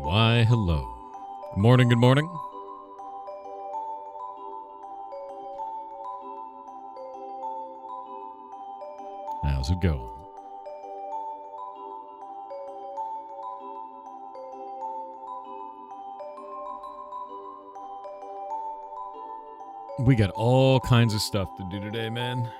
Why, hello. Good morning, good morning. How's it going? We got all kinds of stuff to do today, man.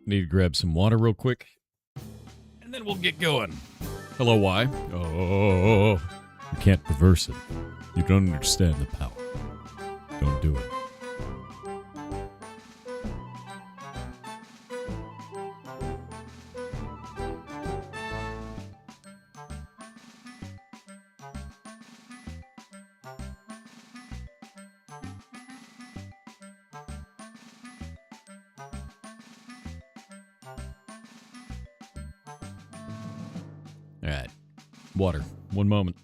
Need to grab some water real quick, and then we'll get going. Hello, why? Oh, you can't reverse it. You don't understand the power. Don't do it. All right. Water. One moment.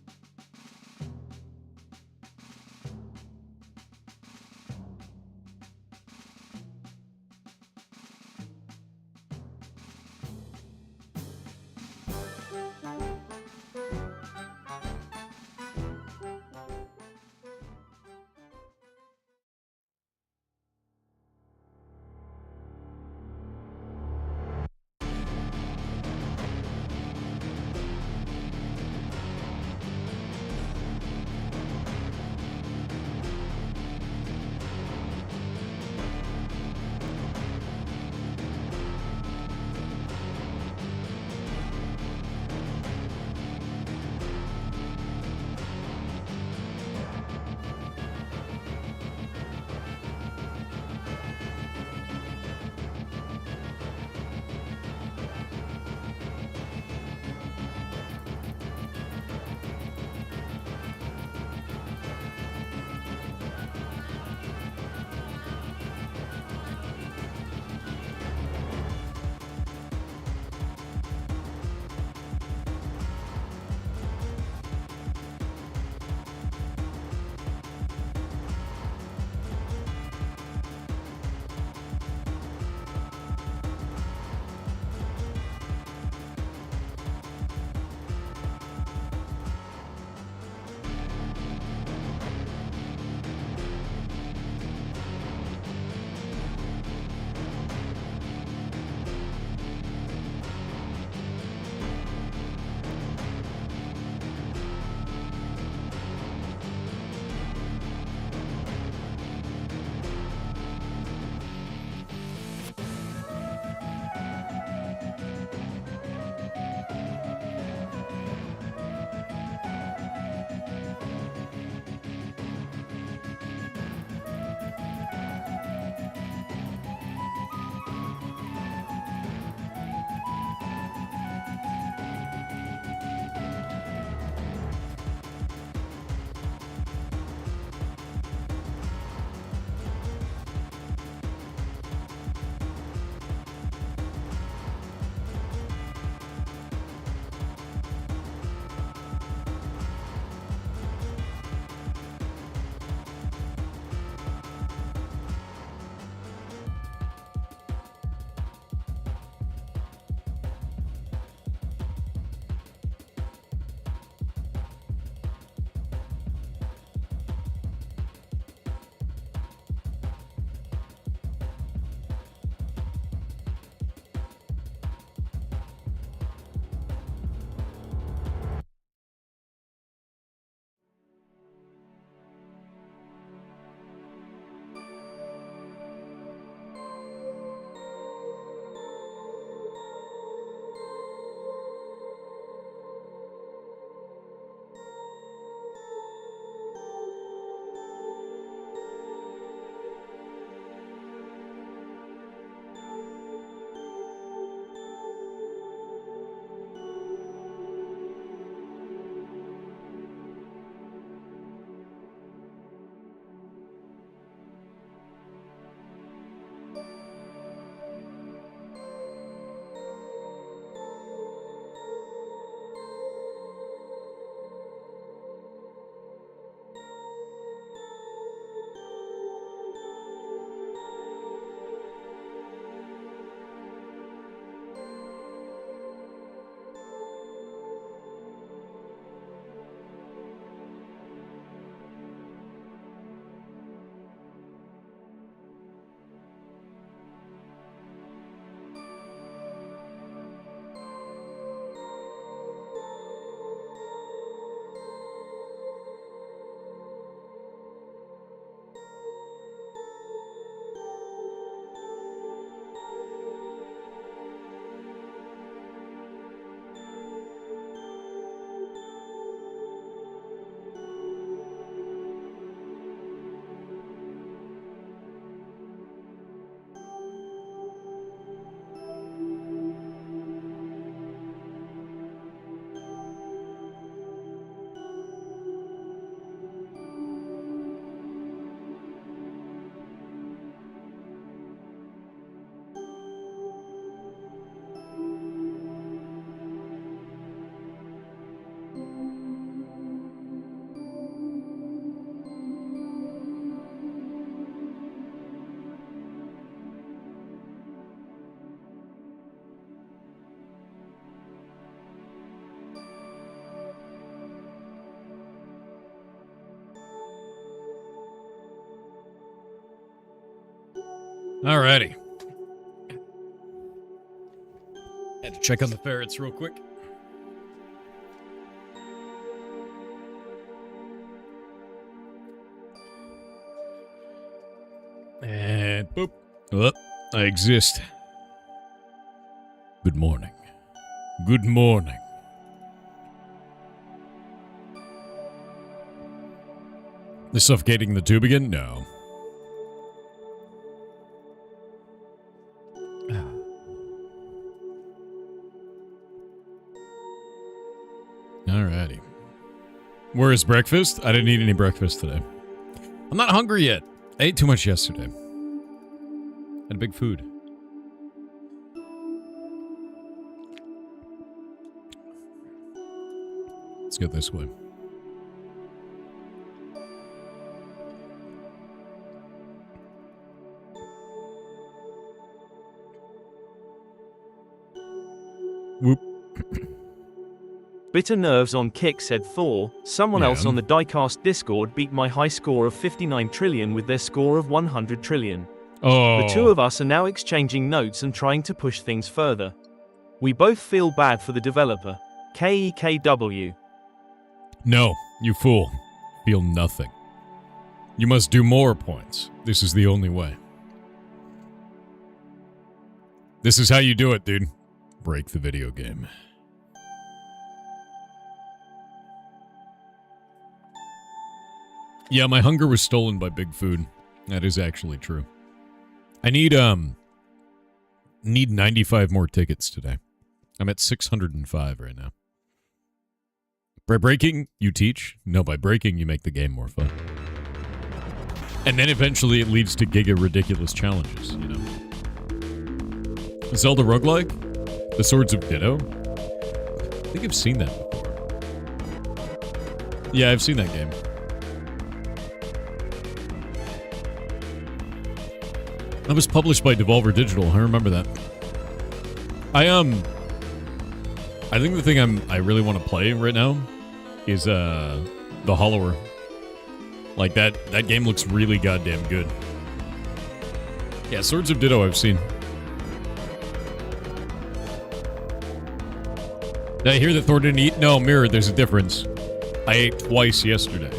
Alrighty. Had to check on the ferrets real quick. And boop. Oh, I exist. Good morning. Good morning. They're suffocating the tube again? No. Alrighty. Where is breakfast? I didn't eat any breakfast today. I'm not hungry yet. I ate too much yesterday. Had a big food. Let's go this way. Whoop. Bitter nerves on kick, said Thor. Someone else on the Diecast Discord beat my high score of 59 trillion with their score of 100 trillion. Oh. The two of us are now exchanging notes and trying to push things further. We both feel bad for the developer. KEKW. No, you fool. Feel nothing. You must do more points. This is the only way. This is how you do it, dude. Break the video game. Yeah, my hunger was stolen by big food. That is actually true. I need 95 more tickets today. I'm at 605 right now. By breaking, you teach. No, by breaking, you make the game more fun. And then eventually it leads to giga ridiculous challenges, you know. Zelda roguelike? The Swords of Ditto? I think I've seen that before. Yeah, I've seen that game. That was published by Devolver Digital. I remember that. I think the thing I really want to play right now is The Hollower. Like that game looks really goddamn good. Yeah, Swords of Ditto I've seen. Did I hear that Thor didn't eat? No, Mirror, there's a difference. I ate twice yesterday.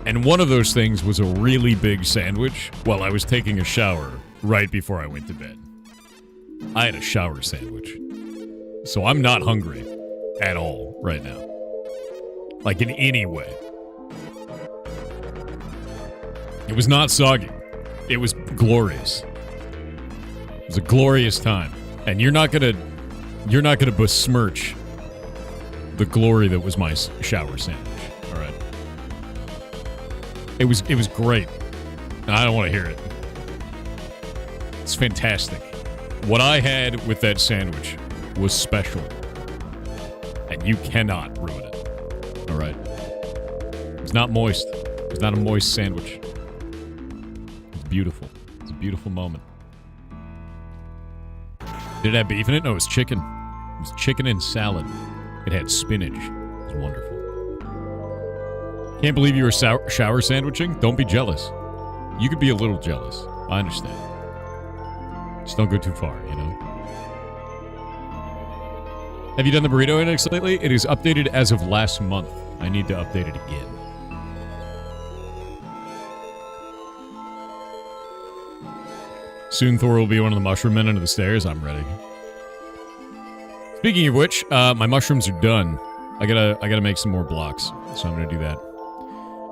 And one of those things was a really big sandwich while I was taking a shower right before I went to bed. I had a shower sandwich. So I'm not hungry at all right now. Like in any way. It was not soggy. It was glorious. It was a glorious time. And you're not gonna besmirch the glory that was my shower sandwich. All right. It was great. I don't want to hear it. It's fantastic. What I had with that sandwich was special. And you cannot ruin it. All right. It's not moist. It's not a moist sandwich. It's beautiful. It's a beautiful moment. Did it have beef in it? No, it was chicken. It was chicken and salad. It had spinach. It was wonderful. Can't believe you were shower sandwiching? Don't be jealous. You could be a little jealous. I understand. Just don't go too far, you know? Have you done the burrito index lately? It is updated as of last month. I need to update it again. Soon Thor will be one of the mushroom men under the stairs. I'm ready. Speaking of which, my mushrooms are done. I gotta make some more blocks, so I'm gonna do that.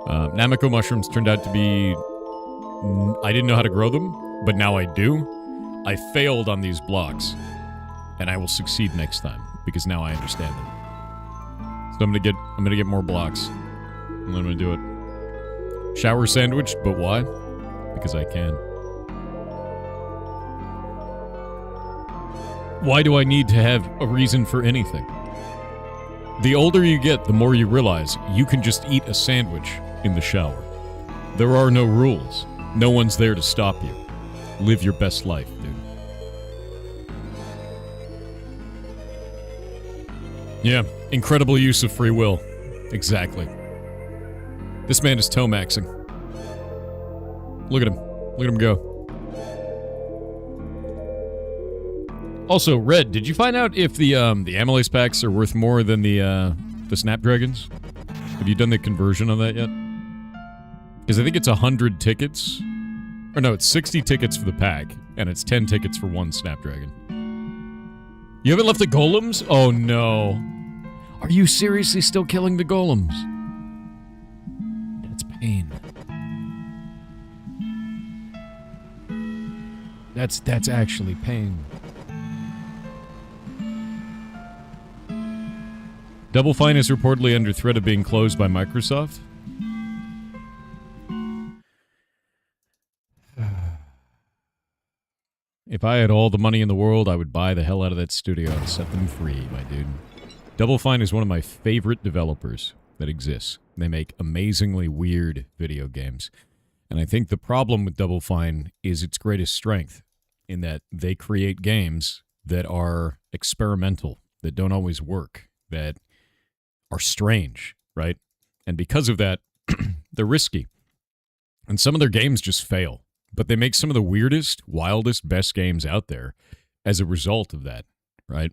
Namiko mushrooms turned out to be... I didn't know how to grow them, but now I do. I failed on these blocks, and I will succeed next time because now I understand them. So I'm gonna get more blocks, and I'm gonna do it. Shower sandwich, but why? Because I can. Why do I need to have a reason for anything? The older you get, the more you realize you can just eat a sandwich in the shower. There are no rules. No one's there to stop you. Live your best life, dude. Yeah, incredible use of free will. Exactly. This man is toe-maxing. Look at him. Look at him go. Also, Red, did you find out if the Amylase packs are worth more than the Snapdragons? Have you done the conversion on that yet? Because I think it's 100 tickets. Or no, it's 60 tickets for the pack, and it's 10 tickets for one Snapdragon. You haven't left the golems? Oh no. Are you seriously still killing the golems? That's pain. That's actually pain. Double Fine is reportedly under threat of being closed by Microsoft. If I had all the money in the world, I would buy the hell out of that studio and set them free, my dude. Double Fine is one of my favorite developers that exists. They make amazingly weird video games. And I think the problem with Double Fine is its greatest strength, in that they create games that are experimental, that don't always work, that are strange, right? And because of that, they're risky. And some of their games just fail. But they make some of the weirdest, wildest, best games out there as a result of that, right?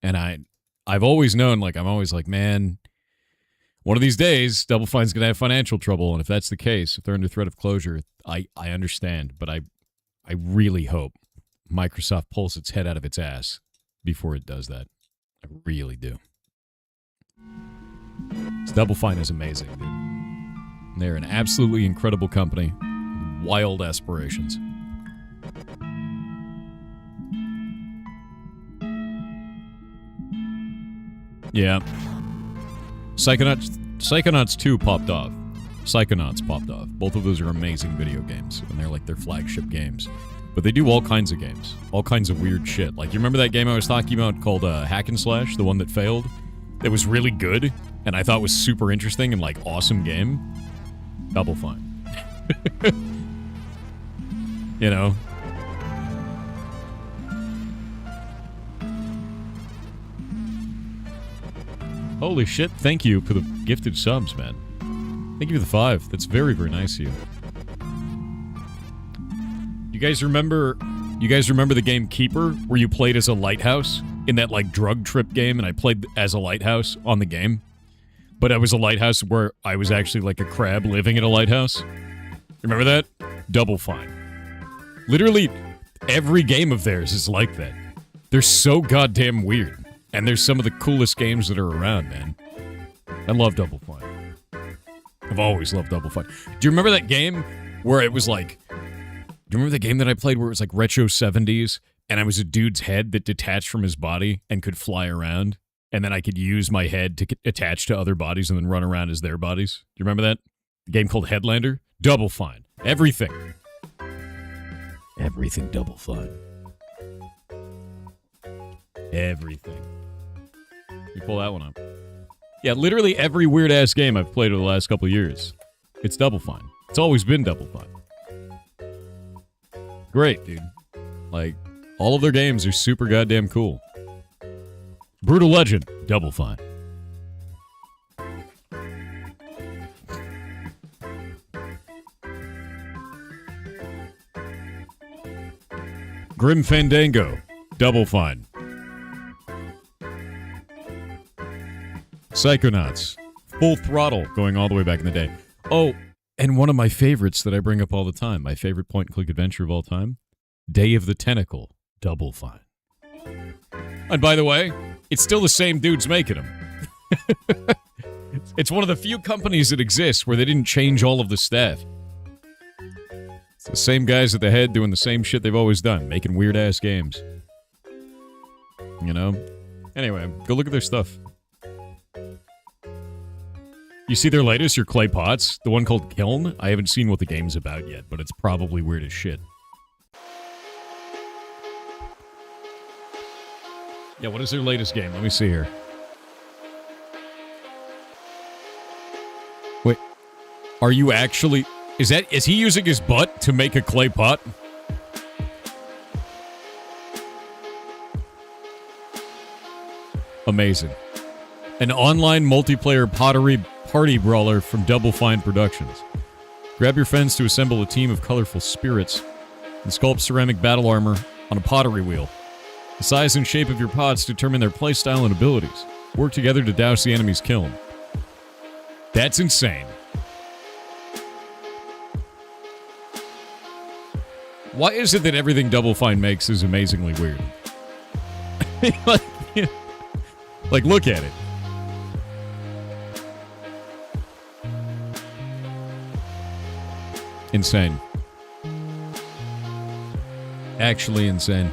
And I've always known, like, I'm always like, man, one of these days, Double Fine's going to have financial trouble. And if that's the case, if they're under threat of closure, I understand. But I really hope Microsoft pulls its head out of its ass before it does that. I really do. Double Fine is amazing, dude. They're an absolutely incredible company. Wild aspirations. Yeah. Psychonauts 2 popped off. Psychonauts popped off. Both of those are amazing video games, and they're like their flagship games. But they do all kinds of games. All kinds of weird shit. Like, you remember that game I was talking about called Hack and Slash? The one that failed? It was really good, and I thought was super interesting and, like, awesome game. Double Fine. You know? Holy shit, thank you for the gifted subs, man. Thank you for the 5. That's very, very nice of you. You guys remember the game Keeper, where you played as a lighthouse in that, like, drug trip game, and I played as a lighthouse on the game? But I was a lighthouse where I was actually like a crab living in a lighthouse. Remember that? Double Fine. Literally, every game of theirs is like that. They're so goddamn weird. And they're some of the coolest games that are around, man. I love Double Fine. I've always loved Double Fine. Do you remember that game where it was like... Do you remember the game that I played where it was like retro 70s, and I was a dude's head that detached from his body and could fly around? And then I could use my head to attach to other bodies and then run around as their bodies? Do you remember that? The game called Headlander? Double Fine. Everything. Everything Double Fine. Everything. You pull that one up. Yeah, literally every weird-ass game I've played over the last couple of years. It's Double Fine. It's always been Double Fine. Great, dude. Like, all of their games are super goddamn cool. Brutal Legend. Double Fine. Grim Fandango. Double Fine. Psychonauts. Full Throttle, going all the way back in the day. Oh, and one of my favorites that I bring up all the time, my favorite point-and-click adventure of all time, Day of the Tentacle. Double Fine. And by the way, it's still the same dudes making them. It's one of the few companies that exists where they didn't change all of the staff. It's the same guys at the head doing the same shit they've always done, making weird-ass games. You know? Anyway, go look at their stuff. You see their latest, your clay pots? The one called Kiln? I haven't seen what the game's about yet, but it's probably weird as shit. Yeah, what is their latest game? Let me see here. Wait. Are you actually... Is he using his butt to make a clay pot? Amazing. An online multiplayer pottery party brawler from Double Fine Productions. Grab your friends to assemble a team of colorful spirits and sculpt ceramic battle armor on a pottery wheel. The size and shape of your pods determine their playstyle and abilities. Work together to douse the enemy's kiln. That's insane. Why is it that everything Double Fine makes is amazingly weird? Like, look at it. Insane. Actually insane.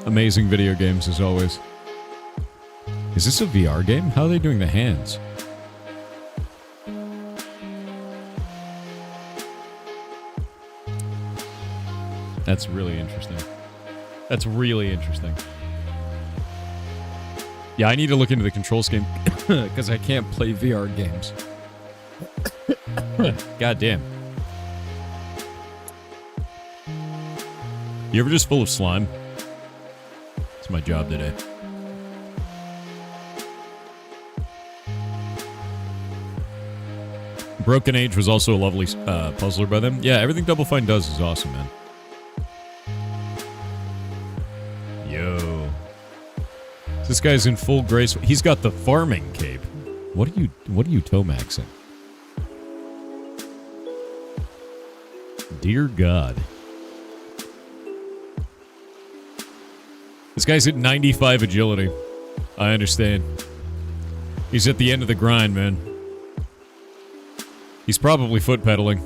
Amazing video games, as always. Is this a VR game? How are they doing the hands? That's really interesting. That's really interesting. Yeah, I need to look into the control scheme because I can't play VR games. God damn. You ever just full of slime? It's my job today. Broken Age was also a lovely puzzler by them. Yeah, everything Double Fine does is awesome, man. Yo. This guy's in full grace. He's got the farming cape. What are you Tomaxing? Dear God. This guy's at 95 agility. I understand. He's at the end of the grind, man. He's probably foot pedaling.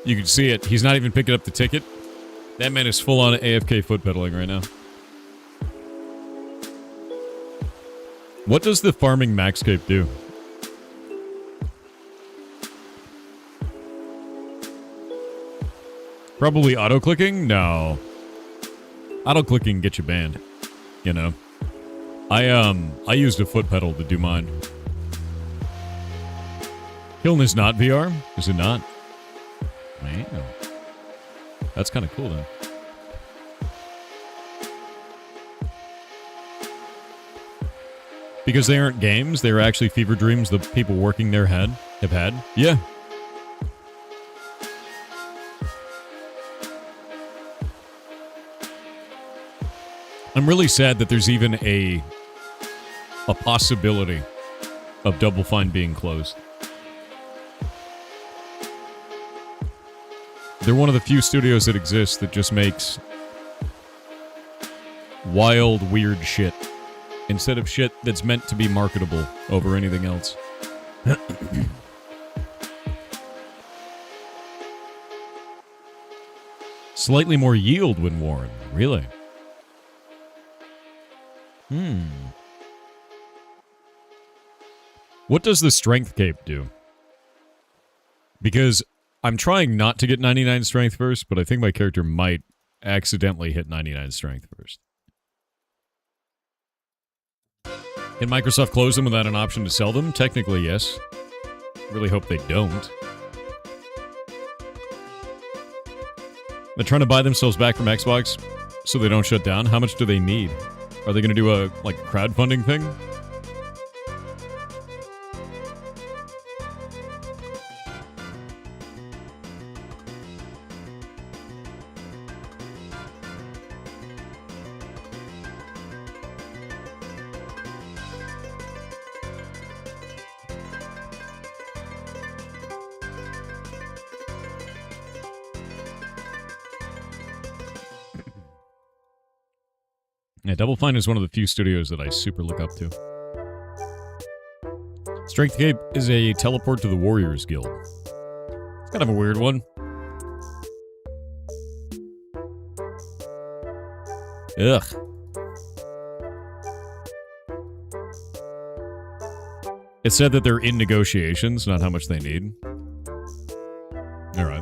You can see it. He's not even picking up the ticket. That man is full on AFK foot pedaling right now. What does the farming max cape do? Probably auto-clicking? No. Auto-clicking gets you banned. You know. I used a foot pedal to do mine. Kiln is not VR? Is it not? Man. That's kind of cool, though. Because they aren't games, they're actually fever dreams the people working there have had. Yeah. I'm really sad that there's even a possibility of Double Fine being closed. They're one of the few studios that exist that just makes wild, weird shit instead of shit that's meant to be marketable over anything else. Slightly more yield when worn. Really? What does the strength cape do? Because I'm trying not to get 99 strength first, but I think my character might accidentally hit 99 strength first. Can Microsoft close them without an option to sell them? Technically, yes. Really hope they don't. They're trying to buy themselves back from Xbox so they don't shut down. How much do they need? Are they going to do a, like, crowdfunding thing? Yeah, Double Fine is one of the few studios that I super look up to. Strength Cape is a teleport to the Warriors Guild. It's kind of a weird one. Ugh. It said that they're in negotiations, not how much they need. Alright.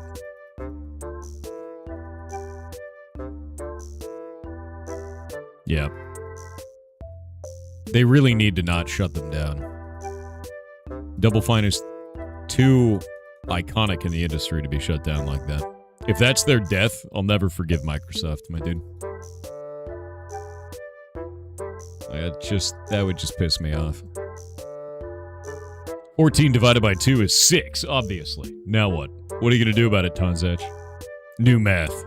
Yeah. They really need to not shut them down. Double Fine is too iconic in the industry to be shut down like that. If that's their death, I'll never forgive Microsoft, my dude. That would just piss me off. 14 divided by 2 is 6, obviously. Now what? What are you going to do about it, Tonzach? New math.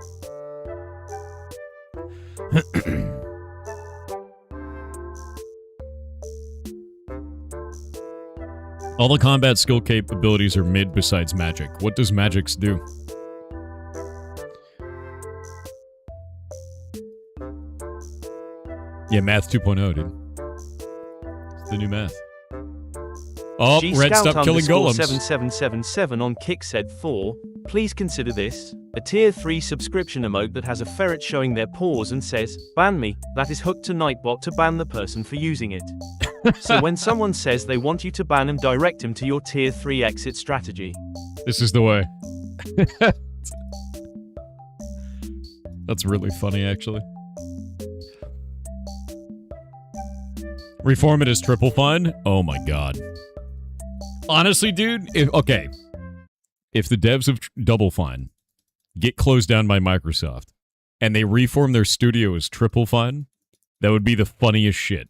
All the combat skill capabilities are mid besides magic. What does magics do? Yeah, math 2.0, dude. It's the new math. Oh, Red, stop killing golems. 7777 on Kick said 4. Please consider this. A tier 3 subscription emote that has a ferret showing their paws and says, ban me, that is hooked to Nightbot to ban the person for using it. So when someone says they want you to ban him, direct him to your tier 3 exit strategy. This is the way. That's really funny, actually. Reform it as triple fine? Oh my god. Honestly, dude, if the devs of Double Fine get closed down by Microsoft and they reform their studio as Triple Fine, that would be the funniest shit.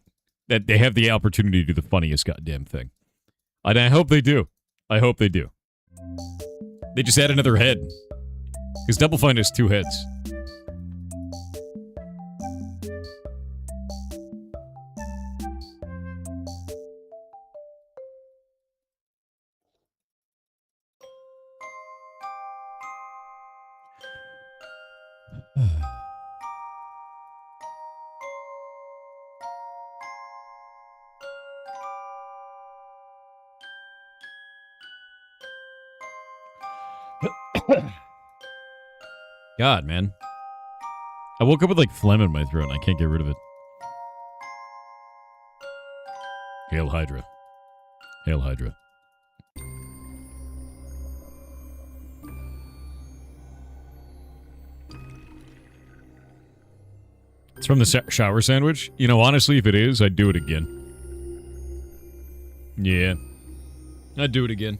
That they have the opportunity to do the funniest goddamn thing. And I hope they do. I hope they do. They just add another head. Because Double Fine has 2 heads. God, man. I woke up with like phlegm in my throat and I can't get rid of it. Hail Hydra. Hail Hydra. It's from the shower sandwich? You know, honestly, if it is, I'd do it again. Yeah. I'd do it again.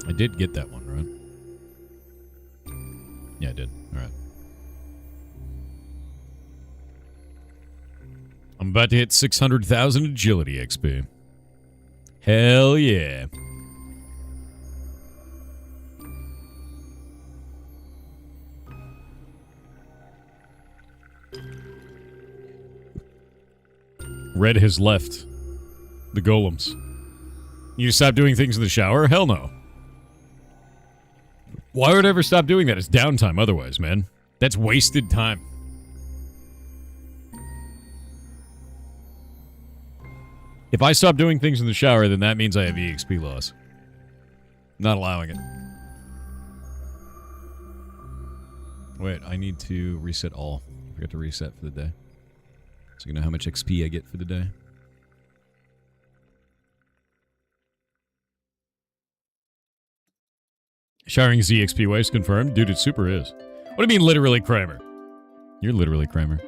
I did get that one, right? Yeah, I did. Alright. I'm about to hit 600,000 agility XP. Hell yeah. Red has left the golems. You stop doing things in the shower? Hell no. Why would I ever stop doing that? It's downtime otherwise, man. That's wasted time. If I stop doing things in the shower, then that means I have EXP loss. Not allowing it. Wait, I need to reset all. I forgot to reset for the day. So you know how much XP I get for the day. Showering is EXP waste confirmed? Dude, it super is. What do you mean literally Kramer? You're literally Kramer.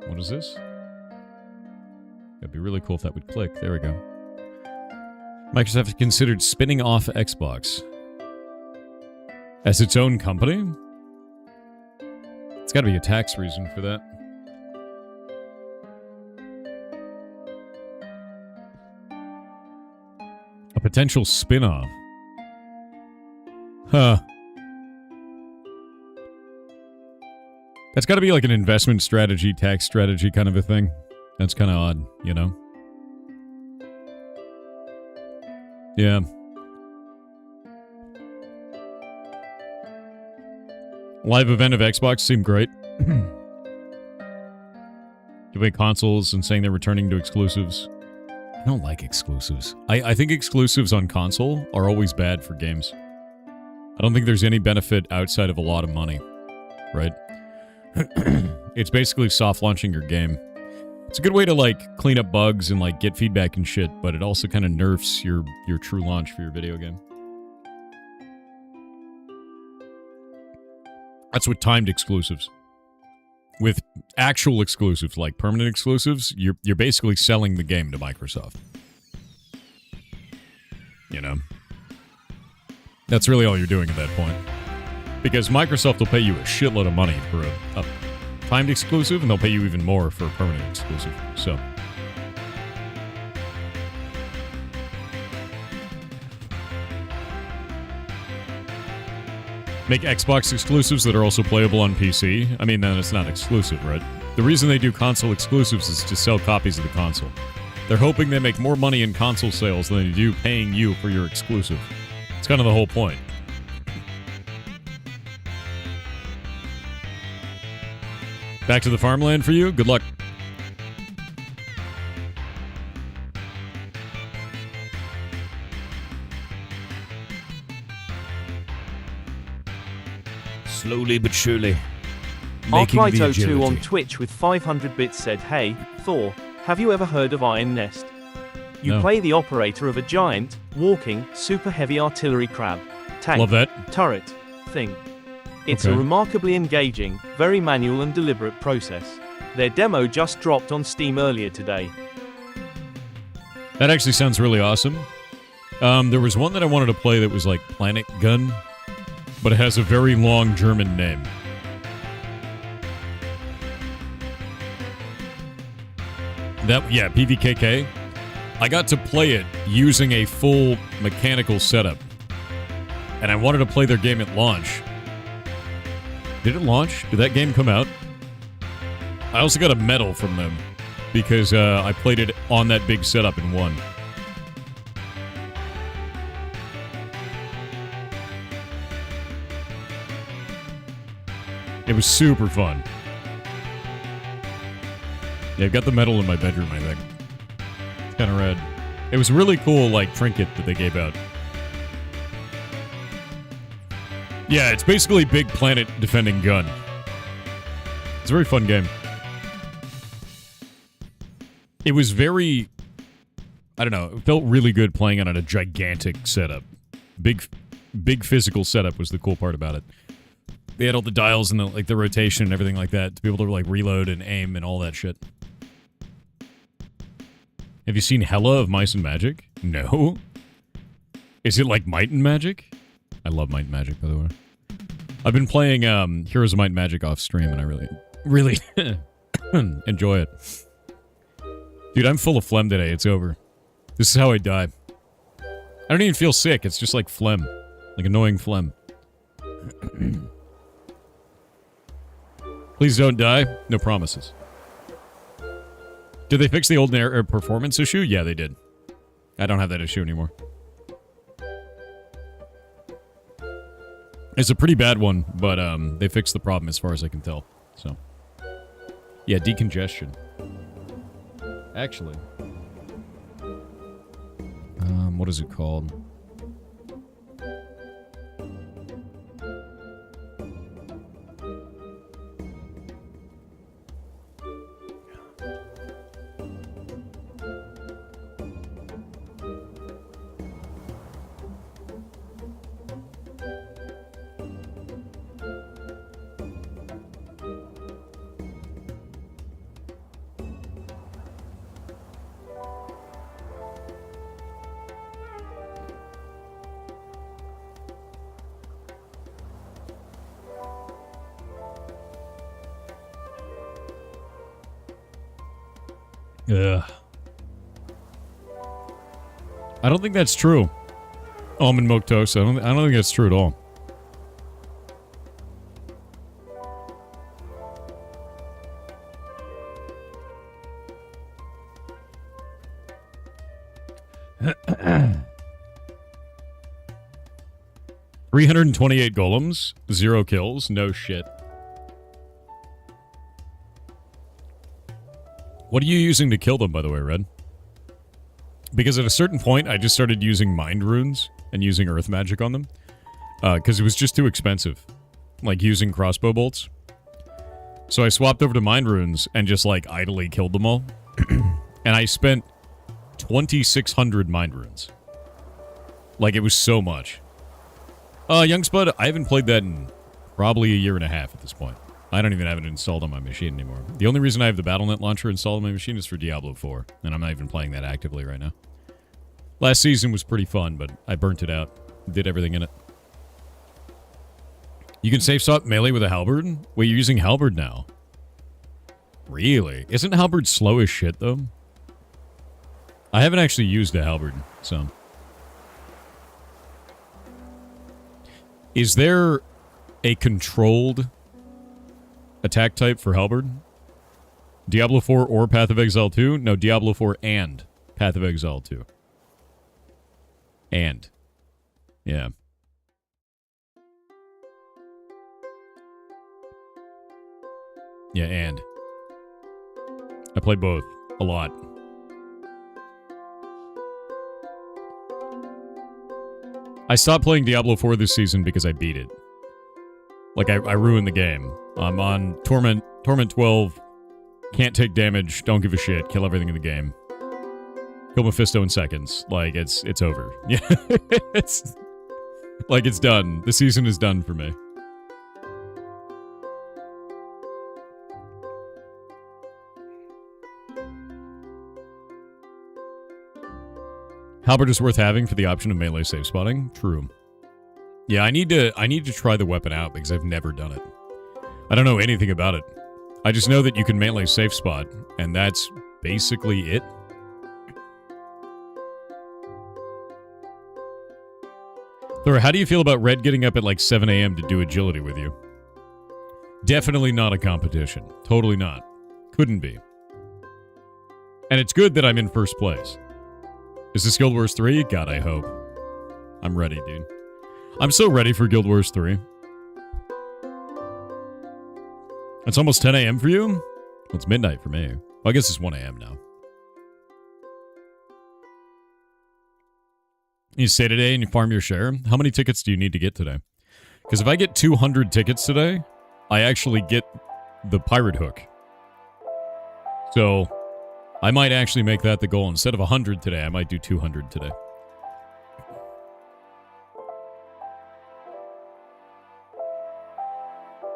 What is this? It'd be really cool if that would click. There we go. Microsoft considered spinning off Xbox as its own company? It's got to be a tax reason for that. A potential spin-off. Huh. That's got to be like an investment strategy, tax strategy kind of a thing. That's kind of odd, you know? Yeah. Live event of Xbox seemed great. Giving consoles and saying they're returning to exclusives. I don't like exclusives. I think exclusives on console are always bad for games. I don't think there's any benefit outside of a lot of money, right? It's basically soft launching your game. It's a good way to like clean up bugs and like get feedback and shit, but it also kind of nerfs your true launch for your video game. That's with timed exclusives. With actual exclusives, like permanent exclusives, you're basically selling the game to Microsoft. You know? That's really all you're doing at that point. Because Microsoft will pay you a shitload of money for a timed exclusive, and they'll pay you even more for a permanent exclusive. So, make Xbox exclusives that are also playable on PC. I mean, then it's not exclusive, right? The reason they do console exclusives is to sell copies of the console. They're hoping they make more money in console sales than they do paying you for your exclusive. It's kind of the whole point. Back to the farmland for you. Good luck. Slowly but surely. Arclight02 on Twitch with 500 bits said, "Hey, Thor, have you ever heard of Iron Nest? You No. play the operator of a giant, walking, super heavy artillery crab, tank, Love that. turret, thing. It's Okay. a remarkably engaging, very manual and deliberate process. Their demo just dropped on Steam earlier today." That actually sounds really awesome. There was one that I wanted to play that was like Planet Gun, but it has a very long German name. Yeah, PVKK. I got to play it using a full mechanical setup. And I wanted to play their game at launch. Did it launch? Did that game come out? I also got a medal from them because I played it on that big setup and won. It was super fun. Yeah, I've got the medal in my bedroom, I think. It's kind of rad. It was a really cool, like, trinket that they gave out. Yeah, it's basically Big Planet defending gun. It's a very fun game. It was very... I don't know, it felt really good playing it on a gigantic setup. Big physical setup was the cool part about it. They had all the dials and the rotation and everything like that to be able to like reload and aim and all that shit. Have you seen Hella of Mice and Magic? No. Is it like Might and Magic? I love Might and Magic, by the way. I've been playing Heroes of Might and Magic off stream, and I really enjoy it. Dude, I'm full of phlegm today. It's over. This is how I die. I don't even feel sick. It's just like phlegm. Like annoying phlegm. Please don't die. No promises. Did they fix the old performance issue? Yeah, they did. I don't have that issue anymore. It's a pretty bad one, but they fixed the problem as far as I can tell. So, yeah, decongestion. Actually, what is it called? Ugh. I don't think that's true. Almond milk toast. I don't think that's true at all. $328 golems, 0 kills, no shit. What are you using to kill them, by the way, Red? Because at a certain point, I just started using mind runes and using earth magic on them. Because it was just too expensive. Like, using crossbow bolts. So I swapped over to mind runes and just, like, idly killed them all. And I spent 2,600 mind runes. Like, it was so much. Young Spud, I haven't played that in probably a year and a half at this point. I don't even have it installed on my machine anymore. The only reason I have the Battle.net launcher installed on my machine is for Diablo 4, and I'm not even playing that actively right now. Last season was pretty fun, but I burnt it out. Did everything in it. You can safe swap melee with a halberd? Wait, you're using halberd now. Really? Isn't halberd slow as shit, though? I haven't actually used a halberd, so... Is there a controlled attack type for halberd? Diablo 4 or Path of Exile 2? No, Diablo 4 and Path of Exile 2. And. Yeah. Yeah, and. I play both. A lot. I stopped playing Diablo 4 this season because I beat it. Like, I ruined the game. I'm on Torment 12, can't take damage, don't give a shit, kill everything in the game. Kill Mephisto in seconds. Like, it's over. Yeah, it's... Like, it's done. The season is done for me. Halberd is worth having for the option of melee safe spotting. True. Yeah, I need to try the weapon out because I've never done it. I don't know anything about it. I just know that you can melee safe spot, and that's basically it. Thor, how do you feel about Red getting up at like 7 a.m. to do agility with you? Definitely not a competition. Totally not. Couldn't be. And it's good that I'm in first place. Is this Guild Wars 3? God, I hope. I'm ready, dude. I'm so ready for Guild Wars 3. It's almost 10 a.m. for you? Well, it's midnight for me. Well, I guess it's 1 a.m. now. You stay today and you farm your share? How many tickets do you need to get today? Because if I get 200 tickets today, I actually get the pirate hook. So... I might actually make that the goal. Instead of 100 today, I might do 200 today.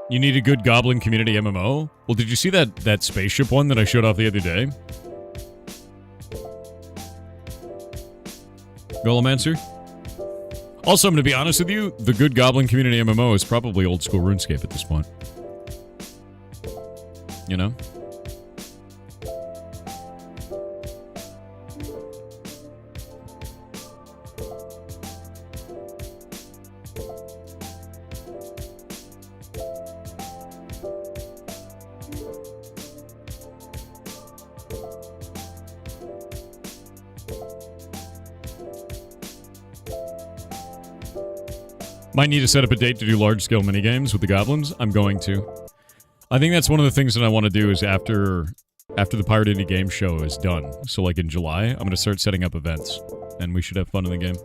You need a good Goblin Community MMO? Well, did you see that spaceship one that I showed off the other day? Golemancer? Also, I'm going to be honest with you, the good Goblin Community MMO is probably old school RuneScape at this point. You know? Might need to set up a date to do large-scale minigames with the goblins. I'm going to. I think that's one of the things that I want to do is after the Pirate Indie Game Show is done. So, like, in July, I'm going to start setting up events. And we should have fun in the game.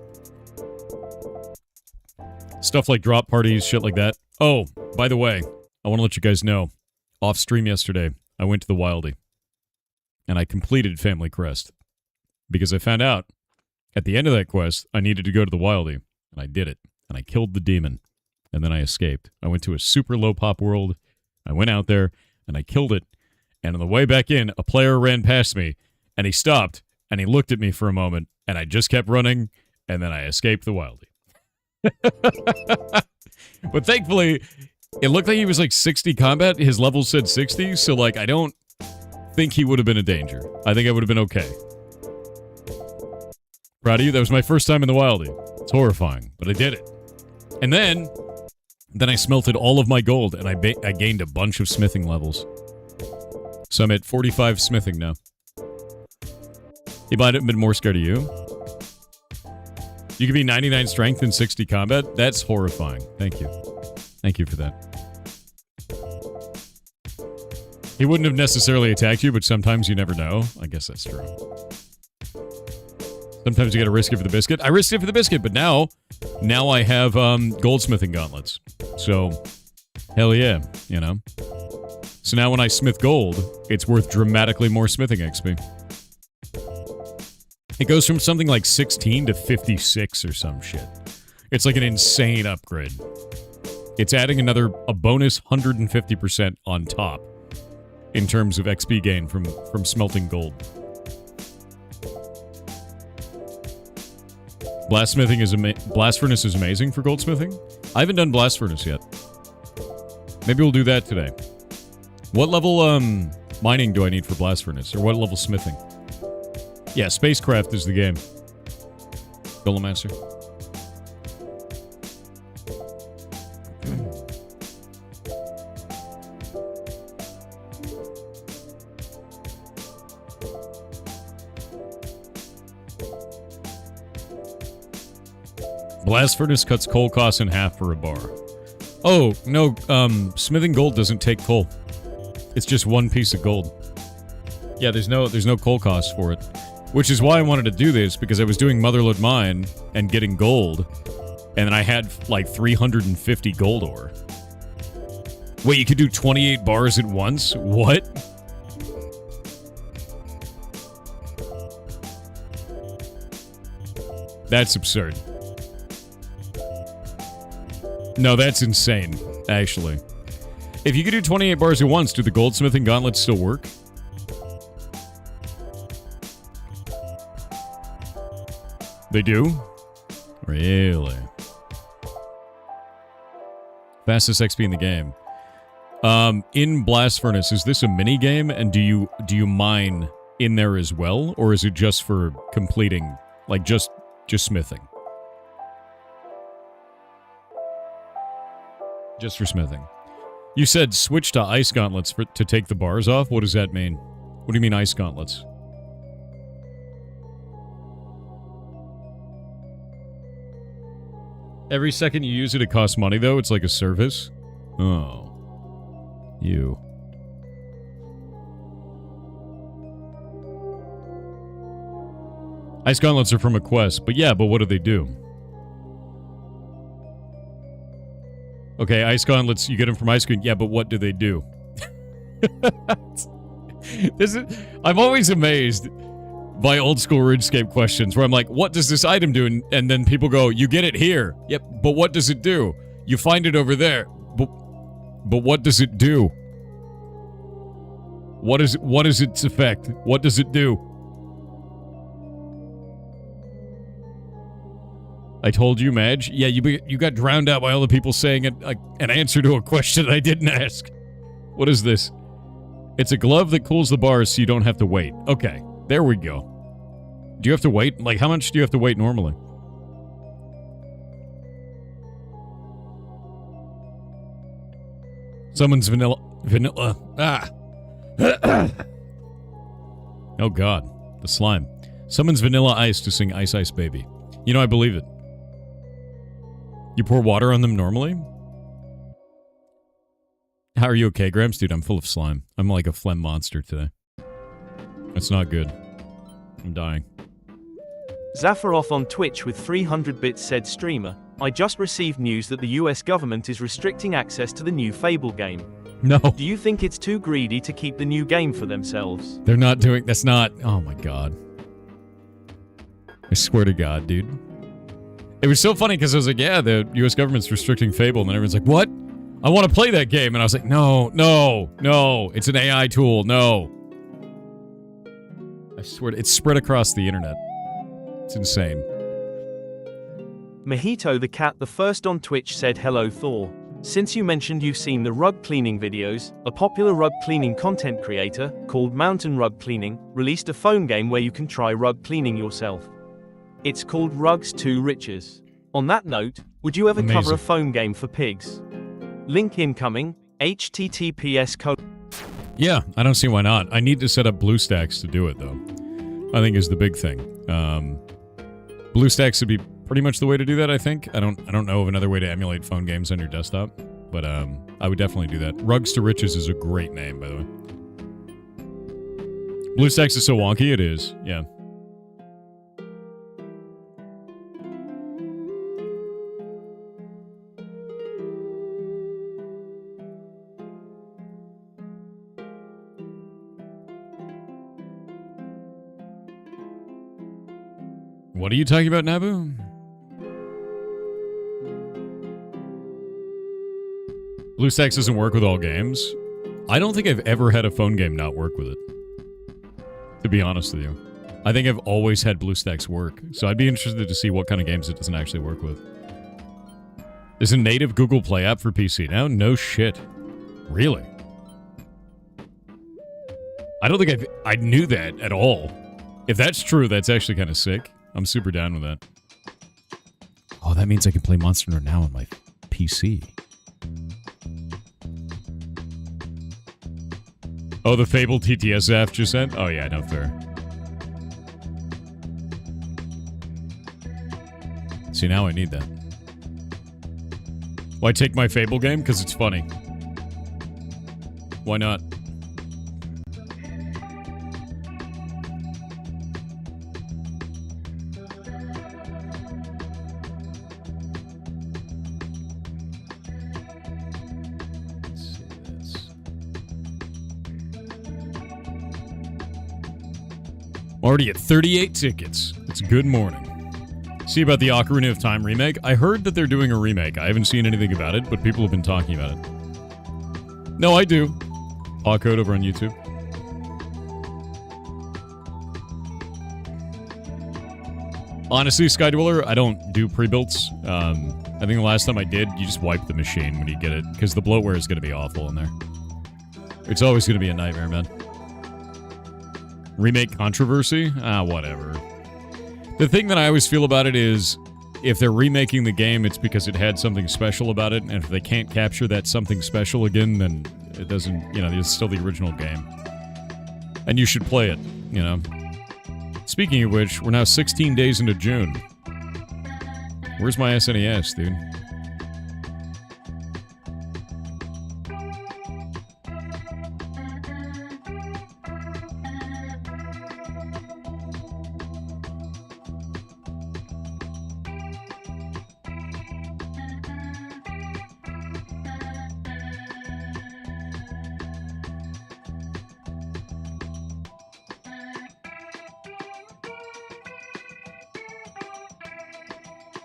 Stuff like drop parties, shit like that. Oh, by the way, I want to let you guys know. Off stream yesterday, I went to the Wildie. And I completed Family Crest. Because I found out, at the end of that quest, I needed to go to the Wildie. And I did it. And I killed the demon. And then I escaped. I went to a super low pop world. I went out there, and I killed it. And on the way back in, a player ran past me, and he stopped, and he looked at me for a moment, and I just kept running, and then I escaped the Wildie. But thankfully, it looked like he was like 60 combat. His level said 60, so like I don't think he would have been a danger. I think I would have been okay. Proud of you. That was my first time in the Wildie. It's horrifying, but I did it. And then I smelted all of my gold, and I gained a bunch of smithing levels. So I'm at 45 smithing now. You might have been more scared of you. You could be 99 strength and 60 combat? That's horrifying. Thank you. Thank you for that. He wouldn't have necessarily attacked you, but sometimes you never know. I guess that's true. Sometimes you gotta risk it for the biscuit. I risked it for the biscuit, but now I have goldsmithing gauntlets. So, hell yeah, you know. So now when I smith gold, it's worth dramatically more smithing XP. It goes from something like 16 to 56 or some shit. It's like an insane upgrade. It's adding a bonus 150% on top in terms of XP gain from smelting gold. Blast Furnace is amazing for goldsmithing. I haven't done Blast Furnace yet. Maybe we'll do that today. What level mining do I need for blast furnace? Or what level smithing? Yeah, spacecraft is the game. Golem Master. Blast furnace cuts coal costs in half for a bar. Oh, no, smithing gold doesn't take coal. It's just one piece of gold. Yeah, there's no coal cost for it. Which is why I wanted to do this, because I was doing Motherlode Mine and getting gold, and then I had, like, 350 gold ore. Wait, you could do 28 bars at once? What? That's absurd. No, that's insane, actually. If you could do 28 bars at once, do the goldsmithing gauntlets still work? They do? Really? Fastest XP in the game. In Blast Furnace, is this a mini game, and do you mine in there as well, or is it just for completing, like just smithing? Just for smithing. You said switch to ice gauntlets to take the bars off? What does that mean? What do you mean ice gauntlets? Every second you use it, it costs money, though? It's like a service? Oh. You. Ice gauntlets are from a quest, but yeah, but what do they do? Okay, ice gauntlets, you get them from Ice Cream. Yeah, but what do they do? I'm always amazed by old school RuneScape questions where I'm like, what does this item do? And then people go, you get it here. Yep, but what does it do? You find it over there. But what does it do? What is its effect? What does it do? I told you, Madge. Yeah, you got drowned out by all the people saying an answer to a question I didn't ask. What is this? It's a glove that cools the bars so you don't have to wait. Okay, there we go. Do you have to wait? Like, how much do you have to wait normally? Someone's vanilla. Ah. Oh God, the slime. Summons Vanilla Ice to sing Ice Ice Baby. You know, I believe it. You pour water on them normally? How are you okay, Gramps? Dude, I'm full of slime. I'm like a phlegm monster today. That's not good. I'm dying. Zafarov on Twitch with 300 bits said, streamer, I just received news that the US government is restricting access to the new Fable game. No. Do you think it's too greedy to keep the new game for themselves? They're not doing... That's not... Oh my God. I swear to God, dude. It was so funny because I was like, yeah, the US government's restricting Fable, and then everyone's like, what? I want to play that game. And I was like, no, it's an AI tool, no. I swear, it's spread across the internet. It's insane. Mojito the Cat the First on Twitch said, hello Thor. Since you mentioned you've seen the rug cleaning videos, a popular rug cleaning content creator, called Mountain Rug Cleaning, released a phone game where you can try rug cleaning yourself. It's called Rugs 2 Riches. On that note, would you ever cover a phone game for pigs? Link incoming, https:// Yeah, I don't see why not. I need to set up BlueStacks to do it, though. I think is the big thing. BlueStacks would be pretty much the way to do that, I think. I don't know of another way to emulate phone games on your desktop, but I would definitely do that. Rugs to Riches is a great name, by the way. BlueStacks is so wonky, it is. Yeah. What are you talking about, Nabu? BlueStacks doesn't work with all games. I don't think I've ever had a phone game not work with it. To be honest with you. I think I've always had BlueStacks work. So I'd be interested to see what kind of games it doesn't actually work with. There's a native Google Play app for PC now? No shit. Really? I don't think I knew that at all. If that's true, that's actually kind of sick. I'm super down with that. Oh, that means I can play Monster Hunter now on my PC. Oh, the Fable TTS app just sent? Oh, yeah, no, fair. See, now I need that. Why take my Fable game? Because it's funny. Why not? Already at 38 tickets. It's a good morning. See about the Ocarina of Time remake? I heard that they're doing a remake. I haven't seen anything about it, but people have been talking about it. No, I do. Paw Code over on YouTube. Honestly, Skydweller, I don't do pre-builts. I think the last time I did, you just wipe the machine when you get it, because the bloatware is going to be awful in there. It's always going to be a nightmare, man. Remake controversy? Ah, whatever. The thing that I always feel about it is, if they're remaking the game, it's because it had something special about it, and if they can't capture that something special again, then it doesn't, you know, it's still the original game. And you should play it, you know. Speaking of which, we're now 16 days into June. Where's my SNES, dude?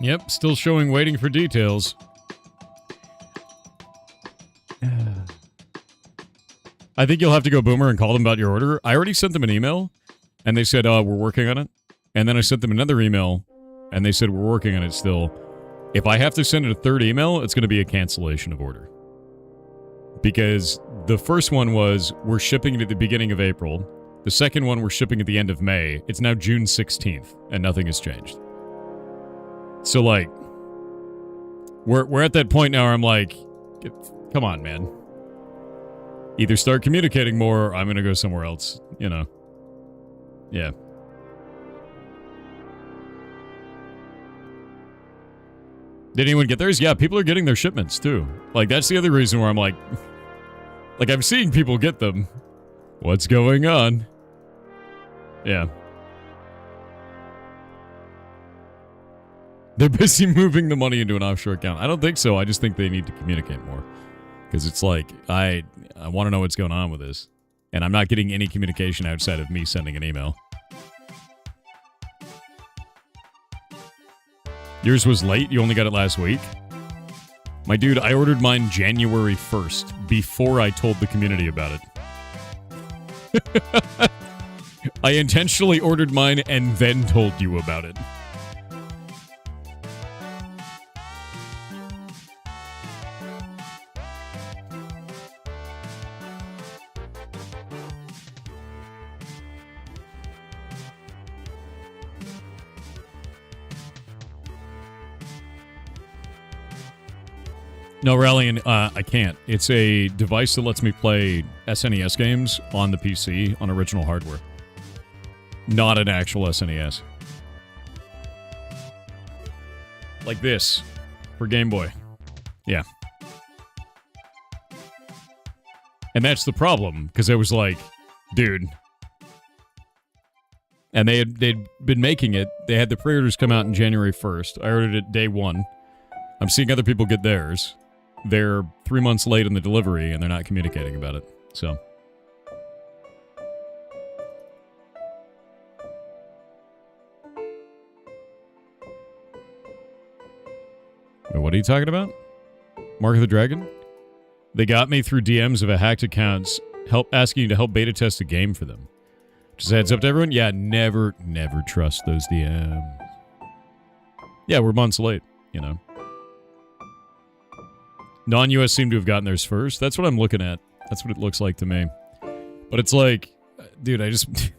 Yep, still showing waiting for details. I think you'll have to go Boomer and call them about your order. I already sent them an email, and they said, we're working on it. And then I sent them another email, and they said, we're working on it still. If I have to send it a third email, it's going to be a cancellation of order. Because the first one was, we're shipping it at the beginning of April. The second one, we're shipping at the end of May. It's now June 16th, and nothing has changed. So, like, we're at that point now where I'm like, come on, man. Either start communicating more, or I'm going to go somewhere else, you know. Yeah. Did anyone get theirs? Yeah, people are getting their shipments, too. Like, that's the other reason where I'm like, I'm seeing people get them. What's going on? Yeah. They're busy moving the money into an offshore account. I don't think so. I just think they need to communicate more. Because it's like, I want to know what's going on with this. And I'm not getting any communication outside of me sending an email. Yours was late? You only got it last week? My dude, I ordered mine January 1st, before I told the community about it. I intentionally ordered mine and then told you about it. No, Rallian, I can't. It's a device that lets me play SNES games on the PC on original hardware. Not an actual SNES. Like this. For Game Boy. Yeah. And that's the problem, because I was like, dude. And they'd been making it. They had the pre-orders come out on January 1st. I ordered it day 1. I'm seeing other people get theirs. They're 3 months late in the delivery, and they're not communicating about it. So. Wait, what are you talking about? Mark of the Dragon? They got me through DMs of a hacked accounts asking you to help beta test a game for them. Just a heads up to everyone. Yeah, never trust those DMs. Yeah, we're months late, you know. Non-US seem to have gotten theirs first. That's what I'm looking at. That's what it looks like to me. But it's like, dude, I just...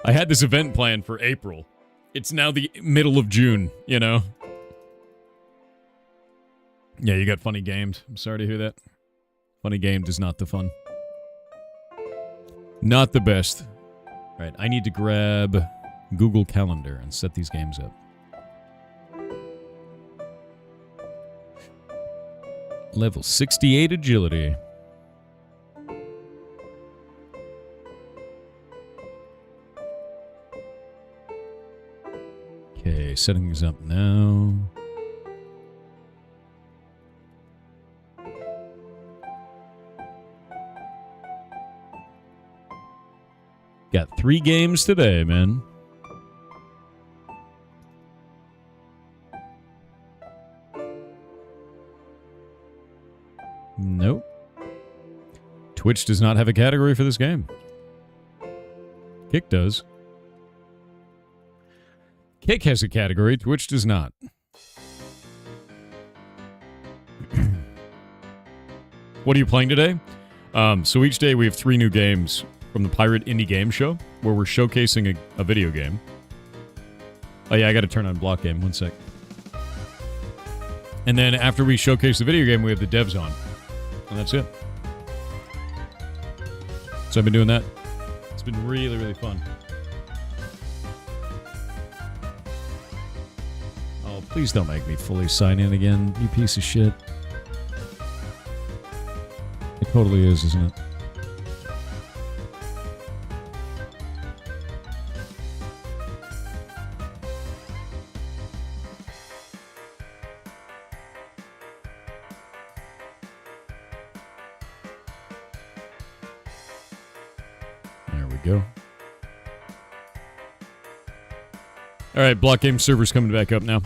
I had this event planned for April. It's now the middle of June, you know? Yeah, you got funny gamed. I'm sorry to hear that. Funny gamed is not the fun. Not the best. Right, I need to grab Google Calendar and set these games up. Level 68 agility. Okay, setting these up now. Got 3 games today, man. Nope. Twitch does not have a category for this game. Kick does. Kick has a category, Twitch does not. What are you playing today? So each day we have 3 new games from the Pirate Indie Game Show, where we're showcasing a video game. Oh yeah, I gotta turn on block game, 1 sec. And then after we showcase the video game, we have the devs on. And that's it. So I've been doing that. It's been really, really fun. Oh, please don't make me fully sign in again, you piece of shit. It totally is, isn't it? Go. All right, block game server's coming back up now.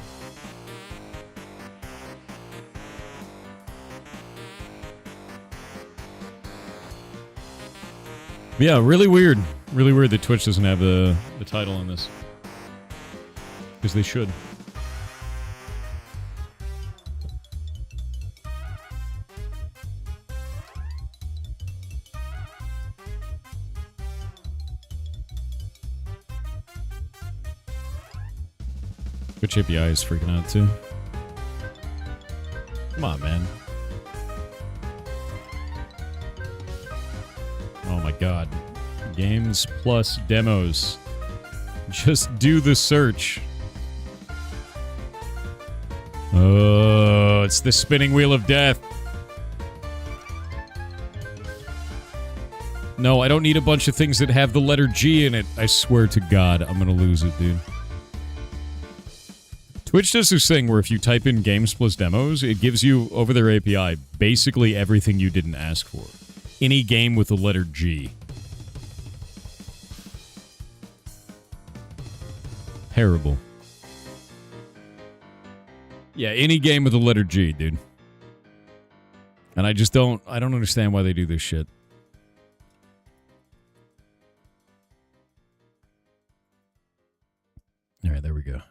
Yeah, really weird. Really weird that Twitch doesn't have the title on this. Because they should. Twitch API is freaking out too. Come on, man. Oh my god. Games plus demos. Just do the search. Oh, it's the spinning wheel of death. No, I don't need a bunch of things that have the letter G in it. I swear to God, I'm gonna lose it, dude. Twitch does this thing where if you type in games plus demos, it gives you, over their API, basically everything you didn't ask for. Any game with the letter G. Terrible. Yeah, any game with the letter G, dude. And I don't understand why they do this shit. Alright, there we go.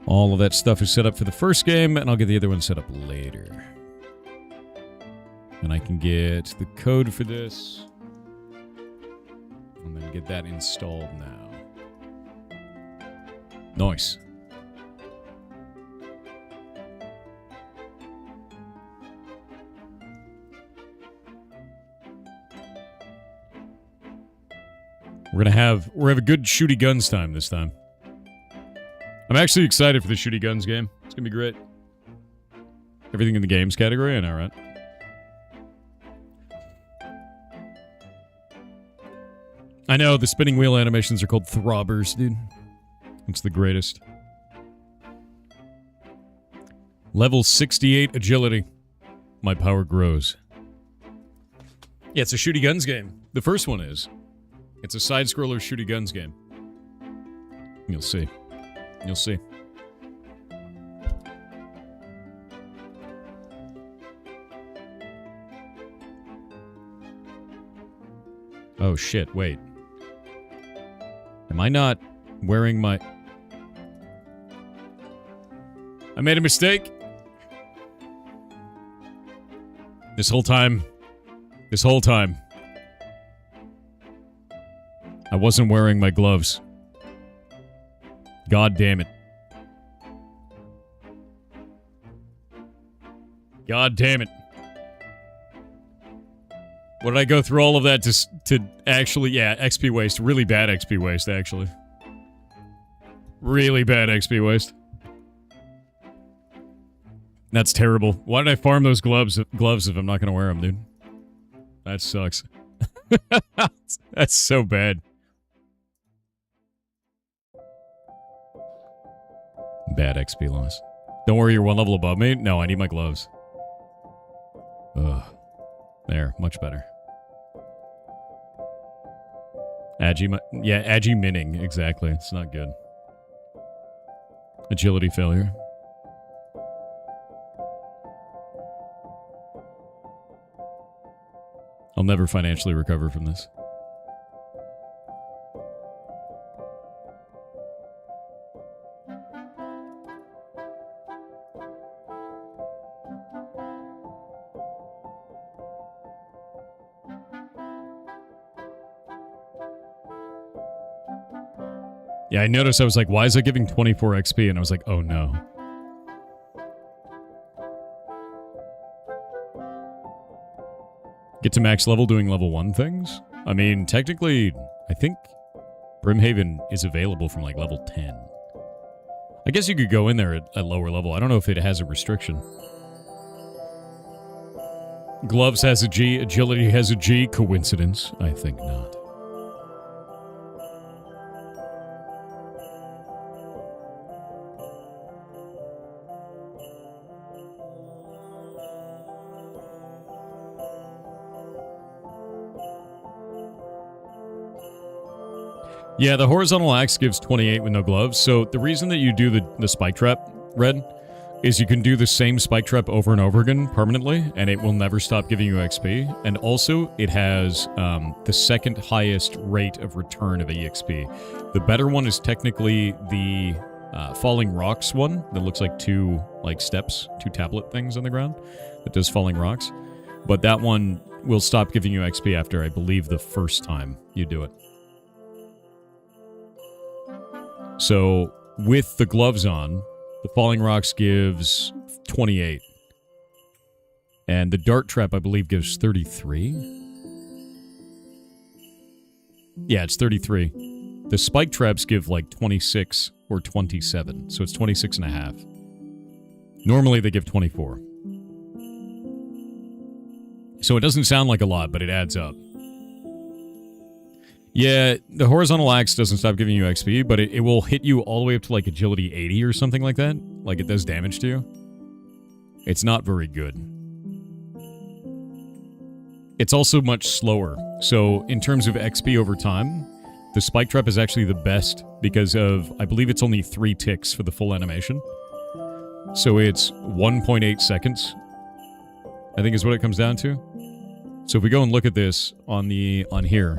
All of that stuff is set up for the first game, and I'll get the other one set up later. And I can get the code for this. And then get that installed now. Nice. We're gonna have a good shooty guns time this time. I'm actually excited for the shooty guns game. It's gonna be great. Everything in the games category, I know, right? I know, the spinning wheel animations are called throbbers, dude. It's the greatest. Level 68 agility. My power grows. Yeah, it's a shooty guns game. The first one is. It's a side-scroller shooty guns game. You'll see. You'll see. Oh shit, wait. Am I not wearing my... I made a mistake. This whole time, I wasn't wearing my gloves. God damn it. God damn it. What did I go through all of that to actually, yeah, XP waste. Really bad XP waste, actually. Really bad XP waste. That's terrible. Why did I farm those gloves if I'm not going to wear them, dude? That sucks. That's so bad. Bad XP loss. Don't worry, you're one level above me. No, I need my gloves. Ugh. There, much better. Agi minning, exactly. It's not good. Agility failure. I'll never financially recover from this. Yeah, I noticed. I was like, why is it giving 24 XP? And I was like, oh no. Get to max level doing level 1 things? I mean, technically, I think Brimhaven is available from like level 10. I guess you could go in there at lower level. I don't know if it has a restriction. Gloves has a G, agility has a G. Coincidence? I think not. Yeah, the horizontal axe gives 28 with no gloves, so the reason that you do the spike trap, Red, is you can do the same spike trap over and over again permanently, and it will never stop giving you XP. And also, it has the second highest rate of return of EXP. The better one is technically the Falling Rocks one that looks like two steps, two tablet things on the ground that does Falling Rocks. But that one will stop giving you XP after, I believe, the first time you do it. So, with the gloves on, the Falling Rocks gives 28. And the Dart Trap, I believe, gives 33. Yeah, it's 33. The Spike Traps give like 26 or 27, so it's 26 and a half. Normally they give 24. So it doesn't sound like a lot, but it adds up. Yeah, the horizontal axe doesn't stop giving you XP, but it will hit you all the way up to like agility 80 or something like that. Like it does damage to you. It's not very good. It's also much slower. So in terms of XP over time, the spike trap is actually the best because of, I believe it's only 3 ticks for the full animation. So it's 1.8 seconds, I think is what it comes down to. So if we go and look at this on here,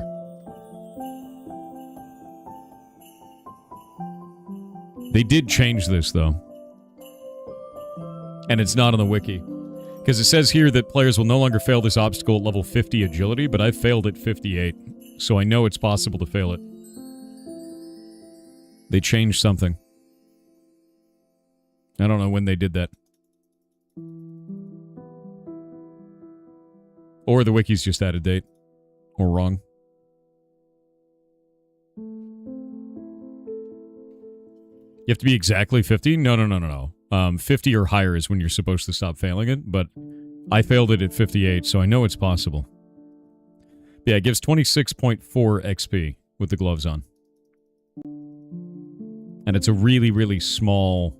they did change this, though. And it's not on the wiki. Because it says here that players will no longer fail this obstacle at level 50 agility, but I failed at 58. So I know it's possible to fail it. They changed something. I don't know when they did that. Or the wiki's just out of date. Or wrong. You have to be exactly 50? No. 50 or higher is when you're supposed to stop failing it, but I failed it at 58, so I know it's possible. Yeah, it gives 26.4 XP with the gloves on. And it's a really, really small,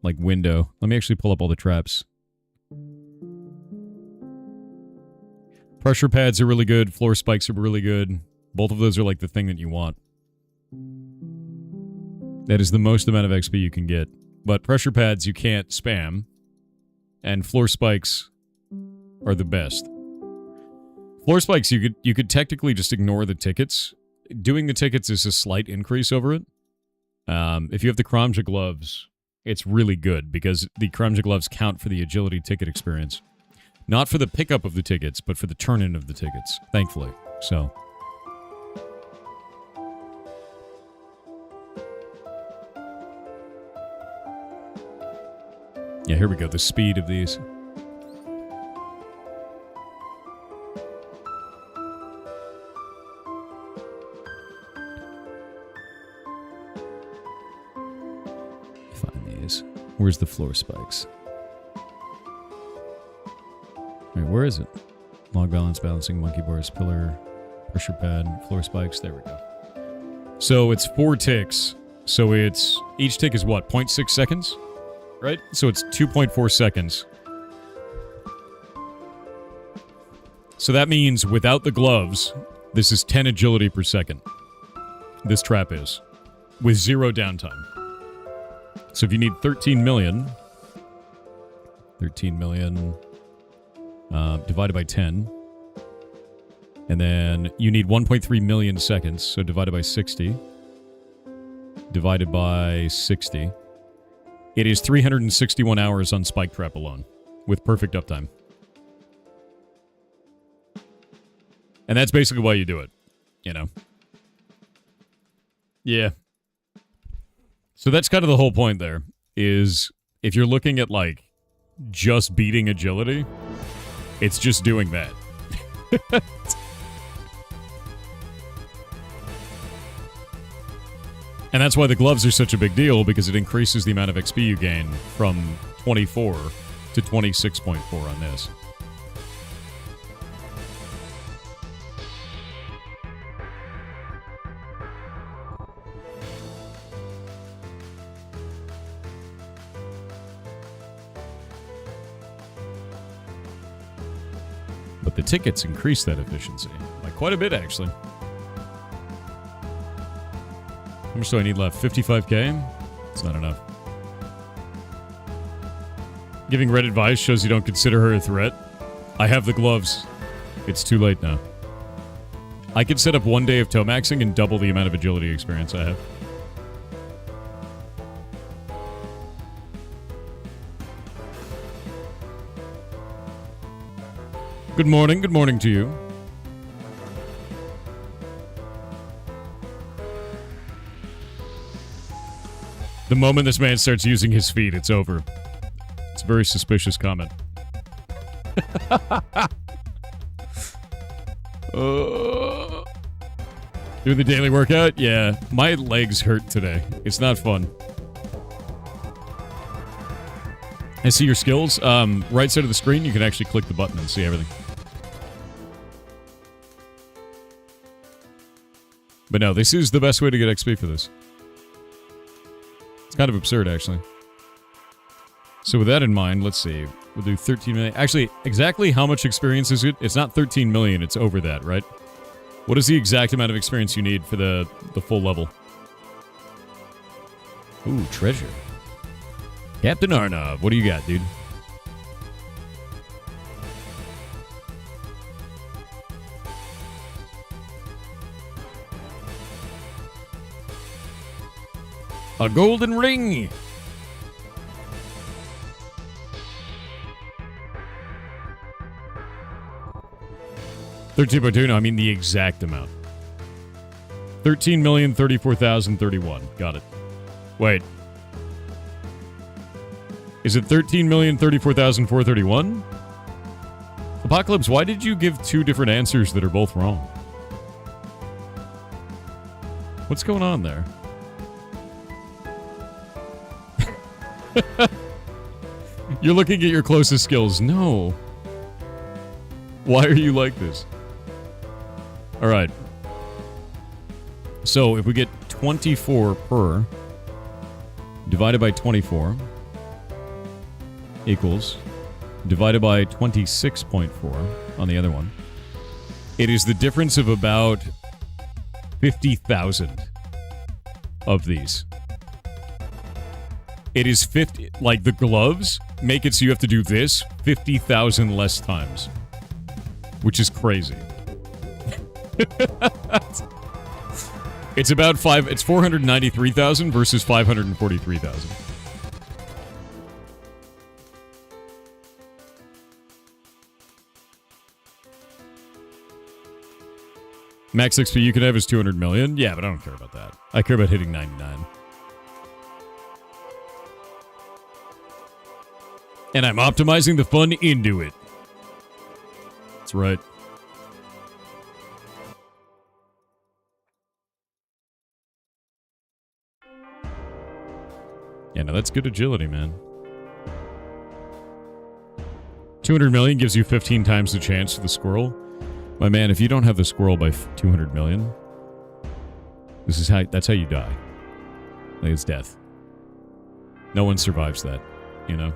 window. Let me actually pull up all the traps. Pressure pads are really good. Floor spikes are really good. Both of those are the thing that you want. That is the most amount of XP you can get. But pressure pads you can't spam. And floor spikes are the best. Floor spikes, you could technically just ignore the tickets. Doing the tickets is a slight increase over it. If you have the Kramja gloves, it's really good because the Cremja gloves count for the agility ticket experience. Not for the pickup of the tickets, but for the turn-in of the tickets, thankfully. So... yeah, here we go. The speed of these. Find these. Where's the floor spikes? Wait, where is it? Log balance, balancing, monkey bars, pillar, pressure pad, floor spikes. There we go. So it's 4 ticks. So it's... each tick is what? 0.6 seconds? Right? So it's 2.4 seconds. So that means without the gloves, this is 10 agility per second. This trap is. With 0 downtime. So if you need 13 million... 13 million... divided by 10. And then you need 1.3 million seconds. So divided by 60. Divided by 60. It is 361 hours on Spike Trap alone, with perfect uptime. And that's basically why you do it, you know? Yeah. So that's kind of the whole point there, is if you're looking at, like, just beating agility, it's just doing that. And that's why the gloves are such a big deal, because it increases the amount of XP you gain from 24 to 26.4 on this. But the tickets increase that efficiency. Like, quite a bit, actually. How much do I need left? 55k? It's not enough. Giving Red advice shows you don't consider her a threat. I have the gloves. It's too late now. I could set up 1 day of toe maxing and double the amount of agility experience I have. Good morning to you. The moment this man starts using his feet, it's over. It's a very suspicious comment. Doing the daily workout? Yeah. My legs hurt today. It's not fun. I see your skills. Right side of the screen, you can actually click the button and see everything. But no, this is the best way to get XP for this. It's kind of absurd, actually. So with that in mind, let's see. We'll do 13 million. Actually, exactly how much experience is it? It's not 13 million, it's over that, right? What is the exact amount of experience you need for the full level? Ooh, treasure. Captain Arnov, what do you got, dude? A golden ring! $13.2, no, I mean the exact amount. 13,034,031. Got it. Wait. Is it 13,034,431? Apocalypse, why did you give 2 different answers that are both wrong? What's going on there? You're looking at your closest skills. No. Why are you like this? Alright. So, if we get 24 per divided by 24 equals divided by 26.4 on the other one, it is the difference of about 50,000 of these. It is 50, like the gloves make it so you have to do this 50,000 less times, which is crazy. It's about it's 493,000 versus 543,000. Max XP you can have is 200 million. Yeah, but I don't care about that. I care about hitting 99. And I'm optimizing the fun into it. That's right. Yeah, no, that's good agility, man. 200 million gives you 15 times the chance for the squirrel. My man, if you don't have the squirrel by 200 million, that's how you die. Like, it's death. No one survives that, you know?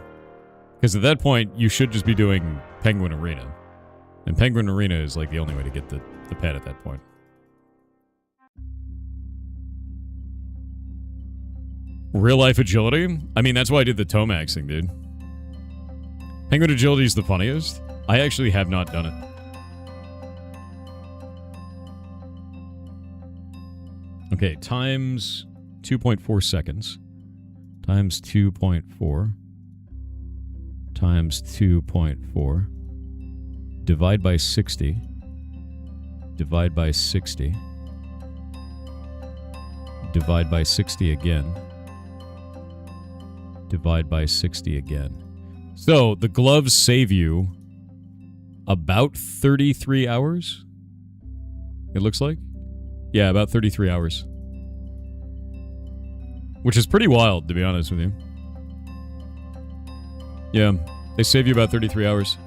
Because at that point, you should just be doing Penguin Arena. And Penguin Arena is like the only way to get the pet at that point. Real life agility? I mean, that's why I did the Tomaxing, dude. Penguin agility is the funniest. I actually have not done it. Okay, times 2.4 seconds. Times 2.4. Times 2.4. Divide by 60. Divide by 60. Divide by 60 again. Divide by 60 again. So, the gloves save you about 33 hours? It looks like? Yeah, about 33 hours. Which is pretty wild, to be honest with you. Yeah, they save you about 33 hours.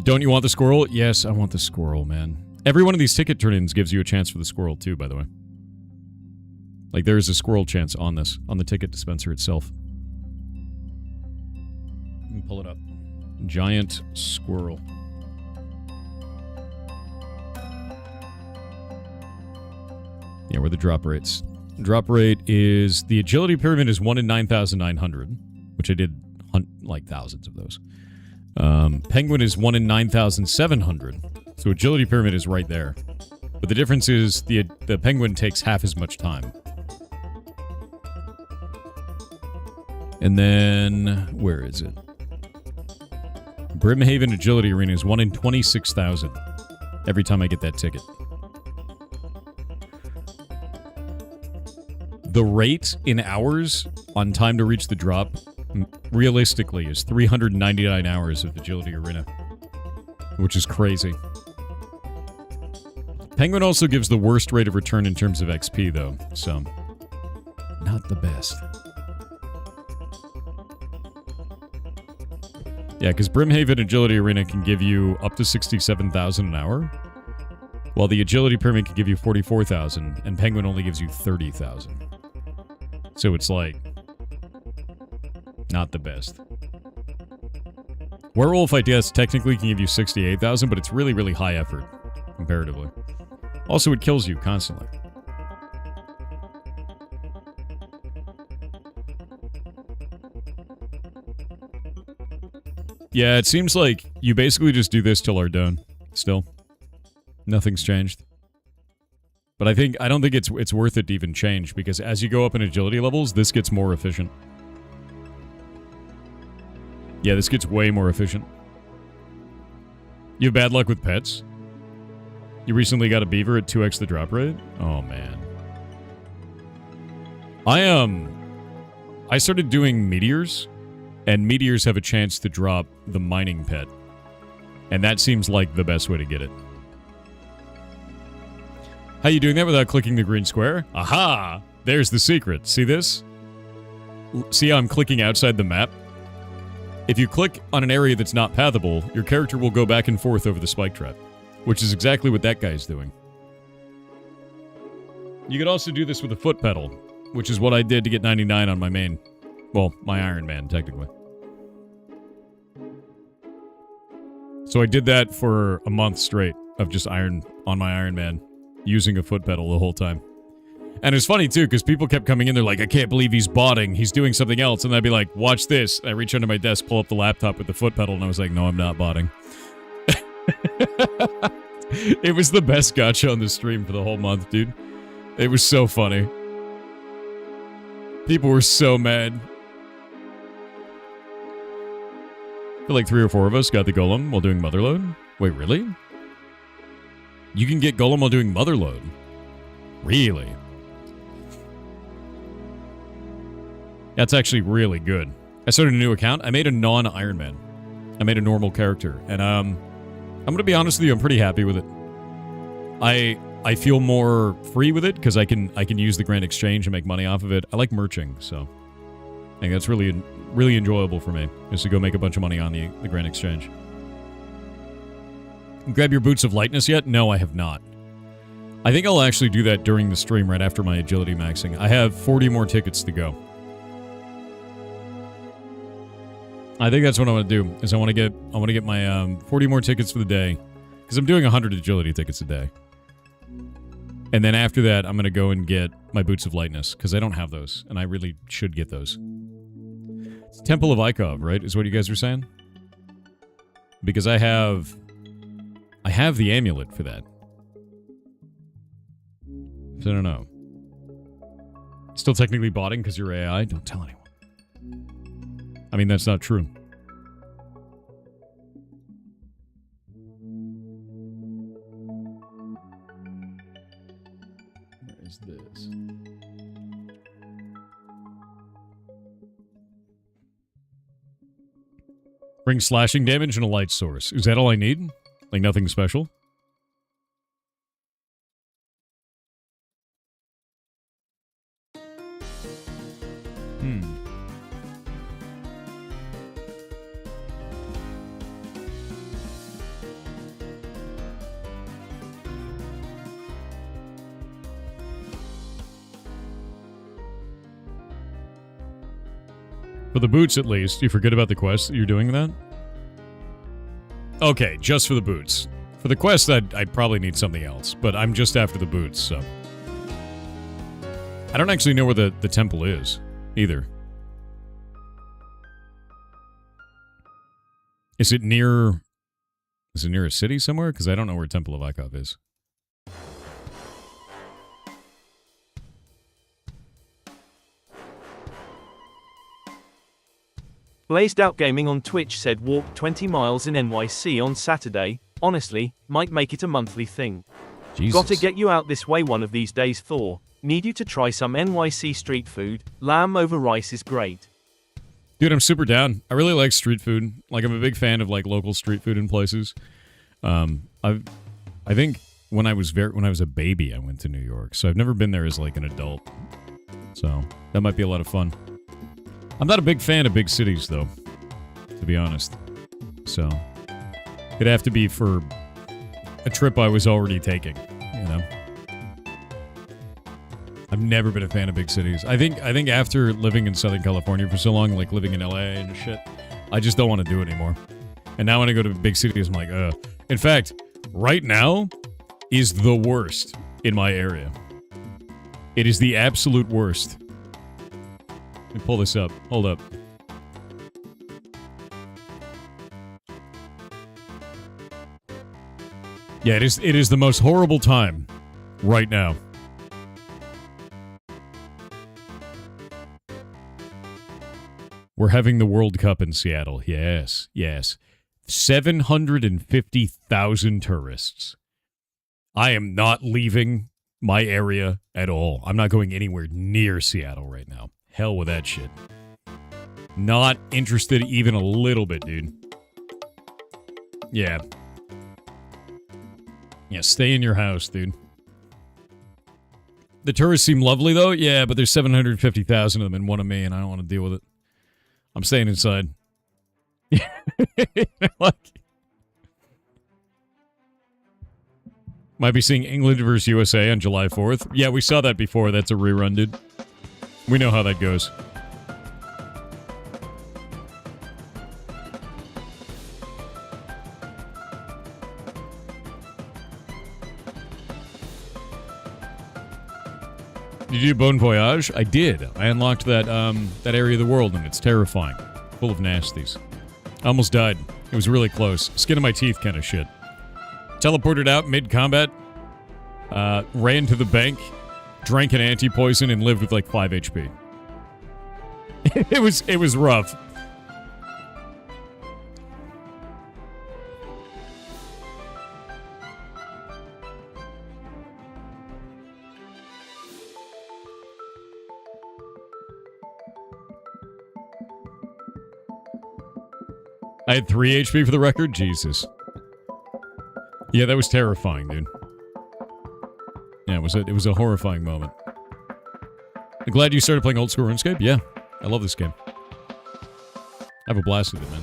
Don't you want the squirrel? Yes, I want the squirrel, man. Every one of these ticket turn-ins gives you a chance for the squirrel, too, by the way. Like, there is a squirrel chance on this, on the ticket dispenser itself. Let me pull it up. Giant squirrel. Yeah, where are the drop rates? Drop rate is... The agility pyramid is 1 in 9,900, which I did like thousands of those. Penguin is 1 in 9,700, so agility pyramid is right there. But the difference is the penguin takes half as much time. And then... Where is it? Brimhaven Agility Arena is 1 in 26,000 every time I get that ticket. The rate in hours on time to reach the drop, realistically, is 399 hours of Agility Arena. Which is crazy. Penguin also gives the worst rate of return in terms of XP, though, so... Not the best. Yeah, because Brimhaven Agility Arena can give you up to 67,000 an hour, while the Agility Pyramid can give you 44,000, and Penguin only gives you 30,000. So it's like... Not the best. Werewolf, I guess, technically can give you 68,000, but it's really, really high effort, comparatively. Also, it kills you constantly. Yeah, it seems like you basically just do this till Ardone. Still. Nothing's changed. But I don't think it's worth it to even change, because as you go up in agility levels, this gets more efficient. Yeah, this gets way more efficient. You have bad luck with pets? You recently got a beaver at 2x the drop rate? Oh, man. I started doing meteors, and meteors have a chance to drop the mining pet. And that seems like the best way to get it. How you doing that without clicking the green square? Aha! There's the secret. See this? See how I'm clicking outside the map? If you click on an area that's not pathable, your character will go back and forth over the spike trap. Which is exactly what that guy's doing. You could also do this with a foot pedal, which is what I did to get 99 on my main. Well, my Iron Man, technically. So I did that for a month straight of just on my Iron Man, using a foot pedal the whole time. And it's funny, too, because people kept coming in, they're like, I can't believe he's botting, he's doing something else. And I'd be like, watch this. I reach under my desk, pull up the laptop with the foot pedal, and I was like, no, I'm not botting. It was the best gacha on the stream for the whole month, dude. It was so funny. People were so mad. I feel like 3 or 4 of us got the golem while doing Motherload. Wait, really? You can get Golem while doing Motherload. Really? That's actually really good. I started a new account. I made a non-Iron Man. I made a normal character. And I'm going to be honest with you, I'm pretty happy with it. I feel more free with it because I can use the Grand Exchange and make money off of it. I like merching, so I think that's really enjoyable for me, is to go make a bunch of money on the Grand Exchange. Grab your Boots of Lightness yet? No, I have not. I think I'll actually do that during the stream right after my agility maxing. I have 40 more tickets to go. I think that's what I want to do, is I want to get my 40 more tickets for the day, because I'm doing 100 agility tickets a day. And then after that, I'm going to go and get my Boots of Lightness, because I don't have those, and I really should get those. It's Temple of Ikov, right, is what you guys were saying? Because I have the amulet for that. So I don't know. Still technically botting because you're AI? Don't tell anyone. I mean, that's not true. Where is this? Bring slashing damage and a light source. Is that all I need? Like nothing special? For the boots, at least. You forget about the quest. You're doing that? Okay, just for the boots. For the quest, I'd probably need something else, but I'm just after the boots, so... I don't actually know where the temple is, either. Is it near a city somewhere? Because I don't know where Temple of Ikov is. Blazed Out Gaming on Twitch said walked 20 miles in NYC on Saturday. Honestly, might make it a monthly thing. Jesus. Gotta get you out this way one of these days, Thor. Need you to try some NYC street food. Lamb over rice is great. Dude, I'm super down. I really like street food. Like, I'm a big fan of, like, local street food in places. I think when I was a baby, I went to New York. So I've never been there as, like, an adult. So that might be a lot of fun. I'm not a big fan of big cities, though, to be honest. So it'd have to be for a trip I was already taking, you know? I've never been a fan of big cities. I think after living in Southern California for so long, like living in LA and shit, I just don't want to do it anymore. And now when I go to big cities, I'm like, ugh. In fact, right now is the worst in my area. It is the absolute worst. Let me pull this up. Hold up. Yeah, it is the most horrible time right now. We're having the World Cup in Seattle. Yes, yes. 750,000 tourists. I am not leaving my area at all. I'm not going anywhere near Seattle right now. Hell with that shit. Not interested even a little bit, dude. Yeah. Yeah, stay in your house, dude. The tourists seem lovely, though. Yeah, but there's 750,000 of them and one of me, and I don't want to deal with it. I'm staying inside. Might be seeing England versus USA on July 4th. Yeah, we saw that before. That's a rerun, dude. We know how that goes. Did you do Bon Voyage? I did. I unlocked that area of the world, and it's terrifying. Full of nasties. I almost died. It was really close. Skin of my teeth kind of shit. Teleported out mid-combat. Ran to the bank. Drank an anti-poison and lived with like 5 HP. It was rough. I had 3 HP for the record? Jesus. Yeah, that was terrifying, dude. Yeah, it was a horrifying moment. I'm glad you started playing old school RuneScape. Yeah, I love this game. I have a blast with it, man.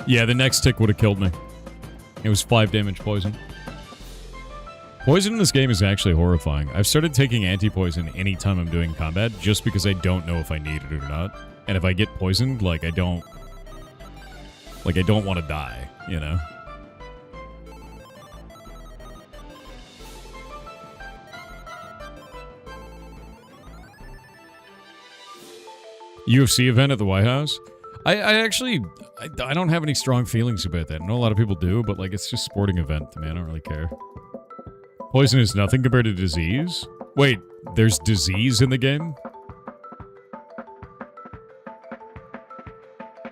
Yeah, the next tick would have killed me. It was 5 damage poison. Poison in this game is actually horrifying. I've started taking anti-poison anytime I'm doing combat just because I don't know if I need it or not. And if I get poisoned, like, I don't want to die, you know? UFC event at the White House? I actually don't have any strong feelings about that. I know a lot of people do, but, like, it's just a sporting event to me. I don't really care. Poison is nothing compared to disease? Wait, there's disease in the game?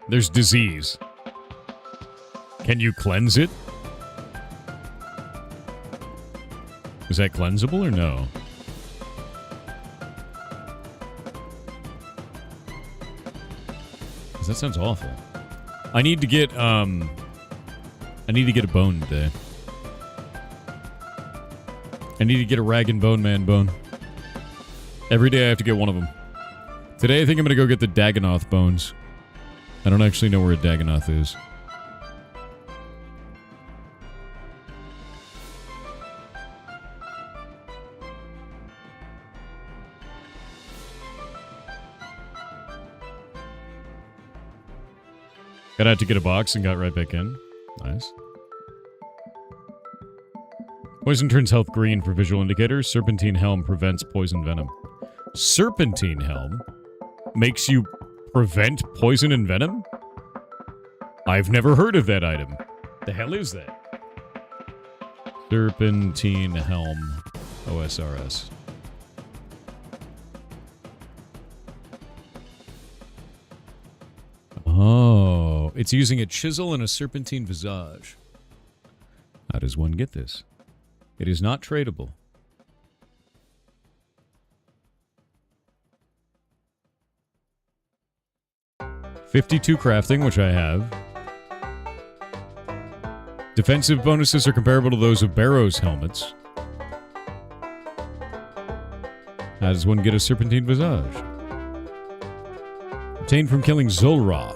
There's disease. Can you cleanse it? Is that cleansable or no? That sounds awful. I need to get a bone today. I need to get a rag and bone man bone. Every day I have to get one of them. Today I think I'm gonna go get the Dagonoth bones. I don't actually know where a Dagonoth is. Got out to get a box and got right back in. Nice. Poison turns health green for visual indicators. Serpentine Helm prevents poison venom. Serpentine Helm makes you prevent poison and venom? I've never heard of that item. The hell is that? Serpentine Helm OSRS. Oh, it's using a chisel and a serpentine visage. How does one get this? It is not tradable. $52 crafting, which I have. Defensive bonuses are comparable to those of Barrow's helmets. How does one get a serpentine visage? Obtained from killing Zulrah.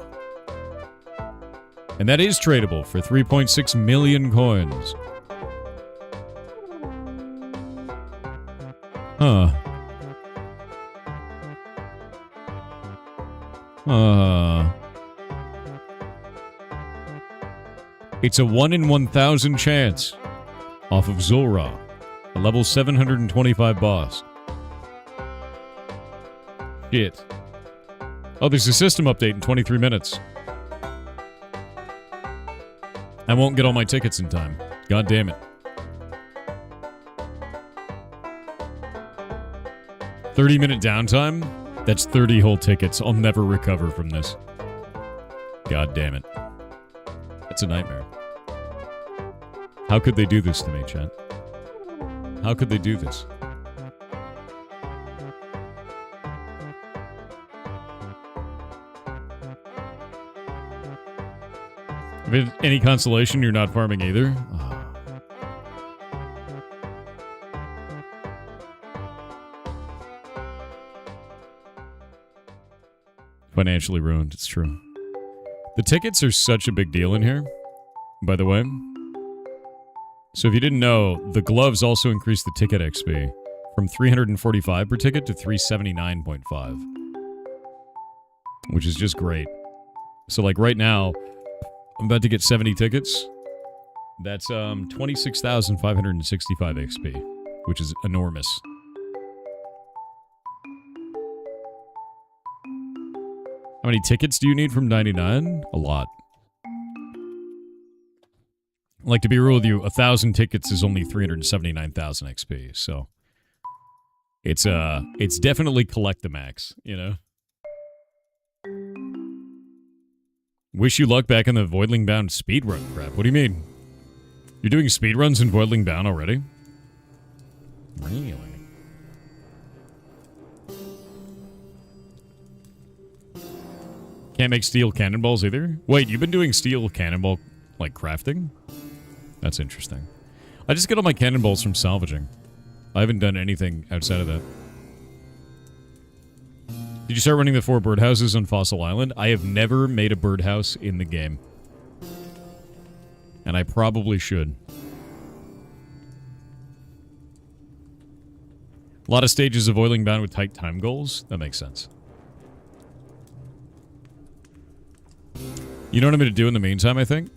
And that is tradable for 3.6 million coins. Huh. It's a 1 in 1,000 chance off of Zulrah, a level 725 boss. Shit. Oh, there's a system update in 23 minutes. I won't get all my tickets in time. God damn it. 30-minute downtime? That's 30 whole tickets. I'll never recover from this. God damn it. That's a nightmare. How could they do this to me, chat? How could they do this? If it's any consolation, you're not farming either. Oh. Financially ruined, it's true. The tickets are such a big deal in here, by the way. So if you didn't know, the gloves also increase the ticket XP from 345 per ticket to 379.5. Which is just great. So like right now, I'm about to get 70 tickets. That's 26,565 XP, which is enormous. How many tickets do you need from 99? A lot. Like, to be real with you, 1,000 tickets is only 379,000 XP, so... It's definitely collect the max, you know? Wish you luck back in the Voidling Bound speedrun crap. What do you mean? You're doing speedruns in Voidling Bound already? Really? Can't make steel cannonballs either? Wait, you've been doing steel cannonball, like, crafting? That's interesting. I just get all my cannonballs from salvaging. I haven't done anything outside of that. Did you start running the 4 birdhouses on Fossil Island? I have never made a birdhouse in the game. And I probably should. A lot of stages of Voidling Bound with tight time goals? That makes sense. You know what I'm going to do in the meantime, I think?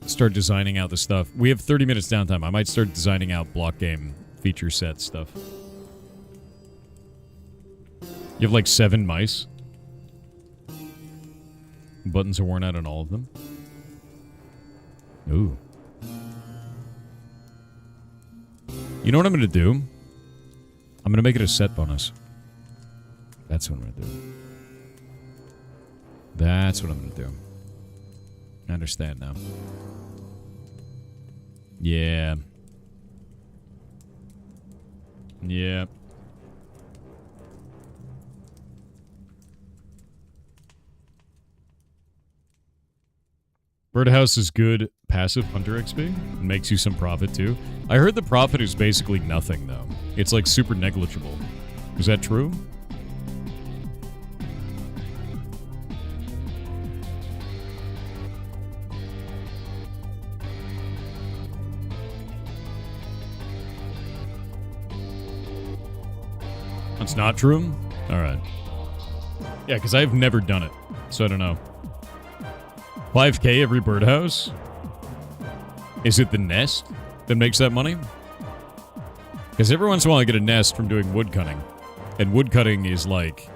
Start designing out the stuff. We have 30 minutes downtime. I might start designing out block game feature set stuff. You have like 7 mice. Buttons are worn out on all of them. Ooh. You know what I'm going to do? I'm going to make it a set bonus. That's what I'm going to do. That's what I'm going to do. I understand now. Yeah. Yeah. Birdhouse is good passive hunter XP. It makes you some profit too. I heard the profit is basically nothing though. It's like super negligible. Is that true? That's not true? Alright. Yeah, because I've never done it. So I don't know. 5k every birdhouse? Is it the nest that makes that money? Because every once in a while I get a nest from doing wood cutting. And wood cutting is like...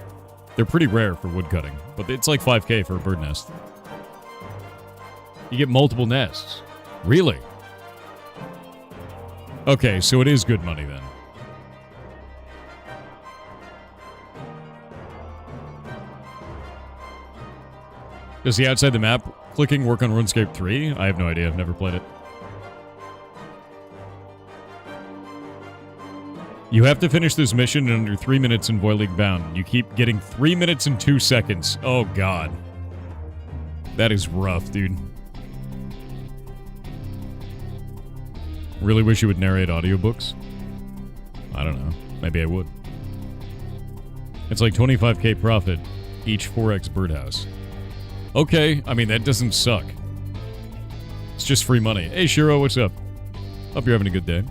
They're pretty rare for wood cutting. But it's like 5k for a bird nest. You get multiple nests. Really? Okay, so it is good money then. Does the outside the map clicking work on RuneScape 3? I have no idea. I've never played it. You have to finish this mission in under 3 minutes in Voidling Bound. You keep getting 3 minutes and 2 seconds. Oh, God. That is rough, dude. Really wish you would narrate audiobooks. I don't know. Maybe I would. It's like 25k profit each 4x birdhouse. Okay, I mean, that doesn't suck. It's just free money. Hey, Shiro, what's up? Hope you're having a good day.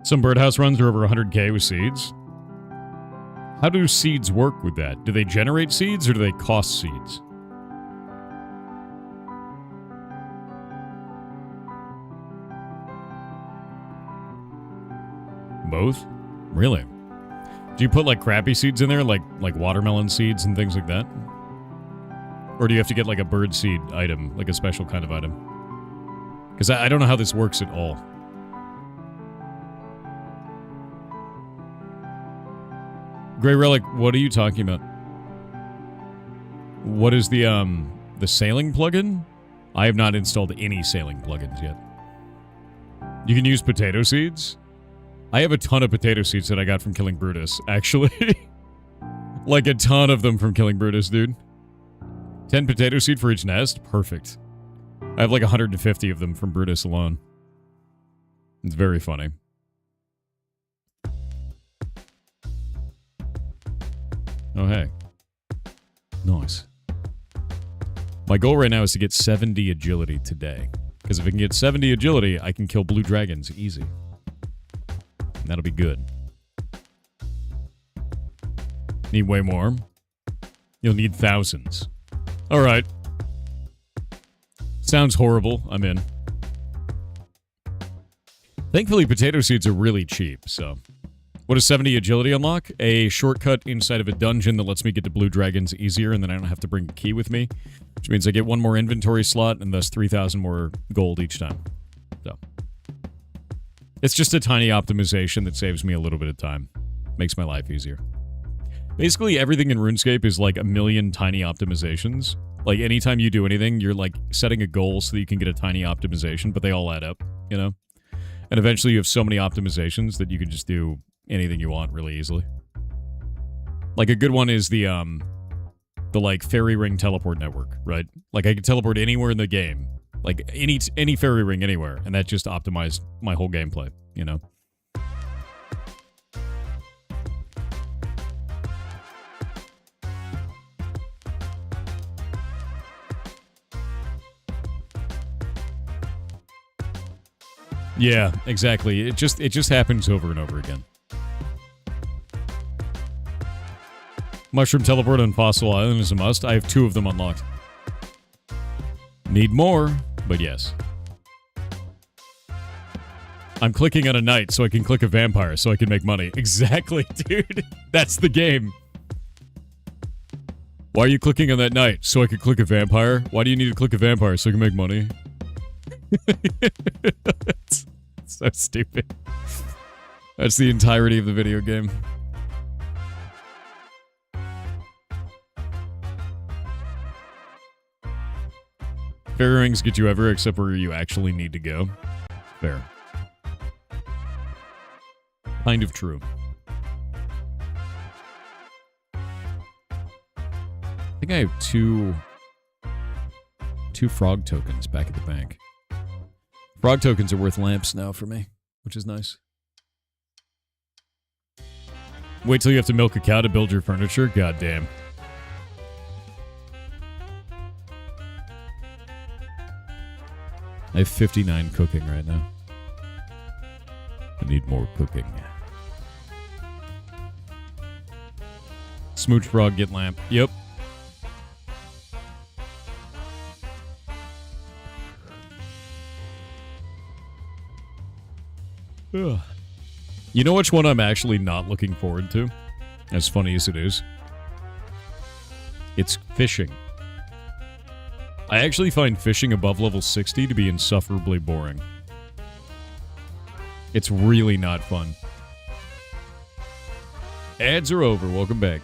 Some birdhouse runs are over 100k with seeds. How do seeds work with that? Do they generate seeds or do they cost seeds? Both? Really? Do you put like crappy seeds in there, like watermelon seeds and things like that? Or do you have to get like a bird seed item, like a special kind of item? Because I don't know how this works at all. Grey Relic, what are you talking about? What is the sailing plugin? I have not installed any sailing plugins yet. You can use potato seeds? I have a ton of potato seeds that I got from killing Brutus, actually. Like a ton of them from killing Brutus, dude. 10 potato seed for each nest? Perfect. I have like 150 of them from Brutus alone. It's very funny. Oh, hey. Nice. My goal right now is to get 70 agility today. Because if I can get 70 agility, I can kill blue dragons easy. And that'll be good. Need way more. You'll need thousands. Alright. Sounds horrible. I'm in. Thankfully, potato seeds are really cheap, so... What does 70 agility unlock? A shortcut inside of a dungeon that lets me get to blue dragons easier, and then I don't have to bring a key with me. Which means I get one more inventory slot, and thus 3,000 more gold each time. So... It's just a tiny optimization that saves me a little bit of time. Makes my life easier. Basically, everything in RuneScape is like a million tiny optimizations. Like, anytime you do anything, you're like setting a goal so that you can get a tiny optimization, but they all add up, you know? And eventually you have so many optimizations that you can just do anything you want really easily. Like, a good one is the like, fairy ring teleport network, right? Like, I can teleport anywhere in the game. Like, any fairy ring anywhere, and that just optimized my whole gameplay, you know? Yeah, exactly. It just happens over and over again. Mushroom teleport on Fossil Island is a must. I have 2 of them unlocked. Need more, but yes. I'm clicking on a knight so I can click a vampire so I can make money. Exactly, dude. That's the game. Why are you clicking on that knight? So I can click a vampire? Why do you need to click a vampire so I can make money? It's so stupid. That's the entirety of the video game. Fairy rings get you ever except where you actually need to go. Fair. Kind of true. I think I have two frog tokens back at the bank. Frog tokens are worth lamps now for me, which is nice. Wait till you have to milk a cow to build your furniture? God damn. I have 59 cooking right now. I need more cooking. Smooch frog, get lamp. Yep. Ugh. You know which one I'm actually not looking forward to? As funny as it is. It's fishing. I actually find fishing above level 60 to be insufferably boring. It's really not fun. Ads are over. Welcome back.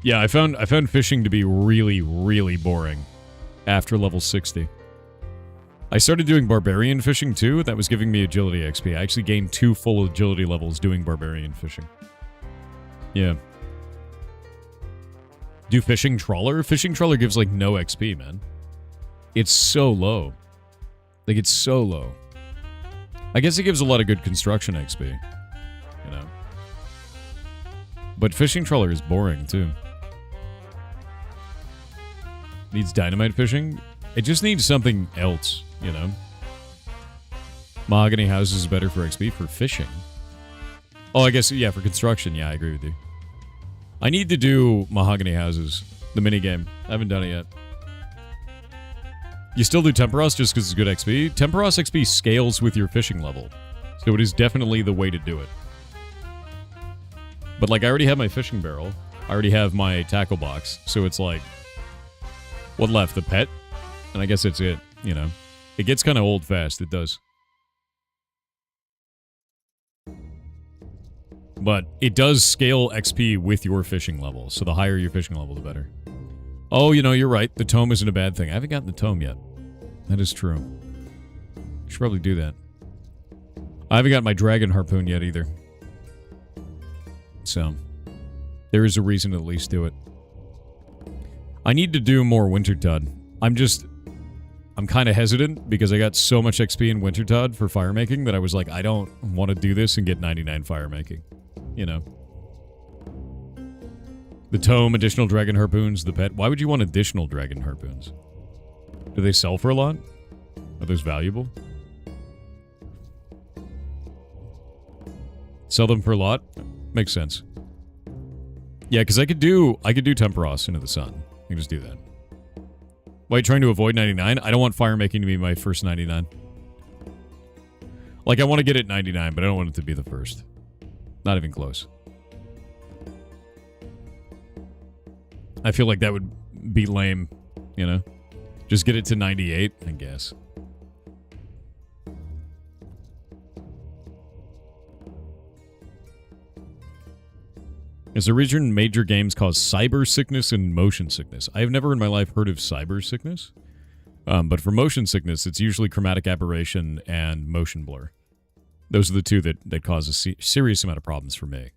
Yeah, I found fishing to be really, really boring after level 60. I started doing barbarian fishing too. That was giving me agility XP. I actually gained 2 full agility levels doing barbarian fishing. Yeah. Do fishing trawler? Fishing trawler gives like no XP, man. It's so low. Like, it's so low. I guess it gives a lot of good construction XP. You know. But fishing trawler is boring too. Needs dynamite fishing? It just needs something else, you know? Mahogany houses is better for XP for fishing. Oh, I guess, yeah, for construction. Yeah, I agree with you. I need to do mahogany houses, the minigame. I haven't done it yet. You still do Temperos just because it's good XP? Temperos XP scales with your fishing level, so it is definitely the way to do it. But, like, I already have my fishing barrel. I already have my tackle box, so it's like... What left? The pet? And I guess that's it, you know. It gets kind of old fast, it does. But it does scale XP with your fishing level, so the higher your fishing level, the better. Oh, you know, you're right. The tome isn't a bad thing. I haven't gotten the tome yet. That is true. Should probably do that. I haven't got my dragon harpoon yet either. So, there is a reason to at least do it. I need to do more Wintertod. I'm kind of hesitant because I got so much XP in Wintertod for fire making that I was like, I don't want to do this and get 99 fire making. You know. The tome, additional dragon harpoons, the pet. Why would you want additional dragon harpoons? Do they sell for a lot? Are those valuable? Sell them for a lot? Makes sense. Yeah, because I could do Temperos into the sun. I can just do that. Wait, trying to avoid 99? I don't want fire making to be my first 99. Like, I want to get it 99, but I don't want it to be the first. Not even close. I feel like that would be lame, you know? Just get it to 98, I guess. Is the reason major games cause cyber sickness and motion sickness? I have never in my life heard of cyber sickness. But for motion sickness, it's usually chromatic aberration and motion blur. Those are the two that cause a serious amount of problems for me.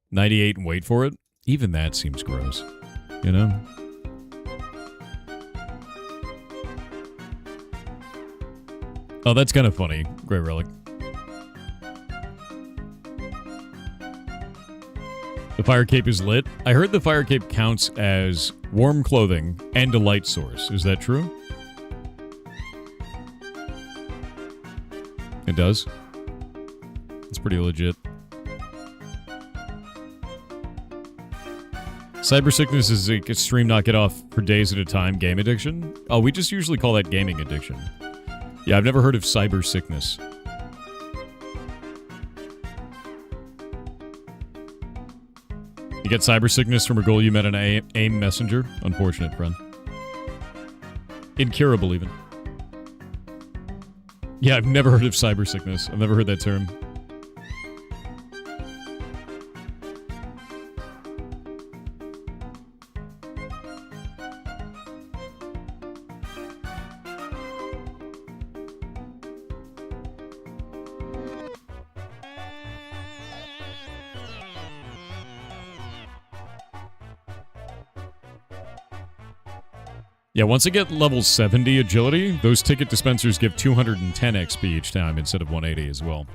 98 and wait for it? Even that seems gross. You know? Oh, that's kind of funny. Great Relic. The fire cape is lit. I heard the fire cape counts as warm clothing and a light source. Is that true? It does? It's pretty legit. Cyber sickness is an extreme knock it off for days at a time game addiction. Oh, we just usually call that gaming addiction. Yeah, I've never heard of cyber sickness. You get cyber sickness from a girl you met on AIM Messenger? Unfortunate, friend. Incurable, even. Yeah, I've never heard of cyber sickness. I've never heard that term. Yeah, once I get level 70 agility, those ticket dispensers give 210 XP each time instead of 180 as well.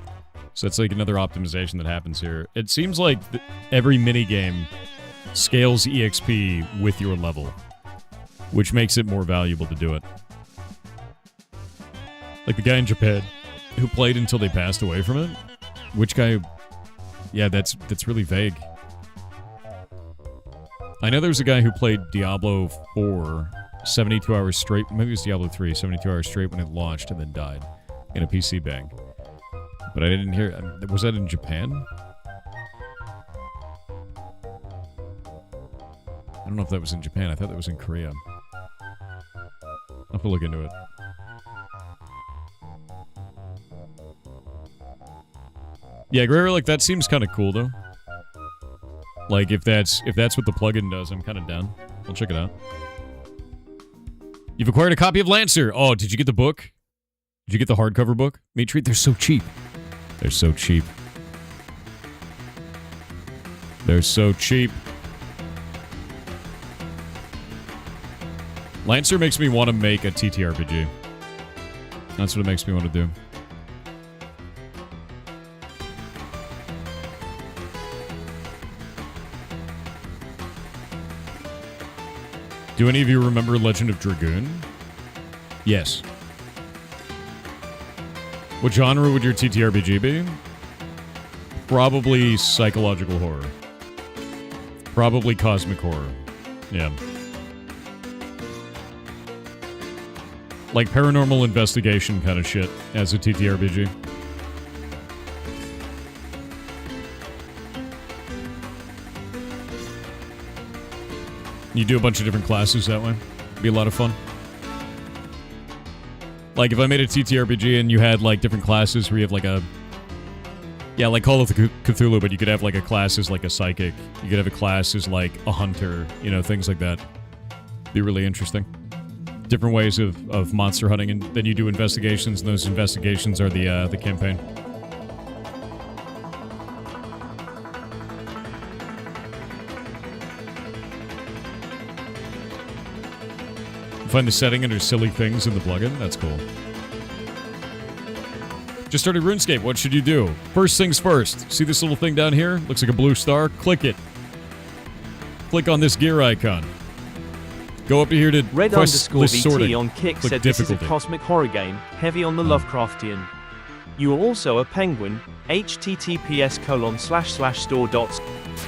So that's like another optimization that happens here. It seems like every minigame scales EXP with your level, which makes it more valuable to do it. Like the guy in Japan who played until they passed away from it. Which guy? Yeah, that's really vague. I know there was a guy who played Diablo 4 72 hours straight. Maybe it was Diablo 3, 72 hours straight when it launched and then died in a PC bang. But I didn't hear... Was that in Japan? I don't know if that was in Japan. I thought that was in Korea. I'll have to look into it. Yeah, Greer, like, that seems kind of cool, though. Like, if that's what the plugin does, I'm kind of down. I'll check it out. You've acquired a copy of Lancer. Oh, did you get the book? Did you get the hardcover book? Meat Treat, they're so cheap. They're so cheap. They're so cheap. Lancer makes me want to make a TTRPG. That's what it makes me want to do. Do any of you remember Legend of Dragoon? Yes. What genre would your TTRPG be? Probably psychological horror. Probably cosmic horror. Yeah. Like paranormal investigation kind of shit as a TTRPG. You do a bunch of different classes that way. Be a lot of fun. Like, if I made a TTRPG and you had, like, different classes where you have, like, a... Yeah, like Call of Cthulhu, but you could have, like, a class as, like, a psychic. You could have a class as, like, a hunter. You know, things like that. Be really interesting. Different ways of monster hunting, and then you do investigations, and those investigations are the campaign. Find the setting under silly things in the plugin. That's cool. Just started RuneScape. What should you do? First things first. See this little thing down here? Looks like a blue star. Click it. Click on this gear icon. Go up to here to Red_VT on Kick Click said difficulty. This is a cosmic horror game, heavy on the Lovecraftian. You are also a penguin, https://store.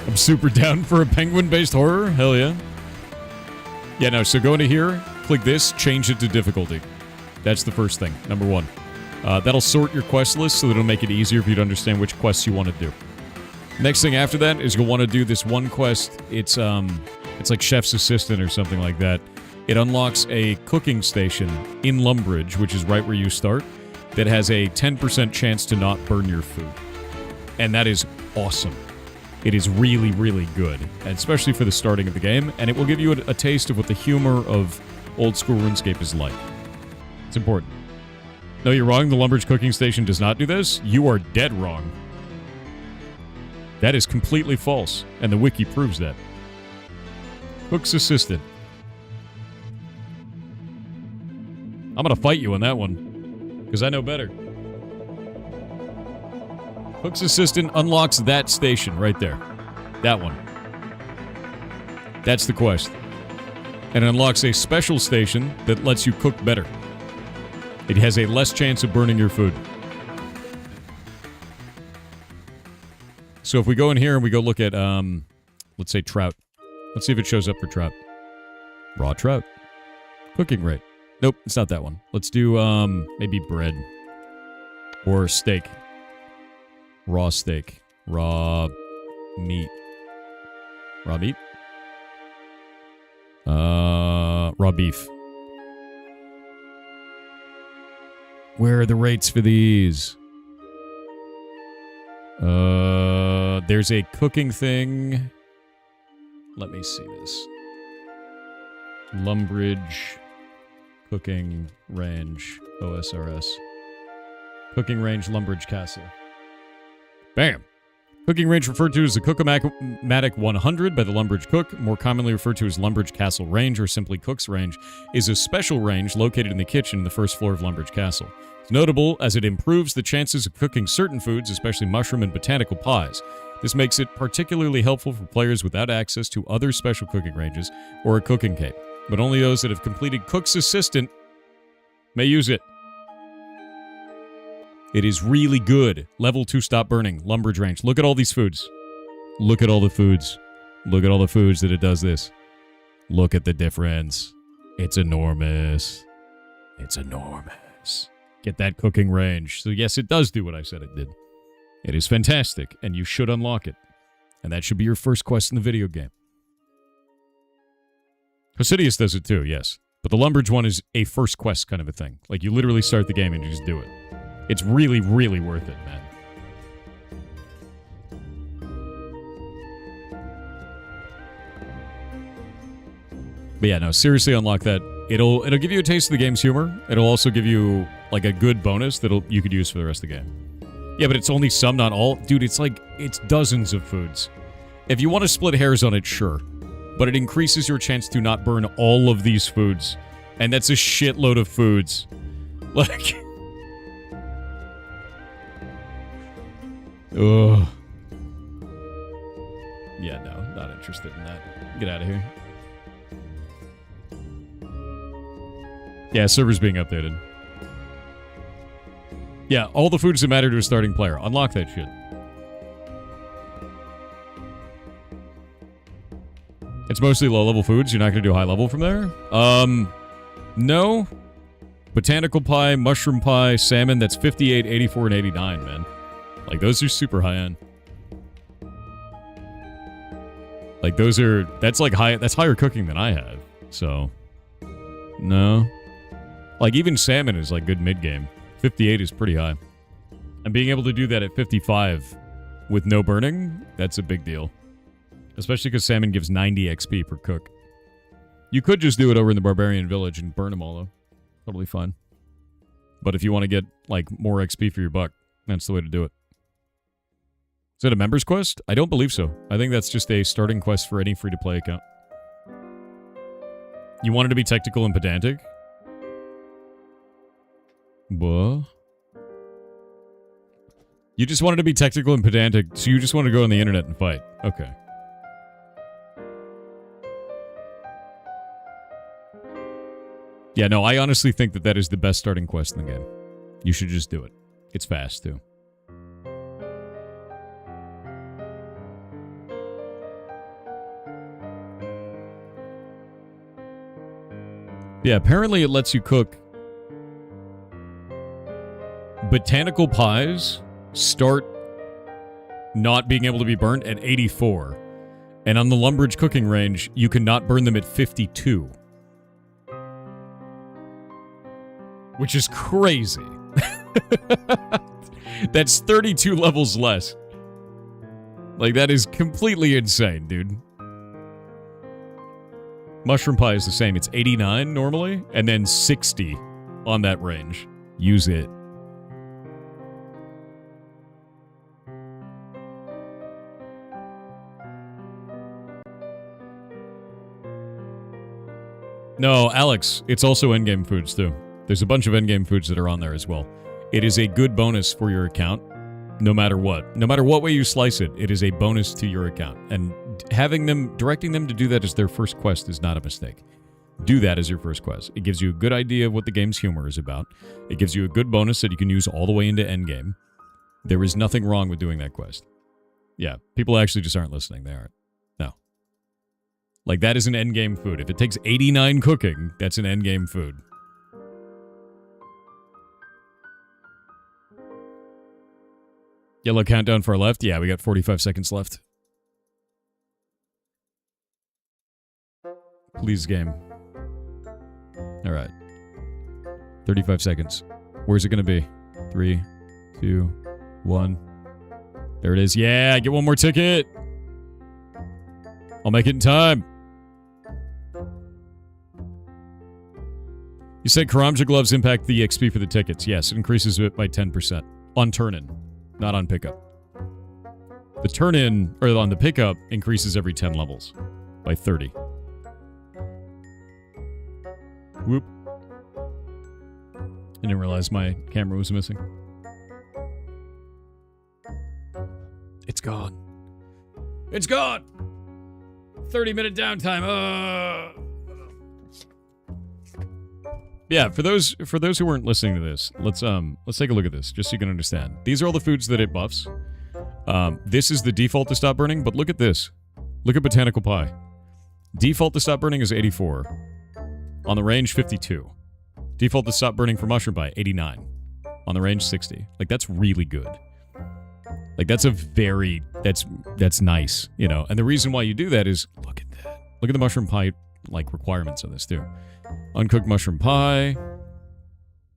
I'm super down for a penguin-based horror. Hell yeah. Yeah, no, so go into here, click this, change it to difficulty. That's the first thing, number one. That'll sort your quest list so that it'll make it easier for you to understand which quests you want to do. Next thing after that is you'll want to do this one quest. It's like Chef's Assistant or something like that. It unlocks a cooking station in Lumbridge, which is right where you start, that has a 10% chance to not burn your food. And that is awesome. It is really, really good, and especially for the starting of the game, and it will give you a taste of what the humor of old school RuneScape is like. It's important. No, you're wrong. The Lumbridge cooking station does not do this. You are dead wrong. That is completely false, and the wiki proves that. Cook's Assistant. I'm gonna fight you on that one, because I know better. Cook's Assistant unlocks that station right there. That one. That's the quest. And it unlocks a special station that lets you cook better. It has a less chance of burning your food. So if we go in here and we go look at, let's say trout. Let's see if it shows up for trout. Raw trout. Cooking rate. Nope, it's not that one. Let's do, maybe bread. Or steak. Raw steak. Raw meat. Raw meat? Raw beef. Where are the rates for these? There's a cooking thing. Let me see this. Lumbridge. Cooking range. OSRS. Cooking range, Lumbridge Castle. Bam! Cooking range referred to as the Cook-O-Matic 100 by the Lumbridge Cook, more commonly referred to as Lumbridge Castle Range or simply Cook's Range, is a special range located in the kitchen in the first floor of Lumbridge Castle. It's notable as it improves the chances of cooking certain foods, especially mushroom and botanical pies. This makes it particularly helpful for players without access to other special cooking ranges or a cooking cape, but only those that have completed Cook's Assistant may use it. It is really good. Level 2 stop burning. Lumbridge range. Look at all these foods. Look at all the foods. Look at all the foods that it does this. Look at the difference. It's enormous. It's enormous. Get that cooking range. So yes, it does do what I said it did. It is fantastic, and you should unlock it. And that should be your first quest in the video game. Hosidius does it too, yes. But the Lumbridge one is a first quest kind of a thing. Like, you literally start the game and you just do it. It's really, really worth it, man. But yeah, no, seriously unlock that. It'll give you a taste of the game's humor. It'll also give you, like, a good bonus that you could use for the rest of the game. Yeah, but it's only some, not all. Dude, it's dozens of foods. If you want to split hairs on it, sure. But it increases your chance to not burn all of these foods. And that's a shitload of foods. Like... Ugh. Yeah, no, not interested in that. Get out of here. Yeah, server's being updated. Yeah, all the foods that matter to a starting player. Unlock that shit. It's mostly low-level foods. You're not going to do high-level from there? No. Botanical pie, mushroom pie, salmon. That's 58, 84, and 89, man. Like, those are super high-end. Like, those are... That's, like, that's higher cooking than I have. So... No. Like, even salmon is, like, good mid-game. 58 is pretty high. And being able to do that at 55 with no burning, that's a big deal. Especially because salmon gives 90 XP per cook. You could just do it over in the Barbarian Village and burn them all, though. Totally fine. But if you want to get, like, more XP for your buck, that's the way to do it. Is it a member's quest? I don't believe so. I think that's just a starting quest for any free-to-play account. You want it to be technical and pedantic? What? You just wanted to be technical and pedantic, so you just want to go on the internet and fight. Okay. Yeah, no, I honestly think that that is the best starting quest in the game. You should just do it. It's fast, too. Yeah, apparently it lets you cook botanical pies start not being able to be burnt at 84. And on the Lumbridge cooking range, you cannot burn them at 52. Which is crazy. That's 32 levels less. Like, that is completely insane, dude. Mushroom pie is the same. It's 89 normally, and then 60 on that range. Use it. No, Alex, it's also endgame foods, too. There's a bunch of endgame foods that are on there as well. It is a good bonus for your account, no matter what. No matter what way you slice it, it is a bonus to your account. And directing them to do that as their first quest is not a mistake. Do that as your first quest. It gives you a good idea of what the game's humor is about. It gives you a good bonus that you can use all the way into endgame. There is nothing wrong with doing that quest. Yeah, people actually just aren't listening. They aren't. No. Like, that is an endgame food. If it takes 89 cooking, that's an endgame food. Yellow countdown for our left. Yeah, we got 45 seconds left. Please, game. All right. 35 seconds. Where's it going to be? 3, 2, 1. There it is. Yeah, get one more ticket. I'll make it in time. You said Karamja gloves impact the XP for the tickets. Yes, it increases it by 10%. On turn-in, not on pickup. The turn-in, or on the pickup, increases every 10 levels by 30. Whoop. I didn't realize my camera was missing. It's gone. It's gone! 30-minute downtime. Yeah, for those who weren't listening to this, let's take a look at this, just so you can understand. These are all the foods that it buffs. This is the default to stop burning, but look at this. Look at botanical pie. Default to stop burning is 84. On the range, 52. Default to stop burning for mushroom pie, 89. On the range, 60. Like, that's really good. Like, that's a very... That's nice, you know? And the reason why you do that is... Look at that. Look at the mushroom pie, like, requirements on this, too. Uncooked mushroom pie.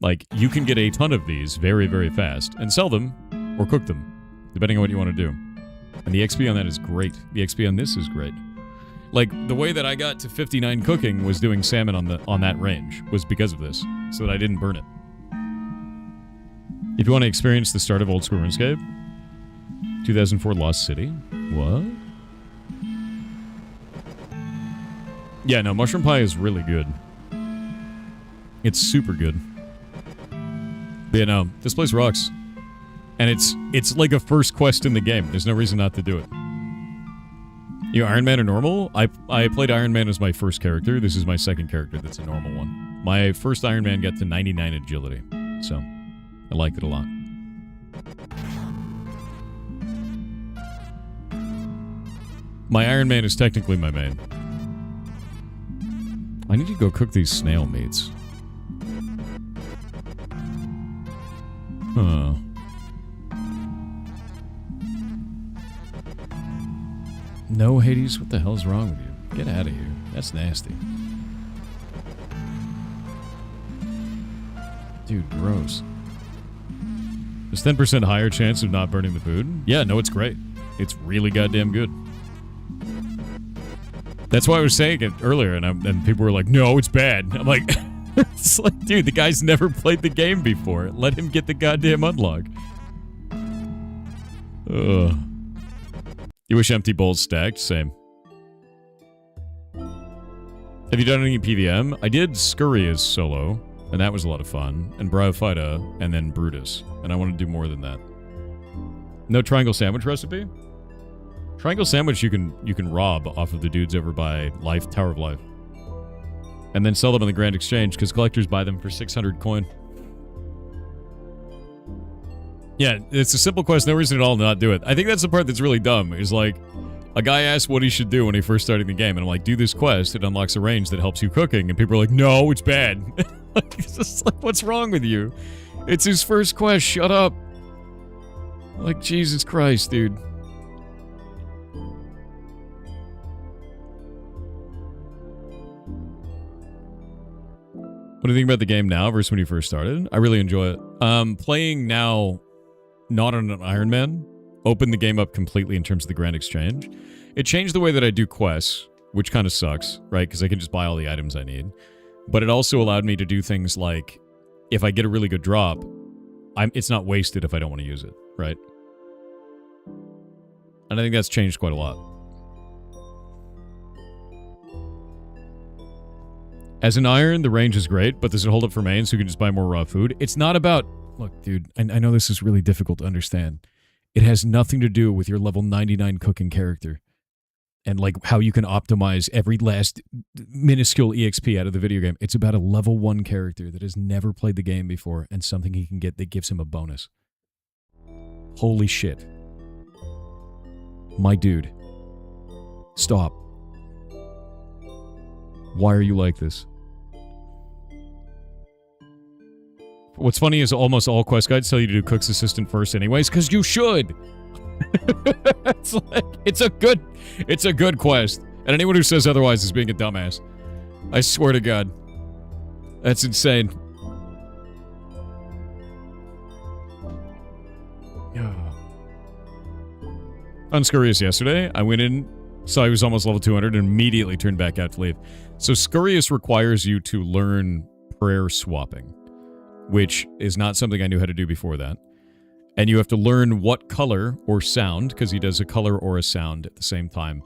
Like, you can get a ton of these very, very fast. And sell them, or cook them, depending on what you want to do. And the XP on that is great. The XP on this is great. Like, the way that I got to 59 cooking was doing salmon on that range, was because of this, so that I didn't burn it. If you want to experience the start of Old School RuneScape, 2004 Lost City. What? Yeah, no, mushroom pie is really good. It's super good. But, you know, this place rocks. And it's like a first quest in the game. There's no reason not to do it. You Iron Man or normal? I played Iron Man as my first character. This is my second character that's a normal one. My first Iron Man got to 99 agility. So, I liked it a lot. My Iron Man is technically my main. I need to go cook these snail meats. Huh. No, Hades? What the hell's wrong with you? Get out of here. That's nasty. Dude, gross. There's 10% higher chance of not burning the food? Yeah, no, it's great. It's really goddamn good. That's why I was saying it earlier, and people were like, no, it's bad. I'm like, it's like, dude, the guy's never played the game before. Let him get the goddamn unlock. Ugh. You wish empty bowls stacked? Same. Have you done any PVM? I did Scurry as solo, and that was a lot of fun. And Bryophyta, and then Brutus. And I want to do more than that. No triangle sandwich recipe? Triangle sandwich you can rob off of the dudes over by Tower of Life. And then sell them in the Grand Exchange, because collectors buy them for 600 coin. Yeah, it's a simple quest, no reason at all to not do it. I think that's the part that's really dumb, is like, A guy asked what he should do when he first started the game, and I'm like, do this quest. It unlocks a range that helps you cooking. And people are like, no, it's bad. It's just like, what's wrong with you? It's his first quest. Shut up. Like, Jesus Christ, dude. What do you think about the game now versus when you first started? I really enjoy it. Playing now, not on an Iron Man, opened the game up completely in terms of the Grand Exchange. It changed the way that I do quests, which kind of sucks, right? Because I can just buy all the items I need. But it also allowed me to do things like, if I get a really good drop, it's not wasted if I don't want to use it, right? And I think that's changed quite a lot. As an iron, the range is great, but does it hold up for mains who can just buy more raw food? It's not about... Look, dude, I know this is really difficult to understand. It has nothing to do with your level 99 cooking character. And like how you can optimize every last minuscule EXP out of the video game. It's about a level 1 character that has never played the game before and something he can get that gives him a bonus. Holy shit. My dude. Stop. Why are you like this? What's funny is almost all quest guides tell you to do Cook's Assistant first anyways, because you should! It's like, it's a good quest. And anyone who says otherwise is being a dumbass. I swear to God. That's insane. On Scurious yesterday, I went in, saw he was almost level 200, and immediately turned back out to leave. So Scurious requires you to learn prayer swapping, which is not something I knew how to do before that. And you have to learn what color or sound, because he does a color or a sound at the same time,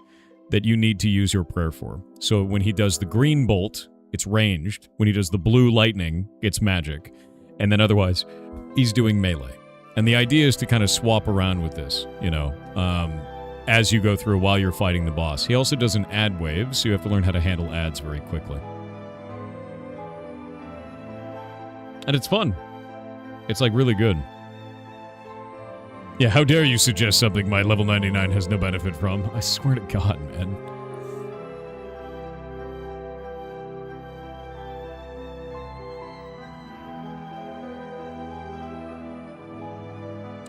that you need to use your prayer for. So when he does the green bolt, it's ranged. When he does the blue lightning, it's magic. And then otherwise, he's doing melee. And the idea is to kind of swap around with this, you know, as you go through while you're fighting the boss. He also does an ad wave, so you have to learn how to handle ads very quickly. And it's fun. It's like really good. Yeah, how dare you suggest something my level 99 has no benefit from? I swear to God, man.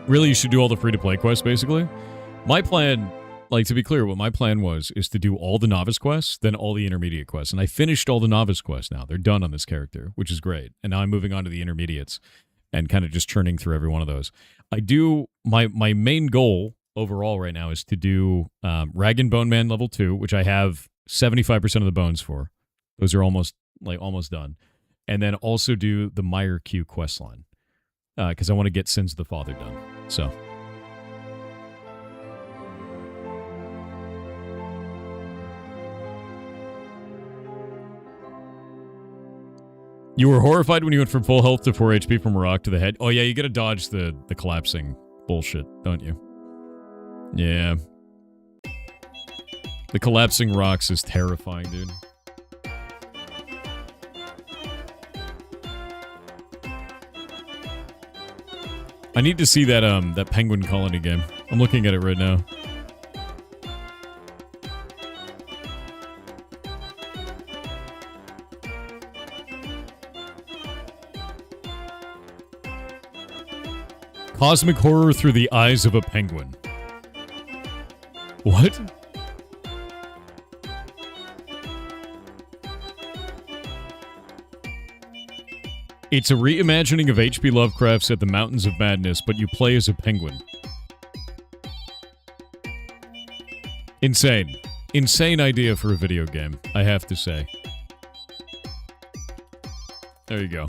Really, you should do all the free-to-play quests, basically. My plan, like, to be clear, what my plan was, is to do all the novice quests, then all the intermediate quests. And I finished all the novice quests now. They're done on this character, which is great. And now I'm moving on to the intermediates and kind of just churning through every one of those. I do, my main goal overall right now is to do Rag and Bone Man level 2, which I have 75% of the bones for. Those are almost done. And then also do the Meyer Q quest line. Because I want to get Sins of the Father done. So. You were horrified when you went from full health to 4 HP from a rock to the head? Oh yeah, you gotta dodge the collapsing bullshit, don't you? Yeah. The collapsing rocks is terrifying, dude. I need to see that penguin colony game. I'm looking at it right now. Cosmic horror through the eyes of a penguin. What? It's a reimagining of H.P. Lovecraft's At the Mountains of Madness, but you play as a penguin. Insane. Insane idea for a video game, I have to say. There you go.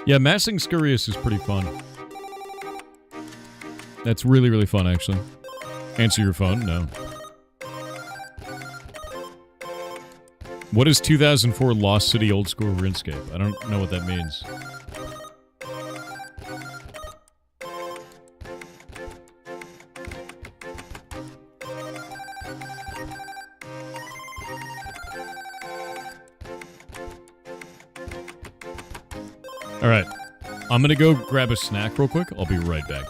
Yeah, massing Scurious is pretty fun. That's really, really fun, actually. Answer your phone? No. What is 2004 Lost City Old School RuneScape? I don't know what that means. All right. I'm going to go grab a snack real quick. I'll be right back.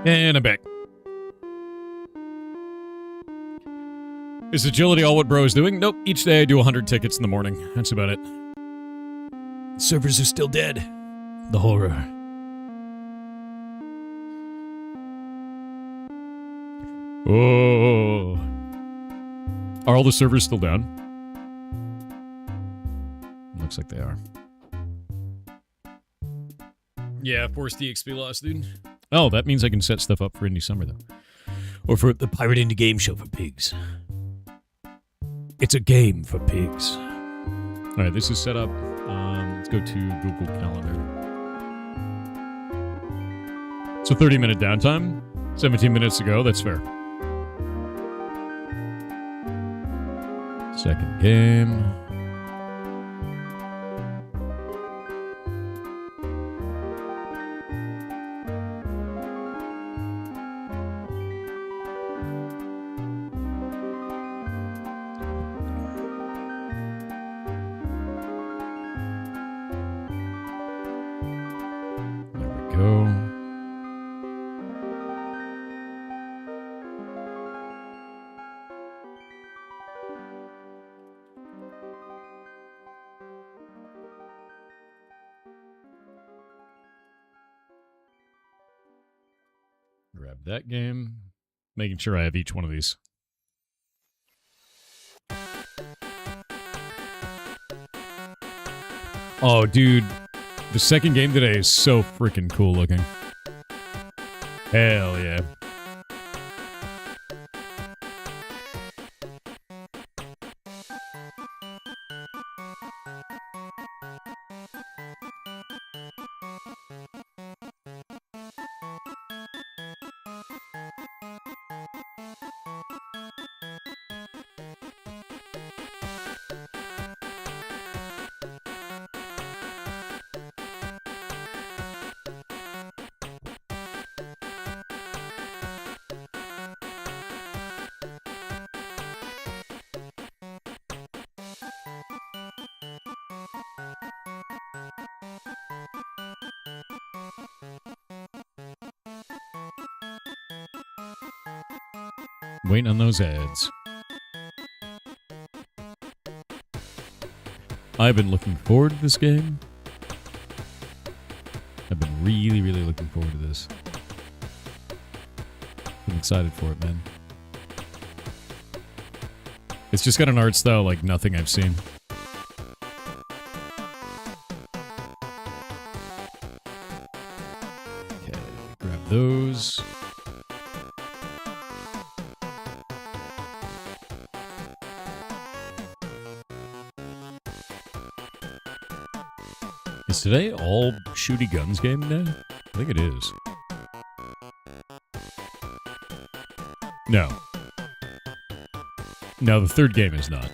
And I'm back. Is agility all what bro is doing? Nope. Each day I do 100 tickets in the morning. That's about it. Servers are still dead. The horror. Oh. Are all the servers still down? Looks like they are. Yeah, forced EXP loss, dude. Oh, that means I can set stuff up for Indie Summer, though. Or for the Pirate Indie Game Show for pigs. It's a game for pigs. All right, this is set up. Let's go to Google Calendar. So 30-minute downtime. 17 minutes to go. That's fair. Second game. There we go. Grab that game. Making sure I have each one of these. Oh, dude. The second game today is so freaking cool looking. Hell yeah. Waiting on those ads. I've been looking forward to this game. I've been really, really looking forward to this. I'm excited for it, man. It's just got an art style like nothing I've seen. Okay, grab those. Is today all shooty guns game day? I think it is. No. No, the third game is not.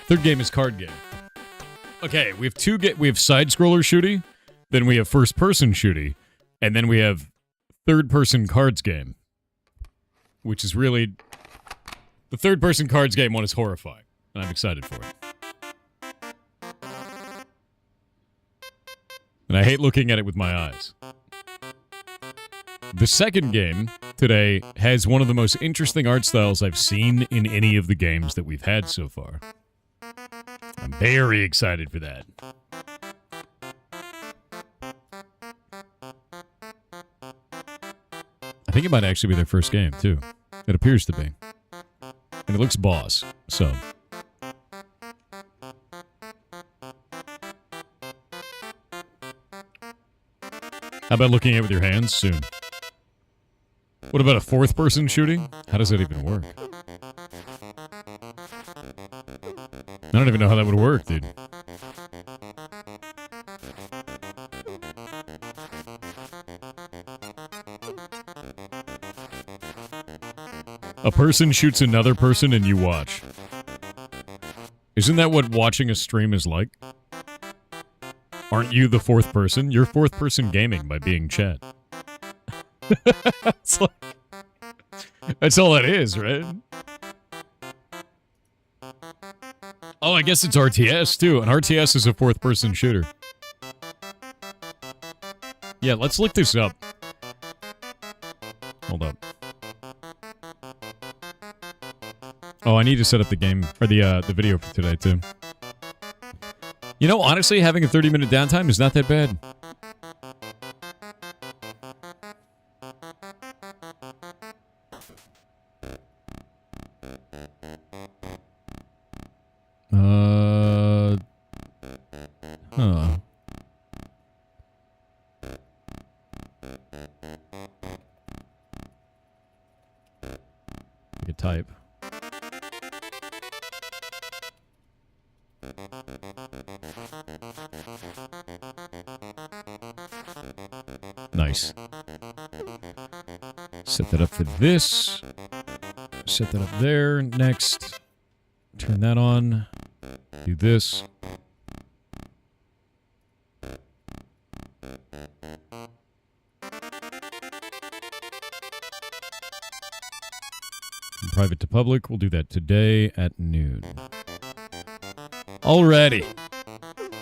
Third game is card game. Okay, we have we have side-scroller shooty, then we have first-person shooty, and then we have third-person cards game. Which is really... The third-person cards game one is horrifying, and I'm excited for it. And I hate looking at it with my eyes. The second game today has one of the most interesting art styles I've seen in any of the games that we've had so far. I'm very excited for that. I think it might actually be their first game, too. It appears to be. And it looks boss, so... How about looking at it with your hands? Soon. What about a fourth-person shooting? How does that even work? I don't even know how that would work, dude. A person shoots another person and you watch. Isn't that what watching a stream is like? Aren't you the fourth person? You're fourth person gaming by being chat. It's like, that's all it is, right? Oh, I guess it's RTS too. An RTS is a fourth person shooter. Yeah, let's look this up. Hold up. Oh, I need to set up the game, or the video for today too. You know, honestly, having a 30-minute downtime is not that bad. Huh. type. Nice. Set that up for this. Set that up there. Next. Turn that on. Do this. From private to public, we'll do that today at noon. Alrighty.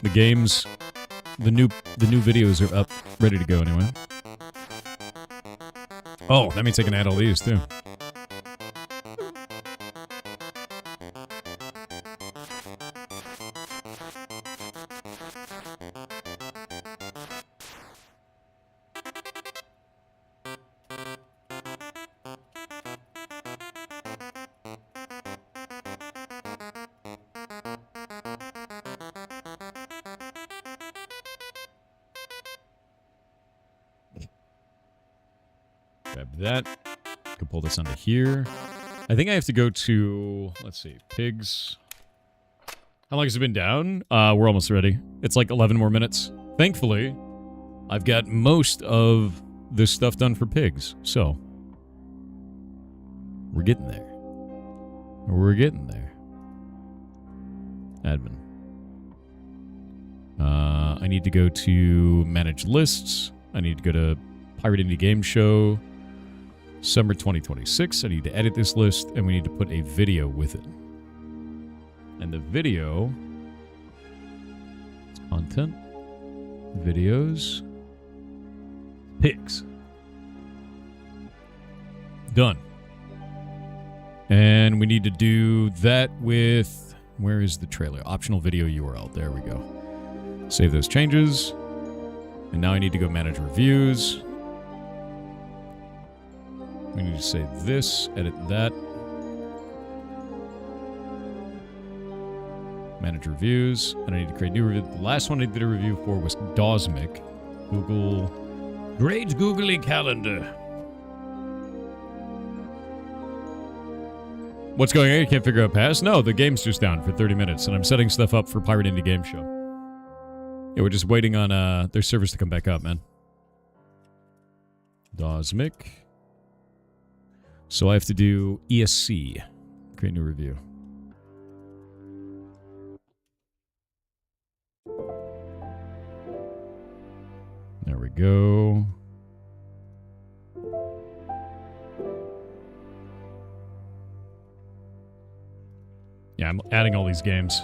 The games, the new videos are up, ready to go anyway. Oh, that means I can add all these too. Grab that. Can pull this onto here. I think I have to go to, let's see, pigs. How long has it been down? We're almost ready. It's like 11 more minutes. Thankfully, I've got most of this stuff done for pigs. So, we're getting there. We're getting there. Admin. I need to go to manage lists. I need to go to Pirate Indie Game Show. Summer 2026. I need to edit this list, and we need to put a video with it. And the video... It's content. Videos. Pigs. Done. And we need to do that with... Where is the trailer? Optional video URL. There we go. Save those changes. And now I need to go manage reviews. We need to say this, edit that. Manage reviews. And I need to create new review. The last one I did a review for was Dosmic. Google. Great Googly Calendar. What's going on? You can't figure out pass? No, the game's just down for 30 minutes, and I'm setting stuff up for Pirate Indie Game Show. Yeah, we're just waiting on their servers to come back up, man. Dosmic. So I have to do ESC. Create new review. There we go. Yeah, I'm adding all these games.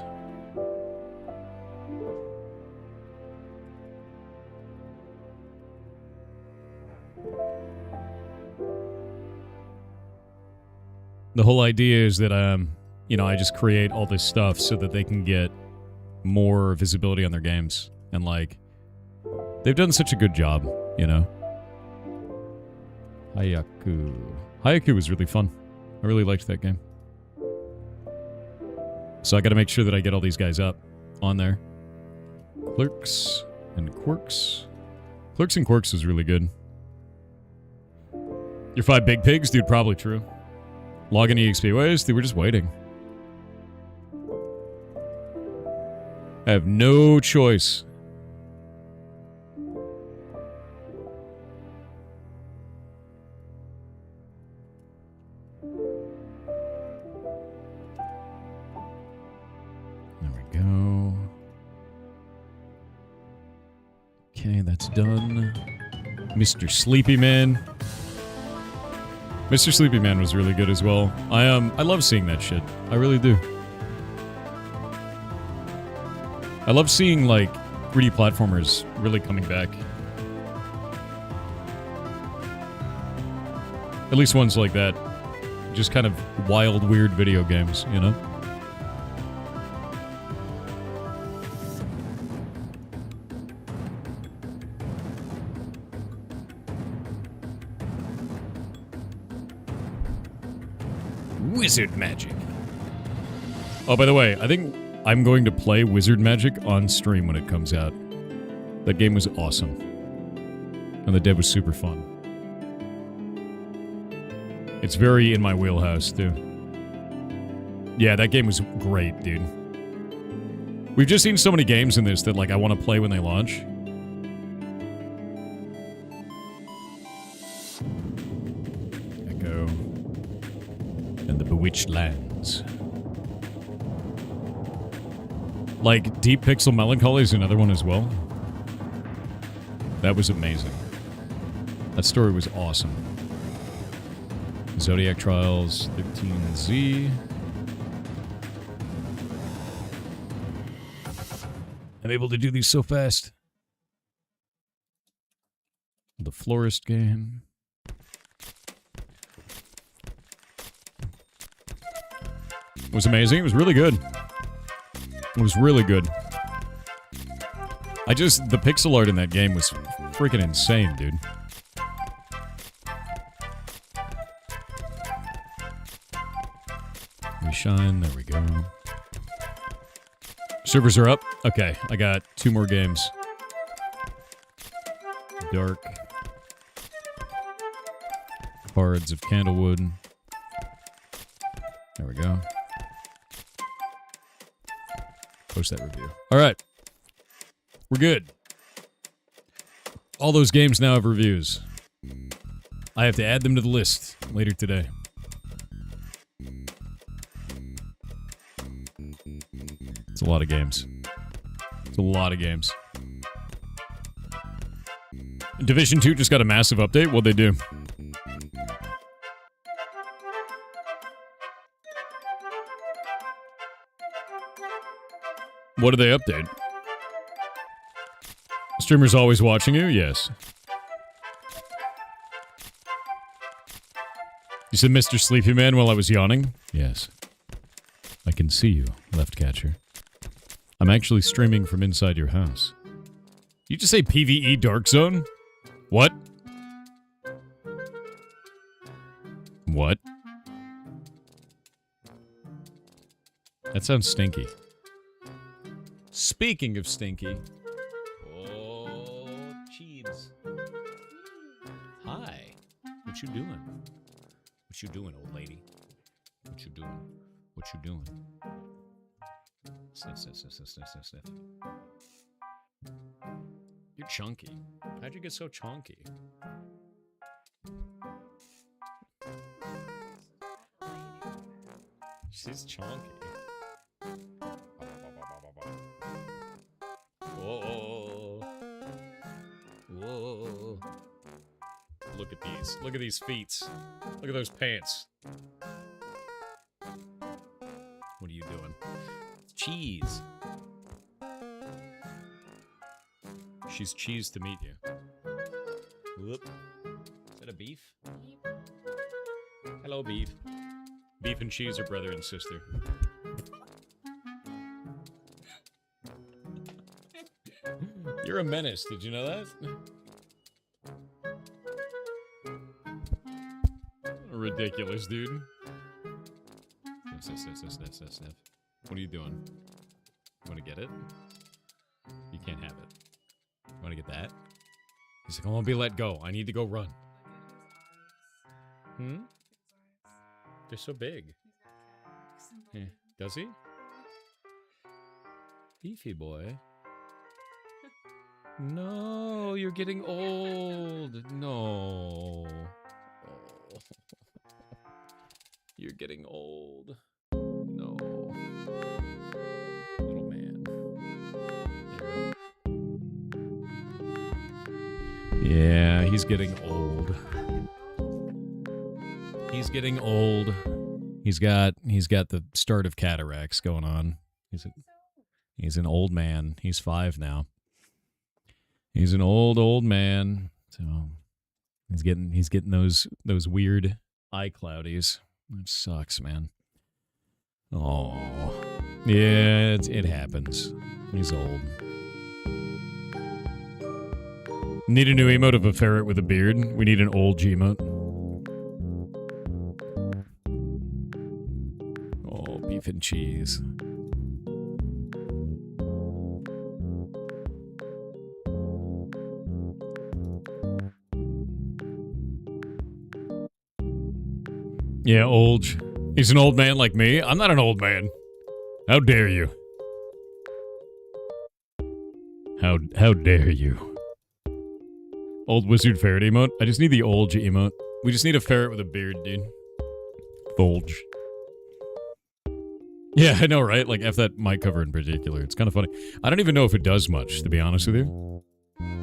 The whole idea is that, you know, I just create all this stuff so that they can get more visibility on their games. And, like, they've done such a good job, you know. Hayaku. Hayaku was really fun. I really liked that game. So I gotta make sure that I get all these guys up on there. Clerks and Quirks. Clerks and Quirks is really good. Your 5 big pigs? Dude, probably true. Login EXP ways? Dude, we're just waiting. I have no choice. There we go. Okay, that's done. Mr. Sleepy Man. Mr. Sleepy Man was really good as well. I love seeing that shit. I really do. I love seeing, like, 3D platformers really coming back. At least ones like that. Just kind of wild, weird video games, you know? Wizard Magic. Oh, by the way, I think I'm going to play Wizard Magic on stream when it comes out. That game was awesome. And the dev was super fun. It's very in my wheelhouse, too. Yeah, that game was great, dude. We've just seen so many games in this that, like, I want to play when they launch. Echo. And the Bewitched Lands. Like, Deep Pixel Melancholy is another one as well. That was amazing. That story was awesome. Zodiac Trials 13Z. I'm able to do these so fast. The Florist game. It was amazing. It was really good. It was really good. The pixel art in that game was freaking insane, dude. We shine, there we go. Servers are up. Okay, I got 2 more games. Dark. Cards of Candlewood. There we go. Post that review. All right. We're good. All those games now have reviews. I have to add them to the list later today. It's a lot of games. It's a lot of games. Division 2 just got a massive update. What'd they do? What did they update? Streamers always watching you? Yes. You said Mr. Sleepy Man while I was yawning? Yes. I can see you, left catcher. I'm actually streaming from inside your house. You just say PvE Dark Zone? What? What? That sounds stinky. Speaking of stinky. Oh, cheese. Hi. What you doing? What you doing, old lady? What you doing? What you doing? Sniff, sniff, sniff, sniff, sniff, sniff, sniff. You're chunky. How'd you get so chunky? She's chunky. Whoa. Whoa. Look at these. Look at these feet. Look at those pants. What are you doing? Cheese. She's cheese to meet you. Whoop. Is that a beef? Hello, beef. Beef and cheese are brother and sister. You're a menace. Did you know that? Ridiculous, dude. Sniff, sniff, sniff, sniff, sniff, sniff. What are you doing? You want to get it? You can't have it. You want to get that? He's like, I won't be let go. I need to go run. Hmm? They're so big. Yeah. Does he? Beefy boy. No, you're getting old. No. Oh. You're getting old. No. Little man. Yeah, he's getting old. He's getting old. He's got the start of cataracts going on. He's an old man. He's 5 now. He's an old man. So he's getting those weird eye cloudies. That sucks, man. Oh. Yeah, it happens. He's old. Need a new emote of a ferret with a beard. We need an old G-emote. Oh, beef and cheese. Yeah, old. He's an old man like me. I'm not an old man. How dare you? How dare you? Old wizard ferret emote? I just need the old emote. We just need a ferret with a beard, dude. Folge. Yeah, I know, right? Like, F that mic cover in particular. It's kind of funny. I don't even know if it does much, to be honest with you.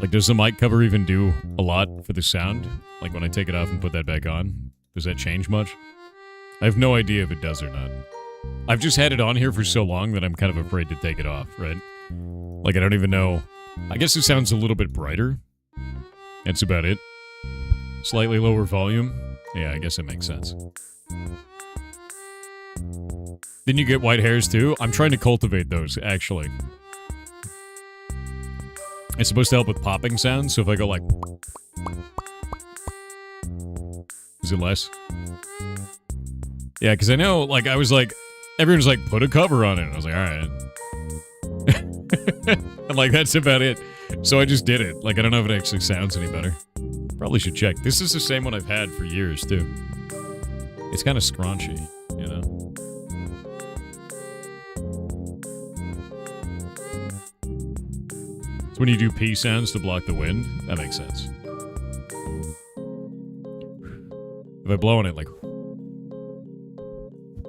Like, does the mic cover even do a lot for the sound? Like, when I take it off and put that back on? Does that change much? I have no idea if it does or not. I've just had it on here for so long that I'm kind of afraid to take it off, right? Like, I don't even know. I guess it sounds a little bit brighter. That's about it. Slightly lower volume. Yeah, I guess it makes sense. Didn't you get white hairs too? I'm trying to cultivate those, actually. It's supposed to help with popping sounds, so if I go like... Is it less? Yeah, because I know, like, I was like... Everyone's like, put a cover on it. I was like, alright. And like, that's about it. So I just did it. Like, I don't know if it actually sounds any better. Probably should check. This is the same one I've had for years, too. It's kind of scrunchy, you know? It's when you do P sounds to block the wind. That makes sense. If I blow on it, like...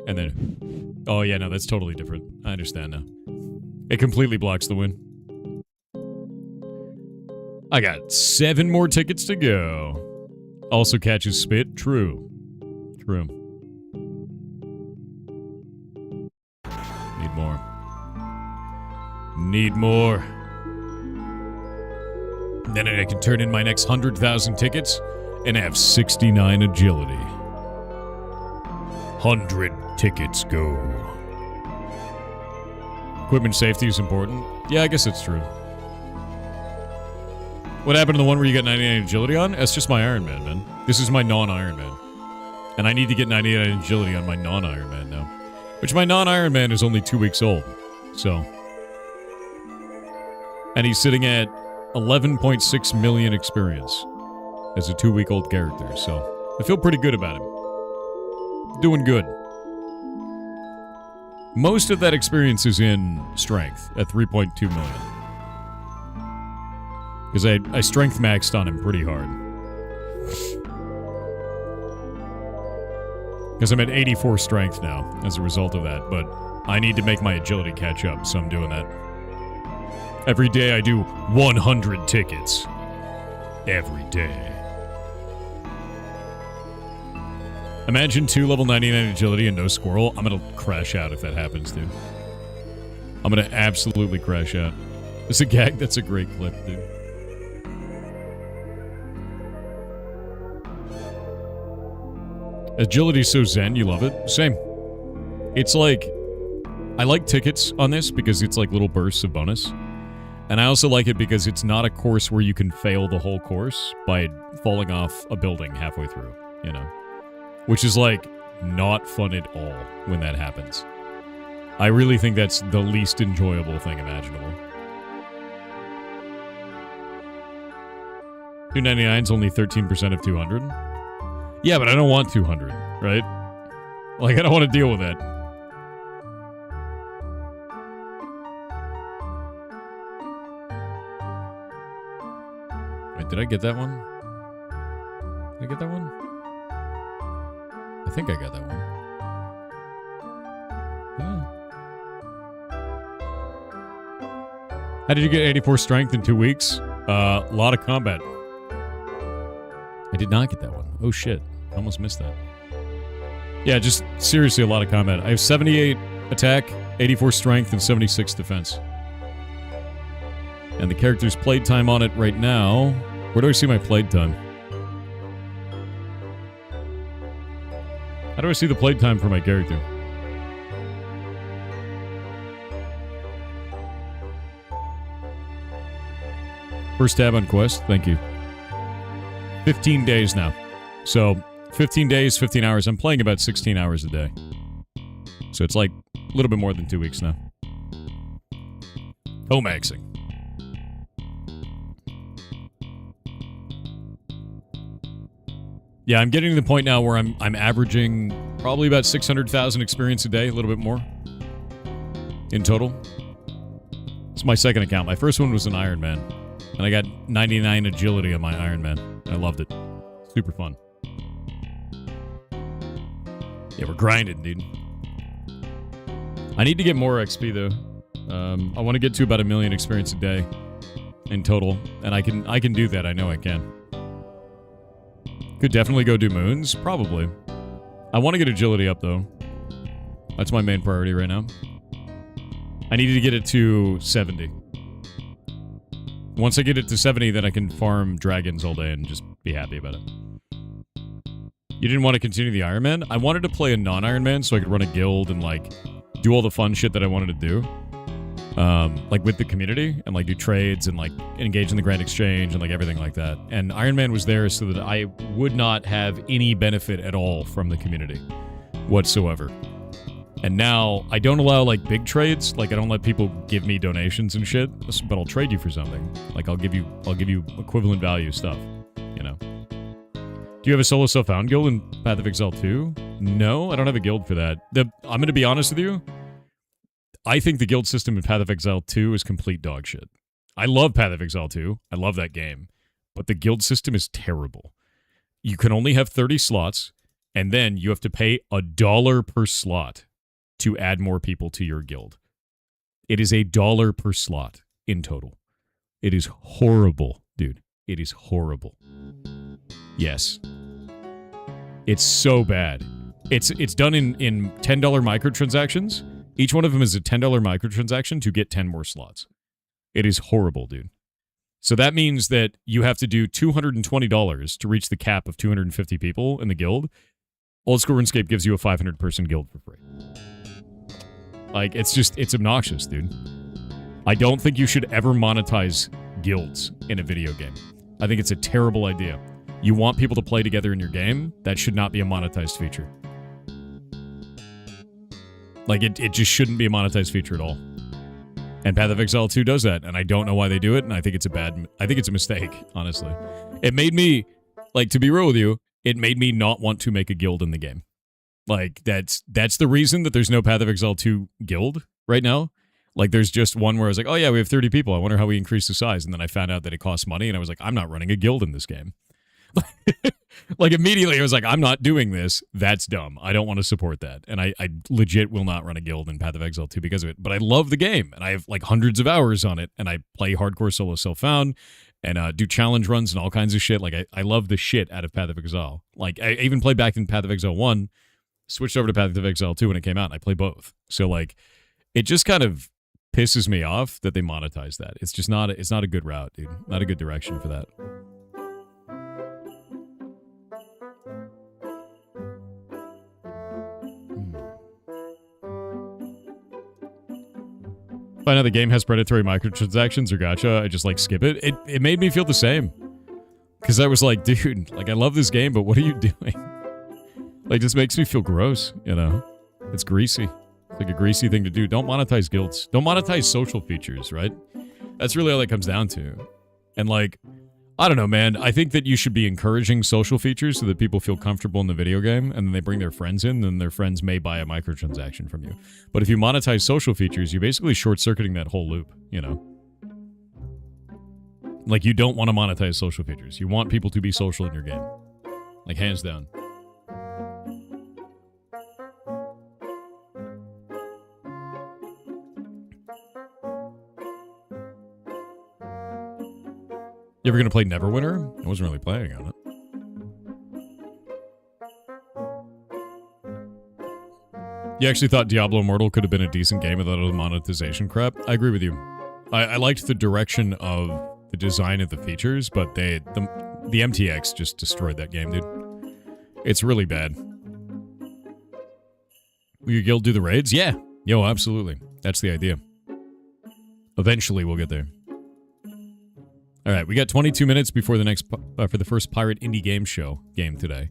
And then... Oh, yeah, no, that's totally different. I understand now. It completely blocks the wind. I got 7 more tickets to go. Also catches spit. True. True. Need more. Need more. Then I can turn in my next 100,000 tickets and have 69 agility. 100 tickets go. Equipment safety is important. Yeah, I guess it's true. What happened to the one where you got 99 agility on? That's just my Iron Man, man. This is my non-Iron Man. And I need to get 99 agility on my non-Iron Man now. Which my non-Iron Man is only 2 weeks old. So. And he's sitting at 11.6 million experience. As a 2-week-old character, so. I feel pretty good about him. Doing good. Most of that experience is in strength at 3.2 million. Because I strength maxed on him pretty hard. Because I'm at 84 strength now as a result of that, but I need to make my agility catch up, so I'm doing that. Every day I do 100 tickets. Every day. Imagine 2 level 99 agility and no squirrel. I'm gonna crash out if that happens, dude. I'm gonna absolutely crash out. It's a gag. That's a great clip, dude. Agility's so zen, you love it? Same. It's like... I like tickets on this because it's like little bursts of bonus. And I also like it because it's not a course where you can fail the whole course by falling off a building halfway through, you know? Which is like, not fun at all when that happens. I really think that's the least enjoyable thing imaginable. 299 is only 13% of 200. Yeah, but I don't want 200, right? Like, I don't want to deal with that. Wait, did I get that one? Did I get that one? I think I got that one. Yeah. How did you get 84 strength in 2 weeks? A lot of combat. I did not get that one. Oh shit. I almost missed that. Yeah, just seriously a lot of combat. I have 78 attack, 84 strength, and 76 defense. And the character's playtime on it right now... Where do I see my playtime? How do I see the playtime for my character? First tab on quest, thank you. 15 days now. So, 15 days, 15 hours. I'm playing about 16 hours a day. So it's like a little bit more than 2 weeks now. Home-axing. Yeah, I'm getting to the point now where I'm averaging Probably about 600,000 experience a day, a little bit more in total. It's my second account. My first one was an Iron Man, and I got 99 agility on my Iron Man. I loved it. Super fun. Yeah, we're grinding, dude. I need to get more XP though. I want to get to about 1 million experience a day in total, and I can do that. I know I can. Could definitely go do moons, probably. I want to get agility up though. That's my main priority right now. I needed to get it to 70. Once I get it to 70, then I can farm dragons all day and just be happy about it. You didn't want to continue the Iron Man? I wanted to play a non-Iron Man so I could run a guild and, like, do all the fun shit that I wanted to do. Like, with the community, and, like, do trades and, like, engage in the Grand Exchange and, like, everything like that. And Iron Man was there so that I would not have any benefit at all from the community whatsoever. And now, I don't allow, like, big trades. Like, I don't let people give me donations and shit, but I'll trade you for something. Like, I'll give you equivalent value stuff, you know. Do you have a solo self-found guild in Path of Exile 2? No, I don't have a guild for that. I'm going to be honest with you. I think the guild system in Path of Exile 2 is complete dog shit. I love Path of Exile 2. I love that game. But the guild system is terrible. You can only have 30 slots, and then you have to pay $1 per slot to add more people to your guild. It is $1 per slot in total. It is horrible, dude. It is horrible. Yes. It's so bad. It's done in $10 microtransactions. Each one of them is a $10 microtransaction to get 10 more slots. It is horrible, dude. So that means that you have to do $220 to reach the cap of 250 people in the guild. Old School RuneScape gives you a 500-person guild for free. Like, it's obnoxious, dude. I don't think you should ever monetize guilds in a video game. I think it's a terrible idea. You want people to play together in your game, that should not be a monetized feature. Like, it just shouldn't be a monetized feature at all. And Path of Exile 2 does that, and I don't know why they do it, and I think it's a mistake, honestly. It made me, like, to be real with you, it made me not want to make a guild in the game. Like, that's the reason that there's no Path of Exile 2 guild right now. Like, there's just one where I was like, oh yeah, we have 30 people. I wonder how we increase the size. And then I found out that it costs money, and I was like, I'm not running a guild in this game. Like, immediately I was like, I'm not doing this. That's dumb. I don't want to support that. And I legit will not run a guild in Path of Exile 2 because of it. But I love the game, and I have, like, hundreds of hours on it, and I play hardcore solo self-found, and do challenge runs and all kinds of shit. Like, I love the shit out of Path of Exile. Like, I even played back in Path of Exile 1, switched over to Path of Exile 2 when it came out, and I play both. So, like, it just kind of pisses me off that they monetize that. It's just not a good route, dude. Not a good direction for that. Find out the game has predatory microtransactions or gacha, I just, like, skip it. It made me feel the same. Because I was like, dude, like, I love this game, but what are you doing? Like, this makes me feel gross, you know? It's greasy. It's like a greasy thing to do. Don't monetize guilds. Don't monetize social features, right? That's really all that comes down to. And, like, I don't know, man. I think that you should be encouraging social features so that people feel comfortable in the video game, and then they bring their friends in, then their friends may buy a microtransaction from you. But if you monetize social features, you're basically short-circuiting that whole loop, you know? Like, you don't want to monetize social features. You want people to be social in your game. Like, hands down. You ever gonna play Neverwinter? I wasn't really planning on it. You actually thought Diablo Immortal could have been a decent game without all the monetization crap? I agree with you. I liked the direction of the design of the features, but the MTX just destroyed that game, dude. It's really bad. Will your guild do the raids? Yeah. Yo, absolutely. That's the idea. Eventually, we'll get there. All right, we got 22 minutes before the next for the first Pirate Indie Game Show game today.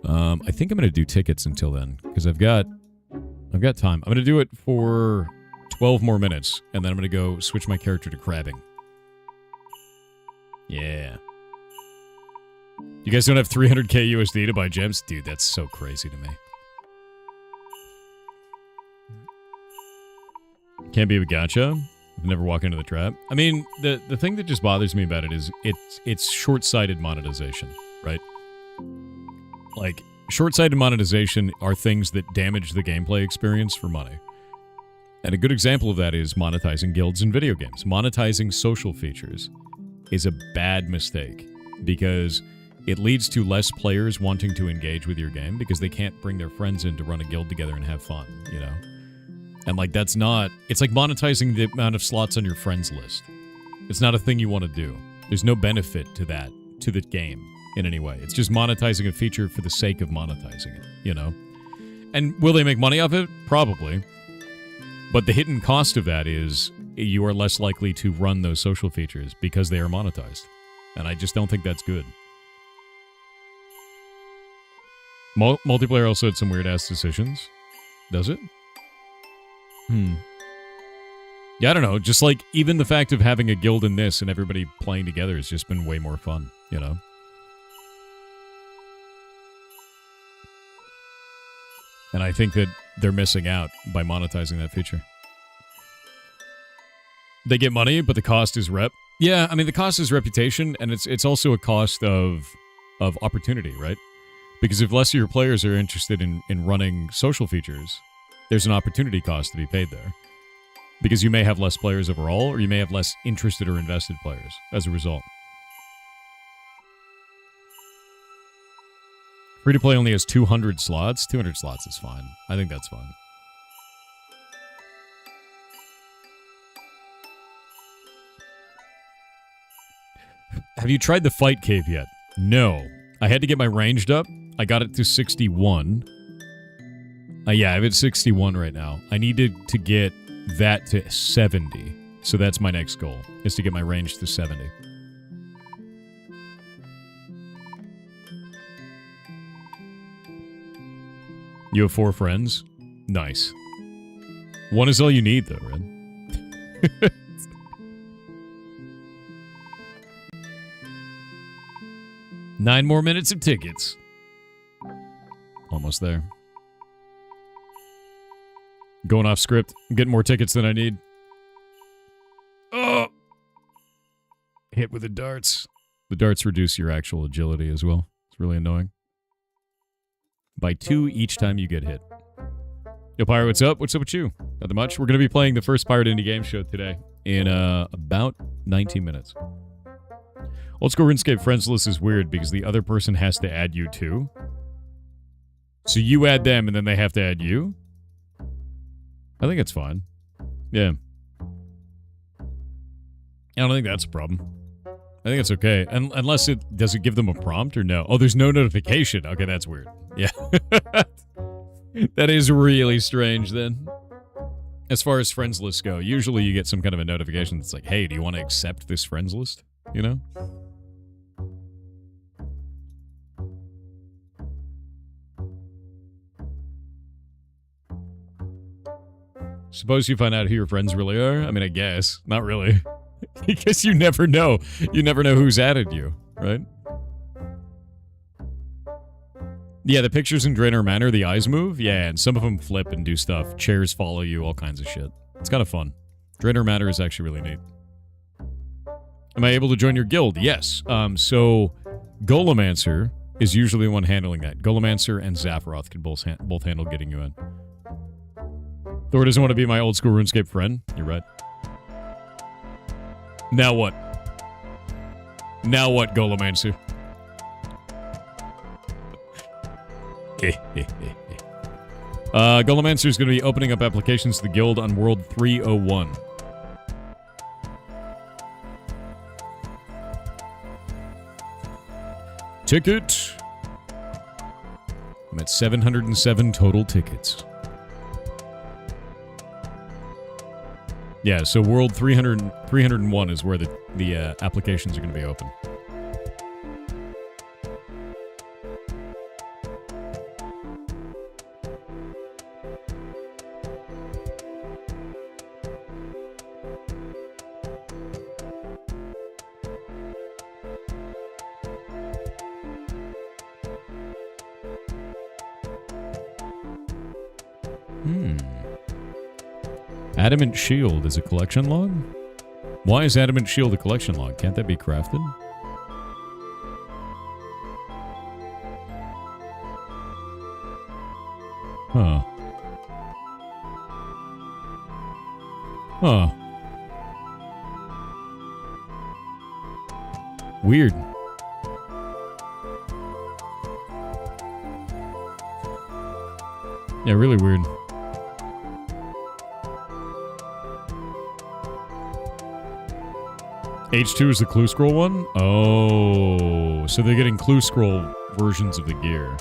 I think I'm gonna do tickets until then because I've got time. I'm gonna do it for 12 more minutes, and then I'm gonna go switch my character to crabbing. Yeah. You guys don't have 300k USD to buy gems, dude. That's so crazy to me. Can't be a gacha. Never walk into the trap. I mean, the thing that just bothers me about it is it's short-sighted monetization, right? Like, short-sighted monetization are things that damage the gameplay experience for money. And a good example of that is monetizing guilds in video games. Monetizing social features is a bad mistake because it leads to less players wanting to engage with your game because they can't bring their friends in to run a guild together and have fun, you know? And, like, that's not... It's like monetizing the amount of slots on your friends list. It's not a thing you want to do. There's no benefit to that, to the game, in any way. It's just monetizing a feature for the sake of monetizing it, you know? And will they make money off it? Probably. But the hidden cost of that is you are less likely to run those social features because they are monetized. And I just don't think that's good. Multiplayer also had some weird-ass decisions. Does it? Yeah, I don't know. Just like, even the fact of having a guild in this and everybody playing together has just been way more fun, you know? And I think that they're missing out by monetizing that feature. They get money, but the cost is rep. Yeah, I mean, the cost is reputation, and it's also a cost of opportunity, right? Because if less of your players are interested in running social features, there's an opportunity cost to be paid there. Because you may have less players overall, or you may have less interested or invested players as a result. Free-to-play only has 200 slots. 200 slots is fine. I think that's fine. Have you tried the fight cave yet? No. I had to get my ranged up. I got it to 61. Yeah, I have it 61 right now. I needed to get that to 70. So that's my next goal, is to get my range to 70. You have 4 friends? Nice. 1 is all you need, though, Red. 9 more minutes of tickets. Almost there. Going off script. I'm getting more tickets than I need. Oh! Hit with the darts. The darts reduce your actual agility as well. It's really annoying. By 2 each time you get hit. Yo, Pyro, what's up? What's up with you? Not that much. We're going to be playing the first Pirate Indie Game Show today in about 19 minutes. Old School RuneScape friends list is weird because the other person has to add you too. So you add them and then they have to add you? I think it's fine. Yeah. I don't think that's a problem. I think it's okay. Unless it... Does it give them a prompt or no? Oh, there's no notification. Okay, that's weird. Yeah. That is really strange then. As far as friends lists go, usually you get some kind of a notification that's like, hey, do you want to accept this friends list? You know? Suppose you find out who your friends really are? I mean, I guess. Not really. Because you never know. You never know who's added you, right? Yeah, the pictures in Draenor Manor, the eyes move. Yeah, and some of them flip and do stuff. Chairs follow you, all kinds of shit. It's kind of fun. Draenor Manor is actually really neat. Am I able to join your guild? Yes. So, Golemancer is usually the one handling that. Golemancer and Zaphiroth can both handle getting you in. Thor doesn't want to be my old school RuneScape friend. You're right. Now what? Now what, Golemancer? Golemancer is going to be opening up applications to the guild on World 301. Ticket. I'm at 707 total tickets. Yeah, so World 301 is where the applications are going to be open. Adamant Shield is a collection log? Why is Adamant Shield a collection log? Can't that be crafted? Huh. Huh. Weird. Yeah, really weird. H2 is the clue scroll one? Oh, so they're getting clue scroll versions of the gear.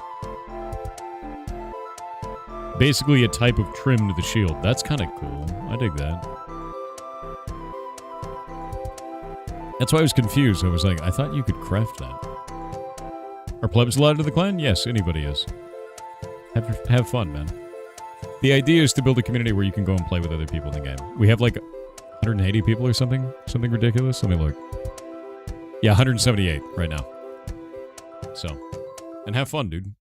Basically a type of trim to the shield. That's kind of cool. I dig that. That's why I was confused. I was like, I thought you could craft that. Are plebs allowed to the clan? Yes, anybody is. Have fun, man. The idea is to build a community where you can go and play with other people in the game. We have like 180 people or something? Something ridiculous? Let me look. Yeah, 178 right now. So, and have fun, dude.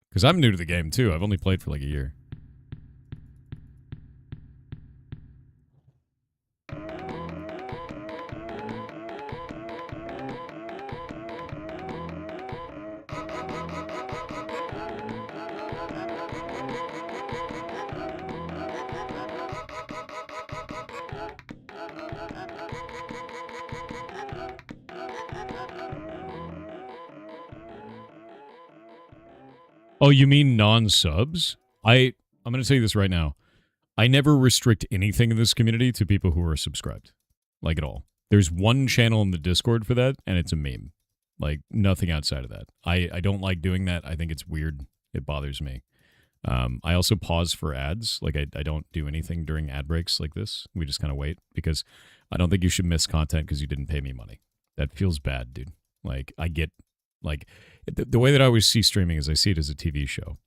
Because I'm new to the game, too. I've only played for like a year. Oh, you mean non-subs? I'm going to tell you this right now. I never restrict anything in this community to people who are subscribed. Like at all. There's one channel in the Discord for that, and it's a meme. Like, nothing outside of that. I don't like doing that. I think it's weird. It bothers me. I also pause for ads. Like, I don't do anything during ad breaks like this. We just kind of wait, because I don't think you should miss content because you didn't pay me money. That feels bad, dude. Like, I get... Like, the way that I always see streaming is I see it as a TV show.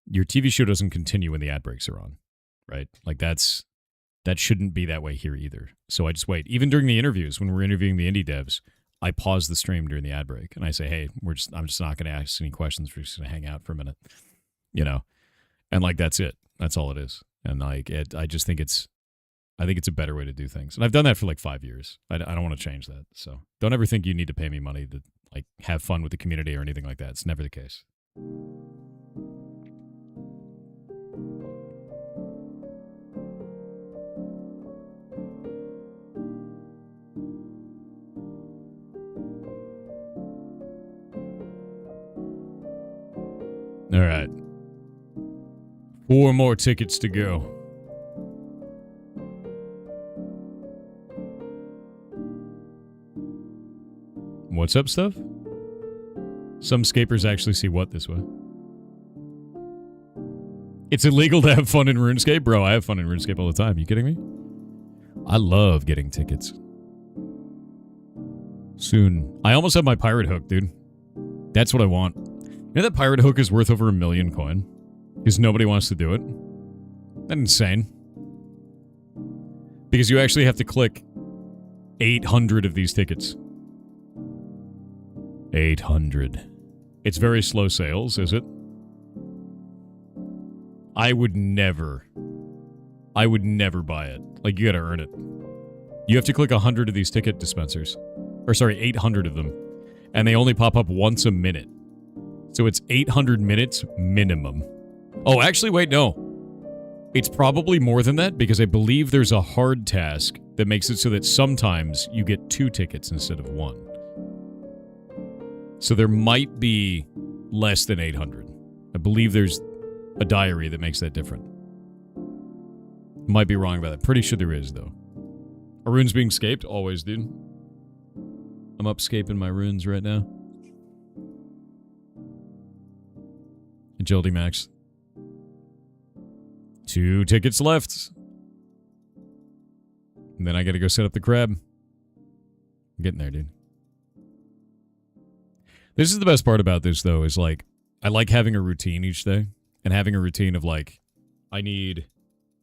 Your TV show doesn't continue when the ad breaks are on, right? Like, that shouldn't be that way here either. So I just wait. Even during the interviews, when we're interviewing the indie devs, I pause the stream during the ad break, and I say, hey, I'm just not going to ask any questions. We're just going to hang out for a minute, you know? And, like, that's it. That's all it is. And, like, I just think it's a better way to do things. And I've done that for, like, 5 years. I don't want to change that. So don't ever think you need to pay me money to, like, have fun with the community or anything like that. It's never the case. All right. 4 more tickets to go. What's up, stuff? Some scapers actually see what this way? It's illegal to have fun in RuneScape? Bro, I have fun in RuneScape all the time. You kidding me? I love getting tickets. Soon. I almost have my pirate hook, dude. That's what I want. You know that pirate hook is worth over 1 million coin? Because nobody wants to do it? That's insane. Because you actually have to click 800 of these tickets. 800. It's very slow sales, is it? I would never buy it. Like, you gotta earn it. You have to click 100 of these ticket dispensers. Or sorry, 800 of them. And they only pop up once a minute. So it's 800 minutes minimum. Oh, actually, wait, no. It's probably more than that, because I believe there's a hard task that makes it so that sometimes you get 2 tickets instead of 1. So there might be less than 800. I believe there's a diary that makes that different. Might be wrong about that. Pretty sure there is, though. Are runes being scaped? Always, dude. I'm upscaping my runes right now. Agility max. 2 tickets left. And then I gotta go set up the crab. I'm getting there, dude. This is the best part about this, though, is, like, I like having a routine each day. And having a routine of, like, I need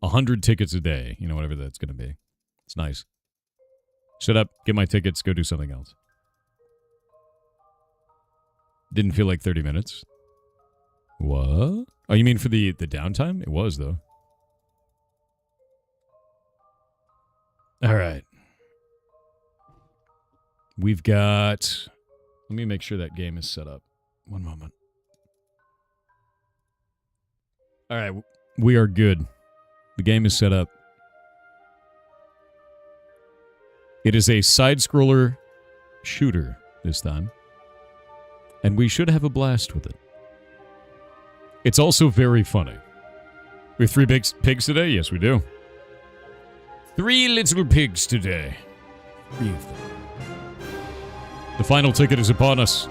100 tickets a day. You know, whatever that's gonna be. It's nice. Shut up, get my tickets, go do something else. Didn't feel like 30 minutes. What? Oh, you mean for the downtime? It was, though. All right. We've got... Let me make sure that game is set up. One moment. All right. We are good. The game is set up. It is a side-scroller shooter this time. And we should have a blast with it. It's also very funny. We have 3 big pigs today? Yes, we do. 3 little pigs today. 3 of them. The final ticket is upon us.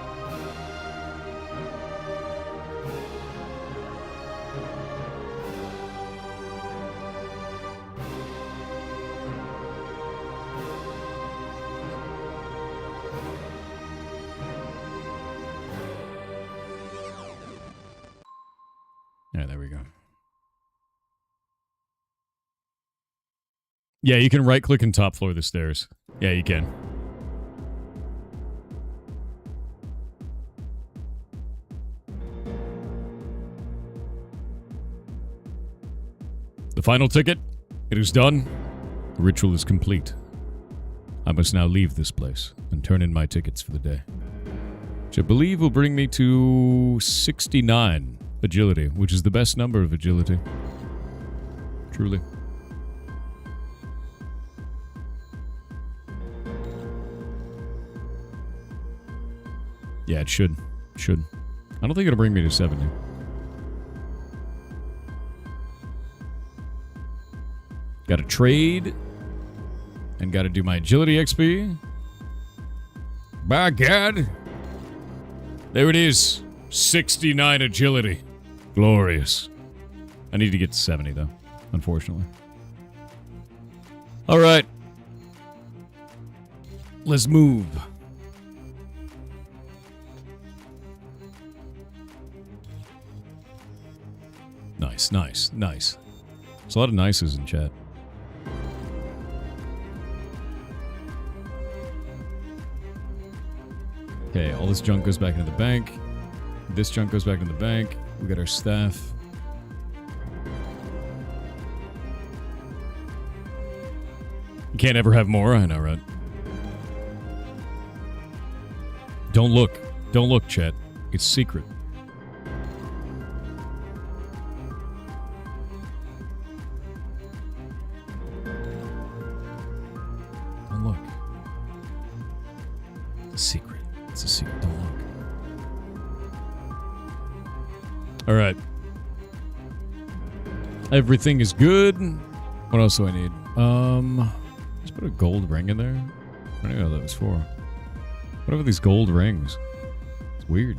Yeah, there we go. Yeah, you can right-click and top floor the stairs. Yeah, you can. The final ticket. It is done. The ritual is complete. I must now leave this place and turn in my tickets for the day. Which I believe will bring me to 69 agility, which is the best number of agility. Truly. Yeah, it should. Should. I don't think it'll bring me to 70. Gotta trade. And gotta do my agility XP. By God. There it is. 69 agility. Glorious. I need to get to 70, though. Unfortunately. Alright. Let's move. Nice, nice, nice. There's a lot of nices in chat. Okay, all this junk goes back into the bank. This junk goes back into the bank. We got our staff. You can't ever have more, I know, right? Don't look. Don't look, chat. It's secret. Don't look. It's a secret. It's a secret. Don't look. All right. Everything is good. What else do I need? Just put a gold ring in there. I don't know what that was for. What are these gold rings? It's weird.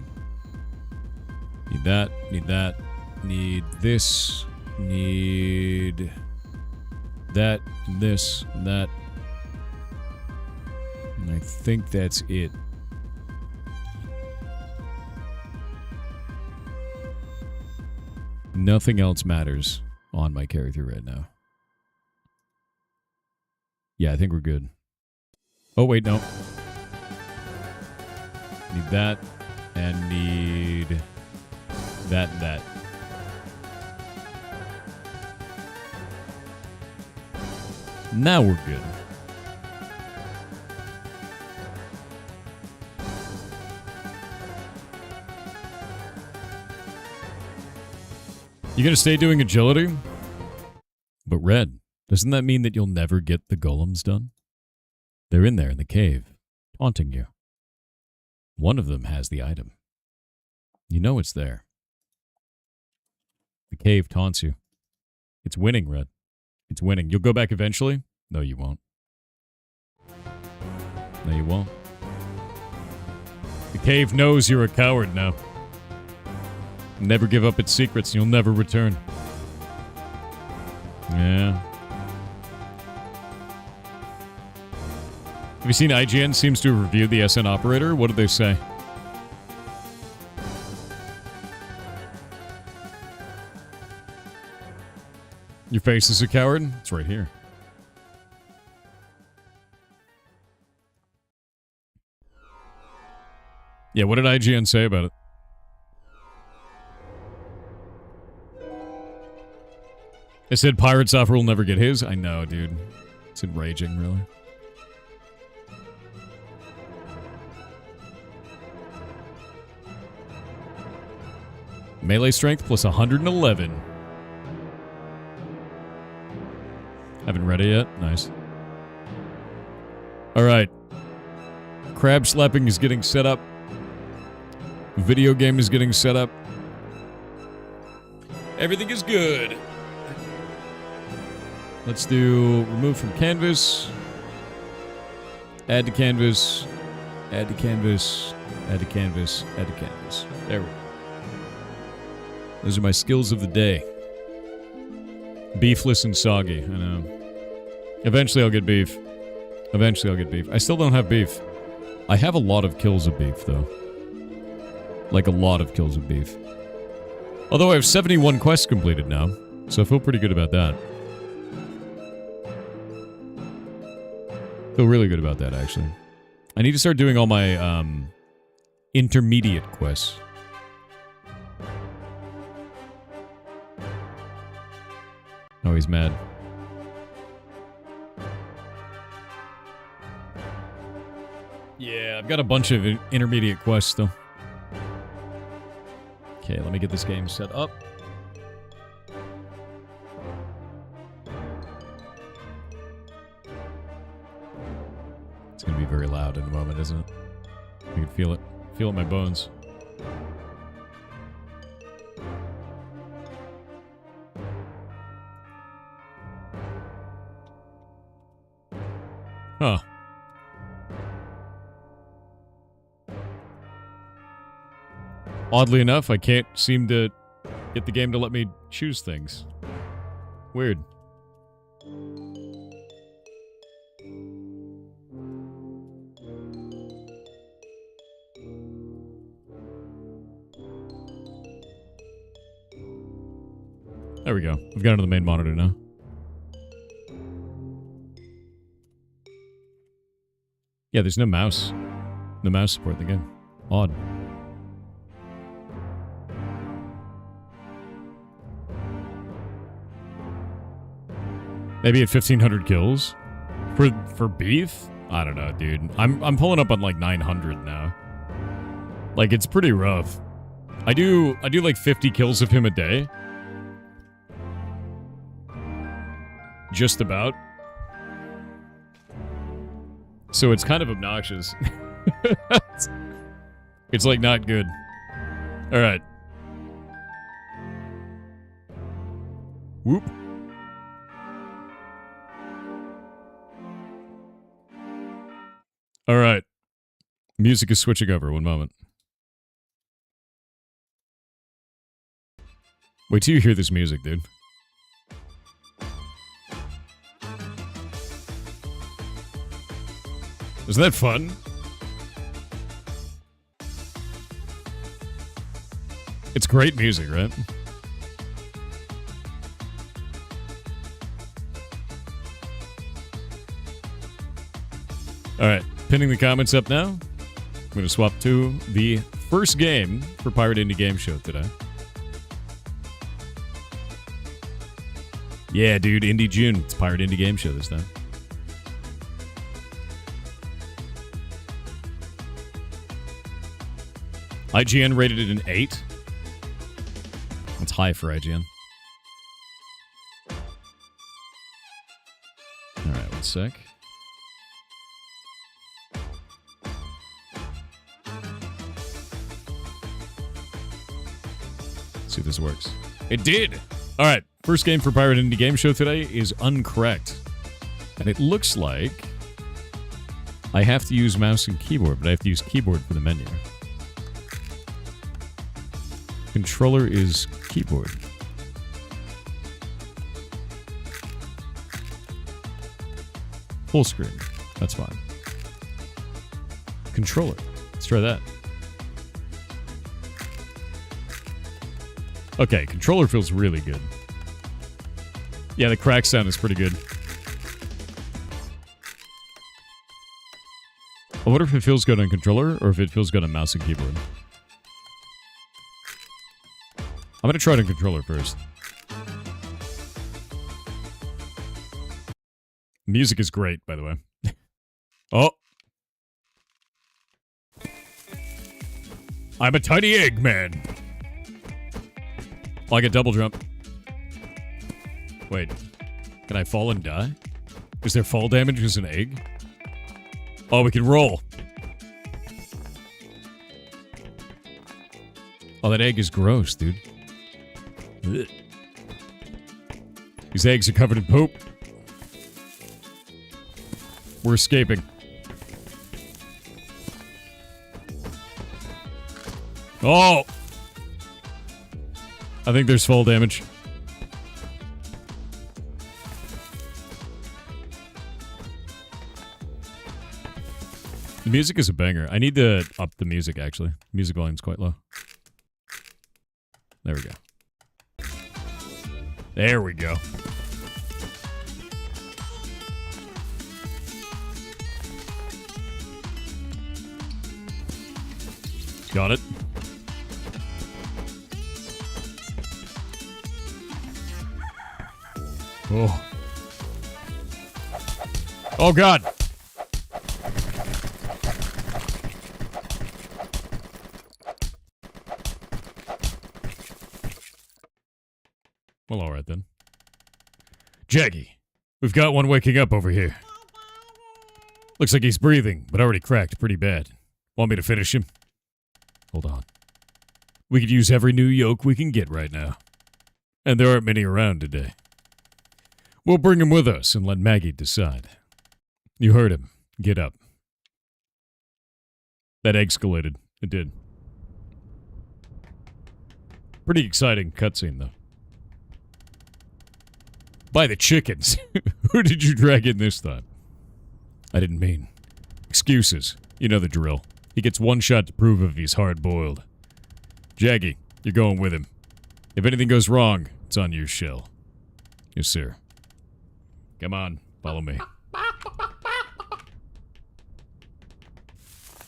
Need that. Need that. Need this. Need that. And this. And that. And I think that's it. Nothing else matters on my carry through right now. Yeah, I think we're good. Oh, wait, no. Need that. And need that and that. Now we're good. You gonna stay doing agility? But Red, doesn't that mean that you'll never get the golems done? They're in there in the cave, taunting you. One of them has the item. You know it's there. The cave taunts you. It's winning, Red. It's winning. You'll go back eventually? No, you won't. No, you won't. The cave knows you're a coward now. Never give up its secrets and you'll never return. Yeah. Have you seen IGN seems to have reviewed the SN operator? What did they say? Your face is a coward? It's right here. Yeah, what did IGN say about it? They said Pirate Software will never get his. I know, dude. It's enraging, really. Melee strength plus 111. Haven't read it yet. Nice. Alright. Crab slapping is getting set up. Video game is getting set up. Everything is good. Let's do remove from canvas. Add to canvas. Add to canvas. Add to canvas. Add to canvas. There we go. Those are my skills of the day. Beefless and soggy, I know. Eventually I'll get beef. Eventually I'll get beef. I still don't have beef. I have a lot of kills of beef, though. Like a lot of kills of beef. Although I have 71 quests completed now, so I feel pretty good about that. Feel really good about that, actually. I need to start doing all my, intermediate quests. Oh, he's mad. Yeah, I've got a bunch of intermediate quests, though. Okay, let me get this game set up. It's gonna be very loud in a moment, isn't it? I can feel it. Feel it in my bones. Huh. Oddly enough, I can't seem to get the game to let me choose things. Weird. There we go. I've got it on the main monitor now. Yeah, there's no mouse. No mouse support in the game. Odd. Maybe at 1,500 kills? For beef? I don't know, dude. I'm pulling up on like 900 now. Like, it's pretty rough. I do like 50 kills of him a day. Just about. So it's kind of obnoxious. It's like not good. Alright. Whoop. Alright. Music is switching over. One moment. Wait till you hear this music, dude. Isn't that fun? It's great music, right? Alright, pinning the comments up now. I'm going to swap to the first game for Pirate Indie Game Show today. Yeah, dude, Indie June. It's Pirate Indie Game Show this time. IGN rated it an 8. That's high for IGN. Alright, 1 sec. Let's see if this works. It did! Alright, first game for Pirate Indie Game Show today is Uncracked. And it looks like I have to use mouse and keyboard, but I have to use keyboard for the menu. Controller is keyboard. Full screen. That's fine. Controller. Let's try that. Okay, controller feels really good. Yeah, the crack sound is pretty good. I wonder if it feels good on controller or if it feels good on mouse and keyboard. I'm gonna try it on controller first. Music is great, by the way. Oh. I'm a tiny egg man. Oh, I get double jump. Wait. Can I fall and die? Is there fall damage as an egg? Oh, we can roll. Oh, that egg is gross, dude. Ugh. These eggs are covered in poop. We're escaping. Oh! I think there's fall damage. The music is a banger. I need to up the music, actually. Music volume's quite low. There we go. There we go. Got it. Oh. Oh, God. Well, all right, then. Jaggy, we've got one waking up over here. Looks like he's breathing, but already cracked pretty bad. Want me to finish him? Hold on. We could use every new yoke we can get right now. And there aren't many around today. We'll bring him with us and let Maggie decide. You heard him. Get up. That escalated. It did. Pretty exciting cutscene, though. By the chickens. Who did you drag in this time? I didn't mean. Excuses. You know the drill. He gets one shot to prove if he's hard-boiled. Jaggy, you're going with him. If anything goes wrong, it's on you, Shell. Yes, sir. Come on, follow me.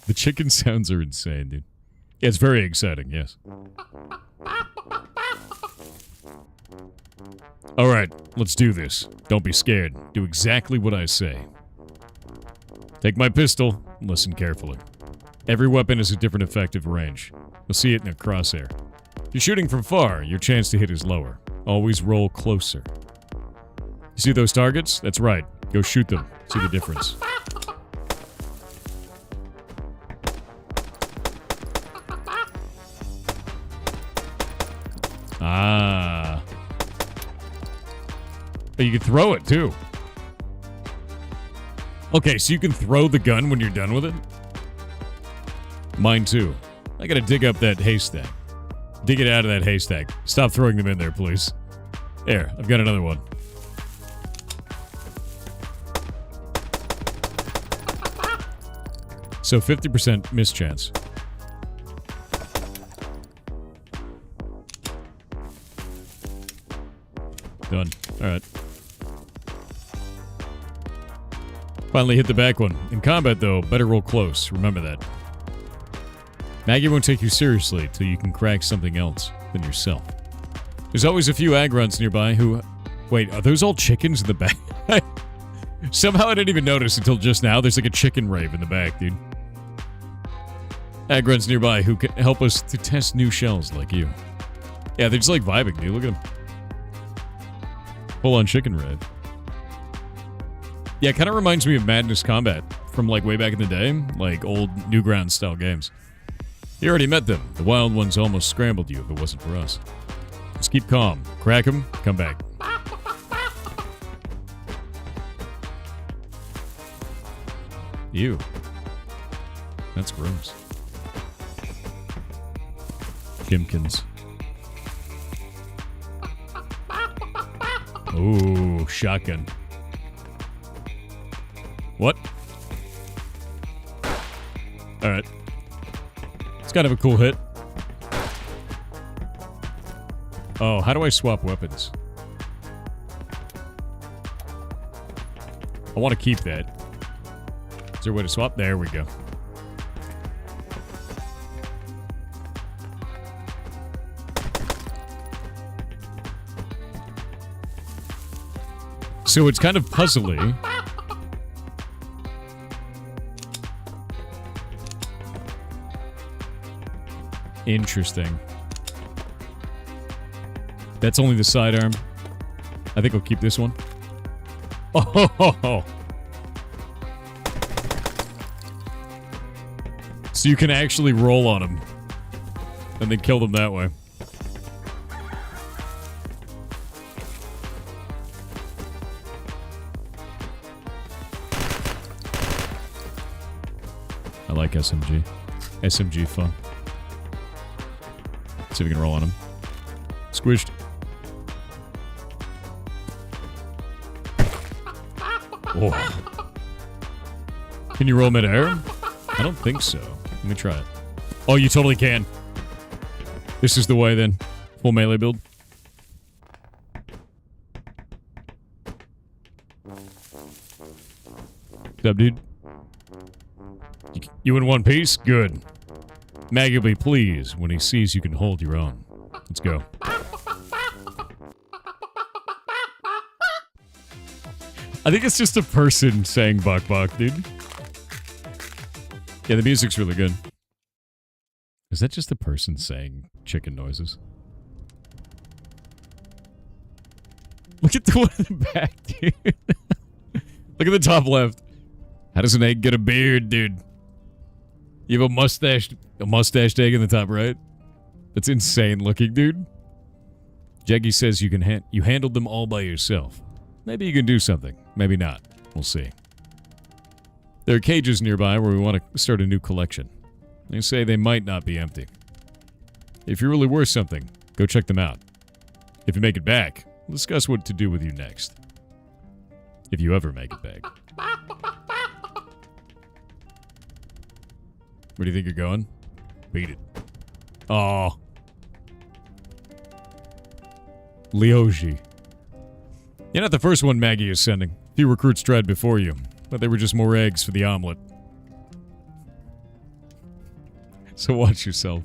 The chicken sounds are insane, dude. Yeah, it's very exciting, yes. Alright, let's do this. Don't be scared. Do exactly what I say. Take my pistol and listen carefully. Every weapon has a different effective range. You'll see it in a crosshair. If you're shooting from far, your chance to hit is lower. Always roll closer. You see those targets? That's right. Go shoot them. See the difference. Ah. But you can throw it, too. Okay, so you can throw the gun when you're done with it? Mine, too. I gotta dig up that haystack. Dig it out of that haystack. Stop throwing them in there, please. There, I've got another one. So 50% mischance. Done. Alright. Finally hit the back one. In combat, though, better roll close. Remember that. Maggie won't take you seriously till you can crack something else than yourself. There's always a few agruns nearby who... Wait, are those all chickens in the back? Somehow I didn't even notice until just now. There's like a chicken rave in the back, dude. Agruns nearby who can help us to test new shells like you. Yeah, they're just like vibing, dude. Look at them. Full-on chicken rave. Yeah, it kind of reminds me of Madness Combat from like way back in the day. Like old Newgrounds style games. You already met them. The wild ones almost scrambled you if it wasn't for us. Just keep calm. Crack them, come back. Ew. That's gross. Gimkins. Ooh, shotgun. What? Alright. It's kind of a cool hit. Oh, how do I swap weapons? I want to keep that. Is there a way to swap? There we go. So it's kind of puzzly. Interesting. That's only the sidearm. I think I'll keep this one. Oh! So you can actually roll on them. And then kill them that way. I like SMG. SMG fun. See if we can roll on him. Squished. Oh. Can you roll mid-air? I don't think so. Let me try it. Oh, you totally can. This is the way then. Full melee build. What's up, dude? You in one piece? Good. Maggie will be pleased when he sees you can hold your own. Let's go. I think it's just a person saying "buck buck," dude. Yeah, the music's really good. Is that just a person saying chicken noises? Look at the one in the back, dude. Look at the top left. How does an egg get a beard, dude? You have a mustached egg in the top right? That's insane looking, dude. Jaggy says you can you handled them all by yourself. Maybe you can do something. Maybe not. We'll see. There are cages nearby where we want to start a new collection. They say they might not be empty. If you're really worth something, go check them out. If you make it back, we'll discuss what to do with you next. If you ever make it back. Where do you think you're going? Beat it. Oh. Leoji. You're not the first one Maggie is sending. Few recruits tried before you, but they were just more eggs for the omelet. So watch yourself.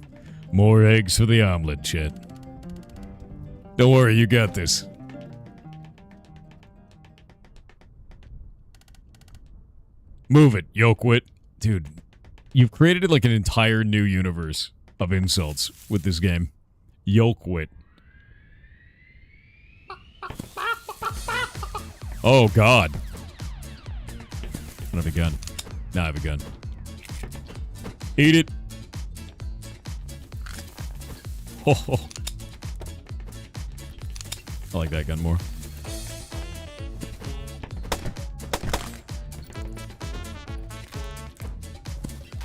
More eggs for the omelet, Chet. Don't worry, you got this. Move it, Yokwit. Dude, you've created like an entire new universe of insults with this game. Yokwit. Oh, God. I don't have a gun. Now I have a gun. Eat it. Oh. I like that gun more.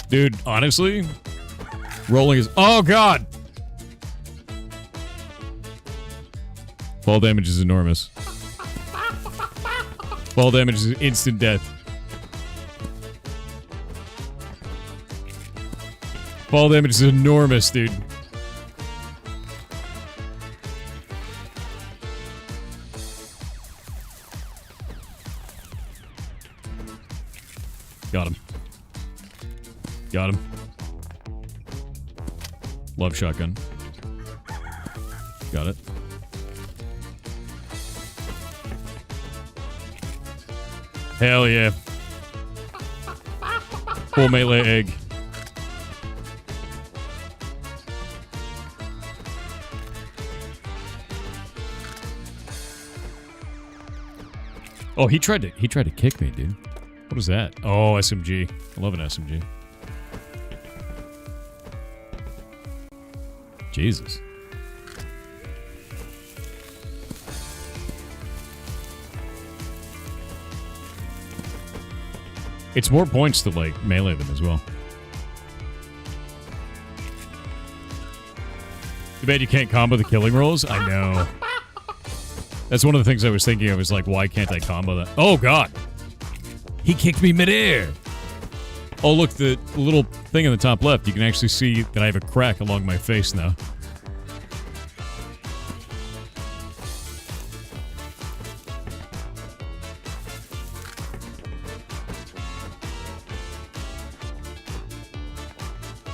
Dude, honestly, rolling is... Oh, God! Fall damage is enormous. Fall damage is instant death. Fall damage is enormous, dude. Got him. Got him. Love shotgun. Got it. Hell yeah. Full melee egg. Oh, he tried to kick me, dude. What is that? Oh, SMG. I love an SMG. Jesus. It's more points to, like, melee them as well. Too bad you can't combo the killing rolls. I know. That's one of the things I was thinking. I was like, why can't I combo that? Oh, God. He kicked me midair. Oh, look, the little thing in the top left. You can actually see that I have a crack along my face now.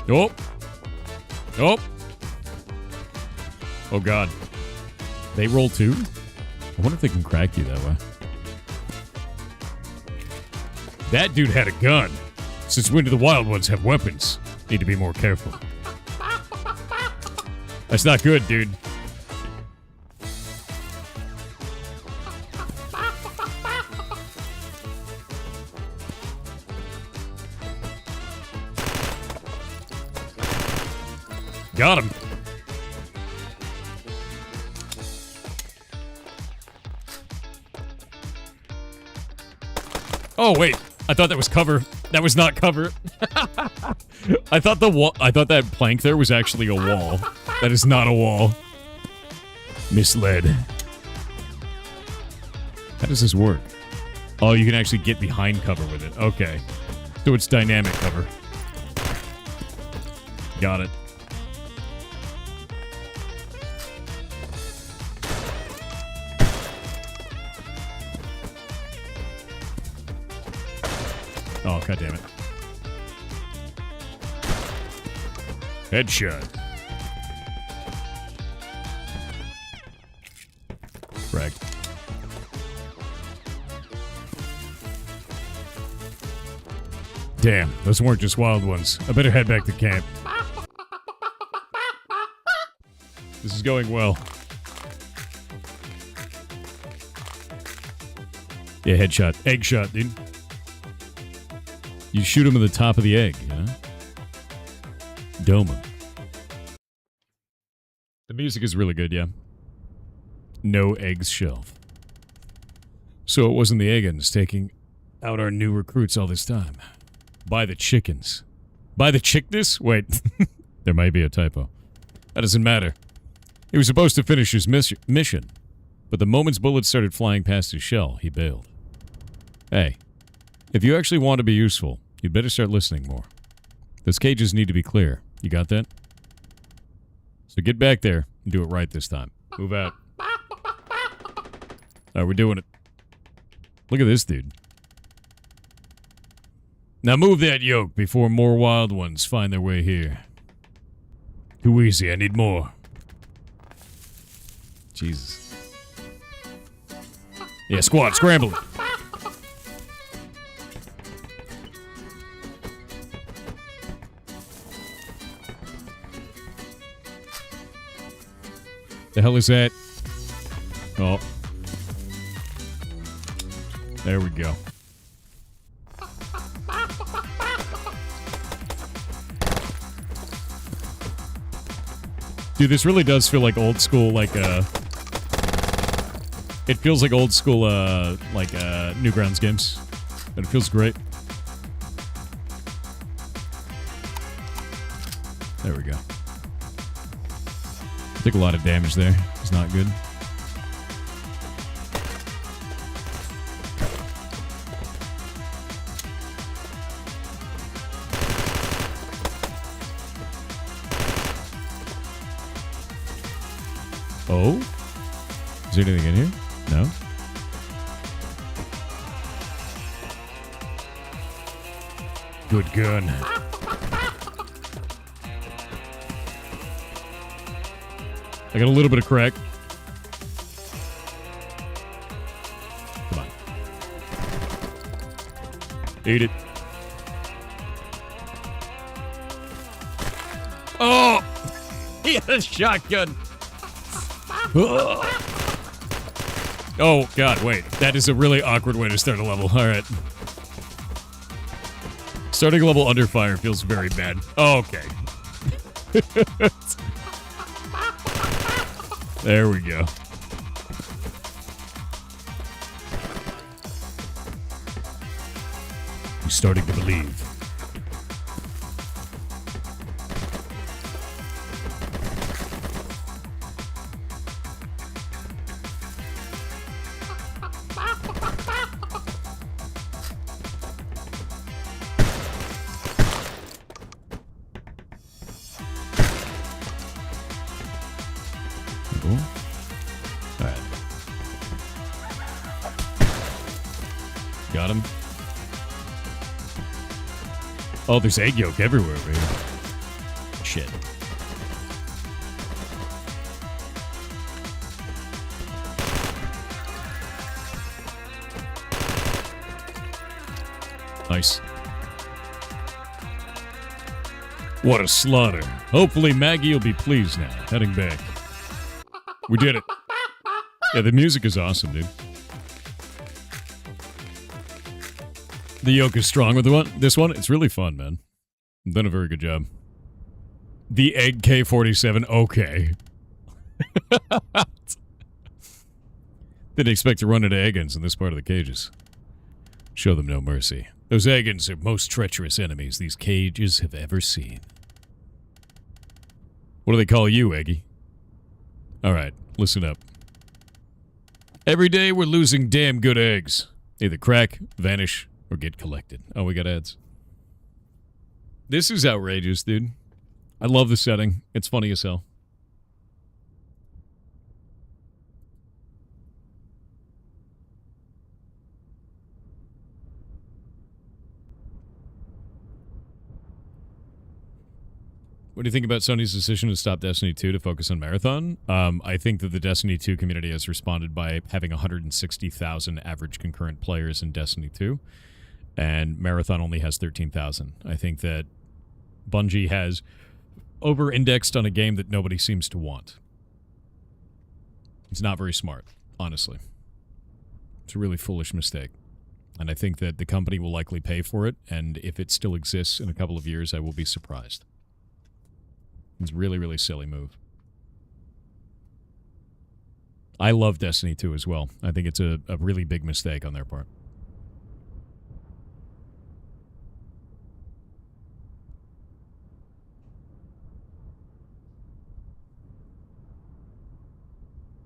Oh. Oh. Oh, God. They roll too? I wonder if they can crack you that way. That dude had a gun. Since when do the wild ones have weapons? Need to be more careful. That's not good, dude. Got him. Oh, wait. I thought that was cover. That was not cover. I thought that plank there was actually a wall. That is not a wall. Misled. How does this work? Oh, you can actually get behind cover with it. Okay. So it's dynamic cover. Got it. Oh, god damn it. Headshot. Frag. Damn, those weren't just wild ones. I better head back to camp. This is going well. Yeah, headshot. Egg shot, dude. You shoot him in the top of the egg, you know? Dome him. The music is really good, yeah. No eggs shelf. So it wasn't the eggins taking out our new recruits all this time. By the chickens. By the chickness? Wait. There might be a typo. That doesn't matter. He was supposed to finish his mission, but the moment's bullets started flying past his shell, he bailed. Hey. If you actually want to be useful, you'd better start listening more. Those cages need to be clear. You got that? So get back there and do it right this time. Move out. Alright, we're doing it. Look at this dude. Now move that yoke before more wild ones find their way here. Too easy, I need more. Jesus. Yeah, squad, scramble it. The hell is that? Oh. There we go. Dude, this really does feel like old school, like, it feels like old school, Newgrounds games. And it feels great. There we go. Took a lot of damage there. It's not good. Oh? Is there anything in here? No? Good gun. I got a little bit of crack. Come on. Eat it. Oh! He had a shotgun. Oh, God, wait. That is a really awkward way to start a level. All right. Starting a level under fire feels very bad. Oh, okay. There we go. I'm starting to believe. Got him. Oh, there's egg yolk everywhere over here. Shit. Nice. What a slaughter. Hopefully Maggie will be pleased now. Heading back. We did it. Yeah, the music is awesome, dude. The yolk is strong with this one. It's really fun, man. You've done a very good job. The egg K-47. Okay. Didn't expect to run into eggins in this part of the cages. Show them no mercy. Those eggins are most treacherous enemies these cages have ever seen. What do they call you, Eggy? Alright, listen up. Every day we're losing damn good eggs. Either crack, vanish, or get collected. Oh, we got ads. This is outrageous, dude. I love the setting. It's funny as hell. What do you think about Sony's decision to stop Destiny 2 to focus on Marathon? I think that the Destiny 2 community has responded by having 160,000 average concurrent players in Destiny 2, and Marathon only has 13,000. I think that Bungie has over-indexed on a game that nobody seems to want. It's not very smart, honestly. It's a really foolish mistake. And I think that the company will likely pay for it, and if it still exists in a couple of years, I will be surprised. It's a really, really silly move. I love Destiny 2 as well. I think it's a really big mistake on their part.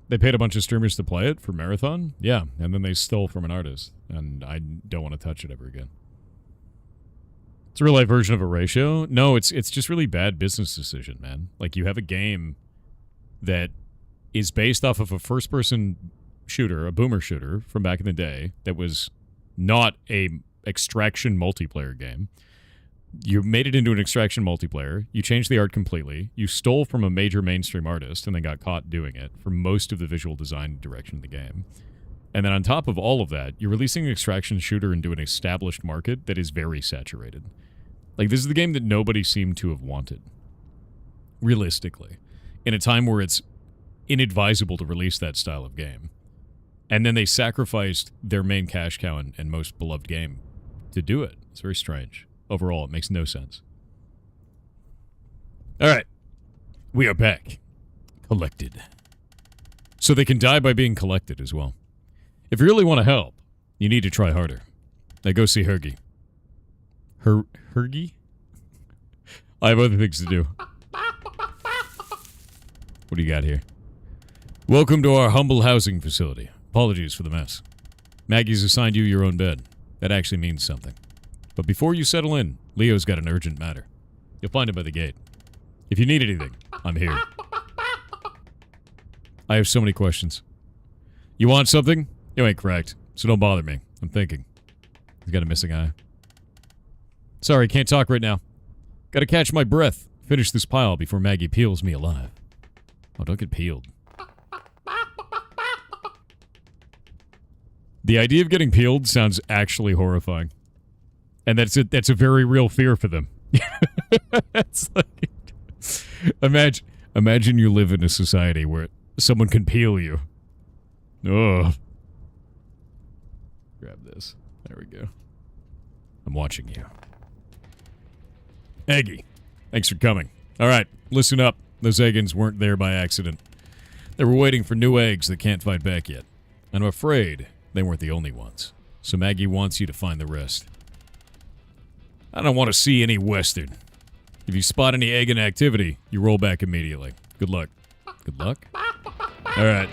They paid a bunch of streamers to play it for Marathon? Yeah, and then they stole from an artist. And I don't want to touch it ever again. It's a real-life version of a ratio. No, it's just really bad business decision, man. Like, you have a game that is based off of a first-person shooter, a boomer shooter from back in the day that was not a extraction multiplayer game. You made it into an extraction multiplayer. You changed the art completely. You stole from a major mainstream artist and then got caught doing it for most of the visual design and direction of the game. And then on top of all of that, you're releasing an extraction shooter into an established market that is very saturated. Like, this is the game that nobody seemed to have wanted. Realistically. In a time where it's inadvisable to release that style of game. And then they sacrificed their main cash cow and most beloved game to do it. It's very strange. Overall, it makes no sense. Alright. We are back. Collected. So they can die by being collected as well. If you really want to help, you need to try harder. Now go see Hergy. Hergy? I have other things to do. What do you got here? Welcome to our humble housing facility. Apologies for the mess. Maggie's assigned you your own bed. That actually means something. But before you settle in, Leo's got an urgent matter. You'll find him by the gate. If you need anything, I'm here. I have so many questions. You want something? You ain't cracked, so don't bother me. I'm thinking. He's got a missing eye. Sorry, can't talk right now. Gotta catch my breath. Finish this pile before Maggie peels me alive. Oh, don't get peeled. The idea of getting peeled sounds actually horrifying. And that's a very real fear for them. It's like... Imagine you live in a society where someone can peel you. Ugh. Grab this. There we go. I'm watching you. Eggy, thanks for coming. Alright, listen up. Those eggins weren't there by accident. They were waiting for new eggs that can't fight back yet. And I'm afraid they weren't the only ones. So Maggie wants you to find the rest. I don't want to see any Western. If you spot any eggin activity, you roll back immediately. Good luck. Good luck? Alright.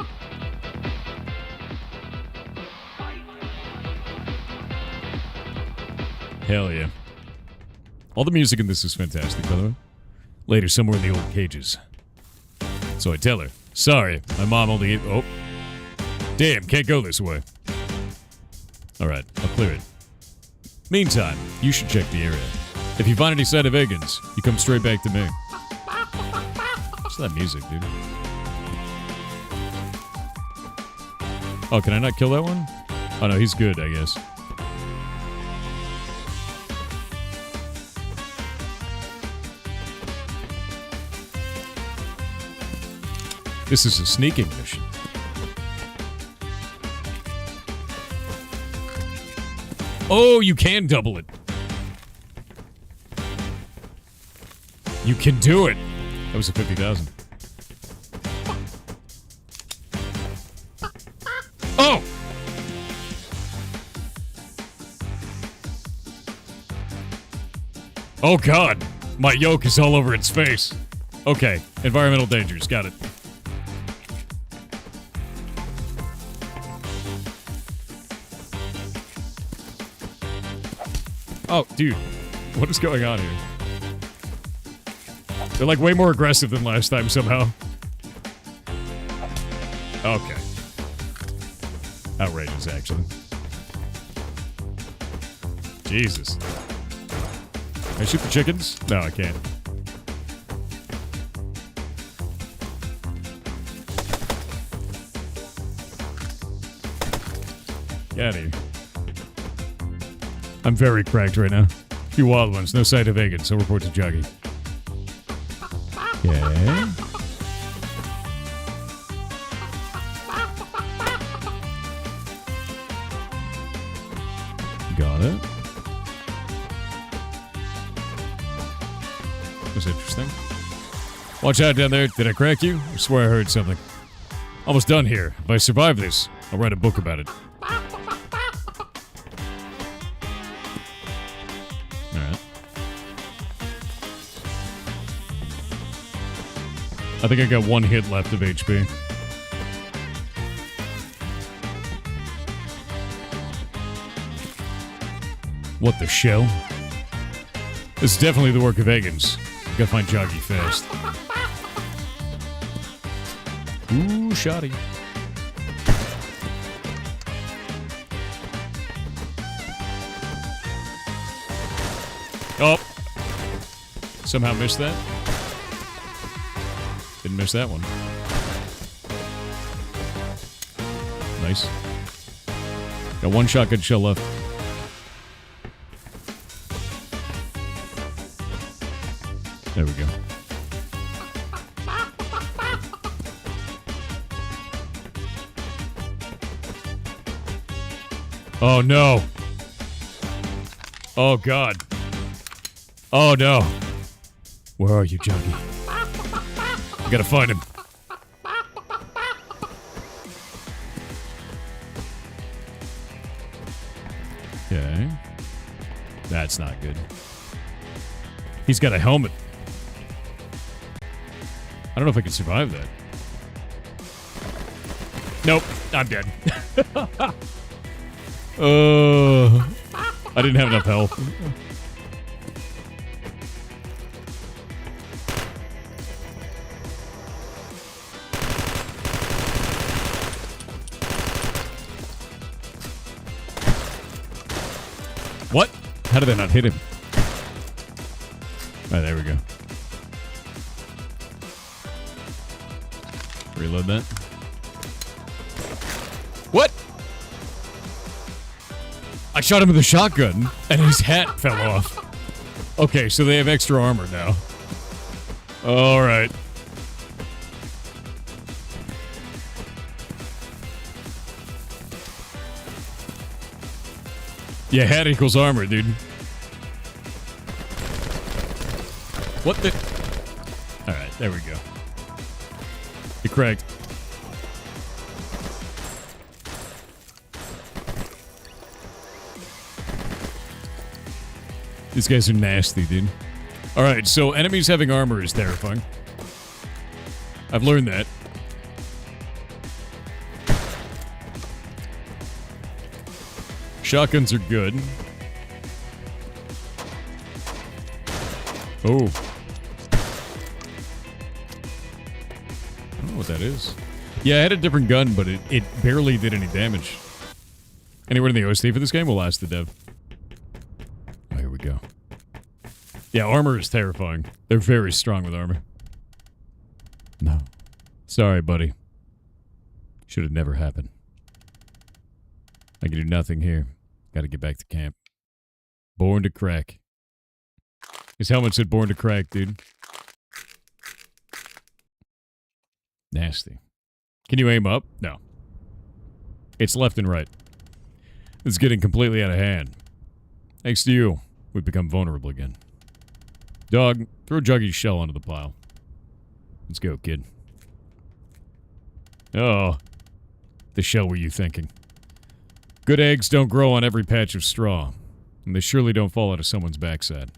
Hell yeah. All the music in this is fantastic, by the way. Later, somewhere in the old cages. So I tell her, sorry, my mom only gave... Oh. Damn, can't go this way. Alright, I'll clear it. Meantime, you should check the area. If you find any sign of eggins, you come straight back to me. What's that music, dude? Oh, can I not kill that one? Oh no, he's good, I guess. This is a sneaking mission. Oh, you can double it. You can do it. That was a 50,000. Oh! Oh god. My yoke is all over its face. Okay. Environmental dangers. Got it. Oh, dude. What is going on here? They're like way more aggressive than last time somehow. Okay. Outrageous, actually. Jesus. Can I shoot the chickens? No, I can't. Get out of here. I'm very cracked right now. Few wild ones, no sight of Egan, so report to Juggy. Okay. Got it. That's interesting. Watch out down there. Did I crack you? I swear I heard something. Almost done here. If I survive this, I'll write a book about it. I think I got one hit left of HP. What the shell? It's definitely the work of Egan's. Gotta find Joggy fast. Ooh, shoddy. Oh! Somehow missed that. Didn't miss that one. Nice. Got one shotgun shell left. There we go. Oh no. Oh god. Oh no. Where are you, Juggy? Gotta find him. Okay. That's not good. He's got a helmet. I don't know if I can survive that. Nope. I'm dead. I didn't have enough health. What? How did I not hit him? Oh, there we go. Reload that. What? I shot him with a shotgun, and his hat fell off. Okay, so they have extra armor now. Alright. Yeah, hat equals armor, dude. What the? Alright, there we go. You're correct. These guys are nasty, dude. Alright, so enemies having armor is terrifying. I've learned that. Shotguns are good. Oh. I don't know what that is. Yeah, I had a different gun, but it barely did any damage. Anywhere in the OST for this game will ask the dev. Oh, here we go. Yeah, armor is terrifying. They're very strong with armor. No. Sorry, buddy. Should have never happened. I can do nothing here. Gotta get back to camp. Born to crack. His helmet said born to crack, dude. Nasty. Can you aim up? No. It's left and right. It's getting completely out of hand. Thanks to you, we've become vulnerable again. Dog, throw Juggy's shell onto the pile. Let's go, kid. Oh. The shell were you thinking? Good eggs don't grow on every patch of straw, and they surely don't fall out of someone's backside.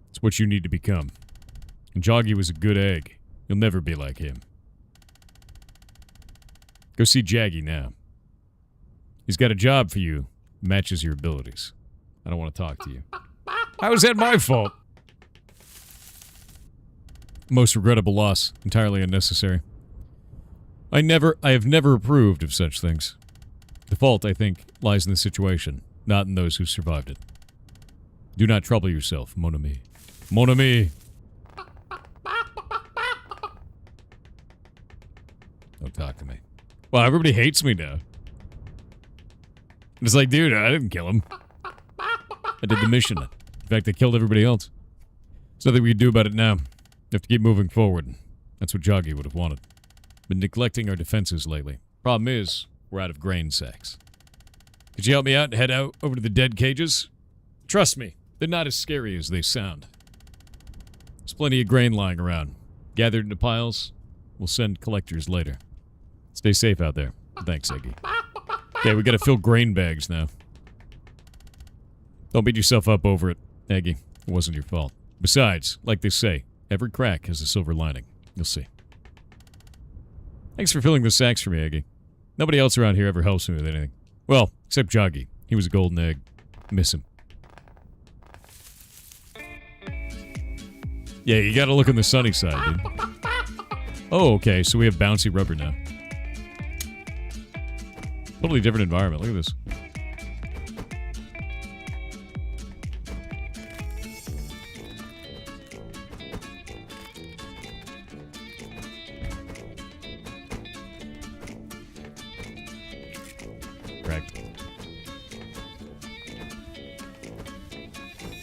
It's what you need to become. And Joggy was a good egg. You'll never be like him. Go see Jaggy now. He's got a job for you. Matches your abilities. I don't want to talk to you. How is that my fault? Most regrettable loss. Entirely unnecessary. I have never approved of such things. The fault, I think, lies in the situation, not in those who survived it. Do not trouble yourself, mon ami. Mon ami! Don't talk to me. Well, everybody hates me now. It's like, dude, I didn't kill him. I did the mission. In fact, I killed everybody else. There's nothing we can do about it now. We have to keep moving forward. That's what Joggy would have wanted. Been neglecting our defenses lately. Problem is, we're out of grain sacks. Could you help me out and head out over to the dead cages? Trust me, they're not as scary as they sound. There's plenty of grain lying around. Gathered into piles. We'll send collectors later. Stay safe out there. Thanks, Eggy. Okay, we gotta fill grain bags now. Don't beat yourself up over it, Eggy. It wasn't your fault. Besides, like they say, every crack has a silver lining. You'll see. Thanks for filling the sacks for me, Eggy. Nobody else around here ever helps me with anything. Well, except Joggy. He was a golden egg. Miss him. Yeah, you gotta look on the sunny side, dude. Oh, okay, so we have bouncy rubber now. Totally different environment. Look at this. Correct.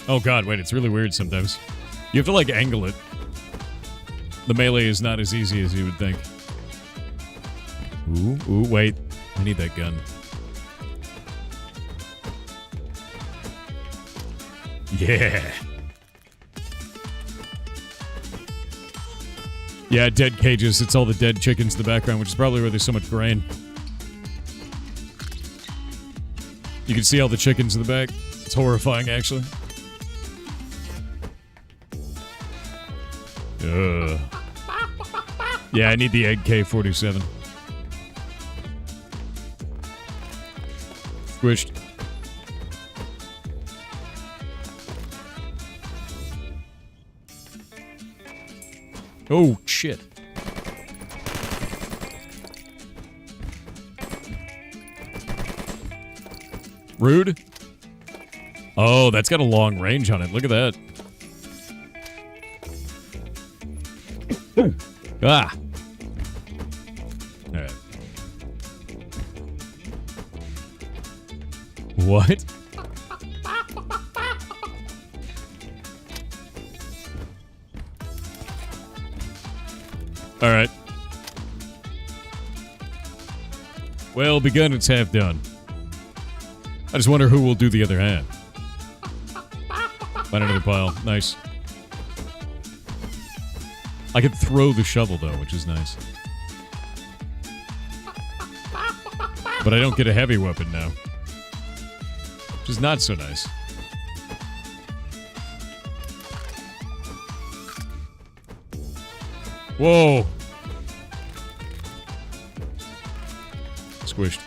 Oh god, wait, it's really weird sometimes. You have to, like, angle it. The melee is not as easy as you would think. Ooh, wait. I need that gun. Yeah. Yeah, dead cages. It's all the dead chickens in the background, which is probably where there's so much grain. You can see all the chickens in the back. It's horrifying, actually. Ugh. Yeah, I need the egg K-47. Squished. Oh, shit. Rude? Oh, that's got a long range on it. Look at that. Ah. Alright. What? Alright. Well, begun, it's half done. I just wonder who will do the other hand. Find another pile. Nice. I can throw the shovel, though, which is nice. But I don't get a heavy weapon now. Which is not so nice. Whoa! Squished.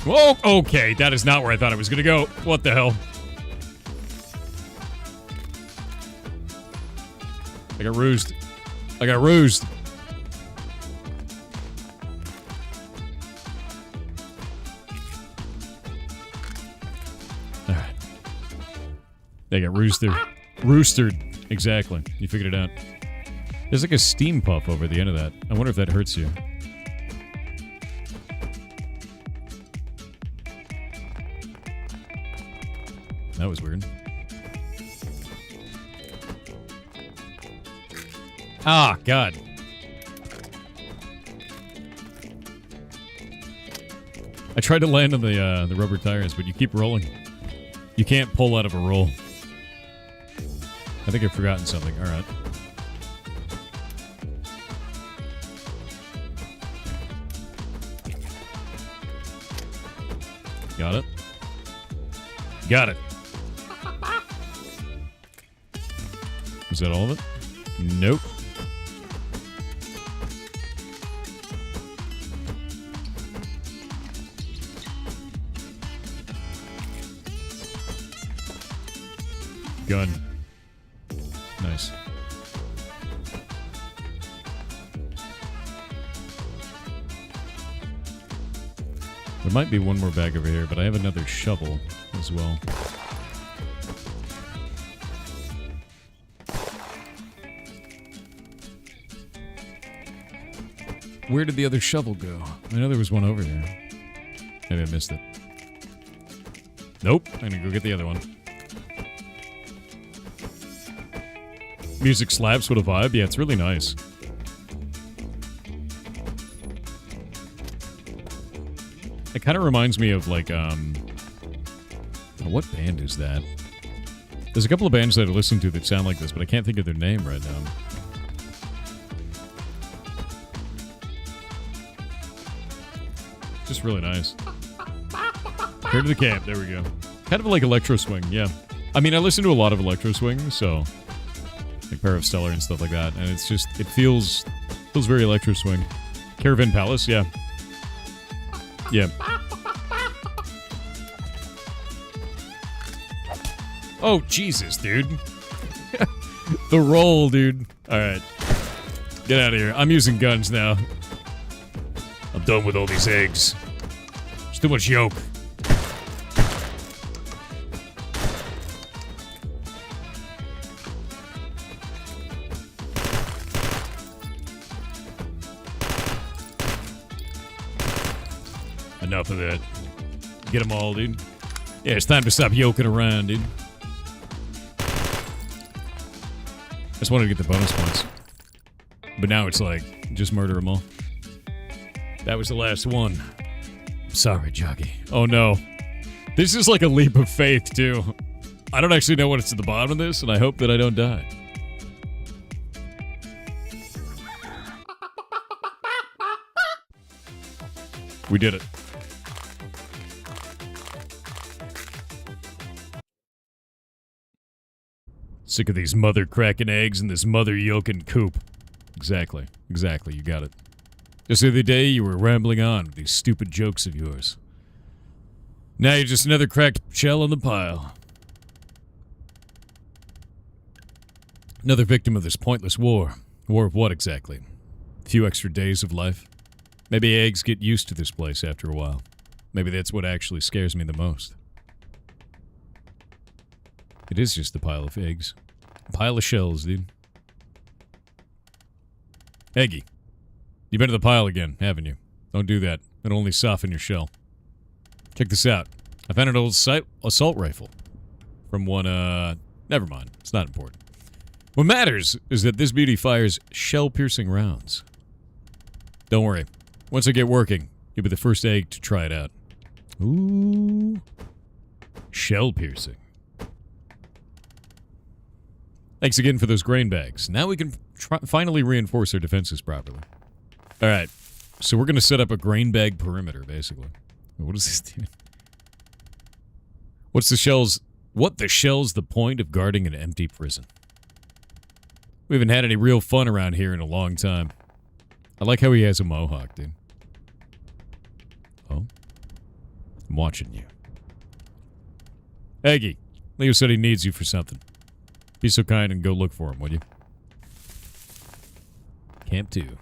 Whoa! Okay, that is not where I thought I was gonna go. What the hell? I got rused. I got rused. Alright. They got roosted. Roostered. Exactly. You figured it out. There's like a steam puff over the end of that. I wonder if that hurts you. That was weird. Ah, God. I tried to land on the rubber tires, but you keep rolling. You can't pull out of a roll. I think I've forgotten something. All right. Got it. Got it. Is that all of it? Nope. Gun. Nice. There might be one more bag over here, but I have another shovel as well. Where did the other shovel go? I know there was one over here. Maybe I missed it. Nope. I'm gonna go get the other one. Music slaps, what a vibe. Yeah, it's really nice. It kind of reminds me of, like, what band is that? There's a couple of bands that I listen to that sound like this, but I can't think of their name right now. Just really nice. Here to the camp. There we go. Kind of like electro swing, yeah. I mean, I listen to a lot of electro swing, so like Pair of Stellar and stuff like that, and it's just it feels very electro swing. Caravan Palace, yeah, yeah. Oh Jesus, dude! The roll, dude. All right, get out of here. I'm using guns now. I'm done with all these eggs. There's too much yolk. Enough of that. Get them all, dude. Yeah, it's time to stop yoking around, dude. I just wanted to get the bonus points. But now it's like, just murder them all. That was the last one. Sorry, Jockey. Oh, no. This is like a leap of faith, too. I don't actually know what's at the bottom of this, and I hope that I don't die. We did it. Sick of these mother cracking eggs and this mother yolking coop. Exactly. Exactly. You got it. Just the other day, you were rambling on with these stupid jokes of yours. Now you're just another cracked shell on the pile. Another victim of this pointless war. War of what exactly? A few extra days of life? Maybe eggs get used to this place after a while. Maybe that's what actually scares me the most. It is just a pile of eggs. A pile of shells, dude. Eggy. You've been to the pile again, haven't you? Don't do that. It'll only soften your shell. Check this out. I found an old assault rifle. From one, never mind. It's not important. What matters is that this beauty fires shell-piercing rounds. Don't worry. Once I get working, you'll be the first egg to try it out. Ooh. Shell-piercing. Thanks again for those grain bags. Now we can finally reinforce our defenses properly. Alright, so we're going to set up a grain bag perimeter, basically. What is this do? What the shell's the point of guarding an empty prison? We haven't had any real fun around here in a long time. I like how he has a mohawk, dude. Oh? I'm watching you. Eggy, Leo said he needs you for something. Be so kind and go look for him, would you? Camp 2.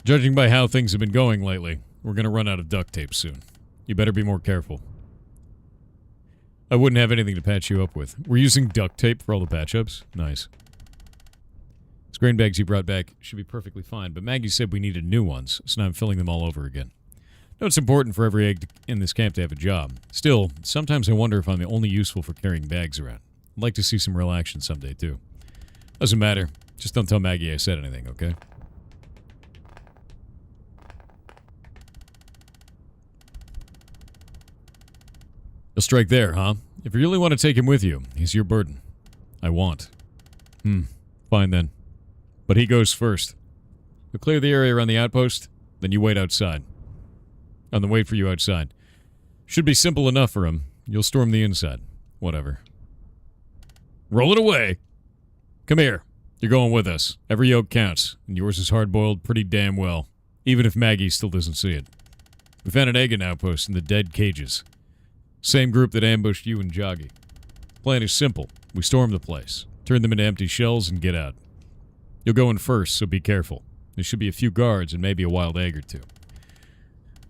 Judging by how things have been going lately, we're going to run out of duct tape soon. You better be more careful. I wouldn't have anything to patch you up with. We're using duct tape for all the patch-ups? Nice. These grain bags you brought back should be perfectly fine, but Maggie said we needed new ones, so now I'm filling them all over again. I know it's important for every egg in this camp to have a job. Still, sometimes I wonder if I'm only useful for carrying bags around. I'd like to see some real action someday, too. Doesn't matter. Just don't tell Maggie I said anything, okay? You'll strike there, huh? If you really want to take him with you, he's your burden. I want. Fine then. But he goes first. We'll clear the area around the outpost, then you wait outside. And then wait for you outside. Should be simple enough for him. You'll storm the inside. Whatever. Roll it away! Come here. You're going with us. Every yoke counts, and yours is hard-boiled pretty damn well. Even if Maggie still doesn't see it. We found an egg outpost in the dead cages. Same group that ambushed you and Joggy. Plan is simple. We storm the place, turn them into empty shells, and get out. You'll go in first, so be careful. There should be a few guards and maybe a wild egg or two.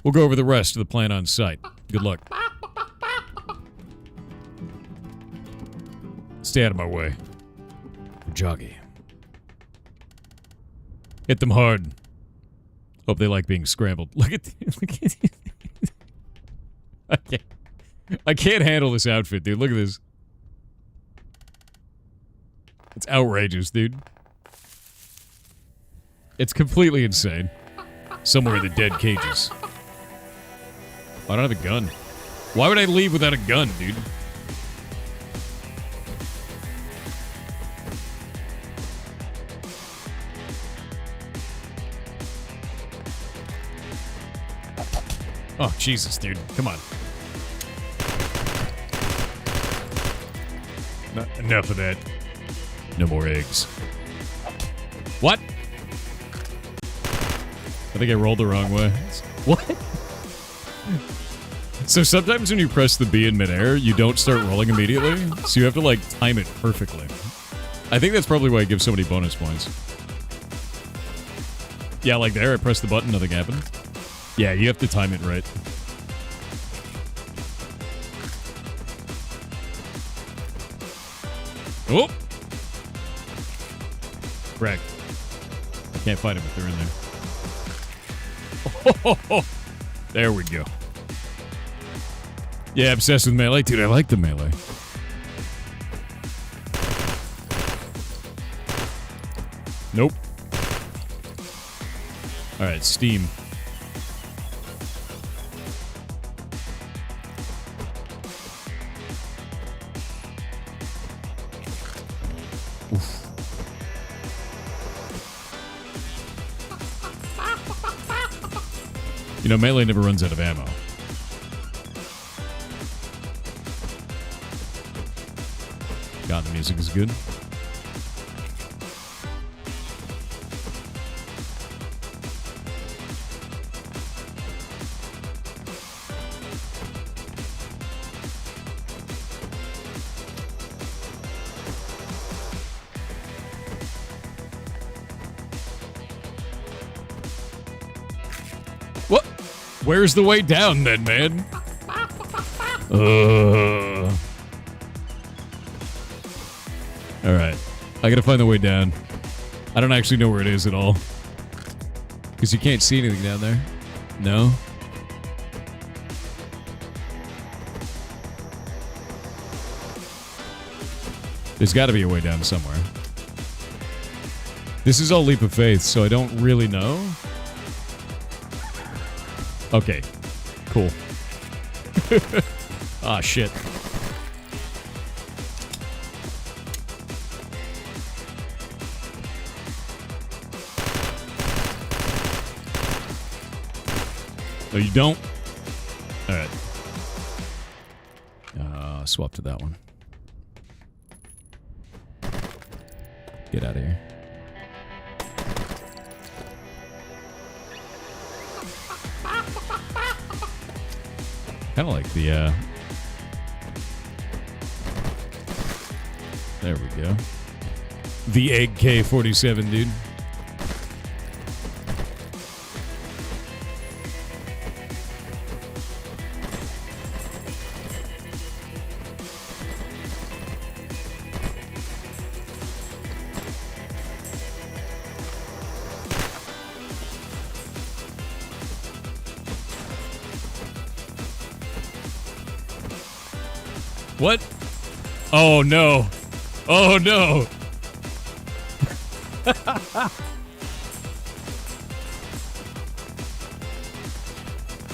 We'll go over the rest of the plan on site. Good luck. Stay out of my way. Joggy. Hit them hard. Hope they like being scrambled. Look at I can't handle this outfit, dude. Look at this. It's outrageous, dude. It's completely insane. Somewhere in the dead cages. I don't have a gun. Why would I leave without a gun, dude? Oh, Jesus, dude. Come on. Enough of that. No more eggs. What? I think I rolled the wrong way. What? So sometimes when you press the B in midair, you don't start rolling immediately. So you have to, like, time it perfectly. I think that's probably why I give so many bonus points. Yeah, like there, I pressed the button, nothing happened. Yeah, you have to time it right. Oh! Correct. I can't fight them if they're in there. Oh, there we go. Yeah, obsessed with melee. Dude, I like the melee. Nope. Alright, Steam. You know, melee never runs out of ammo. God, the music is good. What? Where's the way down then, man? Alright. I gotta find the way down. I don't actually know where it is at all. Because you can't see anything down there. No? There's gotta be a way down somewhere. This is all leap of faith, so I don't really know. Okay. Cool. Ah, shit. No, you don't. Alright. Swap to that one. Get out of here. Kind of like the, there we go. The Egg K-47, dude. What? Oh, no. Oh, no.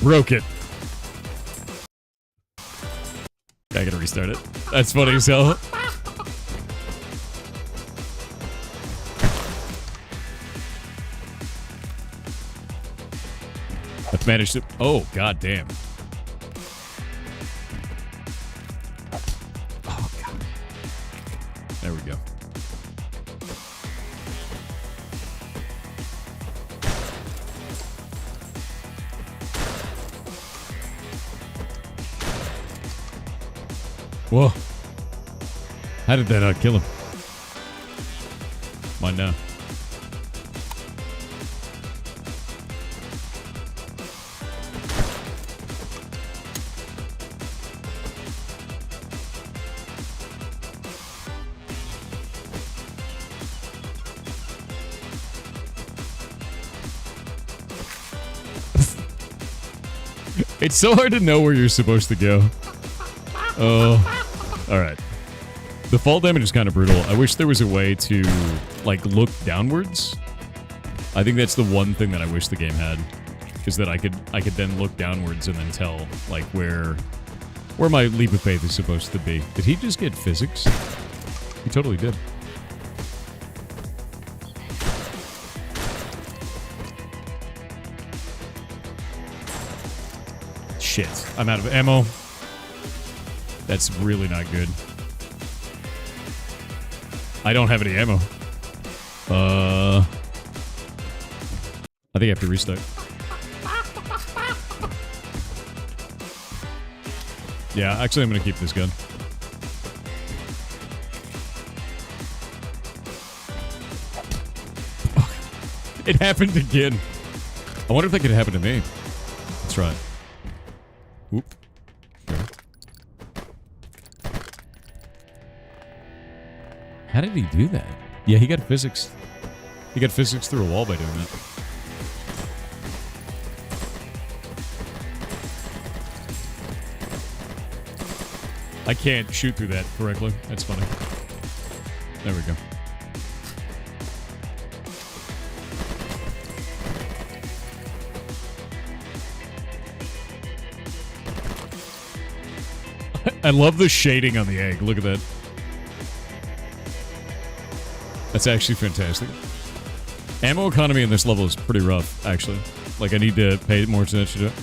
Broke it. I gotta restart it. That's funny as hell. I've managed to... Oh, goddamn. Oh, God. There we go. Whoa. How did that not kill him? Mine now. It's so hard to know where you're supposed to go. Oh. Alright. The fall damage is kind of brutal. I wish there was a way to, like, look downwards. I think that's the one thing that I wish the game had. Is that I could then look downwards and then tell, like, where my leap of faith is supposed to be. Did he just get physics? He totally did. Shit. I'm out of ammo. That's really not good. I don't have any ammo. I think I have to restart. Yeah, actually I'm gonna keep this gun. It happened again. I wonder if that could happen to me. Let's try it. Whoop. How did he do that? Yeah, he got physics. He got physics through a wall by doing that. I can't shoot through that correctly. That's funny. There we go. I love the shading on the egg. Look at that. That's actually fantastic. Ammo economy in this level is pretty rough, actually. Like, I need to pay more attention to it.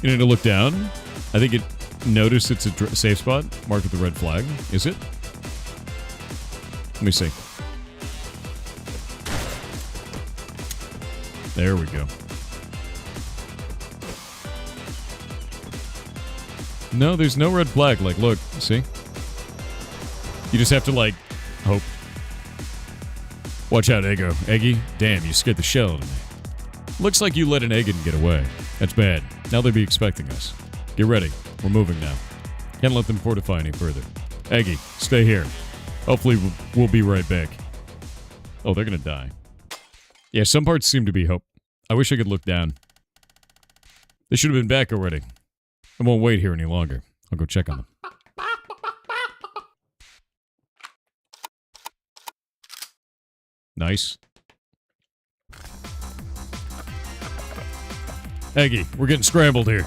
You need to look down. I think it noticed it's a safe spot, marked with a red flag. Is it? Let me see. There we go. No, there's no red flag. Like, look, see? You just have to, like, hope. Watch out, Eggo. Eggy? Damn, you scared the shell out of me. Looks like you let an Eggin get away. That's bad. Now they'll be expecting us. Get ready. We're moving now. Can't let them fortify any further. Eggy, stay here. Hopefully we'll be right back. Oh, they're gonna die. Yeah, some parts seem to be hope. I wish I could look down. They should have been back already. I won't wait here any longer. I'll go check on them. Nice. Eggy, we're getting scrambled here.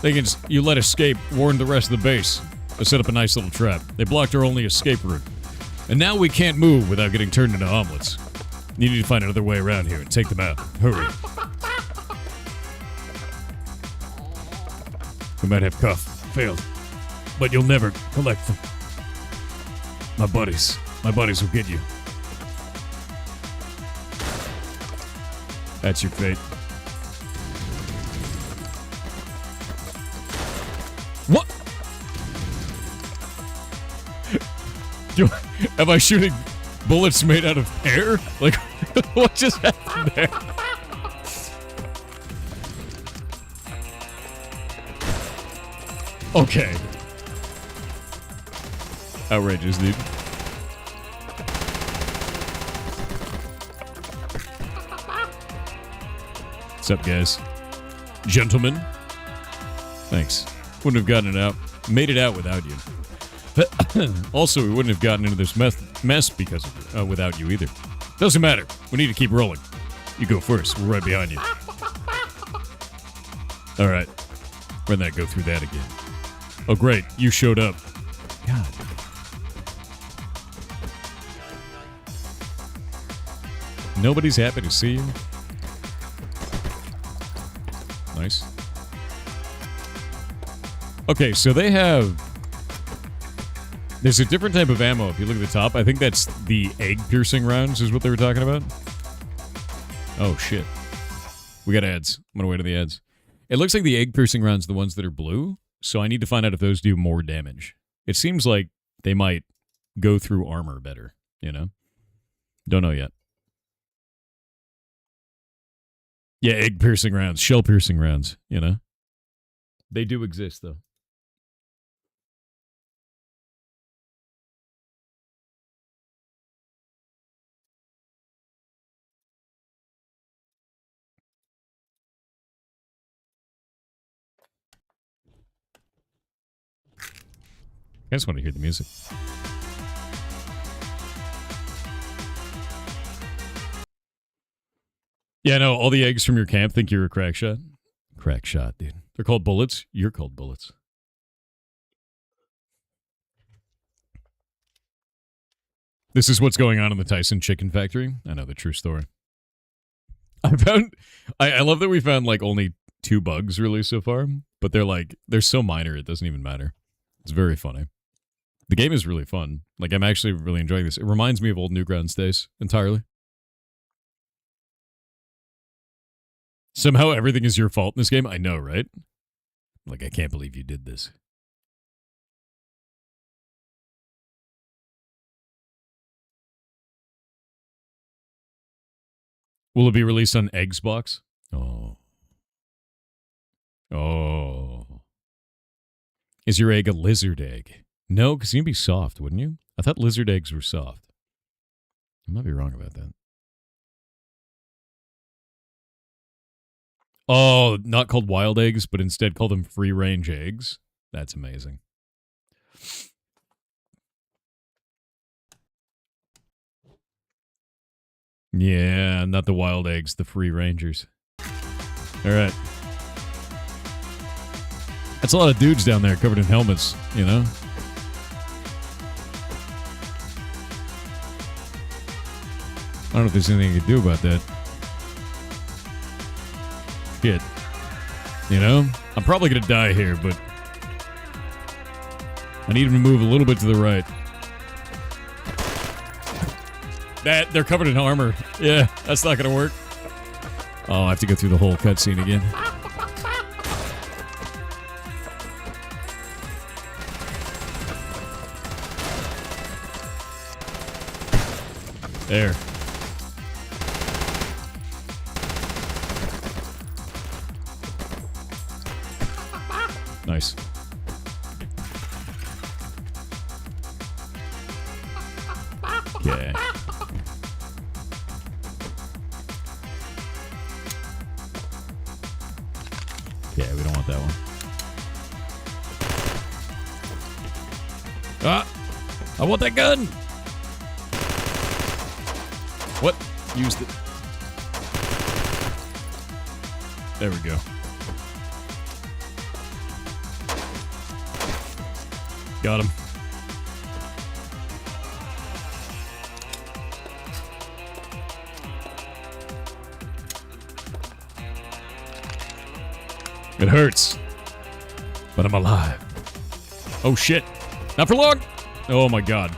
Thinking you let escape warned the rest of the base. They set up a nice little trap. They blocked our only escape route. And now we can't move without getting turned into omelets. You need to find another way around here and take them out. Hurry. We might have cuff. Failed. But you'll never collect them. My buddies will get you. That's your fate. What? Am I shooting bullets made out of air? Like, what just happened there? Okay. Outrageous, dude. What's up, guys? Gentlemen? Thanks. Wouldn't have gotten it out. Made it out without you. Also, we wouldn't have gotten into this mess because of without you either. Doesn't matter. We need to keep rolling. You go first. We're right behind you. All right. Run that. Go through that again. Oh, great. You showed up. God. Nobody's happy to see you. Nice. Okay, so they have... There's a different type of ammo if you look at the top. I think that's the egg-piercing rounds is what they were talking about. Oh, shit. We got ads. I'm going to wait to the ads. It looks like the egg-piercing rounds are the ones that are blue, so I need to find out if those do more damage. It seems like they might go through armor better, you know? Don't know yet. Yeah, egg-piercing rounds, shell-piercing rounds, you know? They do exist, though. I just want to hear the music. Yeah, no, all the eggs from your camp think you're a crack shot. Crack shot, dude. They're called bullets. You're called bullets. This is what's going on in the Tyson chicken factory. I know the true story. I love that we found like only 2 bugs really so far, but they're so minor it doesn't even matter. It's very funny. The game is really fun. Like, I'm actually really enjoying this. It reminds me of old Newgrounds days entirely. Somehow everything is your fault in this game. I know, right? Like, I can't believe you did this. Will it be released on Xbox? Oh. Oh. Is your egg a lizard egg? No, because you'd be soft, wouldn't you? I thought lizard eggs were soft. I might be wrong about that. Oh, not called wild eggs, but instead call them free-range eggs? That's amazing. Yeah, not the wild eggs, the free rangers. All right. That's a lot of dudes down there covered in helmets, you know? I don't know if there's anything you can do about that. Shit. You know? I'm probably going to die here, but I need him to move a little bit to the right. They're covered in armor. Yeah, that's not going to work. Oh, I have to go through the whole cutscene again. There. Nice. Yeah. Yeah, we don't want that one. Ah! I want that gun! What? Used it. There we go. Got him. It hurts. But I'm alive. Oh shit. Not for long! Oh my god.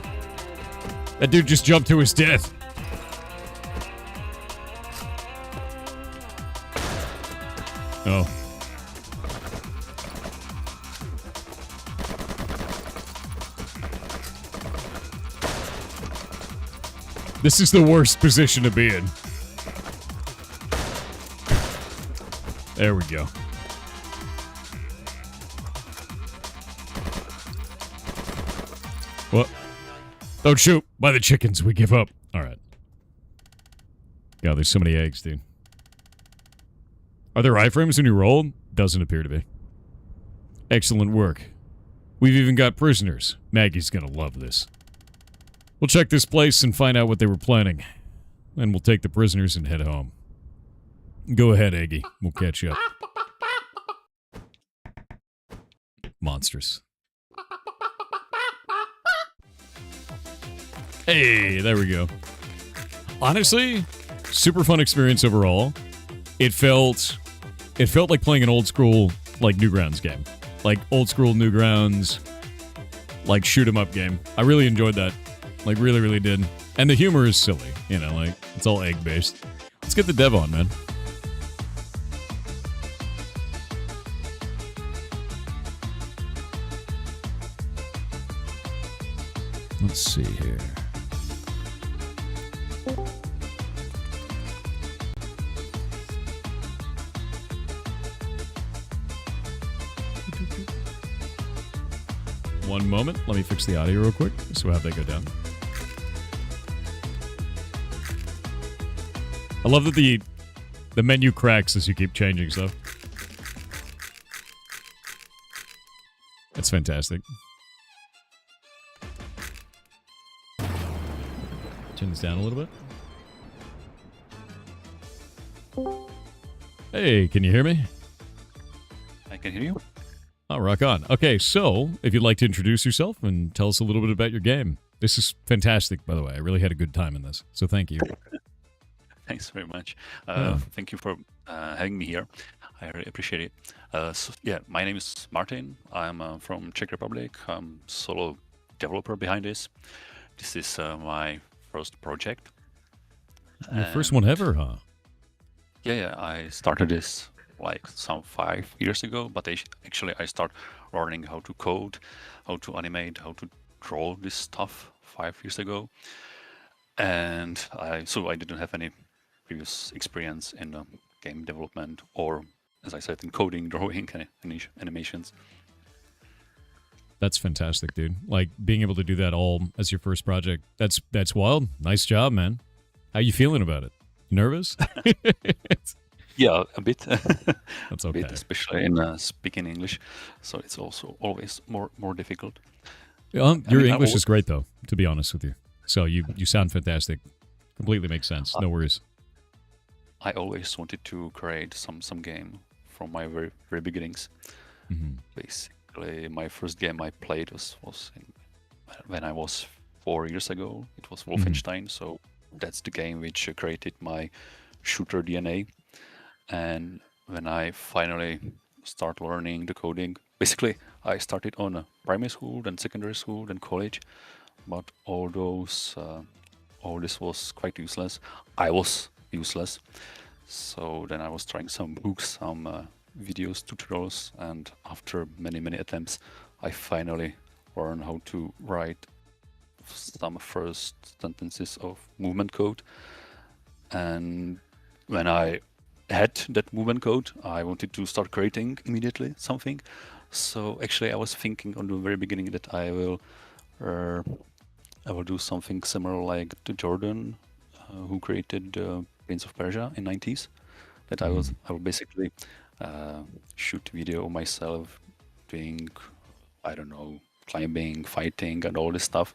That dude just jumped to his death. Oh. This is the worst position to be in. There we go. What? Don't shoot. By the chickens, we give up. Alright. God, there's so many eggs, dude. Are there iframes when you roll? Doesn't appear to be. Excellent work. We've even got prisoners. Maggie's gonna love this. We'll check this place and find out what they were planning. Then we'll take the prisoners and head home. Go ahead, Eggy. We'll catch up. Monstrous. Hey, there we go. Honestly, super fun experience overall. It felt like playing an old school, like, Newgrounds game. Like, old school Newgrounds, like, shoot 'em up game. I really enjoyed that. Like, really, really did. And the humor is silly, you know, like, it's all egg-based. Let's get the dev on, man. Let's see here. One moment. Let me fix the audio real quick, so we'll have that go down. I love that the menu cracks as you keep changing stuff. That's fantastic. Turn this down a little bit. Hey, can you hear me? I can hear you. Oh, rock on. Okay, so if you'd like to introduce yourself and tell us a little bit about your game. This is fantastic, by the way. I really had a good time in this, so thank you. Thanks very much. Yeah. Thank you for having me here. I really appreciate it. So, yeah, my name is Martin. I'm from Czech Republic. I'm solo developer behind this. This is my first project. Your first one ever, huh? Yeah, I started this like some 5 years ago, but actually I start learning how to code, how to animate, how to draw this stuff 5 years ago. And so I didn't have any previous experience in game development or, as I said, in coding, drawing, and animations. That's fantastic, dude. Like, being able to do that all as your first project, that's wild. Nice job, man. How you feeling about it? You nervous? Yeah, a bit. That's A okay. bit, especially in speaking English. So it's also always more difficult. Your I English al- is great, though, to be honest with you. So you sound fantastic. Completely makes sense. No worries. I always wanted to create some game from my very beginnings. Hmm. Basically, my first game I played was when I was 4 years ago. It was Wolfenstein, so that's the game which created my shooter DNA. And when I finally start learning the coding, basically I started on a primary school, then secondary school, then college, but all this was quite useless. I was useless. So then I was trying some books, some videos, tutorials, and after many attempts, I finally learned how to write some first sentences of movement code. And when I had that movement code, I wanted to start creating immediately something. So actually, I was thinking on the very beginning that I will do something similar like the Jordan, who created Prince of Persia in 90s. That I will basically shoot video of myself doing, I don't know, climbing, fighting, and all this stuff.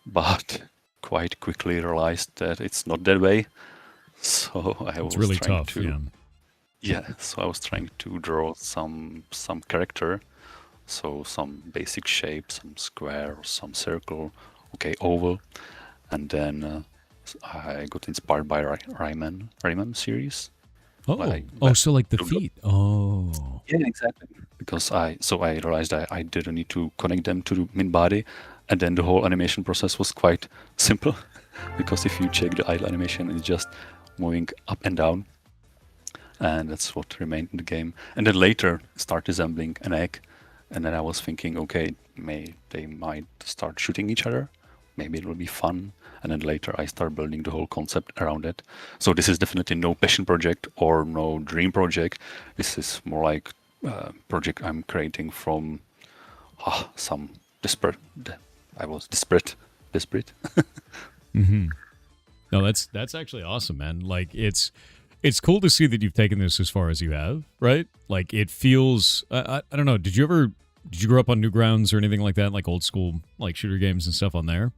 But quite quickly realized that it's not that way. So I was It's really trying tough. to Yeah. yeah. So I was trying to draw some character, so some basic shape, some square, some circle, okay, oval, and then I got inspired by Rayman series. Like So like the to- feet. Oh. Yeah, exactly. Because I realized I didn't need to connect them to the main body, and then the whole animation process was quite simple. Because if you check the idle animation, it's just moving up and down, and that's what remained in the game. And then later start resembling an egg, and then I was thinking, okay, they might start shooting each other. Maybe it will be fun. And then later I start building the whole concept around it. So this is definitely no passion project or no dream project. This is more like a project I'm creating from some desperate. I was desperate. Mm-hmm. No, that's actually awesome, man. Like it's cool to see that you've taken this as far as you have, right? Like it feels. I don't know. Did you ever Did you grow up on Newgrounds or anything like that, like old school like shooter games and stuff on there?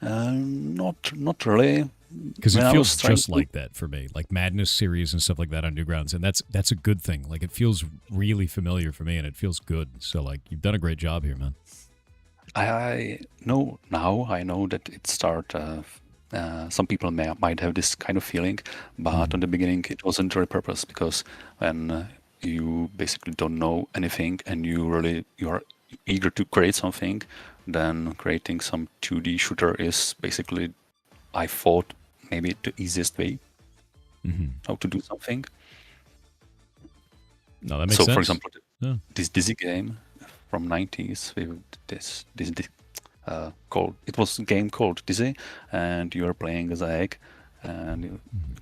Not really. Because it When I feels was trying just to- like that for me, like Madness series and stuff like that on Newgrounds, and that's a good thing. Like it feels really familiar for me, and it feels good. So like you've done a great job here, man. I know now. I know that it start. Some people might have this kind of feeling, but in the beginning it wasn't really purpose because when you basically don't know anything and you are eager to create something, then creating some 2D shooter is basically, I thought, maybe the easiest way how to do something. No, that makes So, sense. for example, Yeah. this Dizzy game from 90s with this called, it was a game called Dizzy, and you are playing as an egg, and it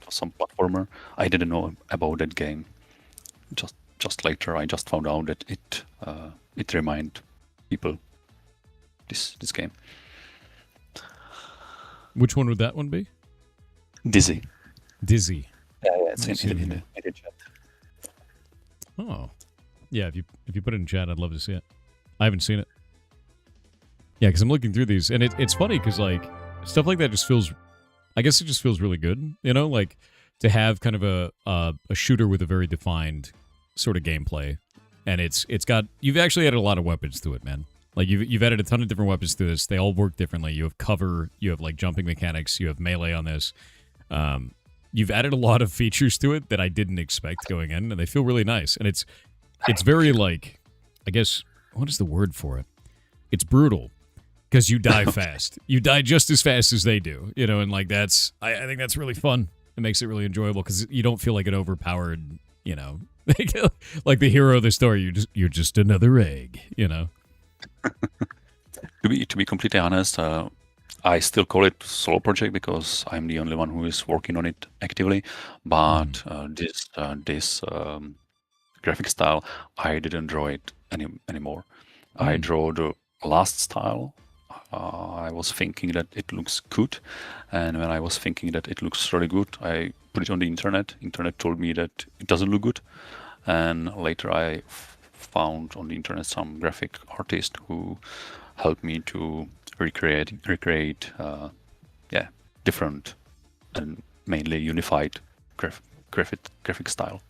was some platformer. I didn't know about that game. Just later, I just found out that it reminded people this game. Which one would that one be? Dizzy. Dizzy. Yeah, it's Let me in see. the chat. Oh, yeah. If you put it in chat, I'd love to see it. I haven't seen it. Yeah, because I'm looking through these, and it's funny because like stuff like that just feels. I guess it just feels really good, you know, like to have kind of a shooter with a very defined sort of gameplay, and it's got you've actually added a lot of weapons to it, man. Like you've added a ton of different weapons to this. They all work differently. You have cover, you have like jumping mechanics, you have melee on this. You've added a lot of features to it that I didn't expect going in, and they feel really nice. And it's very like, I guess, what is the word for it? It's brutal because you die fast. You die just as fast as they do, you know, and like that's I think that's really fun. It makes it really enjoyable because you don't feel like an overpowered, you know, like the hero of the story. You're just another egg, you know. To be completely honest, I still call it solo project because I'm the only one who is working on it actively. But this graphic style, I didn't draw it anymore. I draw the last style. I was thinking that it looks good, and when I was thinking that it looks really good, I put it on the internet. Internet told me that it doesn't look good, and later I found on the internet some graphic artist who helped me to recreate different and mainly unified graphic style.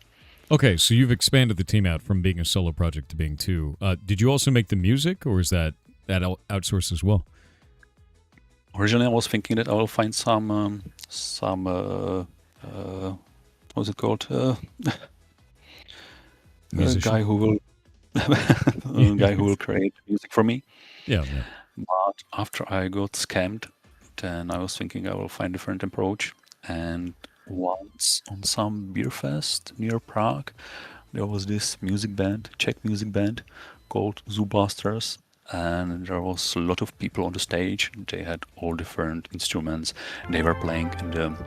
Okay, so you've expanded the team out from being a solo project to being two. Did you also make the music, or is that outsourced as well? Originally, I was thinking that I will find some what's it called? A Musician? guy who will a guy who will create music for me. Yeah. But after I got scammed, then I was thinking I will find a different approach. And once on some beer fest near Prague, there was this Czech music band called Zubasters, and there was a lot of people on the stage. They had all different instruments. They were playing in the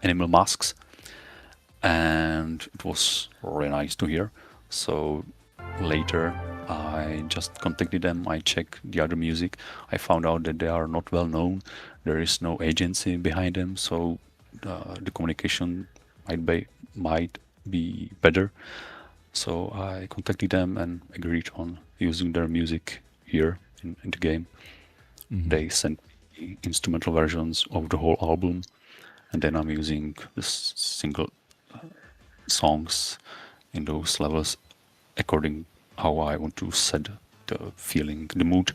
animal masks, and it was really nice to hear. So later I just contacted them. I checked the other music. I found out that they are not well known. There is no agency behind them, so the communication might be better. So I contacted them and agreed on using their music here in the game. They sent me instrumental versions of the whole album, and then I'm using the single songs in those levels according how I want to set the feeling, the mood.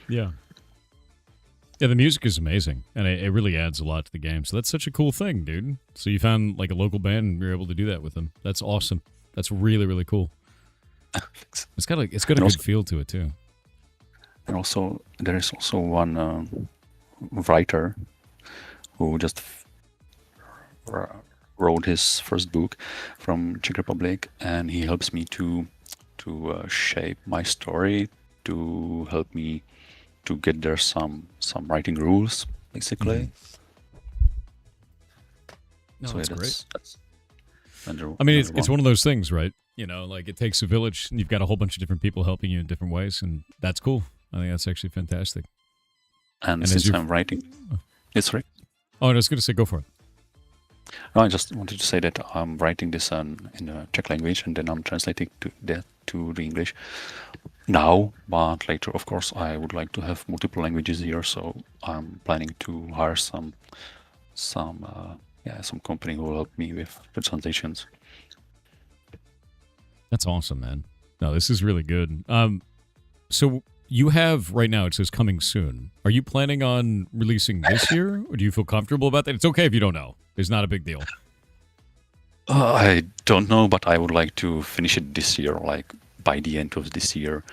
Yeah. Yeah, the music is amazing, and it really adds a lot to the game. So that's such a cool thing, dude. So you found like a local band, and you're able to do that with them. That's awesome. That's really, really cool. It's got a good feel to it too. And also, there is also one writer who just wrote his first book from Czech Republic, and he helps me to shape my story, to help me to get there some writing rules, basically. No, So that's yeah, great. That's another I mean, it's one. one of those things, right? You know, like it takes a village, and you've got a whole bunch of different people helping you in different ways, and that's cool. I think that's actually fantastic. And as since you're- I'm writing, yes, right. Oh, I was going to say, go for it. No, I just wanted to say that I'm writing this in the Czech language, and then I'm translating to the English now, but later, of course, I would like to have multiple languages here. So I'm planning to hire some company who will help me with the translations. That's awesome, man. No, this is really good. So you have right now, it says coming soon. Are you planning on releasing this year, or do you feel comfortable about that? It's okay if you don't know. It's not a big deal. I don't know, but I would like to finish it this year, like by the end of this year,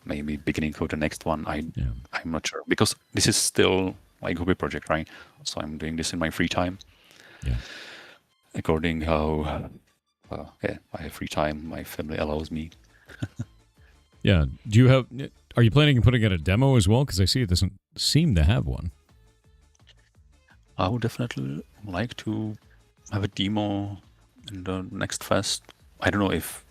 maybe beginning of the next one. I'm not sure, because this is still like a hobby project, right? So I'm doing this in my free time. Yeah. According how I have free time, my family allows me. Yeah. Are you planning on putting out a demo as well? Because I see it doesn't seem to have one. I would definitely like to have a demo in the next fest. I don't know if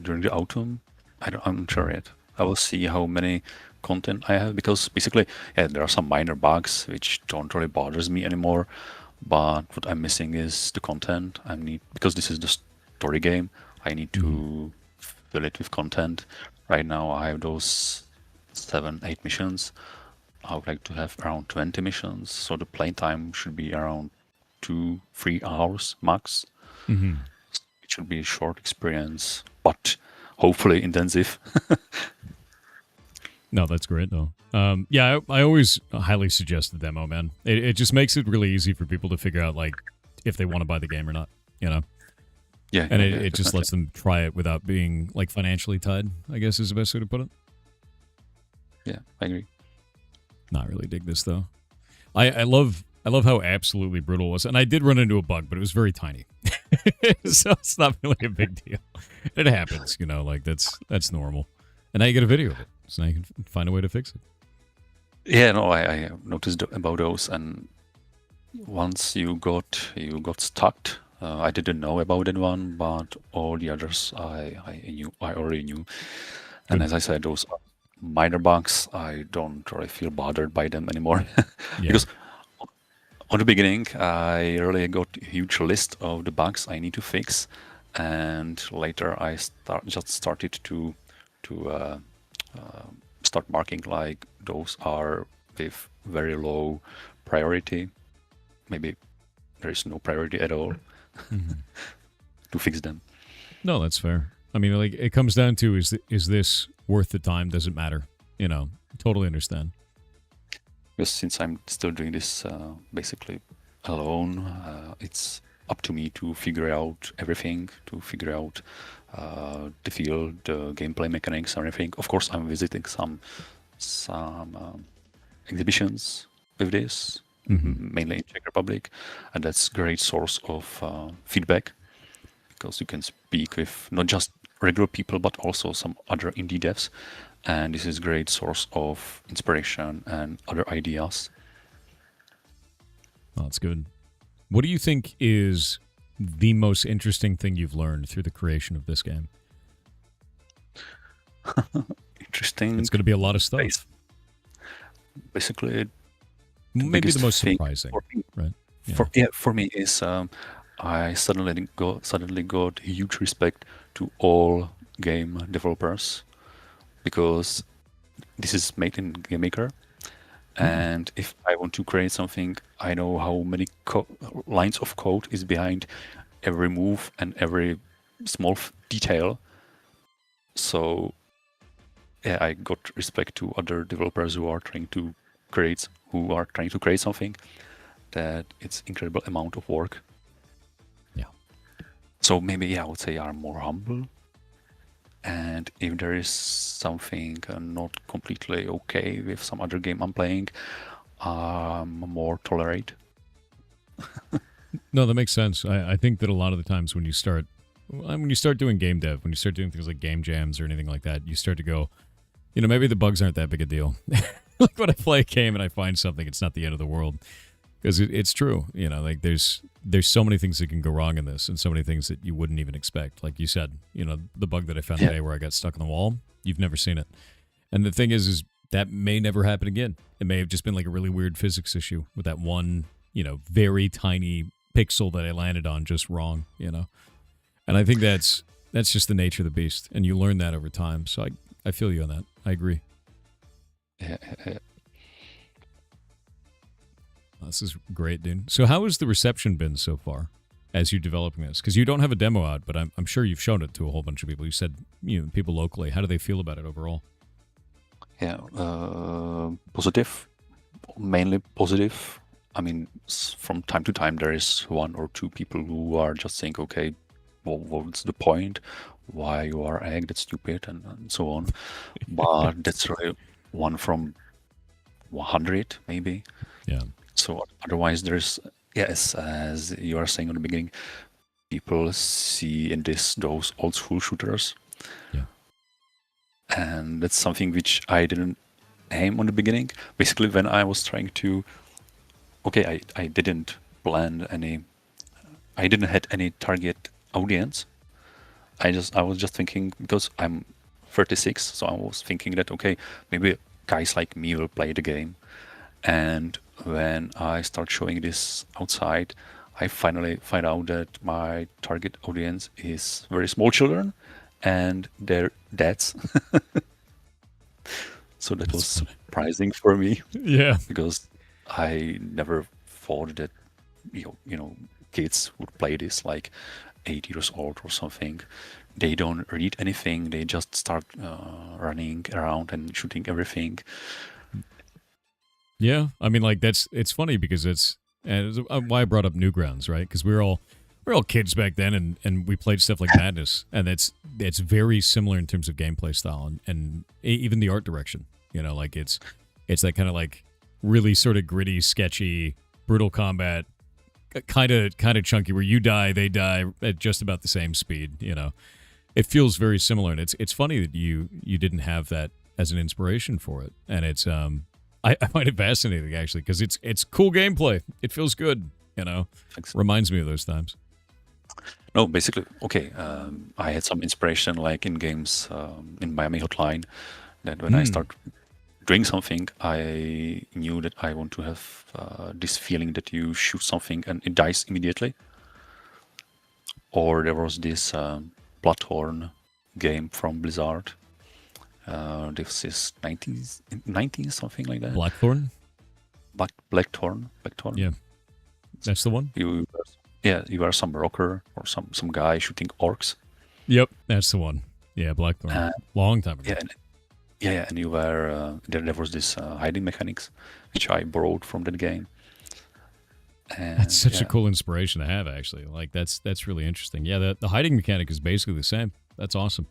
during the autumn. I'm not sure yet. I will see how many content I have, because basically, there are some minor bugs which don't really bothers me anymore. But what I'm missing is the content. Because this is the story game, I need to fill it with content. Right now, I have those 7-8 missions. I would like to have around 20 missions, so the playtime should be around 2-3 hours max. Mm-hmm. It should be a short experience, but hopefully intensive. No, that's great, though. I always highly suggest the demo, man. It just makes it really easy for people to figure out, like, if they want to buy the game or not, you know? Yeah. And it just lets them try it without being, like, financially tied, I guess is the best way to put it. Yeah, I agree. Not really dig this, though. I love how absolutely brutal it was. And I did run into a bug, but it was very tiny. So it's not really a big deal. It happens, you know, like that's normal. And now you get a video of it. So now you can find a way to fix it. Yeah, no, I noticed about those, and once you got stuck. I didn't know about that one, but all the others I already knew. And as I said, those are minor bugs. I don't really feel bothered by them anymore. Because on the beginning, I really got a huge list of the bugs I need to fix, and later I started to start marking like those are with very low priority. Maybe there is no priority at all to fix them. No, that's fair. I mean, like, it comes down to is this worth the time? Does it matter? You know, totally understand. Because since I'm still doing this basically alone, it's up to me to figure out everything, to figure out the field, the gameplay mechanics, everything. Of course, I'm visiting some exhibitions with this, mainly in Czech Republic, and that's a great source of feedback, because you can speak with not just regular people, but also some other indie devs. And this is a great source of inspiration and other ideas. Oh, that's good. What do you think is the most interesting thing you've learned through the creation of this game? Interesting. It's going to be a lot of stuff. Basically, maybe the most surprising, right? For me is I suddenly got huge respect to all game developers, because this is made in GameMaker, and if I want to create something, I know how many lines of code is behind every move and every small detail. So yeah, I got respect to other developers who are trying to create something that it's incredible amount of work. Yeah. So maybe I would say I'm more humble. And if there is something not completely okay with some other game I'm playing, I'm more tolerate. No, that makes sense. I think that a lot of the times when you start doing game dev, when you start doing things like game jams or anything like that, you start to go, you know, maybe the bugs aren't that big a deal. Like when I play a game and I find something, it's not the end of the world. Because it's true, you know, like there's so many things that can go wrong in this, and so many things that you wouldn't even expect. Like you said, you know, the bug that I found today where I got stuck on the wall, you've never seen it. And the thing is that may never happen again. It may have just been like a really weird physics issue with that one, you know, very tiny pixel that I landed on just wrong, you know. And I think that's that's just the nature of the beast, and you learn that over time. So I feel you on that. I agree. Yeah, This is great, dude. So how has the reception been so far as you're developing this? Because you don't have a demo out, but I'm sure you've shown it to a whole bunch of people. You said, people locally. How do they feel about it overall? yeah, positive, mainly positive. I mean, from time to time, there is one or two people who are just saying, okay, well, what's the point? Why you are egg? That's stupid, and so on. But that's really one from 100, maybe. Yeah. So otherwise, there's, yes, as you are saying in the beginning, people see in those old school shooters. Yeah. And that's something which I didn't aim on the beginning. Basically, when I was trying to, okay, I didn't plan any, I didn't had any target audience. I was just thinking, because I'm 36, so I was thinking that, okay, maybe guys like me will play the game. And when I start showing this outside, I finally find out that my target audience is very small children and their dads. So that was surprising for me. Yeah. Because I never thought that kids would play this like 8 years old or something. They don't read anything. They just start running around and shooting everything. Yeah, I mean, like it's funny because it's why I brought up Newgrounds, right? Because we're all kids back then, and we played stuff like Madness, and it's very similar in terms of gameplay style and even the art direction. Like it's that kind of like really sort of gritty, sketchy, brutal combat, kind of chunky, where you die, they die at just about the same speed. It feels very similar, and it's funny that you didn't have that as an inspiration for it, and it's I find it fascinating, actually, because it's cool gameplay. It feels good, Thanks. Reminds me of those times. No, basically, okay. I had some inspiration, like in games in Miami Hotline, that when I start doing something, I knew that I want to have this feeling that you shoot something and it dies immediately. Or there was this Bloodhorn game from Blizzard. This is 90s, something like that. Blackthorn? Blackthorn. Yeah. That's the one? You are some rocker or some guy shooting orcs. Yep, that's the one. Yeah, Blackthorn. Long time ago. And you were there was this hiding mechanics which I borrowed from that game. And, that's such a cool inspiration to have, actually. Like that's really interesting. Yeah, the hiding mechanic is basically the same. That's awesome.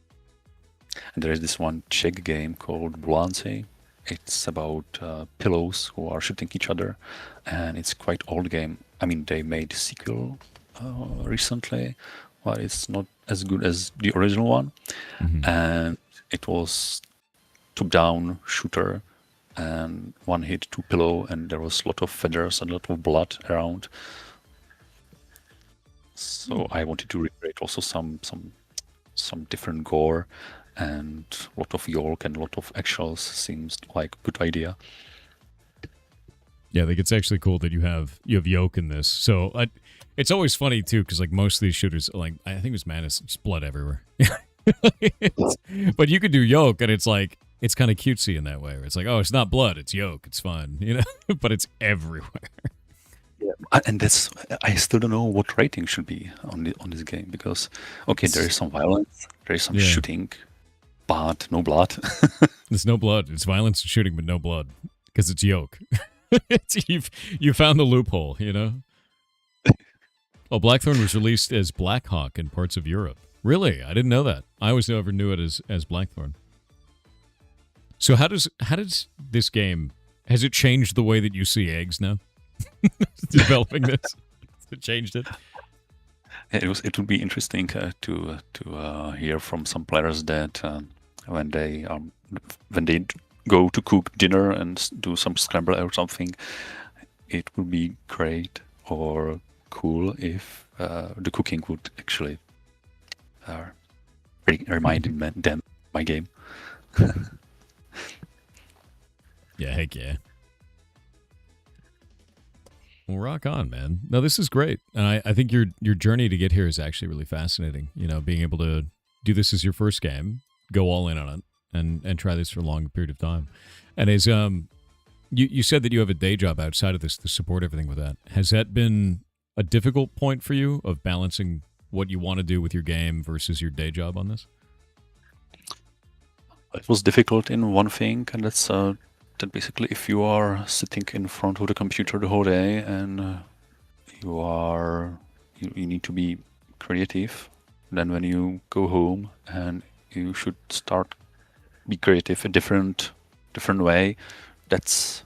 And there is this one Czech game called Blance. It's about pillows who are shooting each other, and it's quite old game. I mean, they made a sequel recently, but it's not as good as the original one. And it was top-down shooter, and one hit, two pillow, and there was a lot of feathers and a lot of blood around. So I wanted to recreate also some different gore, and a lot of yolk and a lot of eggshells seems like a good idea. Yeah, I think it's actually cool that you have yolk in this. So it's always funny too, because like most of these shooters, like I think it was Madness, it's blood everywhere. But you could do yolk, and it's like it's kind of cutesy in that way. Where it's like, oh, it's not blood, it's yolk, it's fun, but it's everywhere. Yeah, and that's I still don't know what rating should be on this game, because there is some violence, there is some shooting, but no blood. There's no blood. It's violence and shooting, but no blood, because it's yolk. You found the loophole, Oh, Blackthorn was released as Blackhawk in parts of Europe. Really? I didn't know that. I always never knew it as Blackthorn. So how does this game, has it changed the way that you see eggs now? Developing this, it changed it. It would be interesting to hear from some players that when they go to cook dinner and do some scramble or something, it would be great or cool if the cooking would actually remind them my game. Yeah, heck yeah. Well, rock on, man. No, this is great. And I think your journey to get here is actually really fascinating. Being able to do this as your first game, go all in on it, and try this for a long period of time. And as you said that you have a day job outside of this to support everything with that. Has that been a difficult point for you of balancing what you want to do with your game versus your day job on this? It was difficult in one thing, and that's that basically if you are sitting in front of the computer the whole day and you need to be creative, then when you go home and you should start be creative a different way, that's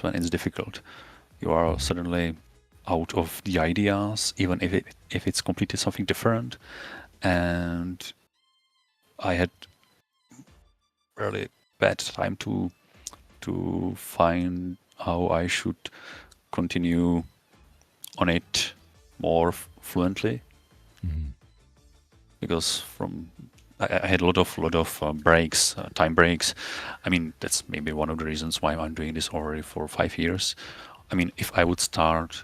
when it's difficult. You are suddenly out of the ideas, even if it's completely something different. And I had really bad time to find how I should continue on it more fluently, because I had a lot of breaks, time breaks. I mean, that's maybe one of the reasons why I'm doing this already for 5 years. I mean, if I would start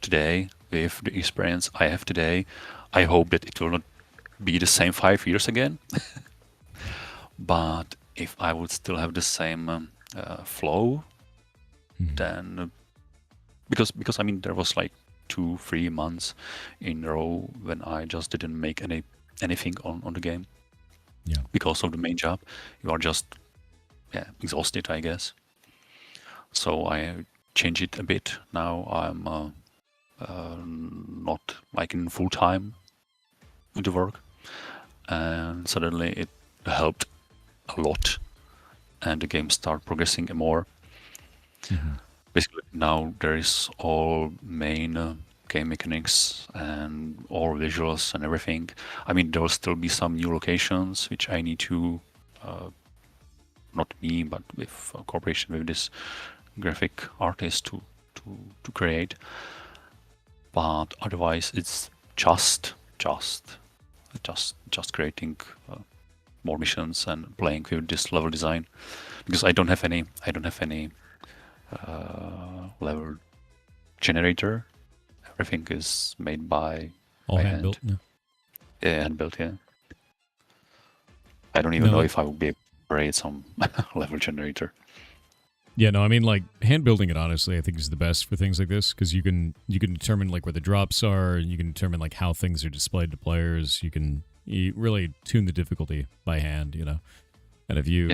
today with the experience I have today, I hope that it will not be the same 5 years again. But if I would still have the same flow, then because I mean there was like 2-3 months in a row when I just didn't make anything on the game. Yeah. Because of the main job, you are just exhausted, I guess. So I changed it a bit. Now I'm not like in full time with the work, and suddenly it helped a lot, and the game start progressing more. Basically, now there is all main game mechanics and all visuals and everything. I mean, there will still be some new locations which I need to, not me, but with cooperation with this graphic artist to create. But otherwise, it's just creating more missions and playing with this level design, because I don't have any level generator. Everything is made by hand built. Yeah, hand built. Yeah. I don't even know if I will be able to create some level generator. Yeah, no, I mean, like, hand building it, honestly, I think is the best for things like this, because you can determine like where the drops are, and you can determine like how things are displayed to players. You really tune the difficulty by hand, you know. And if you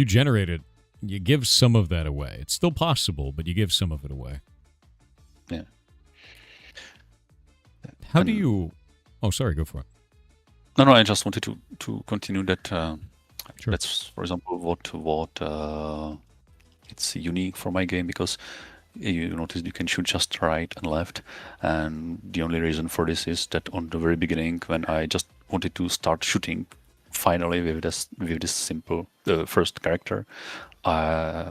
generate it, you give some of that away. It's still possible, but you give some of it away. Yeah. How do you? Oh, sorry, go for it. No, I just wanted to continue that. Sure. That's, for example, what it's unique for my game, because you notice you can shoot just right and left, and the only reason for this is that on the very beginning, when I just wanted to start shooting finally with this simple first character,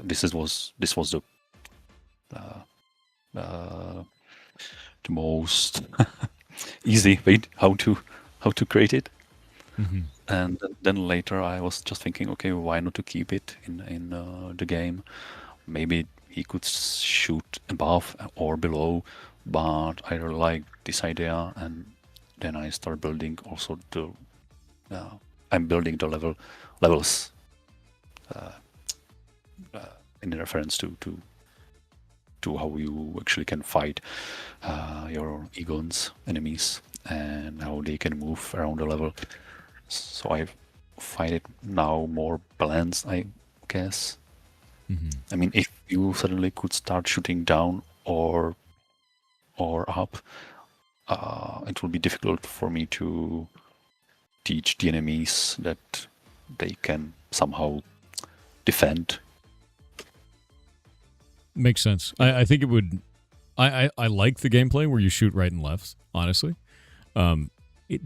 this was the most easy way how to create it. And then later I was just thinking, okay, why not to keep it in the game? Maybe he could shoot above or below, but I really like this idea, and then I start building also I'm building the levels in reference to how you actually can fight your Egons enemies and how they can move around the level. So I find it now more balanced, I guess. I mean, if you suddenly could start shooting down or up, it will be difficult for me to teach the enemies that they can somehow defend. Makes sense. I think it would. I like the gameplay where you shoot right and left, honestly.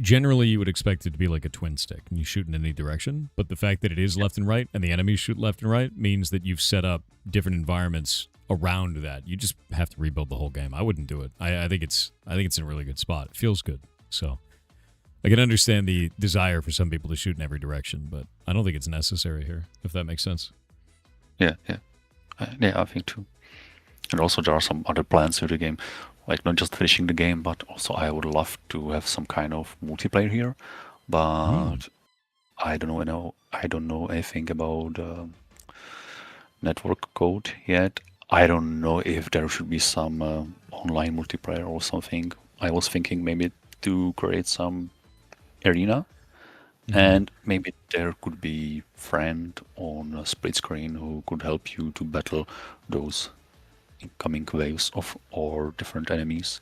Generally, you would expect it to be like a twin stick, and you shoot in any direction. But the fact that it is left and right, and the enemies shoot left and right, means that you've set up different environments around that. You just have to rebuild the whole game. I wouldn't do it. I think it's in a really good spot. It feels good. So I can understand the desire for some people to shoot in every direction, but I don't think it's necessary here, if that makes sense. Yeah, I think too. And also there are some other plans with the game, like not just finishing the game, but also I would love to have some kind of multiplayer here, but I don't know. I don't know anything about network code yet. I don't know if there should be some online multiplayer or something. I was thinking maybe to create some arena, and maybe there could be friend on a split screen who could help you to battle those incoming waves of or different enemies.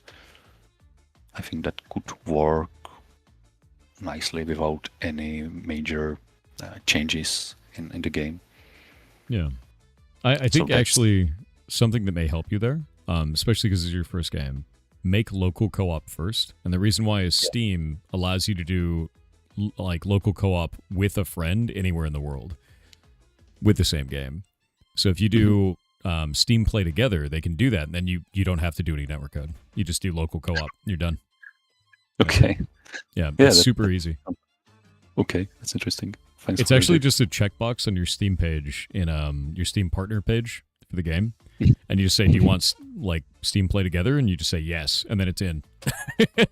I think that could work nicely without any major changes in the game. Yeah. I think actually something that may help you there, especially because it's your first game, make local co-op first. And the reason why is Steam allows you to do like local co-op with a friend anywhere in the world with the same game. So if you do Steam Play Together, they can do that, and then you don't have to do any network code. You just do local co-op. You're done. Okay. Yeah, it's super easy. Okay, that's interesting. Thanks. It's actually just a checkbox on your Steam page in your Steam partner page for the game, and you just say, "Do you want like Steam Play Together?" And you just say yes, and then it's in.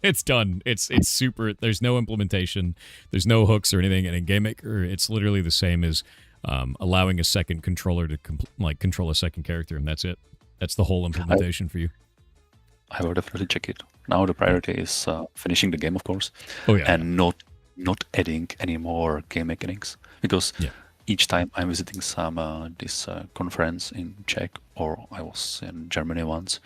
It's done. It's super. There's no implementation. There's no hooks or anything. And in GameMaker, it's literally the same as allowing a second controller to control a second character, and that's it. That's the whole implementation for you. I will definitely check it. Now the priority is finishing the game, of course, and not adding any more game mechanics, because each time I'm visiting some this conference in Czech, or I was in Germany once,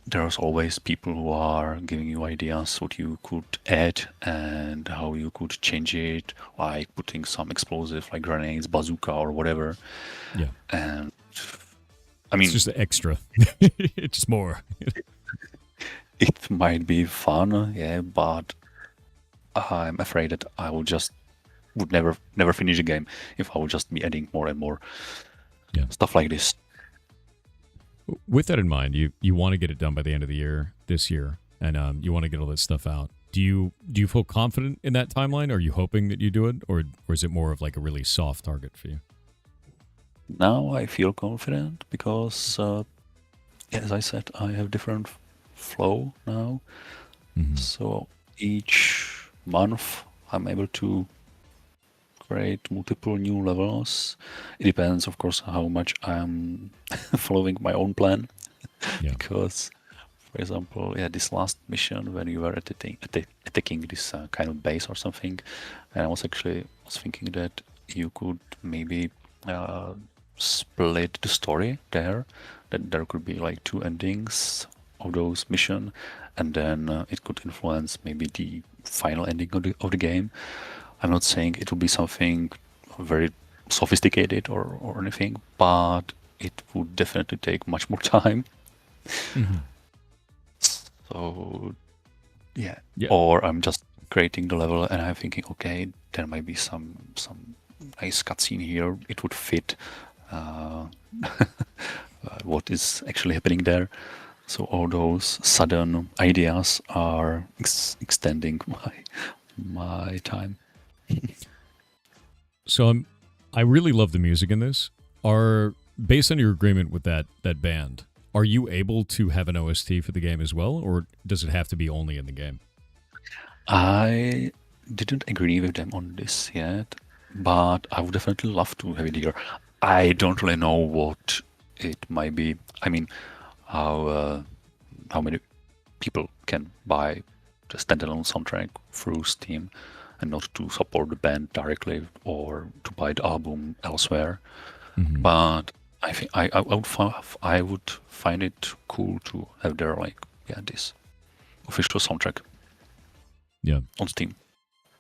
there's always people who are giving you ideas what you could add and how you could change it, like putting some explosive like grenades, bazooka, or whatever. Yeah. And I mean, it's just extra. It's just more. It might be fun, but I'm afraid that I would never finish the game if I would just be adding more and more stuff like this. With that in mind, you want to get it done by the end of the year, this year, and you want to get all this stuff out. Do you feel confident in that timeline? Are you hoping that you do it, or is it more of like a really soft target for you? Now I feel confident because, as I said, I have different flow now. So each month I'm able to create multiple new levels. It depends, of course, how much I'm following my own plan. Because, for example, this last mission when you were attacking this kind of base or something, and I was thinking that you could maybe split the story there, that there could be like 2 endings of those mission, and then it could influence maybe the final ending of the game. I'm not saying it will be something very sophisticated or anything, but it would definitely take much more time. So or I'm just creating the level and I'm thinking, okay, there might be some nice cutscene here. It would fit what is actually happening there. So all those sudden ideas are extending my time. So I really love the music in this. Based on your agreement with that band, are you able to have an OST for the game as well, or does it have to be only in the game? I didn't agree with them on this yet, but I would definitely love to have it here. I don't really know what it might be. I mean, how many people can buy the standalone soundtrack through Steam and not to support the band directly or to buy the album elsewhere. But I think I would find it cool to have their this official soundtrack on Steam.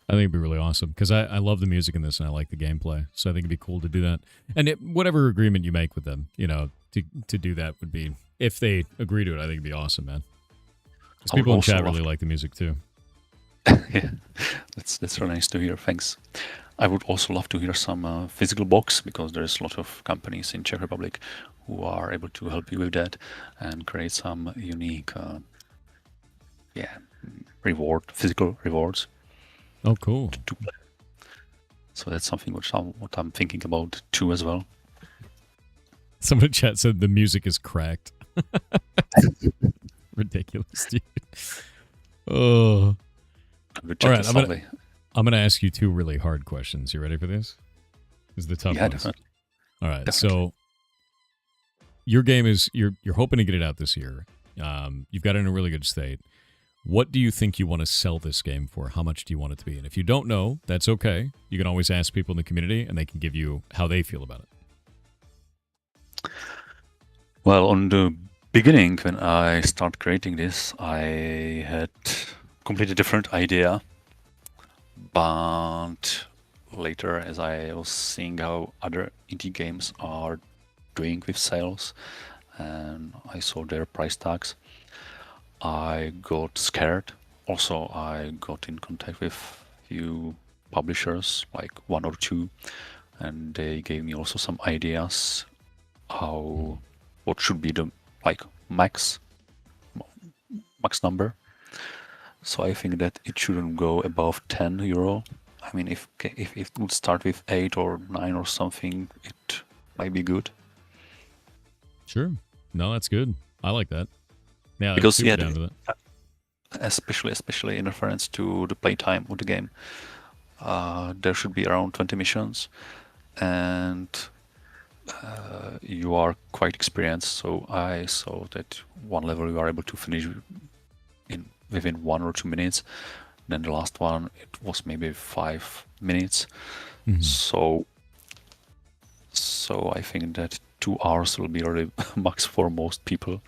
I think it'd be really awesome because I love the music in this and I like the gameplay. So I think it'd be cool to do that. And whatever agreement you make with them, to do that would be, if they agree to it, I think it'd be awesome, man. Because people in chat really like the music too. Yeah, that's really nice to hear. Thanks. I would also love to hear some physical box, because there's a lot of companies in Czech Republic who are able to help you with that and create some unique, physical rewards. Oh, cool. To play. So that's something what I'm thinking about too as well. Someone in chat said the music is cracked. Ridiculous, dude. Oh. All right, I'm going to ask you two really hard questions. You ready for this? This is the tough Yeah, ones. definitely. All right. Definitely. So your game is you're hoping to get it out this year. You've got it in a really good state. What do you think you want to sell this game for? How much do you want it to be? And if you don't know, that's okay. You can always ask people in the community, and they can give you how they feel about it. Well, on the beginning, when I started creating this, I had completely different idea. But later, as I was seeing how other indie games are doing with sales, and I saw their price tags, I got scared. Also, I got in contact with few publishers, like one or two, and they gave me also some ideas what should be the max number. So I think that it shouldn't go above 10 euro. I mean, if it would start with 8 or 9 or something, it might be good. Sure. No, that's good. I like that. Yeah, Because super down with it. especially in reference to the playtime of the game, there should be around 20 missions, and you are quite experienced. So I saw that one level you are able to finish within 1 or 2 minutes. Then the last one, it was maybe 5 minutes. Mm-hmm. So I think that 2 hours will be already max for most people.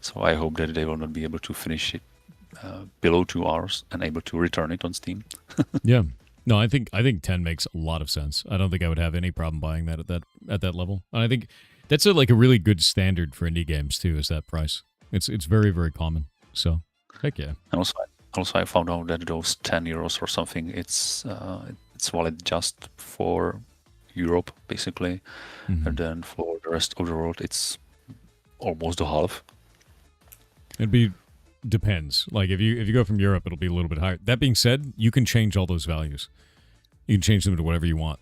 So I hope that they will not be able to finish it below 2 hours and able to return it on Steam. Yeah. No, I think 10 makes a lot of sense. I don't think I would have any problem buying that at that level. And I think that's a really good standard for indie games too, is that price. It's very, very common. So heck yeah. And also I found out that those 10 euros or something, it's valid just for Europe basically, and then for the rest of the world it's almost the half. Depends. Like if you go from Europe, it'll be a little bit higher. That being said, you can change all those values. You can change them to whatever you want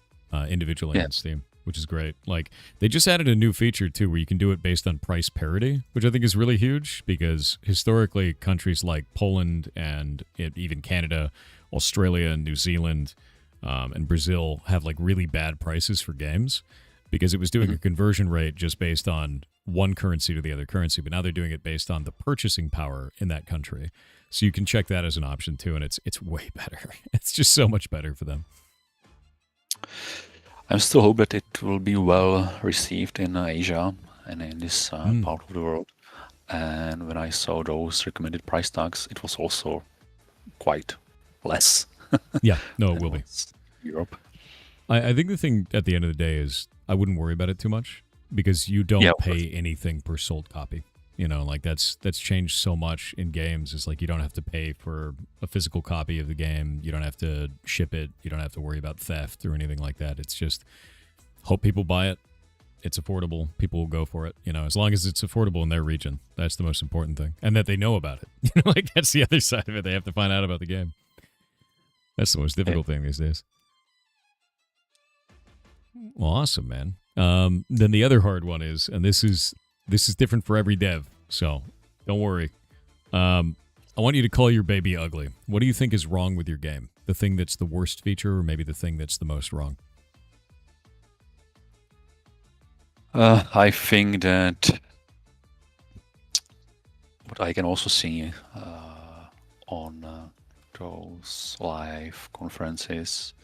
individually on Steam, which is great. Like they just added a new feature too, where you can do it based on price parity, which I think is really huge because historically countries like Poland and even Canada, Australia, and New Zealand, and Brazil have like really bad prices for games because it was doing a conversion rate just based on one currency to the other currency, but now they're doing it based on the purchasing power in that country. So you can check that as an option too, and it's way better. It's just so much better for them. I still hope that it will be well received in Asia and in this part of the world. And when I saw those recommended price tags, it was also quite less. Yeah, no, it will be. Europe. I think the thing at the end of the day is I wouldn't worry about it too much because you don't pay anything per sold copy. You know, like that's changed so much in games. It's like you don't have to pay for a physical copy of the game. You don't have to ship it. You don't have to worry about theft or anything like that. It's just hope people buy it. It's affordable. People will go for it. You know, as long as it's affordable in their region, that's the most important thing, and that they know about it. You know, like that's the other side of it. They have to find out about the game. That's the most difficult thing these days. Well, awesome, man. Then the other hard one is, and this is different for every dev, so don't worry. I want you to call your baby ugly. What do you think is wrong with your game? The thing that's the worst feature, or maybe the thing that's the most wrong? I think that what I can also see on those live conferences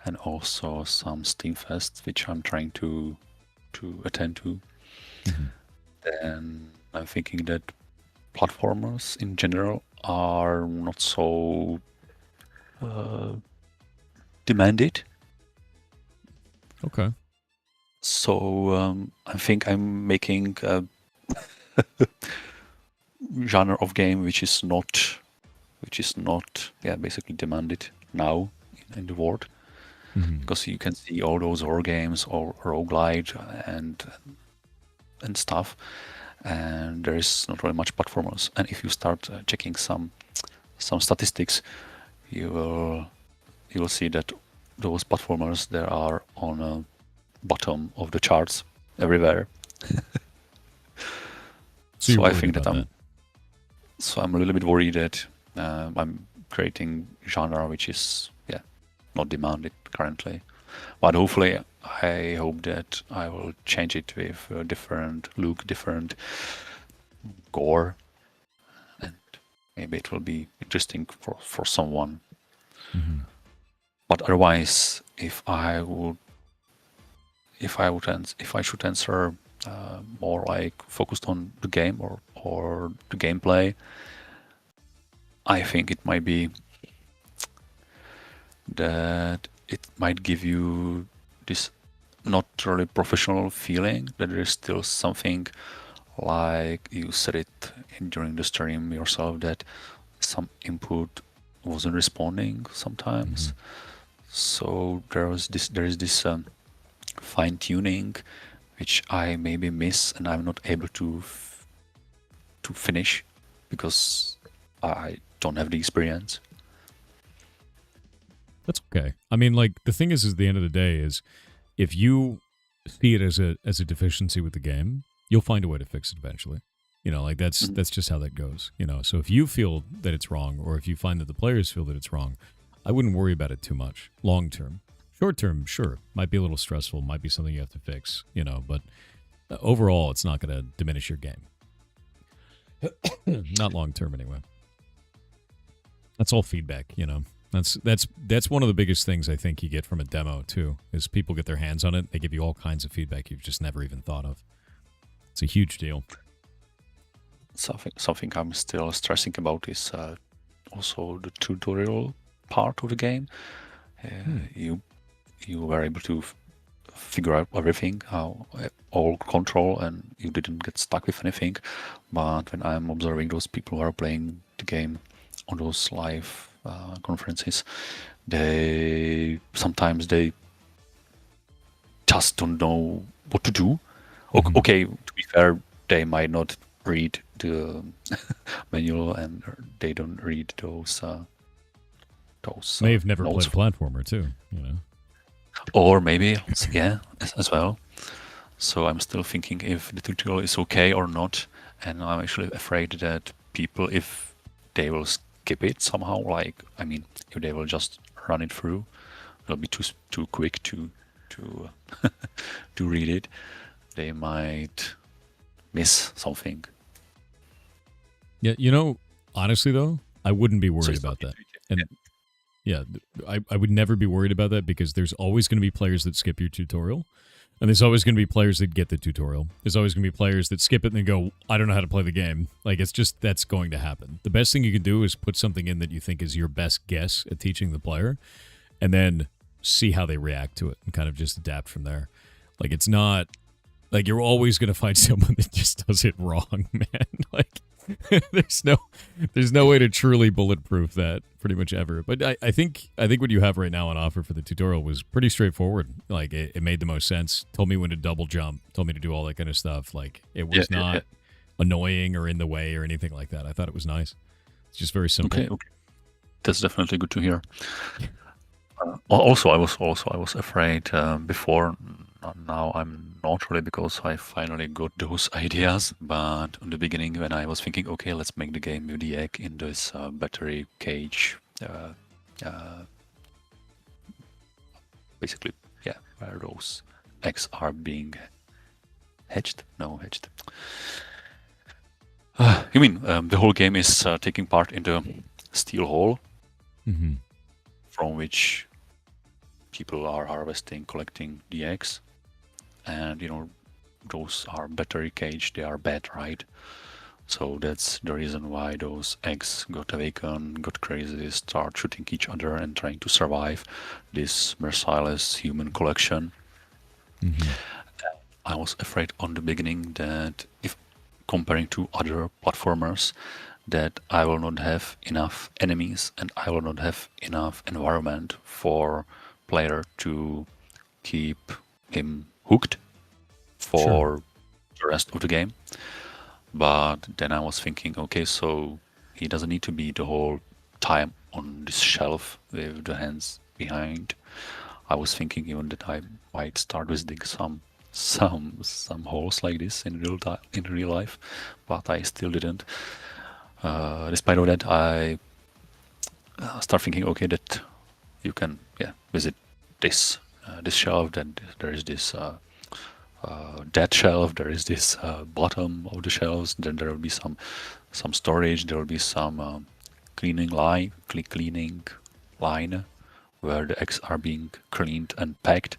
and also some Steam Fests, which I'm trying to attend to. Then I'm thinking that platformers in general are not so demanded. Okay. So I think I'm making a genre of game which is not basically demanded now in the world, because you can see all those horror games or roguelite and stuff, and there is not really much platformers. And if you start checking some statistics, you will see that those platformers there are on a bottom of the charts everywhere. So I think that I'm a little bit worried that I'm creating genre which is not demanded currently. But hopefully, I hope that I will change it with a different look, different gore, and maybe it will be interesting for someone. Mm-hmm. But otherwise, if I should answer more like focused on the game or the gameplay, I think it might be that it might give you this not really professional feeling, that there is still something, like you said it during the stream yourself, that some input wasn't responding sometimes. Mm-hmm. So there is this fine tuning which I maybe miss, and I'm not able to finish because I don't have the experience. That's okay. I mean, like, the thing is at the end of the day is, if you see it as a deficiency with the game, you'll find a way to fix it eventually. You know, like that's just how that goes. You know, so if you feel that it's wrong, or if you find that the players feel that it's wrong, I wouldn't worry about it too much. Long term, short term, sure, might be a little stressful, might be something you have to fix. You know, but overall, it's not going to diminish your game. Not long term, anyway. That's all feedback. You know. That's one of the biggest things I think you get from a demo too, is people get their hands on it. They give you all kinds of feedback you've just never even thought of. It's a huge deal. Something I'm still stressing about is also the tutorial part of the game. You were able to figure out everything, how all control, and you didn't get stuck with anything. But when I'm observing those people who are playing the game on those live conferences, they sometimes just don't know what to do. Mm-hmm. Okay, to be fair, they might not read the manual, and they don't read those. May have never notes. played a platformer too, you know. Or maybe, yeah, as well. So I'm still thinking if the tutorial is okay or not, and I'm actually afraid that people, if they will skip it somehow, like, I mean, if they will just run it through, it'll be too quick to to read it. They might miss something. Yeah, you know, honestly though, I wouldn't be worried about that. And yeah, I would never be worried about that, because there's always going to be players that skip your tutorial. And there's always going to be players that get the tutorial. There's always going to be players that skip it and then go, I don't know how to play the game. Like, it's just, that's going to happen. The best thing you can do is put something in that you think is your best guess at teaching the player, and then see how they react to it and kind of just adapt from there. Like, it's not, like, you're always going to find someone that just does it wrong, man. Like, there's no way to truly bulletproof that pretty much ever. But I think what you have right now on offer for the tutorial was pretty straightforward. Like, it made the most sense. Told me when to double jump, told me to do all that kind of stuff. Like, it was not annoying or in the way or anything like that. I thought it was nice. It's just very simple. Okay. That's definitely good to hear. Also, I was afraid before. Now I'm not really, because I finally got those ideas. But in the beginning, when I was thinking, okay, let's make the game with the egg in this battery cage, basically, yeah, where those eggs are being hatched. You mean the whole game is taking part in the steel hole, from which people are harvesting, collecting the eggs. And, you know, those are battery cage, they are bad, right? So that's the reason why those eggs got awakened, got crazy, start shooting each other and trying to survive this merciless human collection. I was afraid on the beginning that, if comparing to other platformers, that I will not have enough enemies and I will not have enough environment for player to keep him hooked for the rest of the game. But then I was thinking, okay, so he doesn't need to be the whole time on this shelf with the hands behind. I was thinking even that I might start visiting some holes like this in real life, but I still didn't. Despite of that, I start thinking, okay, that you can visit this shelf. Then there is this that shelf. There is this bottom of the shelves. Then there will be some storage. There will be some cleaning line where the eggs are being cleaned and packed.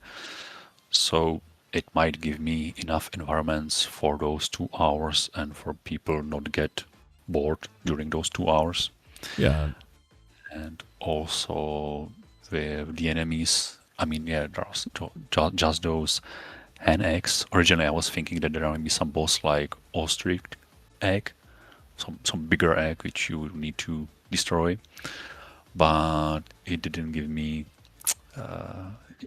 So it might give me enough environments for those 2 hours and for people not get bored during those 2 hours. Yeah. And also with the enemies, I mean, yeah, there's just those hen eggs. Originally, I was thinking that there might be some boss like ostrich egg, some bigger egg which you need to destroy, but it didn't give me.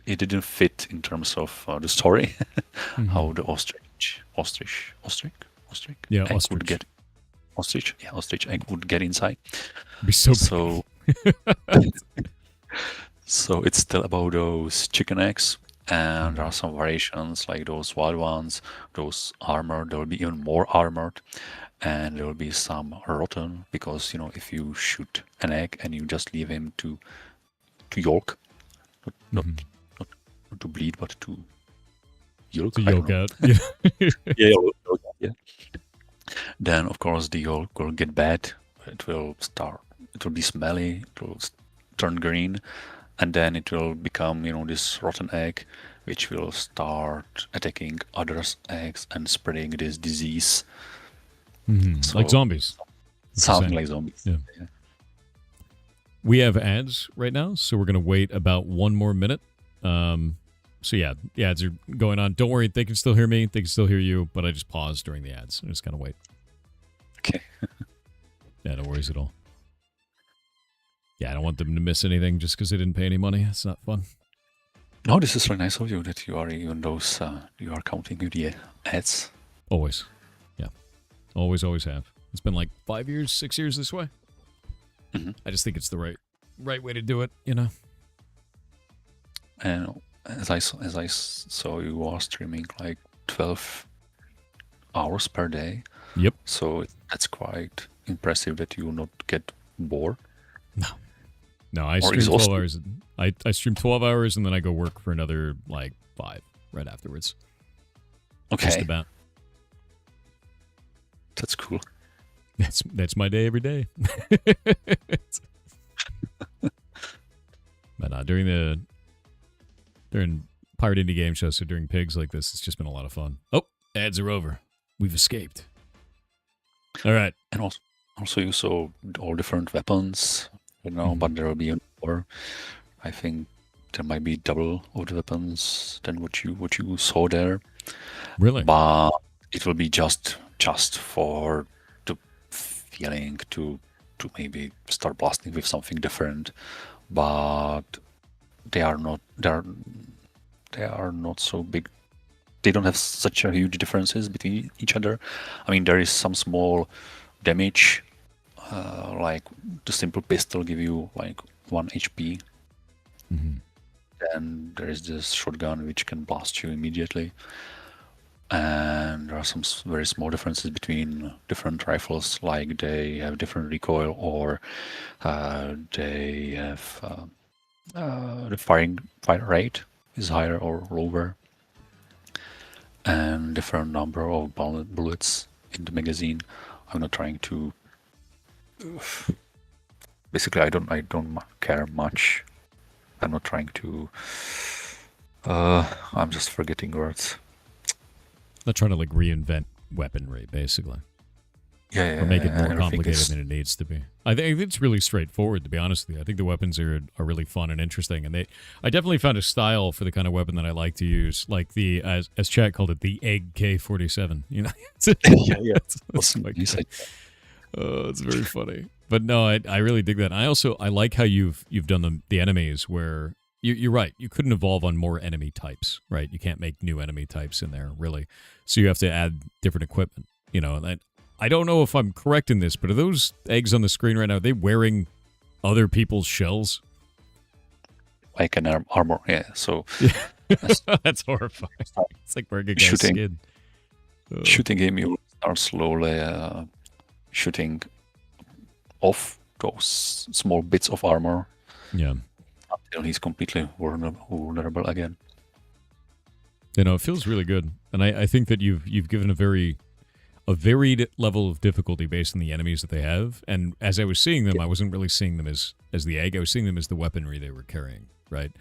It didn't fit in terms of the story, how the ostrich Yeah, egg ostrich. would get ostrich egg would get inside. Be so So it's still about those chicken eggs, and there are some variations like those wild ones, those armored. There will be even more armored, and there will be some rotten because if you shoot an egg and you just leave him to yolk, not to bleed, but to yolk. To yolk out. Yeah. Yeah. Then of course the yolk will get bad. It will be smelly. It will turn green, and then it will become this rotten egg, which will start attacking others' eggs and spreading this disease. So, like zombies. Sounding like zombies. Yeah. We have ads right now, so we're going to wait about 1 more minute. So yeah, the ads are going on. Don't worry, they can still hear me. They can still hear you, but I just paused during the ads. I'm just going to wait. Okay. Yeah, no worries at all. Yeah, I don't want them to miss anything just because they didn't pay any money. It's not fun. No, this is really nice of you that you are even those you are counting with the ads. Always. Yeah. Always have. It's been like 5 years, 6 years this way. I just think it's the right way to do it, And as I saw, you are streaming like 12 hours per day. Yep. So that's quite impressive that you will not get bored. No, I stream 12 hours. I stream 12 hours and then I go work for another like 5 right afterwards. Okay. Just about. That's cool. That's my day every day. But during Pirate Indie Game Show, so during pigs like this, it's just been a lot of fun. Oh, ads are over. We've escaped. All right. And also you saw all different weapons, but there will be more. I think there might be double of the weapons than what you saw there. Really? But it will be just for the feeling to maybe start blasting with something different. But they are not so big. They don't have such a huge differences between each other. I mean, there is some small damage, like the simple pistol give you like 1 HP. Then there is this shotgun which can blast you immediately. And there are some very small differences between different rifles, like they have different recoil, or they have the fire rate is higher or lower, and different number of bullets in the magazine. I'm not trying to. Basically, I don't care much. I'm not trying to. I'm just forgetting words. Not trying to like reinvent weaponry, basically. Yeah, or make it more complicated than it needs to be. I think it's really straightforward, to be honest with you. I think the weapons are really fun and interesting, and I definitely found a style for the kind of weapon that I like to use, like the as Chat called it, the Egg K-47. Yeah. It's very funny. But no, I really dig that. I like how you've done the enemies where you're right. You couldn't evolve on more enemy types, right? You can't make new enemy types in there, really. So you have to add different equipment. I don't know if I'm correct in this, but are those eggs on the screen right now, are they wearing other people's shells? Like an armor, yeah. So that's horrifying. It's like wearing a guy's skin. Shooting him, you start slowly shooting off those small bits of armor. Yeah. until he's completely vulnerable again. You know, it feels really good, and I think that you've given a varied level of difficulty based on the enemies that they have. And as I was seeing them, I wasn't really seeing them as the egg. I was seeing them as the weaponry they were carrying, right?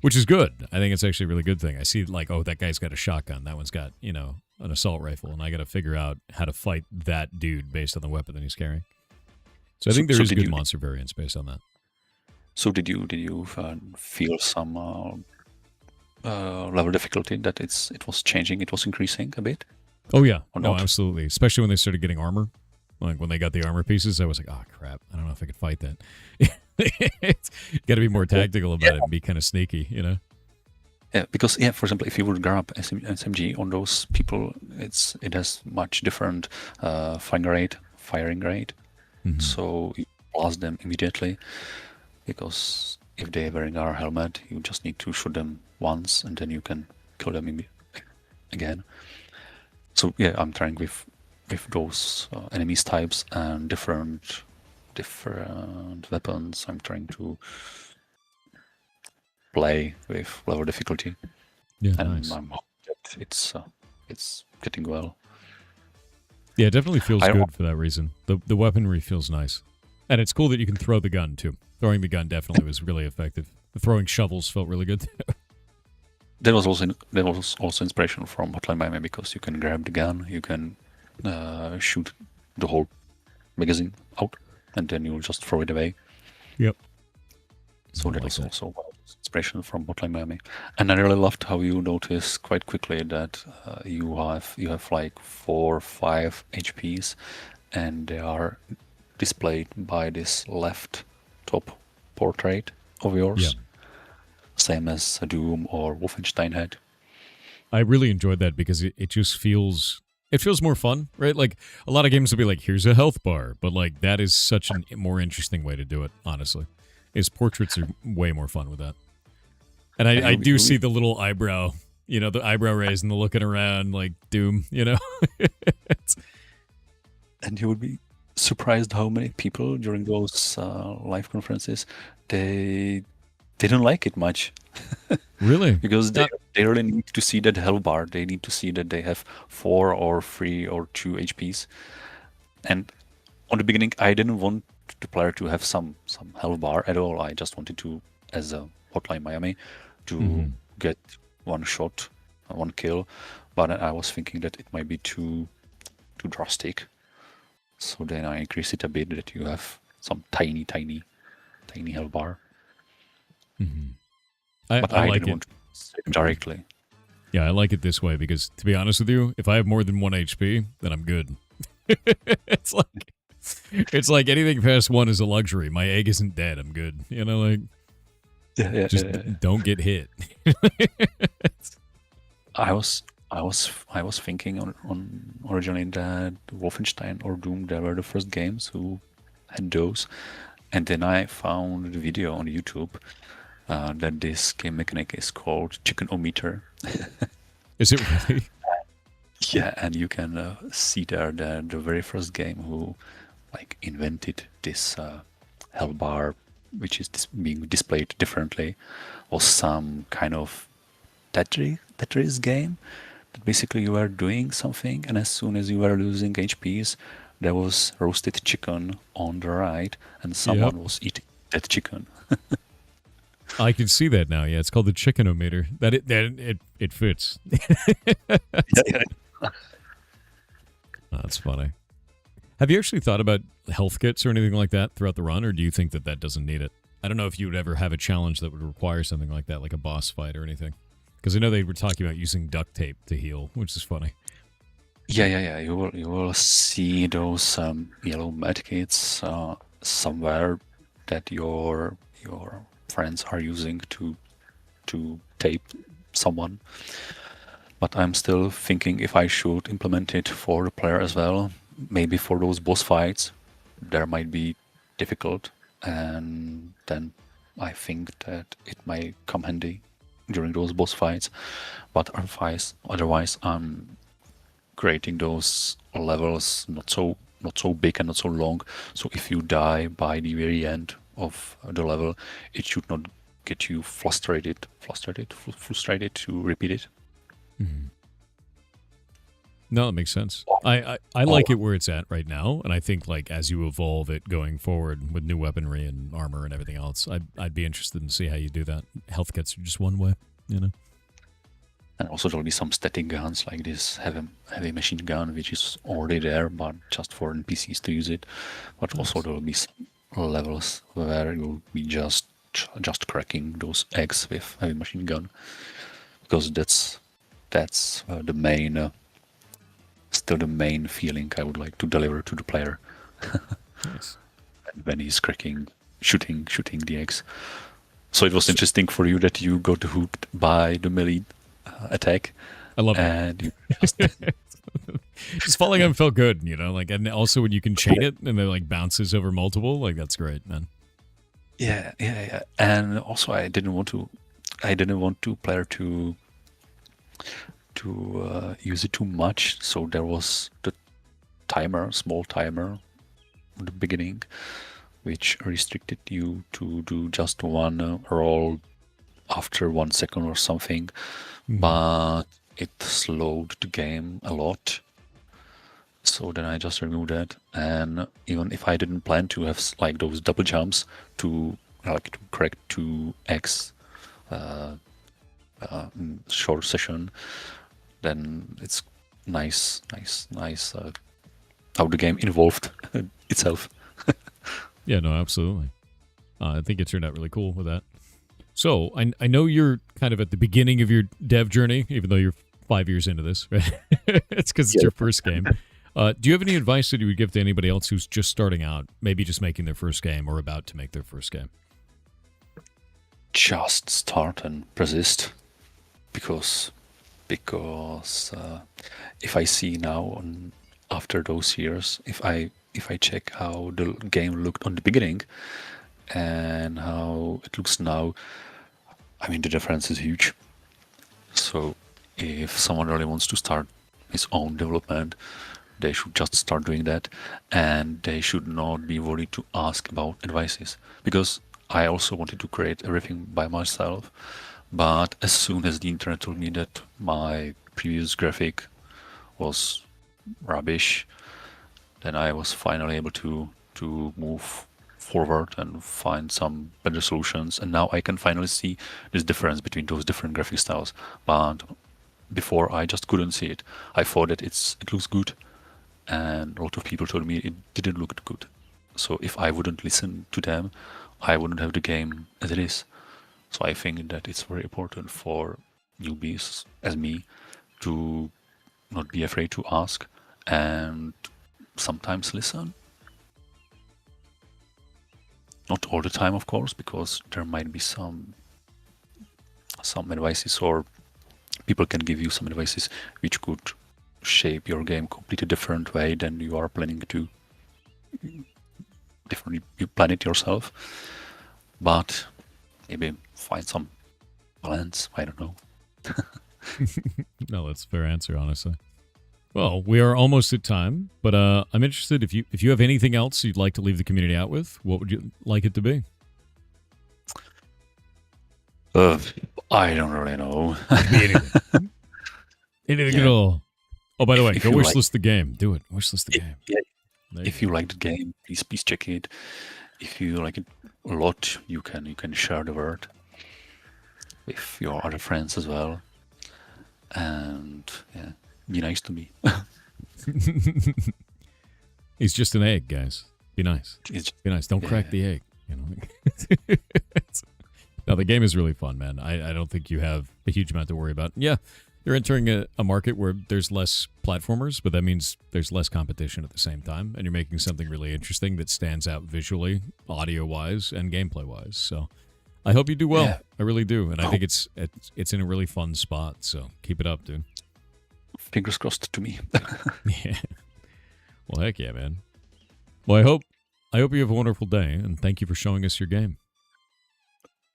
Which is good. I think it's actually a really good thing. I see, like, oh, that guy's got a shotgun. That one's got, you know, an assault rifle, and I got to figure out how to fight that dude based on the weapon that he's carrying. So I think there is good monster variance based on that. So did you feel some level difficulty that it was changing? It was increasing a bit. Oh yeah, no, absolutely. Especially when they started getting armor, like when they got the armor pieces, I was like, oh crap, I don't know if I could fight that. Got to be more tactical about it and be kind of sneaky, you know. Yeah, because for example, if you would grab SMG on those people, it has much different firing rate. Mm-hmm. So you blast them immediately, because if they're wearing our helmet, you just need to shoot them once and then you can kill them again. So yeah, I'm trying with those enemies types and different weapons. I'm trying to play with level difficulty. Yeah, and nice. I'm hoping that it's getting well. Yeah, it definitely feels good for that reason. The weaponry feels nice. And it's cool that you can throw the gun, too. Throwing the gun definitely was really effective. The throwing shovels felt really good, too. That was also inspiration from Hotline Miami, because you can grab the gun, you can shoot the whole magazine out, and then you'll just throw it away. Yep. So that was also inspiration from Hotline Miami. And I really loved how you notice quite quickly that you have like 4 or 5 HPs, and they are displayed by this left top portrait of yours. Yeah. Same as a Doom or Wolfenstein had. I really enjoyed that because it just feels more fun, right? Like a lot of games will be like, here's a health bar, but like that is such a more interesting way to do it, honestly. His portraits are way more fun with that. And I do see the little eyebrow, you know, the eyebrow raise and the looking around like Doom, you know? And you would be surprised how many people during those live conferences, they don't like it much. Really? Because they really need to see that health bar. They need to see that they have 4 or 3 or 2 HPs. And on the beginning, I didn't want the player to have some health bar at all. I just wanted to, as a Hotline Miami, to get one shot, one kill. But I was thinking that it might be too drastic. So then I increased it a bit, that you have some tiny health bar. Mm-hmm. But I like didn't want to say it directly. Yeah, I like it this way because, to be honest with you, if I have more than 1 HP, then I'm good. It's like anything past 1 is a luxury. My egg isn't dead. I'm good. You know, like just don't get hit. I was thinking on originally that Wolfenstein or Doom, they were the first games who had those, and then I found a video on YouTube that this game mechanic is called Chicken-O-Meter. Is it really? Yeah, and you can see there that the very first game who like invented this health bar, which is being displayed differently, was some kind of Tetris game. That basically you were doing something, and as soon as you were losing HPs, there was roasted chicken on the right, and someone was eating that chicken. I can see that now. Yeah, it's called the Chicken-O-Meter. It fits. That's funny. Have you actually thought about health kits or anything like that throughout the run, or do you think that doesn't need it? I don't know if you would ever have a challenge that would require something like that, like a boss fight or anything. Because I know they were talking about using duct tape to heal, which is funny. Yeah. You will see those yellow medkits somewhere that your friends are using to tape someone. But I'm still thinking if I should implement it for the player as well. Maybe for those boss fights, there might be difficult, and then I think that it might come handy during those boss fights. But otherwise, I'm creating those levels not so big and not so long. So if you die by the very end of the level, it should not get you frustrated to repeat it. Mm-hmm. No, that makes sense. I like it where it's at right now, and I think like as you evolve it going forward with new weaponry and armor and everything else, I'd be interested in see how you do that. Health kits are just one way, you know. And also there'll be some static guns like this heavy machine gun, which is already there, but just for NPCs to use it. But also there will be some levels where you'll be just cracking those eggs with heavy machine gun, because that's the main. Still the main feeling I would like to deliver to the player. Nice. When he's cracking, shooting the eggs. So it was interesting for you that you got hooked by the melee attack. I love and it. Just falling on felt good, you know. Like, and also when you can chain it and it like bounces over multiple, like that's great, man. Yeah. And also I didn't want to player to use it too much, so there was the small timer at the beginning, which restricted you to do just one roll after 1 second or something, but it slowed the game a lot. So then I just removed that, and even if I didn't plan to have like those double jumps to correct 2x short session, then it's nice how the game involved itself. Yeah, no, absolutely. I think it turned out really cool with that. So I know you're kind of at the beginning of your dev journey, even though you're 5 years into this, right? It's because it's your first game. Do you have any advice that you would give to anybody else who's just starting out, maybe just making their first game or about to make their first game? Just start and persist, because if I see now after those years, if I check how the game looked on the beginning and how it looks now, I mean the difference is huge. So if someone really wants to start his own development, they should just start doing that, and they should not be worried to ask about advices, because I also wanted to create everything by myself. But as soon as the internet told me that my previous graphic was rubbish, then I was finally able to move forward and find some better solutions. And now I can finally see this difference between those different graphic styles. But before I just couldn't see it. I thought that it looks good, and a lot of people told me it didn't look good. So if I wouldn't listen to them, I wouldn't have the game as it is. So I think that it's very important for newbies as me to not be afraid to ask and sometimes listen. Not all the time, of course, because there might be some advices, or people can give you some advices which could shape your game completely different way than you are planning to. Differently, you plan it yourself, but maybe find some balance. I don't know. No, that's a fair answer, honestly. Well, we are almost at time, but I'm interested if you have anything else you'd like to leave the community out with. What would you like it to be? I don't really know. Anything. Anything at all. Oh, by the way, If go you wishlist the game. Do it. Wishlist the game. Yeah. There If you like the game, please check it. If you like it a lot, you can share the word with your other friends as well. And yeah, be nice to me. He's just an egg, guys. Be nice. Be nice. Don't crack the egg. You know. No, the game is really fun, man. I don't think you have a huge amount to worry about. Yeah, you're entering a market where there's less platformers, but that means there's less competition at the same time, and you're making something really interesting that stands out visually, audio-wise, and gameplay-wise. So I hope you do well. Yeah. I really do, and I think it's in a really fun spot. So keep it up, dude. Fingers crossed to me. Yeah. Well, heck yeah, man. Well, I hope you have a wonderful day, and thank you for showing us your game.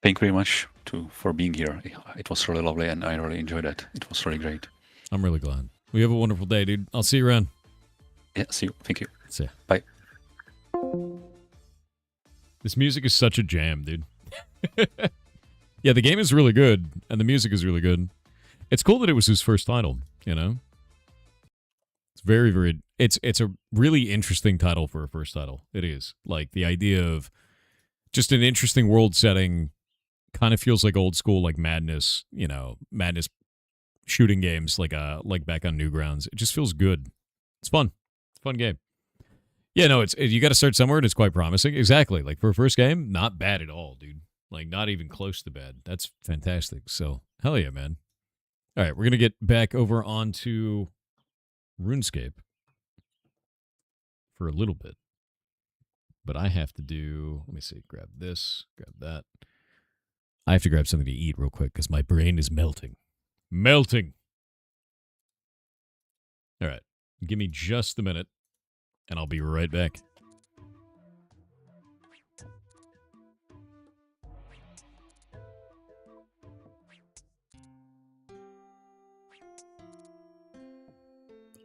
Thank you very much for being here. It was really lovely, and I really enjoyed it. It was really great. I'm really glad. We have a wonderful day, dude. I'll see you around. Yeah, see you. Thank you. See ya. Bye. This music is such a jam, dude. Yeah, the game is really good, and the music is really good. It's cool that it was his first title, you know? It's very, very... It's a really interesting title for a first title. It is. Like, the idea of just an interesting world setting kind of feels like old school, like Madness, you know, Madness shooting games, like back on Newgrounds. It just feels good. It's fun. It's a fun game. Yeah, no, you got to start somewhere, and it's quite promising. Exactly. Like, for a first game, not bad at all, dude. Like, not even close to bad. That's fantastic. So, hell yeah, man. All right, we're going to get back over onto RuneScape for a little bit. But I have to do, let me see, grab this, grab that. I have to grab something to eat real quick because my brain is melting. Melting. All right, give me just a minute, and I'll be right back.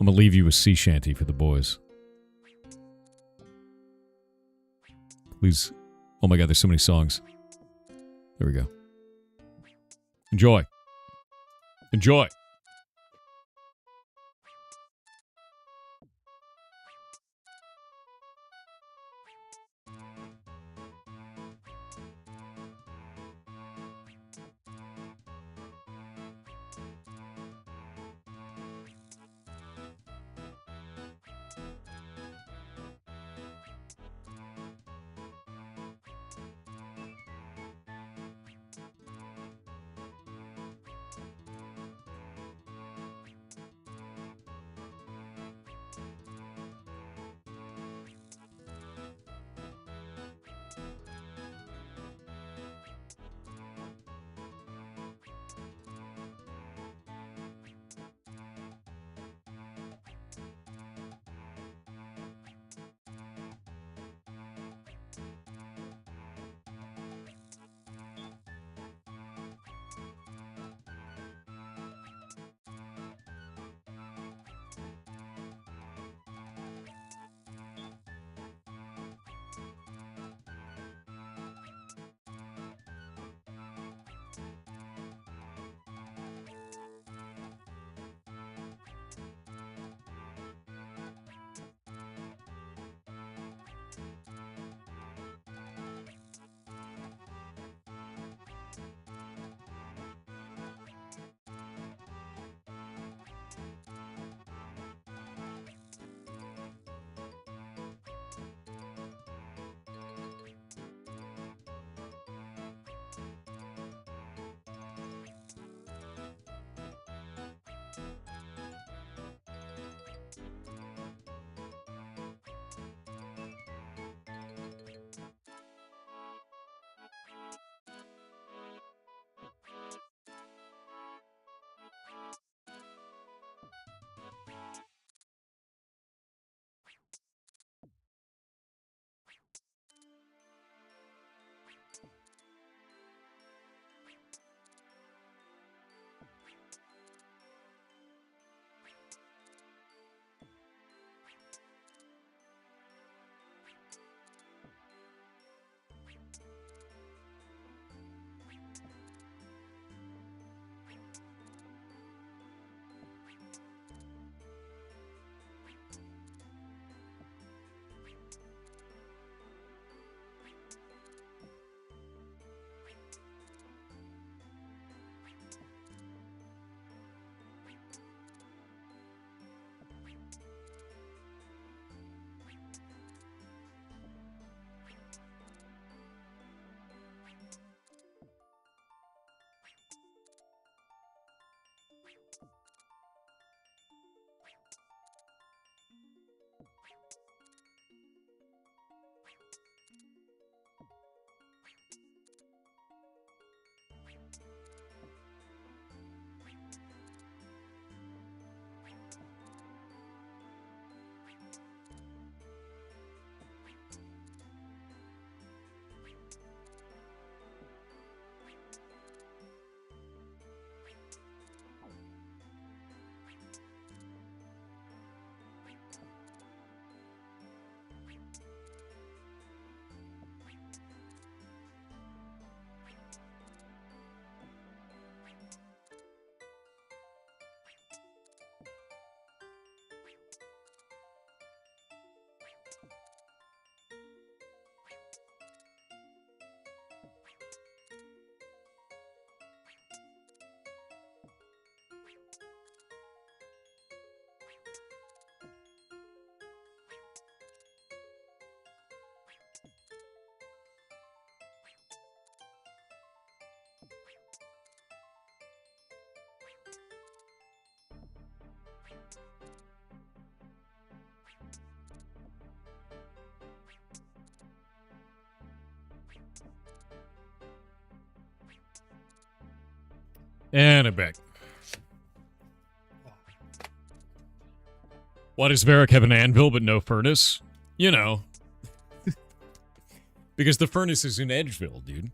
I'm going to leave you with Sea Shanty for the boys. Please. Oh my God, there's so many songs. There we go. Enjoy. Enjoy. And I'm back. Why does Varric have an anvil but no furnace? You know. Because the furnace is in Edgeville, dude.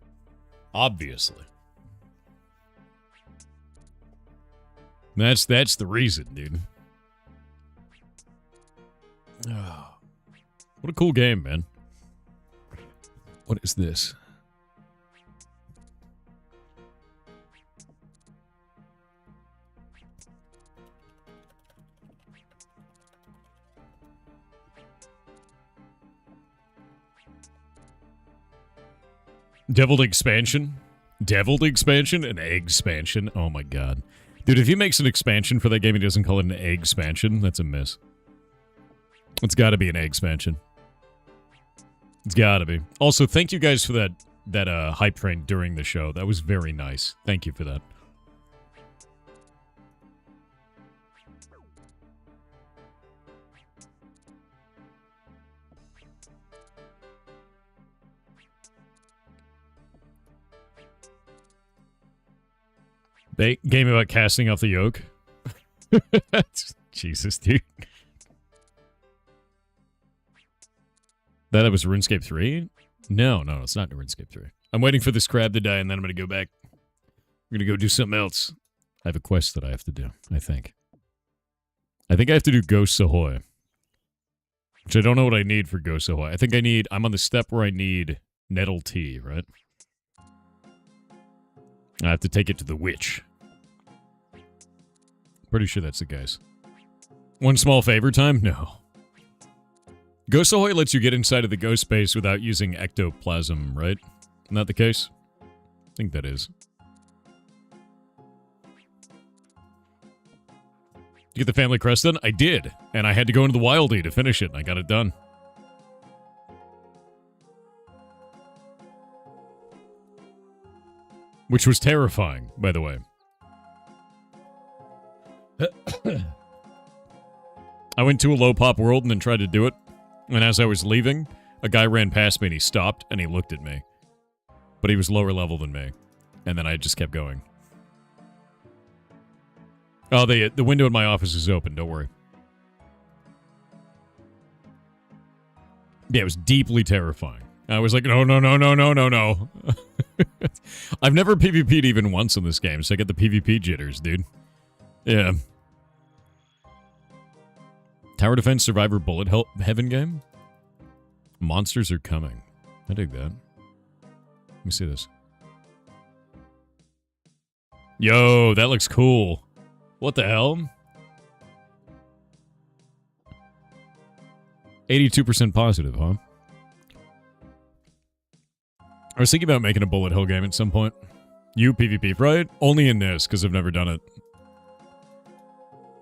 Obviously. That's the reason, dude. Oh, what a cool game, man. What is this? Deviled expansion? Deviled expansion? An egg expansion? Oh my god. Dude, if he makes an expansion for that game, he doesn't call it an egg expansion, that's a miss. It's gotta be an egg expansion. It's gotta be. Also, thank you guys for that hype train during the show. That was very nice. Thank you for that. Game about casting off the yoke. Jesus, dude. That was RuneScape 3? No, it's not RuneScape 3. I'm waiting for this crab to die, and then I'm going to go back. I'm going to go do something else. I have a quest that I have to do, I think. I think I have to do Ghosts Ahoy. Which I don't know what I need for Ghosts Ahoy. I think I'm on the step where I need Nettle Tea, right? I have to take it to the witch. Pretty sure that's the case. One small favor time? No. Ghost Ahoy lets you get inside of the ghost space without using ectoplasm, right? Isn't that the case? I think that is. Did you get the family crest done? I did. And I had to go into the Wildy to finish it, and I got it done. Which was terrifying, by the way. I went to a low pop world and then tried to do it. And as I was leaving, a guy ran past me and he stopped and he looked at me. But he was lower level than me. And then I just kept going. Oh, the window in my office is open, don't worry. Yeah, it was deeply terrifying. I was like, no. I've never PvP'd even once in this game, so I get the PvP jitters, dude. Yeah. Tower Defense Survivor Bullet Heaven game? Monsters are coming. I dig that. Let me see this. Yo, that looks cool. What the hell? 82% positive, huh? I was thinking about making a bullet hell game at some point. You PvP, right? Only in this, because I've never done it.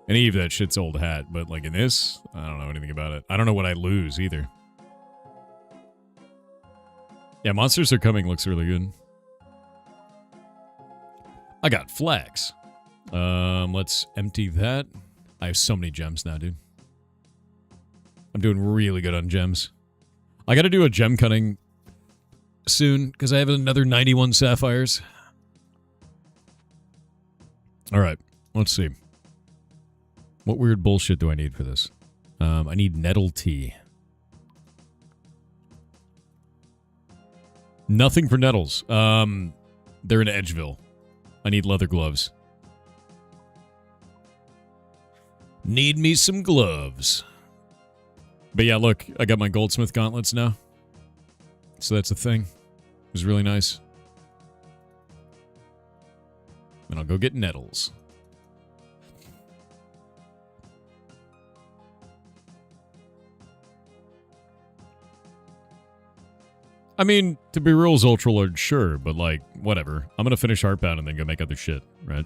Any of that shit's old hat, but like in this, I don't know anything about it. I don't know what I lose either. Yeah, Monsters Are Coming looks really good. I got flags. Let's empty that. I have so many gems now, dude. I'm doing really good on gems. I gotta do a gem cutting soon, because I have another 91 sapphires. Alright, let's see. What weird bullshit do I need for this? I need nettle tea. Nothing for nettles. They're in Edgeville. I need leather gloves. Need me some gloves. But yeah, look, I got my goldsmith gauntlets now. So that's a thing. It was really nice. And I'll go get nettles. I mean, to be real, Ultra Lord, sure, but like, whatever. I'm gonna finish Heartbound and then go make other shit, right?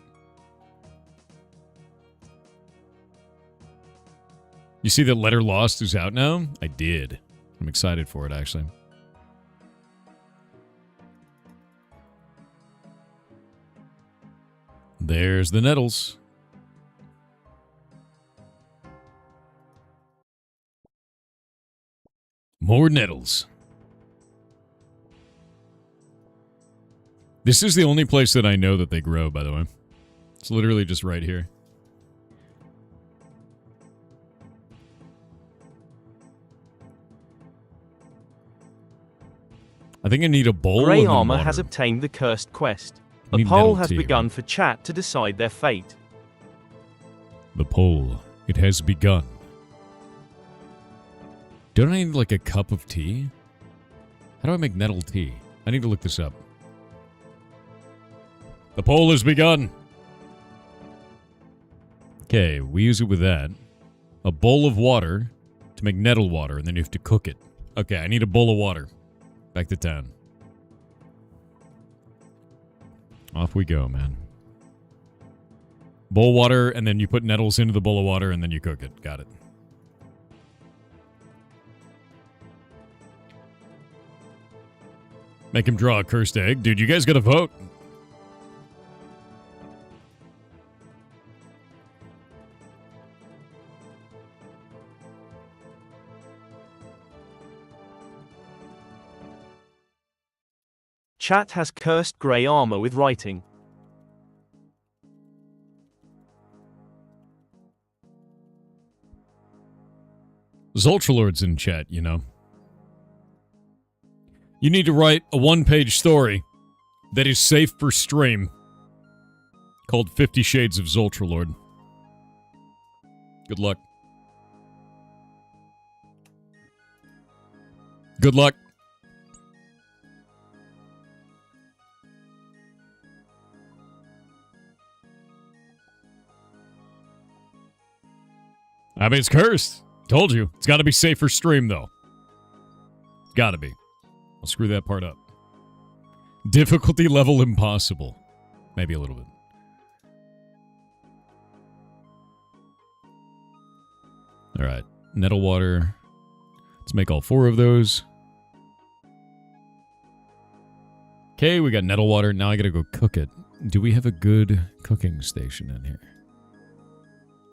You see that Letter Lost is out now? I did. I'm excited for it, actually. There's the nettles. More nettles. This is the only place that I know that they grow, by the way. It's literally just right here. I think I need a bowl Grey and then Armor water. has obtained the cursed quest. I A need poll nettle has tea, begun right? for chat to decide their fate. The poll. It has begun. Don't I need like a cup of tea? How do I make nettle tea? I need to look this up. The poll has begun. Okay, we use it with that. A bowl of water to make nettle water, and then you have to cook it. Okay, I need a bowl of water. Back to town. Off we go, man. Bowl water, and then you put nettles into the bowl of water, and then you cook it. Got it. Make him draw a cursed egg. Dude, you guys gotta vote. Chat has cursed Grey Armor with writing. Zoltralord's in chat, you know. You need to write a one-page story that is safe for stream called 50 Shades of Zoltralord. Good luck. Good luck. I mean, it's cursed. Told you. It's got to be safe for stream, though. Gotta be. I'll screw that part up. Difficulty level impossible. Maybe a little bit. Alright. Nettle water. Let's make all 4 of those. Okay, we got nettle water. Now I gotta go cook it. Do we have a good cooking station in here?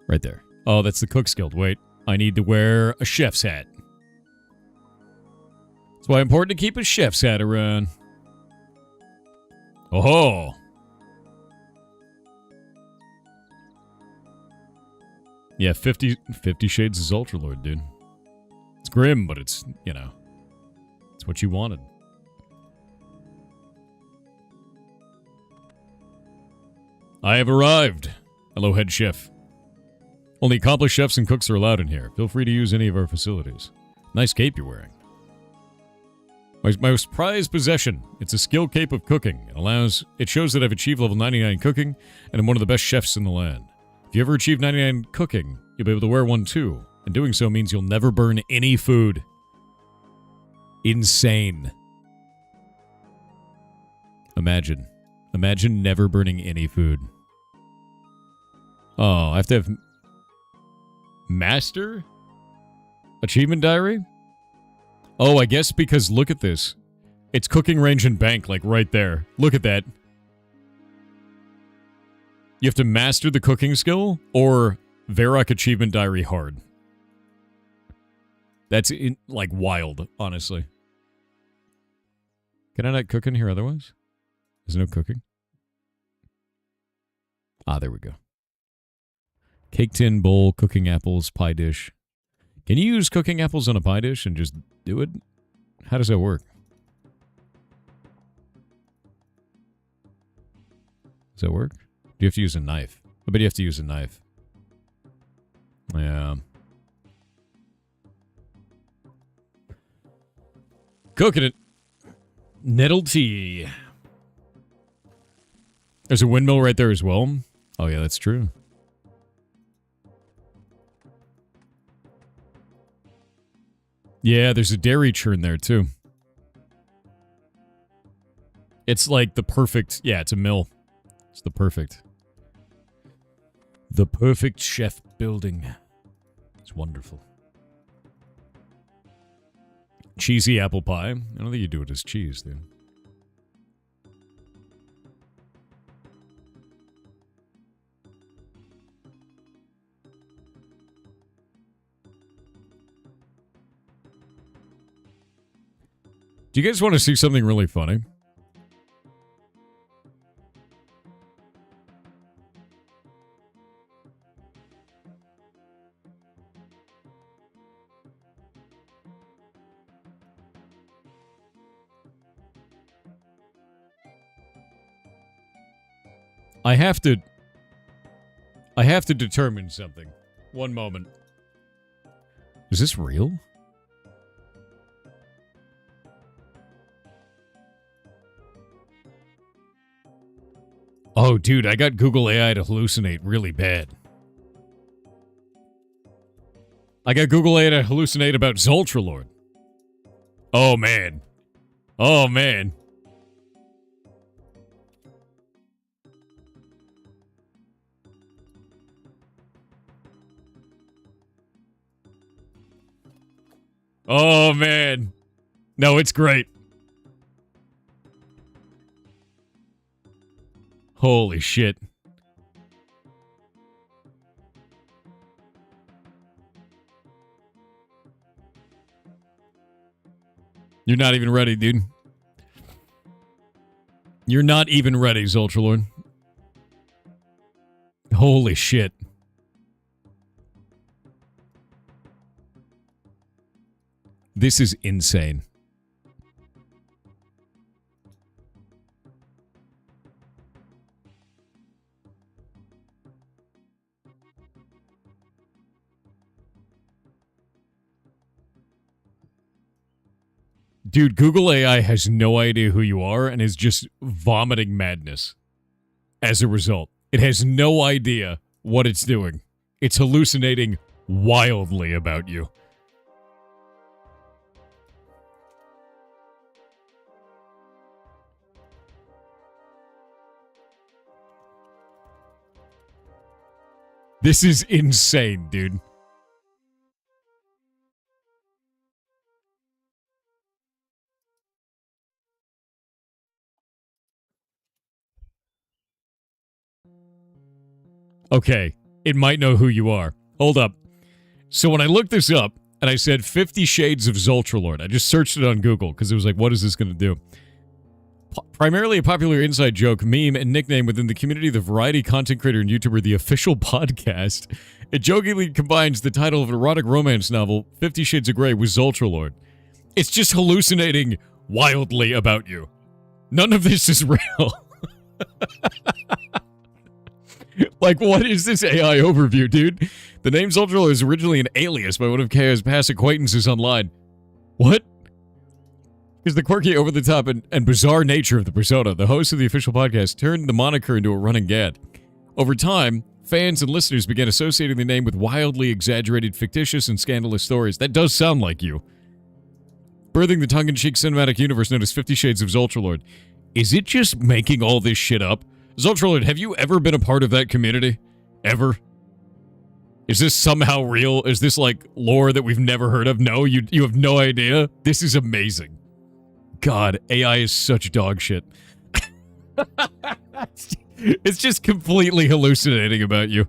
Right there. Oh, that's the Cook's Guild. Wait. I need to wear a chef's hat. That's why it's important to keep a chef's hat around. Oh. Yeah, 50 Shades of Zoltralord, dude. It's grim, but it's, you know, it's what you wanted. I have arrived. Hello, head chef. Only accomplished chefs and cooks are allowed in here. Feel free to use any of our facilities. Nice cape you're wearing. My most prized possession. It's a skill cape of cooking. It shows that I've achieved level 99 cooking, and I'm one of the best chefs in the land. If you ever achieve 99 cooking, you'll be able to wear one too. And doing so means you'll never burn any food. Insane. Imagine. Imagine never burning any food. Oh, I have to have... Master? Achievement diary? Oh, I guess because look at this. It's cooking range and bank, like right there. Look at that. You have to master the cooking skill or Varrock achievement diary hard. That's like wild, honestly. Can I not cook in here otherwise? There's no cooking? Ah, there we go. Cake tin, bowl, cooking apples, pie dish. Can you use cooking apples on a pie dish and just do it? How does that work? Does that work? Do you have to use a knife? I bet you have to use a knife. Yeah. Cooking it. Nettle tea. There's a windmill right there as well. Oh yeah, that's true. Yeah, there's a dairy churn there, too. It's like the perfect... Yeah, it's a mill. It's the perfect... The perfect chef building. It's wonderful. Cheesy apple pie. I don't think you do it as cheese, dude. Do you guys want to see something really funny? I have to determine something. One moment. Is this real? Oh, dude, I got Google AI to hallucinate really bad. I got Google AI to hallucinate about Zoltralord. Oh, man. Oh, man. Oh, man. No, it's great. Holy shit. You're not even ready, dude. You're not even ready, Zoltralord. Holy shit. This is insane. Dude, Google AI has no idea who you are and is just vomiting madness as a result. It has no idea what it's doing. It's hallucinating wildly about you. This is insane, dude. Okay, it might know who you are. Hold up. So when I looked this up, and I said 50 Shades of Zoltralord, I just searched it on Google, because it was like, what is this going to do? Primarily a popular inside joke, meme, and nickname within the community of the variety content creator and YouTuber The Official Podcast, it jokingly combines the title of an erotic romance novel, 50 Shades of Grey, with Zoltralord. It's just hallucinating wildly about you. None of this is real. Like, what is this AI overview, dude? The name Zoltralord is originally an alias by one of KO's past acquaintances online. What? Because the quirky, over-the-top, and bizarre nature of the persona, the host of the official podcast turned the moniker into a running gag. Over time, fans and listeners began associating the name with wildly exaggerated, fictitious, and scandalous stories. That does sound like you. Birthing the tongue-in-cheek cinematic universe known as 50 Shades of Zoltralord. Is it just making all this shit up? Zoltralord, have you ever been a part of that community? Ever? Is this somehow real? Is this like lore that we've never heard of? No, you have no idea? This is amazing. God, AI is such dog shit. It's just completely hallucinating about you.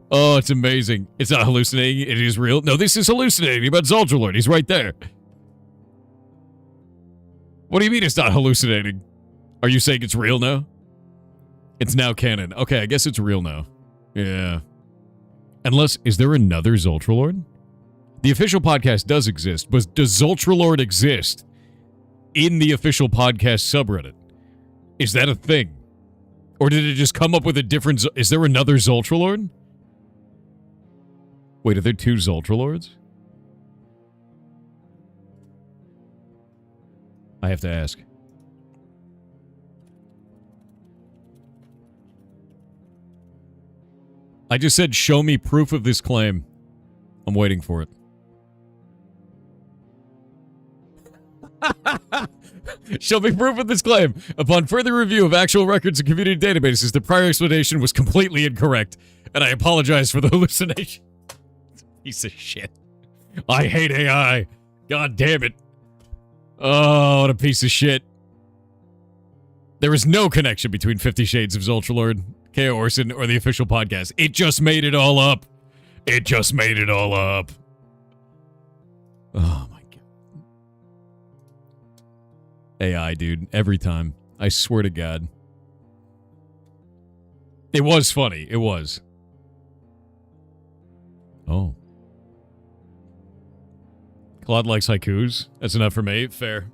Oh, it's amazing. It's not hallucinating, it is real. No, this is hallucinating about Zoltralord. He's right there. What do you mean it's not hallucinating? Are you saying it's real now? It's now canon. Okay, I guess it's real now. Yeah. Unless, is there another Zoltralord? The official podcast does exist, but does Zoltralord exist in the official podcast subreddit? Is that a thing? Or did it just come up with a different... Is there another Zoltralord? Wait, are there two Zoltralords? I have to ask. I just said, show me proof of this claim. I'm waiting for it. Show me proof of this claim. Upon further review of actual records and community databases, the prior explanation was completely incorrect, and I apologize for the hallucination. Piece of shit. I hate AI. God damn it. Oh, what a piece of shit. There is no connection between 50 Shades of Zoltralord, K.O. Orson, or the official podcast. It just made it all up. It just made it all up. Oh, my God. AI, dude. Every time. I swear to God. It was funny. It was. Oh. Claude likes haikus. That's enough for me. Fair.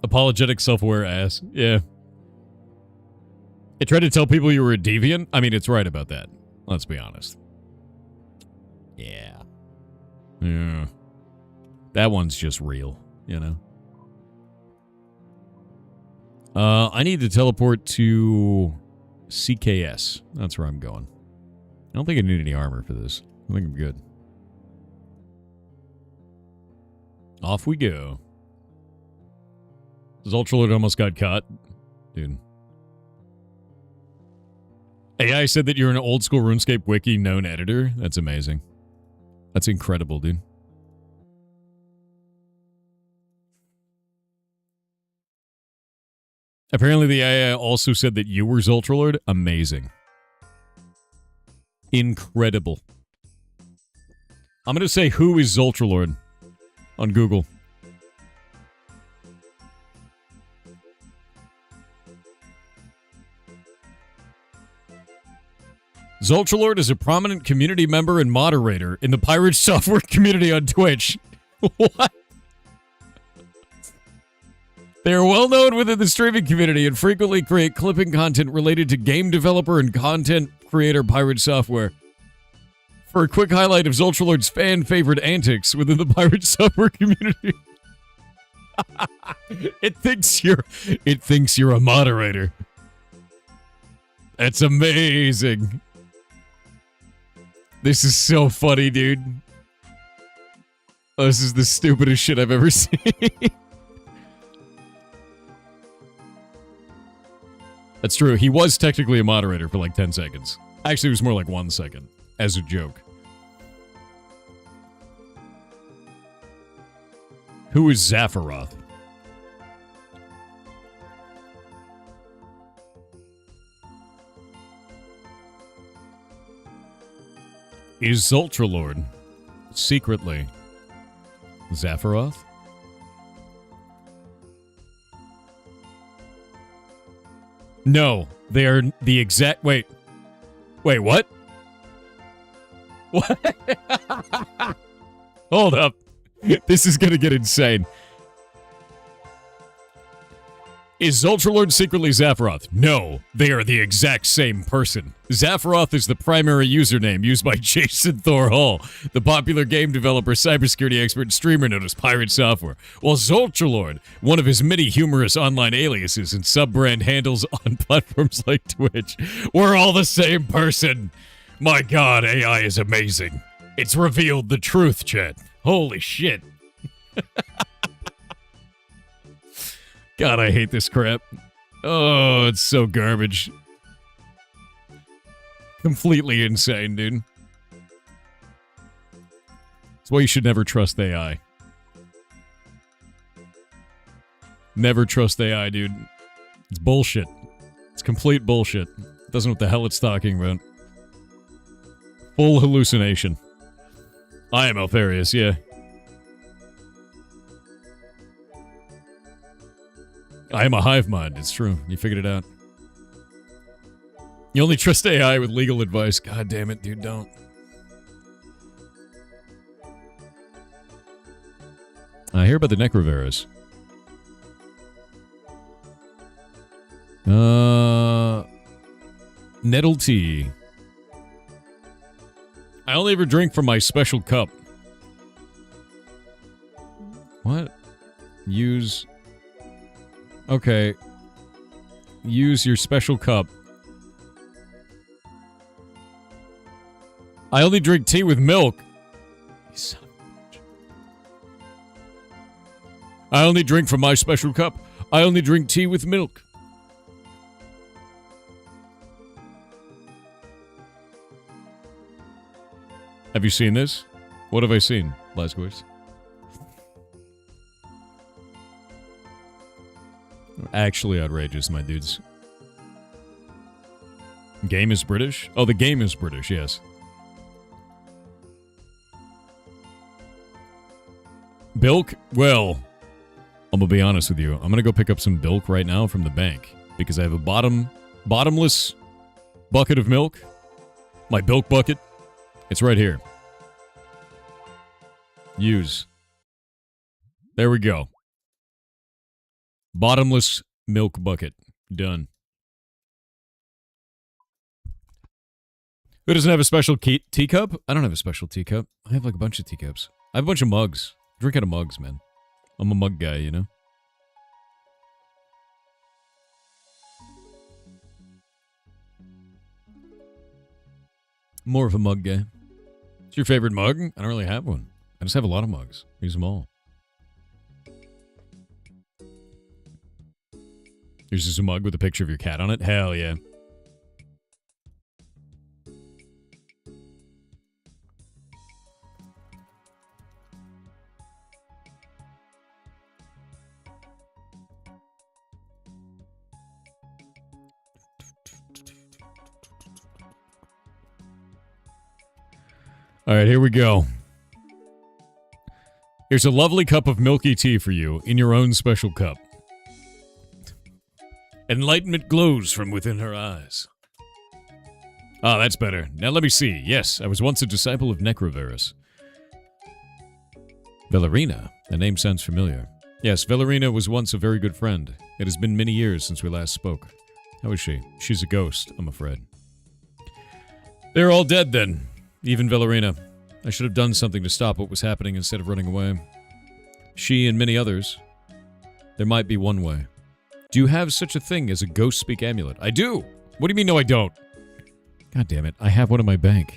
Apologetic, self-aware ass. Yeah. It tried to tell people you were a deviant. I mean, it's right about that. Let's be honest. Yeah. Yeah. That one's just real, you know? I need to teleport to CKS. That's where I'm going. I don't think I need any armor for this. I think I'm good. Off we go. Zultralord almost got caught. Dude. AI said that you're an old school RuneScape wiki known editor. That's amazing. That's incredible, dude. Apparently the AI also said that you were Zultralord. Amazing. Incredible. I'm going to say, who is Zultralord on Google? Zultralord is a prominent community member and moderator in the Pirate Software community on Twitch. What? They are well known within the streaming community and frequently create clipping content related to game developer and content creator Pirate Software. For a quick highlight of Zultralord's fan-favorite antics within the Pirate Software community. It thinks you're a moderator. That's amazing. This is so funny, dude. Oh, this is the stupidest shit I've ever seen. That's true. He was technically a moderator for like 10 seconds. Actually, it was more like 1 second, as a joke. Who is Zapharoth? Is Zultralord secretly Zapharoth? No, they are the exact... Wait, what? What? Hold up. This is gonna get insane. Is Zultralord secretly Zapharoth? No, they are the exact same person. Zapharoth is the primary username used by Jason Thor Hall, the popular game developer, cybersecurity expert, and streamer known as Pirate Software, while Zultralord, one of his many humorous online aliases and sub-brand handles on platforms like Twitch, we're all the same person. My god, AI is amazing. It's revealed the truth, chat. Holy shit. God, I hate this crap. Oh, it's so garbage. Completely insane, dude. That's why you should never trust AI. Never trust AI, dude. It's bullshit. It's complete bullshit. It doesn't know what the hell it's talking about. Full hallucination. I am Alfarius, yeah. I am a hive mind, it's true. You figured it out. You only trust AI with legal advice. God damn it, dude, don't. I hear about the Necrovirus. Nettle tea. I only ever drink from my special cup. What? Use... Okay. Use your special cup. I only drink tea with milk. I only drink from my special cup. I only drink tea with milk. Have you seen this? What have I seen, Lasquez? Actually outrageous, my dudes. Game is British? Oh, the game is British, yes. Bilk? Well, I'm gonna be honest with you. I'm gonna go pick up some milk right now from the bank because I have a bottomless bucket of milk. My bilk bucket. It's right here. Use. There we go. Bottomless milk bucket. Done. Who doesn't have a special teacup? I don't have a special teacup. I have like a bunch of teacups. I have a bunch of mugs. Drink out of mugs, man. I'm a mug guy, you know? More of a mug guy. What's your favorite mug? I don't really have one. I just have a lot of mugs. Use them all. Here's just a mug with a picture of your cat on it. Hell yeah. All right, here we go. Here's a lovely cup of milky tea for you in your own special cup. Enlightenment glows from within her eyes. Ah, that's better. Now let me see. Yes, I was once a disciple of Necroverus. Valerina. The name sounds familiar. Yes, Valerina was once a very good friend. It has been many years since we last spoke. How is she? She's a ghost, I'm afraid. They're all dead then. Even Valerina. I should have done something to stop what was happening instead of running away. She and many others. There might be one way. Do you have such a thing as a ghost speak amulet? I do! What do you mean no I don't? God damn it, I have one in my bank.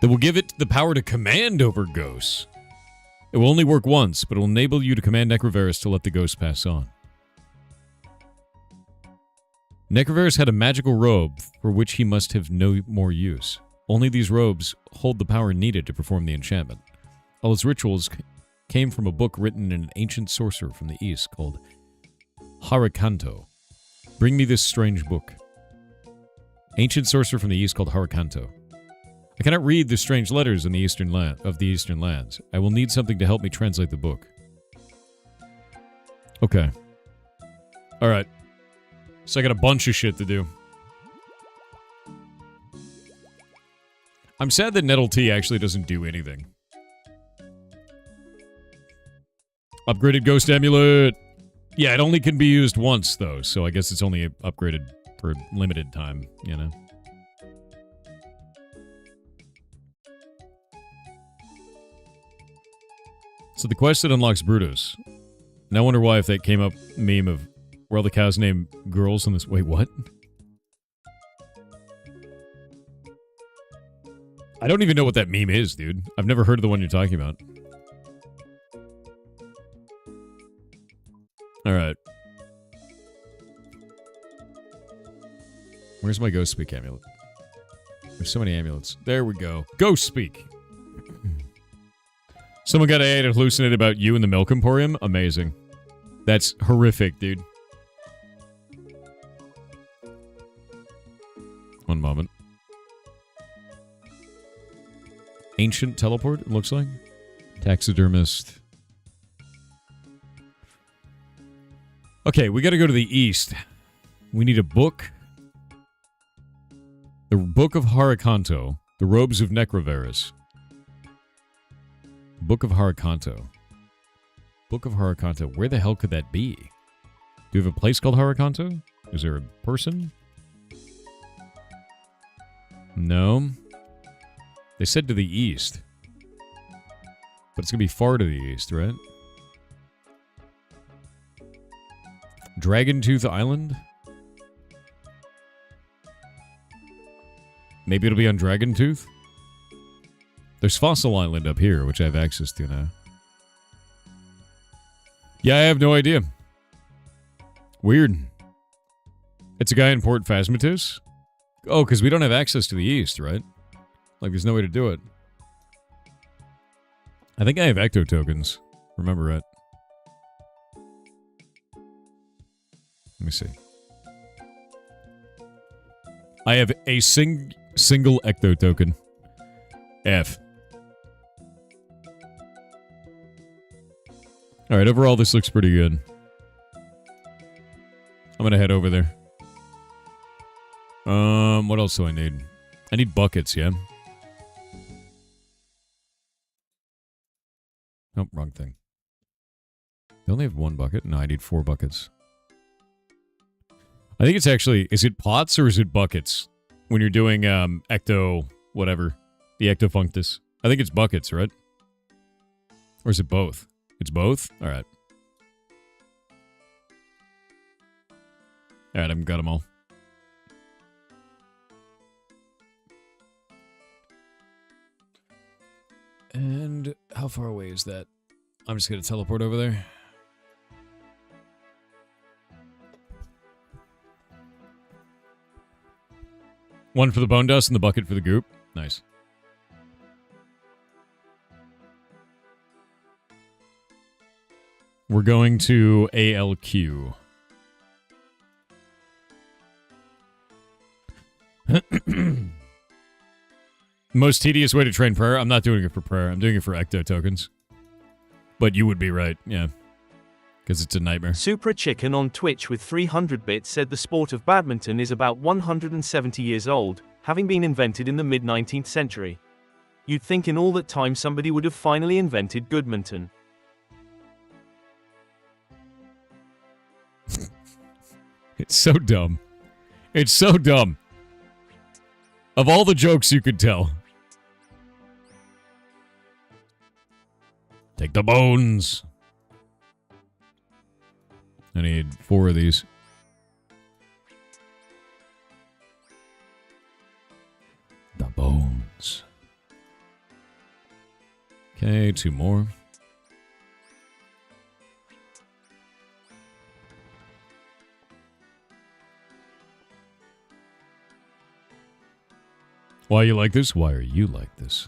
That will give it the power to command over ghosts. It will only work once, but it will enable you to command Necroverus to let the ghost pass on. Necroverus had a magical robe for which he must have no more use. Only these robes hold the power needed to perform the enchantment. All his rituals came from a book written in an ancient sorcerer from the east called Harakanto. Bring me this strange book. Ancient sorcerer from the east called Harakanto. I cannot read the strange letters in the eastern lands. I will need something to help me translate the book. Okay. Alright. So I got a bunch of shit to do. I'm sad that Nettle Tea actually doesn't do anything. Upgraded Ghost Amulet! Yeah, it only can be used once, though, so I guess it's only upgraded for limited time, you know? So the quest that unlocks Brutus. And I wonder why if that came up meme of where all the cows name girls on this... Wait, what? I don't even know what that meme is, dude. I've never heard of the one you're talking about. Alright. Where's my Ghost Speak amulet? There's so many amulets. There we go. Ghost Speak! Someone got AI to hallucinate about you in the Milk Emporium? Amazing. That's horrific, dude. One moment. Ancient teleport, it looks like. Taxidermist. Okay, we gotta go to the east. We need a book. The Book of Harakanto. The Robes of Necroverus. Book of Harakanto. Book of Harakanto. Where the hell could that be? Do you have a place called Harakanto? Is there a person? No. They said to the east. But it's gonna be far to the east, right? Dragon Tooth Island? Maybe it'll be on Dragon Tooth? There's Fossil Island up here, which I have access to now. Yeah, I have no idea. Weird. It's a guy in Port Phasmatus? Oh, because we don't have access to the east, right? Like, there's no way to do it. I think I have Ecto tokens. Remember it. Let me see. I have a single Ecto token. F. All right, overall, this looks pretty good. I'm going to head over there. What else do I need? I need buckets, yeah? Nope, wrong thing. They only have one bucket? No, I need 4 buckets. I think it's actually... Is it pots or is it buckets? When you're doing, ecto... whatever. The ectofunctus. I think it's buckets, right? Or is it both? It's both? Alright. Alright, I've got them all. And how far away is that? I'm just going to teleport over there. One for the bone dust and the bucket for the goop. Nice. We're going to ALQ. Most tedious way to train prayer? I'm not doing it for prayer. I'm doing it for ecto tokens. But you would be right, yeah. Because it's a nightmare. Supra Chicken on Twitch with 300 bits said the sport of badminton is about 170 years old, having been invented in the mid-19th century. You'd think in all that time somebody would have finally invented goodminton. It's so dumb. It's so dumb. Of all the jokes you could tell. Take the bones. I need 4 of these. The bones. Okay, 2 more. Why you like this? Why are you like this?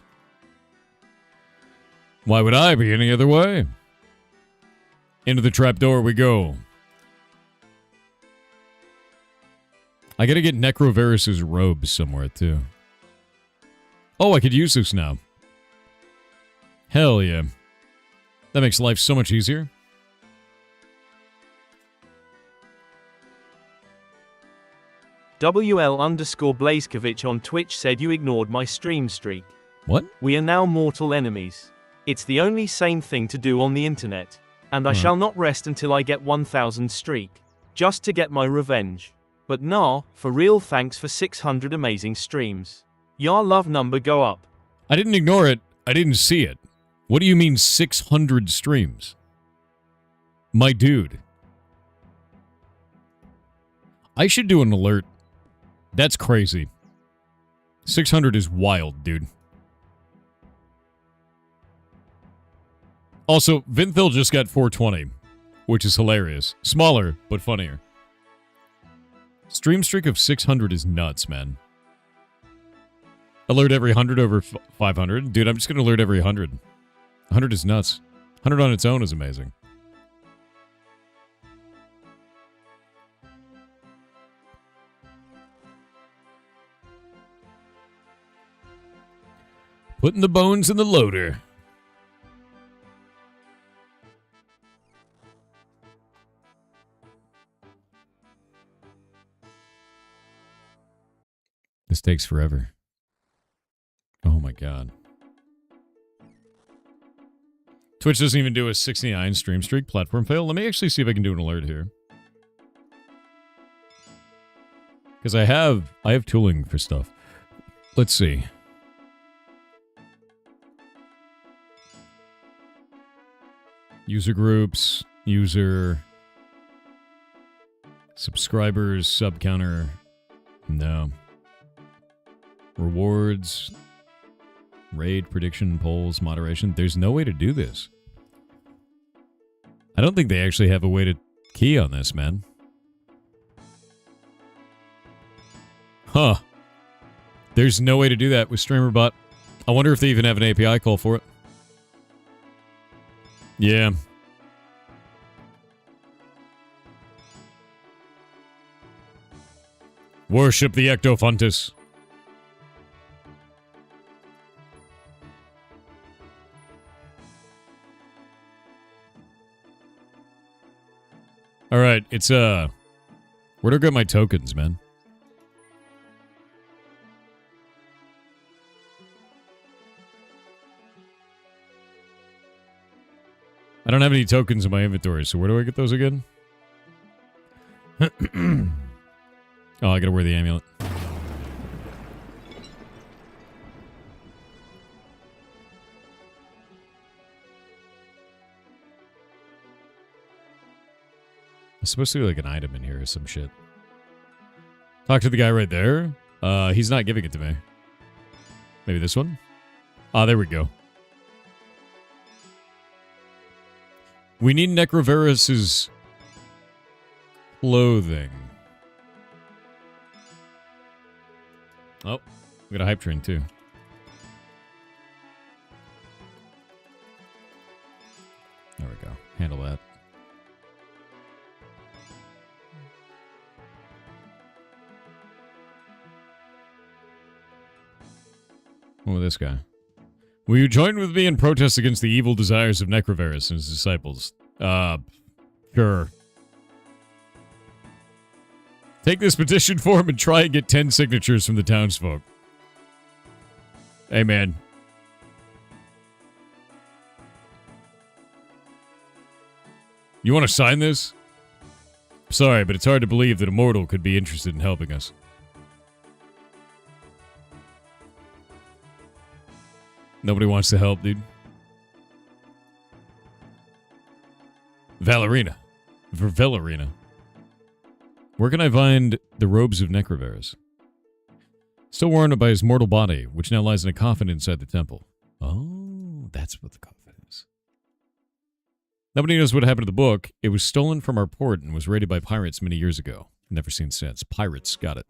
Why would I be any other way? Into the trapdoor we go. I gotta get Necrovarus's robes somewhere, too. Oh, I could use this now. Hell yeah. That makes life so much easier. WL_Blazkevich on Twitch said you ignored my stream streak. What? We are now mortal enemies. It's the only sane thing to do on the internet. And I shall not rest until I get 1000 streak. Just to get my revenge. But nah, for real thanks for 600 amazing streams. Your love number go up. I didn't ignore it. I didn't see it. What do you mean 600 streams? My dude. I should do an alert. That's crazy. 600 is wild, dude. Also, Vinthil just got 420, which is hilarious. Smaller, but funnier. Stream streak of 600 is nuts, man. Alert every 100 over 500? Dude, I'm just going to alert every 100. 100 is nuts. 100 on its own is amazing. Putting the bones in the loader. This takes forever. Oh my god. Twitch doesn't even do a 69 stream streak platform fail. Let me actually see if I can do an alert here. Because I have tooling for stuff. Let's see. User groups, user, subscribers, sub counter. No. Rewards, raid, prediction, polls, moderation. There's no way to do this. I don't think they actually have a way to key on this, man. Huh. There's no way to do that with StreamerBot. I wonder if they even have an API call for it. Yeah. Worship the Ectofuntus. Alright, it's, where do I get my tokens, man? I don't have any tokens in my inventory, so where do I get those again? Oh, I gotta wear the amulet. There's supposed to be like an item in here or some shit. Talk to the guy right there. He's not giving it to me. Maybe this one? Ah, there we go. We need Necroverus's clothing. Oh, we got a hype train too. There we go. Handle that. Oh, this guy. Will you join with me in protest against the evil desires of Necroverus and his disciples? Sure. Take this petition form and try and get 10 signatures from the townsfolk. Hey, man. You want to sign this? Sorry, but it's hard to believe that a mortal could be interested in helping us. Nobody wants to help, dude. Valerina. For Valerina. Where can I find the robes of Necroverus? Still worn by his mortal body, which now lies in a coffin inside the temple. Oh, that's what the coffin is. Nobody knows what happened to the book. It was stolen from our port and was raided by pirates many years ago. Never seen since. Pirates got it.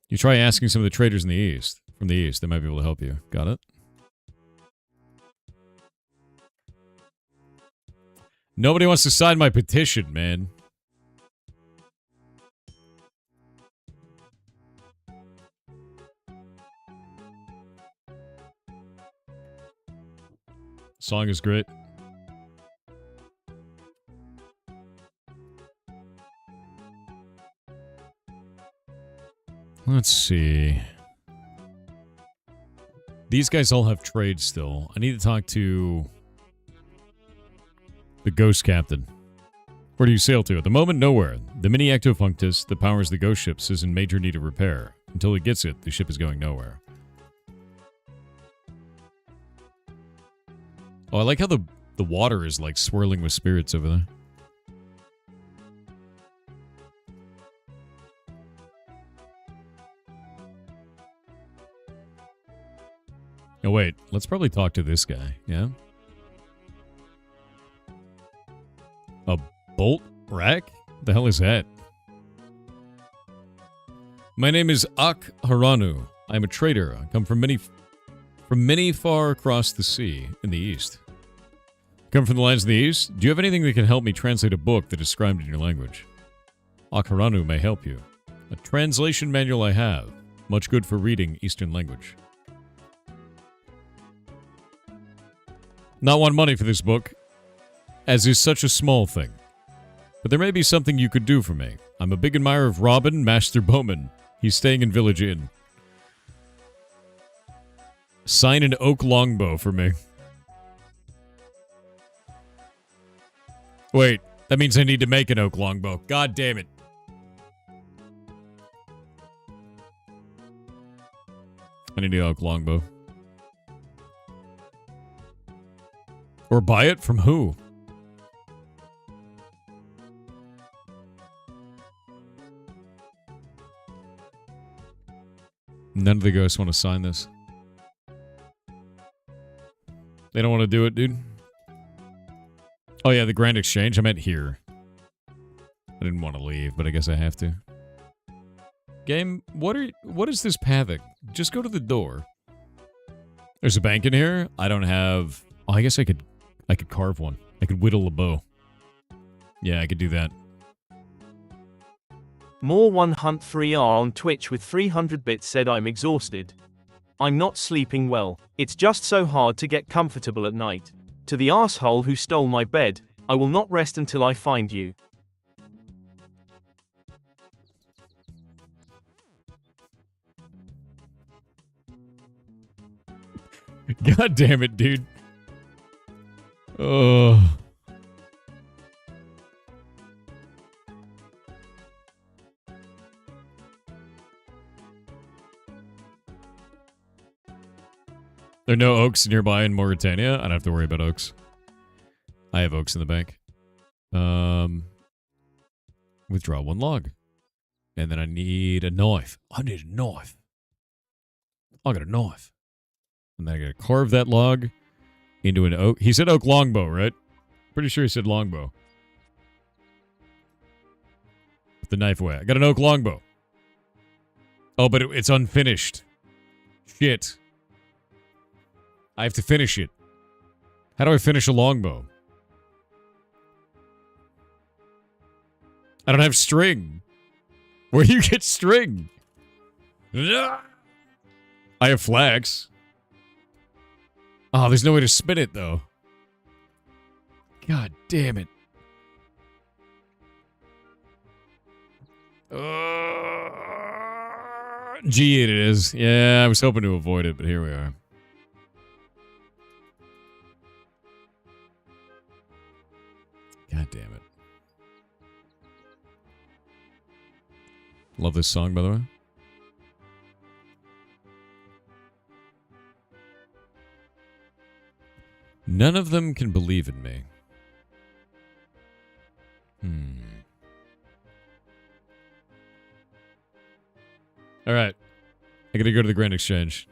You try asking some of the traders in the east. From the east, they might be able to help you. Got it? Nobody wants to sign my petition, man. Song is great. Let's see. These guys all have trades still. I need to talk to the ghost captain. Where do you sail to? At the moment, nowhere. The mini ectofunctus that powers the ghost ships is in major need of repair. Until he gets it, the ship is going nowhere. Oh, I like how the water is like swirling with spirits over there. Oh, wait. Let's probably talk to this guy, yeah? A bolt rack? The hell is that? My name is Ak Haranu. I'm a trader. I come from many far across the sea in the east. Come from the lands of the east? Do you have anything that can help me translate a book that is scribed in your language? Ak Haranu may help you. A translation manual I have. Much good for reading Eastern language. Not want money for this book, as is such a small thing. But there may be something you could do for me. I'm a big admirer of Robin, Master Bowman. He's staying in Village Inn. Sign an oak longbow for me. Wait, that means I need to make an oak longbow. God damn it. I need an oak longbow. Or buy it from who? None of the ghosts want to sign this. They don't want to do it, dude. Oh yeah, the Grand Exchange. I meant here. I didn't want to leave, but I guess I have to. Game, what is this pathing? Just go to the door. There's a bank in here. I don't have... Oh, I guess I could carve one. I could whittle a bow. Yeah, I could do that. More 1hunt3r on Twitch with 300 bits said I'm exhausted. I'm not sleeping well. It's just so hard to get comfortable at night. To the arsehole who stole my bed, I will not rest until I find you. God damn it, dude. Oh. There are no oaks nearby in Mauritania. I don't have to worry about oaks. I have oaks in the bank. Withdraw 1 log. And then I need a knife. I need a knife. I got a knife. And then I gotta carve that log into an oak. He said oak longbow, right? Pretty sure he said longbow. Put the knife away. I got an oak longbow. Oh, but it's unfinished. Shit. I have to finish it. How do I finish a longbow? I don't have string. Where do you get string? I have flax. Oh, there's no way to spin it, though. God damn it. G8 it is. Yeah, I was hoping to avoid it, but here we are. God damn it. Love this song, by the way. None of them can believe in me. Alright. I gotta go to the Grand Exchange.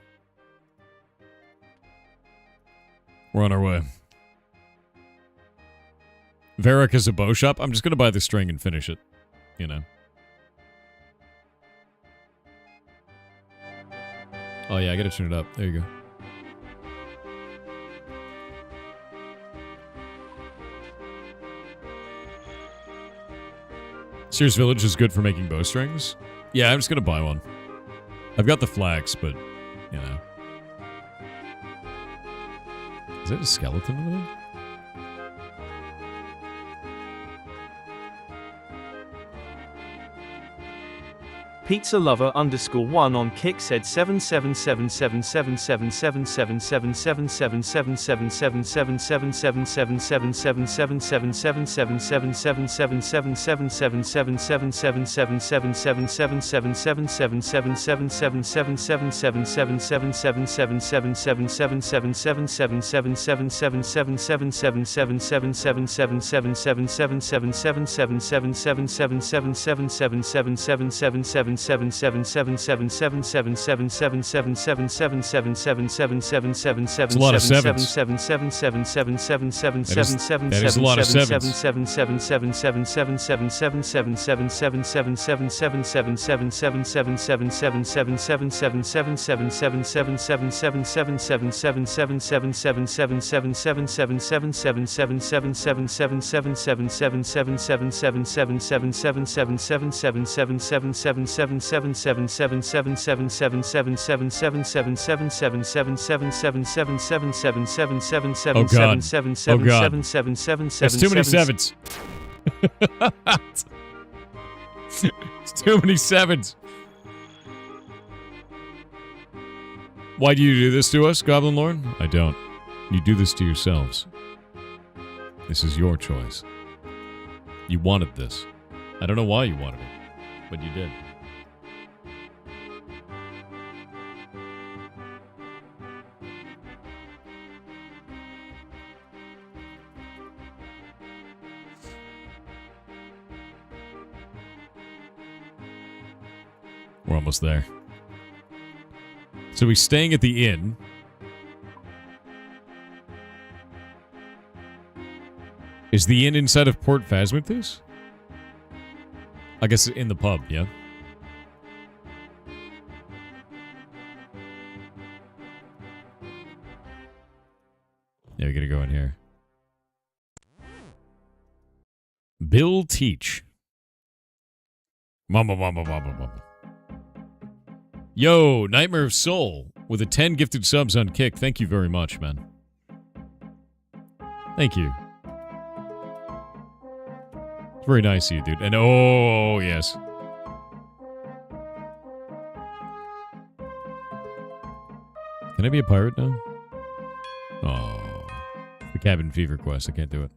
We're on our way. Varric is a bow shop. I'm just gonna buy the string and finish it. You know. Oh yeah, I gotta turn it up. There you go. Sears Village is good for making bowstrings. Yeah, I'm just gonna buy one. I've got the flax, but, you know. Is that a skeleton over there? Pizza Lover _1 on Kick said It's a lot of sevens. That is a lot of sevens. Oh god. Oh god. That's too many sevens. It's too many sevens. Why do you do this to us, Goblin Lord? I don't. You do this to yourselves. This is your choice. You wanted this. I don't know why you wanted it, but you did. We're almost there. So he's staying at the inn. Is the inn inside of Port Phasmithus? I guess in the pub, yeah? Yeah, we gotta go in here. Bill Teach. Mama, mama, mama, mama. Yo, Nightmare of Soul with a 10 gifted subs on Kick. Thank you very much, man. Thank you. It's very nice of you, dude. And oh, yes. Can I be a pirate now? Oh. The cabin fever quest. I can't do it.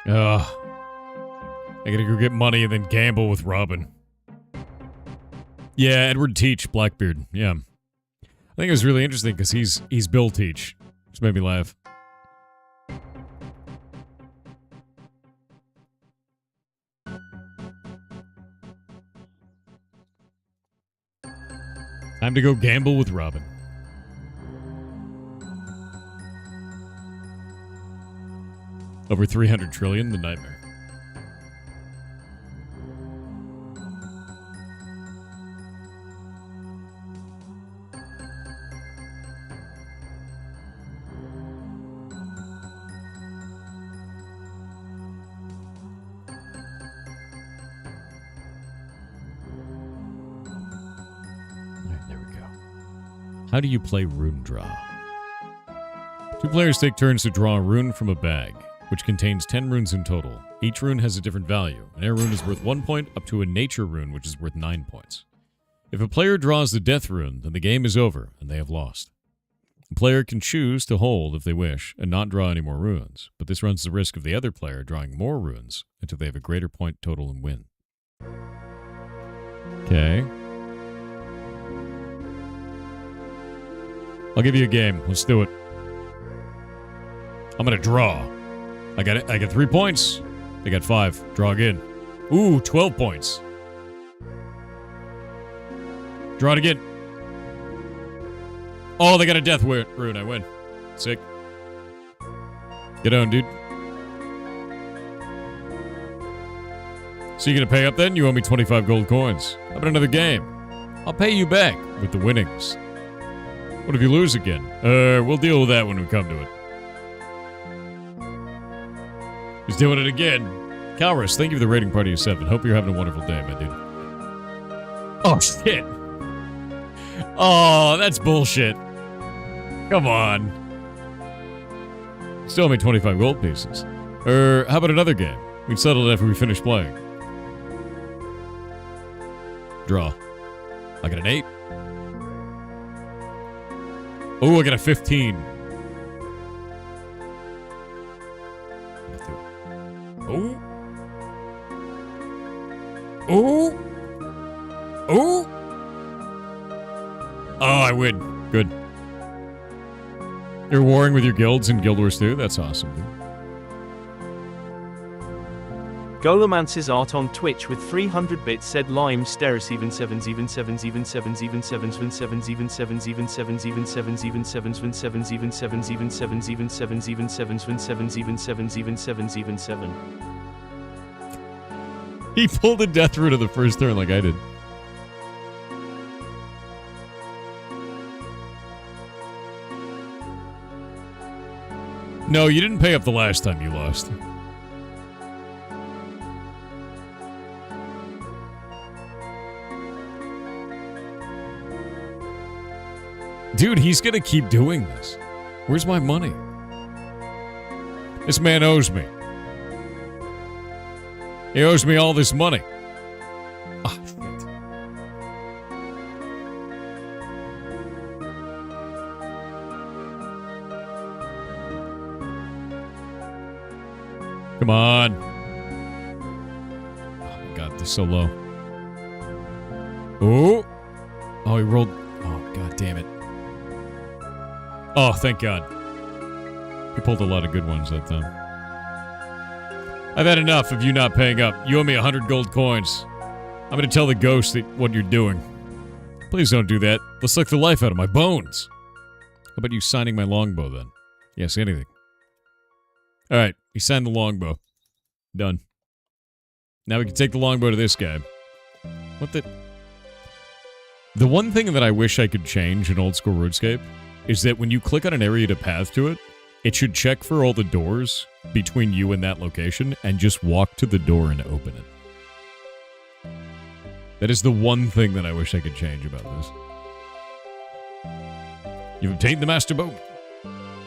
Ugh. I gotta go get money and then gamble with Robin. Yeah, Edward Teach, Blackbeard. Yeah. I think it was really interesting because he's Bill Teach. Just made me laugh. Time to go gamble with Robin. Over 300 trillion, the nightmare. How do you play Rune Draw? 2 players take turns to draw a rune from a bag, which contains 10 runes in total. Each rune has a different value. An air rune is worth 1 point, up to a nature rune, which is worth 9 points. If a player draws the death rune, then the game is over, and they have lost. A player can choose to hold if they wish, and not draw any more runes, but this runs the risk of the other player drawing more runes until they have a greater point total and win. Okay. I'll give you a game. Let's do it. I'm gonna draw. I got it. I got 3 points. They got 5. Draw again. Ooh, 12 points. Draw it again. Oh, they got a death rune. I win. Sick. Get on, dude. So you gonna pay up then? You owe me 25 gold coins. How about another game? I'll pay you back with the winnings. What if you lose again? We'll deal with that when we come to it. He's doing it again. Calrus, thank you for the rating party of 7. Hope you're having a wonderful day, my dude. Oh, shit. Oh, that's bullshit. Come on. Still owe me 25 gold pieces. How about another game? We can settle it after we finish playing. Draw. I got an 8. Oh, I got a 15. Oh. Oh. Oh. Oh, I win. Good. You're warring with your guilds in Guild Wars 2? That's awesome, dude. Golomance's art on Twitch with 300 bits said Lime Steris even 7s even 7s even 7s even 7s even 7s even 7s even 7s even 7s even 7s even 7s even 7s even 7s even 7s even 7s even 7s even 7s even 7s even 7. He pulled a death rune of the first turn like I did. No, you didn't pay up the last time you lost. Dude, he's gonna keep doing this. Where's my money? This man owes me. He owes me all this money. Ah, shit. Come on. Oh my god, this is so low. Oh. Oh, he rolled. Oh, god damn it. Oh, thank God. He pulled a lot of good ones that time. I've had enough of you not paying up. You owe me 100 gold coins. I'm gonna tell the ghost that what you're doing. Please don't do that. Let's suck the life out of my bones. How about you signing my longbow then? Yes, anything. Alright, he signed the longbow. Done. Now we can take the longbow to this guy. What the... The one thing that I wish I could change in old school RuneScape is that when you click on an area to path to it, it should check for all the doors between you and that location and just walk to the door and open it. That is the one thing that I wish I could change about this. You've obtained the Master Bow.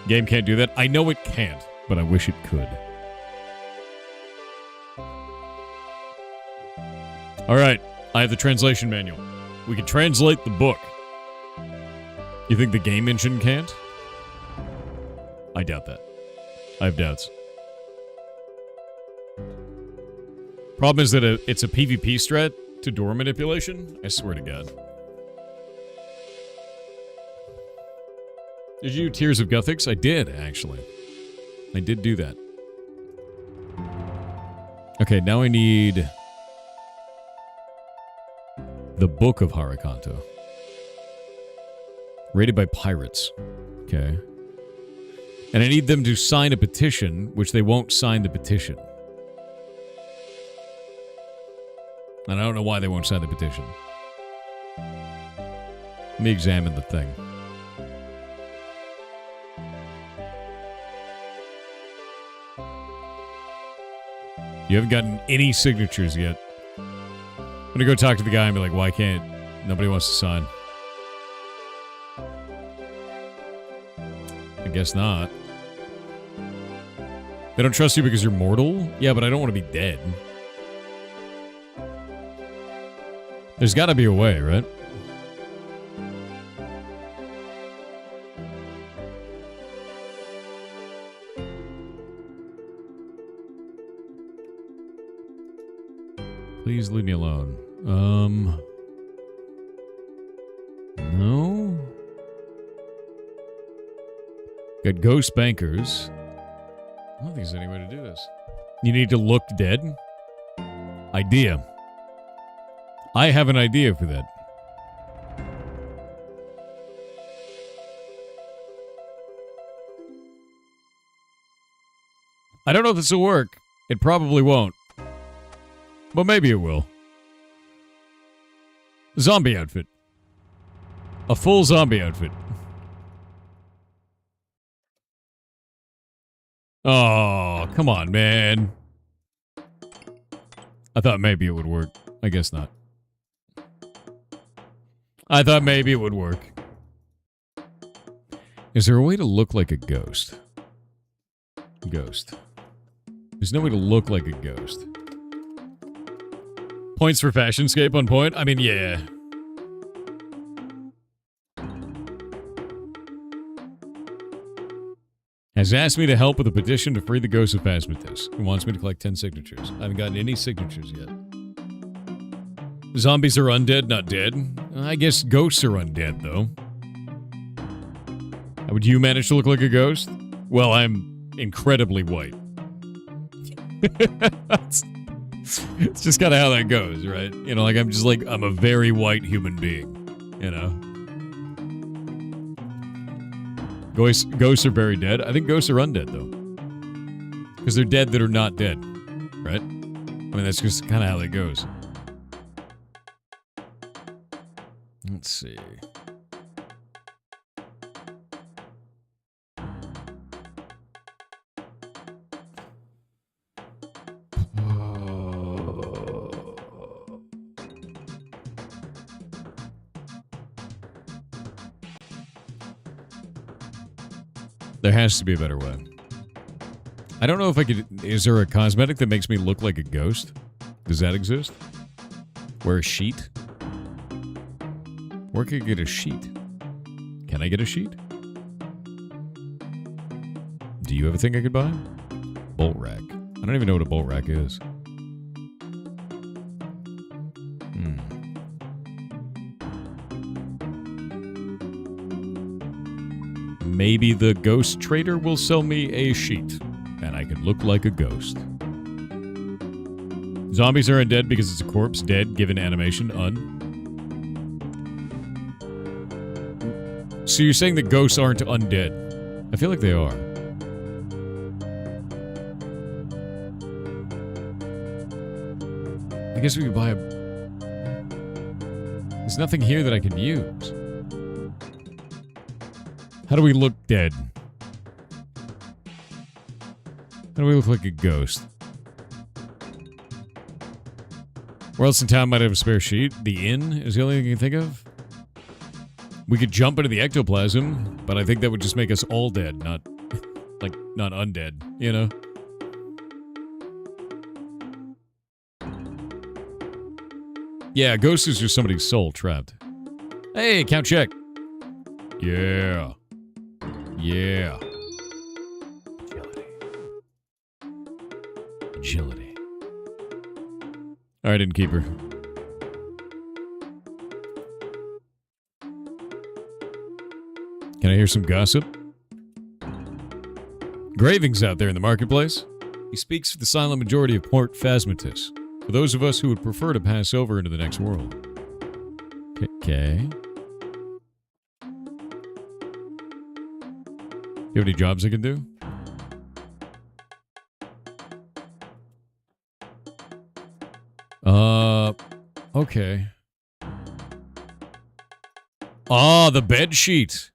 Game can't do that. I know it can't, but I wish it could. Alright, I have the translation manual. We can translate the book. You think the game engine can't? I doubt that. I have doubts. Problem is that it's a PvP strat to door manipulation. I swear to God. Did you do Tears of Guthix? I did, actually. I did do that. Okay, now I need... the Book of Harakanto. Rated by pirates. Okay. And I need them to sign a petition, which they won't sign the petition. And I don't know why they won't sign the petition. Let me examine the thing. You haven't gotten any signatures yet. I'm gonna go talk to the guy and be like, why can't nobody wants to sign? I guess not. They don't trust you because you're mortal? Yeah, but I don't want to be dead. There's gotta be a way, right? Please leave me alone. No? Got ghost bankers. I don't think there's any way to do this. You need to look dead? Idea. I have an idea for that. I don't know if this will work. It probably won't. But maybe it will. Zombie outfit. A full zombie outfit. Oh, come on, man. I thought maybe it would work. I guess not. I thought maybe it would work. Is there a way to look like a ghost? Ghost. There's no way to look like a ghost. Points for Fashionscape on point? I mean, yeah. Has asked me to help with a petition to free the ghost of Phasmatis. He wants me to collect 10 signatures. I haven't gotten any signatures yet. Zombies are undead, not dead. I guess ghosts are undead, though. How would you manage to look like a ghost? Well, I'm incredibly white. It's just kind of how that goes, right? You know, like, I'm a very white human being, you know? Ghosts are very dead. I think ghosts are undead, though. Because they're dead that are not dead, right? I mean, that's just kind of how that goes. Let's see. There has to be a better way. I don't know if I could... Is there a cosmetic that makes me look like a ghost? Does that exist? Wear a sheet? Where can I get a sheet? Can I get a sheet? Do you have a thing I could buy? Bolt rack. I don't even know what a bolt rack is. maybe the ghost trader will sell me a sheet, and I can look like a ghost. Zombies are undead because it's a corpse. Dead, given animation. So you're saying that ghosts aren't undead? I feel like they are. I guess we could buy a... There's nothing here that I can use. How do we look dead? How do we look like a ghost? Where else in town might I have a spare sheet? The inn is the only thing I can think of. We could jump into the ectoplasm, but I think that would just make us all dead, not... like, not undead, you know? Yeah, a ghost is just somebody's soul trapped. Hey, count check. Yeah. Yeah. Agility. Alright, innkeeper. Can I hear some gossip? Graving's out there in the marketplace. He speaks for the silent majority of Port Phasmatis, for those of us who would prefer to pass over into the next world. Okay. You have any jobs I can do? Okay. Ah, the bed sheet.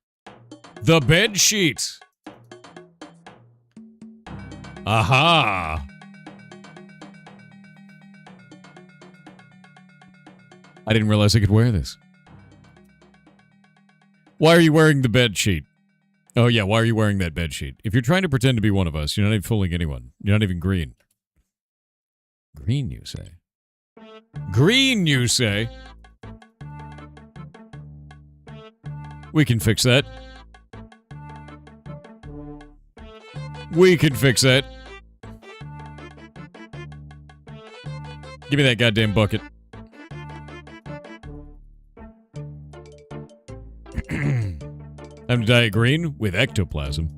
The bed sheet. Aha. I didn't realize I could wear this. Why are you wearing the bed sheet? Oh yeah, why are you wearing that bed sheet? If you're trying to pretend to be one of us, you're not even fooling anyone. You're not even green. Green, you say? Green, you say? We can fix that. We can fix that. Give me that goddamn bucket. Time to dye it green with ectoplasm.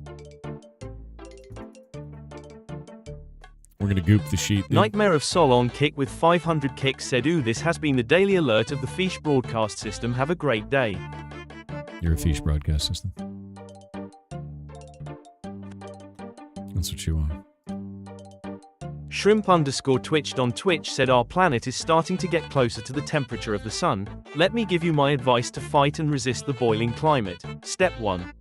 We're gonna goop the sheet. Nightmare of Sol on kick with 500 kicks said, "Ooh, this has been the daily alert of the Fish broadcast system. Have a great day." You're a Fish broadcast system. That's what you are. Shrimp_twitched on Twitch said, "Our planet is starting to get closer to the temperature of the sun. Let me give you my advice to fight and resist the boiling climate. Step 1.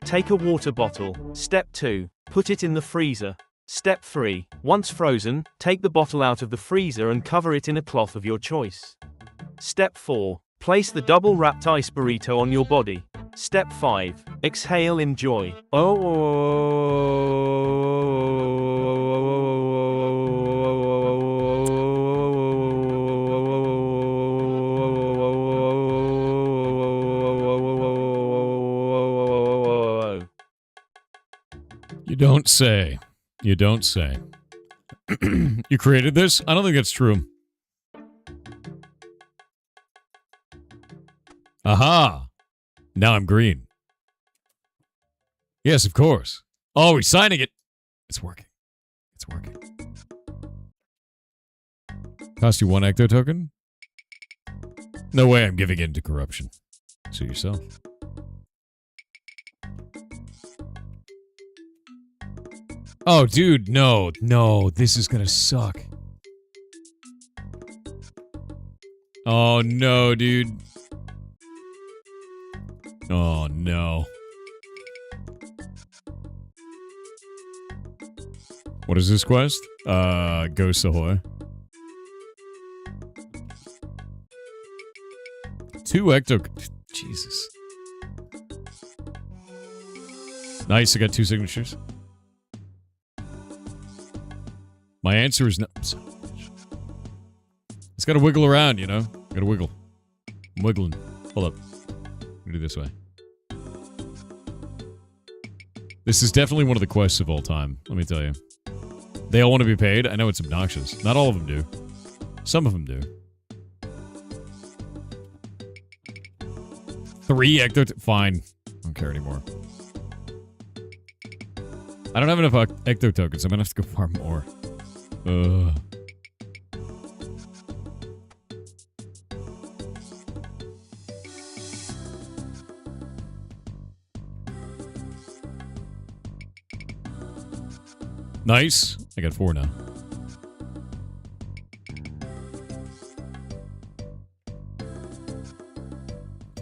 Take a water bottle. Step 2. Put it in the freezer. Step 3. Once frozen, take the bottle out of the freezer and cover it in a cloth of your choice. Step 4. Place the double-wrapped ice burrito on your body. Step 5. Exhale, enjoy. You don't say. You don't say. You created this? I don't think that's true. Aha! Now I'm green. Yes, of course. Oh, he's signing it. It's working. It's working. Cost you 1 ecto token? No way I'm giving in to corruption. Suit yourself. Oh, dude, no, no, this is gonna suck. Oh, no, dude. Oh, no. What is this quest? Ghost Ahoy. 2 ecto... Jesus. Nice, I got 2 signatures. My answer is no. It's gotta wiggle around, you know? Gotta wiggle. I'm wiggling. Hold up. Let me do this way. This is definitely one of the quests of all time, let me tell you. They all want to be paid. I know it's obnoxious. Not all of them do. Some of them do. 3 ecto... Fine. I don't care anymore. I don't have enough ecto tokens. I'm gonna have to go farm more. Nice. I got 4 now.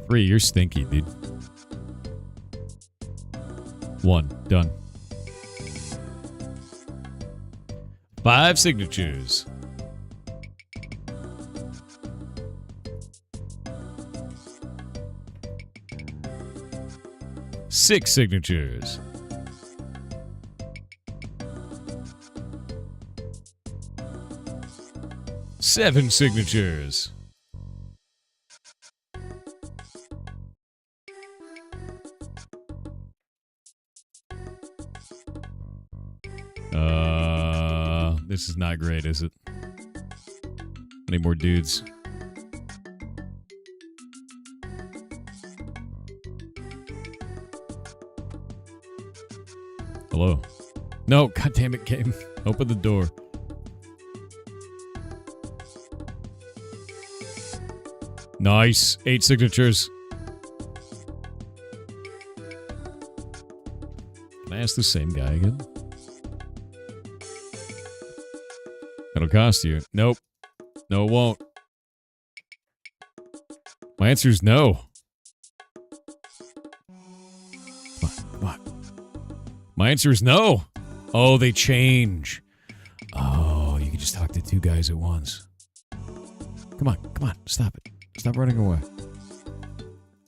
Three, you're stinky, dude. 1, done. 5 signatures. 6 signatures. 7 signatures. This is not great, is it? I need more dudes. Hello. No, goddamn it, game. Open the door. Nice. 8 signatures. Can I ask the same guy again? That'll cost you. Nope. No, it won't. My answer is no. Come on, come on. My answer is no. Oh, they change. Oh, you can just talk to 2 guys at once. Come on, come on. Stop it. Stop running away.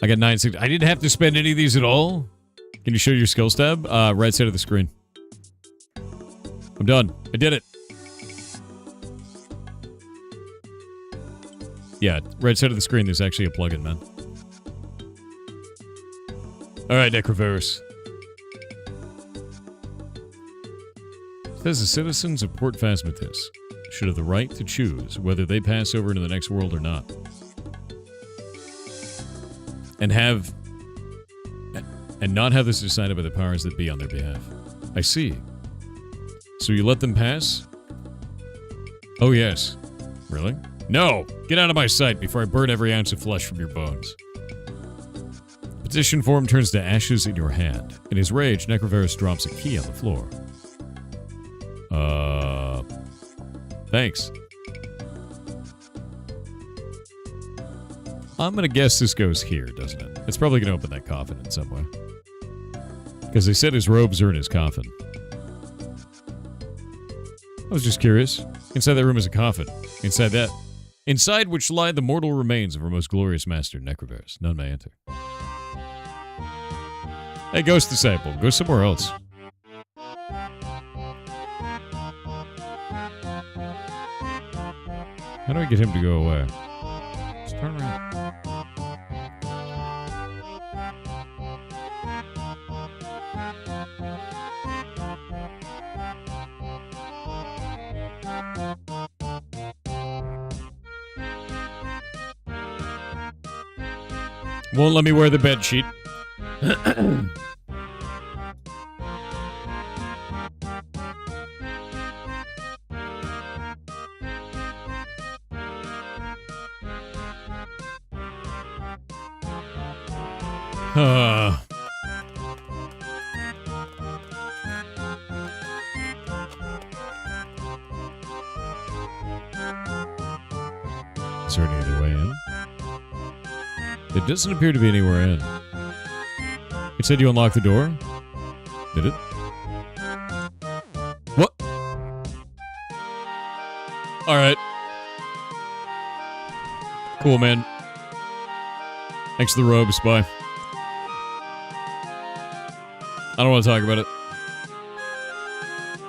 I got 9 signatures. I didn't have to spend any of these at all. Can you show your skills tab? Right side of the screen. I'm done. I did it. Yeah, right side of the screen, there's actually a plugin, man. Alright, Necrovirus. Says the citizens of Port Phasmatis should have the right to choose whether they pass over into the next world or not. And not have this decided by the powers that be on their behalf. I see. So you let them pass? Oh, yes. Really? No! Get out of my sight before I burn every ounce of flesh from your bones. Petition form turns to ashes in your hand. In his rage, Necrovirus drops a key on the floor. Thanks. I'm gonna guess this goes here, doesn't it? It's probably gonna open that coffin in some way. Because they said his robes are in his coffin. I was just curious. Inside that room is a coffin. Inside which lie the mortal remains of our most glorious master, Necrovirus. None may enter. Hey, Ghost Disciple, go somewhere else. How do I get him to go away? Just turn around. Won't let me wear the bed sheet. Is there any other way in? There doesn't appear to be anywhere in. It said you unlocked the door? Did it? What? Alright. Cool, man. Thanks for the robes, bye. I don't want to talk about it.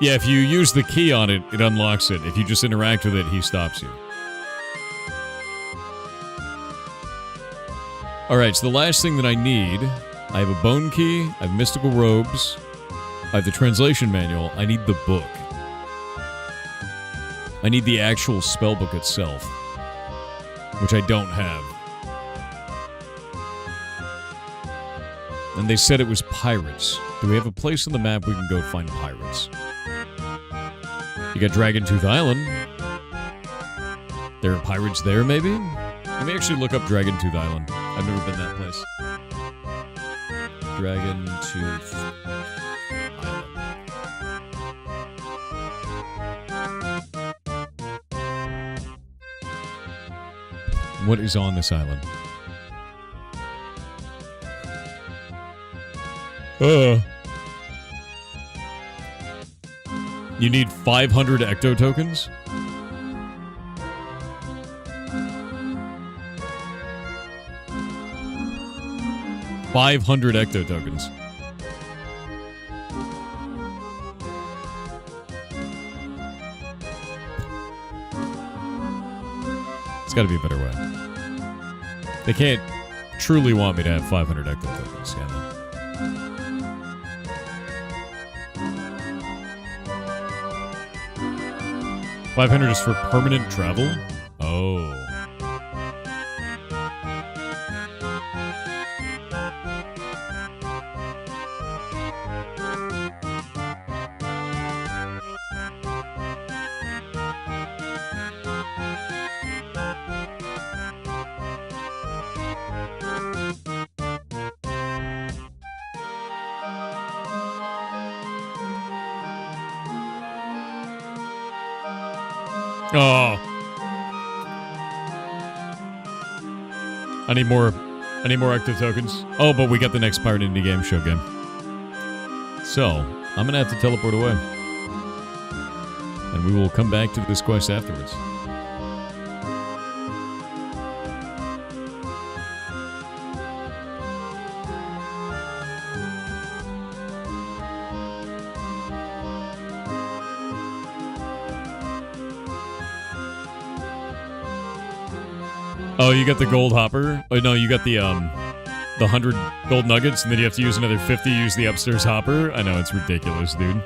Yeah, if you use the key on it, it unlocks it. If you just interact with it, he stops you. Alright, so the last thing that I need, I have a bone key, I have mystical robes, I have the translation manual, I need the book. I need the actual spellbook itself, which I don't have. And they said it was pirates. Do we have a place on the map we can go find pirates? You got Dragon Tooth Island. There are pirates there, maybe? Let me actually look up Dragon Tooth Island. I've never been that place. Dragon Tooth Island. What is on this island? You need 500 ecto tokens? $500 ecto tokens. It's got to be a better way. They can't truly want me to have 500 ecto tokens, can they? 500 is for permanent travel? Oh. Oh. I need more ecto tokens. Oh, but we got the next Pirate Indie Game Show game. So, I'm gonna have to teleport away. And we will come back to this quest afterwards. Oh, you got the gold hopper? Oh, no, you got the 100 gold nuggets, and then you have to use another 50 to use the upstairs hopper? I know, it's ridiculous, dude.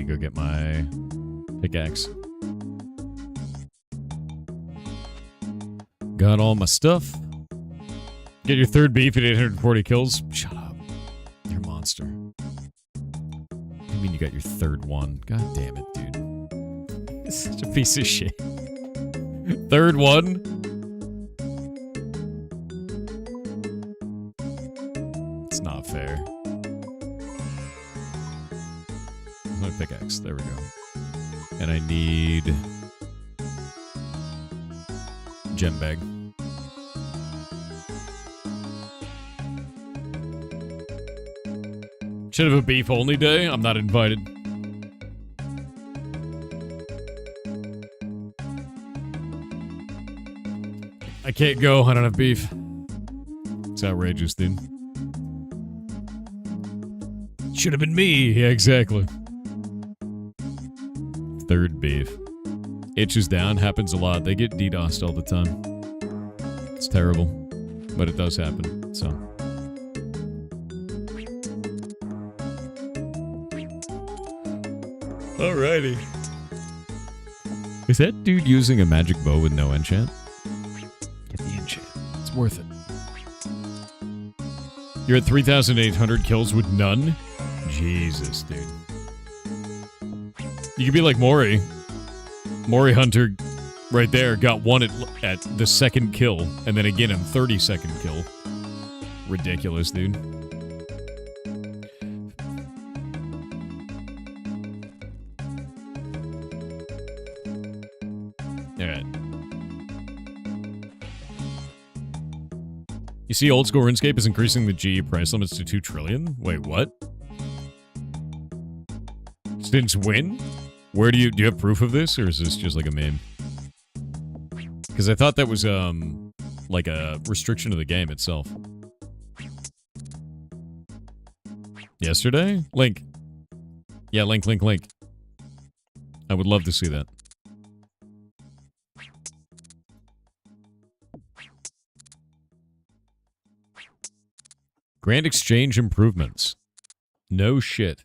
Go get my pickaxe. Got all my stuff. Get your third beef at 840 kills. Shut up. You're a monster. What do you mean you got your third one? God damn it, dude. It's such a piece of shit. Third one? It's not fair. My pickaxe. There we go. And I need gem bag. Should have a beef only day. I'm not invited. I can't go. I don't have beef. It's outrageous, dude. Should have been me. Yeah, exactly. Third beef. Itches down, happens a lot. They get DDoSed all the time. It's terrible. But it does happen, so. Alrighty. Is that dude using a magic bow with no enchant? Get the enchant. It's worth it. You're at 3,800 kills with none? Jesus, dude. You could be like Mori. Mori Hunter, right there, got one at the second kill, and then again in 32nd kill. Ridiculous, dude. You see, old school RuneScape is increasing the GE price limits to 2 trillion? Wait, what? Since when? Where do you have proof of this, or is this just like a meme? Because I thought that was, like a restriction of the game itself. Yesterday? Link. Yeah, link. I would love to see that. Grand Exchange improvements. No shit.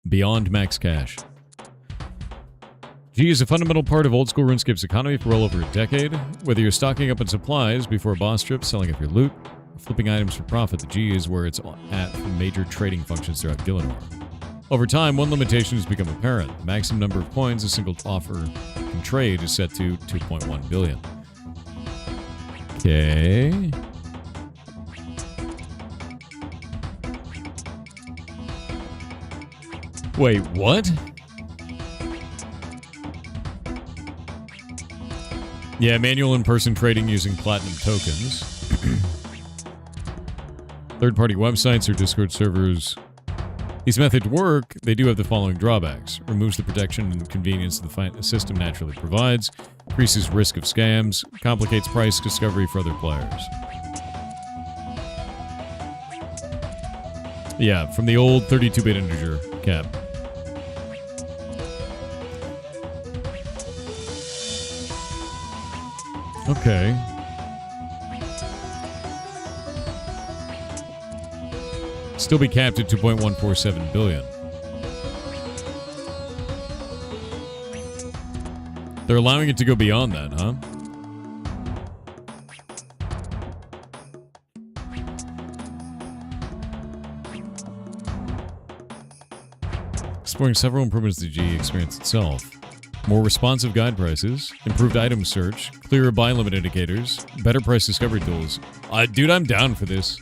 Beyond max cash. G is a fundamental part of old school RuneScape's economy for well over a decade. Whether you're stocking up on supplies before a boss trip, selling up your loot, or flipping items for profit, the G is where it's at for major trading functions throughout Gillinor. Over time, one limitation has become apparent. The maximum number of coins a single offer can trade is set to 2.1 billion. Okay. Wait, what? Yeah, manual in-person trading using platinum tokens. Third-party websites or Discord servers. These methods work, they do have the following drawbacks. Removes the protection and convenience the system naturally provides. Increases risk of scams. Complicates price discovery for other players. Yeah, from the old 32-bit integer cap. Okay. Still be capped at 2.147 billion. They're allowing it to go beyond that, huh? Exploring several improvements to the G experience itself. More responsive guide prices, improved item search, clearer buy limit indicators, better price discovery tools. Dude, I'm down for this.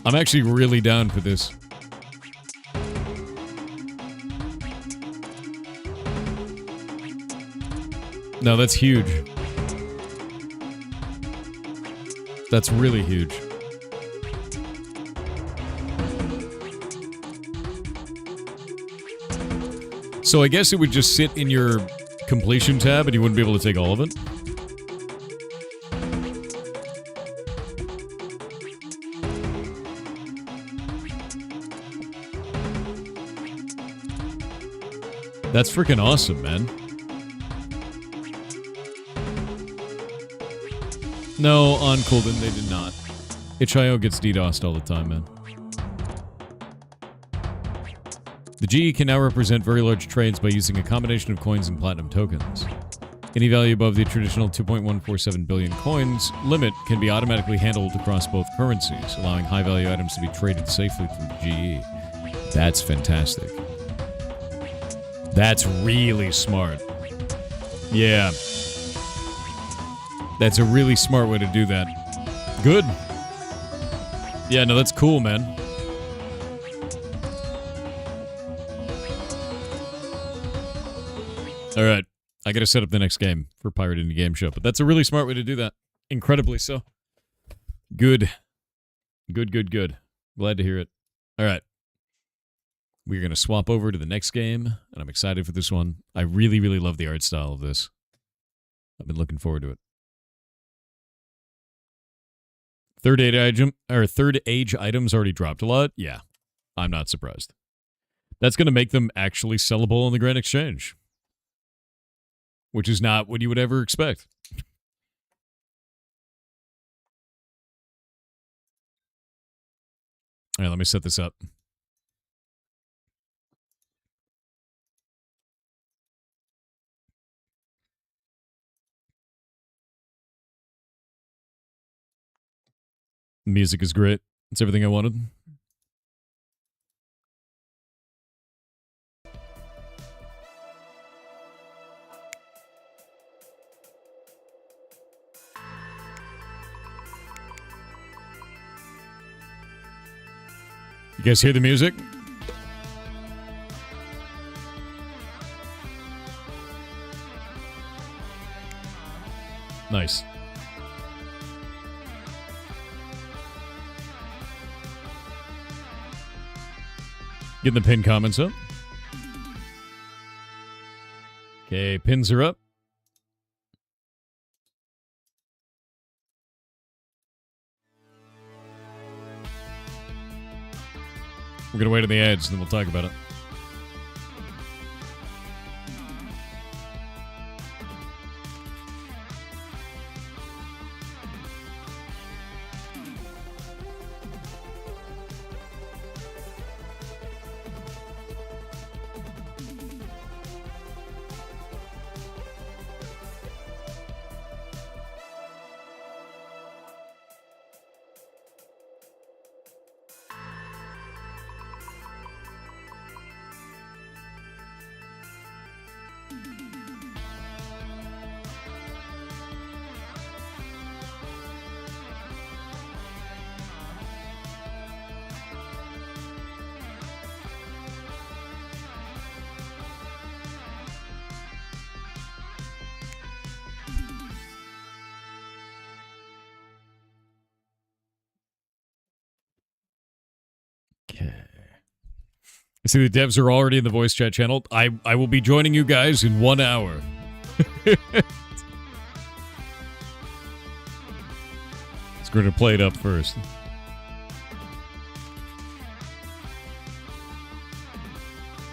I'm actually really down for this. No, that's huge. That's really huge. So I guess it would just sit in your completion tab and you wouldn't be able to take all of it? That's freaking awesome, man. No, on Kulden they did not. itch.io gets DDoSed all the time, man. The GE can now represent very large trades by using a combination of coins and platinum tokens. Any value above the traditional 2.147 billion coins limit can be automatically handled across both currencies, allowing high-value items to be traded safely through the GE. That's fantastic. That's really smart. Yeah. That's a really smart way to do that. Good. Yeah, no, that's cool, man. Alright, I gotta set up the next game for Pirate Indie Game Show, but that's a really smart way to do that. Incredibly so. Good. Good. Glad to hear it. Alright. We're gonna swap over to the next game, and I'm excited for this one. I really, really love the art style of this. I've been looking forward to it. Third age items already dropped a lot? Yeah. I'm not surprised. That's gonna make them actually sellable on the Grand Exchange. Which is not what you would ever expect. All right, let me set this up. Music is great. It's everything I wanted. You guys hear the music? Nice. Getting the pin comments up. Okay, pins are up. We're going to wait on the ads, and then we'll talk about it. Okay. I see the devs are already in the voice chat channel. I will be joining you guys in 1 hour. It's going to play it up first.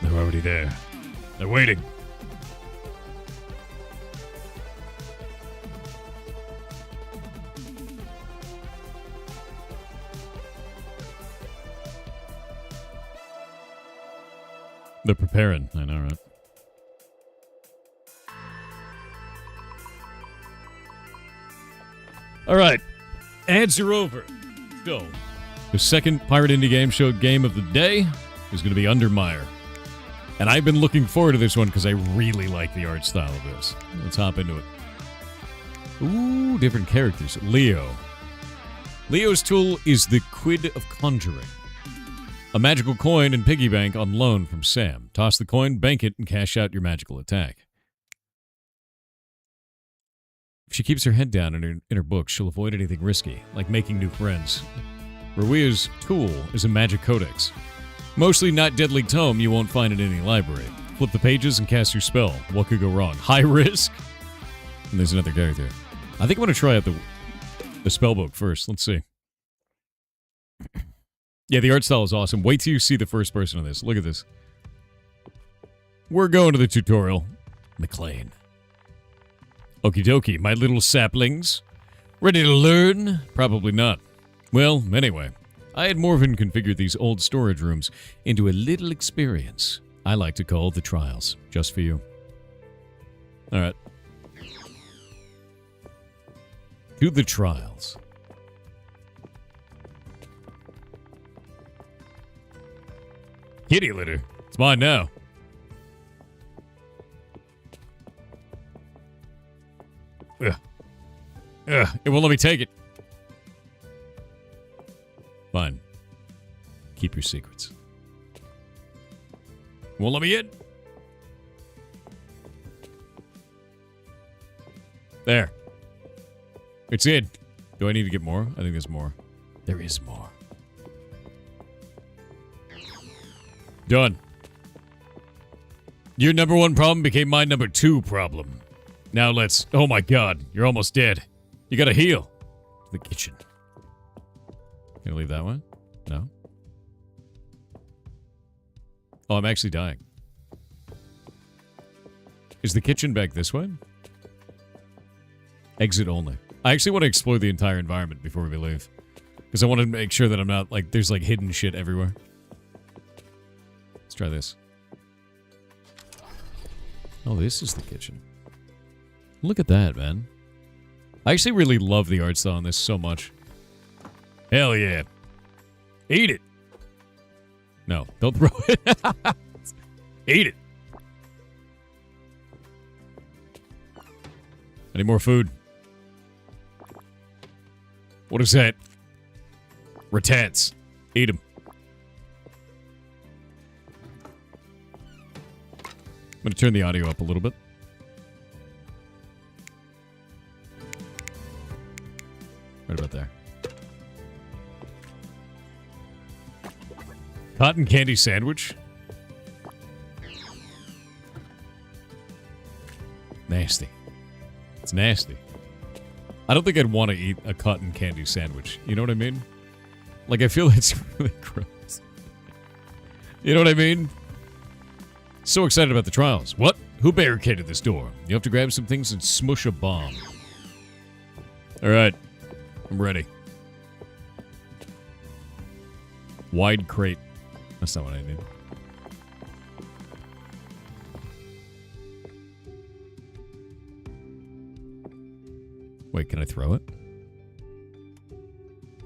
They're already there. They're waiting. They're preparing. I know, right? All right. Ads are over. So, the second Pirate Indie Game Show game of the day is going to be Undermire. And I've been looking forward to this one because I really like the art style of this. Let's hop into it. Ooh, different characters. Leo. Leo's tool is the Quid of Conjuring. A magical coin and piggy bank on loan from Sam. Toss the coin, bank it, and cash out your magical attack. If she keeps her head down in her book, she'll avoid anything risky, like making new friends. Ruia's tool is a magic codex. Mostly not deadly tome you won't find in any library. Flip the pages and cast your spell. What could go wrong? High risk? And there's another character. I think I'm going to try out the spell book first. Let's see. Yeah, the art style is awesome. Wait till you see the first person of this. Look at this. We're going to the tutorial. McLean. Okie dokie, my little saplings. Ready to learn? Probably not. Well, anyway, I had Morven configure these old storage rooms into a little experience I like to call the trials, just for you. All right. To the trials. Kitty litter. It's mine now. Ugh. It won't let me take it. Fine. Keep your secrets. Won't let me in. There. It's in. Do I need to get more? I think there's more. There is more. Done. Your number one problem became my number two problem. Now let's... Oh my god, you're almost dead. You gotta heal. The kitchen. Can I leave that one? No? Oh, I'm actually dying. Is the kitchen back this way? Exit only. I actually want to explore the entire environment before we leave. Because I want to make sure that I'm not, like, there's, like, hidden shit everywhere. Let's try this. Oh, this is the kitchen. Look at that, man. I actually really love the art style on this so much. Hell yeah. Eat it. No, don't throw it. Eat it. I need more food. What is that? Ratats. Eat them. I'm going to turn the audio up a little bit. Right about there. Cotton candy sandwich? Nasty. It's nasty. I don't think I'd want to eat a cotton candy sandwich. You know what I mean? Like, I feel it's really gross. You know what I mean? So excited about the trials. What? Who barricaded this door? You have to grab some things and smush a bomb. Alright. I'm ready. Wide crate. That's not what I need. Wait, can I throw it?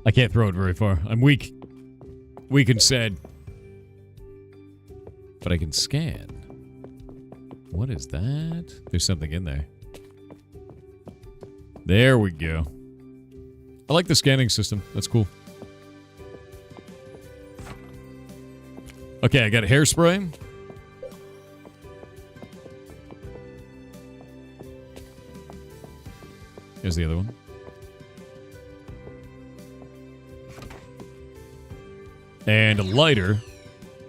I can't throw it very far. I'm weak. Weak and sad. But I can scan. What is that? There's something in there. There we go. I like the scanning system. That's cool. Okay, I got hairspray. Here's the other one. And a lighter.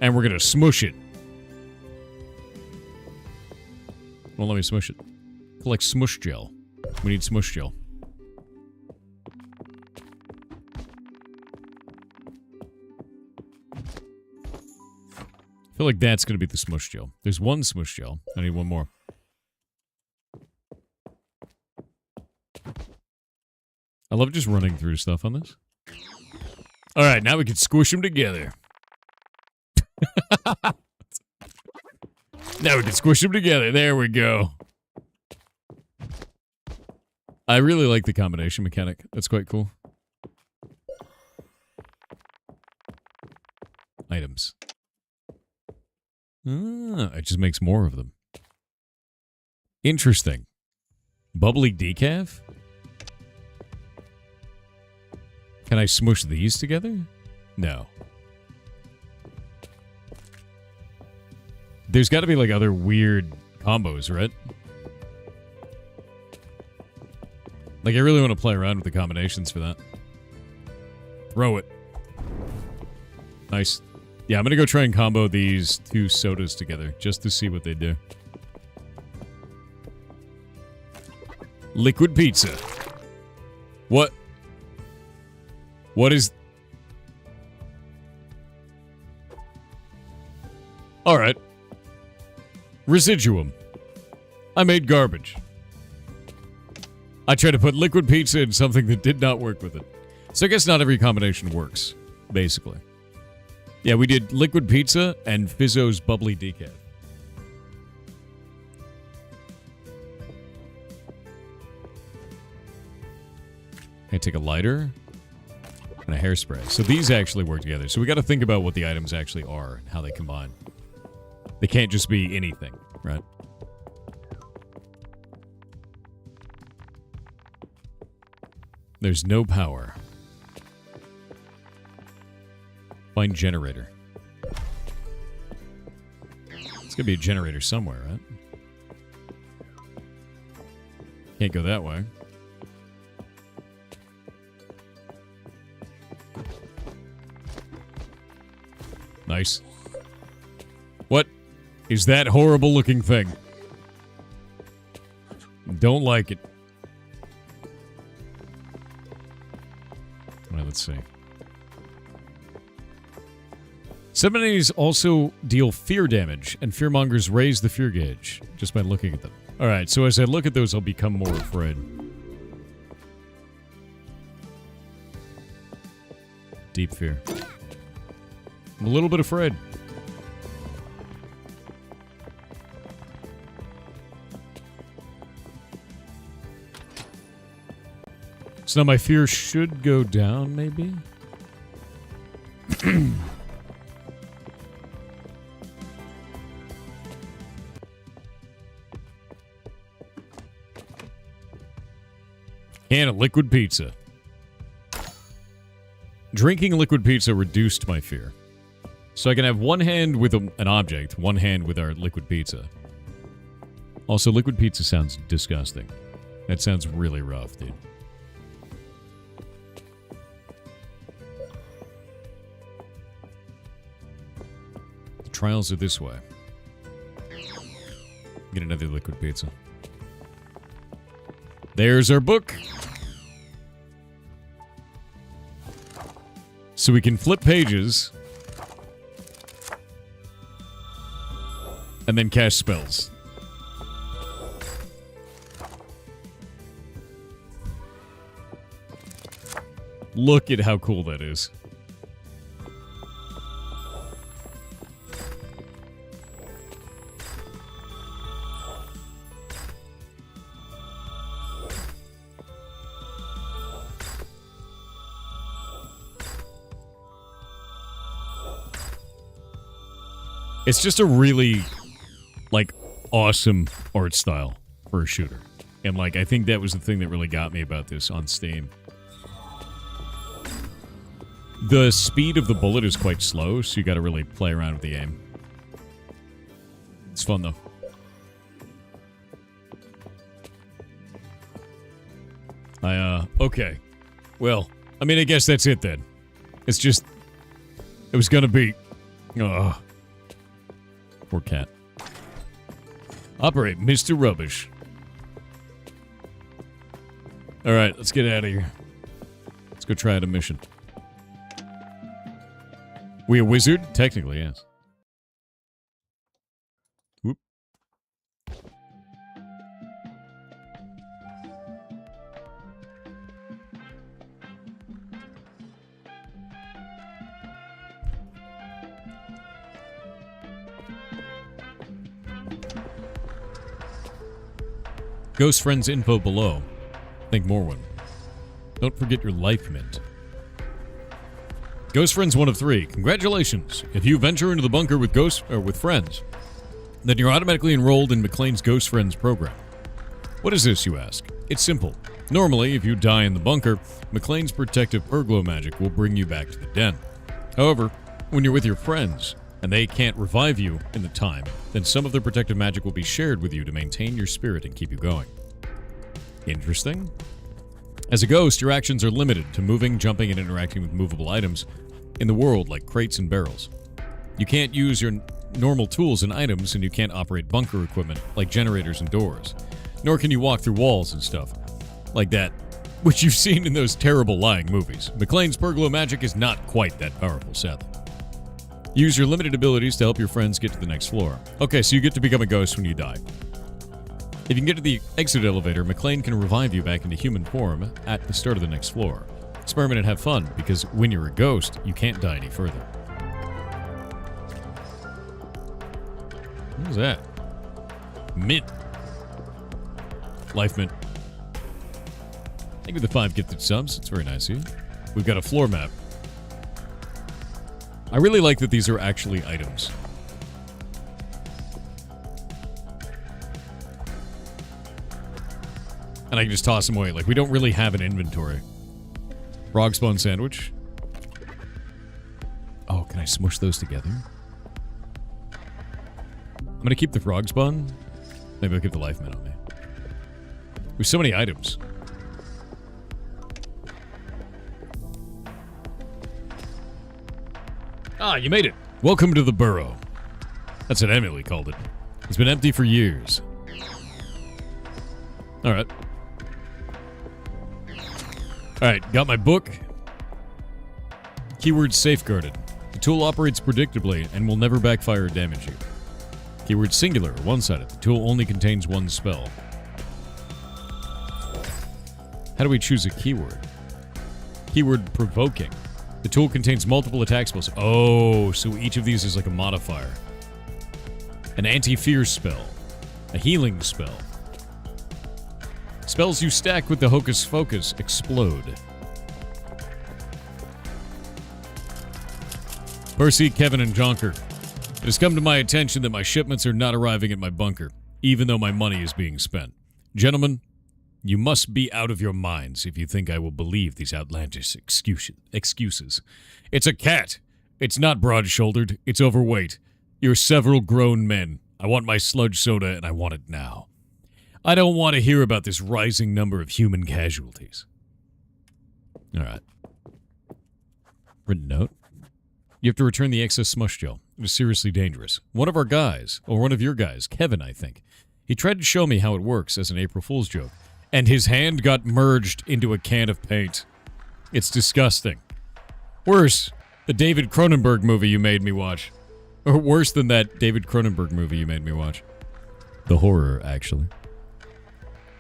And we're going to smush it. Well, let me smush it. Collect smush gel. We need smush gel. I feel like that's going to be the smush gel. There's one smush gel. I need one more. I love just running through stuff on this. Alright, now we can squish them together. Now we can squish them together. There we go. I really like the combination mechanic. That's quite cool. Items. Ah, it just makes more of them. Interesting. Bubbly decaf? Can I smush these together? No. There's got to be like other weird combos, right? Like I really want to play around with the combinations for that. Throw it. Nice. Yeah, I'm going to go try and combo these two sodas together just to see what they do. Liquid pizza. What? What is... Alright. Residuum. I made garbage. I tried to put liquid pizza in something that did not work with it. So I guess not every combination works, basically. Yeah, we did liquid pizza and Fizzo's bubbly decaf. I take a lighter and a hairspray. So these actually work together. So we got to think about what the items actually are and how they combine. They can't just be anything, right? There's no power. Find generator. It's gonna be a generator somewhere, right? Can't go that way. Nice. What is that horrible looking thing? Don't like it. Well, let's see. Submarines also deal fear damage, and fearmongers raise the fear gauge just by looking at them. Alright, so as I look at those, I'll become more afraid. Deep fear. I'm a little bit afraid. So now my fear should go down, maybe? Can of liquid pizza. Drinking liquid pizza reduced my fear. So I can have one hand with an object, one hand with our liquid pizza. Also, liquid pizza sounds disgusting. That sounds really rough, dude. trials are this way. Get another liquid pizza. There's our book. So we can flip pages. And then cast spells. Look at how cool that is. It's just a really, like, awesome art style for a shooter. And, like, I think that was the thing that really got me about this on Steam. The speed of the bullet is quite slow, so you gotta really play around with the aim. It's fun, though. Okay. Well, I mean, I guess that's it then. It's just, it was gonna be, poor cat. Operate, Mr. Rubbish. Alright, let's get out of here. Let's go try out a mission. We a wizard? Technically, yes. Whoop. Ghost Friends info below. Think Morwin. Don't forget your life mint. Ghost Friends 1 of 3. Congratulations. If you venture into the bunker with with friends, then you're automatically enrolled in McLean's Ghost Friends program. What is this, you ask? It's simple. Normally, if you die in the bunker, McLean's protective burglar magic will bring you back to the den. However, when you're with your friends, and they can't revive you in the time, then some of their protective magic will be shared with you to maintain your spirit and keep you going. Interesting. As a ghost, your actions are limited to moving, jumping, and interacting with movable items in the world like crates and barrels. You can't use your normal tools and items, and you can't operate bunker equipment like generators and doors. Nor can you walk through walls and stuff like that, which you've seen in those terrible lying movies. McLean's burglar magic is not quite that powerful, sadly. Use your limited abilities to help your friends get to the next floor. Okay, so you get to become a ghost when you die. If you can get to the exit elevator, McLean can revive you back into human form at the start of the next floor. Experiment and have fun, because when you're a ghost, you can't die any further. What was that? Mint. Life mint. Thank you for the 5 gifted subs. It's very nice of you. We've got a floor map. I really like that these are actually items. And I can just toss them away. Like, we don't really have an inventory. Frog spawn sandwich. Oh, can I smush those together? I'm gonna keep the frog spawn. Maybe I'll keep the life mint on me. There's so many items. Ah, you made it. Welcome to the burrow. That's what Emily called it. It's been empty for years. Alright. Alright, got my book. Keyword safeguarded. The tool operates predictably and will never backfire or damage you. Keyword singular, one-sided. The tool only contains one spell. How do we choose a keyword? Keyword provoking. The tool contains multiple attack spells. Oh, so each of these is like a modifier. An anti-fear spell. A healing spell. Spells you stack with the Hocus Focus explode. Percy, Kevin, and Jonker. It has come to my attention that my shipments are not arriving at my bunker, even though my money is being spent. Gentlemen, you must be out of your minds if you think I will believe these outlandish excuses. It's a cat. It's not broad-shouldered. It's overweight. You're several grown men. I want my sludge soda, and I want it now. I don't want to hear about this rising number of human casualties. All right. Written note. You have to return the excess smush gel. It was seriously dangerous. One of our guys, or one of your guys, Kevin, I think, he tried to show me how it works as an April Fool's joke, and his hand got merged into a can of paint. It's disgusting. Worse, the David Cronenberg movie you made me watch. Or worse than that David Cronenberg movie you made me watch. The horror, actually.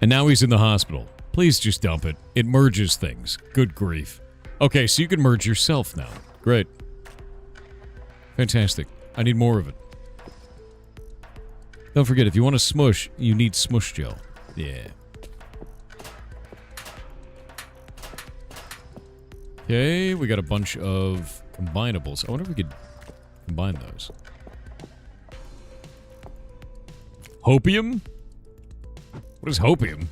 And now he's in the hospital. Please just dump it. It merges things. Good grief. Okay, so you can merge yourself now. Great. Fantastic. I need more of it. Don't forget, if you want to smush, you need smush gel. Yeah. Okay, we got a bunch of combinables. I wonder if we could combine those. Hopium? What is hopium?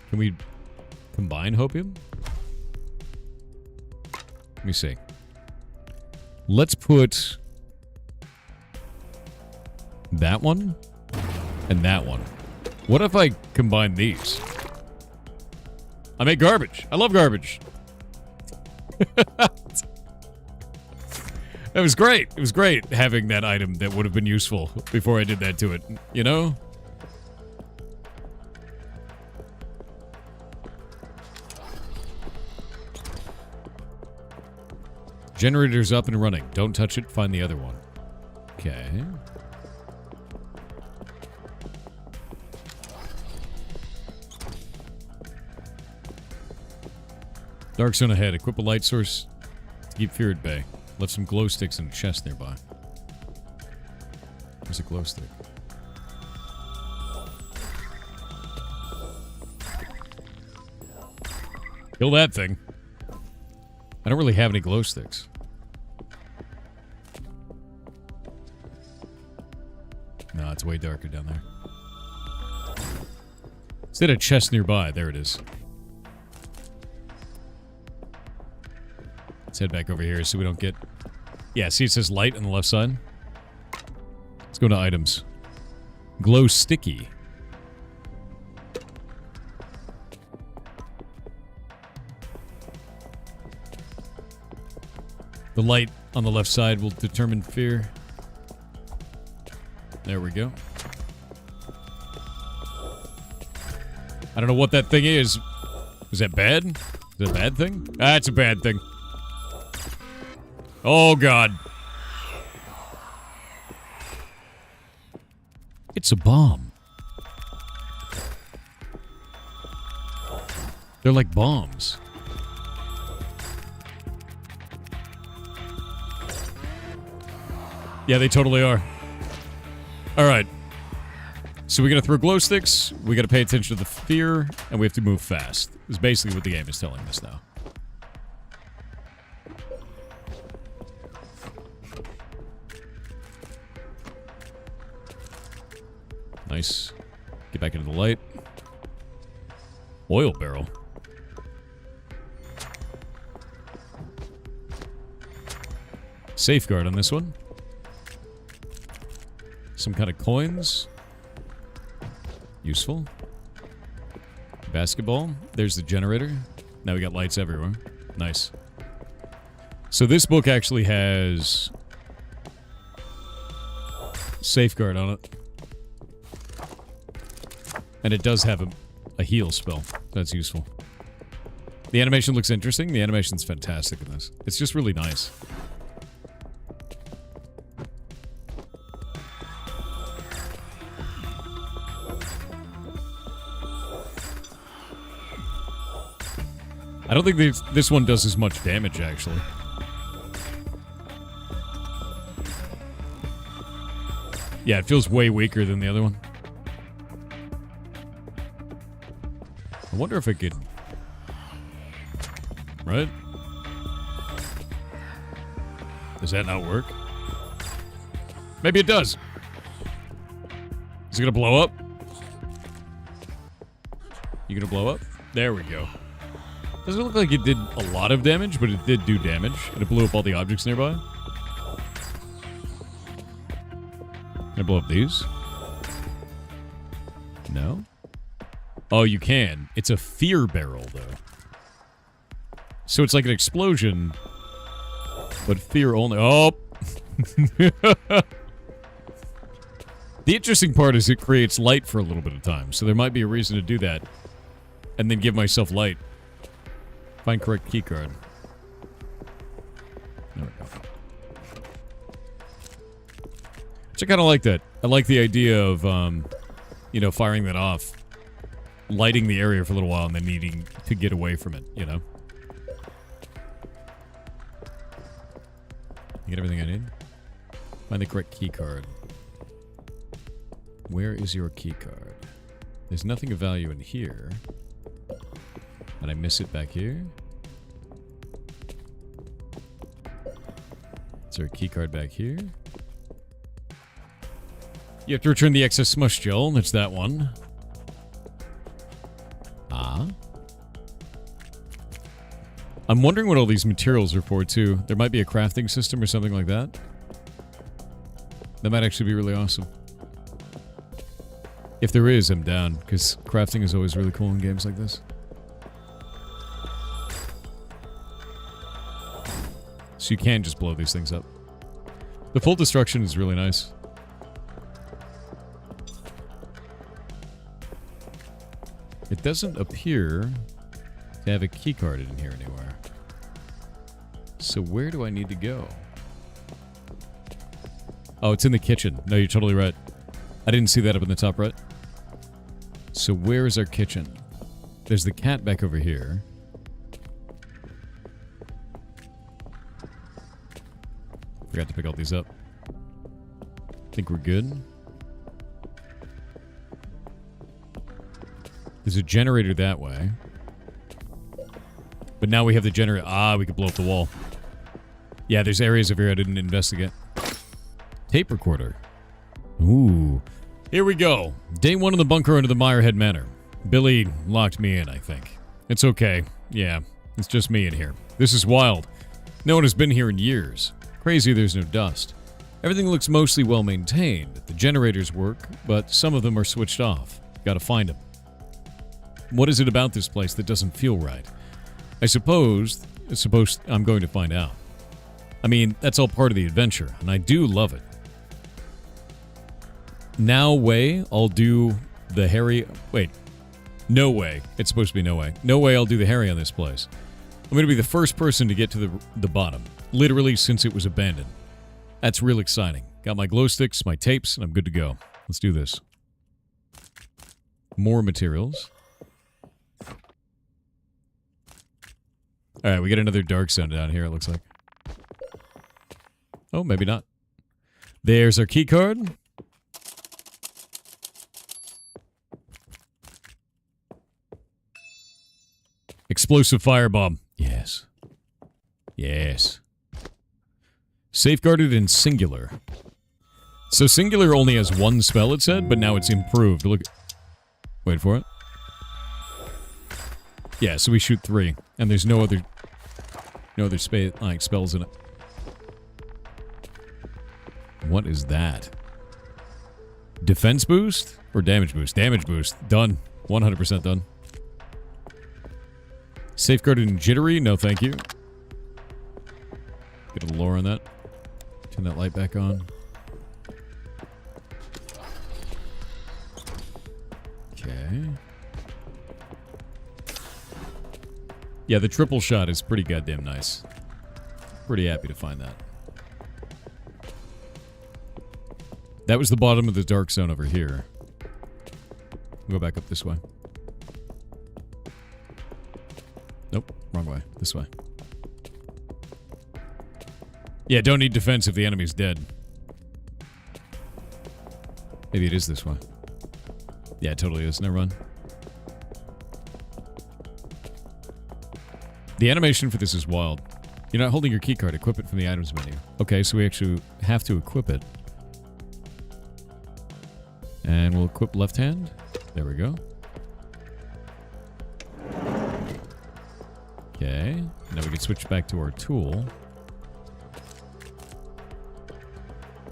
Can we combine hopium? Let me see. Let's put that one and that one. What if I combine these? I make garbage. I love garbage. It was great. It was great having that item that would have been useful before I did that to it. You know? Generator's up and running. Don't touch it. Find the other one. Okay. Dark zone ahead. Equip a light source to keep fear at bay. Left some glow sticks in a chest nearby. There's a glow stick. Kill that thing. I don't really have any glow sticks. No, it's way darker down there. Instead of chest nearby, there it is. Let's head back over here so we don't get... Yeah, see it says light on the left side? Let's go to items. Glow sticky. The light on the left side will determine fear. There we go. I don't know what that thing is. Is that bad? Is that a bad thing? Ah, it's a bad thing. Oh, God. It's a bomb. They're like bombs. Yeah, they totally are. Alright. So we gotta throw glow sticks, we gotta pay attention to the fear, and we have to move fast. Is basically what the game is telling us now. Nice. Get back into the light. Oil barrel. Safeguard on this one. Some kind of coins. Useful. Basketball. There's the generator. Now we got lights everywhere. Nice. So this book actually has Safeguard on it. And it does have a heal spell. That's useful. The animation looks interesting. The animation's fantastic in this. It's just really nice. I don't think this one does as much damage, actually. Yeah, it feels way weaker than the other one. I wonder if it could... Right? Does that not work? Maybe it does. Is it gonna blow up? You gonna blow up? There we go. Doesn't look like it did a lot of damage, but it did do damage. And it blew up all the objects nearby. Can I blow up these? No? Oh, you can. It's a fear barrel, though. So it's like an explosion, but fear only. Oh! The interesting part is it creates light for a little bit of time, so there might be a reason to do that. And then give myself light. Find correct keycard. There we go. So I kind of like that. I like the idea of, you know, firing that off. Lighting the area for a little while and then needing to get away from it, you know? You get everything I need? Find the correct keycard. Where is your keycard? There's nothing of value in here. Did I miss it back here? Is there a keycard back here? You have to return the excess smush gel. That's that one. Ah. I'm wondering what all these materials are for, too. There might be a crafting system or something like that. That might actually be really awesome. If there is, I'm down, because crafting is always really cool in games like this. So you can just blow these things up. The full destruction is really nice. It doesn't appear to have a keycard in here anywhere. So where do I need to go? Oh, it's in the kitchen. No, you're totally right. I didn't see that up in the top right. So where is our kitchen? There's the cat back over here. Forgot to pick all these up. Think we're good. There's a generator that way. But now we have the generator. Ah, we could blow up the wall. Yeah, there's areas of here I didn't investigate. Tape recorder. Ooh. Here we go. Day 1 in the bunker under the Meyerhead Manor. Billy locked me in, I think. It's okay. Yeah, it's just me in here. This is wild. No one has been here in years. Crazy there's no dust. Everything looks mostly well maintained. The generators work, but some of them are switched off. Gotta find them. What is it about this place that doesn't feel right? I suppose I'm going to find out. I mean, that's all part of the adventure, and I do love it. Now way, I'll do the Harry... Wait. No way. It's supposed to be no way. No way I'll do the Harry on this place. I'm going to be the first person to get to the bottom. Literally since it was abandoned. That's real exciting. Got my glow sticks, my tapes, and I'm good to go. Let's do this. More materials. Alright, we get another dark zone down here, it looks like. Oh, maybe not. There's our key card. Explosive firebomb. Yes. Yes. Safeguarded in singular. So singular only has one spell, it said, but now it's improved. Look. Wait for it. Yeah, so we shoot 3, and there's no other spells in it. What is that? Defense boost or damage boost? Damage boost. Done. 100% done. Safeguarded and jittery? No, thank you. Get a lore on that. Turn that light back on. Okay. Yeah, the triple shot is pretty goddamn nice. Pretty happy to find that. That was the bottom of the dark zone over here. We'll go back up this way. Nope, wrong way. This way. Yeah, don't need defense if the enemy's dead. Maybe it is this way. Yeah, it totally is. Never run. The animation for this is wild. You're not holding your keycard. Equip it from the items menu. Okay, so we actually have to equip it. And we'll equip left hand. There we go. Okay. Now we can switch back to our tool.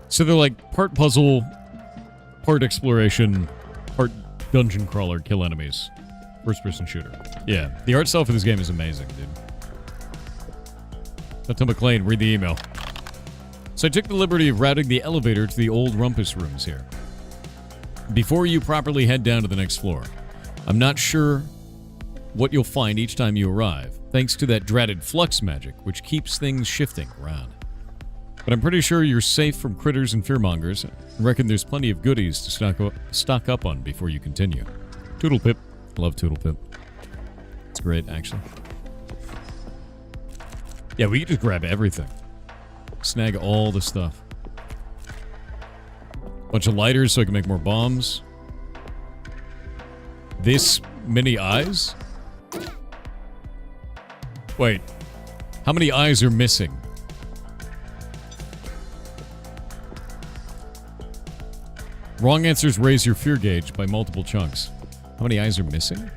So they're like part puzzle, part exploration, part dungeon crawler, kill enemies. First-person shooter. Yeah, the art style for this game is amazing, dude. Dr. McLean, read the email. So I took the liberty of routing the elevator to the old rumpus rooms here. Before you properly head down to the next floor, I'm not sure what you'll find each time you arrive, thanks to that dreaded flux magic, which keeps things shifting around. But I'm pretty sure you're safe from critters and fearmongers, and reckon there's plenty of goodies to stock up on before you continue. Toodlepip. I love Toodlepip. It's great, actually. Yeah, we can just grab everything. Snag all the stuff. Bunch of lighters so I can make more bombs. This many eyes? Wait. How many eyes are missing? Wrong answers raise your fear gauge by multiple chunks. How many eyes are missing?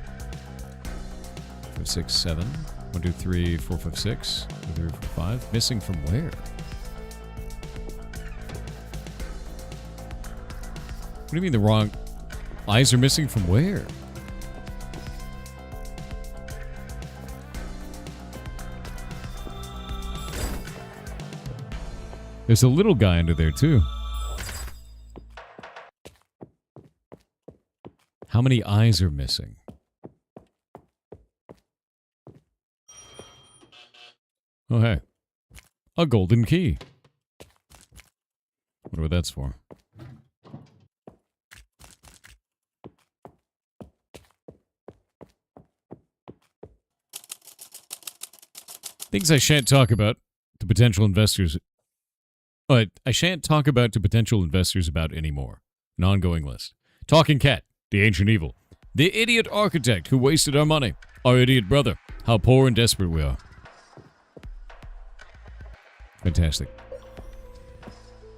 5, 6, 7. 1, 2, 3, 4, 5, 6. 1, 2, 3, 4, 5. Missing from where? What do you mean the wrong eyes are missing from where? There's a little guy under there too. How many eyes are missing? Oh, hey. A golden key. Wonder what that's for. Things I shan't talk about to potential investors. But I shan't talk about to potential investors about anymore. An ongoing list. Talking Cat. The Ancient Evil. The idiot architect who wasted our money. Our idiot brother. How poor and desperate we are. Fantastic.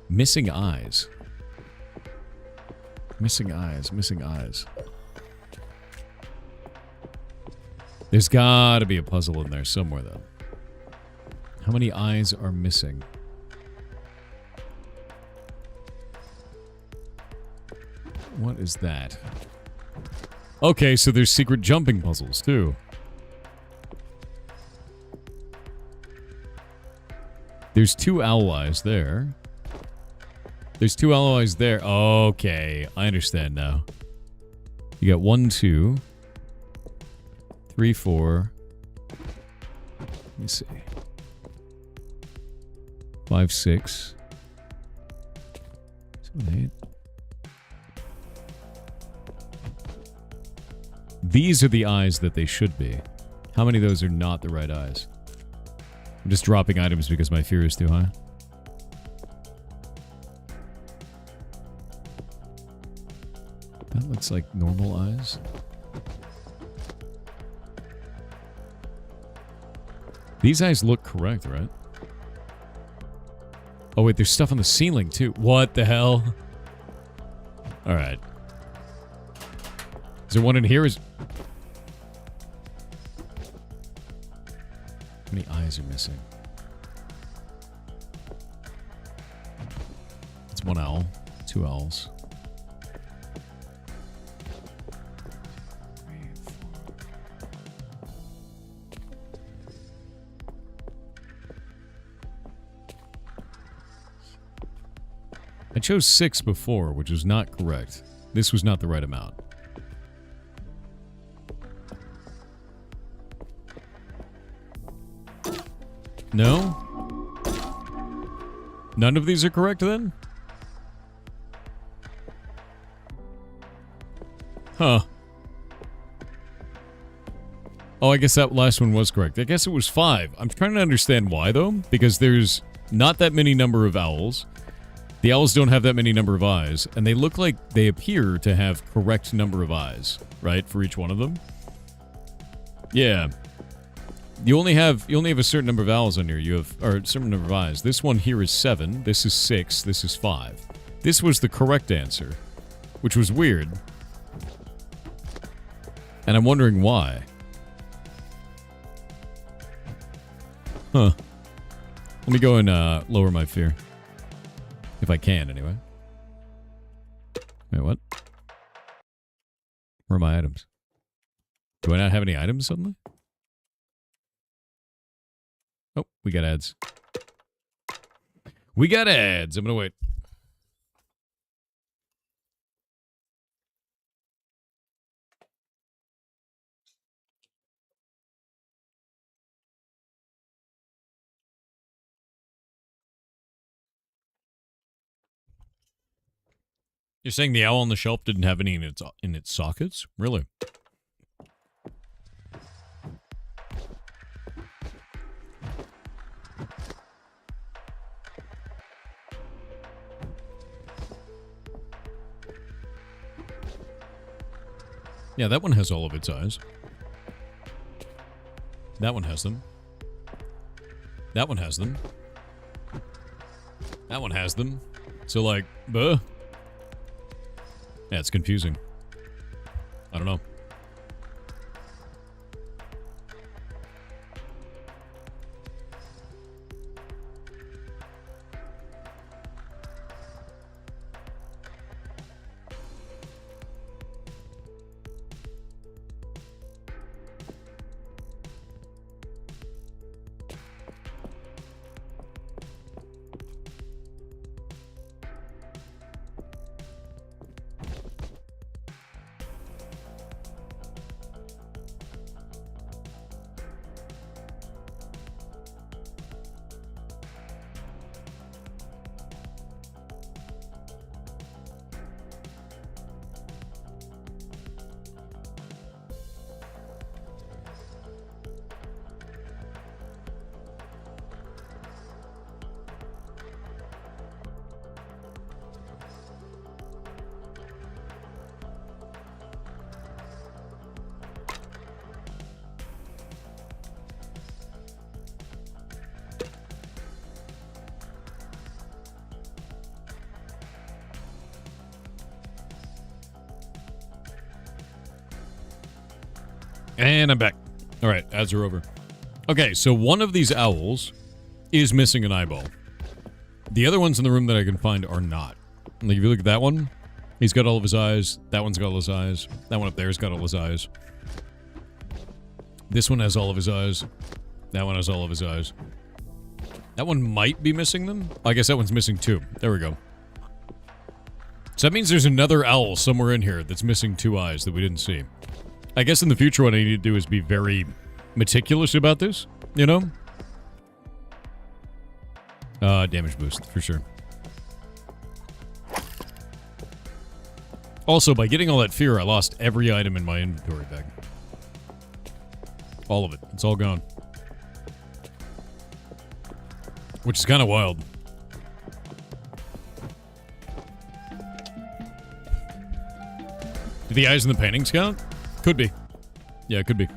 Missing eyes. Missing eyes. Missing eyes. There's gotta be a puzzle in there somewhere, though. How many eyes are missing? What is that? Okay, so there's secret jumping puzzles, too. There's 2 owl eyes there. There's 2 owl eyes there. Okay, I understand now. You got 1, 2, 3, 4. Let me see. 5, 6. 7, 8. These are the eyes that they should be. How many of those are not the right eyes? I'm just dropping items because my fear is too high. That looks like normal eyes. These eyes look correct, right? Oh wait, there's stuff on the ceiling too. What the hell? Alright. Is there one in here? How many eyes are missing? It's 1 owl. 2 owls. 3, 4. I chose 6 before, which was not correct. This was not the right amount. No? None of these are correct then? Huh. Oh, I guess that last one was correct. I guess it was 5. I'm trying to understand why, though, because there's not that many number of owls. The owls don't have that many number of eyes, and they look like they appear to have correct number of eyes, right, for each one of them. Yeah. You only have a certain number of owls on here. Or a certain number of eyes. This one here is 7. This is 6. This is 5. This was the correct answer, which was weird. And I'm wondering why. Huh. Let me go and lower my fear. If I can, anyway. Wait, what? Where are my items? Do I not have any items suddenly? Oh. We got ads. We got ads. I'm gonna wait. You're saying the owl on the shelf didn't have any in its sockets? Really? Yeah, that one has all of its eyes. That one has them. That one has them. That one has them. So, like, Yeah, it's confusing. I don't know. And I'm back. All right, ads are over. Okay, so one of these owls is missing an eyeball. The other ones in the room that I can find are not. Like, if you look at that one, he's got all of his eyes. That one's got all his eyes. That one up there's got all his eyes. This one has all of his eyes. That one has all of his eyes. That one might be missing them. I guess that one's missing two. There we go. So that means there's another owl somewhere in here that's missing two eyes that we didn't see. I guess in the future what I need to do is be very meticulous about this, you know? Damage boost, for sure. Also, by getting all that fear, I lost every item in my inventory bag. All of it. It's all gone. Which is kind of wild. Do the eyes in the paintings count? Could be. Yeah, it could be.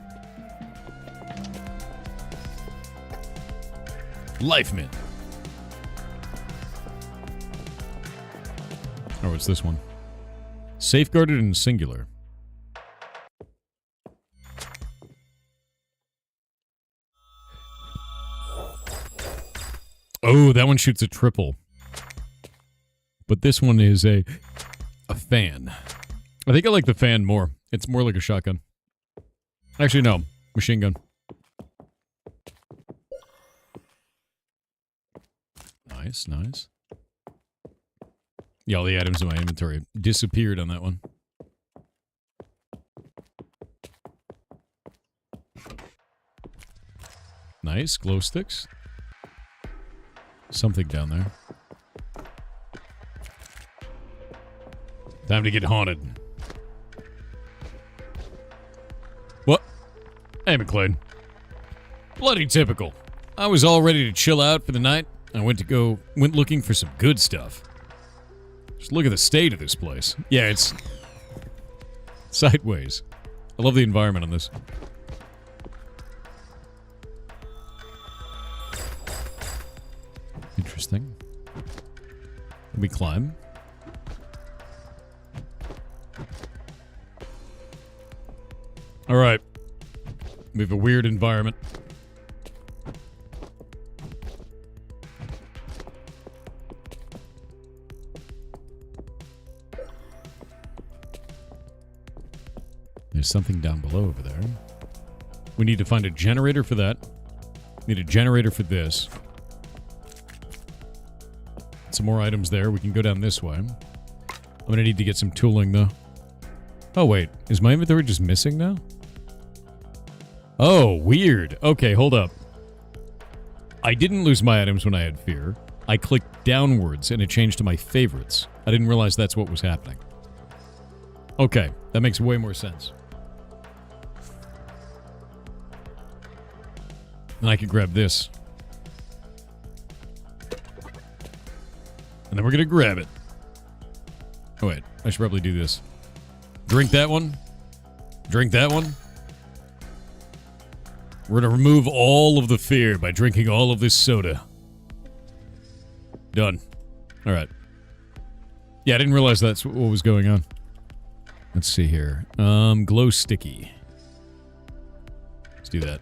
Life Mint. Oh, what's this one? Safeguarded and singular. Oh, that one shoots a triple. But this one is a fan. I think I like the fan more. It's more like a shotgun. Actually, no. Machine gun. Nice, nice. Yeah, all the items in my inventory disappeared on that one. Nice. Glow sticks. Something down there. Time to get haunted. What? Hey, McLean. Bloody typical. I was all ready to chill out for the night. I went looking for some good stuff. Just look at the state of this place. Yeah, it's sideways. I love the environment on this. Interesting. Can we climb? All right. We have a weird environment. There's something down below over there. We need to find a generator for that. Need a generator for this. Some more items there. We can go down this way. I'm going to need to get some tooling, though. Oh, wait. Is my inventory just missing now? Oh, weird. Okay, hold up. I didn't lose my items when I had fear. I clicked downwards and it changed to my favorites. I didn't realize that's what was happening. Okay, that makes way more sense. And I could grab this. And then we're going to grab it. Oh, wait. I should probably do this. Drink that one. Drink that one. We're going to remove all of the fear by drinking all of this soda. Done. All right. Yeah, I didn't realize that's what was going on. Let's see here. Glow sticky. Let's do that.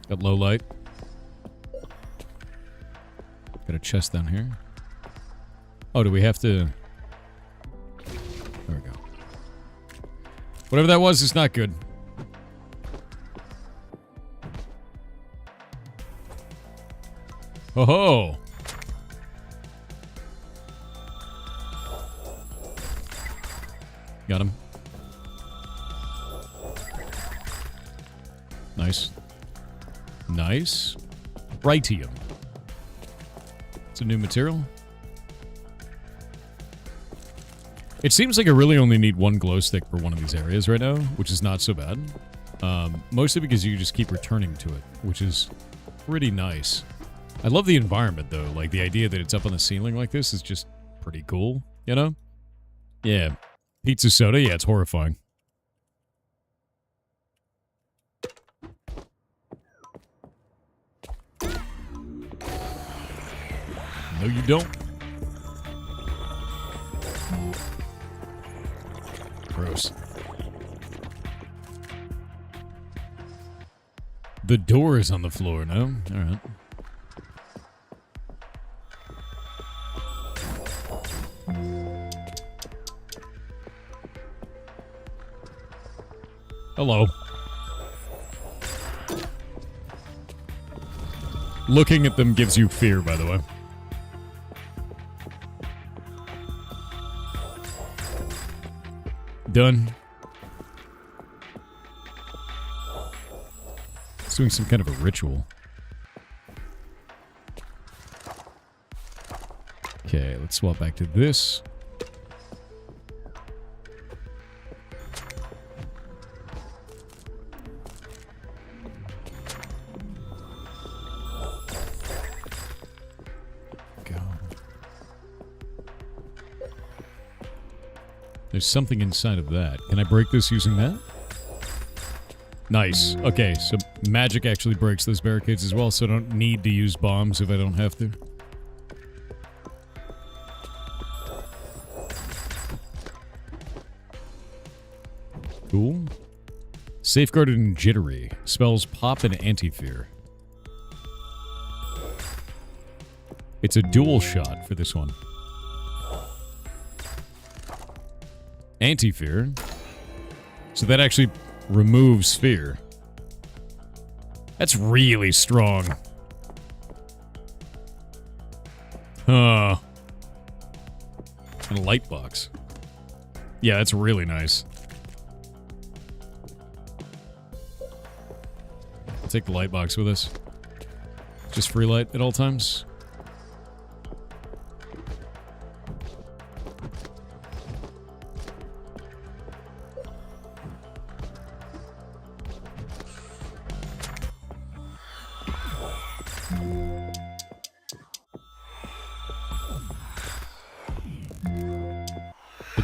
Got low light. Got a chest down here. Oh, do we have to... There we go. Whatever that was, it's not good. Ho-ho! Got him. Nice. Nice. Brighteum. It's a new material. It seems like I really only need one glow stick for one of these areas right now, which is not so bad. Mostly because you just keep returning to it, which is pretty nice. I love the environment, though. Like, the idea that it's up on the ceiling like this is just pretty cool, you know? Yeah. Pizza soda, yeah, it's horrifying. No, you don't. Gross. The door is on the floor, no? Alright. Hello. Looking at them gives you fear, by the way. Done. It's doing some kind of a ritual. Okay, let's swap back to this. There's something inside of that. Can I break this using that? Nice. Okay, so magic actually breaks those barricades as well, so I don't need to use bombs if I don't have to. Cool. Safeguarded and jittery. Spells pop and anti-fear. It's a dual shot for this one. Anti-fear. So that actually removes fear. That's really strong. And a light box. Yeah, that's really nice. I'll take the light box with us. Just free light at all times.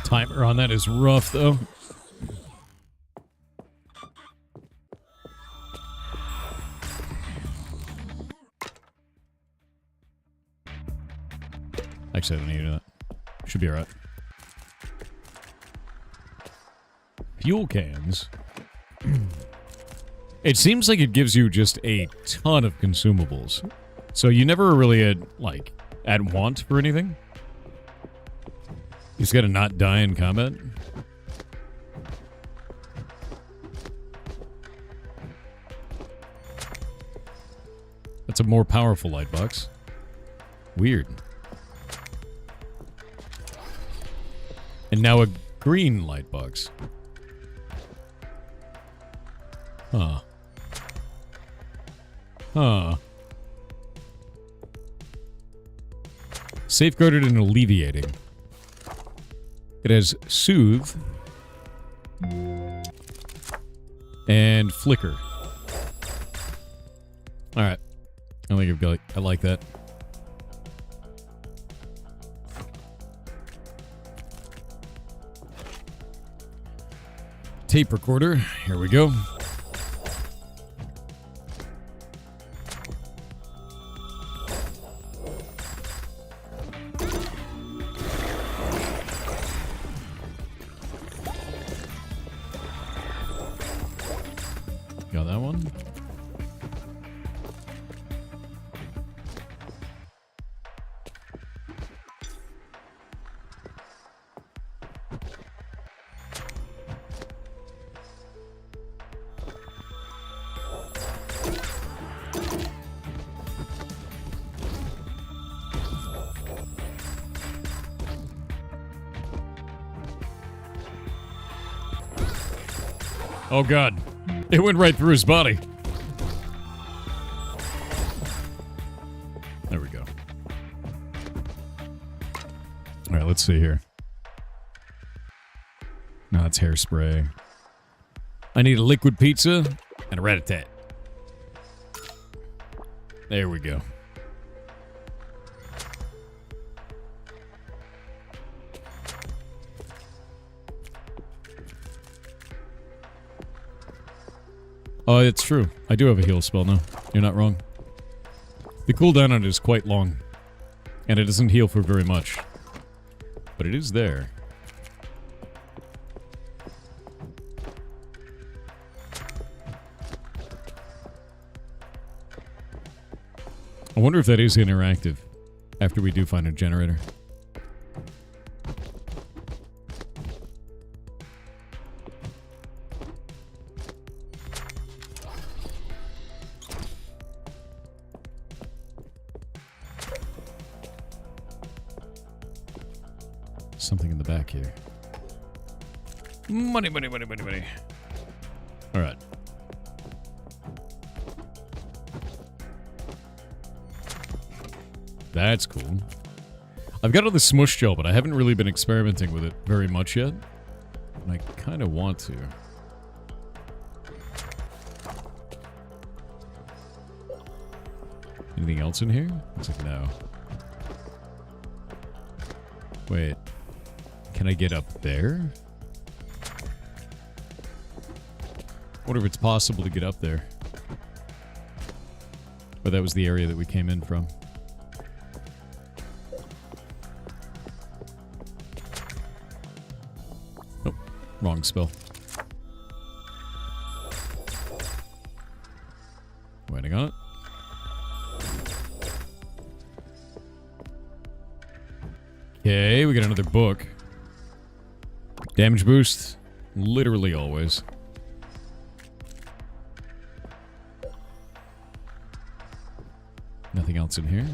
Timer on that is rough, though. Actually, I don't need to do that. Should be alright. Fuel cans. It seems like it gives you just a ton of consumables. So you never really had, like, at want for anything. You just gotta not die in combat. That's a more powerful light box. Weird. And now a green light box. Huh. Huh. Safeguarded and alleviating. It has soothe and flicker. Alright. I think I like that. Tape recorder. Here we go. Got that one. Oh god. It went right through his body. There we go. Alright, let's see here. No, it's hairspray. I need a liquid pizza and a rat-a-tat. There we go. Oh, it's true. I do have a heal spell now. You're not wrong. The cooldown on it is quite long. And it doesn't heal for very much. But it is there. I wonder if that is interactive after we do find a generator. Something in the back here. Money, money, money, money, money. All right. That's cool. I've got all the smush gel, but I haven't really been experimenting with it very much yet. And I kind of want to. Anything else in here? Looks like no. Wait. Can I get up there? Wonder if it's possible to get up there. But that was the area that we came in from. Oh, wrong spell. Waiting on it. Okay, we got another book. Damage boost, literally always. Nothing else in here.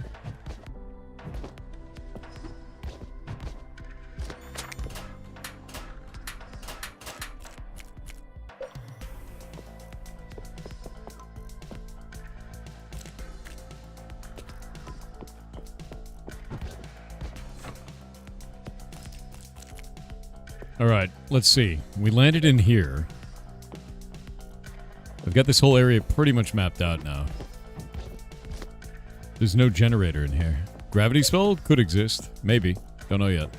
Alright, let's see. We landed in here. I've got this whole area pretty much mapped out now. There's no generator in here. Gravity spell could exist. Maybe. Don't know yet.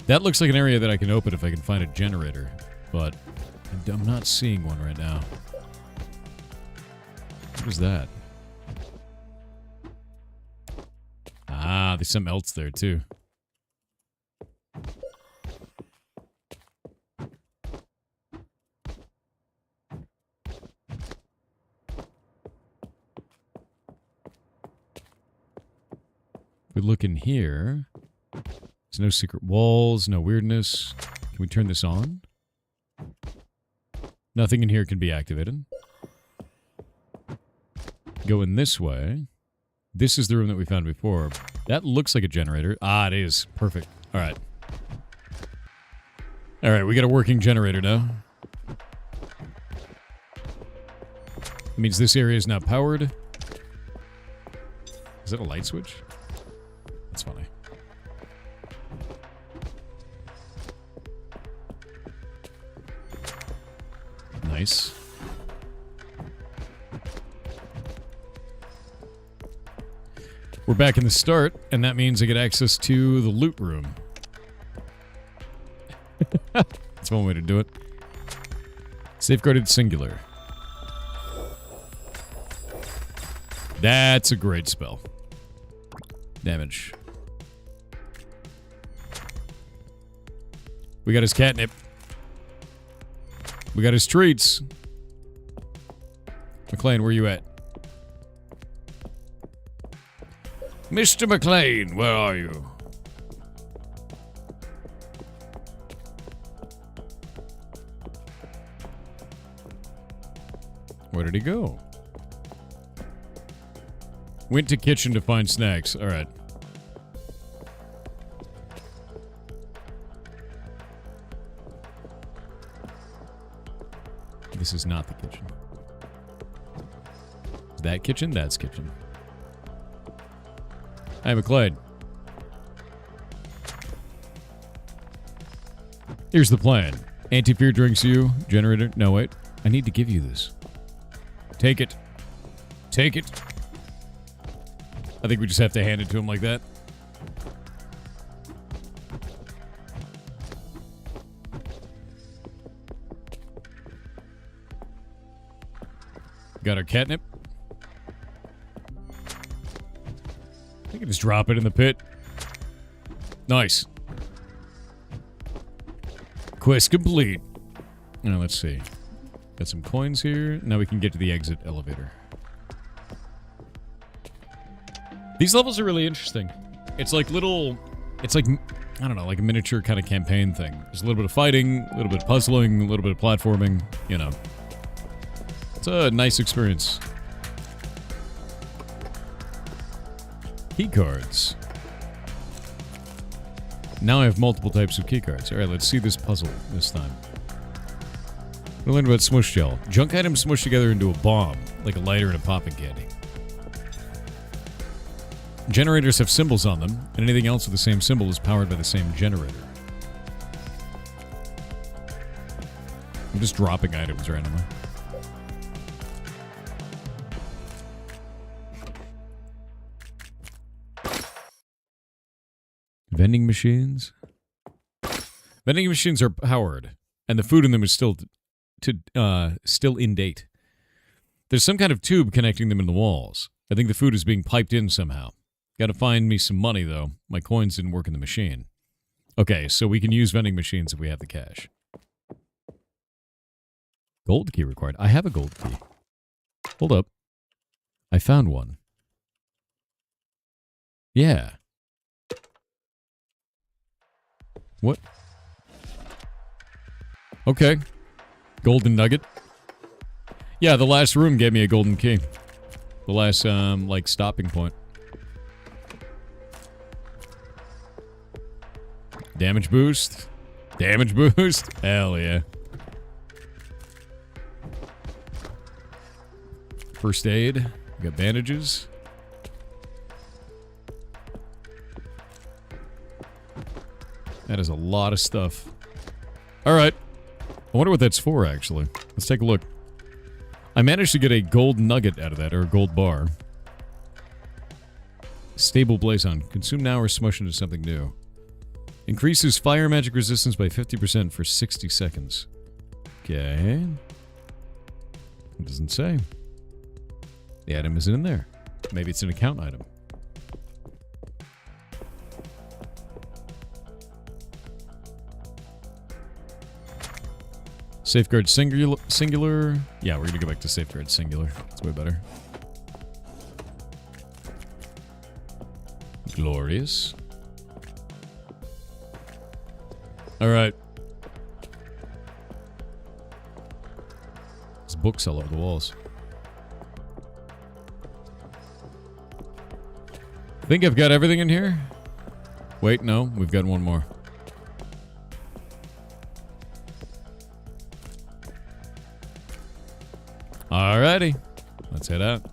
That looks like an area that I can open if I can find a generator. But I'm not seeing one right now. What is that? Ah, there's something else there too. We look in here. There's no secret walls, no weirdness. Can we turn this on? Nothing in here can be activated. Going this way. This is the room that we found before. That looks like a generator. Ah, it is. Perfect. All right. All right, we got a working generator now. That means this area is now powered. Is that a light switch? That's funny. Nice. We're back in the start, and that means I get access to the loot room. That's one way to do it. Safeguarded singular. That's a great spell. Damage. We got his catnip. We got his treats. McLean, where you at? Mr. McLean, where are you? Where did he go? Went to kitchen to find snacks. All right. This is not the kitchen. Is that kitchen? That's kitchen. Hi, McLeod. Here's the plan. Anti-fear drinks you. Generator. No, wait. I need to give you this. Take it. Take it. I think we just have to hand it to him like that. Got our catnip. I can just drop it in the pit. Nice. Quest complete. Now let's see. Got some coins here. Now we can get to the exit elevator. These levels are really interesting. It's like little... It's like, I don't know, like a miniature kind of campaign thing. There's a little bit of fighting, a little bit of puzzling, a little bit of platforming, you know. It's a nice experience. Key cards. Now I have multiple types of key cards. Alright, let's see this puzzle this time. We learned about smush gel. Junk items smushed together into a bomb, like a lighter and a popping candy. Generators have symbols on them, and anything else with the same symbol is powered by the same generator. I'm just dropping items randomly. Vending machines. Vending machines are powered, and the food in them is still in date. There's some kind of tube connecting them in the walls. I think the food is being piped in somehow. Gotta find me some money, though. My coins didn't work in the machine. Okay, so we can use vending machines if we have the cash. Gold key required. I have a gold key. Hold up. I found one. Yeah. What? Okay. Golden nugget. Yeah, the last room gave me a golden key. The last, like, stopping point. Damage boost. Damage boost. Hell yeah. First aid. We got bandages. That is a lot of stuff. Alright. I wonder what that's for, actually. Let's take a look. I managed to get a gold nugget out of that, or a gold bar. Stable blazon. Consume now or smush into something new. Increases fire magic resistance by 50% for 60 seconds. Okay. It doesn't say. The item isn't in there. Maybe it's an account item. Safeguard singular. Yeah, we're gonna go back to safeguard singular. It's way better. Glorious. All right. There's books all over the walls. think I've got everything in here. Wait, no, we've got one more. Alrighty, let's head out.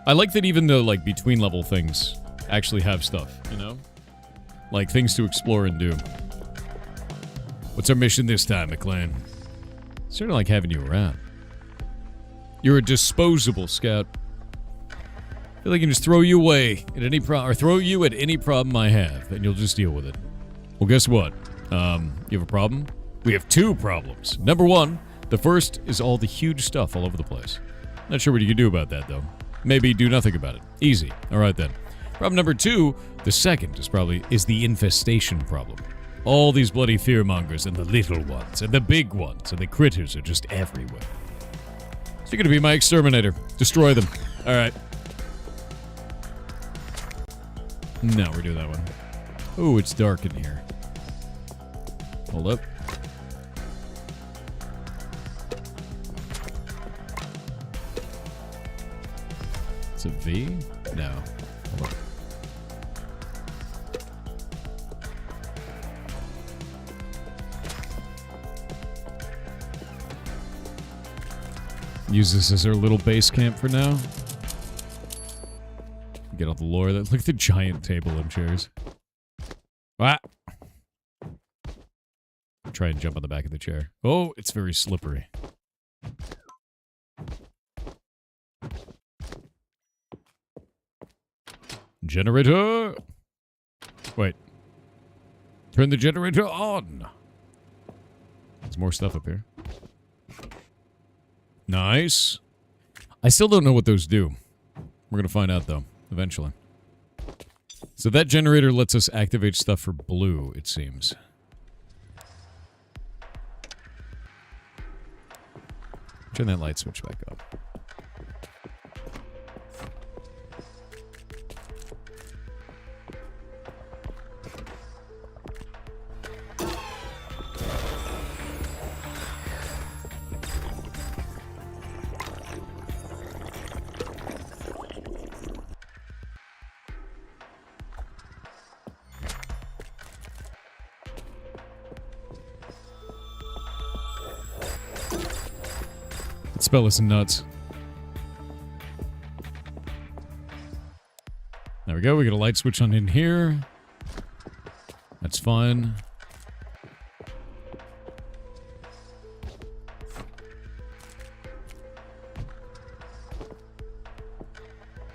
I like that even the like between level things actually have stuff, you know? Like things to explore and do. What's our mission this time, McLean? Sort of like having you around. You're a disposable scout. I feel like I can just throw you away at any problem, or throw you at any problem I have, and you'll just deal with it. Well, guess what? You have a problem? We have two problems. Number one, the first is all the huge stuff all over the place. Not sure what you can do about that, though. Maybe do nothing about it. Easy. All right, then. Problem number two, the second is the infestation problem. All these bloody fearmongers and the little ones and the big ones and the critters are just everywhere. So you're gonna be my exterminator. Destroy them. All right. No, we're doing that one. Oh, it's dark in here. Hold up. It's a V? No. Hold up. Use this as our little base camp for now. Get all the lore. Look at the giant table and chairs. Ah! Try and jump on the back of the chair. Oh, it's very slippery. Generator! Wait. Turn the generator on! There's more stuff up here. Nice. I still don't know what those do. We're gonna find out, though, eventually. So that generator lets us activate stuff for blue, it seems. Turn that light switch back up. Spell is nuts. There we go. We got a light switch on in here. That's fine.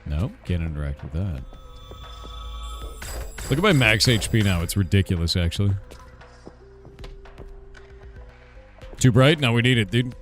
No, can't interact with that. Look at my max HP now. It's ridiculous, actually. Too bright? No, we need it, dude.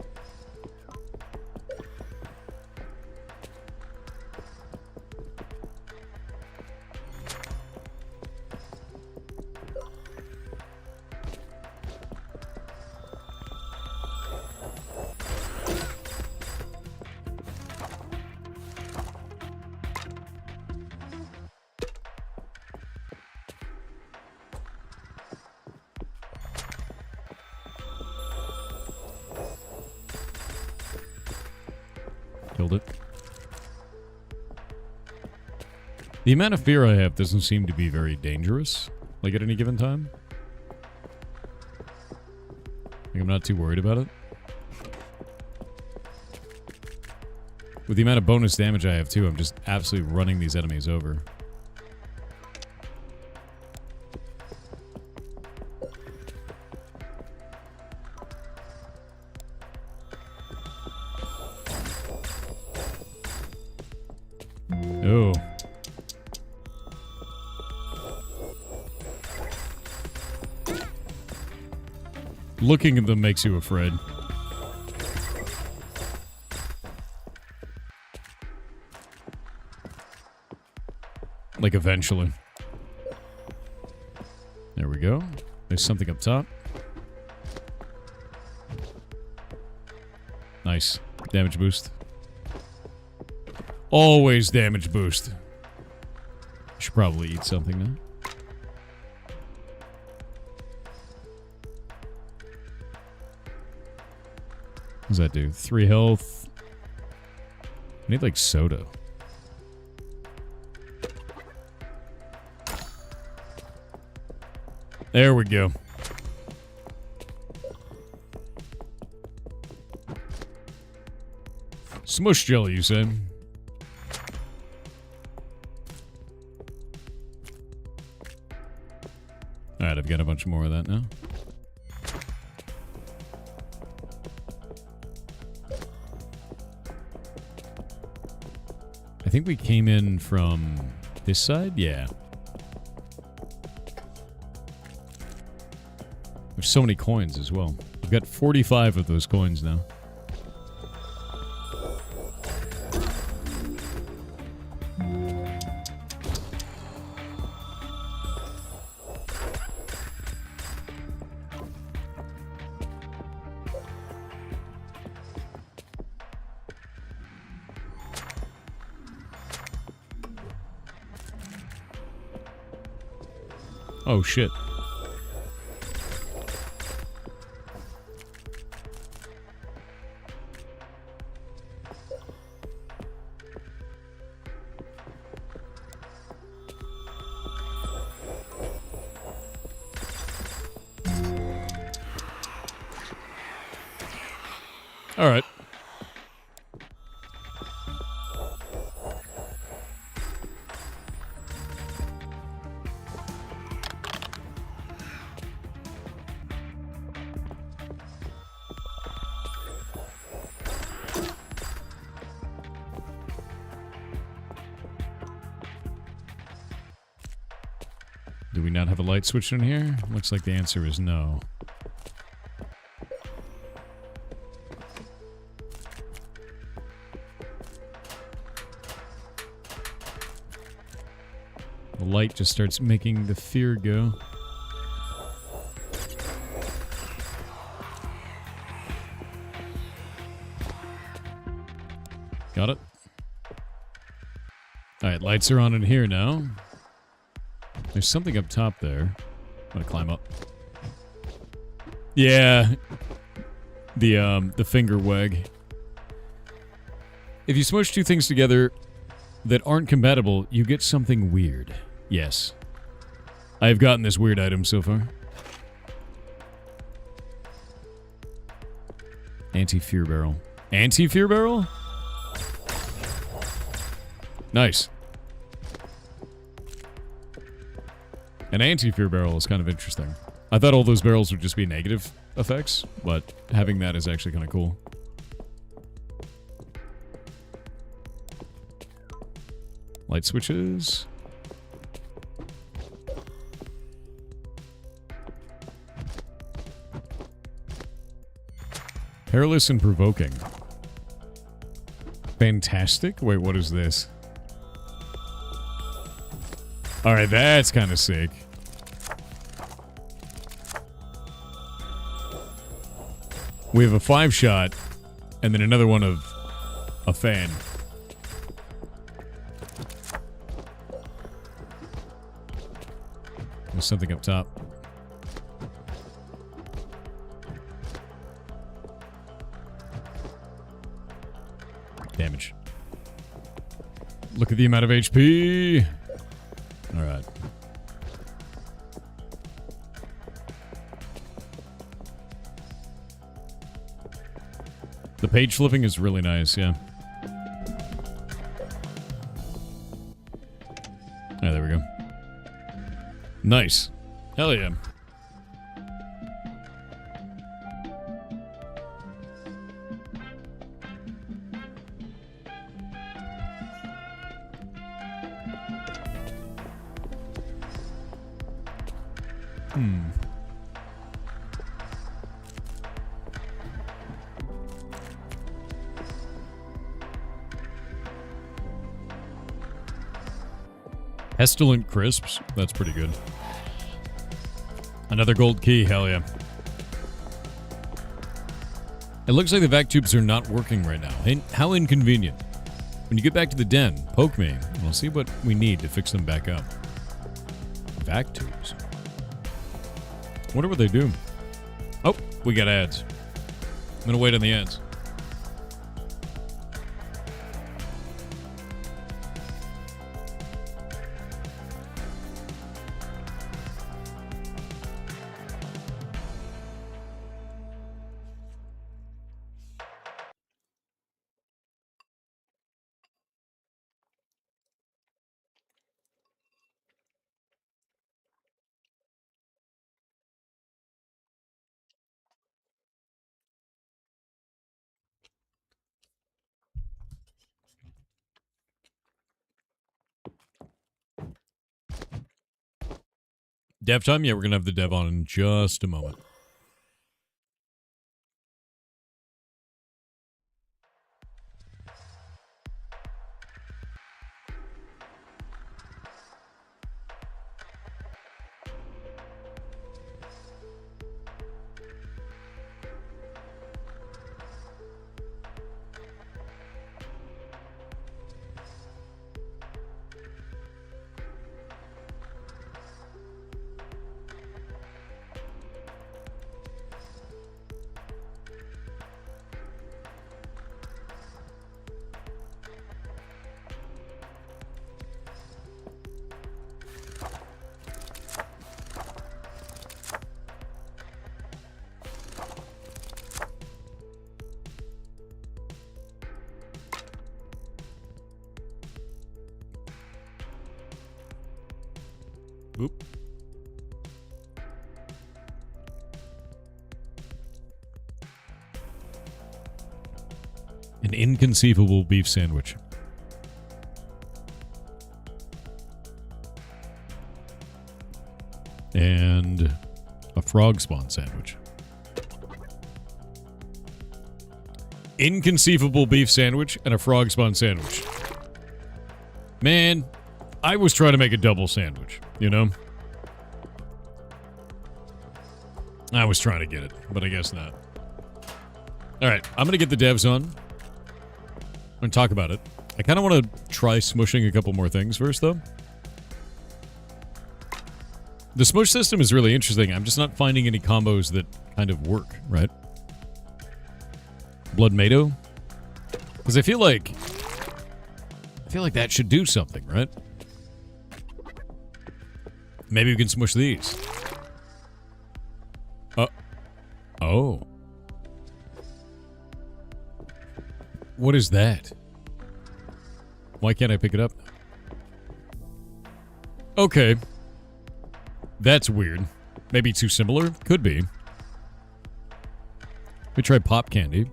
Killed it. The amount of fear I have doesn't seem to be very dangerous, like at any given time. Like I'm not too worried about it. With the amount of bonus damage I have too, I'm just absolutely running these enemies over. Oh. Looking at them makes you afraid. Like eventually. There we go. There's something up top. Nice. Damage boost. Always damage boost. Should probably eat something now. What does that do? 3 health. I need like soda. There we go. Smush jelly, you say? Alright, I've got a bunch more of that now. I think we came in from this side? Yeah. There's so many coins as well. I've got 45 of those coins now. Oh, shit. All right. Do we not have a light switch in here? Looks like the answer is no. The light just starts making the fear go. Got it. Alright, lights are on in here now. There's something up top there. I'm gonna climb up. Yeah. The finger wag. If you smush two things together that aren't compatible, you get something weird. Yes. I have gotten this weird item so far. Anti-fear barrel. Anti-fear barrel? Nice. An anti-fear barrel is kind of interesting. I thought all those barrels would just be negative effects, but having that is actually kind of cool. Light switches. Perilous and provoking. Fantastic? Wait, what is this? Alright, that's kind of sick. We have a 5-shot, and then another one of a fan. There's something up top. Damage. Look at the amount of HP. Alright. The page flipping is really nice, yeah. Ah, there we go. Nice. Hell yeah. Pestilent crisps. That's pretty good. Another gold key. Hell yeah. It looks like the vac tubes are not working right now. How inconvenient. When you get back to the den, poke me, and we'll see what we need to fix them back up. Vac tubes. Wonder what they do. Oh, we got ads. I'm gonna wait on the ads. Dev time? Yeah, we're going to have the dev on in just a moment. Oop. An inconceivable beef sandwich. And a frog spawn sandwich. Inconceivable beef sandwich and a frog spawn sandwich. Man, I was trying to make a double sandwich, you know? I was trying to get it, but I guess not. Alright, I'm going to get the devs on. I'm going to talk about it. I kind of want to try smushing a couple more things first, though. The smush system is really interesting. I'm just not finding any combos that kind of work, right? Blood Mado? Because I feel like that should do something, right? Maybe we can smush these. Oh. What is that? Why can't I pick it up? Okay. That's weird. Maybe too similar? Could be. We try pop candy.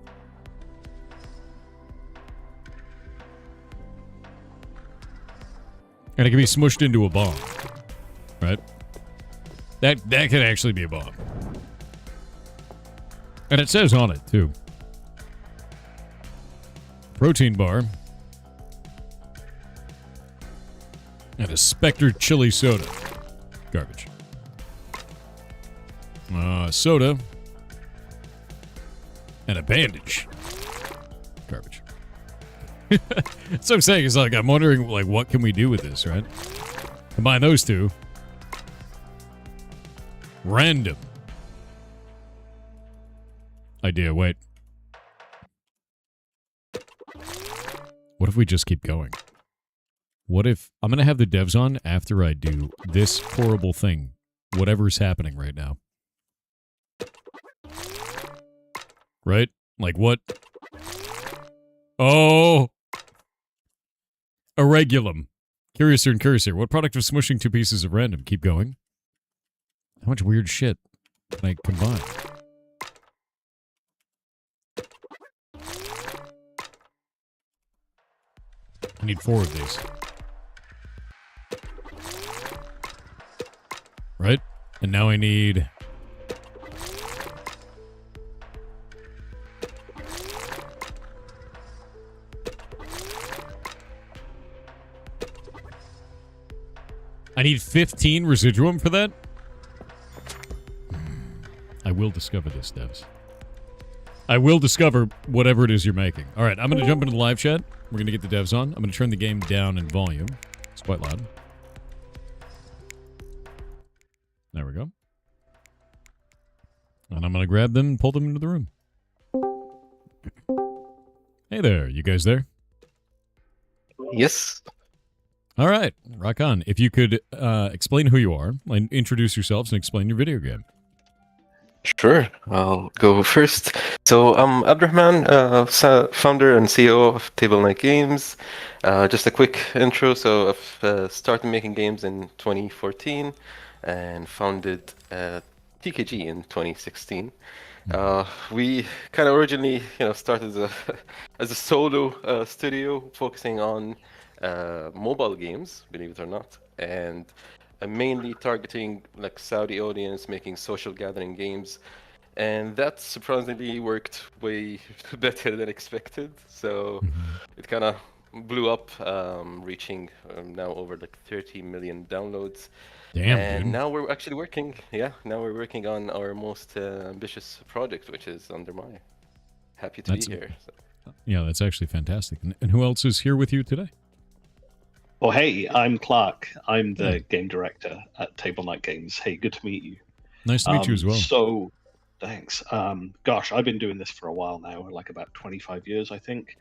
And it can be smushed into a bomb. Right? That could actually be a bomb. And it says on it, too. Protein bar. And a Spectre chili soda. Garbage. Soda. And a bandage. Garbage. That's what I'm saying. It's like, I'm wondering, like, what can we do with this, right? Combine those two. Random. Idea, wait. What if we just keep going? What if... I'm going to have the devs on after I do this horrible thing. Whatever's happening right now. Right? Like what? Oh! Irregulum. Curiouser and Curiouser. What product of smushing two pieces of random? Keep going. How much weird shit can I combine? I need 4 of these. Right? And now I need... I need 15 residuum for that? I will discover this, devs. I will discover whatever it is you're making. Alright, I'm going to jump into the live chat. We're going to get the devs on. I'm going to turn the game down in volume. It's quite loud. There we go. And I'm going to grab them and pull them into the room. Hey there, you guys there? Yes. All right, rock on. If you could explain who you are, and introduce yourselves, and explain your video game. Sure, I'll go first. So I'm Abdurrahman, founder and CEO of Table Night Games. Just a quick intro. So I've started making games in 2014 and founded TKG in 2016. We kind of originally, started as a solo studio focusing on mobile games, believe it or not. And mainly targeting like Saudi audience, making social gathering games, and that surprisingly worked way better than expected. So it kind of blew up, reaching now over like 30 million downloads. Damn, And dude. now we're actually working, now we're working on our most ambitious project, which is Under My. Happy to be here. So. Yeah, that's actually fantastic. And who else is here with you today? Well, hey, I'm Clark. I'm the Hey. game director at Table Night Games. Hey, good to meet you. Nice to meet you as well. So, thanks. Gosh, I've been doing this for a while now, like about 25 years, I think.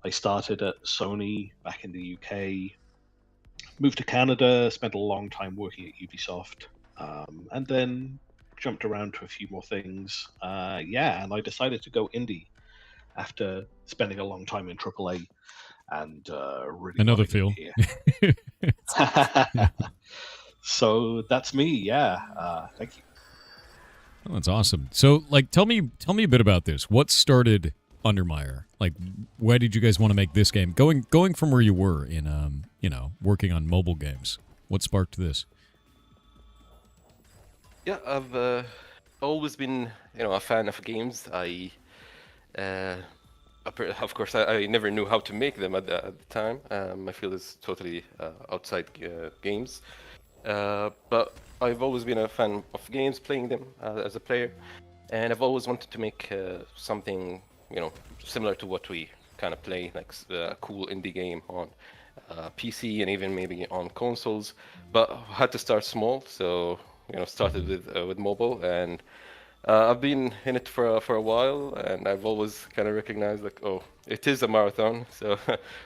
I started at Sony back in the UK, moved to Canada, spent a long time working at Ubisoft, and then jumped around to a few more things. And I decided to go indie after spending a long time in AAA. And really Another feel. here. So that's me. Yeah. Thank you. Oh, that's awesome. So, like, tell me a bit about this. What started Undermire? Like, why did you guys want to make this game? Going from where you were in, working on mobile games. What sparked this? Yeah, I've always been, a fan of games. Of course, I never knew how to make them at the time. My field is totally outside games. But I've always been a fan of games, playing them as a player. And I've always wanted to make something, similar to what we kind of play, like a cool indie game on PC and even maybe on consoles. But I had to start small, so, started with mobile. And I've been in it for a while, and I've always kind of recognized like, oh, it is a marathon. So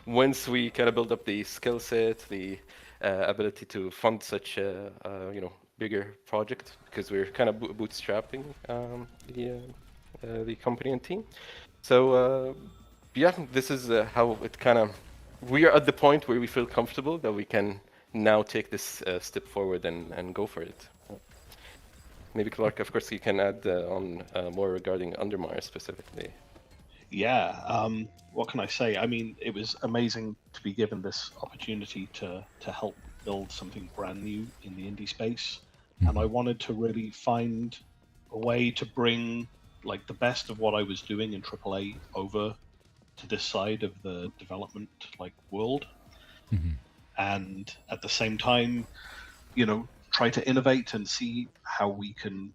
once we kind of build up the skill set, the ability to fund such a bigger project, because we're kind of bootstrapping the company and team. So this is how it kind of. We are at the point where we feel comfortable that we can now take this step forward and go for it. Maybe Clark, of course, you can add on more regarding Undermire specifically. Yeah. What can I say? I mean, it was amazing to be given this opportunity to help build something brand new in the indie space, and I wanted to really find a way to bring like the best of what I was doing in AAA over to this side of the development world, and at the same time, try to innovate and see how we can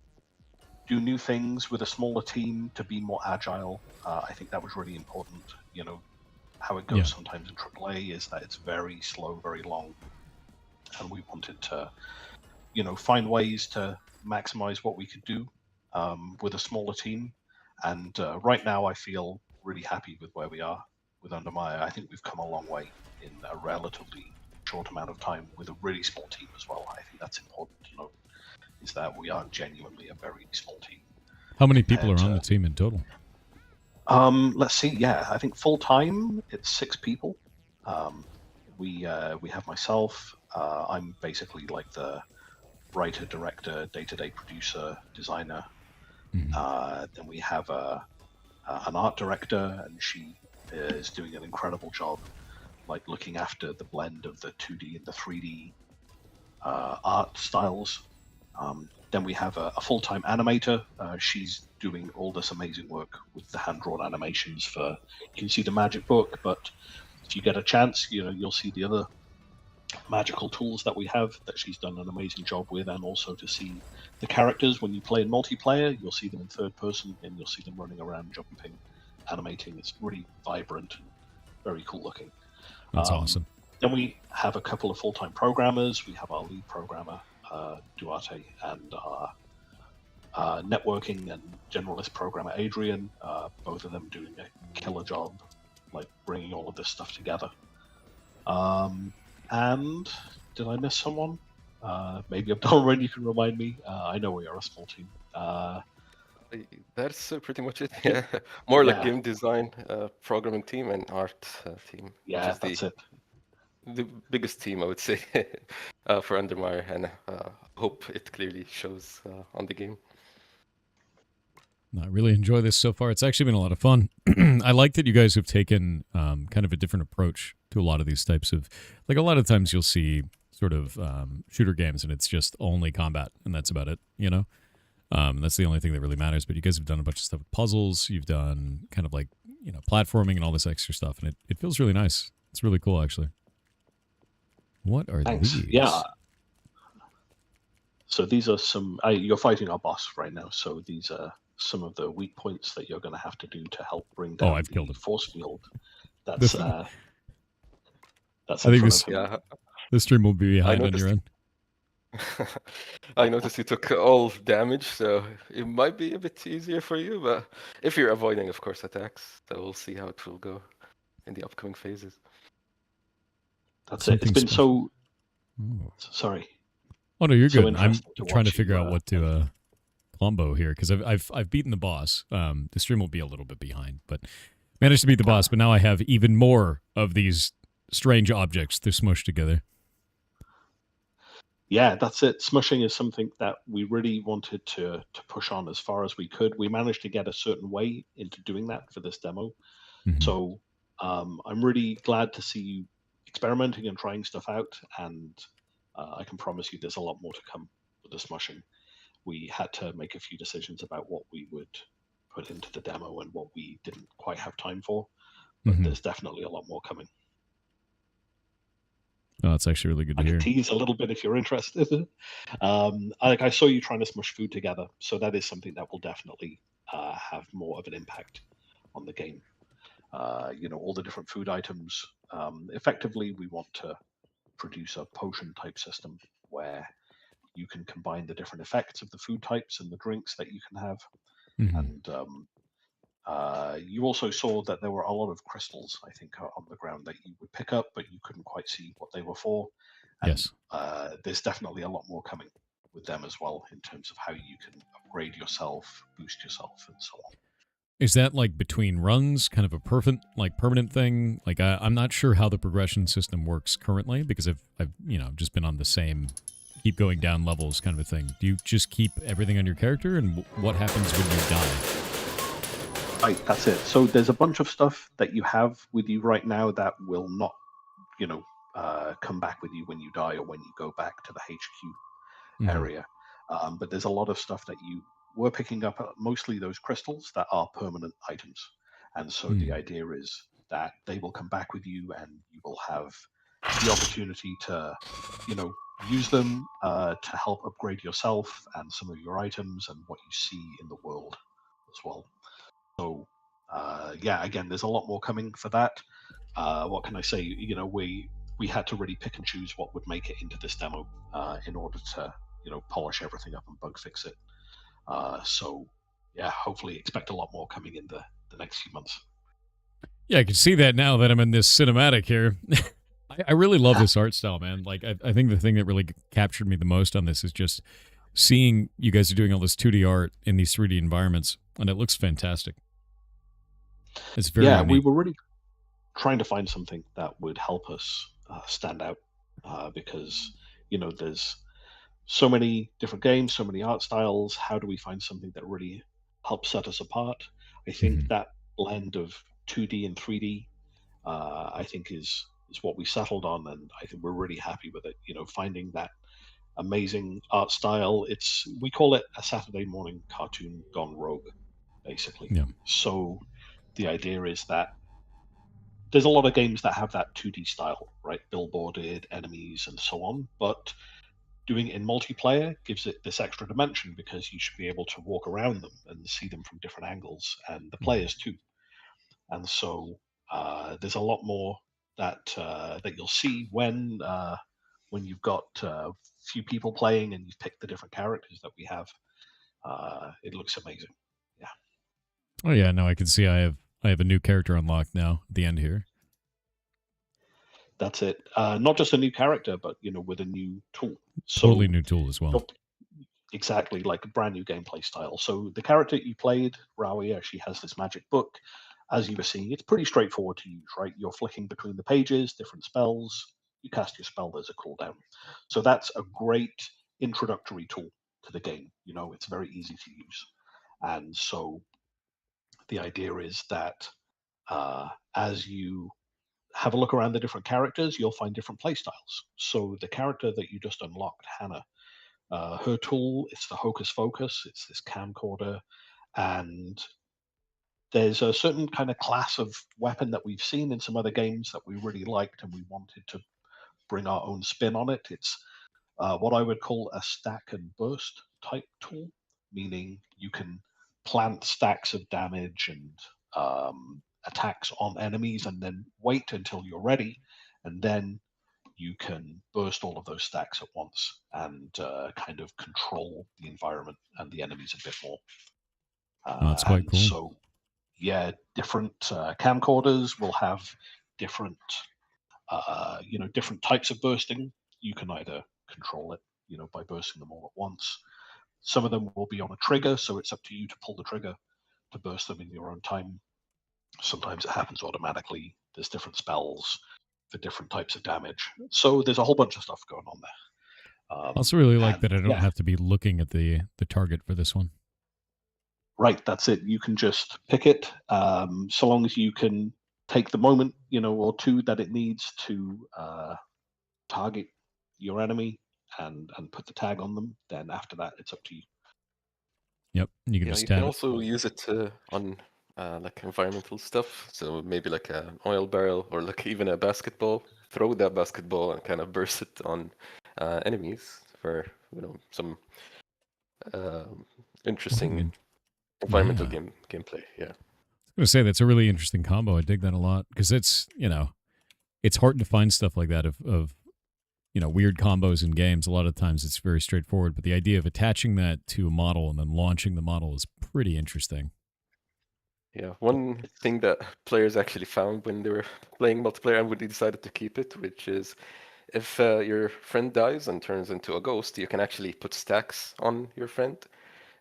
do new things with a smaller team to be more agile. I think that was really important. How it goes sometimes in AAA is that it's very slow, very long, and we wanted to, find ways to maximize what we could do with a smaller team. And right now, I feel really happy with where we are with Undermire. I think we've come a long way in a relatively short amount of time with a really small team as well. I think that's important to note, is that we are genuinely a very small team. How many people are on the team in total? Let's see. Yeah, I think full time it's 6 people. We have myself. I'm basically like the writer, director, day-to-day producer, designer. Then we have an art director, and she is doing an incredible job, like looking after the blend of the 2D and the 3D art styles. Then we have a full-time animator. She's doing all this amazing work with the hand-drawn animations for, you can see the magic book, but if you get a chance, you'll see the other magical tools that we have that she's done an amazing job with, and also to see the characters when you play in multiplayer, you'll see them in third person and you'll see them running around, jumping, animating. It's really vibrant and very cool looking. That's awesome. Then we have a couple of full-time programmers. We have our lead programmer, Duarte, and our networking and generalist programmer, Adrian. Both of them doing a killer job, like bringing all of this stuff together. And did I miss someone? Maybe I've done already. You can remind me. I know we are a small team. That's pretty much it. Yeah, more like game design, programming team, and art team. Yeah, which is that's it. The biggest team, I would say, for Undermire, and hope it clearly shows on the game. I really enjoy this so far. It's actually been a lot of fun. I like that you guys have taken kind of a different approach to a lot of these types of, like a lot of times you'll see sort of shooter games, and it's just only combat, and that's about it. You know, that's the only thing that really matters. But you guys have done a bunch of stuff with puzzles. You've done kind of like platforming and all this extra stuff, and it feels really nice. It's really cool, actually. What are Thanks. these? Yeah. So these are some. You're fighting our boss right now. So these are some of the weak points that you're going to have to do to help bring down I've killed the him. force field. That's I in think front of him. Yeah, this stream will be behind on noticed- your end. I noticed you took all damage, so it might be a bit easier for you. But if you're avoiding, of course, attacks, so we'll see how it will go in the upcoming phases. That's it. It's been special. sorry. Oh no, you're So good. I'm interesting to trying to watch figure you, out what to combo here because I've beaten the boss. The stream will be a little bit behind, but managed to beat the boss. But now I have even more of these strange objects to smush together. Yeah, that's it. Smushing is something that we really wanted to push on as far as we could. We managed to get a certain way into doing that for this demo. Mhm. So I'm really glad to see you experimenting and trying stuff out, and I can promise you there's a lot more to come with the smushing. We had to make a few decisions about what we would put into the demo and what we didn't quite have time for, but there's definitely a lot more coming. Oh, that's actually really good to I hear. can tease a little bit if you're interested. I saw you trying to smush food together, so that is something that will definitely have more of an impact on the game. All the different food items. Effectively, we want to produce a potion type system where you can combine the different effects of the food types and the drinks that you can have. And you also saw that there were a lot of crystals, I think, on the ground that you would pick up, but you couldn't quite see what they were for. And, Yes. there's definitely a lot more coming with them as well in terms of how you can upgrade yourself, boost yourself, and so on. Is that like between runs, kind of a permanent thing? Like I'm not sure how the progression system works currently because I've just been on the same keep going down levels kind of a thing. Do you just keep everything on your character, and what happens when you die? Right, that's it. So there's a bunch of stuff that you have with you right now that will not, come back with you when you die or when you go back to the HQ area. But there's a lot of stuff that you were picking up, mostly those crystals that are permanent items. And so the idea is that they will come back with you and you will have the opportunity to, use them to help upgrade yourself and some of your items and what you see in the world as well. So, again, there's a lot more coming for that. What can I say? We had to really pick and choose what would make it into this demo in order to, polish everything up and bug fix it. Hopefully expect a lot more coming in the next few months. Yeah, I can see that now that I'm in this cinematic here. I really love this art style, man. Like, I think the thing that really captured me the most on this is just seeing you guys are doing all this 2D art in these 3D environments, and it looks fantastic. It's very unique. We were really trying to find something that would help us stand out because, there's so many different games, so many art styles. How do we find something that really helps set us apart? I think that blend of 2D and 3D, I think is what we settled on, and I think we're really happy with it. Finding that amazing art style. We call it a Saturday morning cartoon gone rogue, basically. Yeah. So the idea is that there's a lot of games that have that 2D style, right? Billboarded enemies and so on, but doing it in multiplayer gives it this extra dimension because you should be able to walk around them and see them from different angles, and the players too. And so there's a lot more that you'll see when you've got a few people playing and you've picked the different characters that we have. It looks amazing. Yeah. Oh yeah, no, I can see I have a new character unlocked now at the end here. That's it. Not just a new character, but with a new tool. Totally new tool as well. Exactly, like a brand new gameplay style. So the character you played, Rawi, she has this magic book. As you were seeing, it's pretty straightforward to use, right? You're flicking between the pages, different spells. You cast your spell, there's a cooldown. So that's a great introductory tool to the game. It's very easy to use. And so the idea is that as you have a look around the different characters, you'll find different playstyles. So the character that you just unlocked, Hannah, her tool, it's the Hocus Focus, it's this camcorder, and there's a certain kind of class of weapon that we've seen in some other games that we really liked, and we wanted to bring our own spin on it. It's what I would call a stack and burst type tool, meaning you can plant stacks of damage and attacks on enemies and then wait until you're ready, and then you can burst all of those stacks at once and kind of control the environment and the enemies a bit more. That's quite and cool. so, yeah, different camcorders will have different, different types of bursting. You can either control it, by bursting them all at once. Some of them will be on a trigger, so it's up to you to pull the trigger to burst them in your own time. Sometimes it happens automatically. There's different spells for different types of damage. So there's a whole bunch of stuff going on there. I also really like that I don't yeah, have to be looking at the target for this one. right, that's it. You can just pick it, so long as you can take the moment, or two that it needs to target your enemy and put the tag on them. Then after that, it's up to you. Yep, you can Yeah, just you stab can it. also use it on like environmental stuff. So maybe like an oil barrel or like even a basketball. Throw that basketball and kind of burst it on enemies for some interesting environmental Yeah. gameplay. Yeah. I was gonna say that's a really interesting combo. I dig that a lot because it's it's hard to find stuff like that of weird combos in games. A lot of times it's very straightforward, but the idea of attaching that to a model and then launching the model is pretty interesting. Yeah, one thing that players actually found when they were playing multiplayer and we decided to keep it, which is if your friend dies and turns into a ghost, you can actually put stacks on your friend,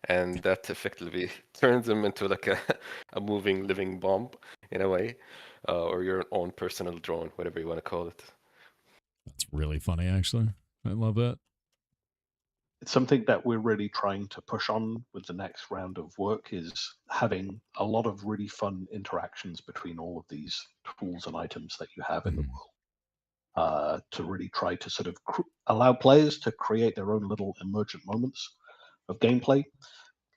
and that effectively turns them into like a moving, living bomb in a way, or your own personal drone, whatever you want to call it. That's really funny, actually. I love that. It's something that we're really trying to push on with the next round of work, is having a lot of really fun interactions between all of these tools and items that you have in the world, to really try to sort of allow players to create their own little emergent moments of gameplay.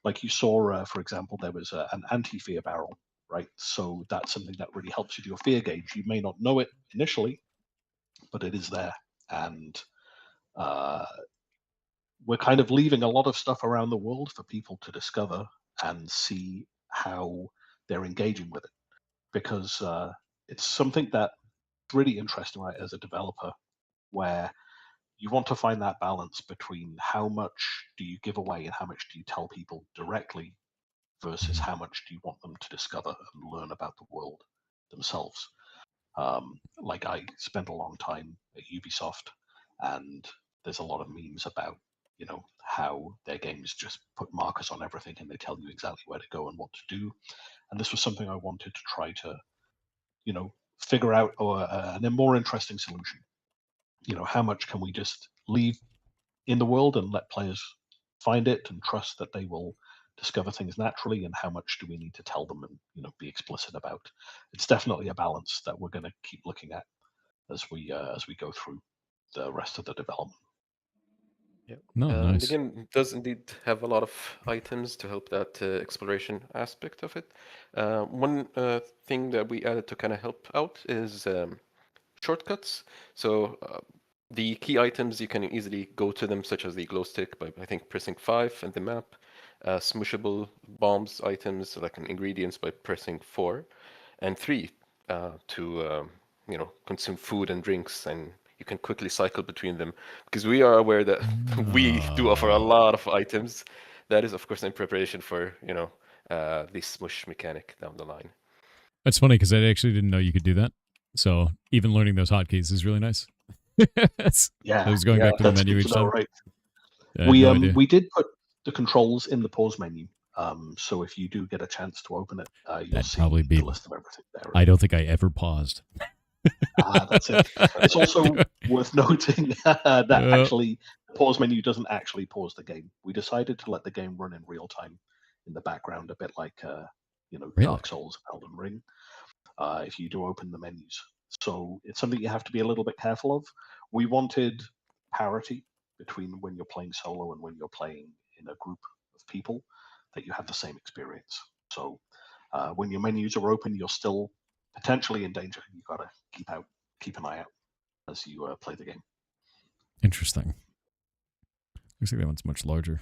Like you saw, for example, there was an anti-fear barrel, right? So that's something that really helps with your fear gauge. You may not know it initially, but it is there. And we're kind of leaving a lot of stuff around the world for people to discover and see how they're engaging with it, because it's something that's really interesting, right, as a developer, where you want to find that balance between how much do you give away and how much do you tell people directly versus how much do you want them to discover and learn about the world themselves. Like I spent a long time at Ubisoft, and there's a lot of memes about how their games just put markers on everything and they tell you exactly where to go and what to do. And this was something I wanted to try to figure out, or a more interesting solution. How much can we just leave in the world and let players find it and trust that they will discover things naturally, and how much do we need to tell them and be explicit about? It's definitely a balance that we're going to keep looking at as we go through the rest of the development. Yeah. No, And nice. the game does indeed have a lot of items to help that exploration aspect of it. One thing that we added to kind of help out is shortcuts. So the key items, you can easily go to them, such as the glow stick by, I think, pressing 5 and the map. Smushable bombs items, like ingredients, by pressing 4. And 3 to consume food and drinks, and you can quickly cycle between them, because we are aware that we do offer a lot of items. That is, of course, in preparation for the smush mechanic down the line. That's funny because I actually didn't know you could do that. So even learning those hotkeys is really nice. Yeah, I was going back to the that's menu good each to know, time. right? I had no idea. We did put the controls in the pause menu, so if you do get a chance to open it, you'll That'd see probably be. the list of everything there. I don't think I ever paused. That's it. It's also worth noting that actually the pause menu doesn't actually pause the game. We decided to let the game run in real time in the background, a bit like Really? Dark Souls, Elden Ring. If you do open the menus, So it's something you have to be a little bit careful of. We wanted parity between when you're playing solo and when you're playing in a group of people, that you have the same experience. So when your menus are open, you're still potentially in danger. You've got to keep an eye out as you play the game. Interesting. Looks like that one's much larger.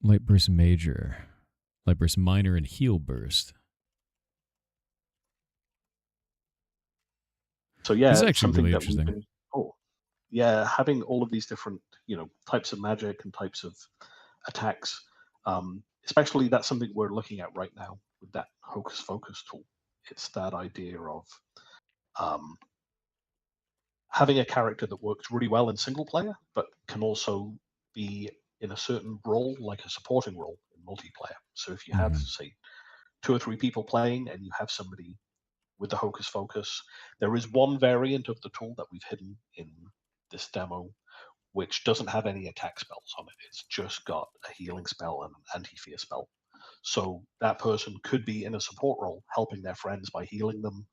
Light burst major, light burst minor, and heal burst. So yeah, This is it's actually something really that we've interesting. yeah, having all of these different types of magic and types of attacks, especially that's something we're looking at right now with that hocus focus tool. It's that idea of um, having a character that works really well in single player, but can also be in a certain role, like a supporting role in multiplayer. So if you have, say, 2 or 3 people playing and you have somebody with the hocus focus, there is one variant of the tool that we've hidden in this demo, which doesn't have any attack spells on it. It's just got a healing spell and an anti-fear spell. So that person could be in a support role, helping their friends by healing them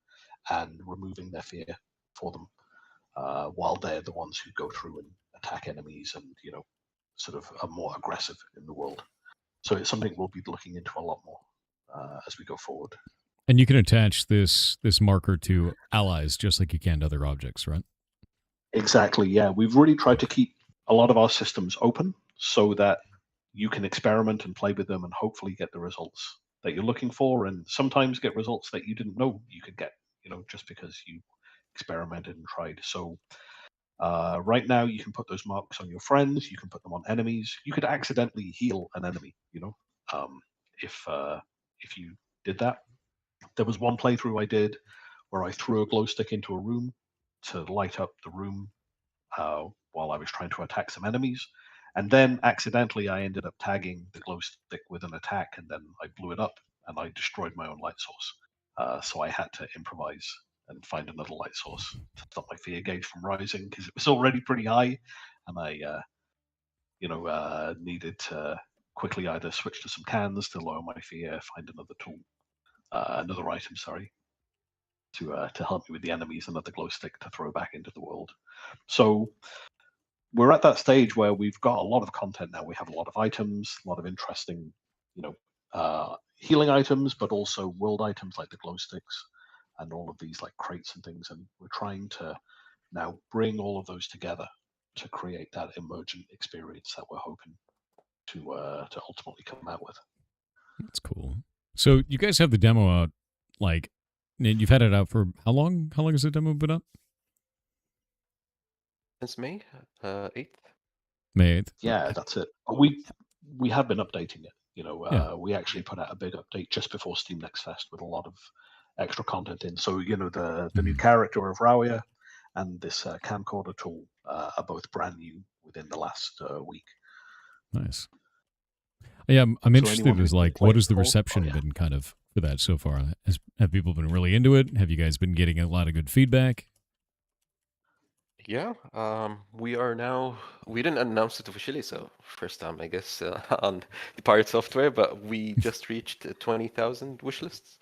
and removing their fear for them, while they're the ones who go through and attack enemies and sort of are more aggressive in the world. So it's something we'll be looking into a lot more as we go forward. And you can attach this marker to allies just like you can to other objects, right? Exactly, yeah. We've really tried to keep a lot of our systems open so that you can experiment and play with them and hopefully get the results that you're looking for, and sometimes get results that you didn't know you could get, just because you experimented and tried. So right now you can put those marks on your friends, you can put them on enemies. You could accidentally heal an enemy, if you did that. There was one playthrough I did where I threw a glow stick into a room to light up the room while I was trying to attack some enemies. And then accidentally, I ended up tagging the glow stick with an attack, and then I blew it up and I destroyed my own light source. So I had to improvise and find another light source to stop my fear gauge from rising because it was already pretty high, and I, needed to quickly either switch to some cans to lower my fear, find another tool, another item, sorry, to help me with the enemies, another glow stick to throw back into the world. So we're at that stage where we've got a lot of content now. We have a lot of items, a lot of interesting, healing items, but also world items like the glow sticks and all of these like crates and things. And we're trying to now bring all of those together to create that emergent experience that we're hoping to ultimately come out with. That's cool. So you guys have the demo out, like, you've had it out for how long? How long has the demo been up? Since May 8th. May 8th. Yeah, Okay. that's it. We have been updating it. We actually put out a big update just before Steam Next Fest with a lot of extra content in. So the new character of Rauia and this camcorder tool are both brand new within the last week. Nice. Yeah, I'm So interested anyone as who's like, played what has the before- reception oh, yeah. been kind of for that so far? Have people been really into it? Have you guys been getting a lot of good feedback? Yeah, we are now. We didn't announce it officially, so first time, I guess, on the Pirate Software, but we just reached 20,000 wish lists.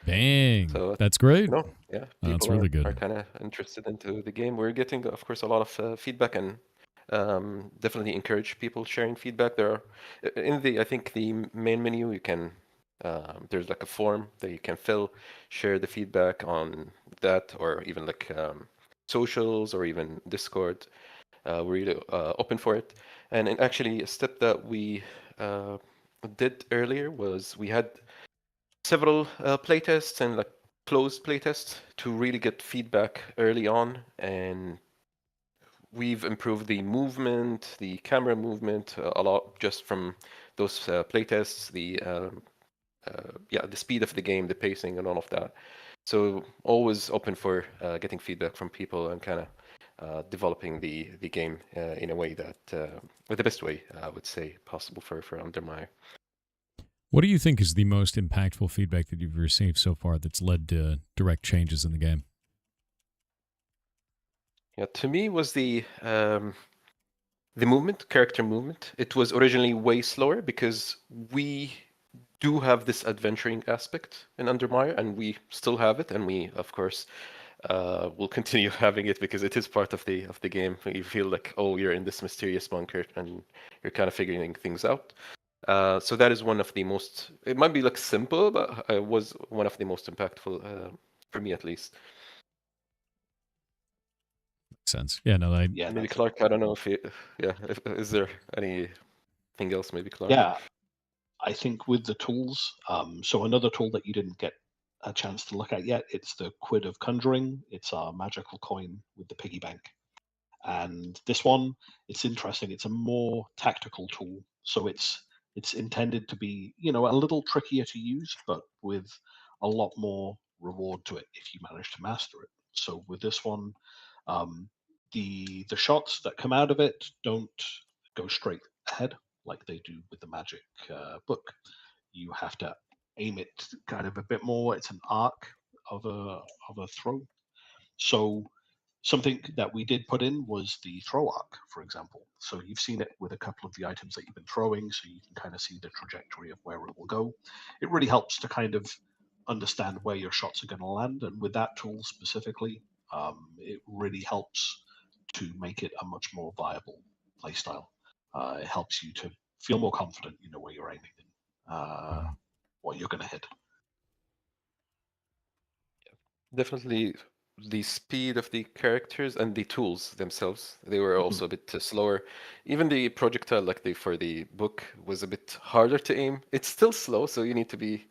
Bang! So That's great. yeah, That's people really are good. kind of interested into the game. We're getting, of course, a lot of feedback, and definitely encourage people sharing feedback. There are I think the main menu, you can there's like a form that you can fill, share the feedback on that, or even like socials or even Discord. We're really open for it. And actually, a step that we did earlier was we had several playtests and like closed playtests to really get feedback early on, and we've improved the movement, the camera movement a lot just from those playtests. The speed of the game, the pacing, and all of that. So always open for getting feedback from people and kind of developing the game in a way that, with the best way, I would say, possible for Undermire. What do you think is the most impactful feedback that you've received so far that's led to direct changes in the game? Yeah, to me was the movement, character movement. It was originally way slower because we do have this adventuring aspect in Undermire, and we still have it, and we, of course, will continue having it because it is part of the game. You feel like, oh, you're in this mysterious bunker, and you're kind of figuring things out. So that is one of the most. It might be like simple, but it was one of the most impactful for me, at least. Makes sense. Yeah, no, Yeah, Maybe that's Clark. I don't know if is there anything else? Maybe Clark. yeah. I think with the tools, so another tool that you didn't get a chance to look at yet, it's the Quid of Conjuring. It's our magical coin with the piggy bank. And this one, it's interesting. It's a more tactical tool, so it's intended to be, you know, a little trickier to use, but with a lot more reward to it if you manage to master it. So with this one, um, the shots that come out of it don't go straight ahead like they do with the magic book. You have to aim it kind of a bit more. It's an arc of a throw. So something that we did put in was the throw arc, for example. So you've seen it with a couple of the items that you've been throwing, so you can kind of see the trajectory of where it will go. It really helps to kind of understand where your shots are going to land, and with that tool specifically, it really helps to make it a much more viable playstyle. It helps you to feel more confident, you know, where you're aiming and what you're going to hit. Definitely the speed of the characters and the tools themselves, they were also a bit slower. Even the projectile, like for the book, was a bit harder to aim. It's still slow, so you need to be,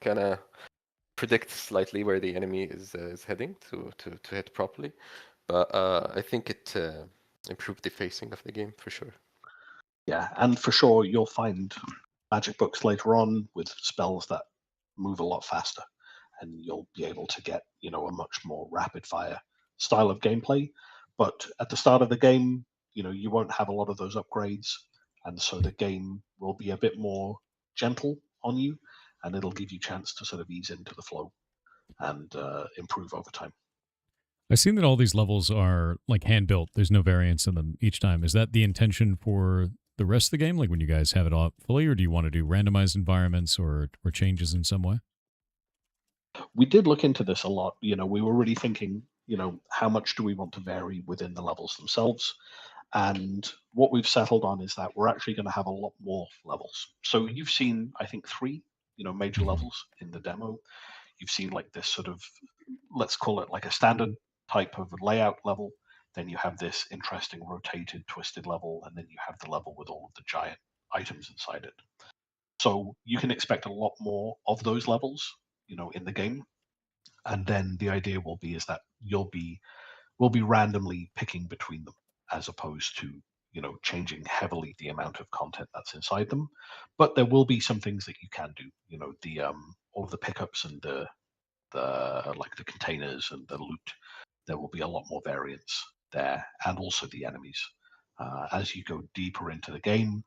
kind of predict slightly where the enemy is heading to hit properly. But I think it improved the facing of the game for sure. Yeah, and for sure you'll find magic books later on with spells that move a lot faster, and you'll be able to get, you know, a much more rapid fire style of gameplay. But at the start of the game, you know, you won't have a lot of those upgrades, and so the game will be a bit more gentle on you, and it'll give you a chance to sort of ease into the flow and improve over time. I've seen that all these levels are like hand built. There's no variance in them each time. Is that the intention for the rest of the game? Like when you guys have it all fully, or do you want to do randomized environments or changes in some way? We did look into this a lot. You know, we were really thinking, you know, how much do we want to vary within the levels themselves? And what we've settled on is that we're actually going to have a lot more levels. So you've seen, I think, three, you know, major levels in the demo. You've seen like this sort of, let's call it like a standard type of layout level. Then you have this interesting rotated, twisted level, and then you have the level with all of the giant items inside it. So you can expect a lot more of those levels, you know, in the game. And then the idea will be is that we'll be randomly picking between them as opposed to, you know, changing heavily the amount of content that's inside them. But there will be some things that you can do, you know, the all of the pickups and the like the containers and the loot. There will be a lot more variance there, and also the enemies. As you go deeper into the game,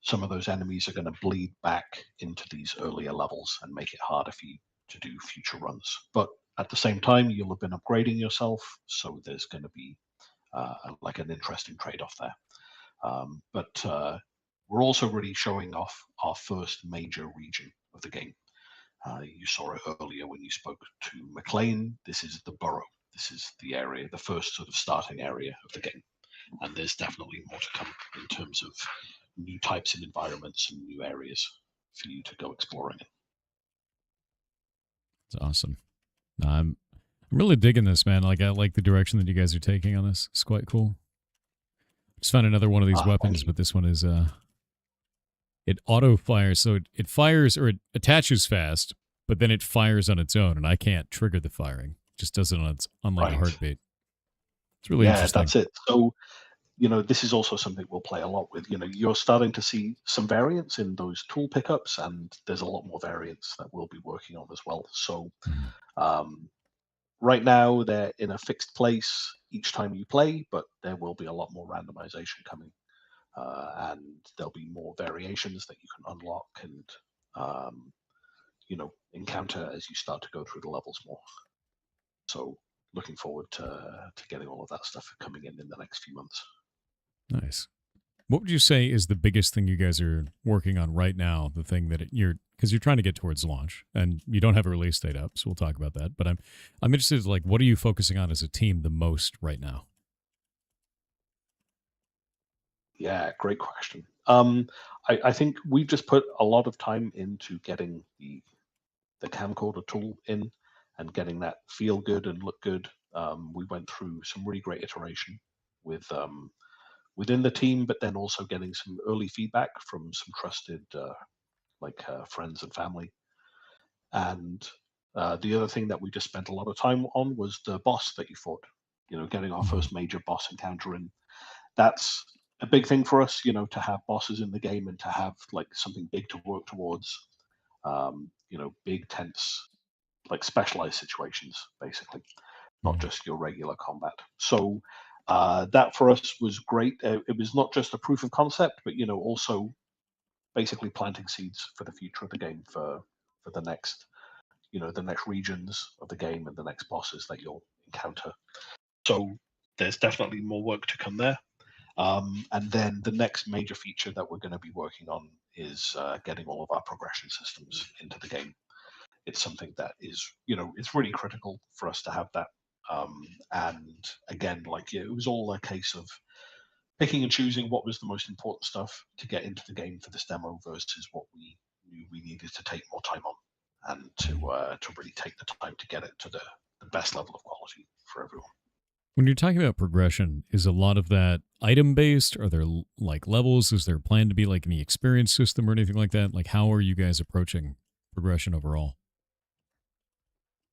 some of those enemies are going to bleed back into these earlier levels and make it harder for you to do future runs. But at the same time, you'll have been upgrading yourself, so there's going to be like an interesting trade-off there. But we're also really showing off our first major region of the game. You saw it earlier when you spoke to McLean. This is the borough. This is the area, the first sort of starting area of the game. And there's definitely more to come in terms of new types of environments and new areas for you to go exploring in. It's awesome. No, I'm really digging this, man. Like I like the direction that you guys are taking on this. It's quite cool. Just found another one of these weapons, but this one is it auto fires, so it fires or it attaches fast, but then it fires on its own, and I can't trigger the firing. It just does it on its unlike a heartbeat. It's really interesting. That's it. So, you know, this is also something we'll play a lot with. You know, you're starting to see some variance in those tool pickups, and there's a lot more variance that we'll be working on as well. So, right now they're in a fixed place each time you play, but there will be a lot more randomization coming, and there'll be more variations that you can unlock and you know, encounter as you start to go through the levels more. So, looking forward to getting all of that stuff coming in the next few months. Nice. What would you say is the biggest thing you guys are working on right now? The thing that because you're trying to get towards launch and you don't have a release date up, so we'll talk about that. But I'm interested, like, what are you focusing on as a team the most right now? Yeah, great question. I think we've just put a lot of time into getting the camcorder tool in and getting that feel good and look good. We went through some really great iteration with within the team, but then also getting some early feedback from some trusted friends and family. And the other thing that we just spent a lot of time on was the boss that you fought. You know, getting our first major boss encounter in. That's a big thing for us. You know, to have bosses in the game and to have like something big to work towards. You know, big tense, like specialized situations, basically, not just your regular combat. So that for us was great. It was not just a proof of concept, but you know, also basically planting seeds for the future of the game for the next the next regions of the game and the next bosses that you'll encounter. So there's definitely more work to come there. And then the next major feature that we're going to be working on is getting all of our progression systems into the game. It's something that is, it's really critical for us to have that. And again, like it was all a case of picking and choosing what was the most important stuff to get into the game for this demo versus what we knew we needed to take more time on and to really take the time to get it to the best level of quality for everyone. When you're talking about progression, is a lot of that item based? Are there like levels? Is there a plan to be like any experience system or anything like that? Like, how are you guys approaching progression overall?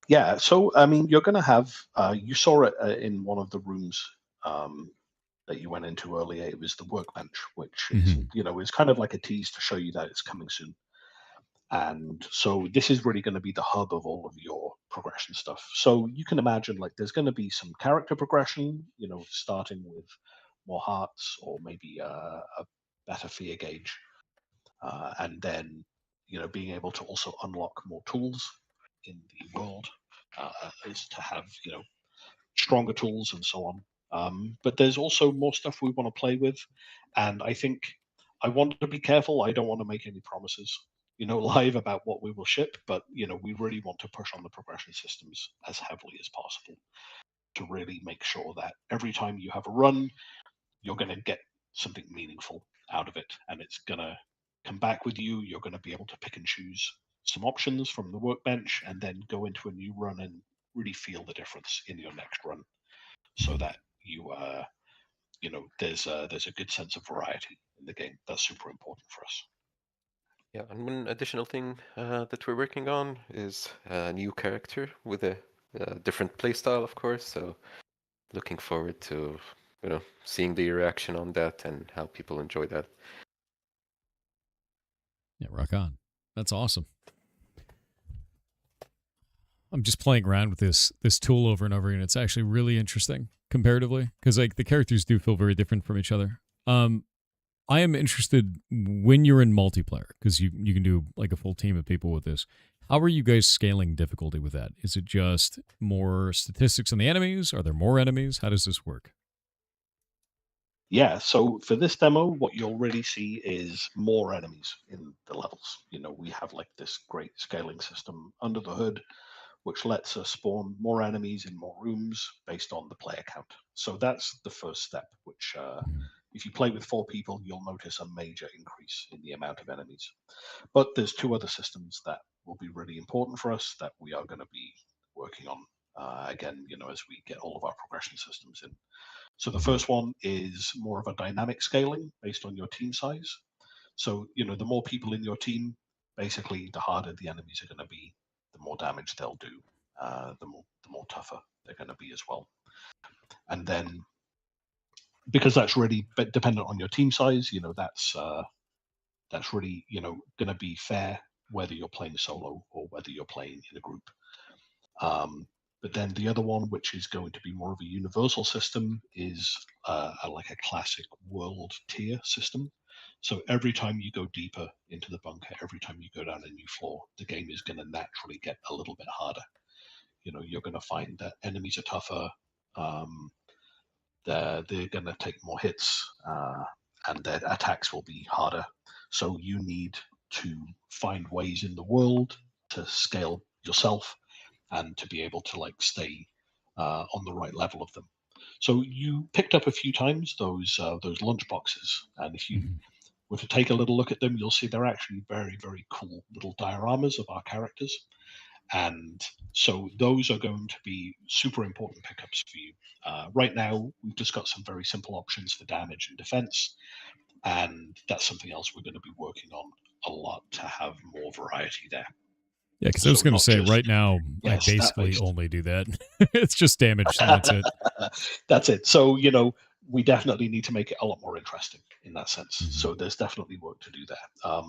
Yeah, so I mean, you're going to have you saw it in one of the rooms that you went into earlier. It was the workbench, which is is kind of like a tease to show you that it's coming soon. And so this is really going to be the hub of all of your progression stuff. So you can imagine like there's going to be some character progression, starting with more hearts or maybe a better fear gauge, and then being able to also unlock more tools in the world is to have stronger tools and so on. But there's also more stuff we want to play with, and I think I want to be careful. I don't want to make any promises, live about what we will ship, but we really want to push on the progression systems as heavily as possible to really make sure that every time you have a run, you're going to get something meaningful out of it, and it's going to come back with you. You're going to be able to pick and choose some options from the workbench, and then go into a new run and really feel the difference in your next run so that there's a good sense of variety in the game. That's super important for us. Yeah, and one additional thing that we're working on is a new character with a different playstyle, of course. So looking forward to seeing the reaction on that and how people enjoy that. Yeah, rock on. That's awesome. I'm just playing around with this tool over and over, and it's actually really interesting comparatively because like the characters do feel very different from each other. I am interested when you're in multiplayer because you can do like a full team of people with this. How are you guys scaling difficulty with that? Is it just more statistics on the enemies? Are there more enemies? How does this work? Yeah, so for this demo, what you'll really see is more enemies in the levels. We have like this great scaling system under the hood, which lets us spawn more enemies in more rooms based on the player count. So that's the first step, which if you play with 4 people, you'll notice a major increase in the amount of enemies. But there's 2 other systems that will be really important for us that we are going to be working on again, as we get all of our progression systems in. So the first one is more of a dynamic scaling based on your team size. So, the more people in your team, basically, the harder the enemies are going to be, the more damage they'll do, the more tougher they're going to be as well. And then, because that's really dependent on your team size, that's really going to be fair whether you're playing solo or whether you're playing in a group. But then the other one, which is going to be more of a universal system, is like a classic world tier system. So every time you go deeper into the bunker, every time you go down a new floor, the game is going to naturally get a little bit harder. You're going to find that enemies are tougher. They're going to take more hits, and their attacks will be harder. So you need to find ways in the world to scale yourself and to be able to like stay on the right level of them. So you picked up a few times those lunch boxes, and if you were to take a little look at them, you'll see they're actually very, very cool little dioramas of our characters. And so those are going to be super important pickups for you. Right now, we've just got some very simple options for damage and defense, and that's something else we're going to be working on a lot to have more variety there. Yeah, because I was So going to not say, just, right now, I stat basically based. only do that. It's just damage, and that's it. That's it. So, we definitely need to make it a lot more interesting in that sense. So there's definitely work to do there.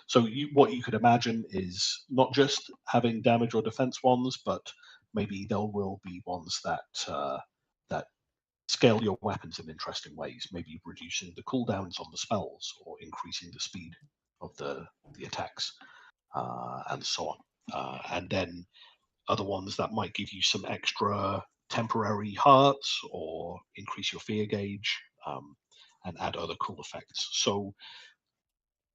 So what you could imagine is not just having damage or defense ones, but maybe there will be ones that scale your weapons in interesting ways, maybe reducing the cooldowns on the spells or increasing the speed of the attacks, and so on. And then other ones that might give you some extra temporary hearts or increase your fear gauge, and add other cool effects. So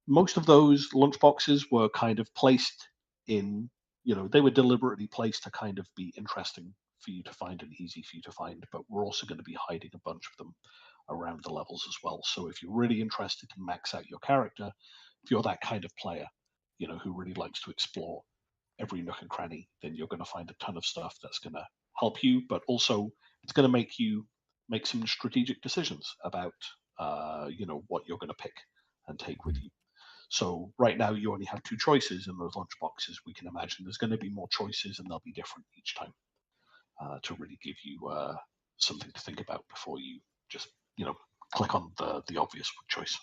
most of those lunchboxes were kind of placed in, they were deliberately placed to kind of be interesting for you to find and easy for you to find, but we're also going to be hiding a bunch of them around the levels as well. So if you're really interested to max out your character, if you're that kind of player, who really likes to explore every nook and cranny, then you're going to find a ton of stuff that's going to help you, but also it's going to make you make some strategic decisions about, what you're going to pick and take with you. So right now you only have two choices in those lunch boxes. We can imagine there's going to be more choices, and they'll be different each time, to really give you something to think about before you just click on the obvious choice.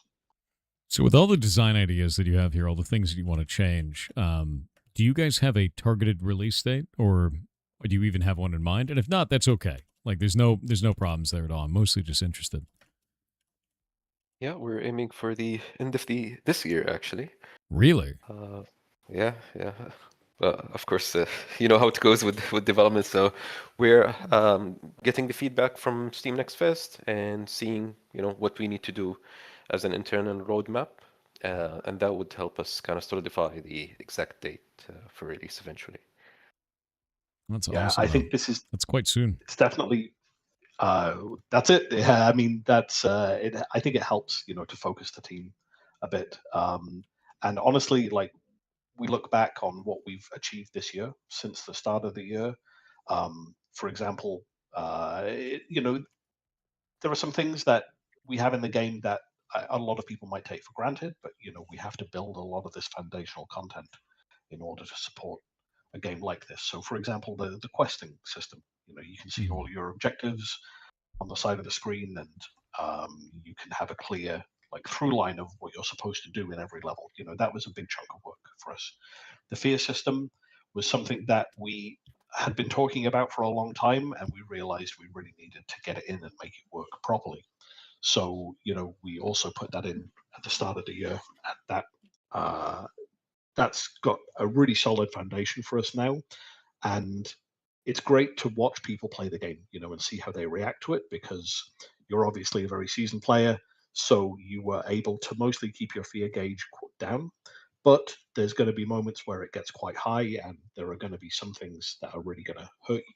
So, with all the design ideas that you have here, all the things that you want to change, do you guys have a targeted release date, or do you even have one in mind? And if not, that's okay. Like, there's no problems there at all. I'm mostly just interested. Yeah, we're aiming for the end of this year, actually. Really? Yeah, yeah. Of course, you know how it goes with development. So we're getting the feedback from Steam Next Fest and seeing what we need to do as an internal roadmap, and that would help us kind of solidify the exact date for release eventually. That's Yeah, awesome. I think that's quite soon. it's definitely that's it. Yeah, I mean, that's it. I think it helps, to focus the team a bit. And honestly, like, we look back on what we've achieved this year since the start of the year. For example, there are some things that we have in the game that a lot of people might take for granted, but we have to build a lot of this foundational content in order to support a game like this. So, for example, the questing system. You can see all your objectives on the side of the screen, and you can have a clear through line of what you're supposed to do in every level. That was a big chunk of work for us. The fear system was something that we had been talking about for a long time, and we realized we really needed to get it in and make it work properly. So we also put that in at the start of the year, and that's got a really solid foundation for us now. And it's great to watch people play the game, and see how they react to it, because you're obviously a very seasoned player, so you were able to mostly keep your fear gauge down. But there's going to be moments where it gets quite high, and there are going to be some things that are really going to hurt you.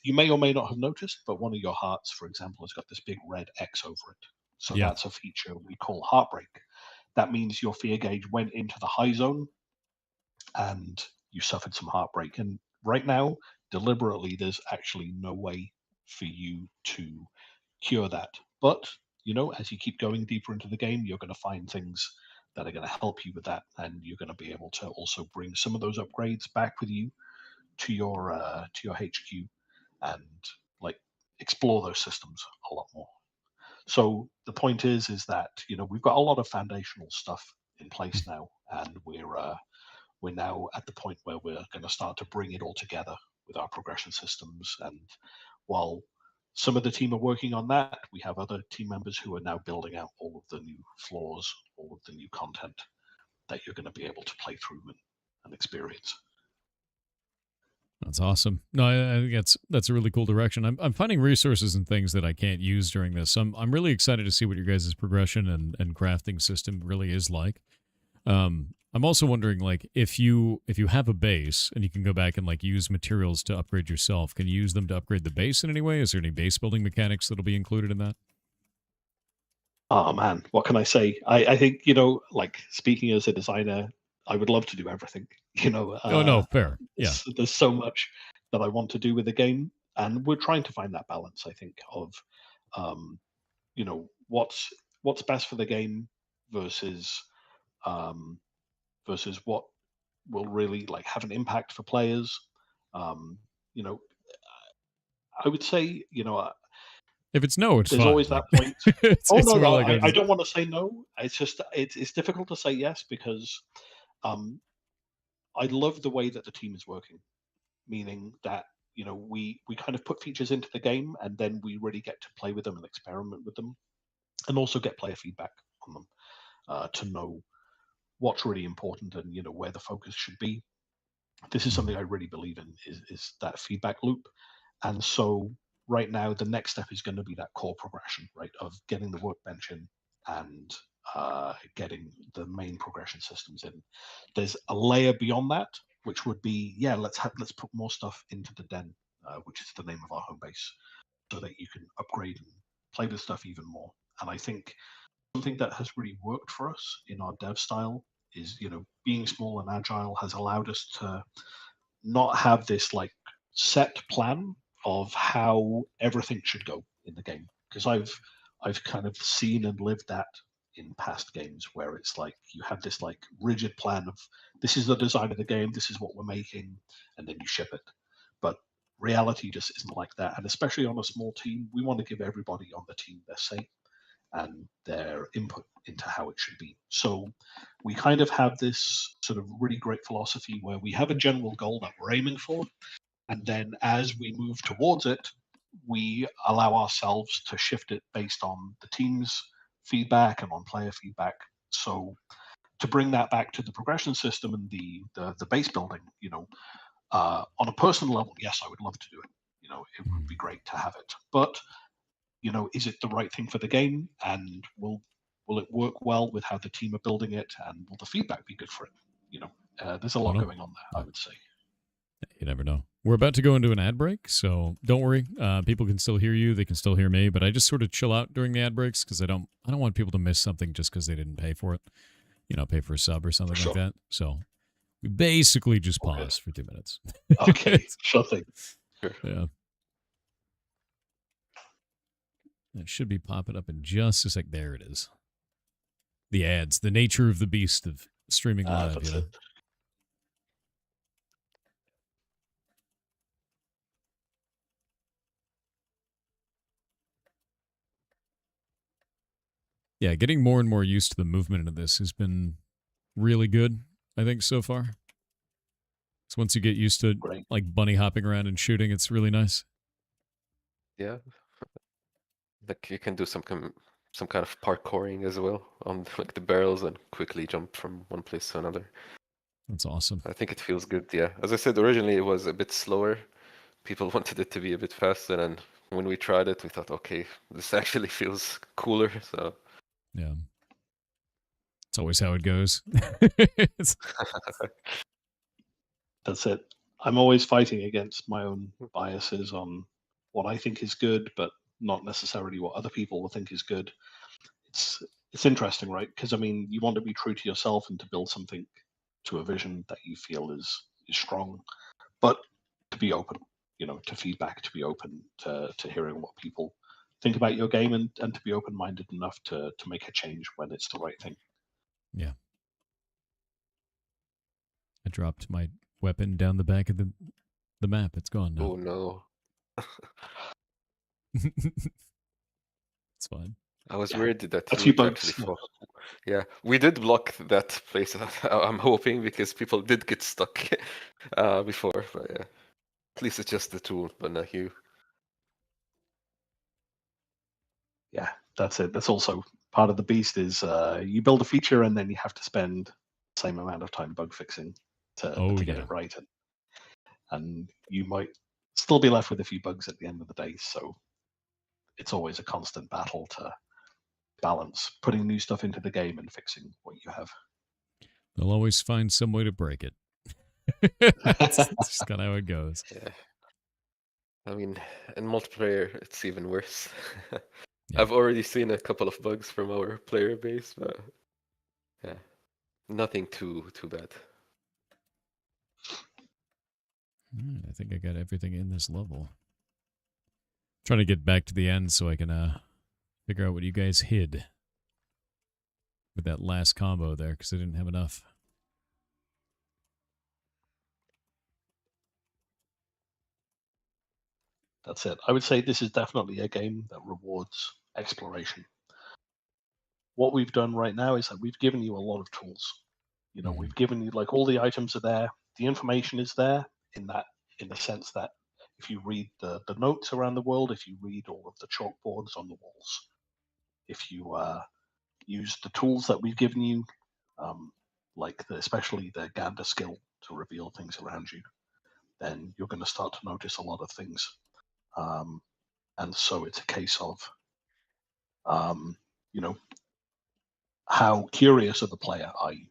You may or may not have noticed, but one of your hearts, for example, has got this big red X over it. So Yeah. that's a feature we call heartbreak. That means your fear gauge went into the high zone and you suffered some heartbreak. And right now, deliberately, there's actually no way for you to cure that. But, as you keep going deeper into the game, you're going to find things that are going to help you with that. And you're going to be able to also bring some of those upgrades back with you to your HQ and explore those systems a lot more. So the point is that we've got a lot of foundational stuff in place now, and we're now at the point where we're going to start to bring it all together with our progression systems. And while some of the team are working on that, we have other team members who are now building out all of the new floors, all of the new content that you're going to be able to play through and experience. That's awesome. No, I think that's a really cool direction. I'm finding resources and things that I can't use during this. I'm really excited to see what your guys' progression and crafting system really is like. I'm also wondering, like, if you have a base and you can go back and like use materials to upgrade yourself, can you use them to upgrade the base in any way? Is there any base building mechanics that'll be included in that? Oh man, what can I say? I think, like speaking as a designer, I would love to do everything. Oh no, fair. Yeah. there's so much that I want to do with the game, and we're trying to find that balance. I think of, um, what's best for the game versus um, versus what will really like have an impact for players. Um, you know, I would say, If it's no, it's there's fine. always Like, that point. Oh it's no, more no, like I don't want to say no. It's just it's difficult to say yes because um, I love the way that the team is working, meaning that we kind of put features into the game and then we really get to play with them and experiment with them, and also get player feedback on them to know what's really important and where the focus should be. This is something I really believe in is that feedback loop. And so right now the next step is going to be that core progression, right, of getting the workbench in and getting the main progression systems in. There's a layer beyond that, which would be, yeah, let's put more stuff into the den, which is the name of our home base, so that you can upgrade and play with stuff even more. And I think something that has really worked for us in our dev style is, being small and agile has allowed us to not have this like set plan of how everything should go in the game, because I've kind of seen and lived that in past games where it's like you have this like rigid plan of this is the design of the game, this is what we're making, and then you ship it. But reality just isn't like that, and especially on a small team, we want to give everybody on the team their say and their input into how it should be. So we kind of have this sort of really great philosophy where we have a general goal that we're aiming for. And then as we move towards it, we allow ourselves to shift it based on the team's feedback and on player feedback. So to bring that back to the progression system and the base building, on a personal level, yes, I would love to do it. It would be great to have it. But is it the right thing for the game? And will it work well with how the team are building it? And will the feedback be good for it? There's a lot going on there, I would say. You never know. We're about to go into an ad break, so don't worry. People can still hear you. They can still hear me, but I just sort of chill out during the ad breaks because I don't want people to miss something just because they didn't pay for it. Pay for a sub or something like that. So we basically just pause for 2 minutes. Okay, sure thing. Sure. Yeah. It should be popping up in just a sec. There it is. The ads, the nature of the beast of streaming live. Yeah, getting more and more used to the movement of this has been really good, I think, so far. So once you get used to like bunny hopping around and shooting, it's really nice. Yeah. Like you can do some kind of parkouring as well on like the barrels and quickly jump from one place to another. That's awesome. I think it feels good, yeah. As I said, originally it was a bit slower. People wanted it to be a bit faster, and when we tried it, we thought, okay, this actually feels cooler, so... Yeah. It's always how it goes. That's it. I'm always fighting against my own biases on what I think is good, but not necessarily what other people will think is good. It's interesting, right? Because I mean, you want to be true to yourself and to build something to a vision that you feel is strong, but to be open, to feedback, to be open to hearing what people think about your game, and to be open-minded enough to make a change when it's the right thing. Yeah. I dropped my weapon down the back of the map. It's gone now. Oh no. It's fine. I was worried that a few bugs. Actually fall. Yeah, we did block that place. I'm hoping because people did get stuck before. But yeah, at least it's just the tool, but not you. Yeah, that's it. That's also part of the beast. Is you build a feature and then you have to spend the same amount of time bug fixing to get it right. and you might still be left with a few bugs at the end of the day. So it's always a constant battle to balance putting new stuff into the game and fixing what you have. They'll always find some way to break it. That's just kind of how it goes. Yeah. I mean, in multiplayer, it's even worse. Yeah. I've already seen a couple of bugs from our player base, but yeah, nothing too bad. I think I got everything in this level. Trying to get back to the end so I can figure out what you guys hid with that last combo there, because I didn't have enough. That's it. I would say this is definitely a game that rewards exploration. What we've done right now is that we've given you a lot of tools. You know, we've given you, like, all the items are there, the information is there in the sense that if you read the notes around the world, if you read all of the chalkboards on the walls, if you use the tools that we've given you, like especially the gander skill to reveal things around you, then you're going to start to notice a lot of things. And so it's a case of, you know, how curious of a player are you,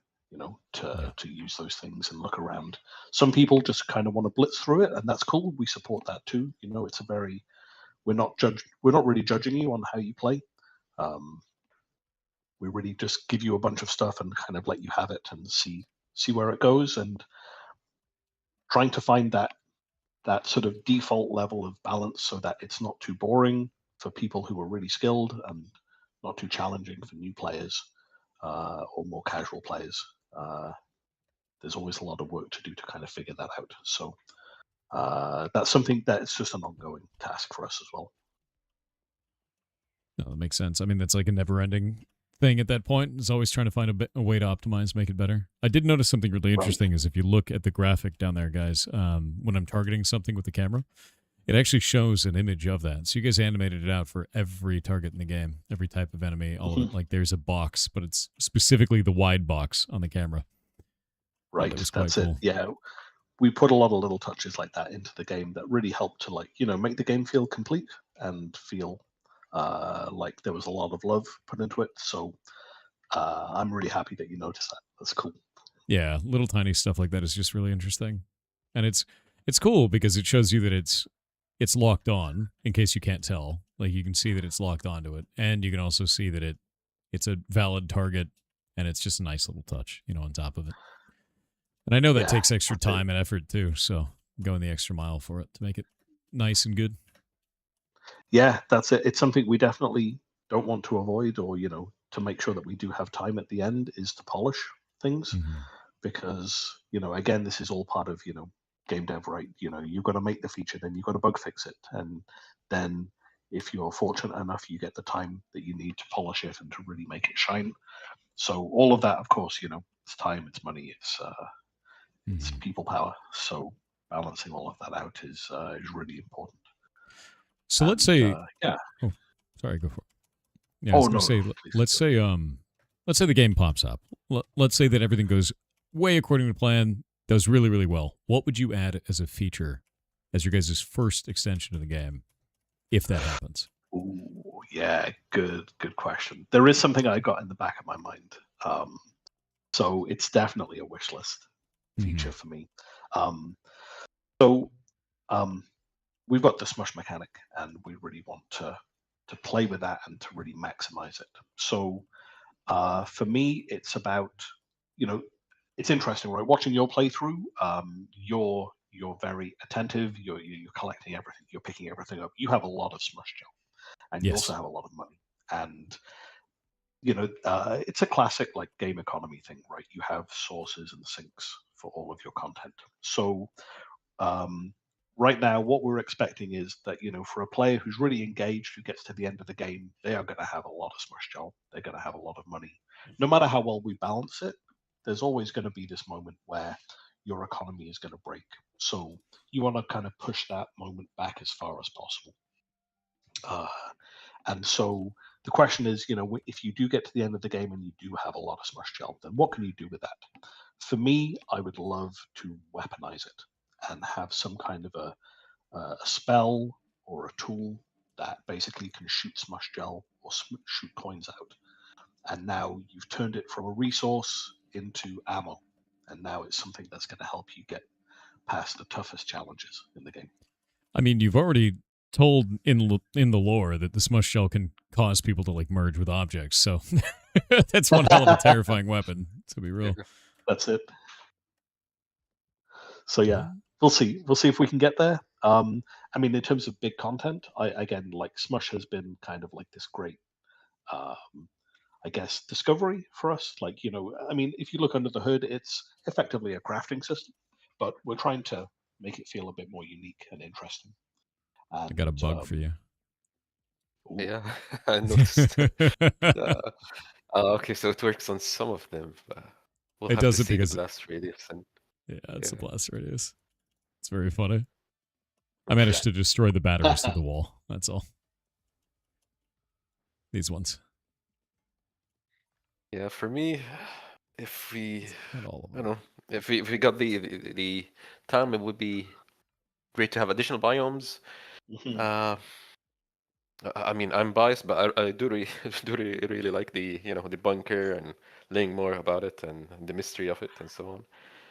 to use those things and look around. Some people just kind of want to blitz through it, and that's cool. We support that too. You know, we're not really judging you on how you play. We really just give you a bunch of stuff and kind of let you have it and see where it goes, and trying to find that sort of default level of balance so that it's not too boring for people who are really skilled and not too challenging for new players or more casual players. There's always a lot of work to do to kind of figure that out. So that's something that's just an ongoing task for us as well. No, that makes sense. I mean, that's like a never-ending thing at that point. It's always trying to find a way to optimize, make it better. I did notice something really interesting is if you look at the graphic down there, guys, when I'm targeting something with the camera, it actually shows an image of that. So you guys animated it out for every target in the game, every type of enemy, all of it. Like there's a box, but it's specifically the wide box on the camera. Right, that's cool. It. Yeah, we put a lot of little touches like that into the game that really help to, like, make the game feel complete and feel like there was a lot of love put into it. So I'm really happy that you noticed that. That's cool. Yeah, little tiny stuff like that is just really interesting. And it's cool because it shows you that it's locked on, in case you can't tell. Like, you can see that it's locked onto it, and you can also see that it's a valid target, and it's just a nice little touch, on top of it. And I know that takes extra time and effort too, so I'm going the extra mile for it to make it nice and good. Yeah, that's it. It's something we definitely don't want to avoid, or to make sure that we do have time at the end, is to polish things, because again, this is all part of game dev, right? You've got to make the feature, then you've got to bug fix it, and then if you're fortunate enough, you get the time that you need to polish it and to really make it shine. So all of that, of course, it's time, it's money, it's people power. So balancing all of that out is really important. So let's say, Oh, sorry, go for it. Yeah, I was going to say, let's say the game pops up. Let's say that everything goes way according to plan, does really, really well. What would you add as a feature as your guys' first extension of the game, if that happens? Ooh, yeah, good question. There is something I got in the back of my mind. So it's definitely a wish list feature for me. We've got the smush mechanic, and we really want to play with that and to really maximize it. So for me, it's about, it's interesting, right? Watching your playthrough, you're very attentive. You're collecting everything. You're picking everything up. You have a lot of smush gel, and you also have a lot of money. And it's a classic like game economy thing, right? You have sources and sinks for all of your content. So right now, what we're expecting is that, for a player who's really engaged, who gets to the end of the game, they are going to have a lot of smush gel. They're going to have a lot of money. No matter how well we balance it, there's always going to be this moment where your economy is going to break. So you want to kind of push that moment back as far as possible. And so the question is, if you do get to the end of the game and you do have a lot of smush gel, then what can you do with that? For me, I would love to weaponize it. and have some kind of a spell or a tool that basically can shoot smush gel or shoot coins out. And now you've turned it from a resource into ammo, and now it's something that's going to help you get past the toughest challenges in the game. I mean, you've already told in the lore that the smush shell can cause people to like merge with objects, so that's one hell of a terrifying weapon, to be real. That's it. So yeah, we'll see. We'll see if we can get there. I mean, in terms of big content, again, like Smush has been kind of like this great, I guess, discovery for us. Like, you know, I mean, if you look under the hood, it's effectively a crafting system, but we're trying to make it feel a bit more unique and interesting. And, I got a bug for you. ooh, Yeah, I noticed. Okay, so it works on some of them. We'll It have to does it see the because blast radius. And yeah, it's the yeah. blast radius. It's very funny. I managed to destroy the batteries through the wall. That's all. These ones. Yeah, for me, if we, Not all of I them. don't know, if we got the time, it would be great to have additional biomes. mhm. I mean, I'm biased, but I do really like the the bunker and learning more about it and the mystery of it and so on.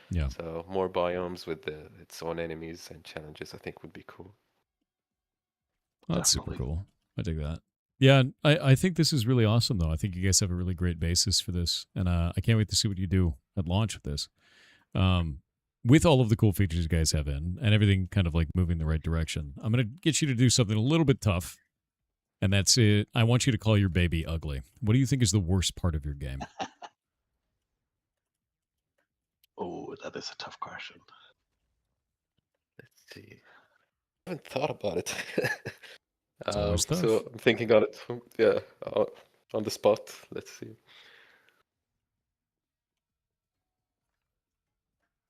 Yeah. So more biomes with its own enemies and challenges, I think would be cool. Oh, that's super Definitely. cool. I dig that. Yeah, I think this is really awesome, though. I think you guys have a really great basis for this, and I can't wait to see what you do at launch with this. With all of the cool features you guys have in, and everything kind of like moving the right direction, I'm going to get you to do something a little bit tough, and that's it. I want you to call your baby ugly. What do you think is the worst part of your game? Oh, that is a tough question. Let's see. I haven't thought about it. It's always tough. So I'm thinking on it. Yeah, on the spot. Let's see.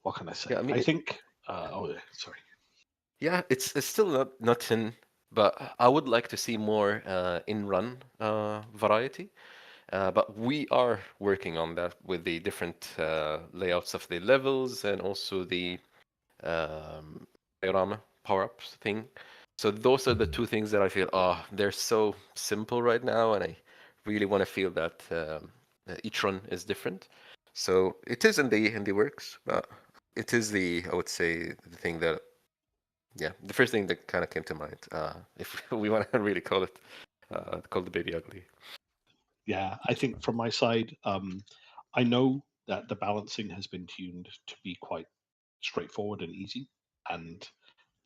What can I say? Yeah, I mean, I think. Oh, sorry. yeah, it's still not thin, but I would like to see more in-run variety. But we are working on that with the different layouts of the levels and also the diorama power-ups thing. So those are the two things that I feel, they're so simple right now, and I really want to feel that each run is different. So it is in the works, but it is I would say, the thing that, yeah, the first thing that kind of came to mind. If we want to really call the baby ugly. Yeah, I think from my side, I know that the balancing has been tuned to be quite straightforward and easy, and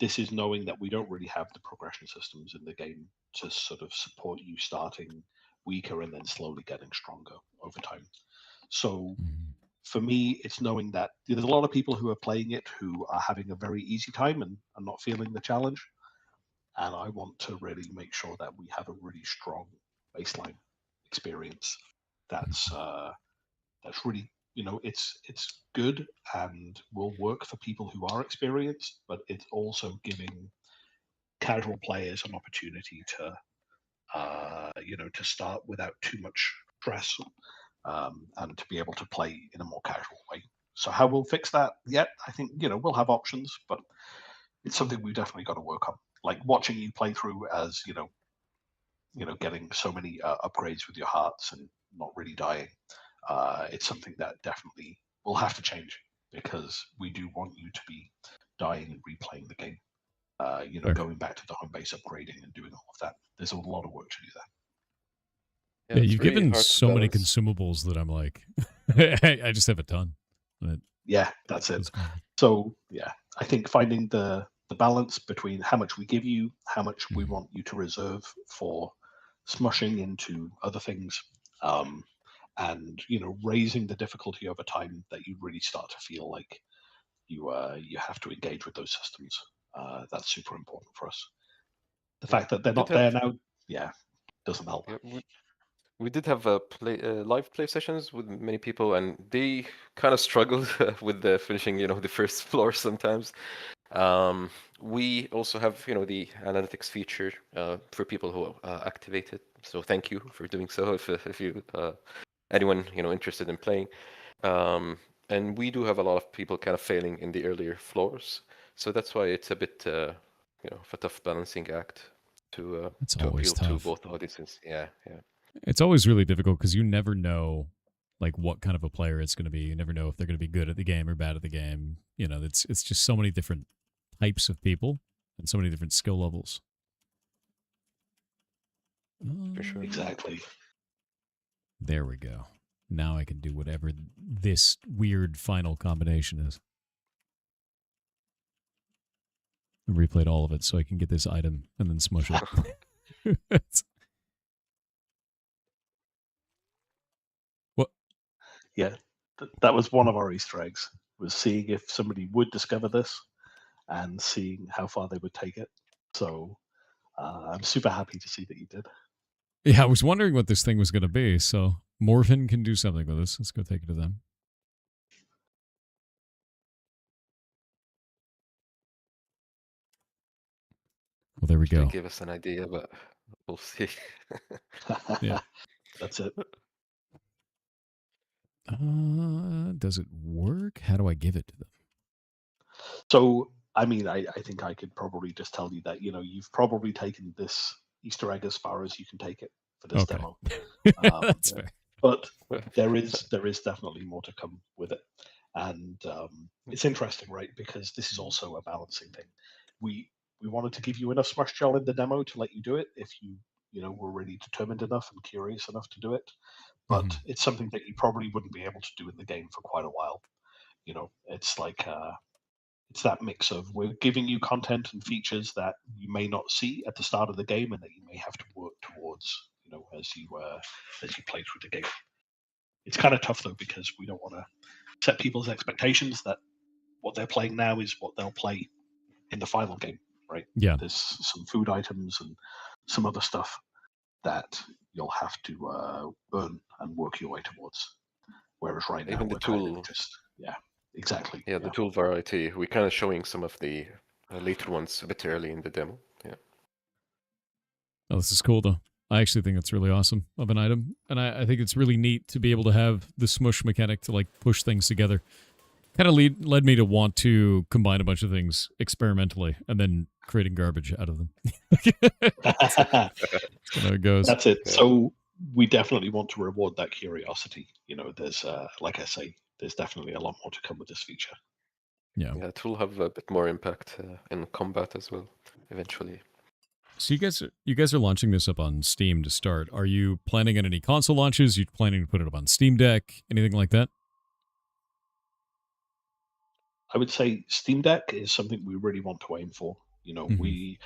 this is knowing that we don't really have the progression systems in the game to sort of support you starting weaker and then slowly getting stronger over time. So for me, it's knowing that there's a lot of people who are playing it who are having a very easy time and are not feeling the challenge. And I want to really make sure that we have a really strong baseline experience that's really, it's good and will work for people who are experienced, but it's also giving casual players an opportunity to start without too much stress, and to be able to play in a more casual way. So how we'll fix that yet? I think we'll have options, but it's something we've definitely got to work on. Like watching you play through as getting so many upgrades with your hearts and not really dying. It's something that definitely will have to change because we do want you to be dying and replaying the game. Fair. Going back to the home base upgrading and doing all of that. There's a lot of work to do there. Yeah, it's you've really given hard to so many balance. consumables that I'm like, I just have a ton. Yeah, that's it. Cool. So yeah, I think finding the balance between how much we give you, how much we want you to reserve for smushing into other things, and raising the difficulty over time that you really start to feel like you have to engage with those systems. That's super important for us. The Yeah, fact that we they're did not have there now, yeah, doesn't help. yeah, we did have live play sessions with many people, and they kind of struggled with the finishing, the first floor sometimes. We also have, the analytics feature for people who activate it. So thank you for doing so. If you anyone interested in playing, and we do have a lot of people kind of failing in the earlier floors. So that's why it's a bit, of a tough balancing act to It's to always appeal to tough. both audiences. Yeah. It's always really difficult because you never know like what kind of a player it's going to be. You never know if they're going to be good at the game or bad at the game. It's just so many different types of people and so many different skill levels. For sure. Exactly. There we go. Now I can do whatever this weird final combination is. I replayed all of it so I can get this item and then smush it. What? Yeah, that was one of our Easter eggs. Was seeing if somebody would discover this and seeing how far they would take it. So I'm super happy to see that you did. Yeah, I was wondering what this thing was going to be. So Morphin can do something with this. Let's go take it to them. Well, there we They go. give us an idea, but we'll see. Yeah. That's it. Does it work? How do I give it to them? So, I mean, I think I could probably just tell you that, you've probably taken this Easter egg as far as you can take it for this Okay. demo. That's fair. But there is definitely more to come with it. And it's interesting, right? Because this is also a balancing thing. We wanted to give you enough Smash Gel in the demo to let you do it if you were really determined enough and curious enough to do it. But it's something that you probably wouldn't be able to do in the game for quite a while. It's like it's that mix of we're giving you content and features that you may not see at the start of the game and that you may have to work towards, as you play through the game. It's kind of tough though because we don't want to set people's expectations that what they're playing now is what they'll play in the final game, right? Yeah. There's some food items and some other stuff that you'll have to earn and work your way towards. Whereas right now Even the we're kind tool, of just exactly. yeah, the tool variety. We're kind of showing some of the later ones a bit early in the demo. Yeah. Oh, this is cool though. I actually think it's really awesome of an item, and I think it's really neat to be able to have the smush mechanic to like push things together. Kind of led me to want to combine a bunch of things experimentally and then creating garbage out of them. That's how it goes. That's it. So we definitely want to reward that curiosity. There's like I say, there's definitely a lot more to come with this feature. Yeah, it will have a bit more impact in combat as well, eventually. So you guys are launching this up on Steam to start. Are you planning on any console launches? You planning to put it up on Steam Deck? Anything like that? I would say Steam Deck is something we really want to aim for. We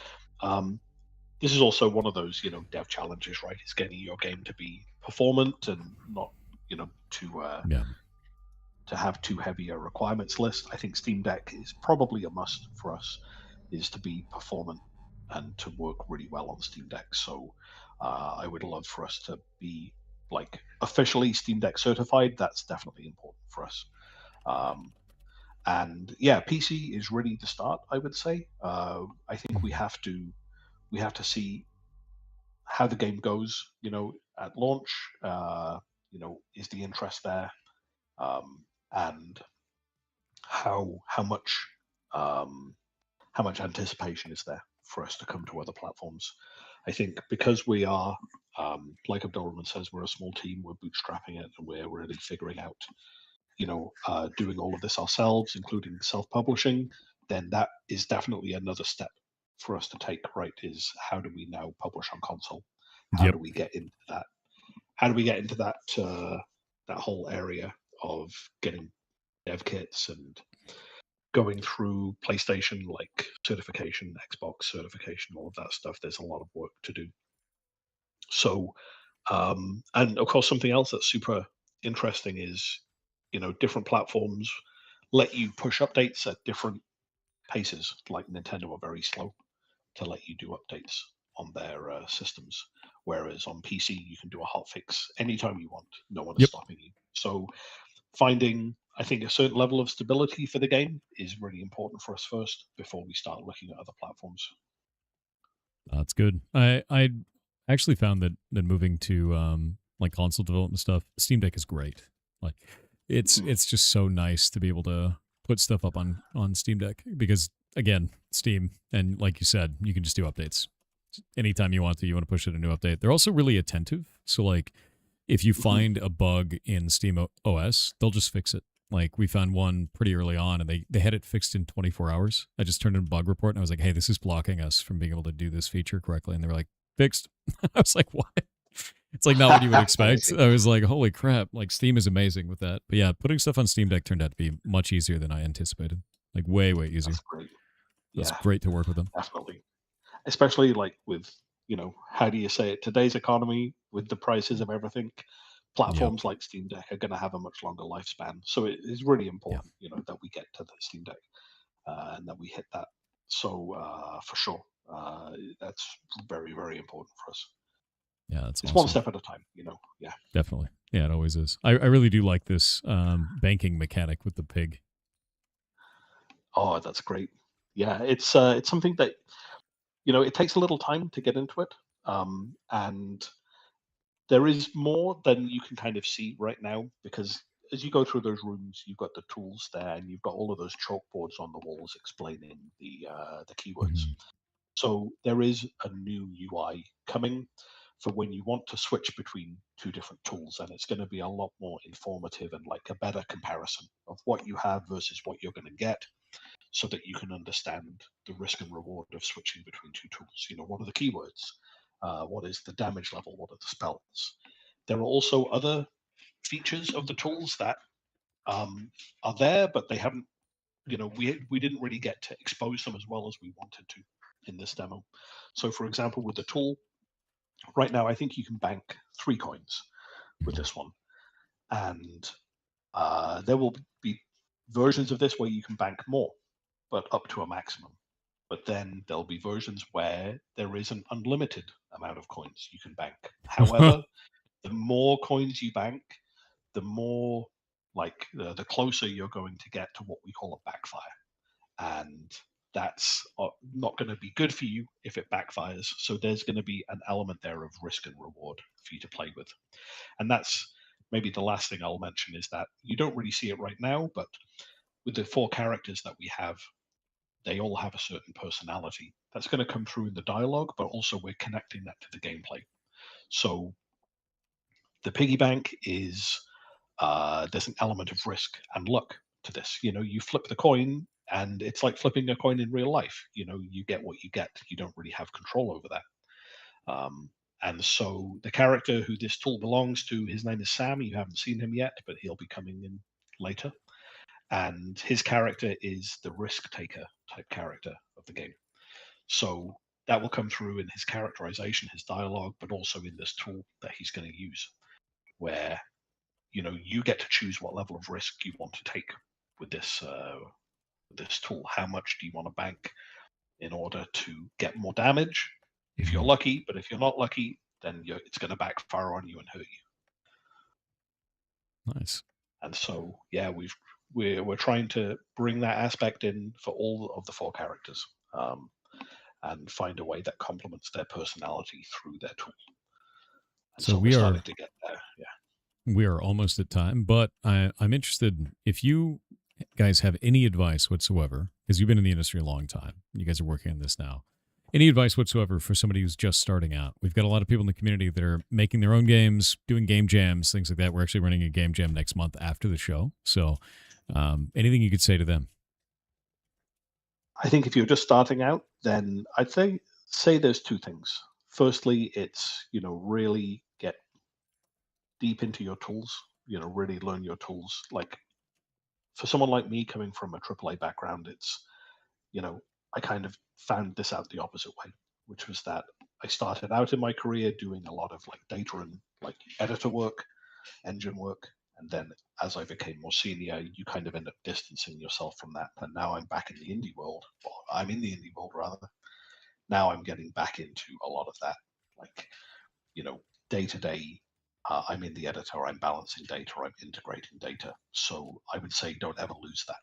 this is also one of those dev challenges, right? It's getting your game to be performant and not to have too heavy a requirements list. I think Steam Deck is probably a must for us, is to be performant and to work really well on Steam Deck. So I would love for us to be like officially Steam Deck certified. That's definitely important for us. And yeah, PC is really the start, I would say. I think we have to see how the game goes, at launch. Is the interest there, and how much anticipation is there for us to come to other platforms? I think because we are, like Abdulrahman says, we're a small team, we're bootstrapping it, and we're really figuring out, doing all of this ourselves, including self-publishing, then that is definitely another step for us to take, right? Is how do we now publish on console? How do we get into that? How do we get into that whole area of getting dev kits and going through PlayStation like certification, Xbox certification, all of that stuff? There's a lot of work to do. So, and of course, something else that's super interesting is, different platforms let you push updates at different paces. Like Nintendo are very slow to let you do updates on their systems, whereas on PC you can do a hotfix anytime you want. No one is stopping you. So finding, I think, a certain level of stability for the game is really important for us first before we start looking at other platforms. That's good. I actually found that moving to like console development stuff, Steam Deck is great. Like it's just so nice to be able to put stuff up on Steam Deck because again, Steam, and like you said, you can just do updates anytime you want to. You want to push it a new update. They're also really attentive. So like, if you find a bug in Steam OS, they'll just fix it. Like we found one pretty early on, and they had it fixed in 24 hours. I just turned in a bug report, and I was like, "Hey, this is blocking us from being able to do this feature correctly." And they were like, "Fixed." I was like, "What?" It's like not what you would expect. I was like, "Holy crap!" Like Steam is amazing with that. But yeah, putting stuff on Steam Deck turned out to be much easier than I anticipated. Like way easier. That's great. It's Yeah, great to work with them. definitely. Especially like with, how do you say it? Today's economy with the prices of everything, Yep. platforms like Steam Deck are going to have a much longer lifespan. So it is really Yeah. important, that we get to the Steam Deck and that we hit that. So for sure, that's very, very important for us. Yeah, that's It's awesome. one step at a time, Yeah. Definitely. Yeah, it always is. I really do like this banking mechanic with the pig. Oh, that's great. Yeah, it's something that it takes a little time to get into it, and there is more than you can kind of see right now because as you go through those rooms, you've got the tools there, and you've got all of those chalkboards on the walls explaining the keywords. Mhm. So there is a new UI coming for when you want to switch between two different tools, and it's going to be a lot more informative and like a better comparison of what you have versus what you're going to get, so that you can understand the risk and reward of switching between two tools. What are the keywords? What is the damage level? What are the spells? There are also other features of the tools that are there, but they haven't. We didn't really get to expose them as well as we wanted to in this demo. So, for example, with the tool, right now I think you can bank 3 coins with this one, and there will be versions of this where you can bank more, but up to a maximum. But then there'll be versions where there is an unlimited amount of coins you can bank. However, the more coins you bank, the more like the closer you're going to get to what we call a backfire, and that's not going to be good for you if it backfires. So there's going to be an element there of risk and reward for you to play with, and that's maybe the last thing I'll mention is that you don't really see it right now, but with the 4 characters that we have, they all have a certain personality that's going to come through in the dialogue, but also we're connecting that to the gameplay. So the piggy bank is there's an element of risk and luck to this. You flip the coin, and it's like flipping a coin in real life. You get what you get. You don't really have control over that. And so the character who this tool belongs to, his name is Sam. You haven't seen him yet, but he'll be coming in later. And his character is the risk taker type character of the game. So that will come through in his characterization, his dialogue, but also in this tool that he's going to use, where you get to choose what level of risk you want to take with this tool. How much do you want to bank in order to get more damage if you're lucky? But if you're not lucky, then it's going to backfire on you and hurt you. Nice. And so, yeah, we're trying to bring that aspect in for all of the 4 characters, and find a way that complements their personality through their tool. And So we're starting to get there. Yeah. we are almost at time, but I'm interested if you guys have any advice whatsoever, because you've been in the industry a long time. You guys are working on this now. Any advice whatsoever for somebody who's just starting out? We've got a lot of people in the community that are making their own games, doing game jams, things like that. We're actually running a game jam next month after the show. So anything you could say to them? I think if you're just starting out, then I'd say there's 2 things. Firstly, it's really get deep into your tools. Really learn your tools. Like for someone like me coming from a AAA background, it's I kind of found this out the opposite way, which was that I started out in my career doing a lot of like data and like editor work, engine work, and then as I became more senior, you kind of end up distancing yourself from that. And now I'm back in the indie world. Well, I'm in the indie world rather. Now I'm getting back into a lot of that, like day to day. I'm in the editor. I'm balancing data. I'm integrating data. So I would say don't ever lose that.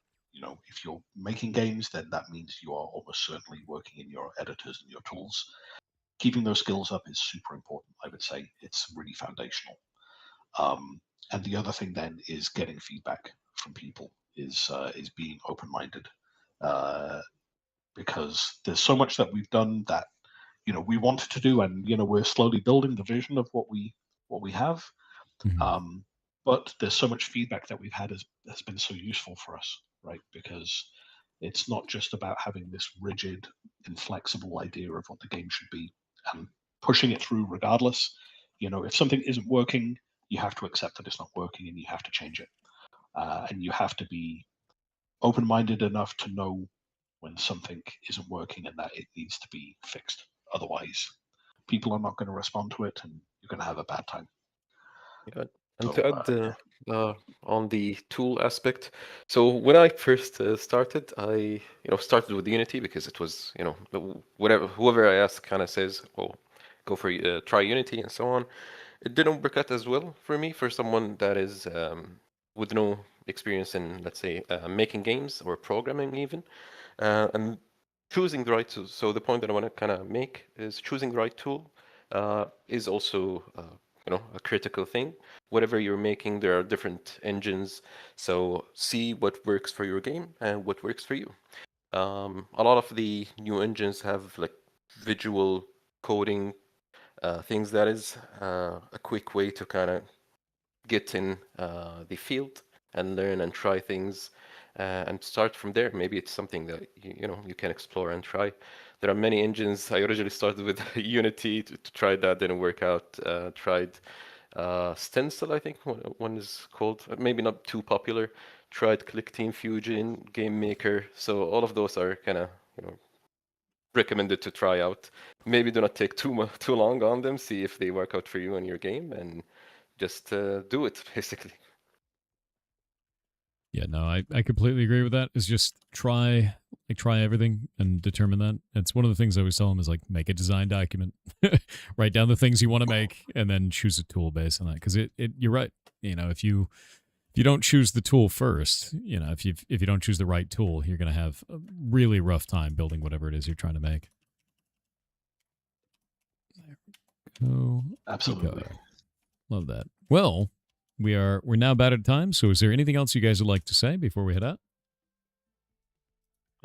If you're making games, then that means you are almost certainly working in your editors and your tools. Keeping those skills up is super important. I would say it's really foundational. And the other thing then is getting feedback from people. Is being open-minded. because there's so much that we've done that we wanted to do, and we're slowly building the vision of what we have. Mhm. But there's so much feedback that we've had has been so useful for us, right? Because it's not just about having this rigid, inflexible idea of what the game should be and pushing it through regardless. If something isn't working, you have to accept that it's not working and you have to change it. And you have to be open-minded enough to know when something isn't working and that it needs to be fixed. Otherwise, people are not going to respond to it and you're going to have a bad time. Yeah. And So, to add on the tool aspect, so when I first started, I started with Unity because it was whoever I ask kind of says, "Oh, go for try Unity" and so on. It didn't work out as well for me for someone that is with no experience in, let's say, making games or programming even, and choosing the right tool. So the point that I want to kind of make is choosing the right tool is also a critical thing. Whatever you're making, there are different engines. So see what works for your game and what works for you. A lot of the new engines have like visual coding things that is a quick way to kind of get in the field and learn and try things and start from there. Maybe it's something that you can explore and try. There are many engines. I originally started with Unity to try that, didn't work out. Tried Stencil, I think one is called. Maybe not too popular. Tried Click Team Fusion, Game Maker. So all of those are kind of recommended to try out. Maybe do not take too long on them. See if they work out for you and your game, and just do it basically. Yeah, no, I completely agree with that. Is just try everything and determine that. It's one of the things I always tell them is like make a design document, write down the things you want to make, and then choose a tool based on that. Because you're right. If you don't choose the tool first, if you don't choose the right tool, you're gonna have a really rough time building whatever it is you're trying to make. Oh, absolutely. okay. Love that. Well, we're now about at time. So, is there anything else you guys would like to say before we head out?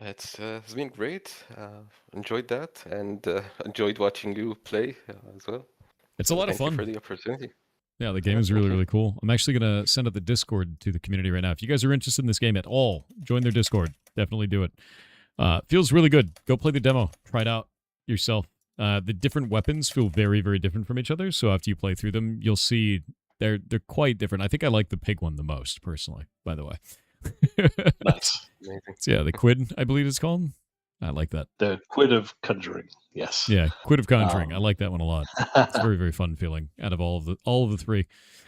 It's been great. Enjoyed that, and enjoyed watching you play as well. It's a lot of Thank you fun. for the opportunity. Yeah, the game is really, really cool. I'm actually going to send out the Discord to the community right now. If you guys are interested in this game at all, join their Discord. Definitely do it. Feels really good. Go play the demo. Try it out yourself. The different weapons feel very, very different from each other. So after you play through them, you'll see they're quite different. I think I like the pig one the most, personally, by the way. Nice. Amazing. So yeah, the Quid, I believe it's called. I like that. The Quid of Conjuring, yes. Yeah, Quid of Conjuring. I like that one a lot. It's very, very fun feeling out of all of the three.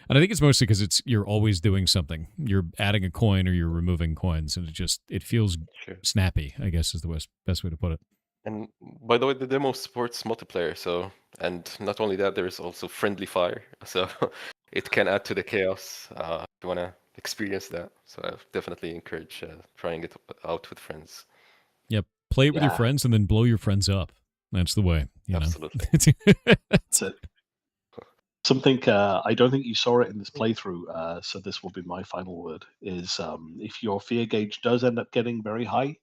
And I think it's mostly because you're always doing something. You're adding a coin or you're removing coins, and it feels snappy, I guess is the best way to put it. And by the way, the demo supports multiplayer, and not only that, there's also friendly fire, so it can add to the chaos if you want to experience that. So I definitely encourage trying it out with friends. Yep, play it with your friends and then blow your friends up. That's the way. Absolutely. That's it. Something I don't think you saw it in this playthrough, so this will be my final word, is if your fear gauge does end up getting very high,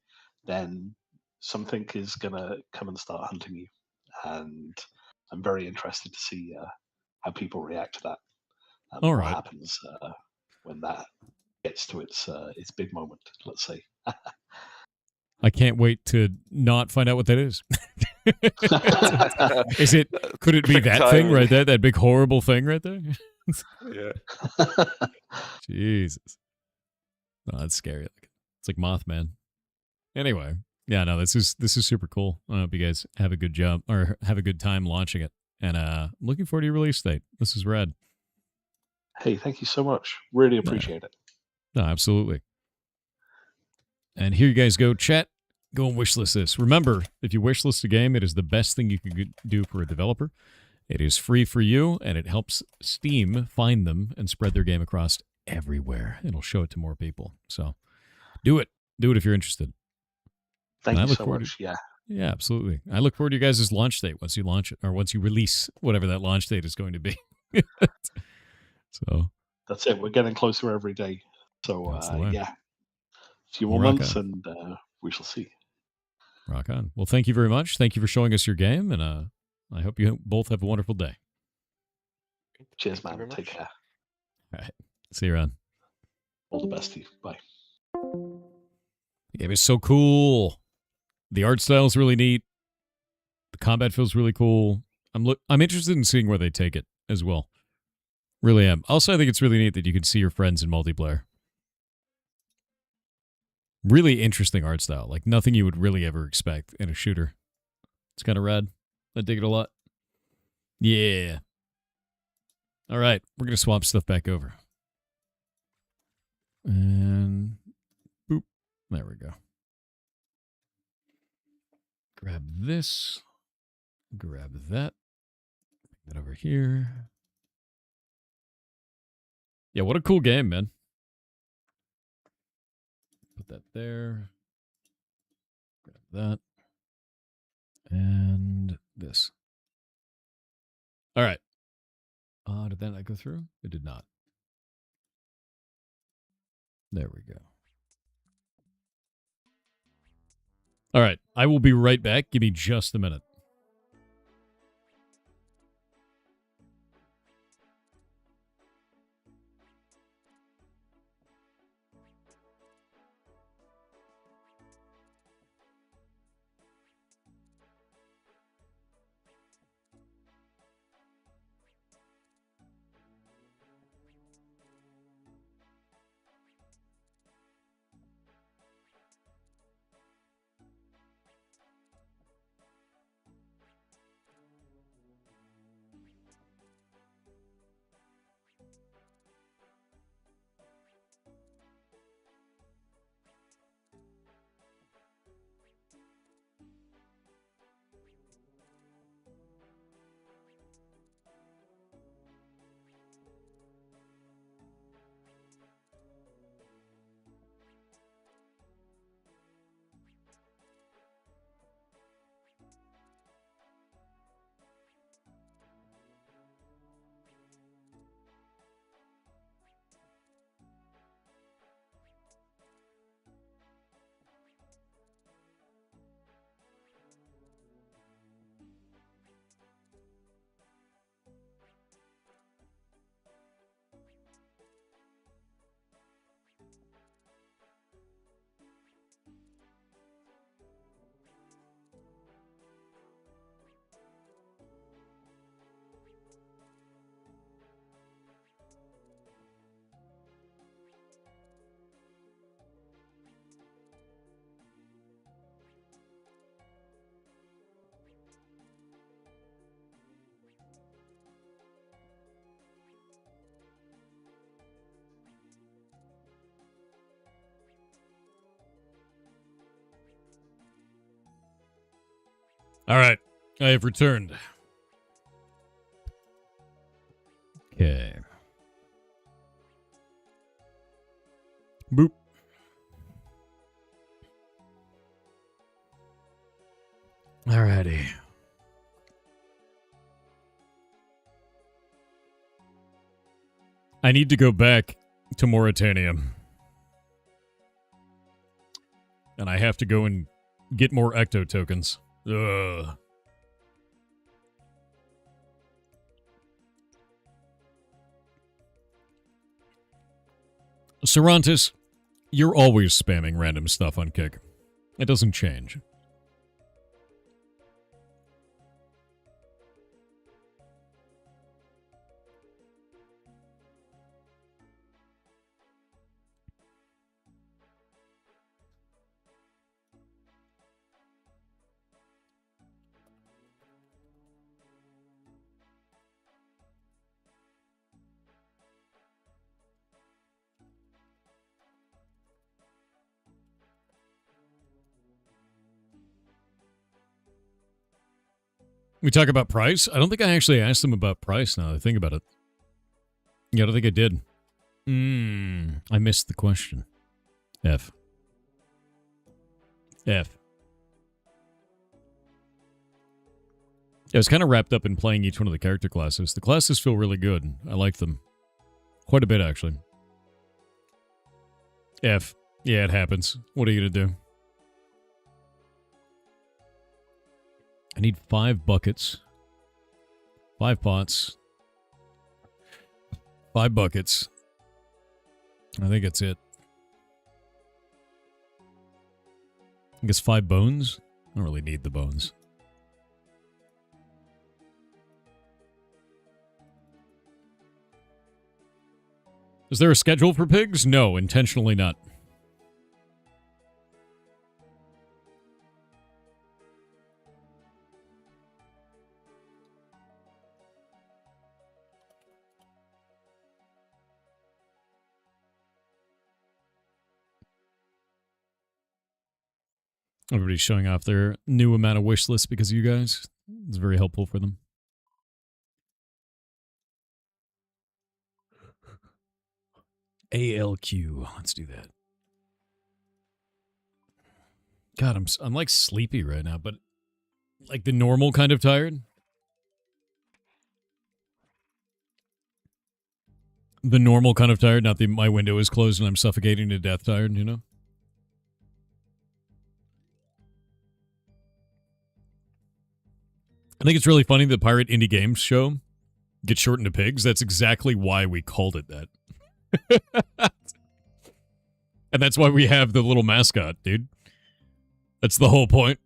then something is going to come and start hunting you. And I'm very interested to see how people react to that. And All what right. happens when that gets to its big moment, let's say. I can't wait to not find out what that is. Could it be that thing right there? That big horrible thing right there? Yeah. Jesus. Oh, that's scary. It's like Mothman. Anyway, yeah, no, this is super cool. I hope you guys have a good job or have a good time launching it. And I'm looking forward to your release date. This is rad. Hey, thank you so much. Really appreciate it. No, absolutely. And here you guys go, chat. Go and wishlist this. Remember, if you wishlist a game, it is the best thing you can do for a developer. It is free for you, and it helps Steam find them and spread their game across everywhere. It'll show it to more people. So do it. Do it if you're interested. Thank you so much. Yeah, absolutely. I look forward to you guys' launch date once you launch it, or once you release whatever that launch date is going to be. So that's it. We're getting closer every day. So yeah, a few more months, and we shall see. Rock on. Well, thank you very much. Thank you for showing us your game, and I hope you both have a wonderful day. Cheers, Thank you man. very Take much. care. All right. See you around. All the best to you. Bye. The game is so cool. The art style is really neat. The combat feels really cool. I'm interested in seeing where they take it as well. Really am. Also, I think it's really neat that you can see your friends in multiplayer. Really interesting art style. Like nothing you would really ever expect in a shooter. It's kind of rad. I dig it a lot. Yeah. All right. We're going to swap stuff back over. And boop. There we go. Grab this. Grab that. Put that over here. Yeah, what a cool game, man. Put that there. Grab that. And this. All right. Did that not go through? It did not. There we go. All right. I will be right back. Give me just a minute. All right. I have returned. Okay. Boop. Alrighty. I need to go back to Mauritania. And I have to go and get more ecto tokens. Ugh. Cervantes, you're always spamming random stuff on Kick. It doesn't change. We talk about price? I don't think I actually asked them about price now that I think about it. Yeah, I don't think I did. I missed the question. F. Yeah, I was kind of wrapped up in playing each one of the character classes. The classes feel really good. I like them. Quite a bit, actually. F. Yeah, it happens. What are you going to do? I need 5 buckets. 5 pots. 5 buckets. I think that's it. I guess 5 bones? I don't really need the bones. Is there a schedule for pigs? No, intentionally not. Everybody's showing off their new amount of wish lists because of you guys. It's very helpful for them. ALQ. Let's do that. God, I'm like sleepy right now, but like the normal kind of tired. The normal kind of tired, not the my window is closed and I'm suffocating to death tired, you know? I think it's really funny the Pirate Indie Games show gets shortened to pigs. That's exactly why we called it that. And that's why we have the little mascot, dude. That's the whole point.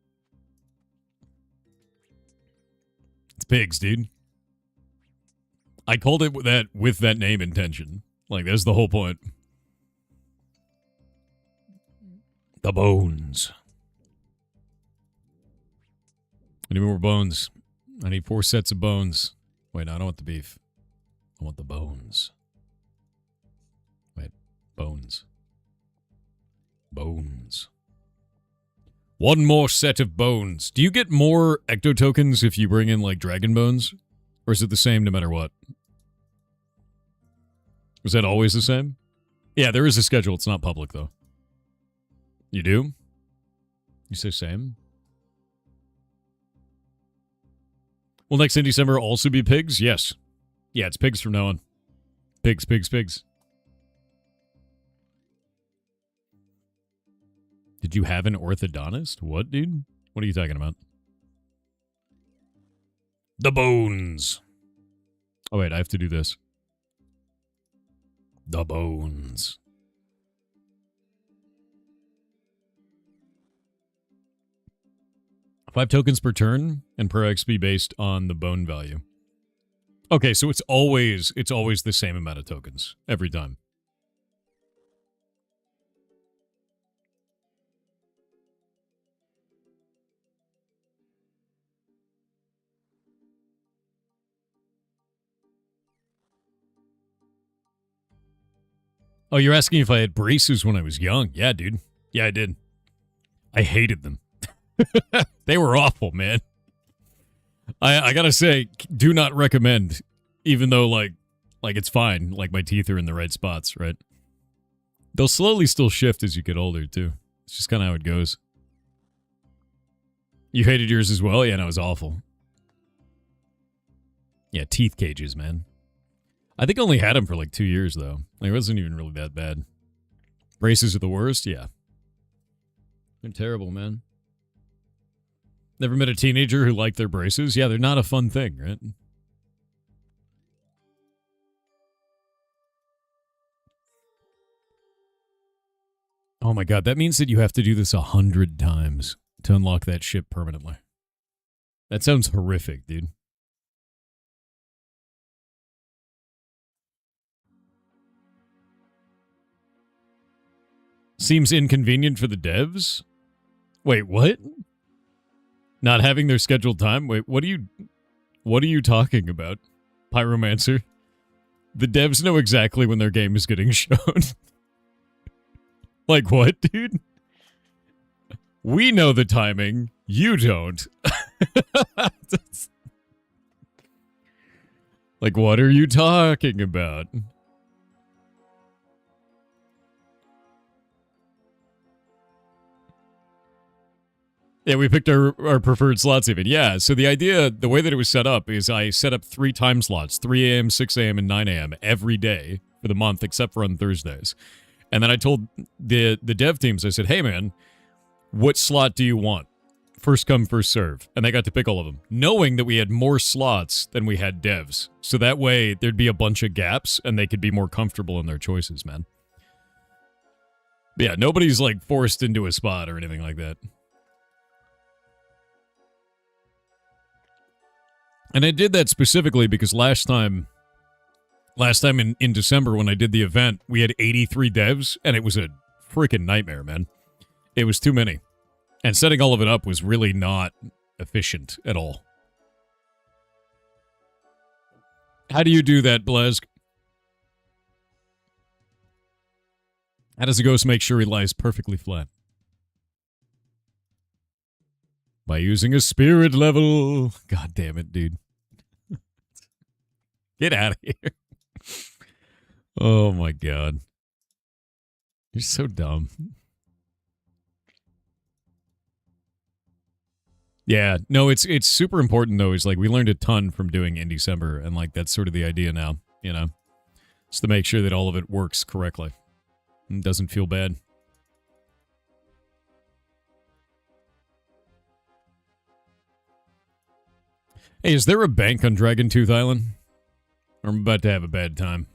It's pigs, dude. I called it with that name intention. Like, that's the whole point. The bones. I need more bones. I need 4 sets of bones. Wait, no, I don't want the beef. I want the bones. Wait, bones. Bones. 1 more set of bones. Do you get more ecto tokens if you bring in, like, dragon bones? Or is it the same no matter what? Was that always the same? Yeah, there is a schedule. It's not public, though. You do? You say same? Will next in December also be pigs? Yes. Yeah, it's pigs from now on. Pigs, pigs, pigs. Did you have an orthodontist? What, dude? What are you talking about? The bones. Oh, wait, I have to do this. The bones. Five tokens per turn and per XP based on the bone value. Okay, so it's always the same amount of tokens every time. Oh, you're asking if I had braces when I was young? Yeah, dude. Yeah, I did. I hated them. They were awful, man. I gotta say, do not recommend, even though, like it's fine. Like, my teeth are in the right spots, right? They'll slowly still shift as you get older, too. It's just kind of how it goes. You hated yours as well? Yeah, no, it was awful. Yeah, teeth cages, man. I think I only had them for like 2 years, though. Like, it wasn't even really that bad. Braces are the worst? Yeah. They're terrible, man. Never met a teenager who liked their braces? Yeah, they're not a fun thing, right? Oh my god, that means that you have to do this 100 times to unlock that ship permanently. That sounds horrific, dude. Seems inconvenient for the devs? Wait, what? Not having their scheduled time? Wait, what are you talking about, Pyromancer? The devs know exactly when their game is getting shown. Like what, dude? We know the timing. You don't. Like, what are you talking about? Yeah, we picked our preferred slots even. Yeah, so the idea, the way that it was set up is I set up 3 time slots, 3 a.m., 6 a.m., and 9 a.m. every day for the month, except for on Thursdays. And then I told the dev teams, I said, hey, man, what slot do you want first come, first serve, and they got to pick all of them, knowing that we had more slots than we had devs. So that way, there'd be a bunch of gaps, and they could be more comfortable in their choices, man. But yeah, nobody's, like, forced into a spot or anything like that. And I did that specifically because last time in December when I did the event, we had 83 devs, and it was a freaking nightmare, man. It was too many. And setting all of it up was really not efficient at all. How do you do that, Blask? How does a ghost make sure he lies perfectly flat? By using a spirit level. God damn it, dude. Get out of here. Oh my god. You're so dumb. Yeah, no, it's super important though. Is like we learned a ton from doing in December, and like that's sort of the idea now, you know, just to make sure that all of it works correctly and doesn't feel bad. Hey, is there a bank on Dragon Tooth Island? Or I'm about to have a bad time.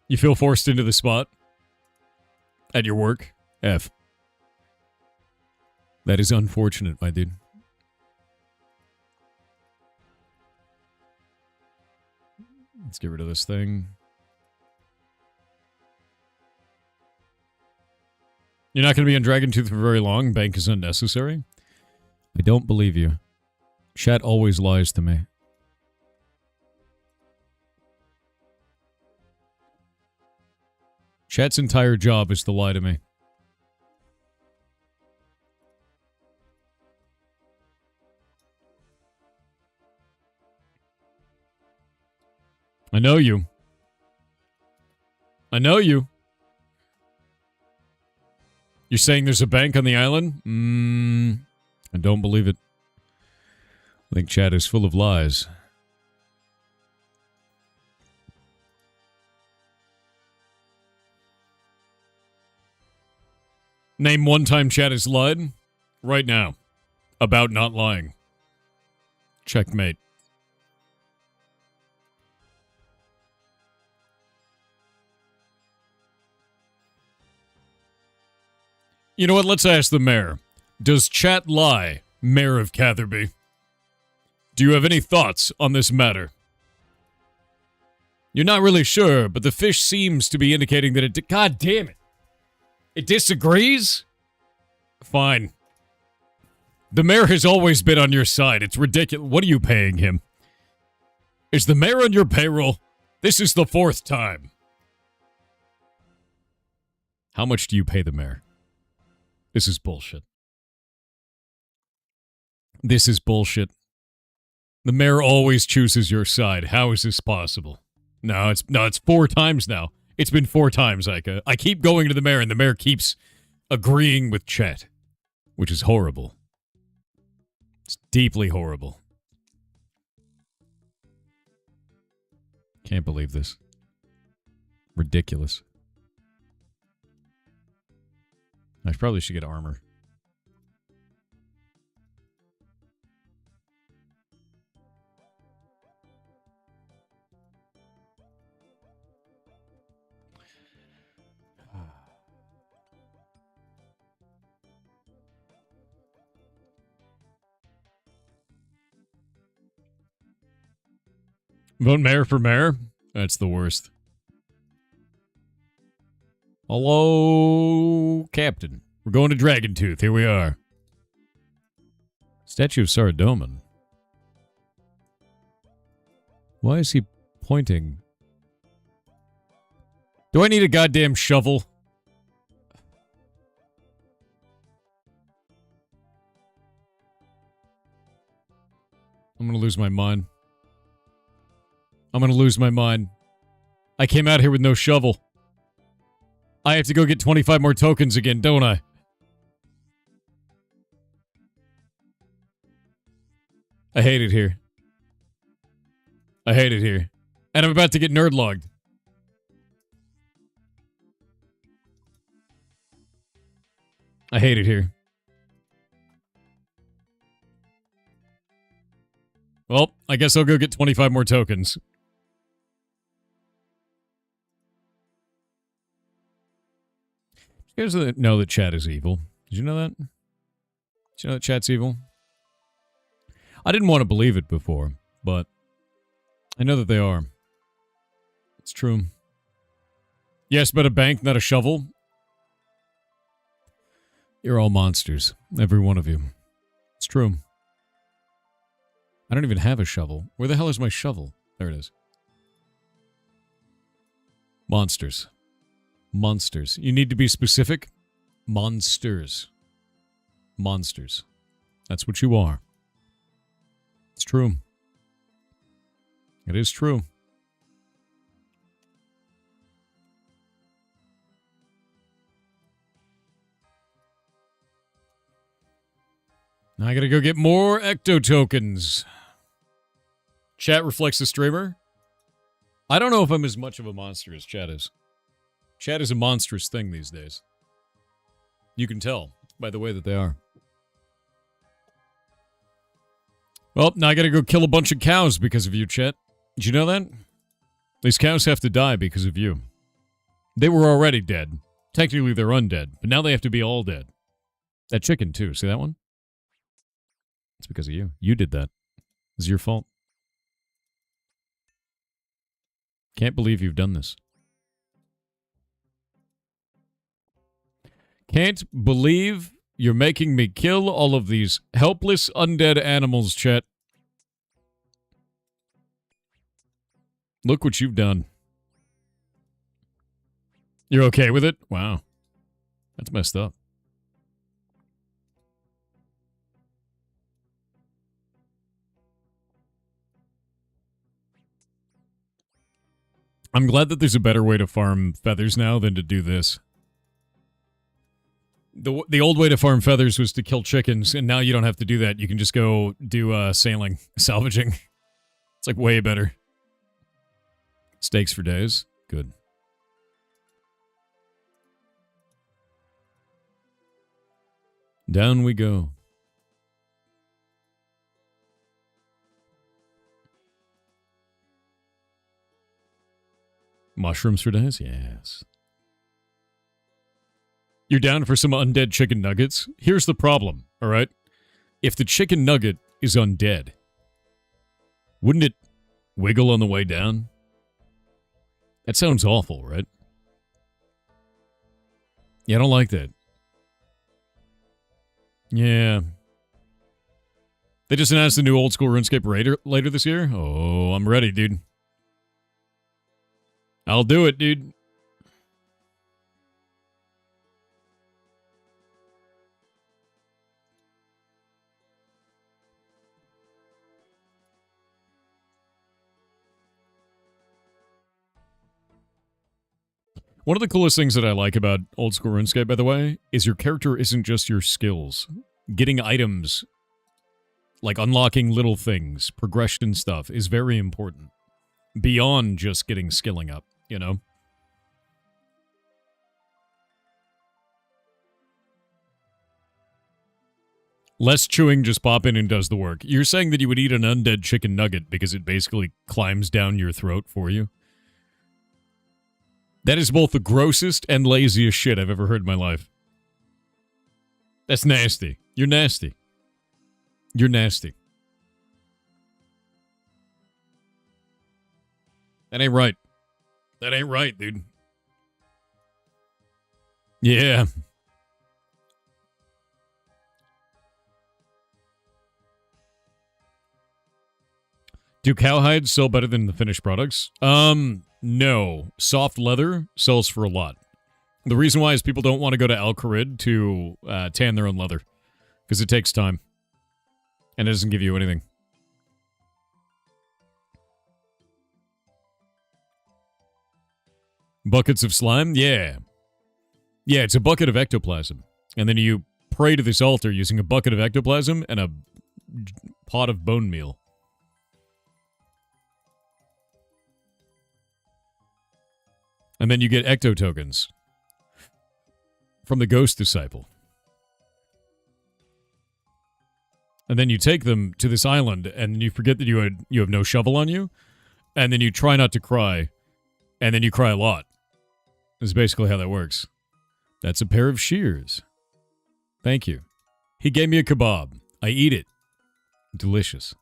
You feel forced into the spot? At your work? F. That is unfortunate, my dude. Let's get rid of this thing. You're not going to be on Dragon Tooth for very long. Bank is unnecessary. I don't believe you. Chat always lies to me. Chat's entire job is to lie to me. I know you. I know you. You're saying there's a bank on the island? I don't believe it. I think chat is full of lies. Name one time chat has lied. Right now. About not lying. Checkmate. You know what? Let's ask the mayor. Does chat lie, Mayor of Catherby? Do you have any thoughts on this matter? You're not really sure, but the fish seems to be indicating that it... God damn it. It disagrees? Fine. The mayor has always been on your side. It's ridiculous. What are you paying him? Is the mayor on your payroll? This is the 4th time. How much do you pay the mayor? This is bullshit. This is bullshit. The mayor always chooses your side. How is this possible? No, it's 4 times now. It's been 4 times, Ika. I keep going to the mayor, and the mayor keeps agreeing with chat, which is horrible. It's deeply horrible. Can't believe this. Ridiculous. I probably should get armor. Vote mayor for mayor? That's the worst. Hello, Captain. We're going to Dragon Tooth. Here we are. Statue of Saradomin. Why is he pointing? Do I need a goddamn shovel? I'm gonna lose my mind. I'm gonna lose my mind. I came out here with no shovel. I have to go get 25 more tokens again, don't I? I hate it here. I hate it here. And I'm about to get nerd logged. I hate it here. Well, I guess I'll go get 25 more tokens. You guys know that chat is evil. Did you know that? Did you know that chat's evil? I didn't want to believe it before, but I know that they are. It's true. Yes, but a bank, not a shovel. You're all monsters. Every one of you. It's true. I don't even have a shovel. Where the hell is my shovel? There it is. Monsters. Monsters. You need to be specific. Monsters. Monsters. That's what you are. It's true. It is true. Now I gotta go get more ecto tokens. Chat reflects the streamer. I don't know if I'm as much of a monster as chat is. Chat is a monstrous thing these days. You can tell by the way that they are. Well, now I gotta go kill a bunch of cows because of you, chat. Did you know that? These cows have to die because of you. They were already dead. Technically, they're undead, but now they have to be all dead. That chicken, too. See that one? It's because of you. You did that. It's your fault. Can't believe you've done this. Can't believe you're making me kill all of these helpless undead animals, chat. Look what you've done. You're okay with it? Wow. That's messed up. I'm glad that there's a better way to farm feathers now than to do this. The old way to farm feathers was to kill chickens, and now you don't have to do that. You can just go do sailing, salvaging. It's like way better. Steaks for days. Good. Down we go. Mushrooms for days? Yes. You're down for some undead chicken nuggets? Here's the problem, alright? If the chicken nugget is undead, wouldn't it wiggle on the way down? That sounds awful, right? Yeah, I don't like that. Yeah. They just announced the new old school RuneScape later this year? Oh, I'm ready, dude. I'll do it, dude. One of the coolest things that I like about old school RuneScape, by the way, is your character isn't just your skills. Getting items, like unlocking little things, progression stuff, is very important. Beyond just getting skilling up, you know? Less chewing, just pop in and does the work. You're saying that you would eat an undead chicken nugget because it basically climbs down your throat for you? That is both the grossest and laziest shit I've ever heard in my life. That's nasty. You're nasty. You're nasty. That ain't right. That ain't right, dude. Yeah. Do cowhides sell better than the finished products? No. Soft leather sells for a lot. The reason why is people don't want to go to Al Kharid to tan their own leather. Because it takes time. And it doesn't give you anything. Buckets of slime? Yeah. Yeah, it's a bucket of ectoplasm. And then you pray to this altar using a bucket of ectoplasm and a pot of bone meal. And then you get ecto tokens from the Ghost Disciple. And then you take them to this island, and you forget that you have no shovel on you, and then you try not to cry, and then you cry a lot. Is basically how that works. That's a pair of shears. Thank you. He gave me a kebab. I eat it. Delicious.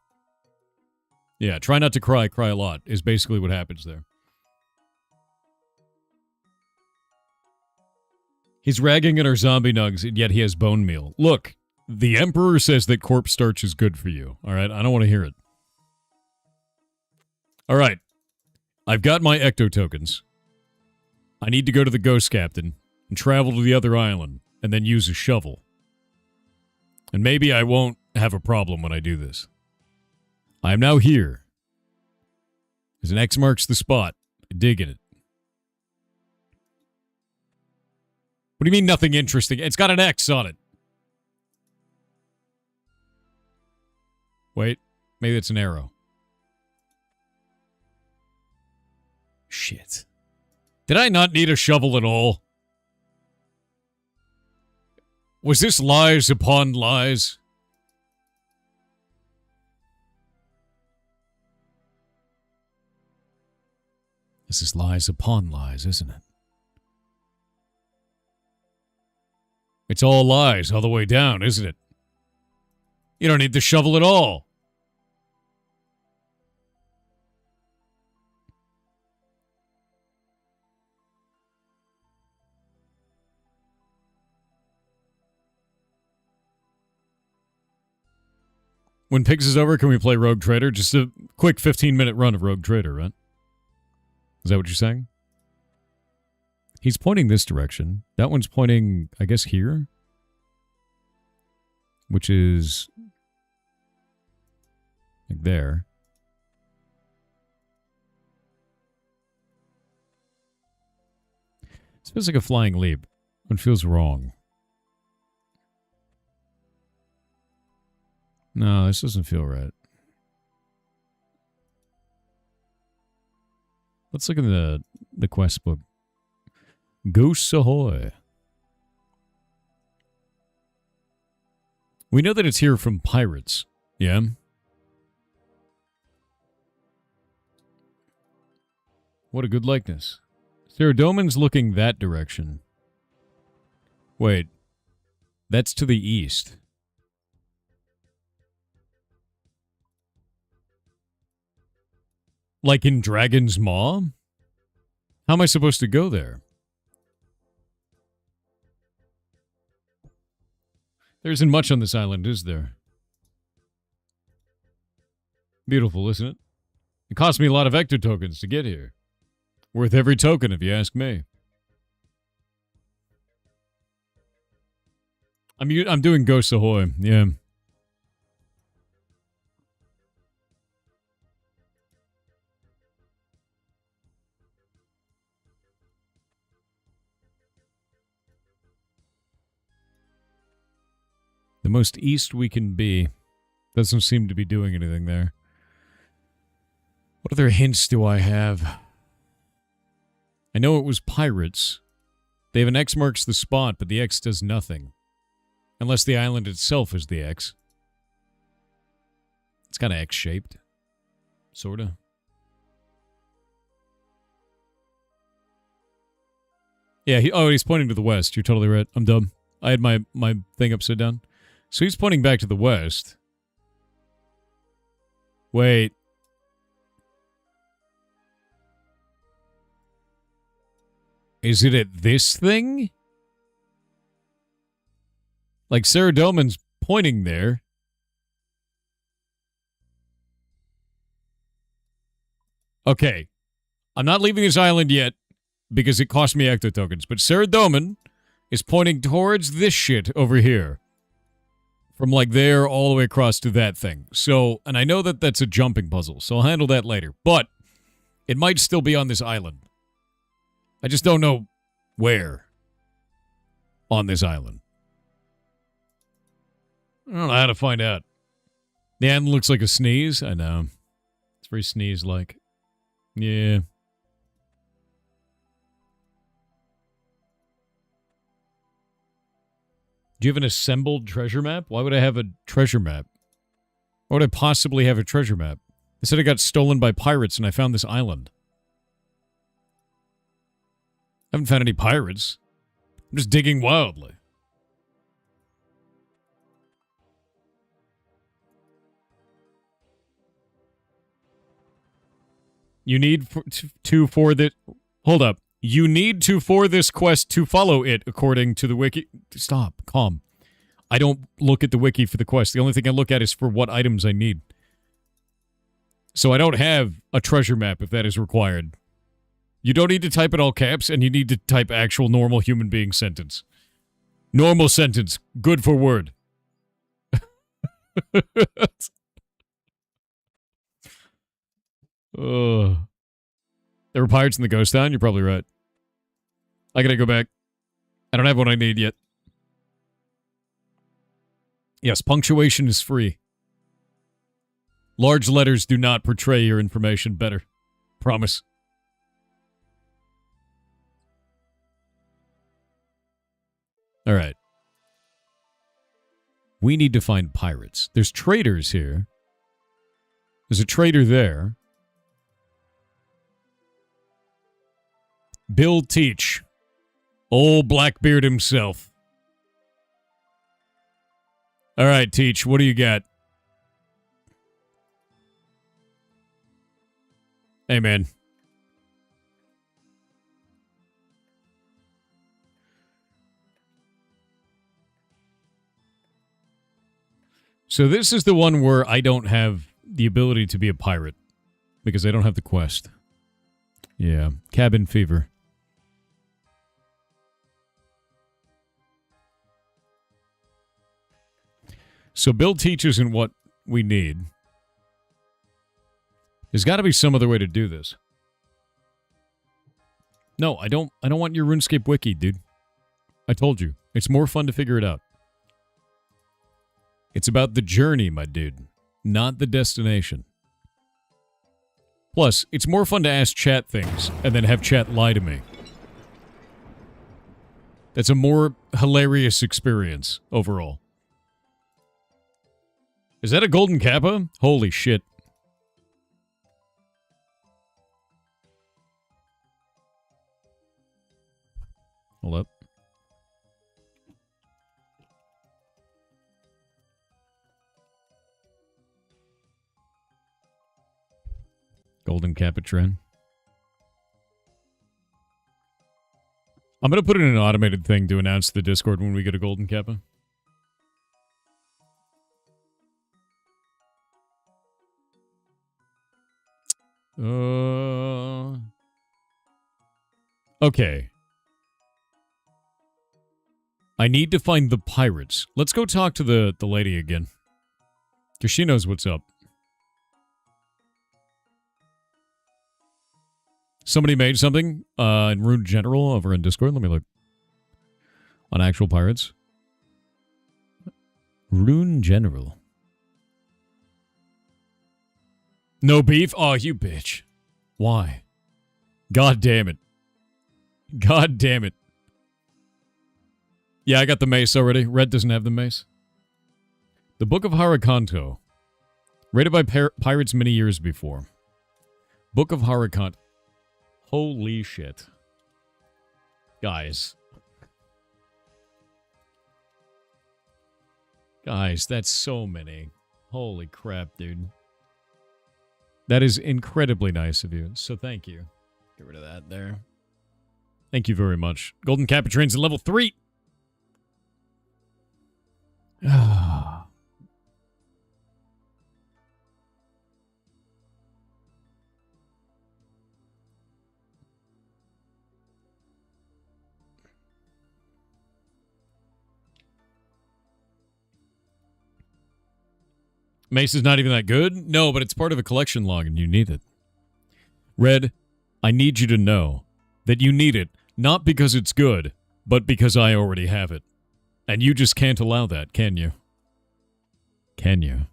Yeah, try not to cry, cry a lot, is basically what happens there. He's ragging at our zombie nugs, and yet he has bone meal. Look, the Emperor says that corpse starch is good for you. All right, I don't want to hear it. All right, I've got my ecto tokens. I need to go to the Ghost Captain and travel to the other island, and then use a shovel. And maybe I won't have a problem when I do this. I am now here. As an X marks the spot, digging it. What do you mean nothing interesting? It's got an X on it. Wait, maybe it's an arrow. Shit. Did I not need a shovel at all? Was this lies upon lies? This is lies upon lies, isn't it? It's all lies all the way down, isn't it? You don't need the shovel at all. When Pigs is over, can we play Rogue Trader? Just a quick 15-minute run of Rogue Trader, right? Is that what you're saying? He's pointing this direction. That one's pointing, I guess, here. Which is... like there. This feels like a flying leap. It feels wrong. No, this doesn't feel right. Let's look at the quest book. Ghosts ahoy. We know that it's here from pirates. Yeah? What a good likeness. Saradomin's looking that direction. Wait. That's to the east. Like in Dragon's Maw? How am I supposed to go there? There isn't much on this island, is there? Beautiful, isn't it? It cost me a lot of ecto tokens to get here. Worth every token, if you ask me. I'm doing Ghosts Ahoy, yeah. The most east we can be. Doesn't seem to be doing anything there. What other hints do I have? I know it was pirates. They have an X marks the spot, but the X does nothing. Unless the island itself is the X. It's kind of X-shaped. Sorta. Yeah, he's pointing to the west. You're totally right. I'm dumb. I had my thing upside down. So he's pointing back to the west. Wait. Is it at this thing? Like Saradomin's pointing there. Okay. I'm not leaving this island yet because it cost me ecto tokens, but Saradomin is pointing towards this shit over here. From like there all the way across to that thing. So, and I know that that's a jumping puzzle, so I'll handle that later. But it might still be on this island. I just don't know where on this island. I don't know how to find out. The end looks like a sneeze. I know. It's very sneeze-like. Yeah. Do you have an assembled treasure map? Why would I have a treasure map? Why would I possibly have a treasure map? They said I got stolen by pirates and I found this island. I haven't found any pirates. I'm just digging wildly. You need for the... Hold up. You need to for this quest to follow it, according to the wiki. Stop. Calm. I don't look at the wiki for the quest. The only thing I look at is for what items I need. So I don't have a treasure map if that is required. You don't need to type in all caps, and you need to type actual normal human being sentence. Normal sentence. Good for word. There were pirates in the ghost town? You're probably right. I gotta go back. I don't have what I need yet. Yes, punctuation is free. Large letters do not portray your information better. Promise. Alright. We need to find pirates. There's traders here. There's a trader there. Bill Teach. Old Blackbeard himself. All right, Teach, what do you got? Hey, man. So this is the one where I don't have the ability to be a pirate because I don't have the quest. Yeah, cabin fever. So Bill Teach isn't what we need. There's got to be some other way to do this. No, I don't want your RuneScape wiki, dude. I told you. It's more fun to figure it out. It's about the journey, my dude, not the destination. Plus, it's more fun to ask chat things and then have chat lie to me. That's a more hilarious experience overall. Is that a golden kappa? Holy shit. Hold up. Golden kappa trend. I'm going to put in an automated thing to announce the Discord when we get a golden kappa. Okay. I need to find the pirates. Let's go talk to the lady again. Because she knows what's up. Somebody made something in Rune General over in Discord. Let me look. On actual pirates. Rune General. No beef? Oh, you bitch. Why? God damn it. God damn it. Yeah, I got the mace already. Red doesn't have the mace. The Book of Harakanto. Rated by pirates many years before. Book of Harakanto. Holy shit. Guys. Guys, that's so many. Holy crap, dude. That is incredibly nice of you. So thank you. Get rid of that there. Thank you very much. Golden Kappa trains at level 3. Mace is not even that good? No, but it's part of a collection log and you need it. Red, I need you to know that you need it, not because it's good, but because I already have it. And you just can't allow that, can you? Can you?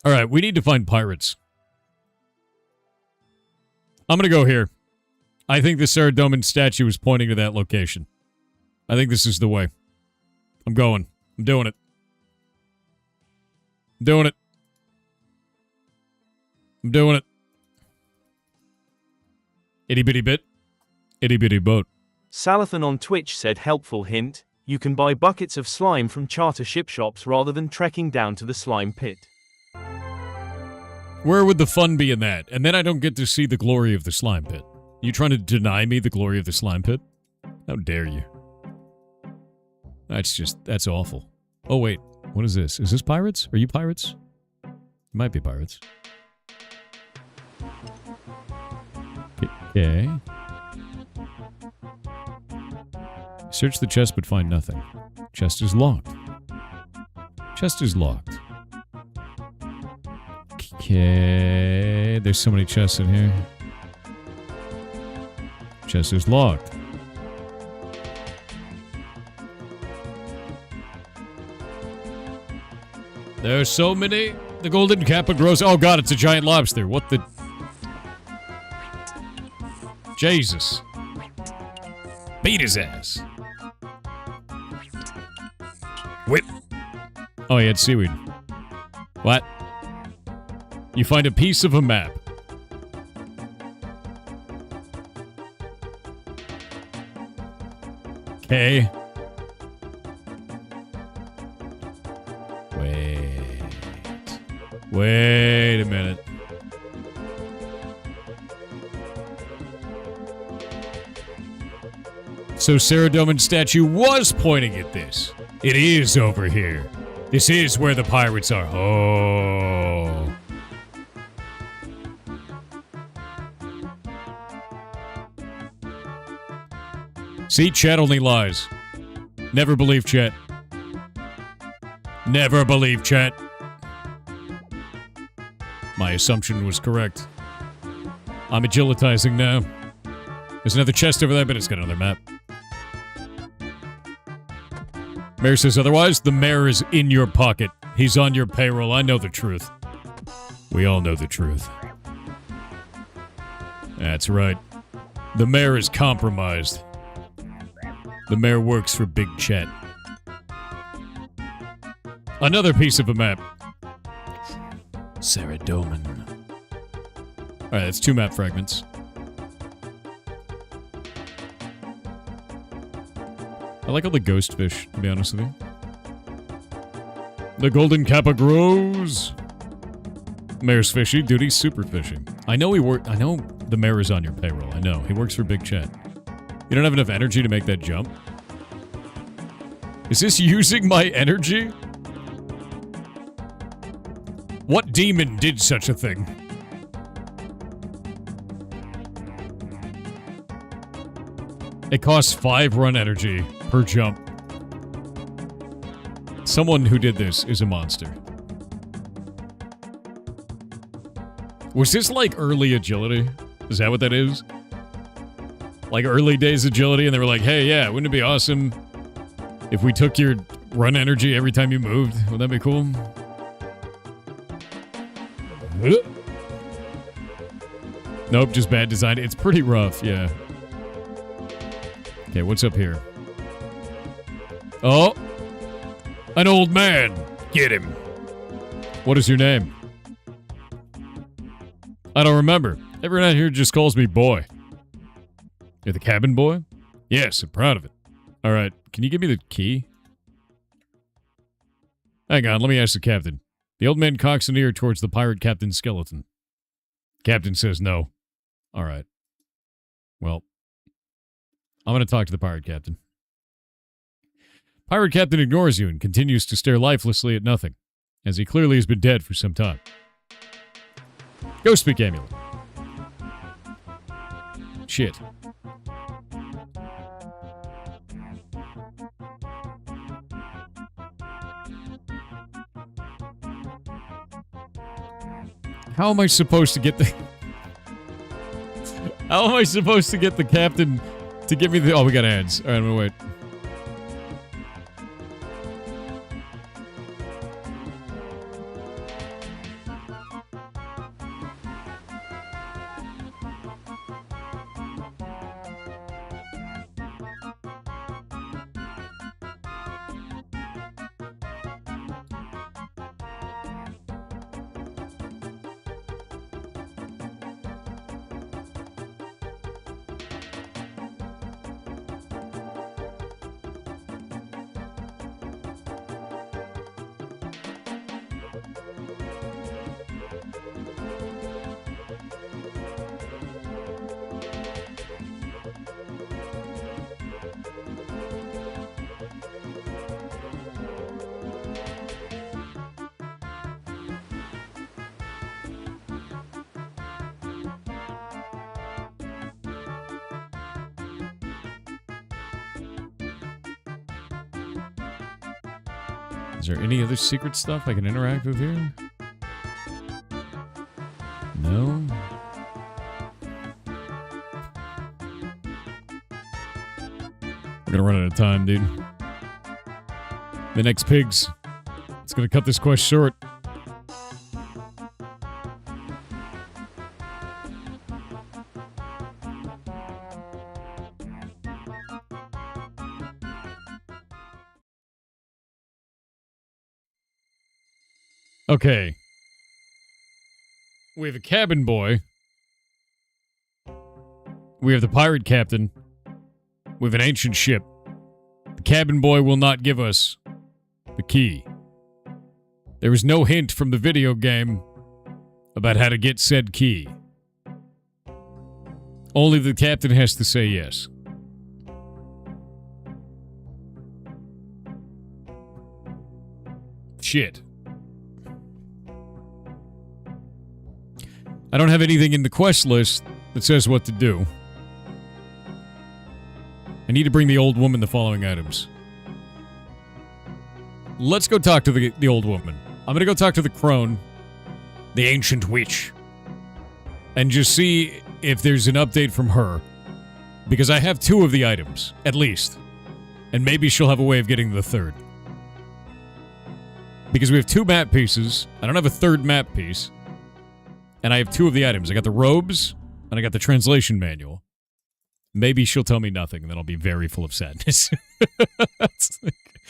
All right, we need to find pirates. I'm going to go here. I think the Saradomin statue is pointing to that location. I think this is the way. I'm going. I'm doing it. I'm doing it. I'm doing it. Itty bitty bit. Itty bitty boat. Salathan on Twitch said helpful hint, you can buy buckets of slime from charter ship shops rather than trekking down to the slime pit. Where would the fun be in that? And then I don't get to see the glory of the slime pit. You trying to deny me the glory of the slime pit? How dare you? That's awful. Oh wait, what is this? Is this pirates? Are you pirates? You might be pirates. Okay. Search the chest but find nothing. Chest is locked. Chest is locked. Okay, there's so many chests in here. Chest is locked. There's so many. The golden kappa grows. Oh god, it's a giant lobster. What the... Jesus. Beat his ass. Whip. Oh, he had seaweed. What? You find a piece of a map. Okay. Wait a minute. So Saradomin statue was pointing at this. It is over here. This is where the pirates are. Oh. See, Chet only lies. Never believe Chet. Never believe Chet. My assumption was correct. I'm agilitizing now. There's another chest over there, but it's got another map. Mayor says otherwise. The mayor is in your pocket. He's on your payroll. I know the truth. We all know the truth. That's right. The mayor is compromised. The mayor works for Big Chet. Another piece of a map. Saradomin. Alright, that's 2 map fragments. I like all the ghost fish, to be honest with you. The golden kappa grows. Mayor's fishy. Dude, he's super fishing. I know the mayor is on your payroll. I know. He works for Big Chet. You don't have enough energy to make that jump? Is this using my energy? What demon did such a thing? It costs 5 run energy per jump. Someone who did this is a monster. Was this like early agility? Is that what that is? Like early days agility and they were like, hey, yeah, wouldn't it be awesome if we took your run energy every time you moved? Would that be cool? Nope, just bad design. It's pretty rough, yeah. Okay, what's up here? Oh! An old man! Get him! What is your name? I don't remember. Everyone out here just calls me boy. You're the cabin boy? Yes, I'm proud of it. Alright, can you give me the key? Hang on, let me ask the captain. The old man cocks an ear towards the pirate captain's skeleton. Captain says no. Alright. Well, I'm going to talk to the pirate captain. Pirate captain ignores you and continues to stare lifelessly at nothing, as he clearly has been dead for some time. Go speak amulet. Shit. How am I supposed to get the... How am I supposed to get the captain to give me the... Oh, we got ads. Alright, I'm gonna wait. Is there any other secret stuff I can interact with here? No? We're gonna run out of time, dude. The next pigs. It's gonna cut this quest short. Okay. We have a cabin boy. We have the pirate captain. We have an ancient ship. The cabin boy will not give us the key. There is no hint from the video game about how to get said key. Only the captain has to say yes. Shit. I don't have anything in the quest list that says what to do. I need to bring the old woman the following items. Let's go talk to the old woman. I'm gonna go talk to the crone, the ancient witch, and just see if there's an update from her. Because I have 2 of the items, at least. And maybe she'll have a way of getting the 3rd. Because we have 2 map pieces. I don't have a 3rd map piece. And I have 2 of the items. I got the robes, and I got the translation manual. Maybe she'll tell me nothing, and then I'll be very full of sadness.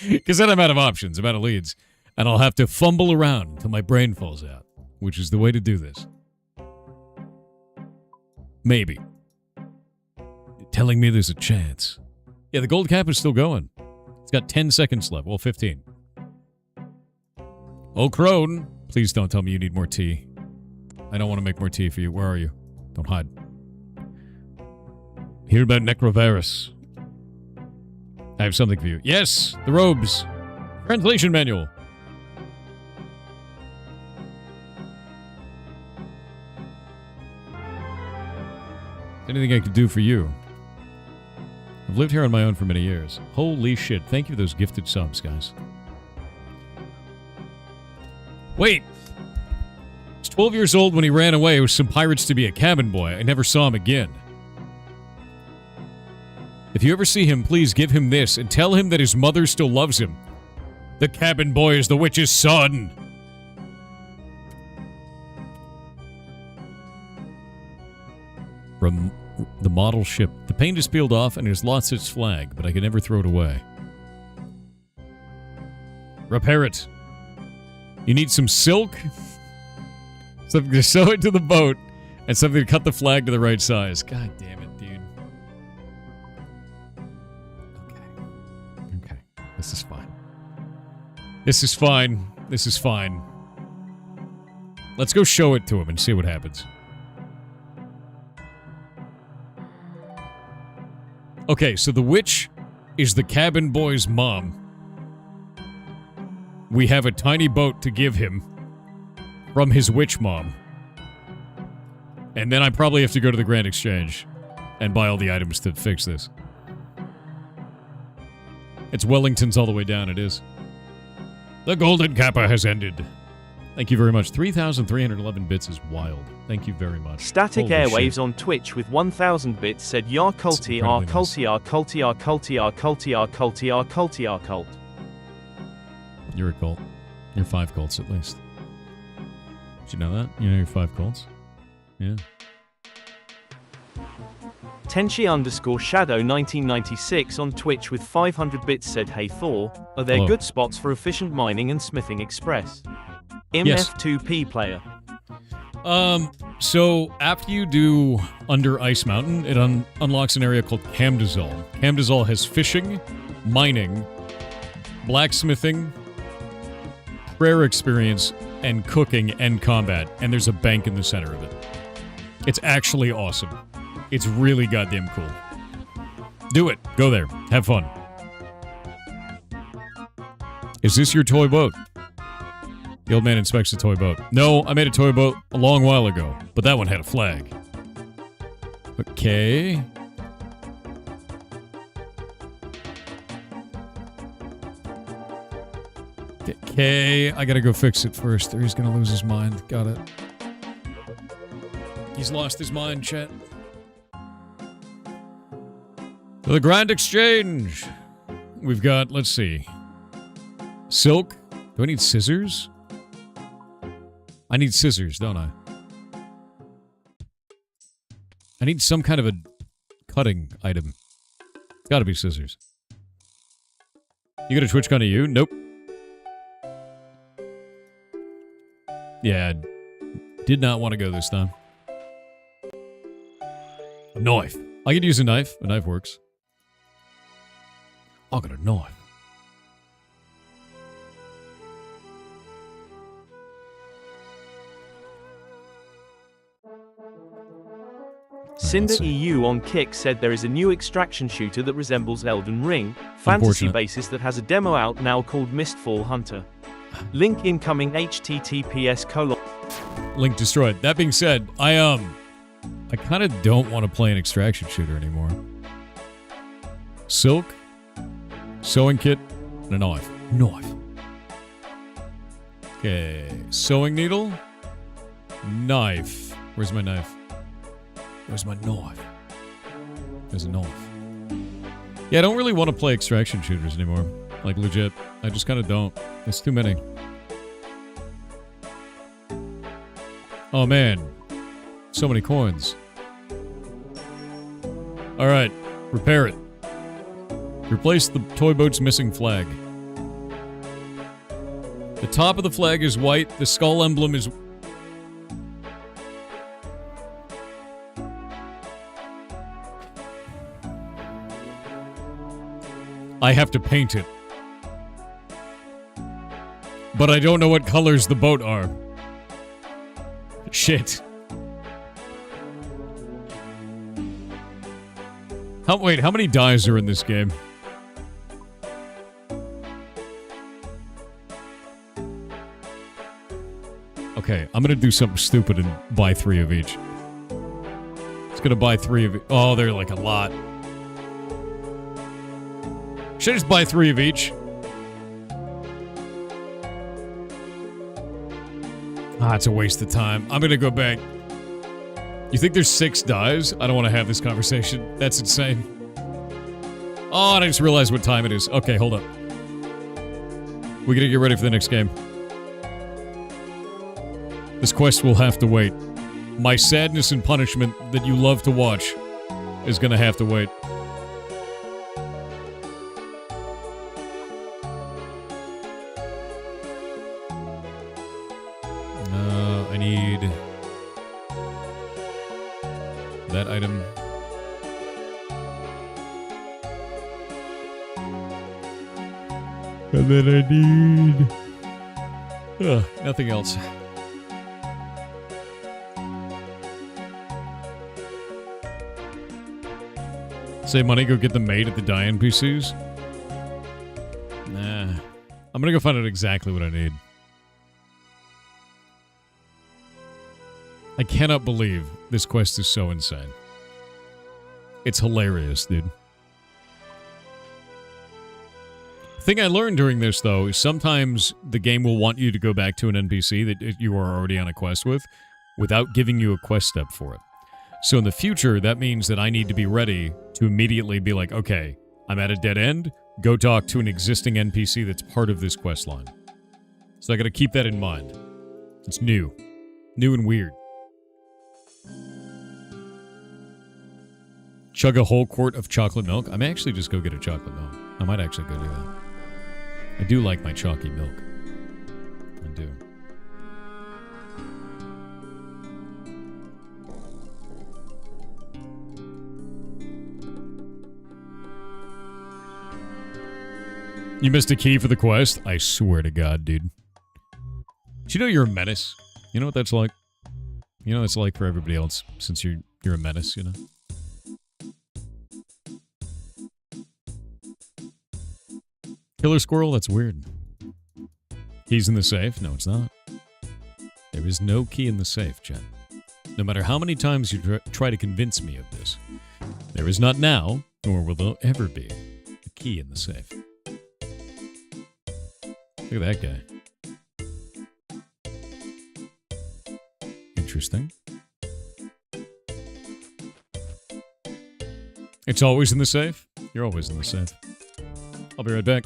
Because then I'm out of options, I'm out of leads. And I'll have to fumble around until my brain falls out. Which is the way to do this. Maybe. You're telling me there's a chance. Yeah, the gold cap is still going. It's got 10 seconds left. Well, 15. Oh, crone. Please don't tell me you need more tea. I don't want to make more tea for you. Where are you? Don't hide. Hear about Necrovirus. I have something for you. Yes, the robes. Translation manual. Anything I could do for you? I've lived here on my own for many years. Holy shit. Thank you for those gifted subs, guys. Wait. He was 12 years old when he ran away with some pirates to be a cabin boy. I never saw him again. If you ever see him, please give him this and tell him that his mother still loves him. The cabin boy is the witch's son. From the model ship. The paint is peeled off and has lost its flag, but I can never throw it away. Repair it. You need some silk, something to sew it to the boat, and something to cut the flag to the right size. God damn it, dude. Okay. This is fine. This is fine. This is fine. Let's go show it to him and see what happens. Okay, so the witch is the cabin boy's mom. We have a tiny boat to give him from his witch mom. And then I probably have to go to the Grand Exchange and buy all the items to fix this. It's Wellington's all the way down, it is. The Golden Kappa has ended. Thank you very much. 3,311 bits is wild. Thank you very much. Static Holy Airwaves shit. on Twitch with 1,000 bits said, Yar culty, R culty, R culty, R culty, R culty, R culty, R culty, R cult. You're a cult. You're 5 cults at least. Did you know that? You know you're 5 cults? Yeah. Tenchi_Shadow1996 on Twitch with 500 bits said, Hey Thor, are there Hello. good spots for efficient mining and smithing express? Yes. MF2P player. So after you do Under Ice Mountain, it unlocks an area called Camdazol. Camdazol has fishing, mining, blacksmithing, prayer experience, and cooking and combat. And there's a bank in the center of it. It's actually awesome. It's really goddamn cool. Do it. Go there. Have fun. Is this your toy boat? The old man inspects the toy boat. No, I made a toy boat a long while ago, but that one had a flag. Okay. Okay, I gotta go fix it first, or he's gonna lose his mind. Got it. He's lost his mind, chat. The Grand Exchange. We've got, let's see. Silk. Do I need scissors? I need scissors, don't I? I need some kind of a cutting item. It's gotta be scissors. You got a TwitchCon to you? Nope. Yeah, did not want to go this time. A knife. I could use a knife. A knife works. I got a knife. Cinder see. EU on Kick said there is a new extraction shooter that resembles Elden Ring, fantasy basis that has a demo out now called Mistfall Hunter. Link incoming https:// Link destroyed. That being said, I kind of don't want to play an extraction shooter anymore. Silk, sewing kit, and a knife. Knife. Okay, sewing needle, knife. Where's my knife? Where's my knife? There's a knife. Yeah, I don't really want to play extraction shooters anymore. Like, legit. I just kind of don't. It's too many. Oh, man. So many coins. Alright. Repair it. Replace the toy boat's missing flag. The top of the flag is white. The skull emblem is... I have to paint it. But I don't know what colors the boat are. Shit. Wait, how many dyes are in this game? Okay, I'm gonna do something stupid and buy 3 of each. It's gonna buy 3 of... Oh, they're like a lot. Should I just buy 3 of each? Ah, it's a waste of time. I'm gonna go back. You think there's 6 dyes? I don't want to have this conversation. That's insane. Oh, and I just realized what time it is. Okay, hold up. We gotta get ready for the next game. This quest will have to wait. My sadness and punishment that you love to watch is gonna have to wait. I need that item. And then I need... nothing else. Save money, go get the maid at the dye NPCs? Nah. I'm gonna go find out exactly what I need. I cannot believe this quest is so insane. It's hilarious, dude. The thing I learned during this, though, is sometimes the game will want you to go back to an NPC that you are already on a quest with without giving you a quest step for it. So in the future, that means that I need to be ready to immediately be like, okay, I'm at a dead end, go talk to an existing NPC that's part of this quest line. So I gotta keep that in mind. It's new. New and weird. Chug a whole quart of chocolate milk. I may actually just go get a chocolate milk. I might actually go do that. I do like my chalky milk. I do. You missed a key for the quest? I swear to God, dude. Do you know you're a menace? You know what that's like? You know what it's like for everybody else, since you're a menace, you know? Killer squirrel? That's weird. Keys in the safe? No, it's not. There is no key in the safe, Jen. No matter how many times you try to convince me of this, there is not now, nor will there ever be, a key in the safe. Look at that guy. Interesting. It's always in the safe? You're always in the safe. I'll be right back.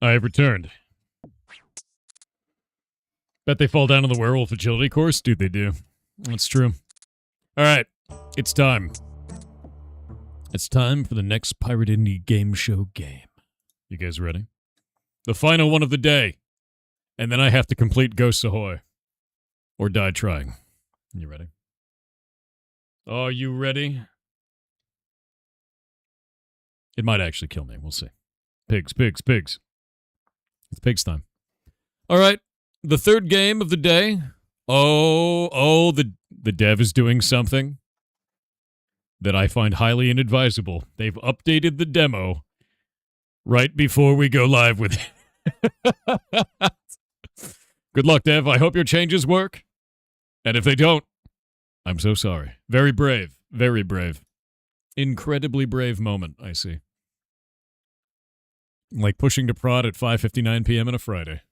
I have returned. Bet they fall down on the werewolf agility course? Dude, they do. That's true. Alright, it's time. It's time for the next Pirate Indie Game Show game. You guys ready? The final one of the day. And then I have to complete Ghosts Ahoy. Or die trying. You ready? Are you ready? It might actually kill me. We'll see. Pigs, pigs, pigs. It's pigs time. All right. The third game of the day. The dev is doing something that I find highly inadvisable. They've updated the demo right before we go live with it. Good luck, dev. I hope your changes work. And if they don't, I'm so sorry. Very brave. Very brave. Incredibly brave moment, I see. Like pushing to prod at 5:59 p.m. on a Friday.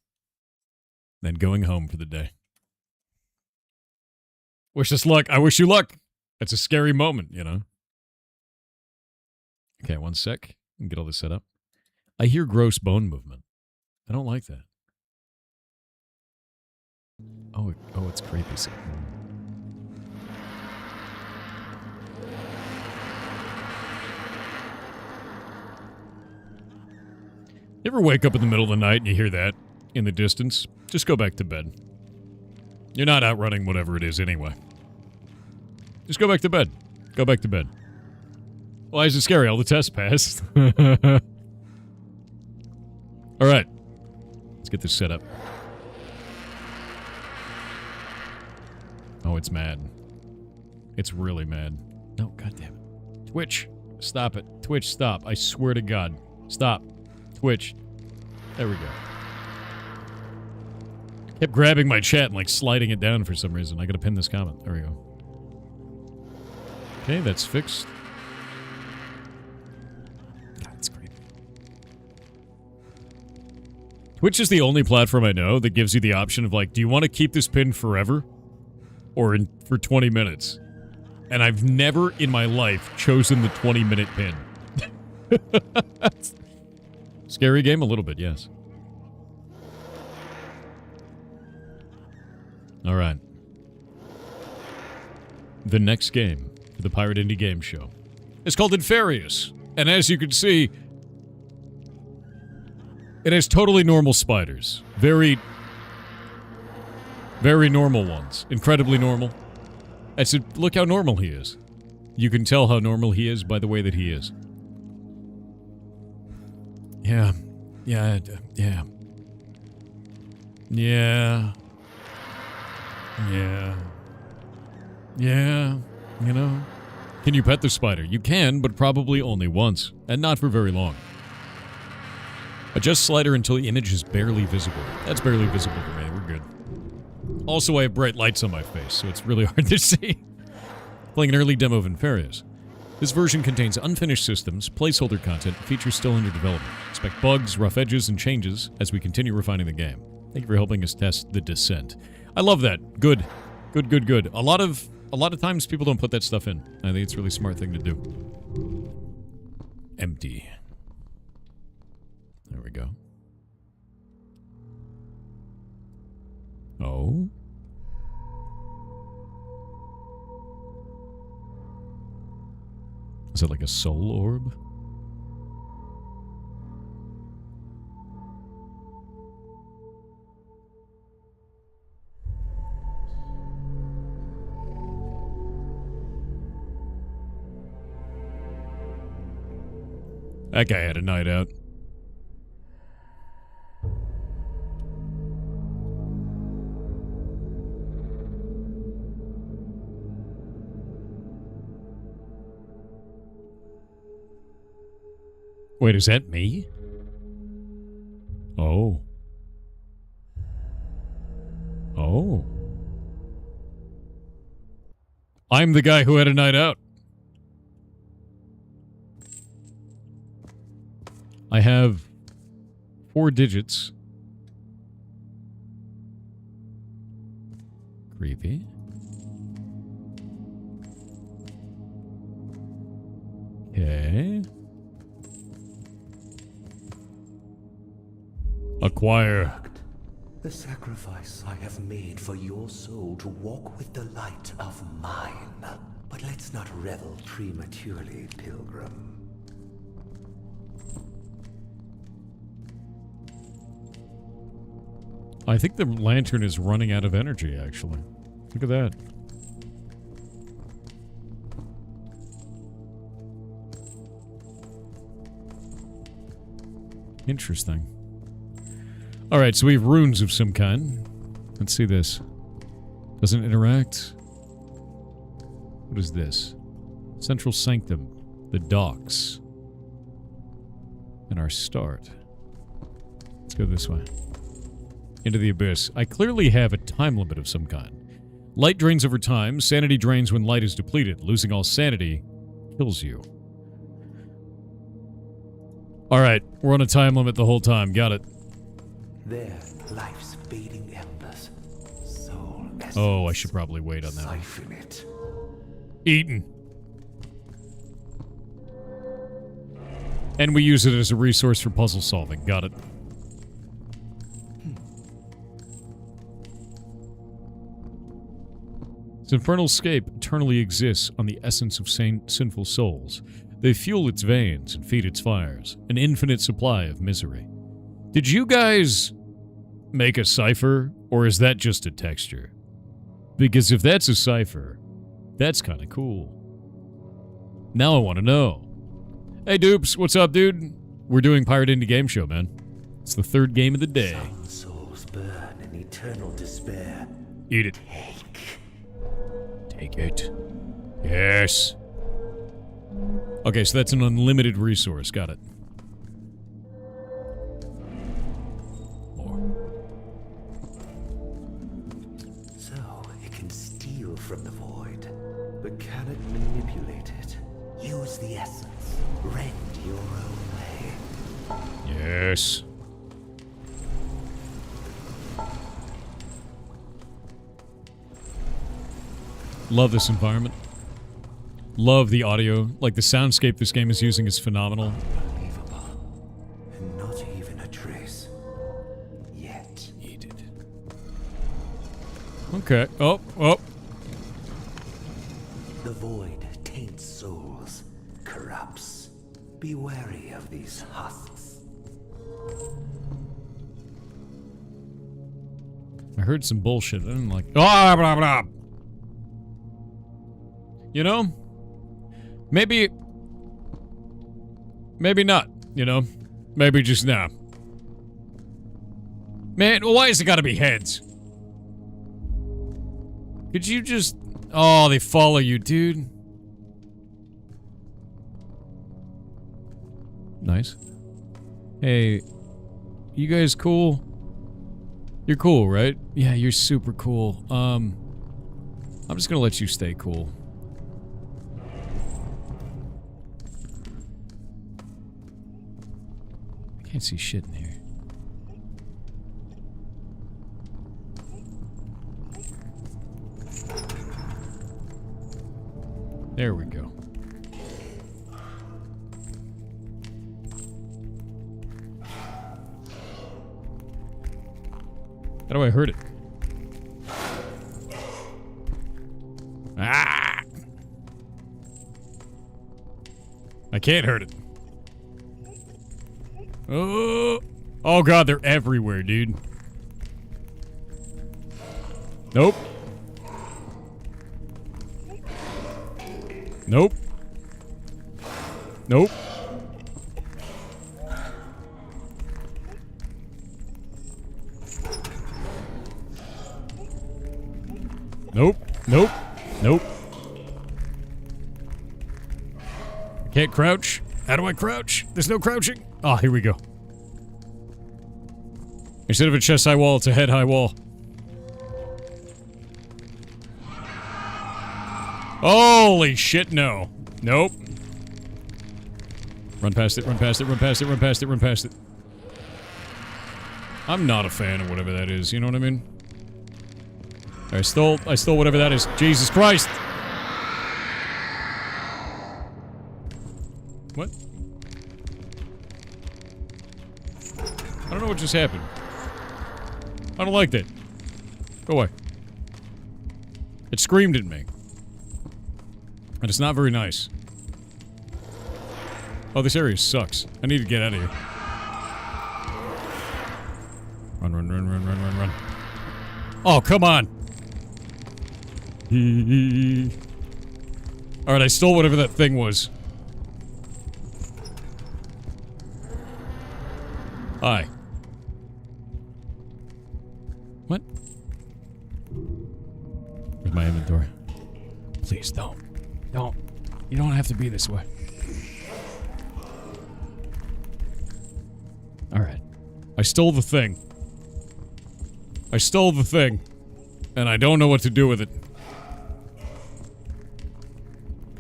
Then going home for the day. Wish us luck. I wish you luck. It's a scary moment, you know. Okay, one sec. Get all this set up. I hear gross bone movement. I don't like that. Oh, it's creepy. You ever wake up in the middle of the night and you hear that in the distance? Just go back to bed. You're not outrunning whatever it is anyway. Just go back to bed. Go back to bed. Why is it scary? All the tests passed. All right. Let's get this set up. Oh, it's mad. It's really mad. No, goddamn it. Twitch. Stop it. Twitch, stop. I swear to God. Stop. Twitch. There we go. Kept grabbing my chat and like sliding it down for some reason. I gotta pin this comment. There we go. Okay, that's fixed. God, it's creepy. Twitch is the only platform I know that gives you the option of like, do you want to keep this pin forever? Or for 20 minutes? And I've never in my life chosen the 20-minute pin. Scary game? A little bit, yes. Alright. The next game for the Pirate Indie Game Show is called Inferius. And as you can see, it has totally normal spiders. Very normal ones. Incredibly normal. I said, look how normal he is. You can tell how normal he is by the way that he is. Yeah. Yeah. Yeah. Yeah. Yeah. Yeah. You know? Can you pet the spider? You can, but probably only once. And not for very long. Adjust slider until the image is barely visible. That's barely visible for me. We're good. Also, I have bright lights on my face, so it's really hard to see. Playing an early demo of Inferius. This version contains unfinished systems, placeholder content, and features still under development. Expect bugs, rough edges, and changes as we continue refining the game. Thank you for helping us test The Descent. I love that. Good. Good, good, good. A lot of times people don't put that stuff in. I think it's a really smart thing to do. Empty. There we go. Oh? Is it like a soul orb? That guy had a night out. Wait, is that me? Oh. Oh. I'm the guy who had a night out. I have 4 digits. Creepy. Okay. Acquire. The sacrifice I have made for your soul to walk with the light of mine. But let's not revel prematurely, pilgrim. I think the lantern is running out of energy, actually. Look at that. Interesting. Alright, so we have runes of some kind. Let's see this. Doesn't interact. What is this? Central Sanctum. The docks. And our start. Let's go this way. Into the abyss. I clearly have a time limit of some kind. Light drains over time. Sanity drains when light is depleted. Losing all sanity kills you. Alright, we're on a time limit the whole time. Got it. There, life's fading embers. Soul essence. Oh, I should probably wait on that one. Siphon it. Eaten. And we use it as a resource for puzzle solving. Got it. Its infernal scape eternally exists on the essence of sinful souls. They fuel its veins and feed its fires, an infinite supply of misery. Did you guys make a cipher, or is that just a texture? Because if that's a cipher, that's kind of cool. Now I want to know. Hey Dupes, what's up, dude? We're doing Pirate Indie Game Show, man. It's the 3rd game of the day. Some souls burn in eternal despair. Eat it. Take it. Yes. Okay, so that's an unlimited resource. Got it. More. from the void, but can it manipulate it? Use the essence. Rend your own way. Yes. Love this environment. Love the audio. Like, the soundscape this game is using is phenomenal. Unbelievable. And not even a trace. Yet. Needed. Okay. Oh, oh. The void taints souls, corrupts. Be wary of these husks. I heard some bullshit. I didn't like. Blah, blah, blah. You know? Maybe not, you know? Maybe just now. Man, why has it gotta be heads? Could you just... Oh, they follow you, dude. Nice. Hey, you guys cool? You're cool, right? Yeah, you're super cool. I'm just gonna let you stay cool. I can't see shit in here. There we go. How do I hurt it? Ah! I can't hurt it. Oh! Oh god, they're everywhere, dude. Nope. Nope. Nope. Nope. Nope. Nope. I can't crouch. How do I crouch? There's no crouching. Oh, here we go. Instead of a chest-high wall, it's a head-high wall. Holy shit, no. Nope. Run past it, run past it, run past it, run past it, run past it. I'm not a fan of whatever that is, you know what I mean? I stole whatever that is. Jesus Christ! What? I don't know what just happened. I don't like that. Go away. It screamed at me. And it's not very nice. Oh, this area sucks. I need to get out of here. Run, run, run, run, run, run, run. Oh, come on! Alright, I stole whatever that thing was. Hi. What? Where's my inventory? Please don't. Don't. You don't have to be this way. Alright. I stole the thing. I stole the thing. And I don't know what to do with it.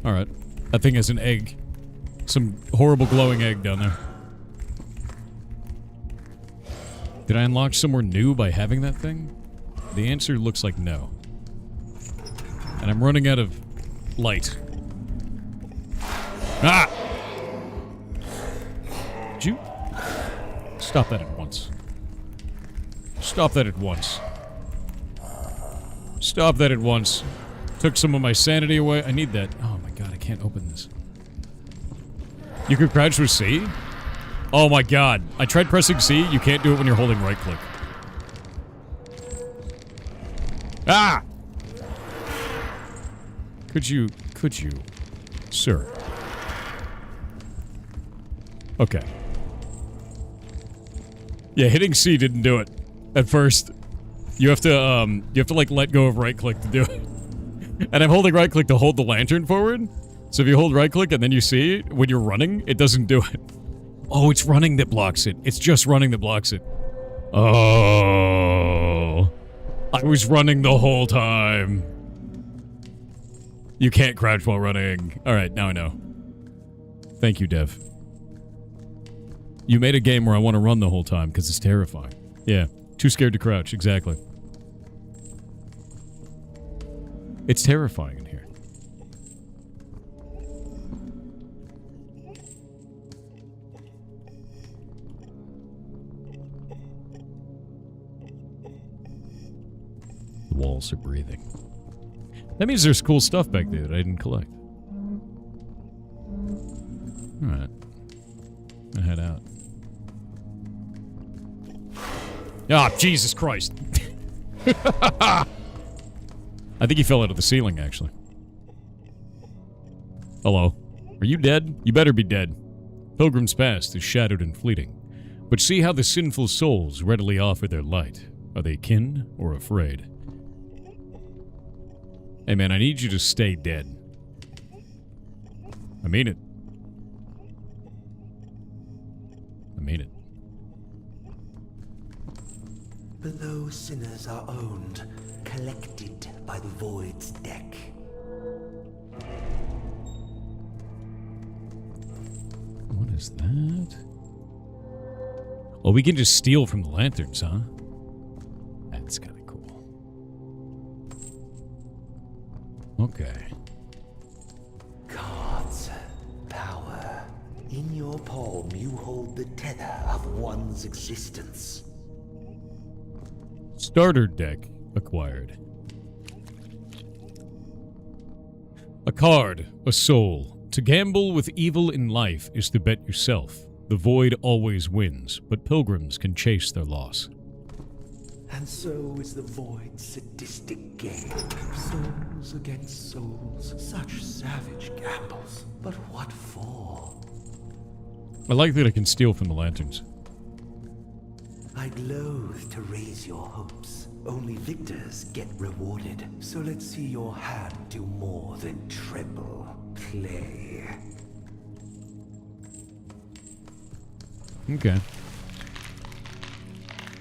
Alright. That thing has an egg. Some horrible glowing egg down there. Did I unlock somewhere new by having that thing? The answer looks like no. And I'm running out of light. Ah! Did you? Stop that at once. Stop that at once. Stop that at once. Took some of my sanity away. I need that. Oh my god, I can't open this. You can crouch with C? Oh my god. I tried pressing C. You can't do it when you're holding right click. Ah! Could you, sir? Okay. Yeah, hitting C didn't do it. At first. You have to like let go of right click to do it. And I'm holding right click to hold the lantern forward. So if you hold right click and then you see it, when you're running, it doesn't do it. Oh, it's running that blocks it. It's just running that blocks it. Oh. I was running the whole time. You can't crouch while running. Alright, now I know. Thank you, Dev. You made a game where I want to run the whole time because it's terrifying. Yeah, too scared to crouch, exactly. It's terrifying in here. The walls are breathing. That means there's cool stuff back there that I didn't collect. Alright. I head out. Ah, Jesus Christ. I think he fell out of the ceiling, actually. Hello. Are you dead? You better be dead. Pilgrim's past is shadowed and fleeting. But see how the sinful souls readily offer their light. Are they kin or afraid? Hey man, I need you to stay dead. I mean it. I mean it. Below sinners are owned, collected by the Void's deck. What is that? Oh, we can just steal from the lanterns, huh? That's kind of cool. Okay. Cards, power. In your palm, you hold the tether of one's existence. Starter deck acquired. A card, a soul. To gamble with evil in life is to bet yourself. The void always wins, but pilgrims can chase their loss. And so is the Void's sadistic game. Souls against souls. Such savage gambles. But what for? I like that I can steal from the lanterns. I'd loathe to raise your hopes. Only victors get rewarded. So let's see your hand do more than tremble. Play. Okay.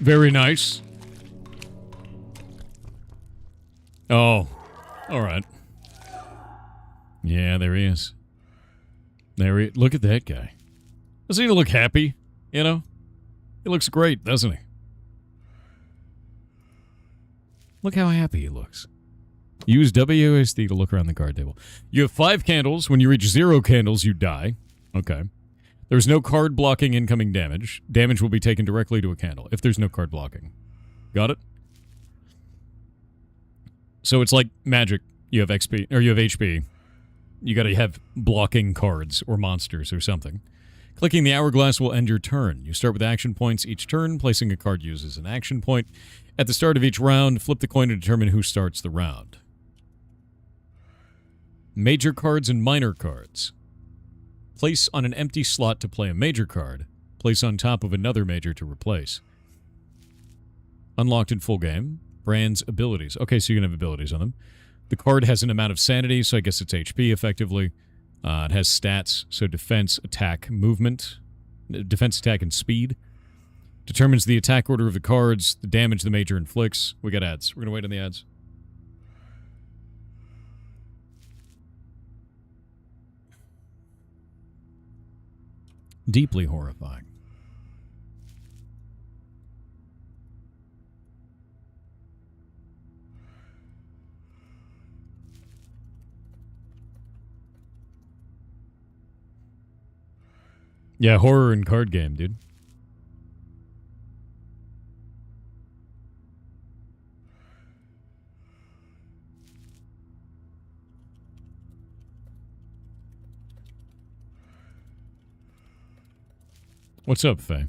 Very nice. Oh. Alright. Yeah, there he is. Look at that guy. Doesn't he look happy? You know? He looks great, doesn't he? Look how happy he looks. Use WASD to look around the card table. You have 5 candles. When you reach 0 candles, you die. Okay. There's no card blocking incoming damage. Damage will be taken directly to a candle if there's no card blocking. Got it? So it's like magic. You have XP, or you have HP. You gotta have blocking cards or monsters or something. Clicking the hourglass will end your turn. You start with action points each turn, placing a card used as an action point. At the start of each round, flip the coin to determine who starts the round. Major cards and minor cards. Place on an empty slot to play a major card. Place on top of another major to replace. Unlocked in full game. Brand's abilities. Okay, so you can have abilities on them. The card has an amount of sanity, so I guess it's HP effectively. It has stats, so defense, attack, movement. Defense, attack, and speed. Determines the attack order of the cards, the damage the major inflicts. We got ads. We're going to wait on the ads. Deeply horrifying. Yeah, horror and card game, dude. What's up, Faye?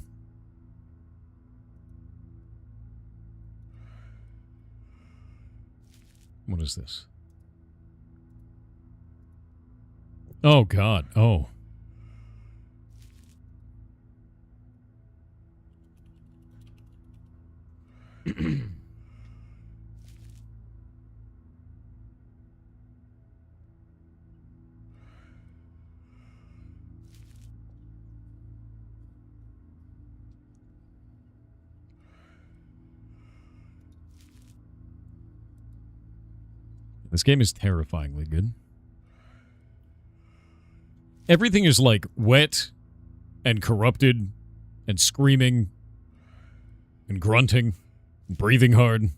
What is this? Oh, God. Oh. This game is terrifyingly good. Everything is like wet and corrupted and screaming and grunting and breathing hard.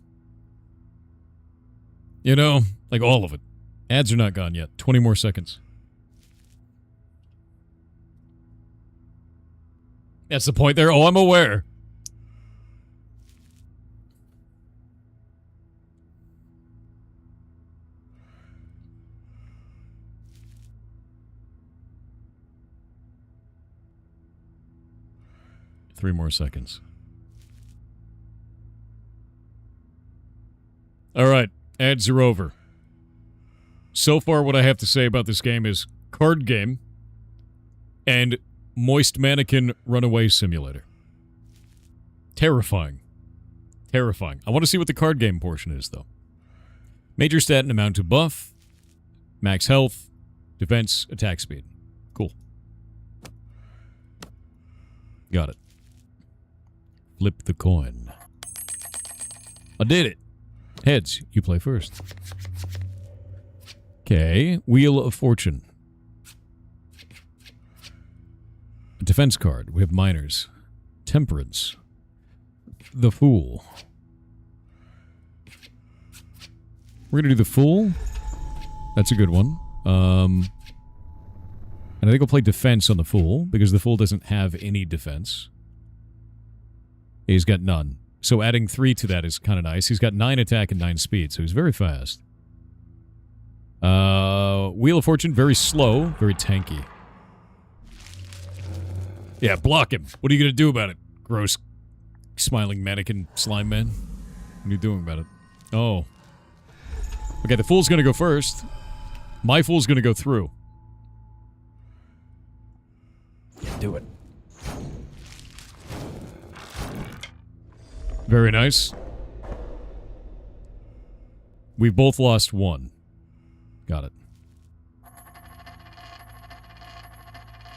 You know, like all of it. Ads are not gone yet. 20 more seconds. That's the point there. Oh, I'm aware. Three more seconds. All right. Ads are over. So far, what I have to say about this game is card game and moist mannequin runaway simulator. Terrifying. Terrifying. I want to see what the card game portion is, though. Major stat and amount to buff. Max health. Defense. Attack speed. Cool. Got it. Flip the coin. I did it. Heads, you play first. Okay, Wheel of Fortune. A defense card. We have Miners. Temperance. The Fool. We're gonna do the Fool. That's a good one. And I think we'll play defense on the Fool, because the Fool doesn't have any defense. He's got none. So adding 3 to that is kind of nice. He's got 9 attack and 9 speed, so he's very fast. Wheel of Fortune, very slow, very tanky. Yeah, block him. What are you going to do about it? Gross, smiling mannequin slime man. What are you doing about it? Oh. Okay, the Fool's going to go first. My Fool's going to go through. Yeah, do it. Very nice. We've both lost 1. Got it.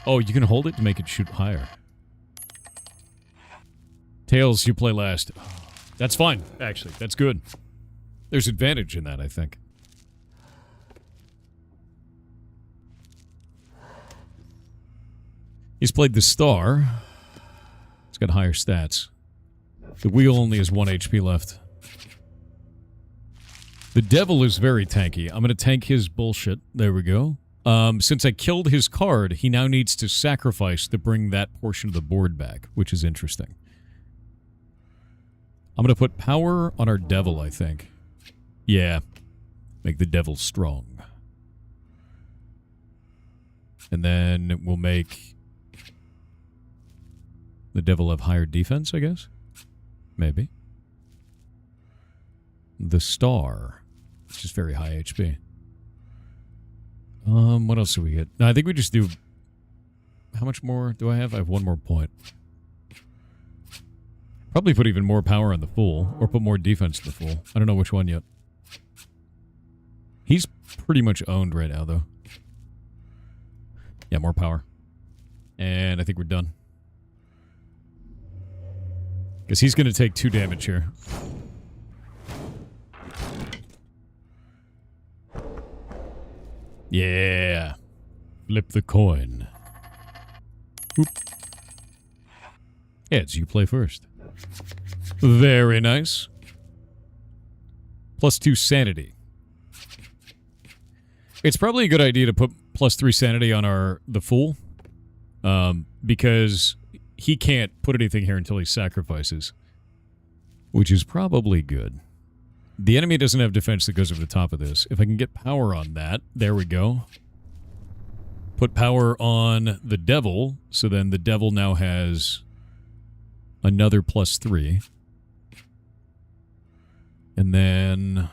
Oh, you can hold it to make it shoot higher. Tails, you play last. That's fine, actually. That's good. There's advantage in that, I think. He's played the Star. He's got higher stats. The Wheel only has 1 HP left. The Devil is very tanky. I'm going to tank his bullshit. There we go. Since I killed his card, he now needs to sacrifice to bring that portion of the board back, which is interesting. I'm going to put power on our Devil, I think. Yeah. Make the Devil strong. And then we'll make the Devil have higher defense, I guess? Maybe. The Star. It's just very high HP. What else do we get? No, I think we just do... How much more do I have? I have 1 more point. Probably put even more power on the Fool, or put more defense to the Fool. I don't know which one yet. He's pretty much owned right now, though. Yeah, more power. And I think we're done. Because he's going to take 2 damage here. Yeah. Flip the coin. Oop. Heads, you play first. Very nice. +2 sanity. It's probably a good idea to put +3 sanity on the Fool. Because he can't put anything here until he sacrifices. Which is probably good. The enemy doesn't have defense that goes over the top of this. If I can get power on that, there we go. Put power on the Devil, so then the Devil now has another +3. And then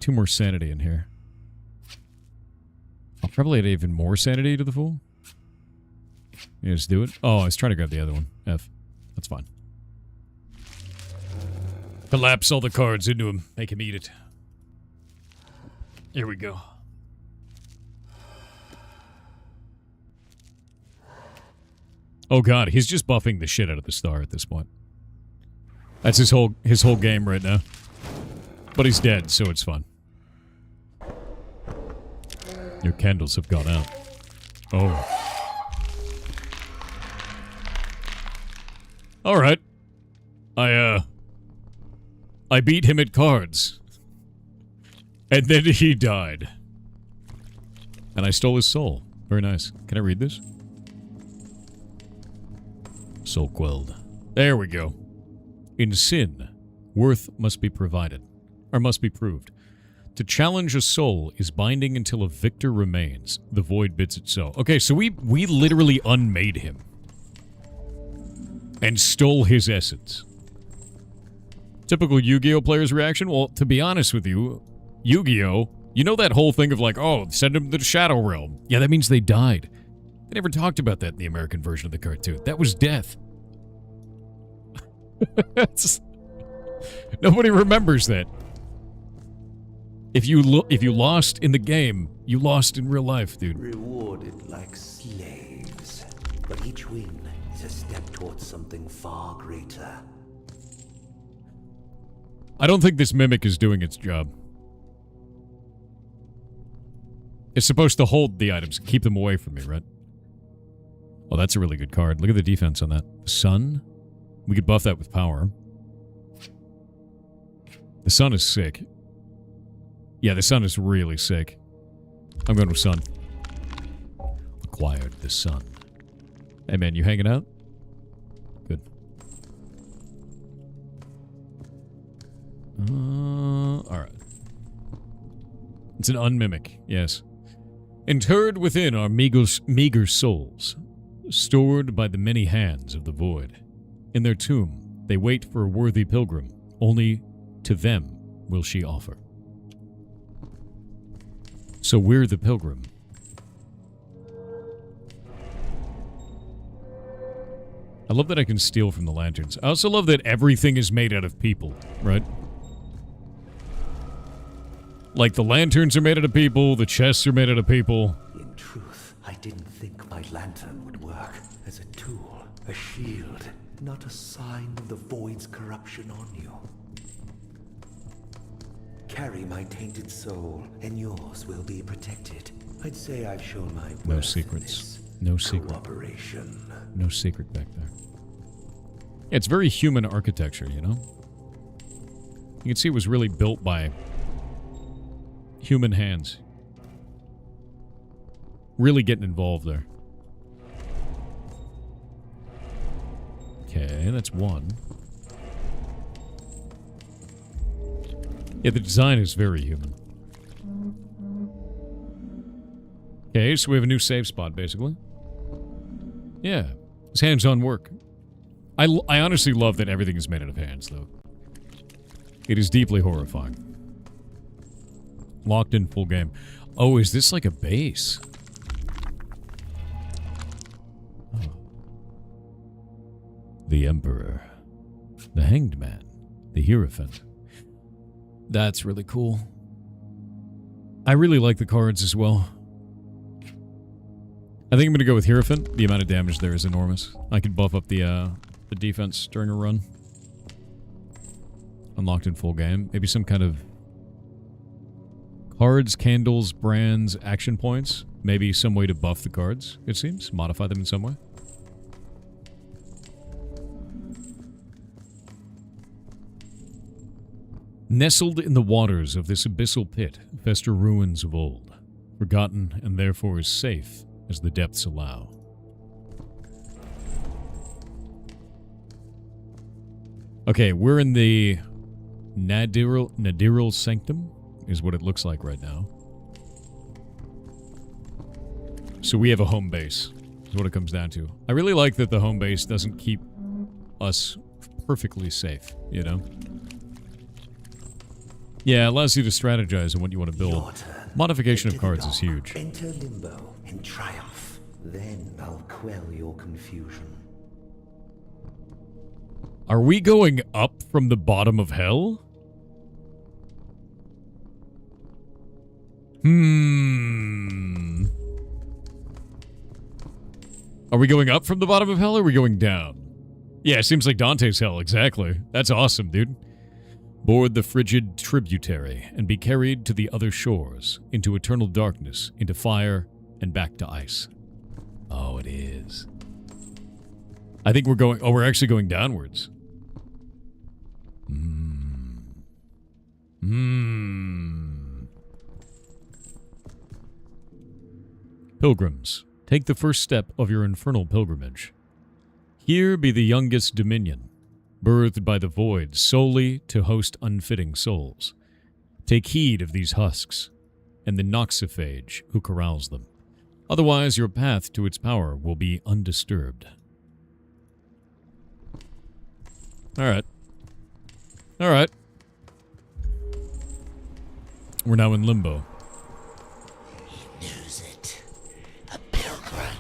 2 more sanity in here. I'll probably add even more sanity to the Fool. Yeah, just do it. Oh, I was trying to grab the other one. F. That's fine. Collapse all the cards into him. Make him eat it. Here we go. Oh god, he's just buffing the shit out of the Star at this point. That's his whole game right now. But he's dead, so it's fun. Your candles have gone out. Oh. Alright. I beat him at cards. And then he died. And I stole his soul. Very nice. Can I read this? Soul quelled. There we go. In sin, worth must be provided. Or must be proved. To challenge a soul is binding until a victor remains. The void bids it so. Okay, so we literally unmade him. And stole his essence. Typical Yu-Gi-Oh! Player's reaction? Well, to be honest with you, Yu-Gi-Oh! You know that whole thing of like, oh, send them to the Shadow Realm. Yeah, that means they died. They never talked about that in the American version of the cartoon. That was death. Nobody remembers that. If you lost in the game, you lost in real life, dude. Rewarded like slaves. But each win is a step towards something far greater. I don't think this mimic is doing its job. It's supposed to hold the items, keep them away from me, right? Oh, that's a really good card. Look at the defense on that. Sun? We could buff that with power. The sun is sick. Yeah, the sun is really sick. I'm going with sun. Acquired the sun. Hey man, you hanging out? Good. Alright. It's an unmimic, yes. Interred within our meager souls, stored by the many hands of the void. In their tomb, they wait for a worthy pilgrim. Only to them will she offer. So we're the pilgrim. I love that I can steal from the lanterns. I also love that everything is made out of people, right? Like, the lanterns are made out of people, the chests are made out of people. In truth, I didn't think my lantern would work as a tool, a shield, not a sign of the void's corruption on you. Carry my tainted soul, and yours will be protected. I'd say I've shown my worth. No secrets. No secret. Cooperation. No secret back there. Yeah, it's very human architecture, you know? You can see it was really built by human hands. Really getting involved there. Okay, that's one. Yeah, the design is very human. Okay, so we have a new save spot, basically. Yeah, it's hands-on work. I honestly love that everything is made out of hands, though. It is deeply horrifying. Locked in full game. Oh, is this like a base? Oh. The Emperor. The Hanged Man. The Hierophant. That's really cool. I really like the cards as well. I think I'm going to go with Hierophant. The amount of damage there is enormous. I could buff up the defense during a run. Unlocked in full game. Maybe some kind of cards, candles, brands, action points. Maybe some way to buff the cards, it seems. Modify them in some way. Nestled in the waters of this abyssal pit fester ruins of old, forgotten and therefore as safe as the depths allow. Okay, we're in the Nadiral Sanctum, is what it looks like right now. So we have a home base, is what it comes down to. I really like that the home base doesn't keep us perfectly safe, you know? Yeah, it allows you to strategize on what you want to build. Modification of cards is huge. Enter limbo and triumph. Then I'll quell your confusion. Are we going up from the bottom of hell? Are we going up from the bottom of hell or are we going down? Yeah, it seems like Dante's hell, exactly. That's awesome, dude. Board the frigid tributary and be carried to the other shores, into eternal darkness, into fire, and back to ice. Oh, it is. I think we're going... Oh, we're actually going downwards. Pilgrims, take the first step of your infernal pilgrimage. Here be the youngest dominion, birthed by the void solely to host unfitting souls. Take heed of these husks, and the noxiphage who corrals them. Otherwise, your path to its power will be undisturbed. Alright. Alright. We're now in limbo. He knows it. A pilgrim.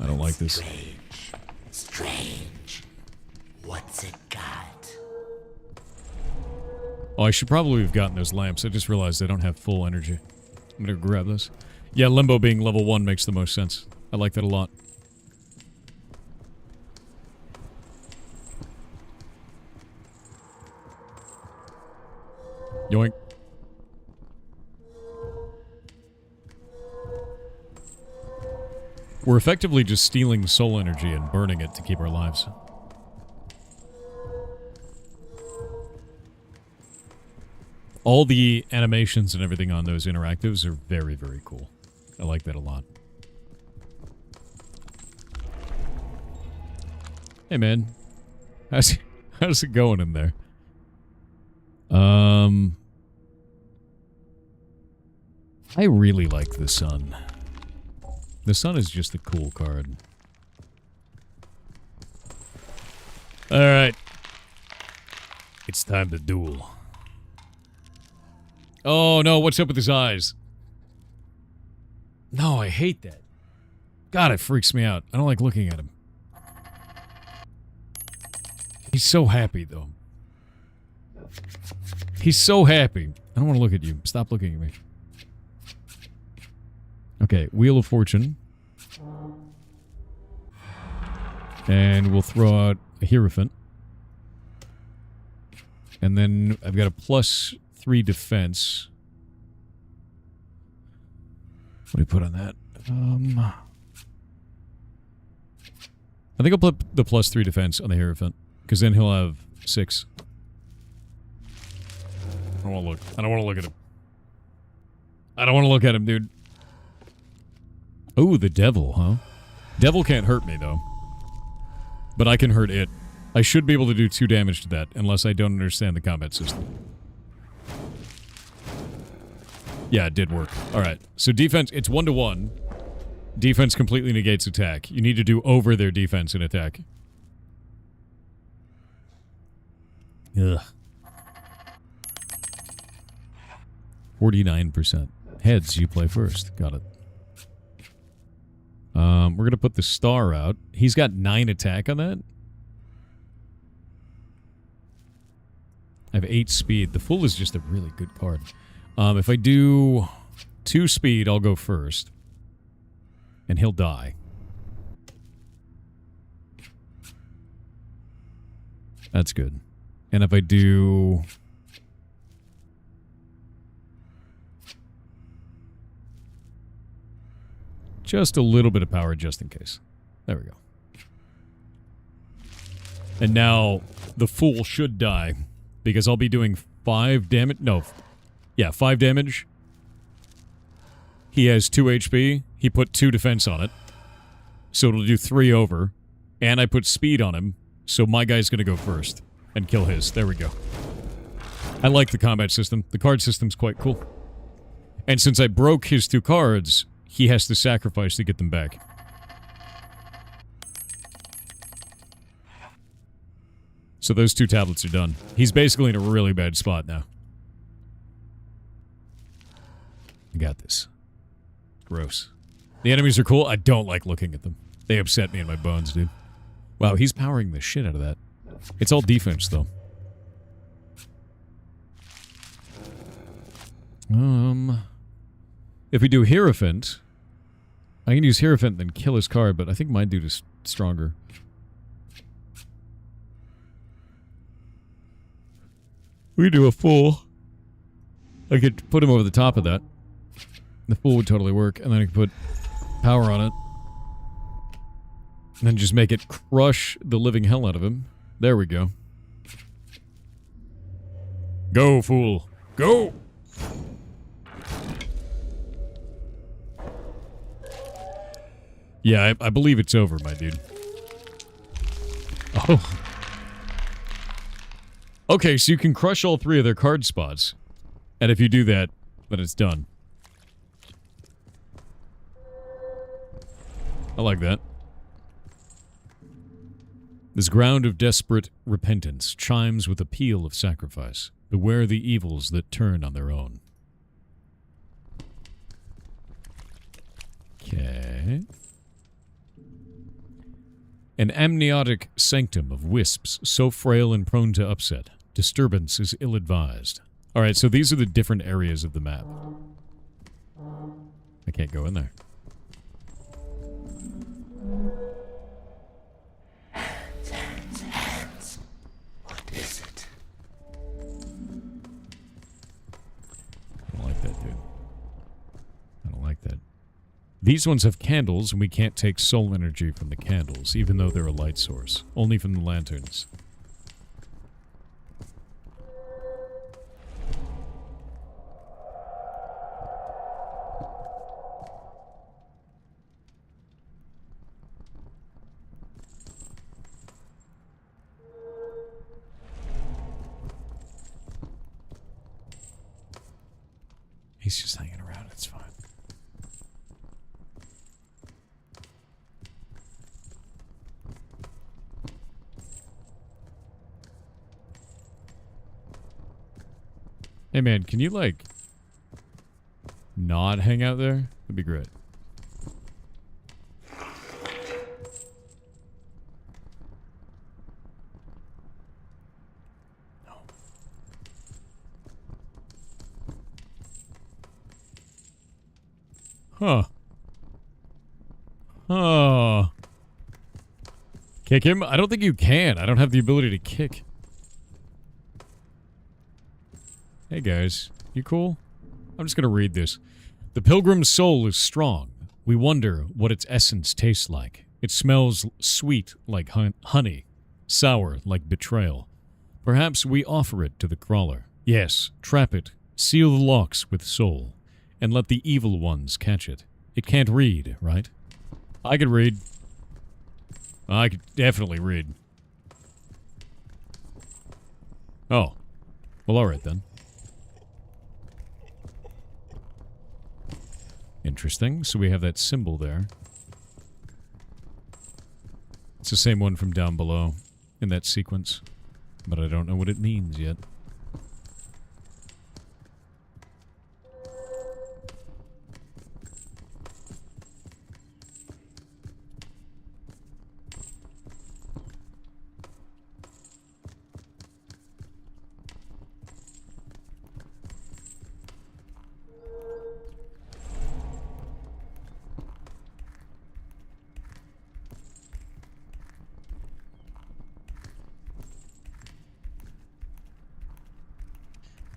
I don't like this. Strange. Strange. What's it got? Oh, I should probably have gotten those lamps. I just realized I don't have full energy. I'm gonna grab this. Yeah, Limbo being level 1 makes the most sense. I like that a lot. Yoink. We're effectively just stealing soul energy and burning it to keep our lives. All the animations and everything on those interactives are very, very cool. I like that a lot. Hey, man. How's it going in there? I really like the sun. The sun is just a cool card. Alright. It's time to duel. Oh, no, what's up with his eyes? No, I hate that. God, it freaks me out. I don't like looking at him. He's so happy, though. He's so happy. I don't want to look at you. Stop looking at me. Okay, Wheel of Fortune. And we'll throw out a Hierophant. And then I've got a +3 defense. What do you put on that? I think I'll put the +3 defense on the Hierophant. Because then he'll have 6. I don't want to look. I don't want to look at him. I don't want to look at him, dude. Oh, the devil, huh? Devil can't hurt me, though. But I can hurt it. I should be able to do 2 damage to that, unless I don't understand the combat system. Yeah, it did work. Alright, so defense, it's 1-to-1. Defense completely negates attack. You need to do over their defense and attack. Ugh. 49%. Heads, you play first. Got it. We're gonna put the star out. He's got 9 attack on that. I have 8 speed. The Fool is just a really good card. If I do 2 speed, I'll go first. And he'll die. That's good. And if I do... just a little bit of power just in case. There we go. And now the Fool should die because I'll be doing 5 damage. No. Yeah, 5 damage. He has 2 HP. He put 2 defense on it. So it'll do 3 over. And I put speed on him. So my guy's going to go first and kill his. There we go. I like the combat system. The card system's quite cool. And since I broke his 2 cards... he has to sacrifice to get them back. So those 2 tablets are done. He's basically in a really bad spot now. I got this. Gross. The enemies are cool. I don't like looking at them. They upset me in my bones, dude. Wow, he's powering the shit out of that. It's all defense, though. If we do Hierophant, I can use Hierophant and then kill his card, but I think my dude is stronger. We do a Fool. I could put him over the top of that. The Fool would totally work, and then I could put power on it. And then just make it crush the living hell out of him. There we go. Go, Fool. Go! Yeah, I believe it's over, my dude. Oh. Okay, so you can crush all 3 of their card spots. And if you do that, then it's done. I like that. This ground of desperate repentance chimes with a peal of sacrifice. Beware the evils that turn on their own. Okay. An amniotic sanctum of wisps, so frail and prone to upset. Disturbance is ill-advised. Alright, so these are the different areas of the map. I can't go in there. Hands. What is it? I don't like that, dude. I don't like that. These ones have candles, and we can't take soul energy from the candles, even though they're a light source. Only from the lanterns. He's just hanging around, it's fine. Hey man, can you like not hang out there? That'd be great. No. Huh. Huh. Kick him? I don't think you can. I don't have the ability to kick. Hey guys, you cool? I'm just gonna read this. The pilgrim's soul is strong. We wonder what its essence tastes like. It smells sweet like honey, sour like betrayal. Perhaps we offer it to the crawler. Yes, trap it, seal the locks with soul, and let the evil ones catch it. It can't read, right? I could read. I could definitely read. Oh. Well, alright then. Interesting. So we have that symbol there. It's the same one from down below in that sequence, but I don't know what it means yet.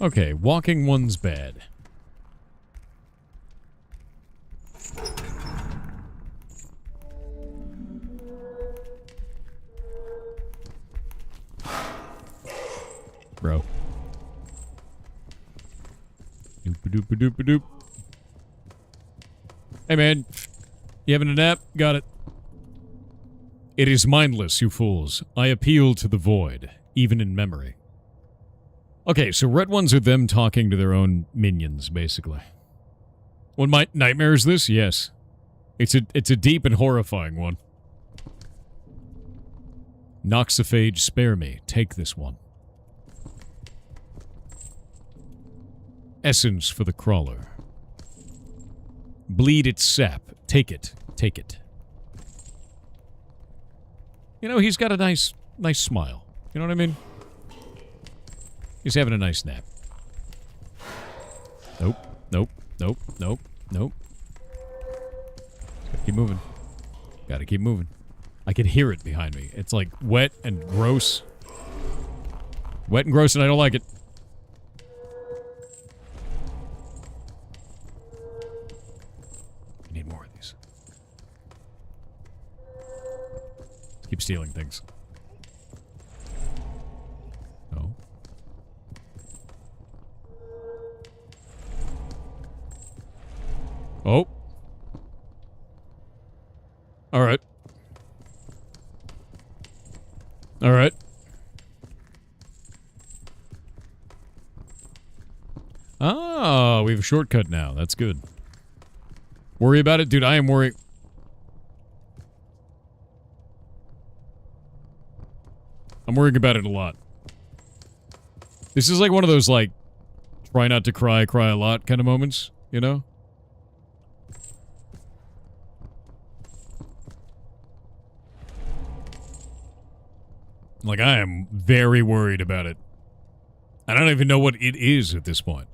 Okay, walking one's bad. Bro. Doop-a-doop-a-doop-a-doop. Hey man, you having a nap? Got it. It is mindless, you fools. I appeal to the void, even in memory. Okay, so red ones are them talking to their own minions, basically. One might nightmares this? Yes. It's a deep and horrifying one. Noxophage, spare me. Take this one. Essence for the crawler. Bleed its sap. Take it. Take it. You know, he's got a nice smile. You know what I mean? He's having a nice nap. Nope. Nope. Nope. Nope. Nope. Gotta keep moving. Gotta keep moving. I can hear it behind me. It's like wet and gross. Wet and gross, and I don't like it. Keep stealing things. Oh. Oh. Alright. Alright. Ah, we have a shortcut now. That's good. Worry about it? Dude, I am worried. I'm worrying about it a lot. This is like one of those, like, try not to cry, cry a lot kind of moments, you know? Like, I am very worried about it. I don't even know what it is at this point.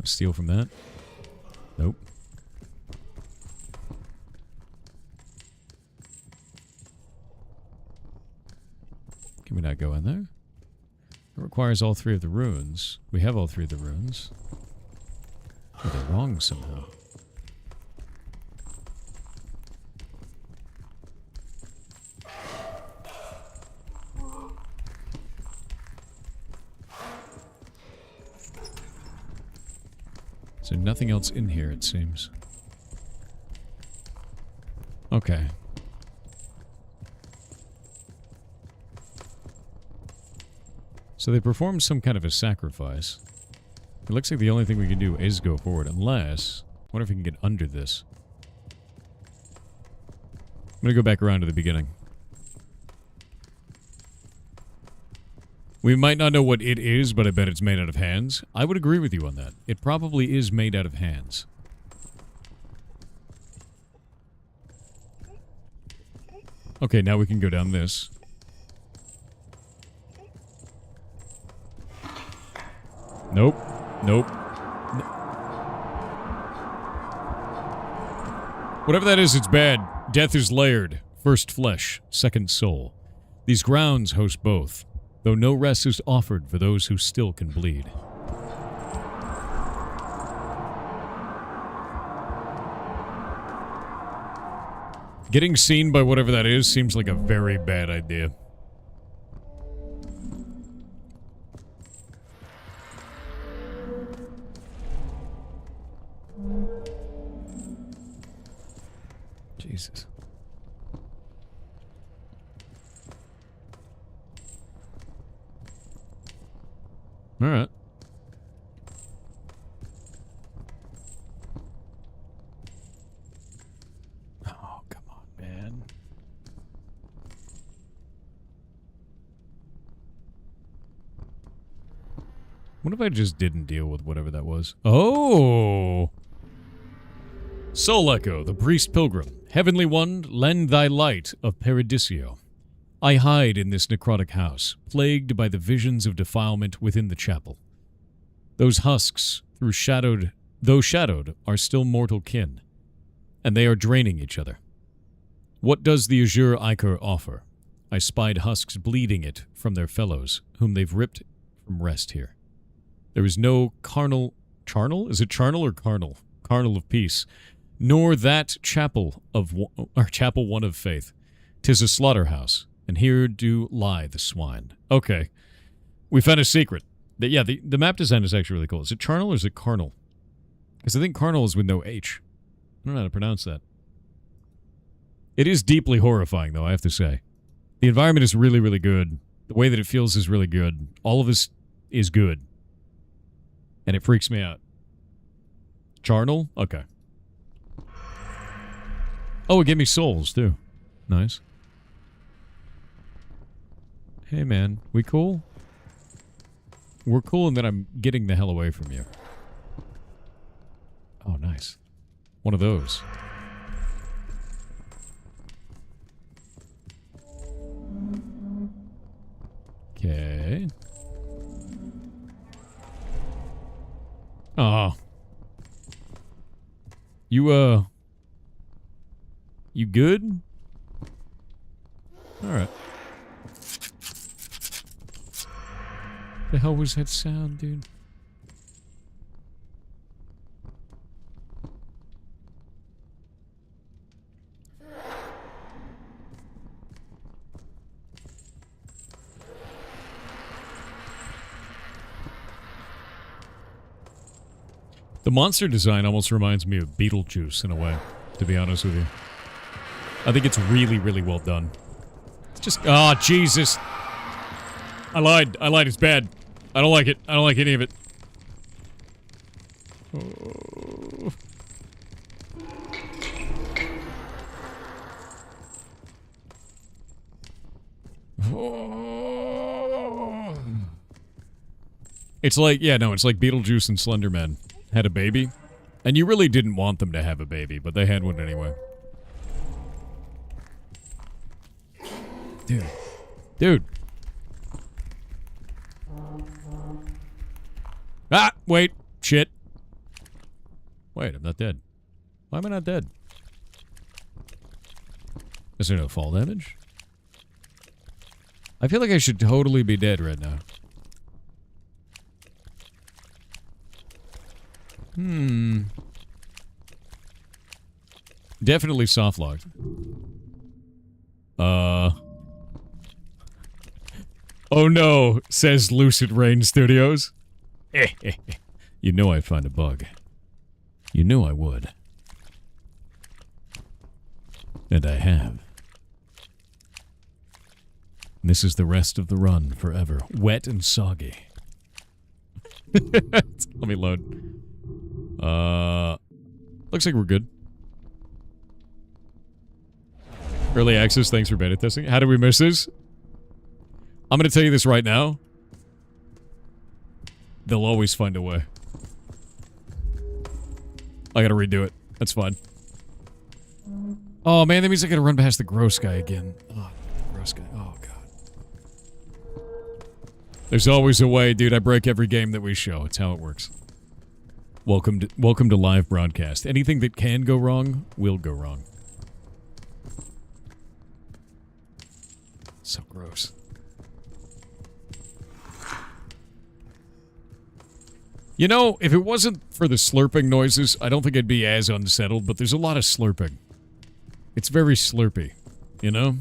Steal from that? Nope. Can we not go in there? It requires all 3 of the runes. We have all 3 of the runes. Oh, they're wrong somehow. So nothing else in here, it seems. Okay. So they performed some kind of a sacrifice. It looks like the only thing we can do is go forward, unless... I wonder if we can get under this. I'm gonna go back around to the beginning. We might not know what it is, but I bet it's made out of hands. I would agree with you on that. It probably is made out of hands. Okay, now we can go down this. Nope. Nope. Whatever that is, it's bad. Death is layered. First flesh, second soul. These grounds host both, though no rest is offered for those who still can bleed. Getting seen by whatever that is seems like a very bad idea. Jesus. All right. Oh, come on, man. What if I just didn't deal with whatever that was? Oh! Soul Echo, the priest pilgrim. Heavenly one, lend thy light of Paradiso. I hide in this necrotic house, plagued by the visions of defilement within the chapel. Those husks, though shadowed, are still mortal kin, and they are draining each other. What does the Azure Ichor offer? I spied husks bleeding it from their fellows, whom they've ripped from rest here. There is no charnel... Charnel? Is it charnel or carnal? Carnal of peace. Nor that chapel of... or chapel one of faith. 'Tis a slaughterhouse, and here do lie the swine. Okay. We found a secret. The map design is actually really cool. Is it charnel or is it carnal? Because I think carnal is with no H. I don't know how to pronounce that. It is deeply horrifying, though, I have to say. The environment is really, really good. The way that it feels is really good. All of this is good. And it freaks me out. Charnel? Okay. Oh, it gave me souls, too. Nice. Hey, man. We cool? We're cool in that I'm getting the hell away from you. Oh, nice. One of those. Okay. Oh. You good? Alright. The hell was that sound, dude? The monster design almost reminds me of Beetlejuice in a way, to be honest with you. I think it's really, really well done. It's just... Oh, Jesus. I lied. It's bad. I don't like it. I don't like any of it. Oh. Oh. It's like, yeah, no, it's like Beetlejuice and Slenderman had a baby. And you really didn't want them to have a baby, but they had one anyway. Dude. Dude. Ah, wait. Shit. Wait, I'm not dead. Why am I not dead? Is there no fall damage? I feel like I should totally be dead right now. Definitely soft locked. Oh no, says Lucid Rain Studios. You know I'd find a bug. You knew I would. And I have. This is the rest of the run forever. Wet and soggy. Let me load. Looks like we're good. Early access, thanks for beta testing. How did we miss this? I'm gonna tell you this right now. They'll always find a way. I gotta redo it. That's fine. Oh man, that means I gotta run past the gross guy again. Oh, the gross guy. Oh god. There's always a way, dude. I break every game that we show. It's how it works. Welcome to live broadcast. Anything that can go wrong will go wrong. So gross. You know, if it wasn't for the slurping noises, I don't think I'd be as unsettled, but there's a lot of slurping. It's very slurpy, you know?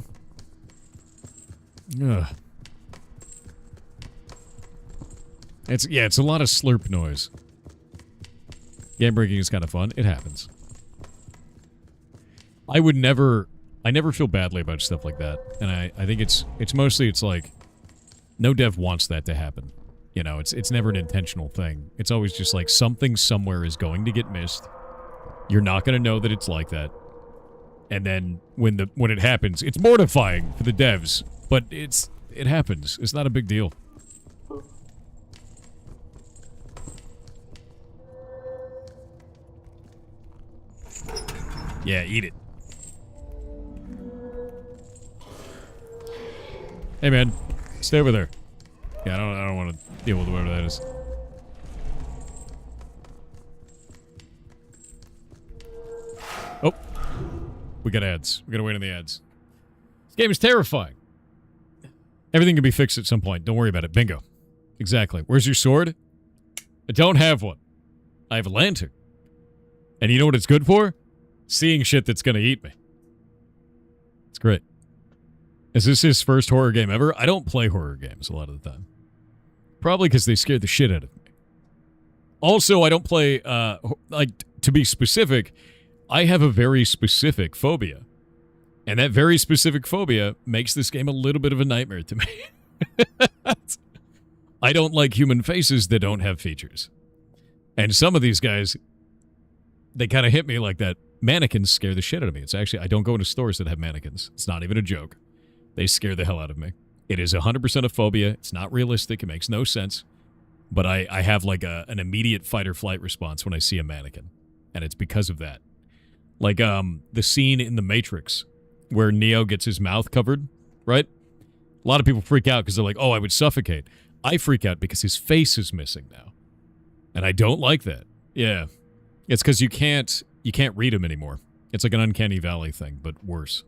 Ugh. It's a lot of slurp noise. Game breaking is kind of fun. It happens. I never feel badly about stuff like that. And I think it's mostly, it's like, no dev wants that to happen. You know, it's never an intentional thing. It's always just like something somewhere is going to get missed. You're not going to know that it's like that. And then when it happens, it's mortifying for the devs, but it happens. It's not a big deal. Yeah, eat it. Hey man, stay over there. Yeah, I don't want to deal with whatever that is. Oh. We got ads. We gotta wait on the ads. This game is terrifying. Everything can be fixed at some point. Don't worry about it. Bingo. Exactly. Where's your sword? I don't have one. I have a lantern. And you know what it's good for? Seeing shit that's gonna eat me. It's great. Is this his first horror game ever? I don't play horror games a lot of the time. Probably because they scared the shit out of me. Also, I don't play, like, to be specific, I have a very specific phobia. And that very specific phobia makes this game a little bit of a nightmare to me. I don't like human faces that don't have features. And some of these guys, they kind of hit me like that. Mannequins scare the shit out of me. It's actually, I don't go into stores that have mannequins. It's not even a joke. They scare the hell out of me. It is 100% a phobia. It's not realistic. It makes no sense. But I have like an immediate fight or flight response when I see a mannequin. And it's because of that. Like the scene in The Matrix where Neo gets his mouth covered, right? A lot of people freak out because they're like, oh, I would suffocate. I freak out because his face is missing now. And I don't like that. Yeah. It's because you can't read him anymore. It's like an uncanny valley thing, but worse.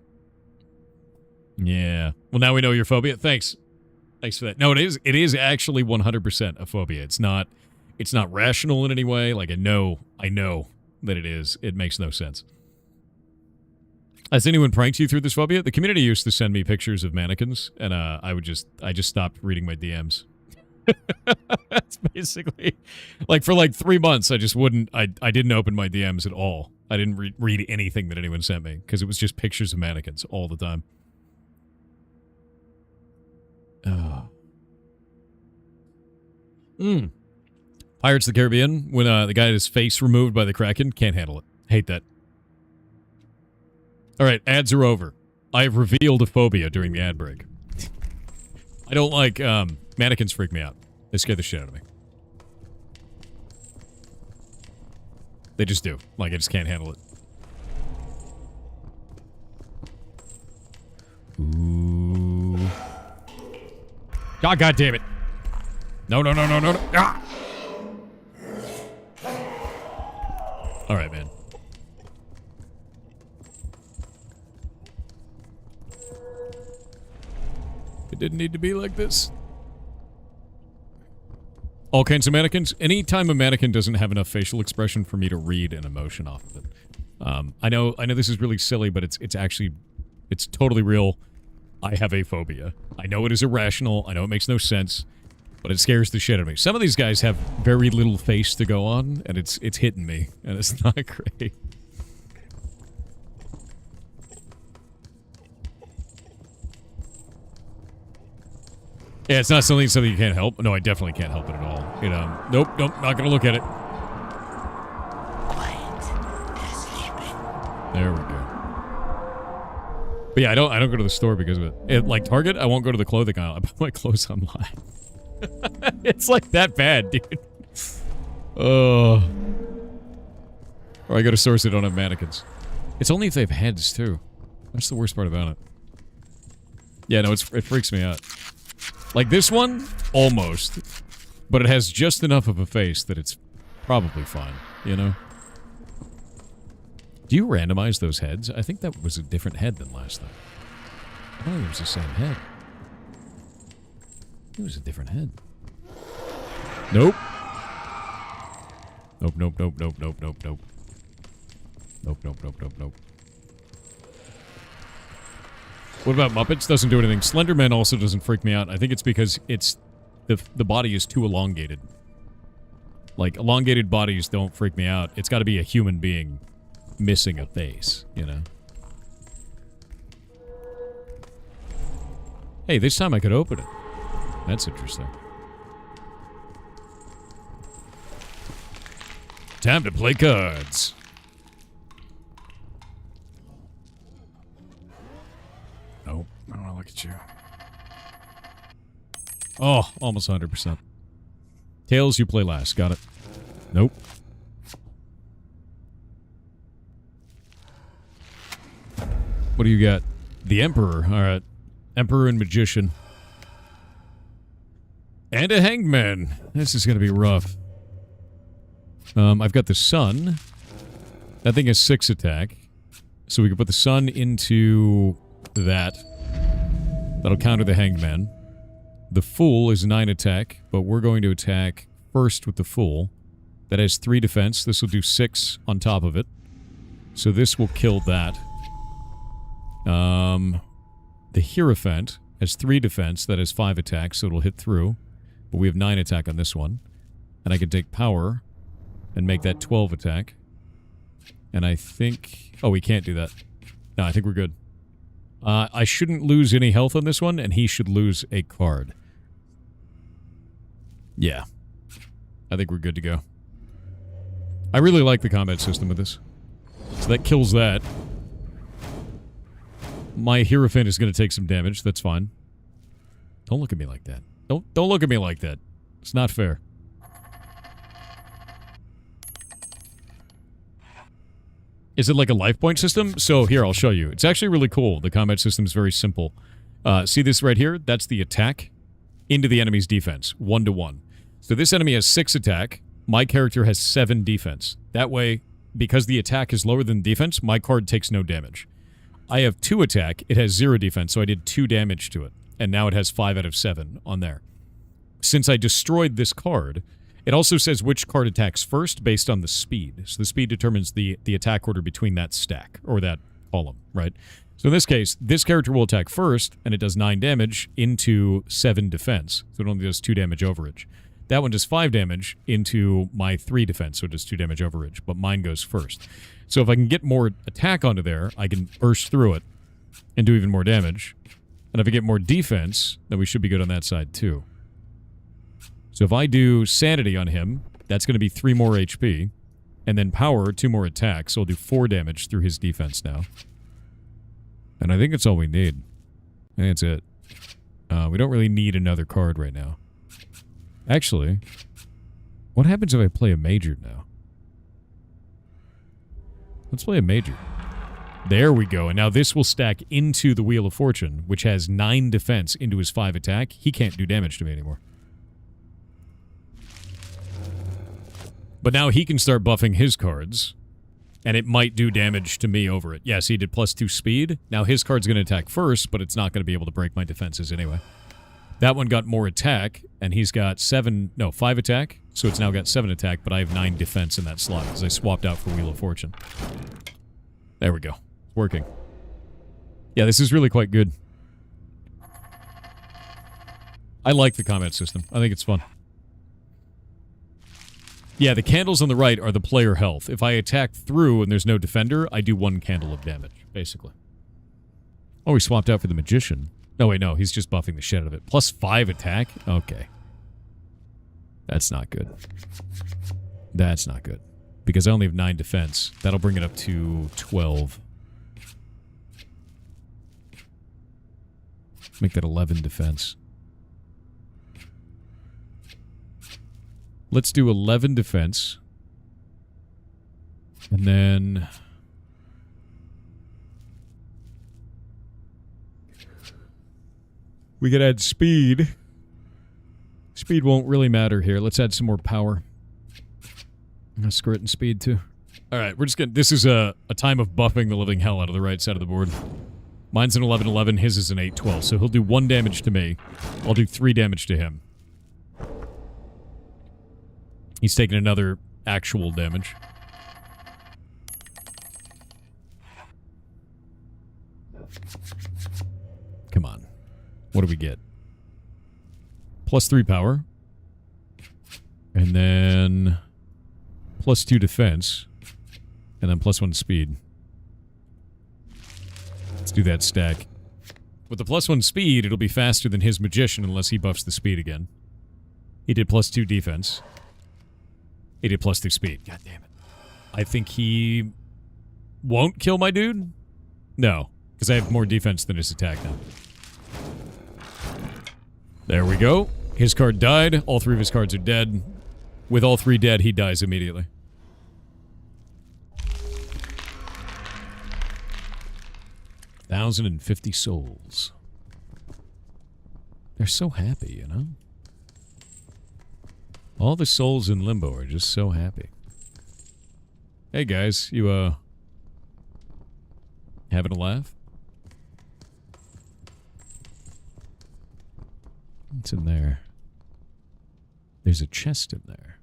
Yeah. Well, now we know your phobia. Thanks. Thanks for that. No, it is actually 100% a phobia. It's not rational in any way. Like I know that it is. It makes no sense. Has anyone pranked you through this phobia? The community used to send me pictures of mannequins, and I just stopped reading my DMs. That's basically like for like 3 months. I just wouldn't. I didn't open my DMs at all. I didn't read anything that anyone sent me because it was just pictures of mannequins all the time. Pirates of the Caribbean, when the guy had his face removed by the Kraken, can't handle it. Hate that. Alright, ads are over. I have revealed a phobia during the ad break. I don't like, mannequins freak me out. They scare the shit out of me. They just do. Like, I just can't handle it. Ooh. Oh, God damn it. No. Ah! Alright, man. It didn't need to be like this. All kinds of mannequins. Anytime a mannequin doesn't have enough facial expression for me to read an emotion off of it. I know this is really silly, but it's actually, it's totally real. I have a phobia. I know it is irrational. I know it makes no sense, but it scares the shit out of me. Some of these guys have very little face to go on, and it's hitting me, and it's not great. Yeah, it's not something you can't help. No, I definitely can't help it at all. You know, nope, not gonna look at it. Quiet. They're sleeping. There we go. But yeah, I don't go to the store because of it. Like Target, I won't go to the clothing aisle. I buy my clothes online. It's like that bad, dude. Or I go to stores that don't have mannequins. It's only if they have heads too. That's the worst part about it. Yeah, no, it freaks me out. Like this one, almost. But it has just enough of a face that it's probably fine, you know? Do you randomize those heads? I think that was a different head than last time. I don't think it was the same head. It was a different head. Nope. Nope. What about Muppets? Doesn't do anything. Slenderman also doesn't freak me out. I think it's because it's the body is too elongated. Like, elongated bodies don't freak me out. It's got to be a human being missing a face, you know? Hey, this time I could open it. That's interesting. Time to play cards. Nope. I don't want to look at you. Oh, almost 100%. Tails, you play last. Got it. Nope. What do you got? The Emperor. Alright. Emperor and Magician. And a Hangman. This is going to be rough. I've got the Sun. That thing has 6 attack. So we can put the Sun into that. That'll counter the Hangman. The Fool is 9 attack, but we're going to attack first with the Fool. That has 3 defense. This will do 6 on top of it. So this will kill that. The Hierophant has 3 defense. That has 5 attack, so it'll hit through. But we have 9 attack on this one. And I can take Power and make that 12 attack. And I think... Oh, we can't do that. No, I think we're good. I shouldn't lose any health on this one, and he should lose a card. Yeah. I think we're good to go. I really like the combat system with this. So that kills that. My Hierophant is going to take some damage. That's fine. Don't look at me like that. Don't look at me like that. It's not fair. Is it like a life point system? So here, I'll show you. It's actually really cool. The combat system is very simple. See this right here? That's the attack into the enemy's defense. 1-to-1. So this enemy has 6 attack. My character has 7 defense. That way, because the attack is lower than defense, my card takes no damage. I have 2 attack. It has 0 defense, so I did 2 damage to it. And now it has 5 out of 7 on there. Since I destroyed this card... It also says which card attacks first based on the speed. So the speed determines the attack order between that stack, or that column, right? So in this case, this character will attack first, and it does 9 damage into 7 defense. So it only does 2 damage overage. That one does 5 damage into my 3 defense, so it does 2 damage overage, but mine goes first. So if I can get more attack onto there, I can burst through it and do even more damage. And if I get more defense, then we should be good on that side too. So if I do Sanity on him, that's going to be 3 more HP, and then Power, 2 more attack, so I'll do 4 damage through his defense now. And I think that's all we need. I think that's it. We don't really need another card right now. Actually, what happens if I play a Major now? Let's play a Major. There we go. And now this will stack into the Wheel of Fortune, which has 9 defense into his 5 attack. He can't do damage to me anymore. But now he can start buffing his cards, and it might do damage to me over it. Yes, he did +2 speed. Now his card's going to attack first, but it's not going to be able to break my defenses anyway. That one got more attack, and he's got 5 attack, so it's now got 7 attack, but I have 9 defense in that slot, because I swapped out for Wheel of Fortune. There we go. It's working. Yeah, this is really quite good. I like the combat system. I think it's fun. Yeah, the candles on the right are the player health. If I attack through and there's no defender, I do 1 candle of damage, basically. Oh, he swapped out for the Magician. No, wait, no. He's just buffing the shit out of it. +5 attack? Okay. That's not good. That's not good. Because I only have 9 defense. That'll bring it up to 12. Make that 11 defense. Let's do 11 defense. And then... we could add speed. Speed won't really matter here. Let's add some more power. I'm gonna screw it in speed too. Alright, we're just gonna... this is a time of buffing the living hell out of the right side of the board. Mine's an 11-11, his is an 8-12. So he'll do 1 damage to me. I'll do 3 damage to him. He's taking another actual damage. Come on. What do we get? +3 power. And then... +2 defense. And then +1 speed. Let's do that stack. With the +1 speed, it'll be faster than his Magician unless he buffs the speed again. He did +2 defense. He did +2 speed. God damn it. I think he won't kill my dude? No, because I have more defense than his attack now. There we go. His card died. All 3 of his cards are dead. With all 3 dead, he dies immediately. $1,050 souls. They're so happy, you know? All the souls in Limbo are just so happy. Hey guys, you having a laugh? What's in there? There's a chest in there.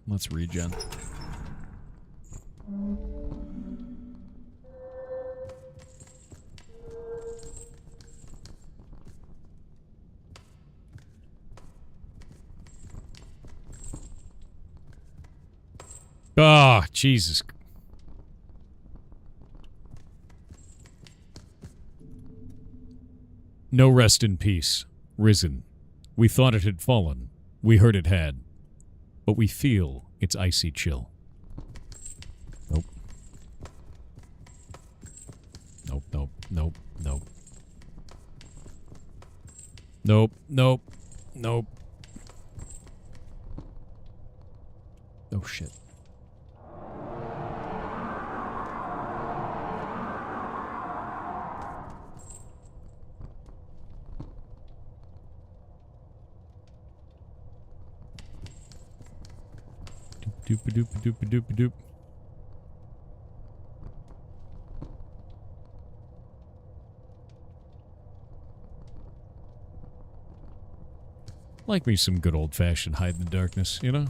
Let's regen. Ah, Jesus. No rest in peace. Risen. We thought it had fallen. We heard it had. But we feel its icy chill. Nope. Nope, nope, nope, nope. Nope, nope, nope. Oh, shit. Doop-a-doop-a-doop-a-doop-a-doop. Like me some good old-fashioned hide in the darkness, you know?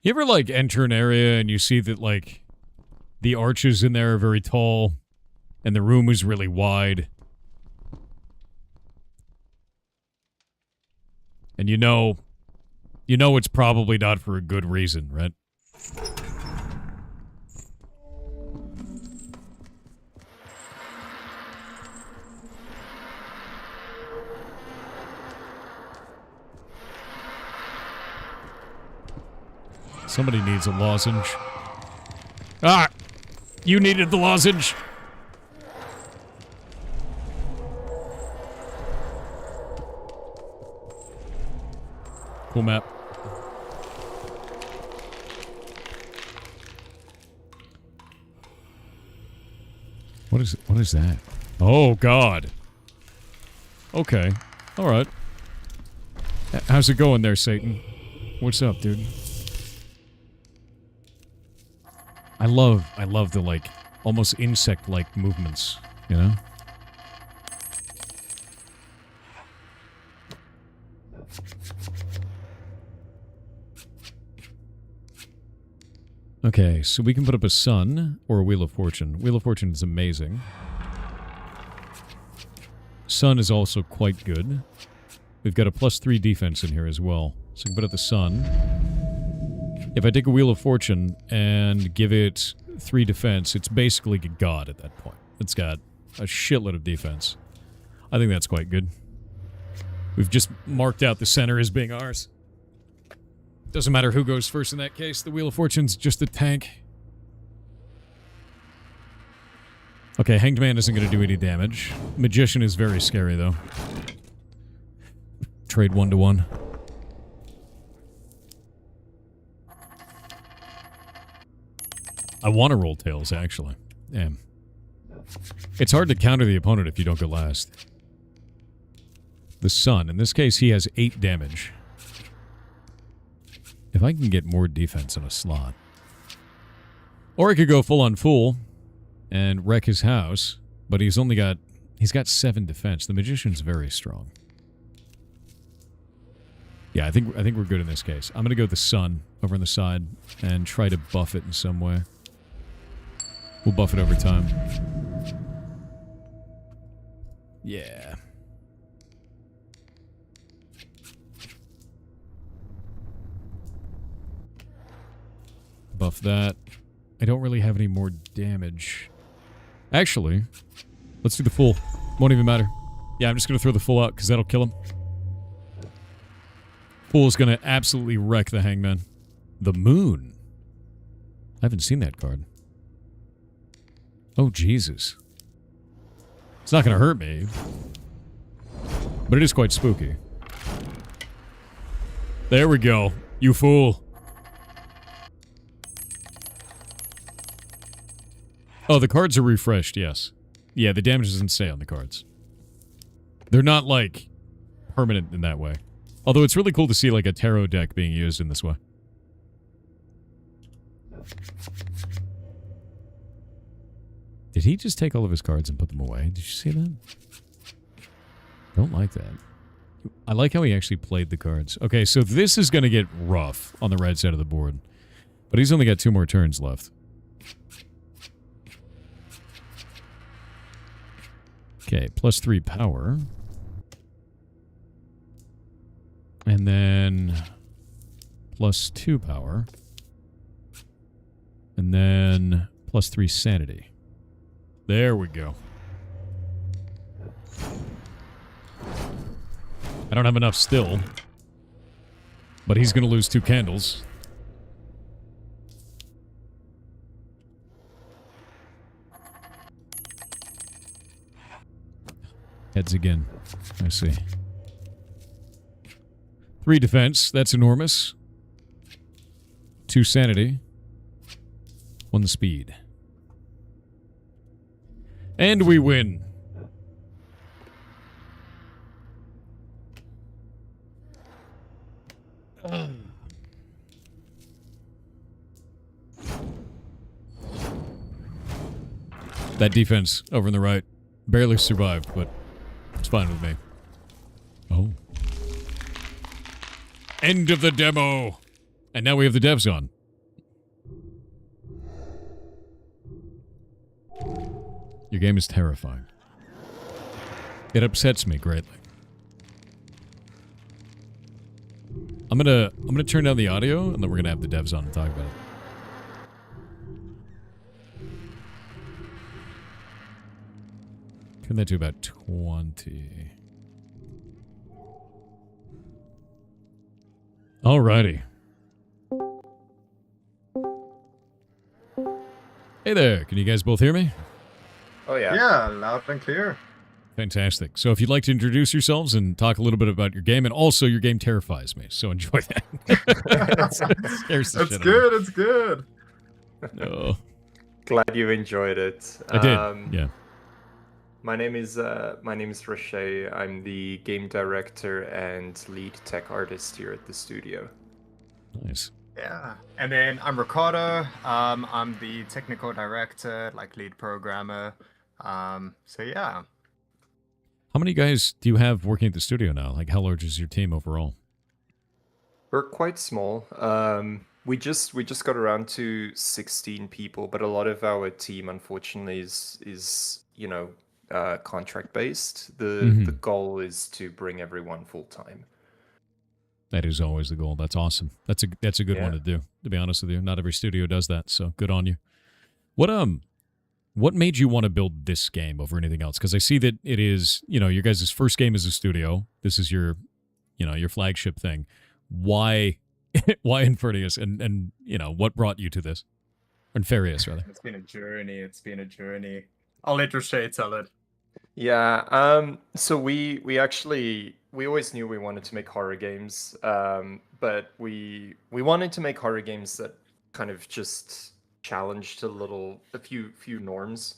You ever, like, enter an area and you see that, like, the arches in there are very tall and the room is really wide? And you know it's probably not for a good reason, right? Somebody needs a lozenge. Ah! You needed the lozenge! Cool map. What is that? Oh, God. Okay. Alright. How's it going there, Satan? What's up, dude? I love the, like, almost insect-like movements, you know? Okay, so we can put up a sun or a Wheel of Fortune. Wheel of Fortune is amazing. Sun is also quite good. We've got a +3 defense in here as well. So we can put up the sun. If I take a Wheel of Fortune and give it 3 defense, it's basically a god at that point. It's got a shitload of defense. I think that's quite good. We've just marked out the center as being ours. Doesn't matter who goes first in that case. The Wheel of Fortune's just a tank. Okay, Hanged Man isn't going to do any damage. Magician is very scary, though. Trade 1-to-1. I want to roll tails, actually. Damn. It's hard to counter the opponent if you don't go last. The Sun. In this case, he has 8 damage. If I can get more defense in a slot. Or I could go full on fool and wreck his house, but he's got 7 defense. The Magician's very strong. Yeah, I think we're good in this case. I'm gonna go the Sun over on the side and try to buff it in some way. We'll buff it over time. Yeah. Buff that. I don't really have any more damage. Actually, let's do the full. Won't even matter. Yeah, I'm just going to throw the full out because that'll kill him. Fool's going to absolutely wreck the Hangman. The Moon. I haven't seen that card. Oh, Jesus. It's not going to hurt me. But it is quite spooky. There we go. You fool. Oh, the cards are refreshed, yes. Yeah, the damage doesn't stay on the cards. They're not, like, permanent in that way. Although it's really cool to see, like, a tarot deck being used in this way. Did he just take all of his cards and put them away? Did you see that? Don't like that. I like how he actually played the cards. Okay, so this is going to get rough on the right side of the board. But he's only got 2 more turns left. Okay, +3 power. And then +2 power. And then +3 sanity. There we go. I don't have enough still. But he's going to lose 2 candles. Heads again. I see. 3 defense. That's enormous. 2 sanity. 1 speed. And we win. That defense over on the right barely survived, but it's fine with me. Oh. End of the demo. And now we have the devs on. Your game is terrifying. It upsets me greatly. I'm gonna turn down the audio, and then we're gonna have the devs on and talk about it. Turn that to about 20. Alrighty. Hey there, can you guys both hear me? Oh yeah. Yeah, loud and clear. Fantastic. So if you'd like to introduce yourselves and talk a little bit about your game, and also your game terrifies me, so enjoy that. Scares the It's shit out of good, it's good. me. No. Glad you enjoyed it. I did, yeah. My name is Rashay. I'm the game director and lead tech artist here at the studio. Nice. Yeah. And then I'm Ricardo. I'm the technical director, like lead programmer. So yeah. How many guys do you have working at the studio now? Like, how large is your team overall? We're quite small. We just got around to 16 people, but a lot of our team, unfortunately, is contract based. The goal is to bring everyone full time. That is always the goal. That's awesome. That's a good one to do, to be honest with you. Not every studio does that, so good on you. What made you want to build this game over anything else? Because I see that it is, your guys' first game as a studio. This is your flagship thing. Why Infernus? And what brought you to this? Inferius, rather. It's been a journey. I'll let Rashay tell it. Yeah, so we always knew we wanted to make horror games, but we wanted to make horror games that kind of just challenged a few norms.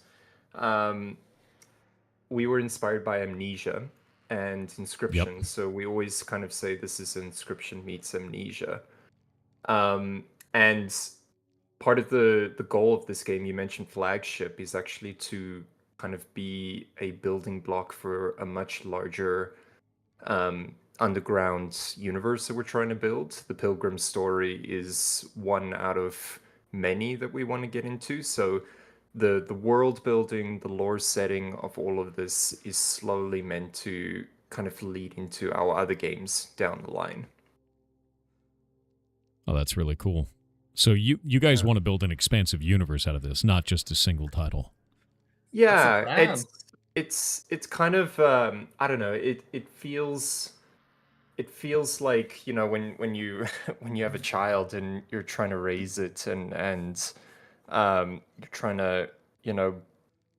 We were inspired by Amnesia and Inscription, Yep. so we always kind of say this is Inscription meets Amnesia. And part of the goal of this game, you mentioned flagship, is actually to kind of be a building block for a much larger underground universe that we're trying to build. The Pilgrim story is one out of many that we want to get into. So the world building, the lore setting of all of this is slowly meant to kind of lead into our other games down the line. Oh, that's really cool. So you guys want to build an expansive universe out of this, not just a single title. Yeah, it's kind of I don't know. It feels like, when you when you have a child and you're trying to raise it and you're trying to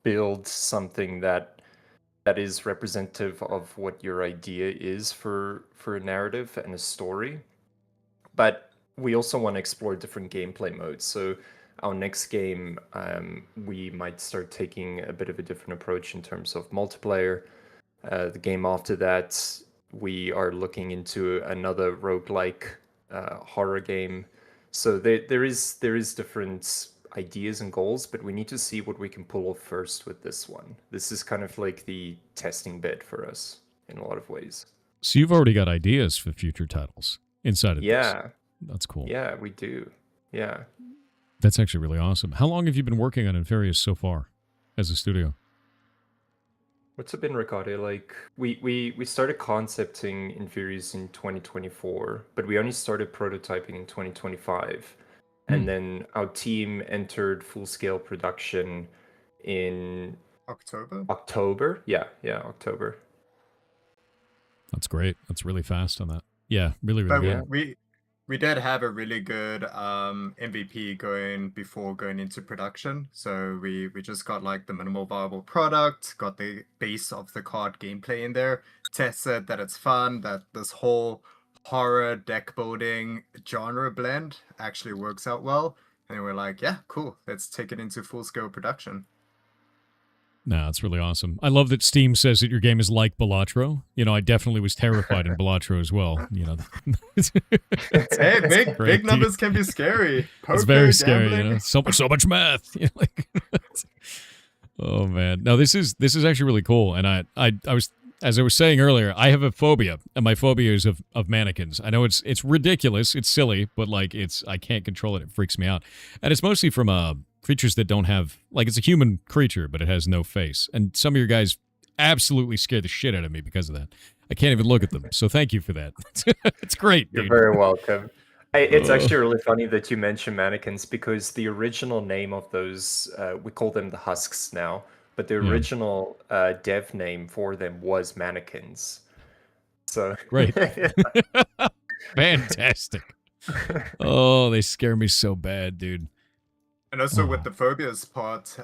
build something that is representative of what your idea is for a narrative and a story. But we also want to explore different gameplay modes. So our next game, we might start taking a bit of a different approach in terms of multiplayer. The game after that, we are looking into another roguelike horror game. So there is different ideas and goals, but we need to see what we can pull off first with this one. This is kind of like the testing bed for us in a lot of ways. So you've already got ideas for future titles inside of this. Yeah. That's cool. Yeah, we do. Yeah. That's actually really awesome. How long have you been working on Inferius so far as a studio? What's it been, Ricardo? Like, we started concepting Inferius in 2024, but we only started prototyping in 2025. And then our team entered full-scale production in October. Yeah, October. That's great. That's really fast on that. Yeah, really, really good. We did have a really good MVP going before going into production. So we just got like the minimal viable product, got the base of the card gameplay in there, tested that it's fun, that this whole horror deck building genre blend actually works out well. And we're like, yeah, cool. Let's take it into full scale production. No, it's really awesome. I love that Steam says that your game is like Balatro. I definitely was terrified in Balatro as well. Hey, big numbers can be scary. Poker, it's very scary. gambling. So much math. Oh man, no, this is actually really cool. And I was as I was saying earlier, I have a phobia, and my phobia is of mannequins. I know it's ridiculous, it's silly, but like I can't control it. It freaks me out, and it's mostly from creatures that don't have, like, it's a human creature, but it has no face. And some of your guys absolutely scare the shit out of me because of that. I can't even look at them. So thank you for that. It's great, You're dude. very welcome. It's actually really funny that you mention mannequins, because the original name of those, we call them the husks now, but the original dev name for them was mannequins. So Great. Fantastic. Oh, they scare me so bad, dude. And also with the phobias part,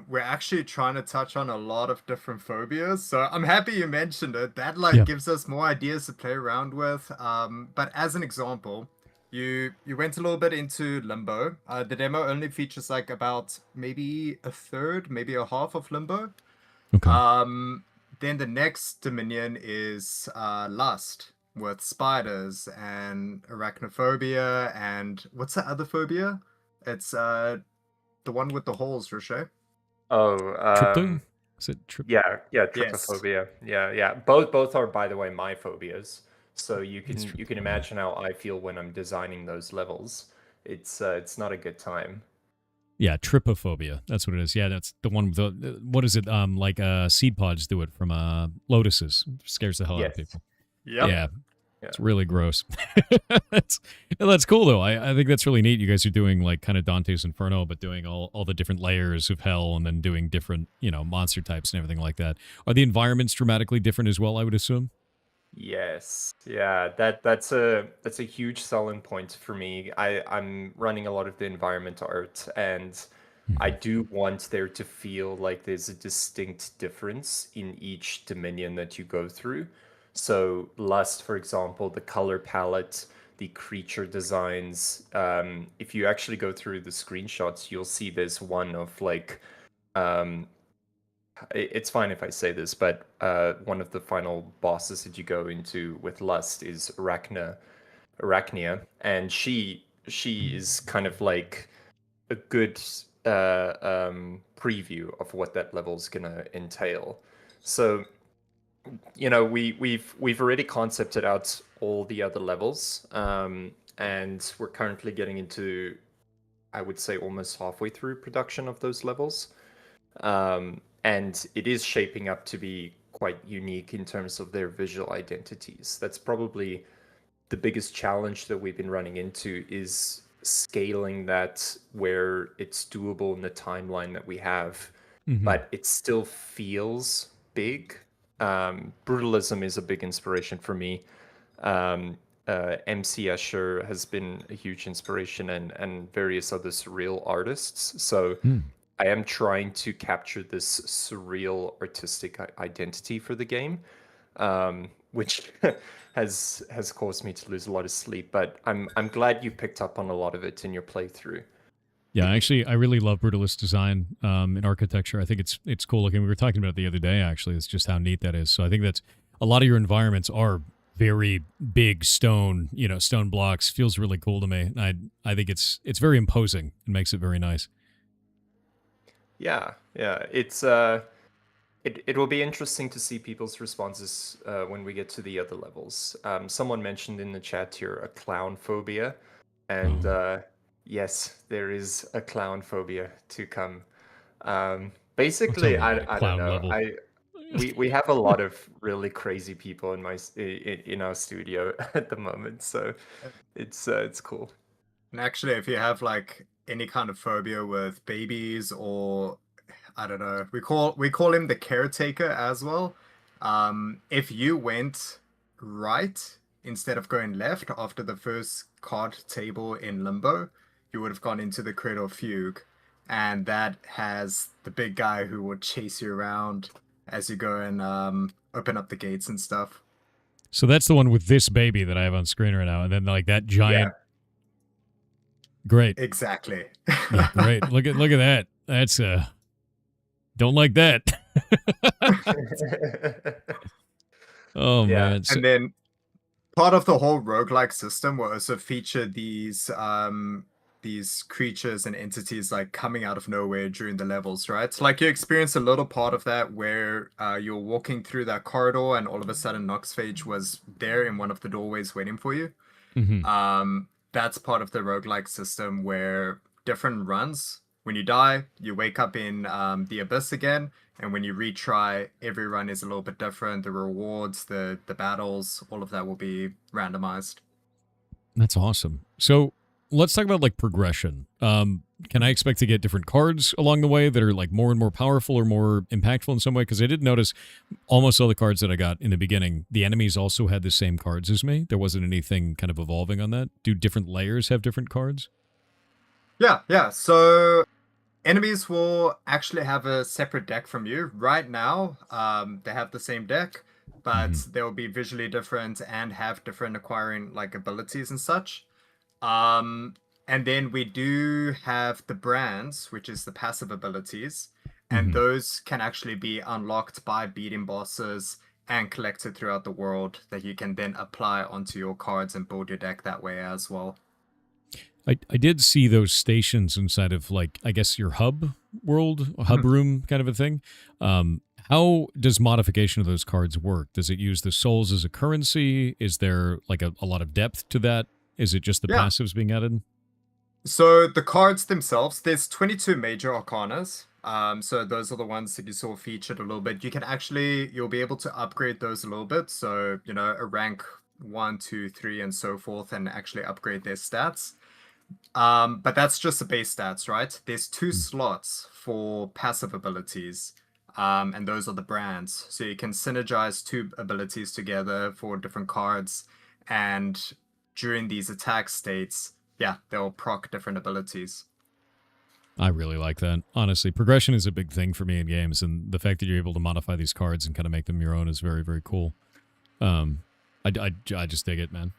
we're actually trying to touch on a lot of different phobias. So I'm happy you mentioned it. That gives us more ideas to play around with. But as an example, you went a little bit into Limbo. The demo only features like about maybe a third, maybe a half of Limbo. Okay. Then the next Dominion is Lust, with spiders and arachnophobia, and what's the other phobia? It's the one with the holes, Rocher. Oh, Trypto? Is it yeah, Yes. trypophobia. Yeah. Both are, by the way, my phobias. So you can imagine how I feel when I'm designing those levels. It's not a good time. Yeah, trypophobia. That's what it is. Yeah, that's the one with the, what is it? Like seed pods do it from lotuses. Scares the hell out of people. Yep. Yeah. It's really gross. That's cool though. I think that's really neat. You guys are doing like kind of Dante's Inferno, but doing all the different layers of hell, and then doing different, monster types and everything like that. Are the environments dramatically different as well, I would assume? Yes. Yeah, that's a huge selling point for me. I'm running a lot of the environment art, and I do want there to feel like there's a distinct difference in each dominion that you go through. So Lust, for example, the color palette, the creature designs. If you actually go through the screenshots, you'll see there's one of like, it's fine if I say this, but one of the final bosses that you go into with Lust is Arachnia, and she is kind of like a good preview of what that level's gonna entail. So we've already concepted out all the other levels, and we're currently getting into, I would say, almost halfway through production of those levels, and it is shaping up to be quite unique in terms of their visual identities. That's probably the biggest challenge that we've been running into, is scaling that where it's doable in the timeline that we have, but it still feels big. Brutalism is a big inspiration for me. MC Escher has been a huge inspiration, and various other surreal artists. So I am trying to capture this surreal artistic identity for the game, which has caused me to lose a lot of sleep. But I'm glad you picked up on a lot of it in your playthrough. Yeah, actually, I really love brutalist design in architecture. I think it's cool looking. We were talking about it the other day, actually. It's just how neat that is. So I think that's a lot of your environments are very big stone, stone blocks. Feels really cool to me. I think it's very imposing. It makes it very nice. Yeah. It's it will be interesting to see people's responses when we get to the other levels. Someone mentioned in the chat here a clown phobia, and yes, there is a clown phobia to come. Basically, I don't know. Level? We have a lot of really crazy people in our studio at the moment, so it's cool. And actually, if you have like any kind of phobia with babies, or I don't know, we call him the caretaker as well. If you went right instead of going left after the first card table in Limbo, you would have gone into the Cradle Fugue, and that has the big guy who will chase you around as you go and open up the gates and stuff. So that's the one with this baby that I have on screen right now, and then like that giant. Yeah. Great. Exactly. Yeah, great. Look at that. That's don't like that. Oh yeah. man. And then part of the whole roguelike system will also feature these these creatures and entities like coming out of nowhere during the levels, right? Like you experience a little part of that where you're walking through that corridor and all of a sudden Noxphage was there in one of the doorways waiting for you. That's part of the roguelike system where different runs, when you die, you wake up in the abyss again, and when you retry, every run is a little bit different. The rewards, the battles, all of that will be randomized. That's awesome. So let's talk about like progression. Can I expect to get different cards along the way that are like more and more powerful or more impactful in some way? Because I did notice almost all the cards that I got in the beginning, the enemies also had the same cards as me. There wasn't anything kind of evolving on that. Do different layers have different cards? Yeah. So enemies will actually have a separate deck from you. Right now, they have the same deck, but they'll be visually different and have different acquiring like abilities and such. And then we do have the brands, which is the passive abilities, and those can actually be unlocked by beating bosses and collected throughout the world that you can then apply onto your cards and build your deck that way as well. I did see those stations inside of, like, I guess your hub world, hub room kind of a thing. How does modification of those cards work? Does it use the souls as a currency? Is there, like, a lot of depth to that? Is it just the passives being added? So the cards themselves, there's 22 major arcanas. So those are the ones that you saw featured a little bit. You can actually, you'll be able to upgrade those a little bit. So, you know, a rank 1, 2, 3, and so forth, and actually upgrade their stats. But that's just the base stats, right? There's 2 slots for passive abilities, and those are the brands. So you can synergize 2 abilities together for different cards, and during these attack states, they'll proc different abilities. I really like that. Honestly, progression is a big thing for me in games, and the fact that you're able to modify these cards and kind of make them your own is very, very cool. I just dig it, man.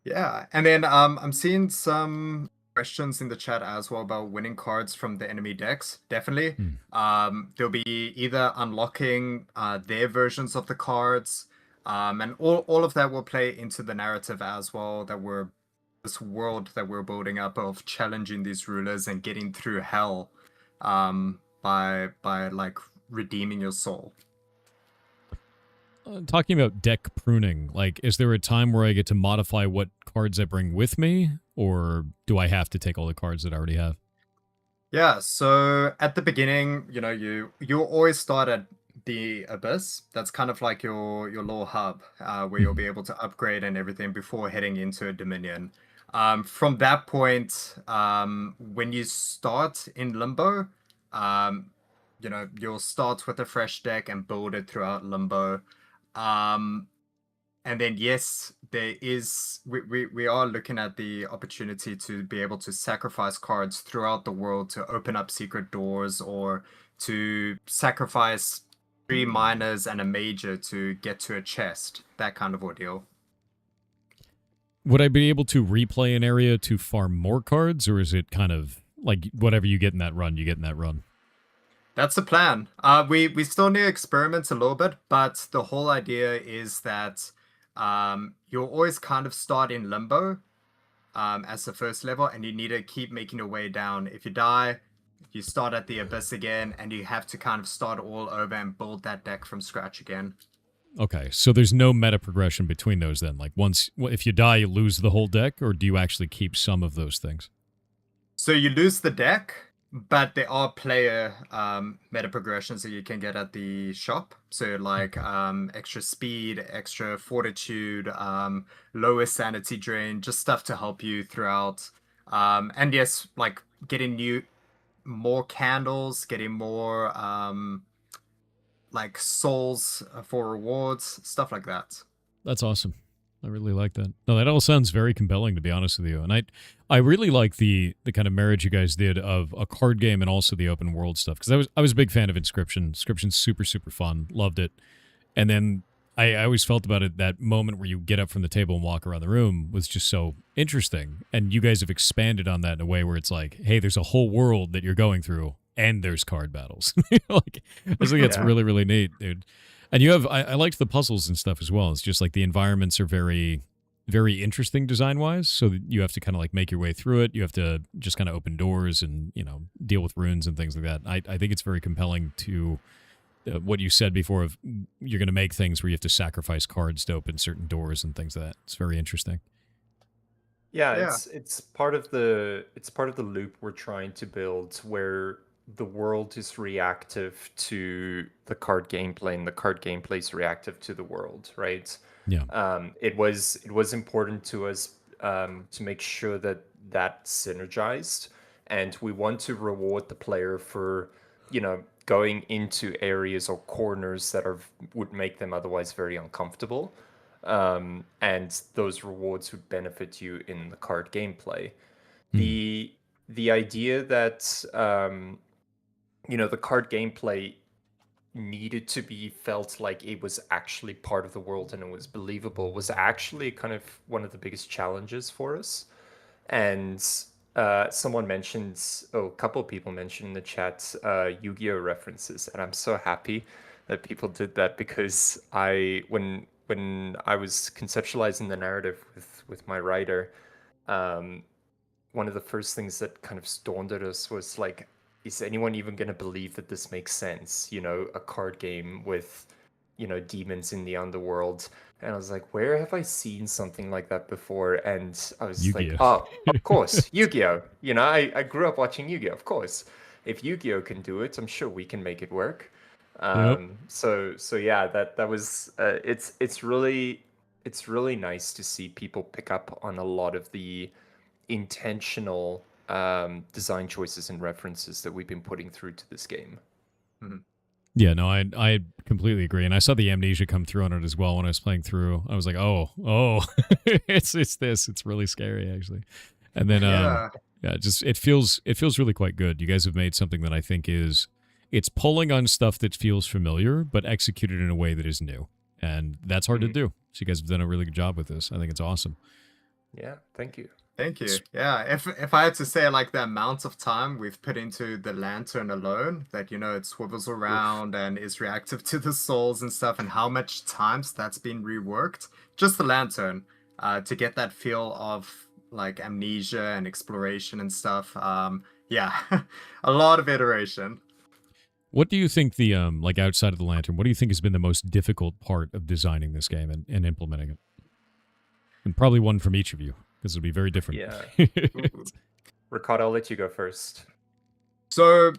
Yeah, and then I'm seeing some questions in the chat as well about winning cards from the enemy decks. Definitely. They'll be either unlocking their versions of the cards, and all of that will play into the narrative as well, that this world that we're building up of challenging these rulers and getting through hell by like redeeming your soul. Talking about deck pruning, like, is there a time where I get to modify what cards I bring with me, or do I have to take all the cards that I already have? Yeah, so at the beginning, you know, you'll always start at the Abyss. That's kind of like your little hub where you'll be able to upgrade and everything before heading into a Dominion. From that point, when you start in Limbo, you know, you'll start with a fresh deck and build it throughout Limbo. And then, yes, there is, we are looking at the opportunity to be able to sacrifice cards throughout the world to open up secret doors, or to sacrifice 3 minors and a major to get to a chest, that kind of ordeal. Would I be able to replay an area to farm more cards, or is it kind of like whatever you get in that run, you get in that run? That's the plan. We still need to experiment a little bit, but the whole idea is that you'll always kind of start in Limbo as the first level, and you need to keep making your way down. If you die, you start at the Abyss again, and you have to kind of start all over and build that deck from scratch again. Okay, so there's no meta progression between those then? Like, if you die, you lose the whole deck, or do you actually keep some of those things? So you lose the deck, but there are player meta progressions that you can get at the shop. So like extra speed, extra fortitude, lower sanity drain, just stuff to help you throughout. And yes, like getting more candles, getting more like souls for rewards, stuff like that. That's awesome. I really like that. No, that all sounds very compelling, to be honest with you. And I really like the kind of marriage you guys did of a card game and also the open world stuff. Because I was a big fan of Inscription. Inscription's super, super fun. Loved it. And then I always felt about it, that moment where you get up from the table and walk around the room was just so interesting. And you guys have expanded on that in a way where it's like, hey, there's a whole world that you're going through, and there's card battles. Like, I think it's really, really neat, dude. And you have, I liked the puzzles and stuff as well. It's just like the environments are very, very interesting design wise. So you have to kind of like make your way through it. You have to just kind of open doors and, you know, deal with runes and things like that. I think it's very compelling to what you said before of you're going to make things where you have to sacrifice cards to open certain doors and things like that. It's very interesting. Yeah, Yeah. it's part of the loop we're trying to build where the world is reactive to the card gameplay and the card gameplay is reactive to the world, right? Yeah. It was important to us to make sure that that synergized, and we want to reward the player for, you know, going into areas or corners that would make them otherwise very uncomfortable. And those rewards would benefit you in the card gameplay. The idea that you know, the card gameplay needed to be felt like it was actually part of the world and it was believable was actually kind of one of the biggest challenges for us. And someone mentioned, oh, a couple of people mentioned in the chat Yu-Gi-Oh references, and I'm so happy that people did that because when I was conceptualizing the narrative with my writer, one of the first things that kind of dawned at us was like, is anyone even going to believe that this makes sense? You know, a card game with, you know, demons in the underworld. And I was like, where have I seen something like that before? And I was like, Yu-Gi-Oh. oh, of course, Yu-Gi-Oh. You know, I grew up watching Yu-Gi-Oh, of course. If Yu-Gi-Oh can do it, I'm sure we can make it work. Yep. So yeah, that was it's really nice to see people pick up on a lot of the intentional design choices and references that we've been putting through to this game. Yeah, no, I completely agree, and I saw the amnesia come through on it as well when I was playing through. I was like, oh, it's this. It's really scary actually. And then Yeah. yeah, just it feels really quite good. You guys have made something that I think it's pulling on stuff that feels familiar but executed in a way that is new, and that's hard to do. So you guys have done a really good job with this. I think it's awesome. Yeah, thank you. Thank you. Yeah, if I had to say like the amount of time we've put into the lantern alone, that, you know, it swivels around and is reactive to the souls and stuff, and how much times that's been reworked, just the lantern, to get that feel of like amnesia and exploration and stuff. Yeah, a lot of iteration. What do you think the like outside of the lantern? What do you think has been the most difficult part of designing this game and implementing it? And probably one from each of you, because it'll be very different. Yeah. Ricardo, I'll let you go first. So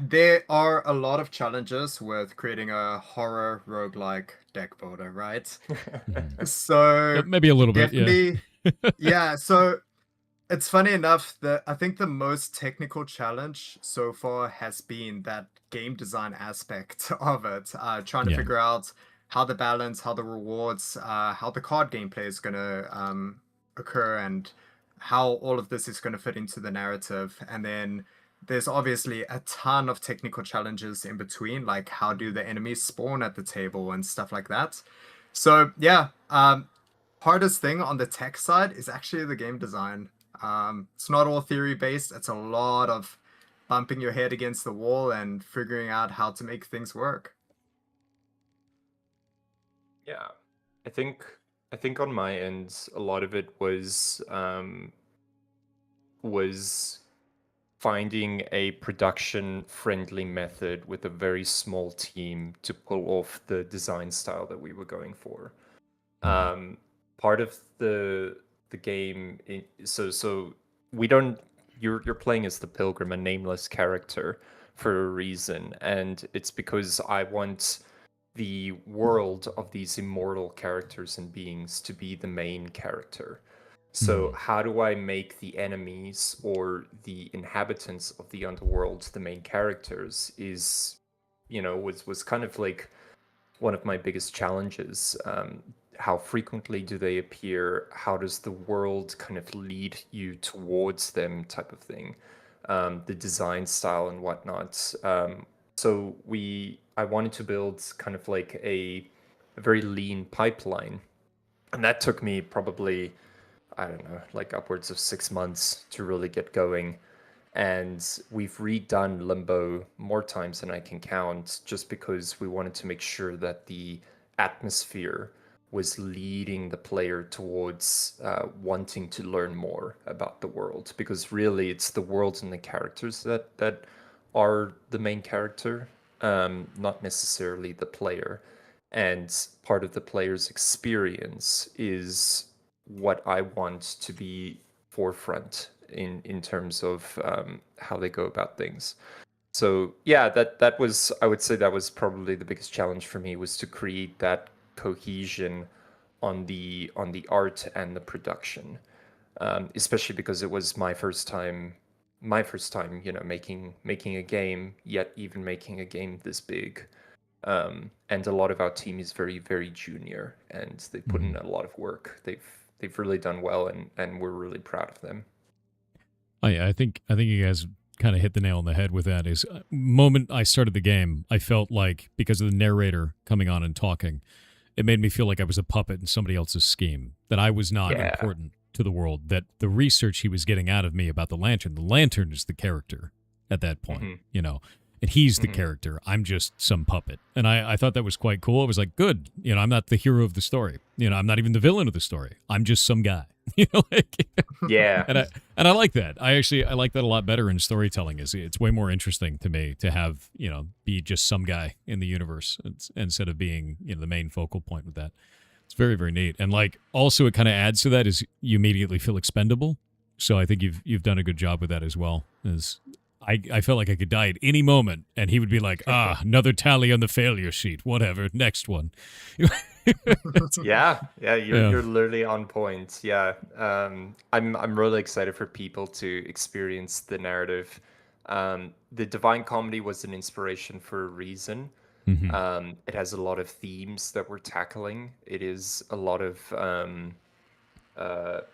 there are a lot of challenges with creating a horror roguelike deck builder, right? So maybe a little bit, definitely, yeah. So it's funny enough that I think the most technical challenge so far has been that game design aspect of it, trying to figure out how the balance, how the rewards, how the card gameplay is going to occur, and how all of this is going to fit into the narrative. And then there's obviously a ton of technical challenges in between, like how do the enemies spawn at the table and stuff like that. So yeah, hardest thing on the tech side is actually the game design. It's not all theory based. It's a lot of bumping your head against the wall and figuring out how to make things work. Yeah, I think on my end, a lot of it was finding a production-friendly method with a very small team to pull off the design style that we were going for. Part of the game, so we don't. You're playing as the Pilgrim, a nameless character, for a reason, and it's because I want the world of these immortal characters and beings to be the main character. So how do I make the enemies or the inhabitants of the underworld the main characters is, you know, was kind of like one of my biggest challenges. How frequently do they appear? How does the world kind of lead you towards them, type of thing? The design style and whatnot. So I wanted to build kind of like a very lean pipeline, and that took me probably, I don't know, like upwards of 6 months to really get going. And we've redone Limbo more times than I can count, just because we wanted to make sure that the atmosphere was leading the player towards wanting to learn more about the world, because really it's the world and the characters that are the main character, not necessarily the player. And part of the player's experience is what I want to be forefront in terms of how they go about things. So yeah, that was, I would say that was probably the biggest challenge for me, was to create that cohesion on the art and the production, especially because it was my first time, making a game, yet even making a game this big. And a lot of our team is very, very junior, and they put in a lot of work. They've really done well, and we're really proud of them. I think you guys kind of hit the nail on the head with that. Is moment I started the game, I felt like, because of the narrator coming on and talking, it made me feel like I was a puppet in somebody else's scheme, that I was not important to the world, that the research he was getting out of me about the lantern is the character at that point, and he's the character. I'm just some puppet. And I thought that was quite cool. I was like, good. I'm not the hero of the story. I'm not even the villain of the story. I'm just some guy. Yeah. And I like that. I like that a lot better in storytelling. It's way more interesting to me to have, be just some guy in the universe instead of being, the main focal point with that. It's very, very neat. And also it kind of adds to that is you immediately feel expendable. So I think you've done a good job with that as well. I felt like I could die at any moment, and he would be like, another tally on the failure sheet. Whatever, next one. Yeah, you're literally on point. Yeah, I'm really excited for people to experience the narrative. The Divine Comedy was an inspiration for a reason. It has a lot of themes that we're tackling. It is a lot of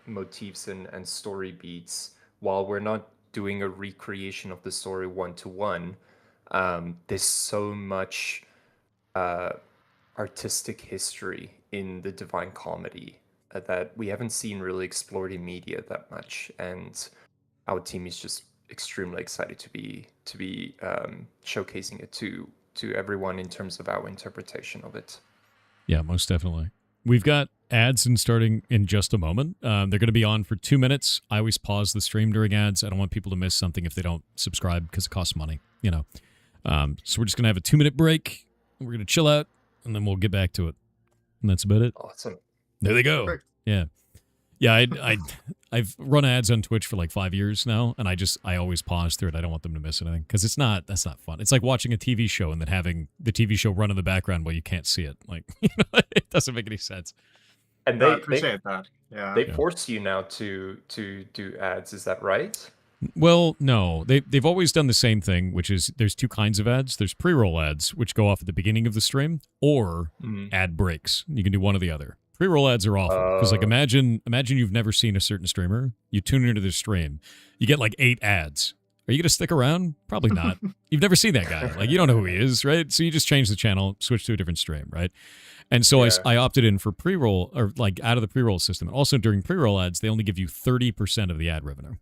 motifs and story beats. While we're not doing a recreation of the story one-to-one, there's so much artistic history in the Divine Comedy that we haven't seen really explored in media that much, and our team is just extremely excited to be showcasing it to everyone in terms of our interpretation of it. Yeah, most definitely. We've got ads starting in just a moment. They're going to be on for 2 minutes. I always pause the stream during ads. I don't want people to miss something if they don't subscribe, because it costs money, So we're just going to have a 2-minute break. We're going to chill out, and then we'll get back to it. And that's about it. Awesome. There they go. Perfect. Yeah. Yeah, I've run ads on Twitch for like 5 years now, and I always pause through it. I don't want them to miss anything, because that's not fun. It's like watching a TV show and then having the TV show run in the background while you can't see it. It doesn't make any sense. And I appreciate that. Yeah. They force you now to do ads. Is that right? Well, no. They've always done the same thing, which is there's two kinds of ads. There's pre-roll ads, which go off at the beginning of the stream, or ad breaks. You can do one or the other. Pre-roll ads are awful, because imagine you've never seen a certain streamer. You tune into their stream, you get like 8 ads. Are you going to stick around? Probably not. You've never seen that guy. You don't know who he is, right? So you just change the channel, switch to a different stream, right? And so I opted in for pre-roll, or out of the pre-roll system. Also, during pre-roll ads, they only give you 30% of the ad revenue.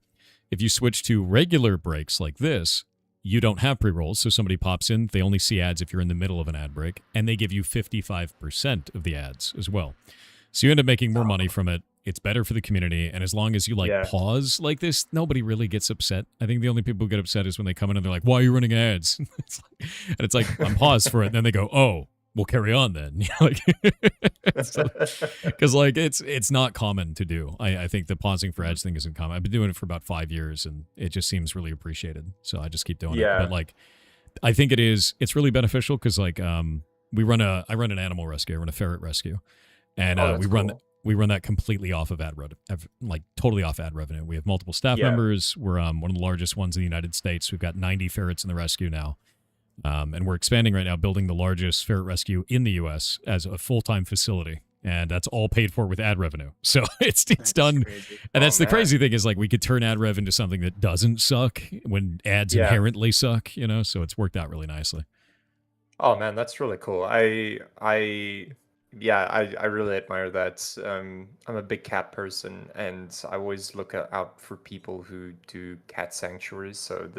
If you switch to regular breaks like this, you don't have pre-rolls, so somebody pops in, they only see ads if you're in the middle of an ad break, and they give you 55% of the ads as well. So you end up making more money from it. It's better for the community, and as long as you pause like this, nobody really gets upset. I think the only people who get upset is when they come in and they're like, "Why are you running ads?" It's like I'm paused for it, and then they go, "Oh, we'll carry on then." Because it's not common to do. I think the pausing for ads thing isn't common. I've been doing it for about 5 years, and it just seems really appreciated. So I just keep doing it. But I think it's really beneficial, because I run an animal rescue. I run a ferret rescue. And we run that completely off of ad revenue, totally off ad revenue. We have multiple staff members. We're one of the largest ones in the United States. We've got 90 ferrets in the rescue now. And we're expanding right now, building the largest ferret rescue in the U.S. as a full-time facility. And that's all paid for with ad revenue. So it's done. Crazy. And that's the crazy thing is we could turn ad rev into something that doesn't suck when ads inherently suck, so it's worked out really nicely. Oh man, that's really cool. I really admire that. I'm a big cat person, and I always look out for people who do cat sanctuaries. So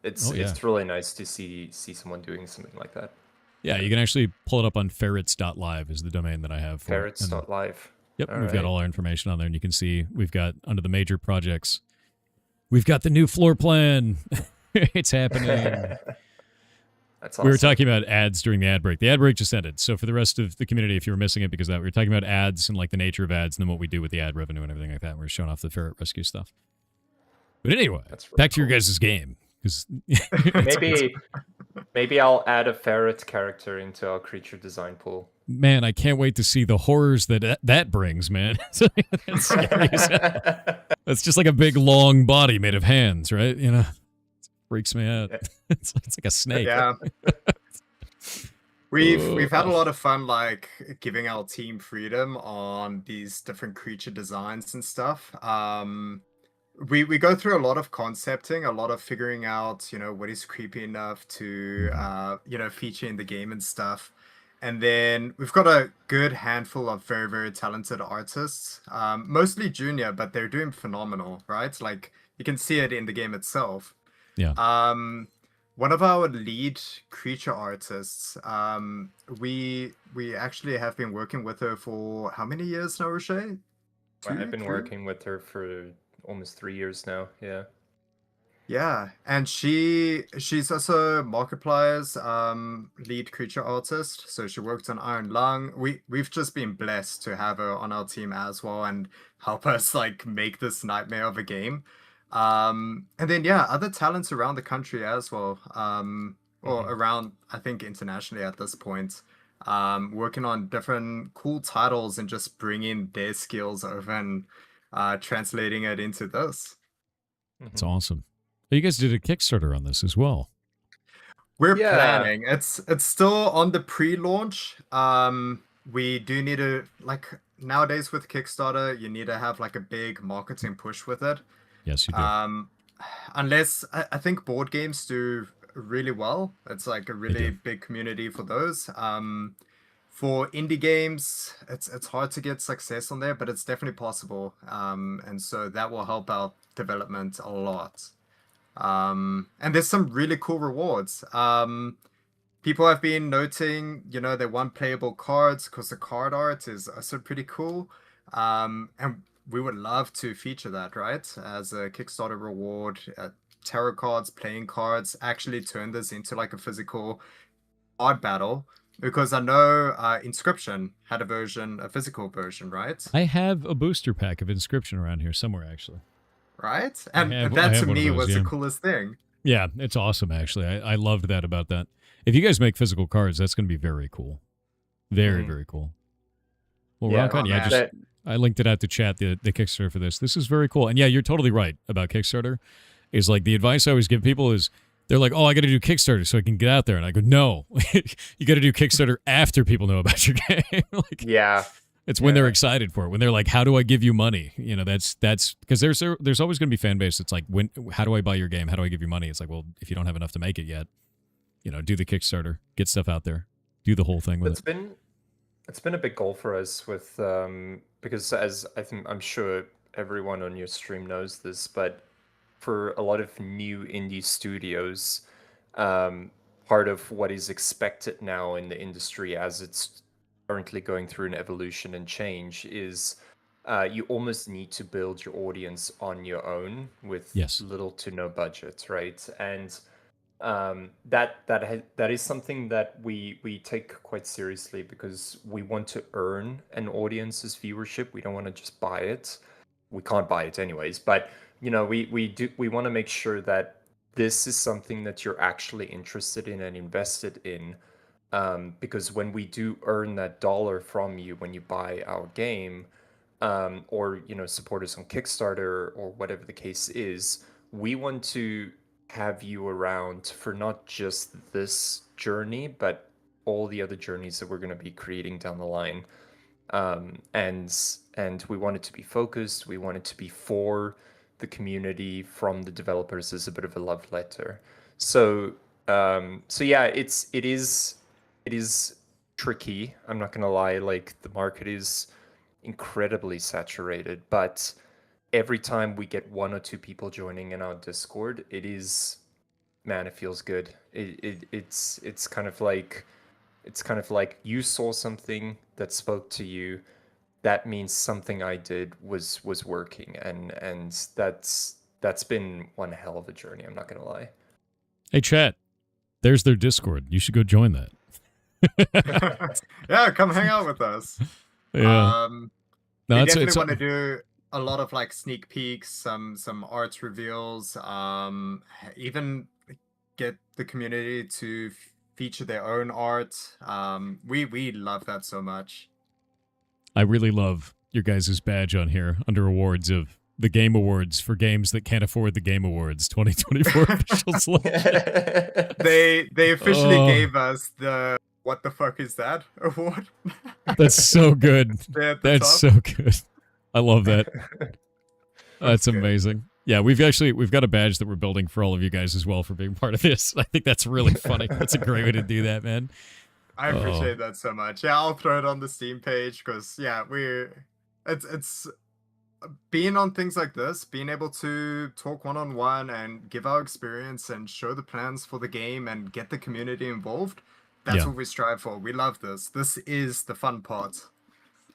it's really nice to see someone doing something like that. Yeah, you can actually pull it up on ferrets.live is the domain that I have for it. And, Ferrets.live. yep, we've got all our information on there, and you can see we've got under the major projects, we've got the new floor plan. It's happening. That's awesome. We were talking about ads during the ad break. The ad break just ended. So for the rest of the community, if you were missing it because of that, we were talking about ads and like the nature of ads and then what we do with the ad revenue and everything like that. We were showing off the ferret rescue stuff. But anyway, That's really back to your guys' game. Because maybe I'll add a ferret character into our creature design pool. Man, I can't wait to see the horrors that brings, man. That's scary as hell. That's just like a big, long body made of hands, right? You know, it freaks me out. It's like a snake. Yeah. We've had a lot of fun, like giving our team freedom on these different creature designs and stuff. We go through a lot of concepting, a lot of figuring out, what is creepy enough to, feature in the game and stuff. And then we've got a good handful of very, very talented artists, mostly junior, but they're doing phenomenal, right? Like you can see it in the game itself. Yeah. One of our lead creature artists, we actually have been working with her for how many years now, Roche? I've been working with her for almost 3 years now. Yeah, and she's also Markiplier's lead creature artist. So she worked on Iron Lung. We've just been blessed to have her on our team as well and help us like make this nightmare of a game. And then other talents around the country as well. Or around, I think, internationally at this point. Working on different cool titles and just bringing their skills over and translating it into this. It's awesome. You guys did a Kickstarter on this as well. We're planning. It's still on the pre-launch. We do need to, like, nowadays with Kickstarter, you need to have like a big marketing push with it. Yes, you do. Unless I think board games do really well. It's like a really big community for those. For indie games, it's hard to get success on there, but it's definitely possible. And so that will help out development a lot. And there's some really cool rewards. People have been noting, they want playable cards because the card art is also pretty cool. And we would love to feature that, right? As a Kickstarter reward, tarot cards, playing cards, actually turn this into like a physical card battle. Because I know Inscription had a physical version, right? I have a booster pack of Inscription around here somewhere, actually. Right? And that to me was the coolest thing. Yeah, it's awesome, actually. I loved that about that. If you guys make physical cards, that's going to be very cool. Very, very cool. Well, rock on. Yeah, I linked it out to chat, the Kickstarter for this. This is very cool. And yeah, you're totally right about Kickstarter. Is like the advice I always give people is, they're like, oh, I got to do Kickstarter so I can get out there. And I go, no, you got to do Kickstarter after people know about your game. It's when they're excited for it. When they're like, how do I give you money? That's because there's always going to be fan base. It's like, how do I buy your game? How do I give you money? It's like, well, if you don't have enough to make it yet, do the Kickstarter, get stuff out there, do the whole thing with it. It's been a big goal for us with because as I'm sure everyone on your stream knows this, but for a lot of new indie studios, part of what is expected now in the industry as it's currently going through an evolution and change is you almost need to build your audience on your own with little to no budget, right? And that is something that we take quite seriously because we want to earn an audience's viewership. We don't want to just buy it. We can't buy it anyways, but we want to make sure that this is something that you're actually interested in and invested in, because when we do earn that dollar from you when you buy our game, or support us on Kickstarter or whatever the case is, we want to have you around for not just this journey but all the other journeys that we're going to be creating down the line. And we want it to be focused. We want it to be for the community from the developers as a bit of a love letter. So yeah, it is tricky. I'm not gonna lie. Like the market is incredibly saturated, but every time we get 1 or 2 people joining in our Discord, it feels good. It's kind of like It's kind of like you saw something that spoke to you. That means something I did was working, and that's been one hell of a journey. I'm not gonna lie. Hey, chat. There's their Discord. You should go join that. Yeah, come hang out with us. Yeah. No, We it's definitely want to do a lot of like sneak peeks, some art reveals, even get the community to feature their own art. We love that so much. I really love your guys' badge on here under awards of the Game Awards for games that can't afford the Game Awards 2024 official selection. They officially Oh. gave us the "What the fuck is that?" award. That's so good. There at the That's top. so good. I love that. That's good. amazing. Yeah, we've got a badge that we're building for all of you guys as well for being part of this. I think that's really funny. That's a great way to do that, man. I appreciate that so much. Yeah, I'll throw it on the Steam page because yeah, it's being on things like this, being able to talk one-on-one and give our experience and show the plans for the game and get the community involved. That's Yeah. what we strive for. We love this. This is the fun part.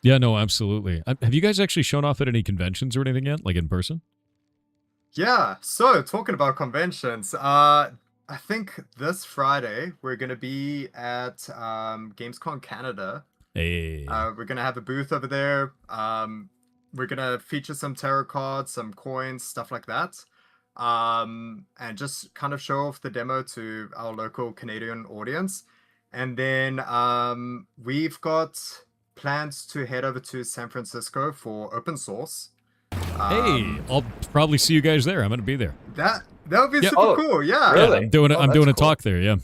Yeah, no, absolutely. Have you guys actually shown off at any conventions or anything yet, like in person? Yeah, so talking about conventions, I think this Friday we're gonna be at Gamescom Canada. Hey. We're gonna have a booth over there. We're gonna feature some tarot cards, some coins, stuff like that, and just kind of show off the demo to our local Canadian audience. And then we've got plans to head over to San Francisco for open source. Hey, I'll probably see you guys there. I'm going to be there. That would be Yeah. super Oh, cool. Yeah. really? I'm doing Oh, a that's cool. talk there. Yeah.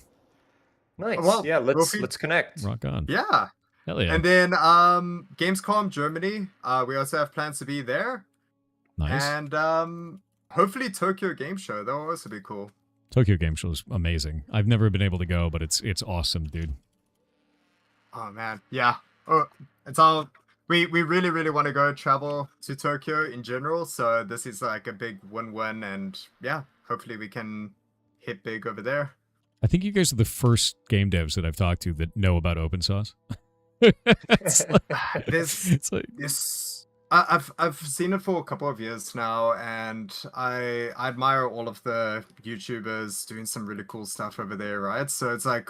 Nice. Well, yeah, we'll let's connect. Rock on. Yeah. Hell yeah. And then Gamescom Germany, we also have plans to be there. Nice. And hopefully Tokyo Game Show. That will also be cool. Tokyo Game Show is amazing. I've never been able to go, but it's awesome, dude. Oh man, yeah. Oh, it's all we really want to go travel to Tokyo in general. So this is like a big win-win, and yeah, hopefully we can hit big over there. I think you guys are the first game devs that I've talked to that know about open source. It's like- it's like, I've seen it for a couple of years now, and I admire all of the YouTubers doing some really cool stuff over there, right? So it's like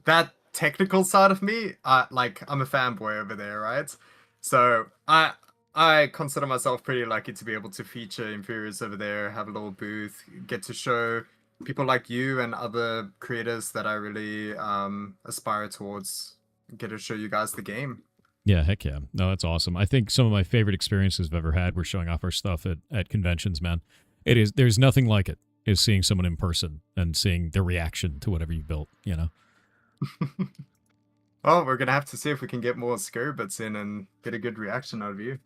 that technical side of me, like I'm a fanboy over there, right? So I consider myself pretty lucky to be able to feature Inferiors over there, have a little booth, get to show people like you and other creators that I really aspire towards, get to show you guys the game. yeah, heck yeah. No, that's awesome. I think some of my favorite experiences I've ever had were showing off our stuff at conventions, man. There's nothing like it, is seeing someone in person and seeing their reaction to whatever you built, you know? Well, we're gonna have to see if we can get more Scobits in and get a good reaction out of you.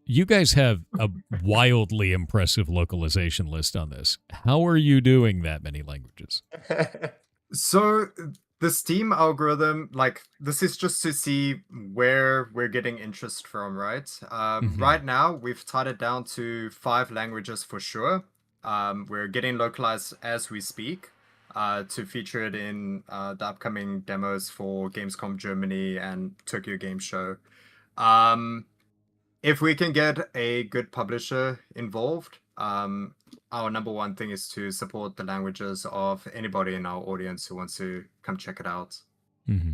You guys have a wildly impressive localization list on this. How are you doing that many languages? So the Steam algorithm, like this is just to see where we're getting interest from, right? Mhm. Right now, we've tied it down to 5 languages for sure. We're getting localized as we speak to feature it in the upcoming demos for Gamescom Germany and Tokyo Game Show. If we can get a good publisher involved, our number one thing is to support the languages of anybody in our audience who wants to come check it out. Mm-hmm.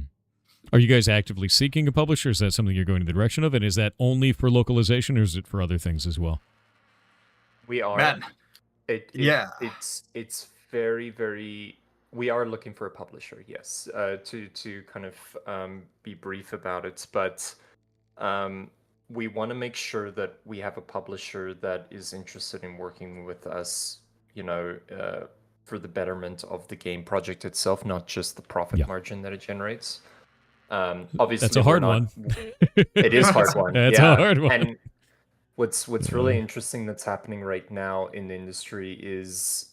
Are you guys actively seeking a publisher? Is that something you're going in the direction of? And is that only for localization, or is it for other things as well? We are. Man. Yeah. It's very, very. We are looking for a publisher, yes. To kind of be brief about it, but we want to make sure that we have a publisher that is interested in working with us, for the betterment of the game project itself, not just the profit margin that it generates. Obviously, that's a hard one. It is a hard one. That's a hard one. And what's really interesting that's happening right now in the industry is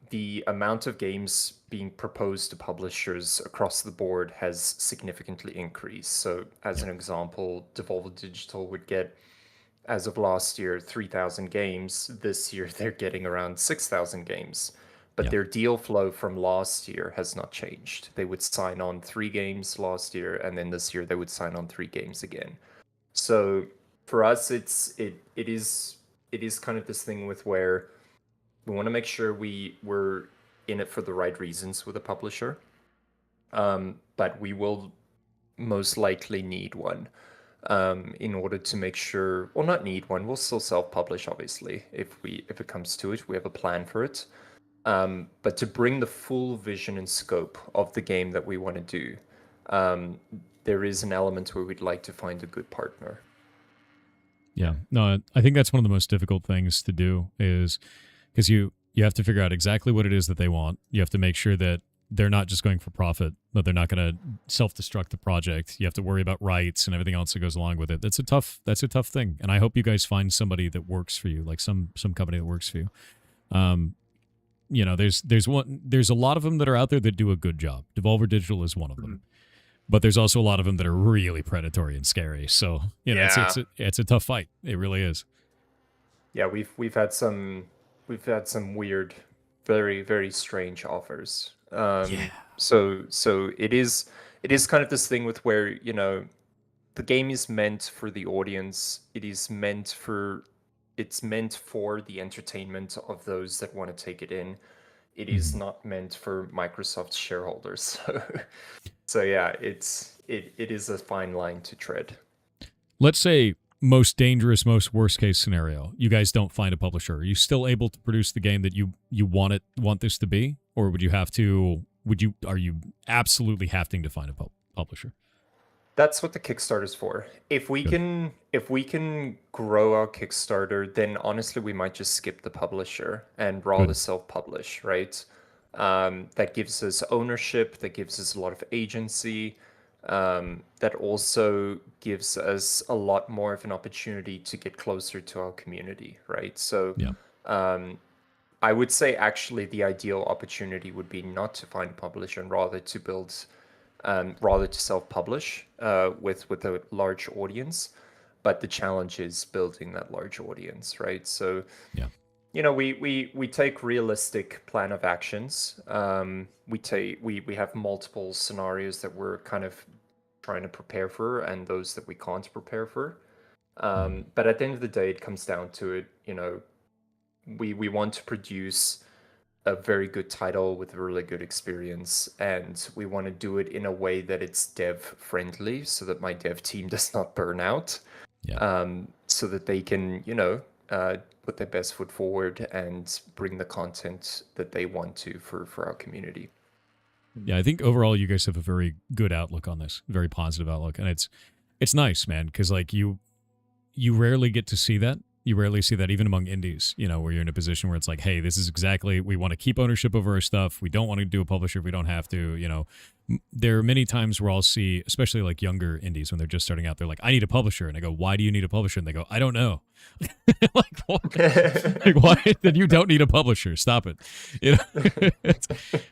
the amount of games being proposed to publishers across the board has significantly increased. So as an example, Devolver Digital would get, as of last year, 3,000 games. This year they're getting around 6,000 games. but Yeah. their deal flow from last year has not changed. They would sign on 3 games last year, and then this year they would sign on 3 games again. So for us, it is kind of this thing with where we want to make sure we're in it for the right reasons with a publisher, but we will most likely need one in order to make sure, well, not need one. We'll still self-publish, obviously, if it comes to it. We have a plan for it. But to bring the full vision and scope of the game that we want to do, there is an element where we'd like to find a good partner. Yeah. No, I think that's one of the most difficult things to do, is because you have to figure out exactly what it is that they want. You have to make sure that they're not just going for profit, that they're not going to self-destruct the project. You have to worry about rights and everything else that goes along with it. That's a tough thing. And I hope you guys find somebody that works for you, like some company that works for you. You know, there's a lot of them that are out there that do a good job. Devolver Digital is one of them. But there's also a lot of them that are really predatory and scary. So, you know, it's a tough fight. It really is. Yeah, we've had some weird, very, very strange offers. So it is kind of this thing with where, you know, the game is meant for the audience. It's meant for the entertainment of those that want to take it in. It is not meant for Microsoft's shareholders. So yeah, it is a fine line to tread. Let's say most dangerous, most worst case scenario, you guys don't find a publisher. Are you still able to produce the game that you want this to be, or are you absolutely having to find a publisher? That's what the Kickstarter's for. If we can grow our Kickstarter, then honestly we might just skip the publisher and rather self-publish, right? That gives us ownership, that gives us a lot of agency, that also gives us a lot more of an opportunity to get closer to our community, right? So I would say actually the ideal opportunity would be not to find a publisher and rather to self-publish with a large audience. But the challenge is building that large audience, right? So you know, we take realistic plan of actions. We have multiple scenarios that we're kind of trying to prepare for, and those that we can't prepare for. But at the end of the day, it comes down to it. You know, we want to produce a very good title with a really good experience, and we want to do it in a way that it's dev friendly, so that my dev team does not burn out. So that they can, you know, put their best foot forward and bring the content that they want to for our community. Yeah, I think overall you guys have a very good outlook on this, very positive outlook, and it's nice, man, because like you rarely get to see that. You rarely see that even among indies, you know, where you're in a position where it's like, hey, this is exactly, we want to keep ownership over our stuff. We don't want to do a publisher if we don't have to, you know. There are many times where I'll see, especially like younger indies when they're just starting out, they're like, I need a publisher. And I go, why do you need a publisher? And they go, I don't know. like why? Then you don't need a publisher. Stop it. You know?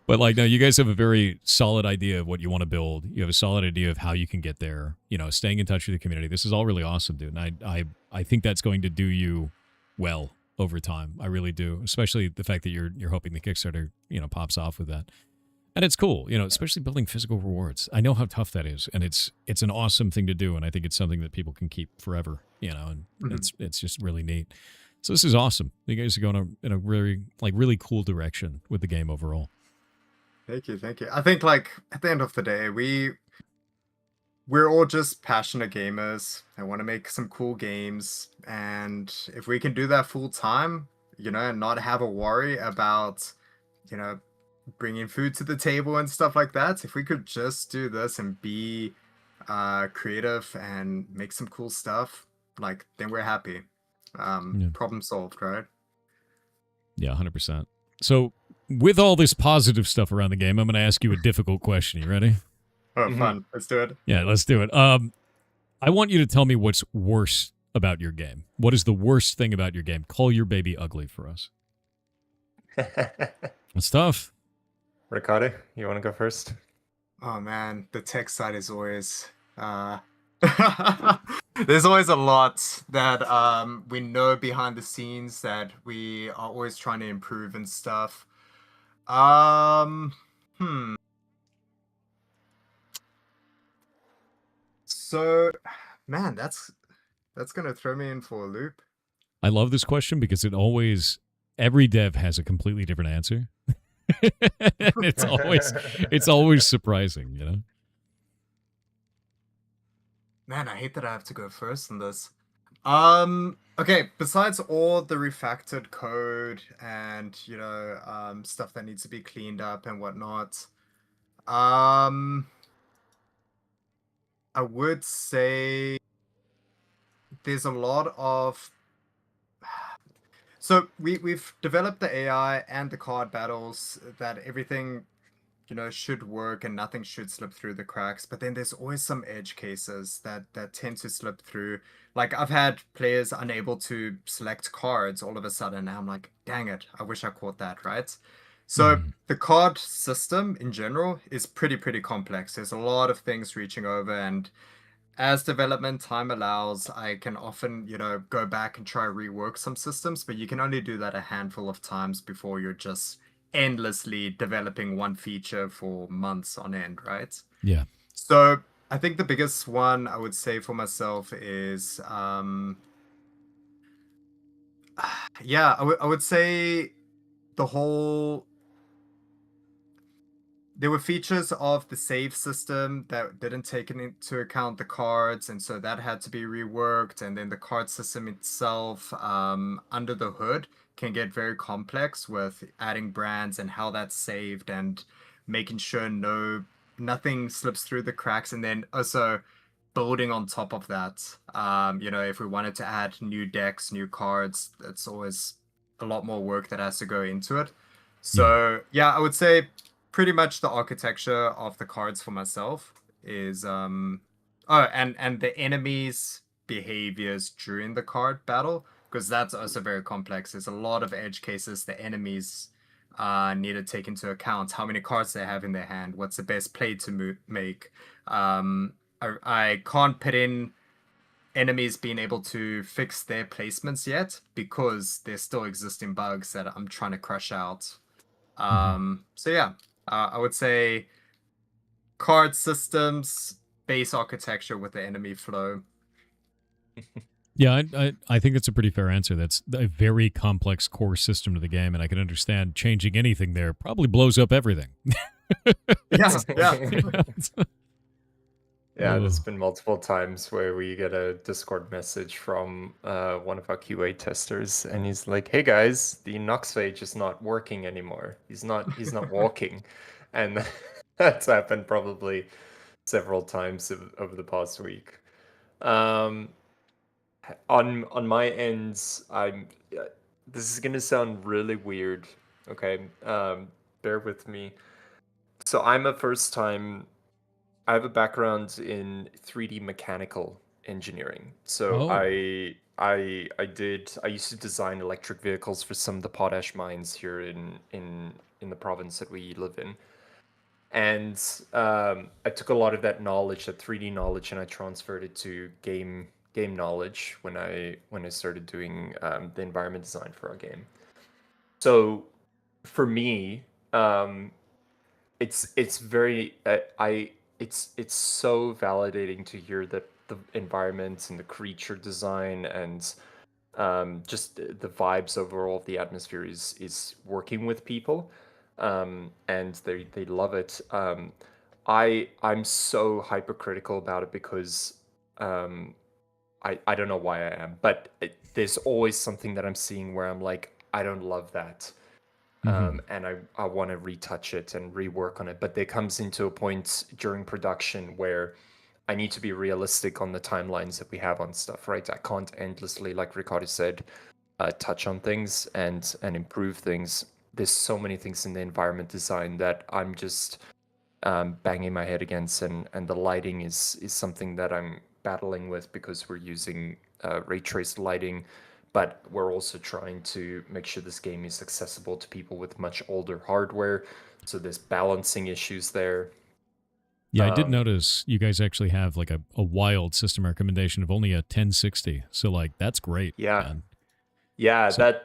But like, no, you guys have a very solid idea of what you want to build. You have a solid idea of how you can get there, you know, staying in touch with the community. This is all really awesome, dude. And I think that's going to do you well over time. I really do, especially the fact that you're hoping the Kickstarter, you know, pops off with that. And it's cool, you know, especially building physical rewards. I know how tough that is, and it's an awesome thing to do, and I think it's something that people can keep forever, you know, and it's just really neat. So this is awesome. You guys are going in a really cool direction with the game overall. Thank you. I think like at the end of the day, we're all just passionate gamers. I want to make some cool games, and if we can do that full time, you know, and not have a worry about, you know, bringing food to the table and stuff like that, if we could just do this and be creative and make some cool stuff, like, then we're happy. Problem solved, right? Yeah, 100%. So with all this positive stuff around the game, I'm going to ask you a difficult question. You ready? Oh, fun. Let's do it. Yeah, let's do it. I want you to tell me what's worse about your game. What is the worst thing about your game? Call your baby ugly for us. It's tough. Ricardo, you want to go first? Oh man, the tech side is always there's always a lot that we know behind the scenes that we are always trying to improve and stuff. Hmm. So, man, that's gonna throw me in for a loop. I love this question because every dev has a completely different answer. It's always surprising, you know? Man, I hate that I have to go first in this. Okay, besides all the refactored code and, stuff that needs to be cleaned up and whatnot, I would say there's a lot of so we've developed the AI and the card battles that everything should work and nothing should slip through the cracks. But then there's always some edge cases that tend to slip through. Like I've had players unable to select cards all of a sudden. And I'm like, dang it, I wish I caught that, right? So the card system in general is pretty complex. There's a lot of things reaching over, and as development time allows, I can often, go back and try rework some systems, but you can only do that a handful of times before you're just endlessly developing one feature for months on end, right? Yeah. So I think the biggest one I would say for myself is, yeah, I would say the whole there were features of the save system that didn't take into account the cards, and so that had to be reworked. And then the card system itself, under the hood, can get very complex with adding brands and how that's saved and making sure nothing slips through the cracks. And then also building on top of that, if we wanted to add new decks, new cards, that's always a lot more work that has to go into it. So yeah, I would say pretty much the architecture of the cards for myself is and the enemies' behaviors during the card battle, because that's also very complex. There's a lot of edge cases the enemies need to take into account: how many cards they have in their hand, what's the best play to make. I can't put in enemies being able to fix their placements yet because there's still existing bugs that I'm trying to crush out. So yeah, I would say card systems, base architecture with the enemy flow. Yeah, I think that's a pretty fair answer. That's a very complex core system to the game, and I can understand changing anything there probably blows up everything. Yeah. Yeah, there's been multiple times where we get a Discord message from one of our QA testers, and he's like, "Hey guys, the Nox phage is not working anymore. He's not walking," and that's happened probably several times over the past week. On my ends, this is gonna sound really weird. Okay, bear with me. So I'm a first time. I have a background in 3D mechanical engineering. So I used to design electric vehicles for some of the potash mines here in the province that we live in. And I took a lot of that knowledge, that 3D knowledge, and I transferred it to game knowledge when I started doing the environment design for our game. So for me, it's very it's so validating to hear that the environment and the creature design and just the vibes overall of the atmosphere is working with people, and they love it. I'm so hypercritical about it because I don't know why I am, but there's always something that I'm seeing where I'm like, I don't love that. And I want to retouch it and rework on it. But there comes into a point during production where I need to be realistic on the timelines that we have on stuff, right? I can't endlessly, like Ricardo said, touch on things and improve things. There's so many things in the environment design that I'm just banging my head against, and the lighting is something that I'm battling with because we're using ray traced lighting. But we're also trying to make sure this game is accessible to people with much older hardware. So there's balancing issues there. Yeah, I did notice you guys actually have like a wild system recommendation of only a 1060. So like that's great. Yeah. Man. Yeah, So,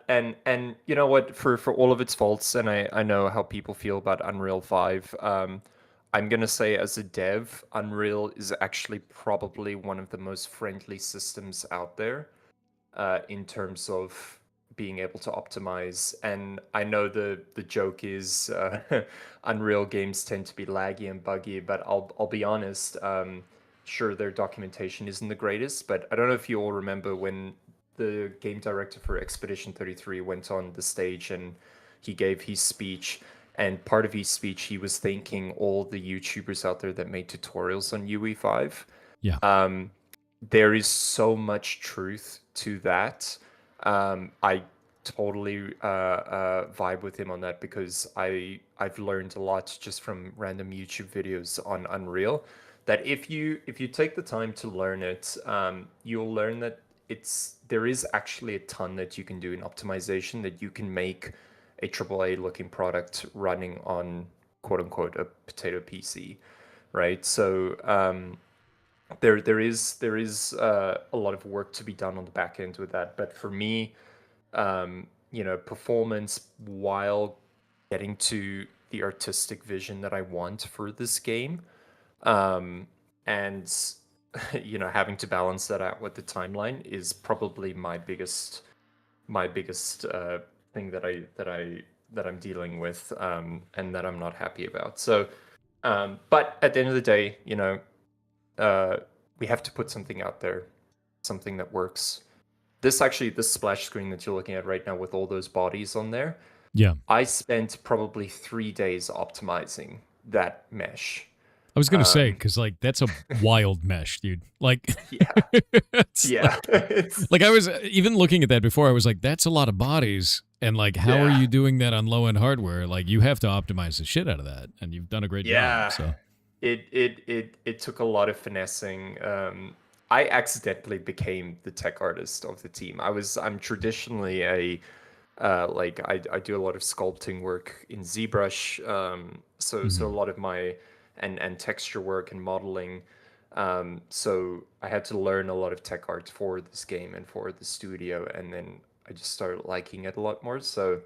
and you know what, for all of its faults, and I know how people feel about Unreal 5. I'm gonna say as a dev, Unreal is actually probably one of the most friendly systems out there, in terms of being able to optimize. And I know the joke is Unreal games tend to be laggy and buggy, but I'll be honest. Sure, their documentation isn't the greatest, but I don't know if you all remember when the game director for Expedition 33 went on the stage and he gave his speech. And part of his speech, he was thanking all the YouTubers out there that made tutorials on UE5. yeah. There is so much truth to that. I totally vibe with him on that because I've learned a lot just from random YouTube videos on Unreal. That if you take the time to learn it, you'll learn that there is actually a ton that you can do in optimization, that you can make a AAA looking product running on quote unquote a potato PC, right? So there is a lot of work to be done on the back end with that. But for me, performance while getting to the artistic vision that I want for this game, and having to balance that out with the timeline is probably my biggest thing that I'm dealing with, and that I'm not happy about. So, but at the end of the day, we have to put something out there, something that works. This splash screen that you're looking at right now with all those bodies on there, Yeah. I spent probably 3 days optimizing that mesh. I was gonna say, because like that's a wild mesh, dude. Like, Yeah. it's Yeah. like I was even looking at that before. I was like, that's a lot of bodies, and like, how are Yeah. you doing that on low end hardware? Like, you have to optimize the shit out of that, and you've done a great Yeah. job. So It took a lot of finessing. I accidentally became the tech artist of the team. I'm traditionally I do a lot of sculpting work in ZBrush. So a lot of my and texture work and modeling. So I had to learn a lot of tech art for this game and for the studio, and then I just started liking it a lot more. So,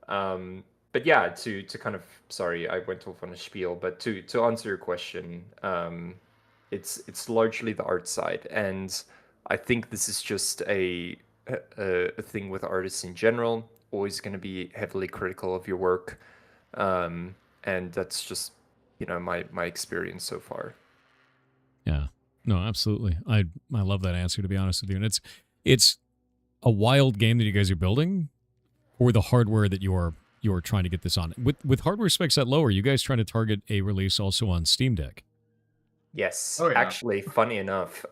but yeah, to kind of, sorry, I went off on a spiel, but to answer your question, it's largely the art side, and I think this is just a thing with artists in general. Always going to be heavily critical of your work, and that's just my experience so far. yeah, no, absolutely. I love that answer, to be honest with you. And it's a wild game that you guys are building, or the hardware that you're trying to get this on. With hardware specs that low, are you guys trying to target a release also on Steam Deck? Yes, Oh, yeah. actually, funny enough,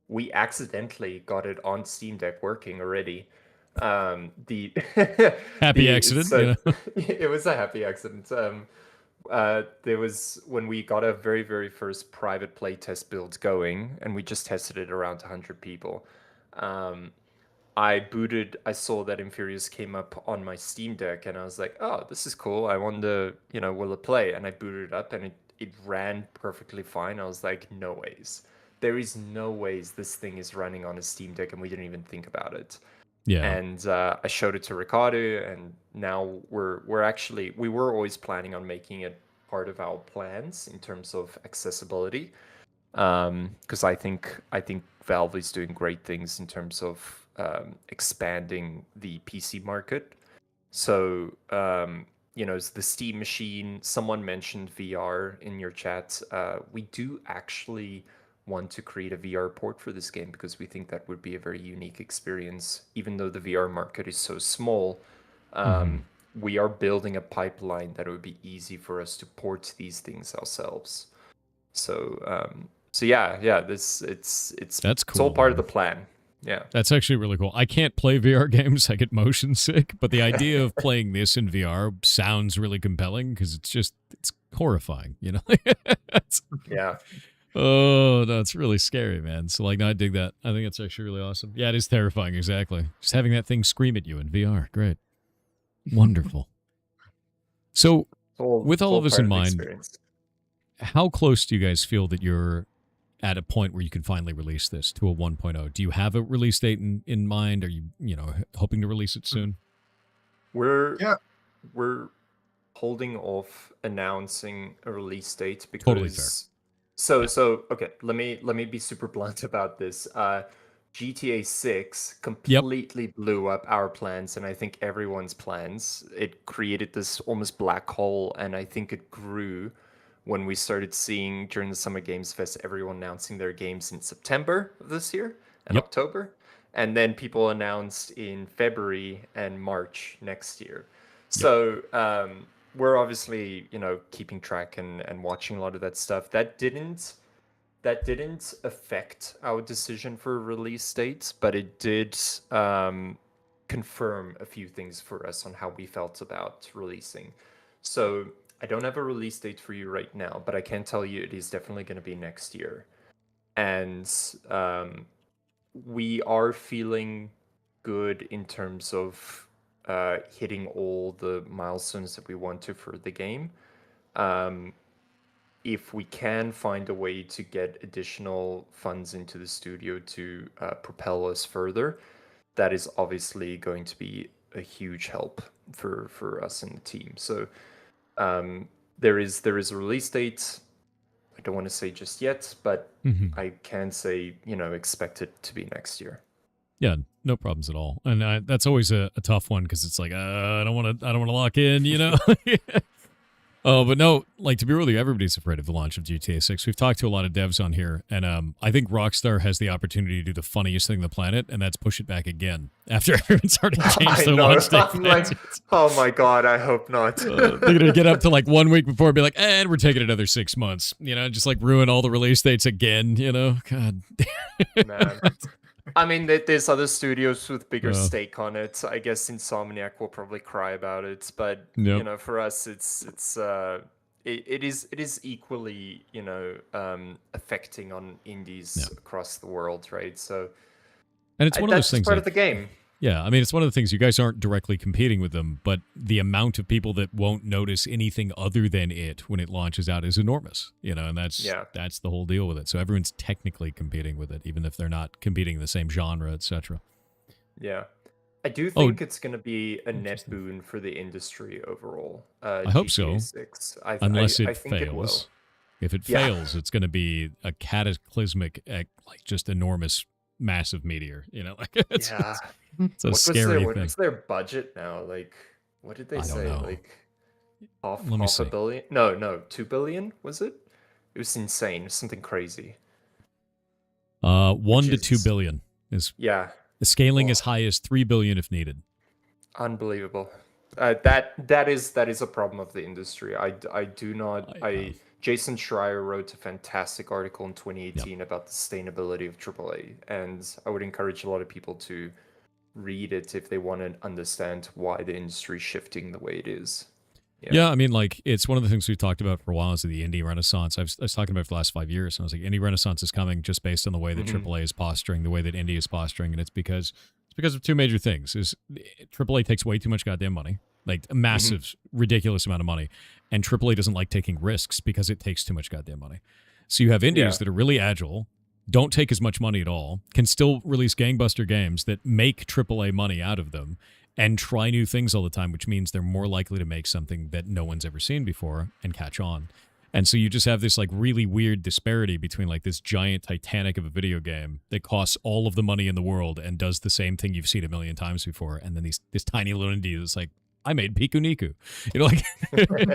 we accidentally got it on Steam Deck working already. The Happy accident, so you know? it was a happy accident. There was when we got our very, very first private playtest build going, and we just tested it around 100 people. I saw that Infurious came up on my Steam Deck, and I was like, oh, this is cool. I wonder, will it play? And I booted it up, and it ran perfectly fine. I was like, no ways. There is no ways this thing is running on a Steam Deck, and we didn't even think about it. Yeah. And I showed it to Ricardo, and now we were always planning on making it part of our plans in terms of accessibility, because I think Valve is doing great things in terms of expanding the PC market. So it's the Steam machine. Someone mentioned VR in your chat. We do actually want to create a VR port for this game because we think that would be a very unique experience. Even though the VR market is so small, we are building a pipeline that it would be easy for us to port these things ourselves. So yeah, it's That's It's all cool, part of man. the plan. Yeah. That's actually really cool. I can't play VR games. I get motion sick, but the idea of playing this in VR sounds really compelling because it's horrifying, It's- Yeah. Oh, no, it's really scary, man. So, like, no, I dig that. I think it's actually really awesome. Yeah, it is terrifying, exactly. Just having that thing scream at you in VR. Great. Wonderful. So, with all of this in mind, how close do you guys feel that you're at a point where you can finally release this to a 1.0? Do you have a release date in mind? Are you know, hoping to release it soon? We're Yeah. we're holding off announcing a release date because Totally fair. so okay, let me be super blunt about this. GTA 6 completely blew up our plans and I think everyone's plans. It created this almost black hole, and I think it grew when we started seeing during the Summer Games Fest everyone announcing their games in September of this year and Yep. October, and then people announced in February and March next year. So we're obviously, you know, keeping track and watching a lot of that stuff. That didn't affect our decision for release dates, but it did confirm a few things for us on how we felt about releasing. So I don't have a release date for you right now, but I can tell you it is definitely going to be next year. And we are feeling good in terms of hitting all the milestones that we want to for the game. If we can find a way to get additional funds into the studio to propel us further, that is obviously going to be a huge help for us and the team. So there is a release date. I don't want to say just yet, but I can say, you know, expect it to be next year. Yeah, no problems at all. And that's always a tough one because it's like I don't want to lock in, you know. Oh, but no, like, to be really, everybody's afraid of the launch of GTA 6. We've talked to a lot of devs on here, and I think Rockstar has the opportunity to do the funniest thing on the planet, and that's push it back again after everyone's already changed their launch date. I'm like, oh my god, I hope not. They're going to get up to like 1 week before and be like, and we're taking another 6 months. You know, just like ruin all the release dates again, you know? God. Man. I mean, there's other studios with bigger stake on it. I guess Insomniac will probably cry about it, but you know, for us, it is equally, you know, affecting on indies across the world, right? So, and it's one of those things. That's part of the game. Yeah, I mean, it's one of the things. You guys aren't directly competing with them, but the amount of people that won't notice anything other than it when it launches out is enormous, you know, and that's the whole deal with it. So everyone's technically competing with it, even if they're not competing in the same genre, etc. Yeah. I do think it's going to be a net boon for the industry overall. I hope so. 6. Unless it think fails. If it fails, it's going to be a cataclysmic, like just enormous, massive meteor, you know? It's a scary thing. What was their budget now? Like, what did they say? Know. Like, half a billion? No, 2 billion, was it? It was insane. It was something crazy. 1 to 2 billion is... Yeah. The scaling as high as 3 billion if needed. Unbelievable. That is a problem of the industry. I do not... Jason Schreier wrote a fantastic article in 2018 about the sustainability of AAA, and I would encourage a lot of people to read it if they want to understand why the industry is shifting the way it is. Yeah, I mean, like, it's one of the things we've talked about for a while is the indie renaissance. I was talking about it for the last 5 years, and I was like, indie renaissance is coming just based on the way that AAA is posturing, the way that indie is posturing, and it's because of two major things. Is AAA takes way too much goddamn money, like a massive, ridiculous amount of money, and AAA doesn't like taking risks because it takes too much goddamn money. So you have indies that are really agile, don't take as much money at all, can still release gangbuster games that make AAA money out of them, and try new things all the time, which means they're more likely to make something that no one's ever seen before and catch on. And so you just have this like really weird disparity between like this giant Titanic of a video game that costs all of the money in the world and does the same thing you've seen a million times before, and then this tiny little indie that's like, I made Piku Niku, you know,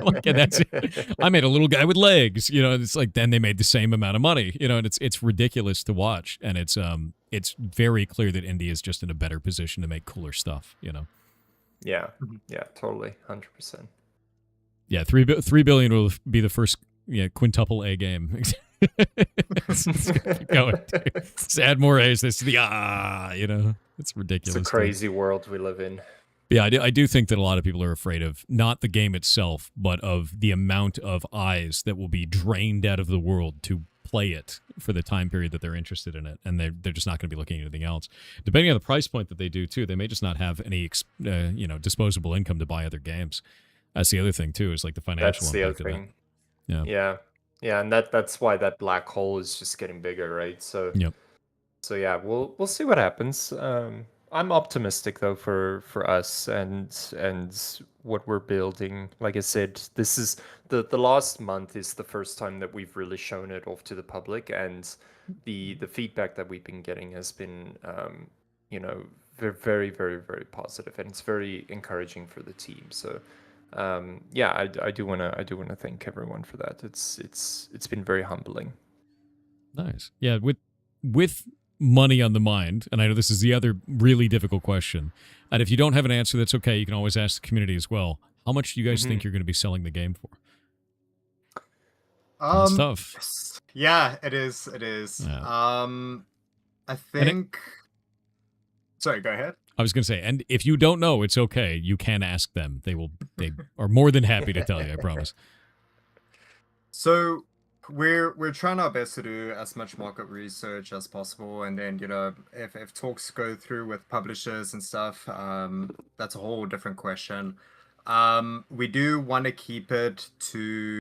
like and that's it. I made a little guy with legs, you know. It's like then they made the same amount of money, you know, and it's ridiculous to watch, and it's very clear that indie is just in a better position to make cooler stuff, you know. Yeah, totally, 100%. Yeah, 3 billion will be the first quintuple A game. Keep going. Just add more A's. This the you know, it's ridiculous. It's a crazy world we live in. Yeah, I do think that a lot of people are afraid of not the game itself, but of the amount of eyes that will be drained out of the world to play it for the time period that they're interested in it, and they're just not going to be looking at anything else. Depending on the price point that they do too, they may just not have any disposable income to buy other games. That's the other thing too, is like the financial impact of it. Yeah. Yeah, and that's why that black hole is just getting bigger, right? So Yep. So yeah, we'll see what happens. I'm optimistic though for us and what we're building. Like I said, this is the last month is the first time that we've really shown it off to the public, and the feedback that we've been getting has been you know very very positive, and it's very encouraging for the team. So yeah, I do wanna thank everyone for that. It's been very humbling. Nice. Yeah, with money on the mind, and I know this is the other really difficult question, and if you don't have an answer, that's okay. You can always ask the community as well. How much do you guys think you're going to be selling the game for? That's tough. Yeah, it is. It is. Yeah. I think. Sorry, go ahead. I was going to say, and if you don't know, it's okay. You can ask them. They are more than happy to tell you. I promise. So we're trying our best to do as much market research as possible, and then if talks go through with publishers and stuff, that's a whole different question. We do want to keep it to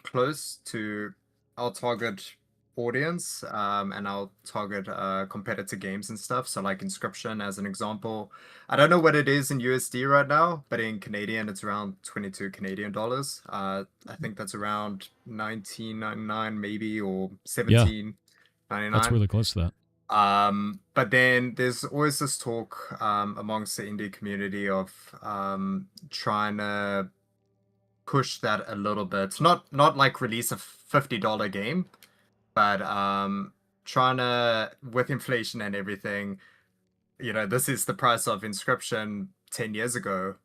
close to our target audience, and our target competitor games and stuff. So like Inscription as an example, I don't know what it is in USD right now, but in Canadian it's around 22 Canadian dollars. I think that's around 19.99 maybe, or 17.99. That's really close to that. But then there's always this talk amongst the indie community of trying to push that a little bit. Not like release a $50 game, but trying to, with inflation and everything, this is the price of Inscription 10 years ago,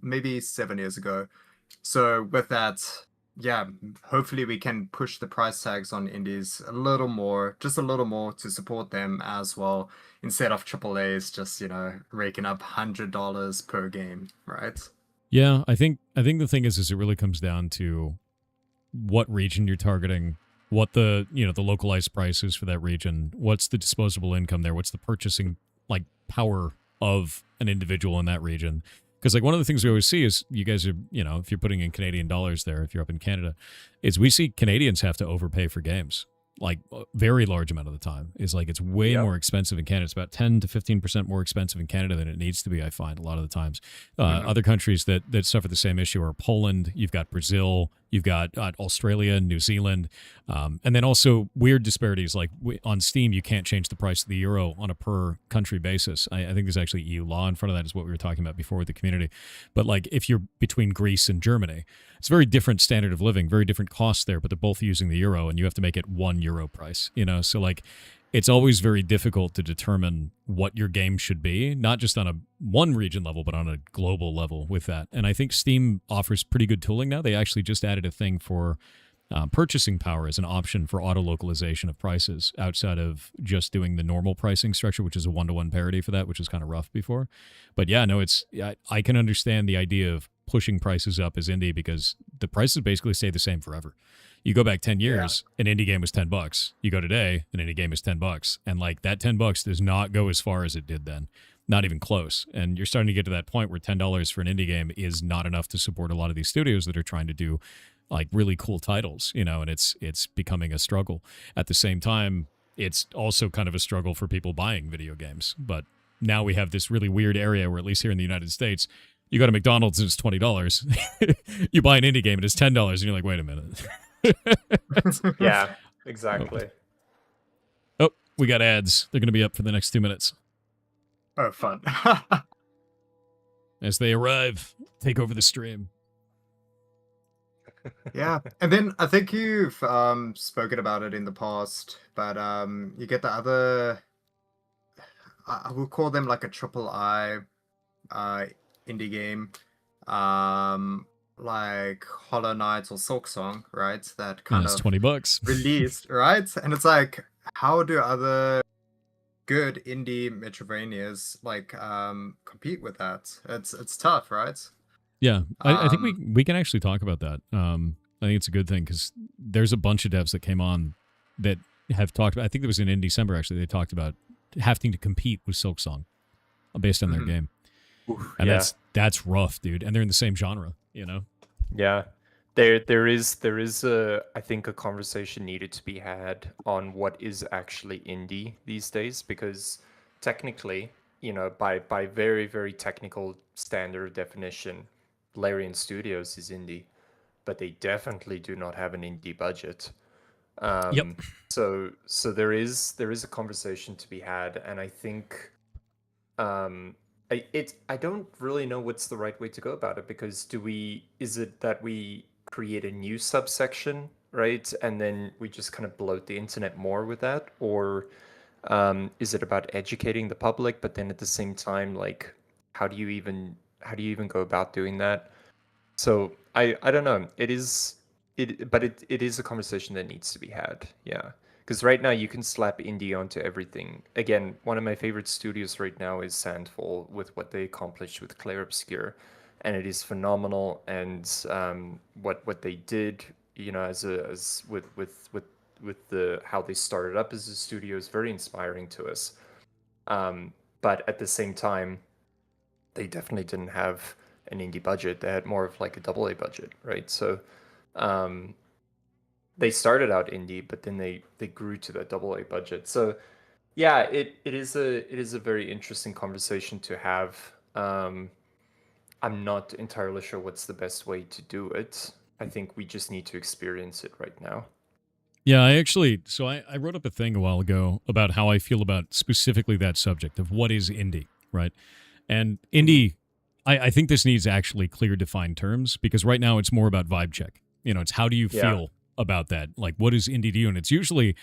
maybe 7 years ago. So with that, yeah, hopefully we can push the price tags on indies a little more, just a little more, to support them as well, instead of AAA's just raking up $100 per game, right? Yeah, I think the thing is it really comes down to what region you're targeting, what the the localized price is for that region, what's the disposable income there, what's the purchasing power of an individual in that region. Because one of the things we always see is you guys are, if you're putting in Canadian dollars there, if you're up in Canada, is we see Canadians have to overpay for games. A very large amount of the time is it's way more expensive in Canada. It's about 10 to 15% more expensive in Canada than it needs to be, I find, a lot of the times. Other countries that suffer the same issue are Poland, you've got Brazil, you've got Australia, New Zealand, and then also weird disparities. On Steam, you can't change the price of the euro on a per country basis. I think there's actually EU law in front of that, is what we were talking about before with the community. But if you're between Greece and Germany, it's a very different standard of living, very different costs there, but they're both using the euro, and you have to make it €1 price, so it's always very difficult to determine what your game should be, not just on a one region level, but on a global level with that. And I think Steam offers pretty good tooling now. They actually just added a thing for purchasing power as an option for auto localization of prices outside of just doing the normal pricing structure, which is a 1-to-1 parity for that, which is kind of rough before. But yeah, no, I can understand the idea of pushing prices up as indie, because the prices basically stay the same forever. You go back 10 years, an indie game was $10. You go today, an indie game is $10. And that $10 does not go as far as it did then. Not even close. And you're starting to get to that point where $10 for an indie game is not enough to support a lot of these studios that are trying to do really cool titles, and it's becoming a struggle. At the same time, it's also kind of a struggle for people buying video games. But now we have this really weird area where, at least here in the United States, you go to McDonald's and it's $20. You buy an indie game and it's $10, and you're like, wait a minute. Yeah, exactly. Oh, we got ads. They're going to be up for the next 2 minutes. Oh, fun. As they arrive, take over the stream. Yeah, and then I think you've spoken about it in the past, but you get the other, I will call them like a AAA indie game, like Hollow Knight or Silksong, right? That kind That's of $20 released, right? And it's how do other good indie Metroidvanias compete with that? It's tough, right? Yeah, I think we can actually talk about that. I think it's a good thing, because there's a bunch of devs that came on that have talked about, I think it was in December actually, they talked about having to compete with Silksong based on their game. And that's rough, dude. And they're in the same genre, Yeah. There is a, I think, a conversation needed to be had on what is actually indie these days, because technically, by very, very technical standard definition, Larian Studios is indie, but they definitely do not have an indie budget. Yep. So there is a conversation to be had, and I think I don't really know what's the right way to go about it, because is it that we create a new subsection, right? And then we just kind of bloat the internet more with that? Or is it about educating the public, but then at the same time, like, how do you even go about doing that? So I don't know. It is a conversation that needs to be had. Yeah. Because right now you can slap indie onto everything. Again, one of my favorite studios right now is Sandfall, with what they accomplished with Clair Obscur, and it is phenomenal. And what they did, as with the how they started up as a studio is very inspiring to us. But at the same time, they definitely didn't have an indie budget. They had more of like a double A budget, right? So um, they started out indie, but then they grew to that double A budget. So yeah, it is a very interesting conversation to have. I'm not entirely sure what's the best way to do it. I think we just need to experience it right now. Yeah, I wrote up a thing a while ago about how I feel about specifically that subject of what is indie, right? And indie, I think this needs actually clear, defined terms, because right now it's more about vibe check. It's how do you Yeah. feel about that? Like, what is indie to you? And it's usually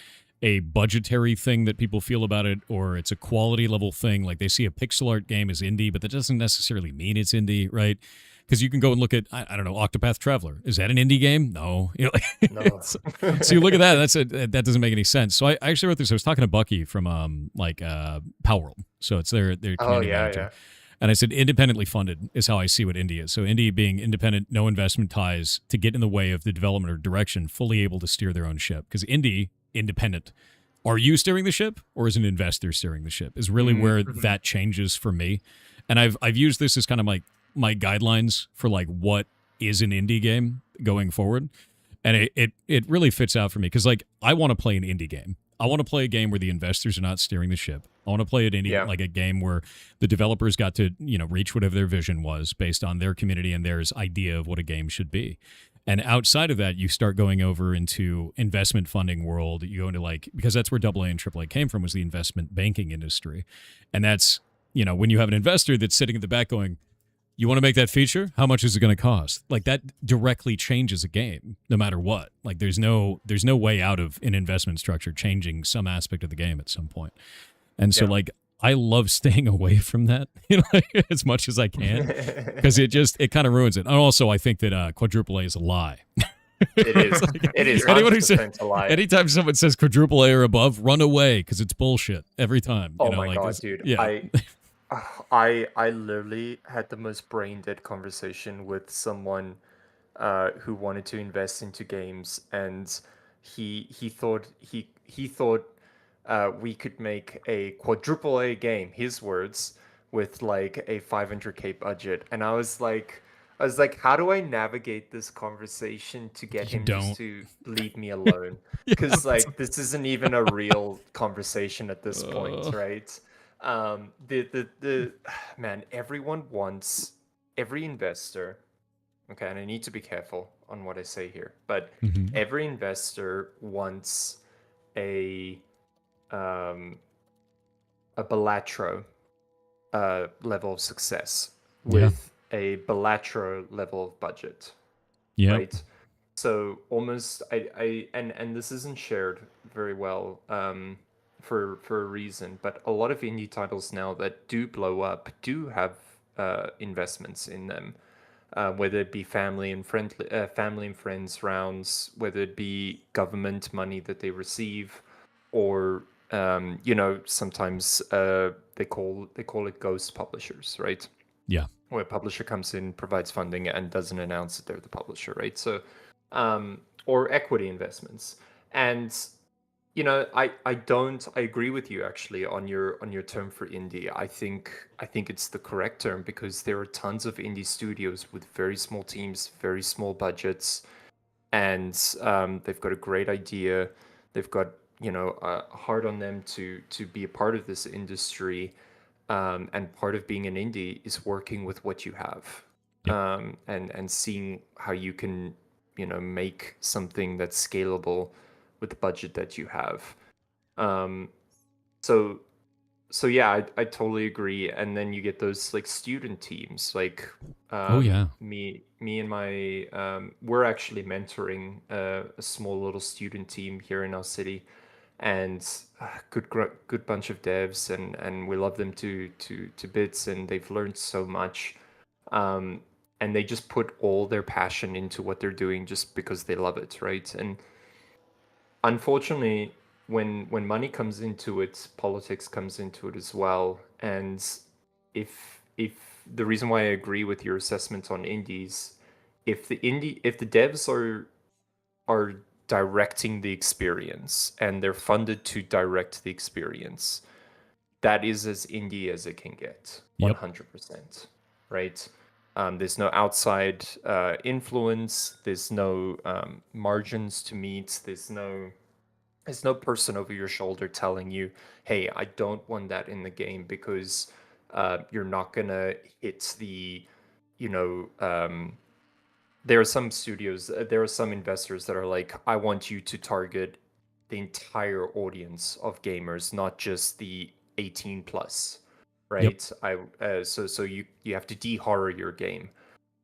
a budgetary thing that people feel about it, or it's a quality level thing. Like they see a pixel art game as indie, but that doesn't necessarily mean it's indie, right? Because you can go and look at, I don't know, Octopath Traveler. Is that an indie game? No. No. So you look at that. That doesn't make any sense. So I actually wrote this. I was talking to Bucky from Power World. So it's their Oh community yeah, manager. yeah. And I said independently funded is how I see what indie is. So indie being independent, no investment ties to get in the way of the development or direction, fully able to steer their own ship. Because indie, independent. Are you steering the ship, or is an investor steering the ship? Is really where that changes for me. And I've used this as kind of my guidelines for like what is an indie game going forward. And it really fits out for me, because like I want to play an indie game. I want to play a game where the investors are not steering the ship. I want to play an indie, Yeah. like a game where the developers got to, reach whatever their vision was based on their community and theirs idea of what a game should be. And outside of that, you start going over into investment funding world. You go into because that's where AA and AAA came from, was the investment banking industry. And that's, when you have an investor that's sitting at the back going, you want to make that feature? How much is it going to cost? Like that directly changes a game, no matter what. Like there's no way out of an investment structure changing some aspect of the game at some point. And so I love staying away from that, as much as I can, because it kind of ruins it. And also, I think that quadruple A is a lie. It is. It is. Anyone who 100% a lie. Anytime someone says quadruple A or above, run away, because it's bullshit every time. Oh my god, dude! Yeah. I literally had the most brain dead conversation with someone who wanted to invest into games, and he thought we could make a quadruple A game, his words, with like a 500K budget, and I was like, how do I navigate this conversation to get him just to leave me alone? Because like this isn't even a real conversation at this point, right? The man, everyone wants, every investor, okay, and I need to be careful on what I say here, but every investor wants a Balatro level of success with a Balatro level of budget, right? So almost and this isn't shared very well for a reason, but a lot of indie titles now that do blow up do have investments in them, whether it be family and friends rounds, whether it be government money that they receive, or sometimes they call it ghost publishers, right? Yeah. Where a publisher comes in, provides funding, and doesn't announce that they're the publisher, right? So, or equity investments. And I agree with you actually on your term for indie. I think it's the correct term, because there are tons of indie studios with very small teams, very small budgets, and they've got a great idea. They've got heart on them to be a part of this industry, and part of being an indie is working with what you have, Yep. and seeing how you can make something that's scalable with the budget that you have. So so yeah, I totally agree. And then you get those like student teams, like Oh, yeah. me and my we're actually mentoring a small little student team here in our city, and good bunch of devs, and we love them to bits, and they've learned so much. And they just put all their passion into what they're doing just because they love it, right? And unfortunately, when money comes into it, politics comes into it as well. And if the reason why I agree with your assessment on indies, if the devs are directing the experience and they're funded to direct the experience, that is as indie as it can get. Yep. 100%, right? There's no outside influence. There's no margins to meet. There's no person over your shoulder telling you, hey, I don't want that in the game because you're not gonna hit the, there are some studios, there are some investors that are like, I want you to target the entire audience of gamers, not just the 18 plus, right? So you have to de-horror your game.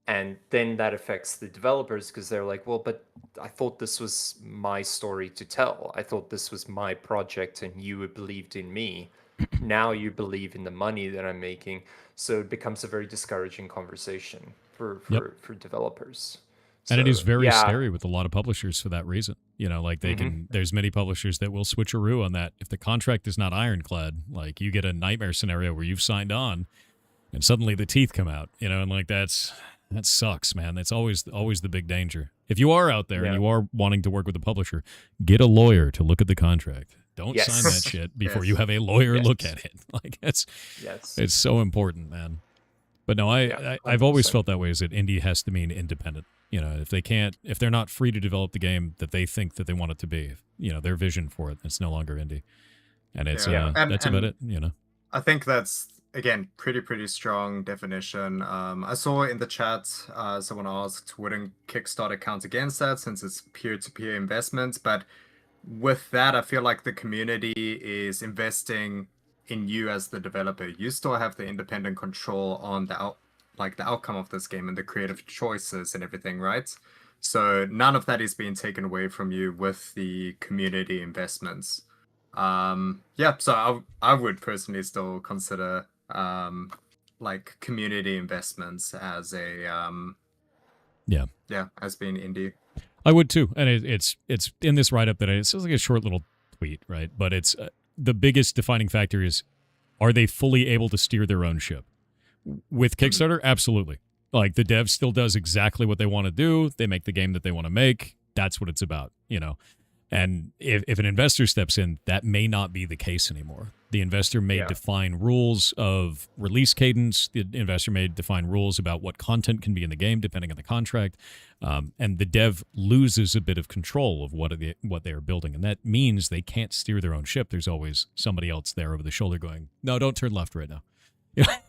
And then that affects the developers because they're like, well, but I thought this was my story to tell. I thought this was my project and you believed in me. Now you believe in the money that I'm making. So it becomes a very discouraging conversation for developers. And it is So, very yeah. scary with a lot of publishers for that reason. Like they can, there's many publishers that will switcheroo on that. If the contract is not ironclad, like you get a nightmare scenario where you've signed on and suddenly the teeth come out, and like that sucks, man. That's always the big danger. If you are out there and you are wanting to work with a publisher, get a lawyer to look at the contract. Don't sign that shit before you have a lawyer look at it. Like it's so important, man. But no, I've always felt that way, is that indie has to mean independent. If they're not free to develop the game that they think that they want it to be, their vision for it, it's no longer indie. And it's that's about it, I think that's, again, pretty strong definition. I saw in the chat someone asked, wouldn't Kickstarter count against that since it's peer-to-peer investments? But with that, I feel like the community is investing in you as the developer. You still have the independent control on the outcome of this game and the creative choices and everything, right? So none of that is being taken away from you with the community investments. So I would personally still consider like community investments as a as being indie. I would too, and it's in this write-up that it's just like a short little tweet, right? But it's the biggest defining factor is, are they fully able to steer their own ship? With Kickstarter, absolutely. Like the dev still does exactly what they want to do. They make the game that they want to make. That's what it's about, And if an investor steps in, that may not be the case anymore. The investor may define rules of release cadence. The investor may define rules about what content can be in the game, depending on the contract. And the dev loses a bit of control of what they are building. And that means they can't steer their own ship. There's always somebody else there over the shoulder going, no, don't turn left right now.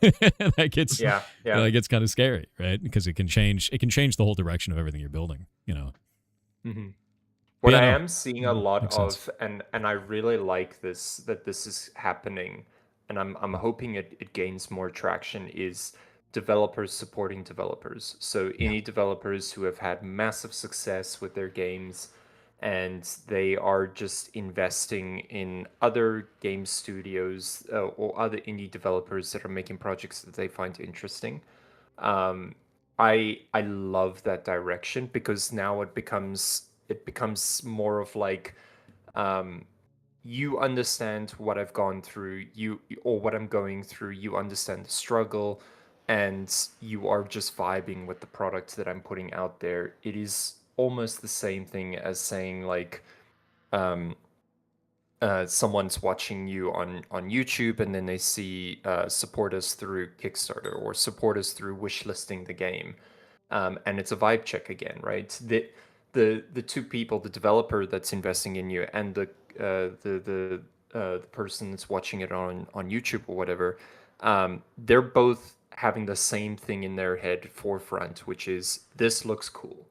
That gets kind of scary, right? Because it can change the whole direction of everything you're building, Mm-hmm. What I am seeing a lot of, sense. and I really like that this is happening, and I'm hoping it gains more traction, is developers supporting developers. So indie developers who have had massive success with their games, and they are just investing in other game studios or other indie developers that are making projects that they find interesting. I love that direction because now it becomes more of like, you understand what I've gone through, or what I'm going through, you understand the struggle, and you are just vibing with the product that I'm putting out there. It is almost the same thing as saying like, someone's watching you on YouTube and then they see support us through Kickstarter or support us through wishlisting the game. And it's a vibe check again, right? the two people, the developer that's investing in you and the person that's watching it on YouTube or whatever, they're both having the same thing in their head forefront, which is, this looks cool,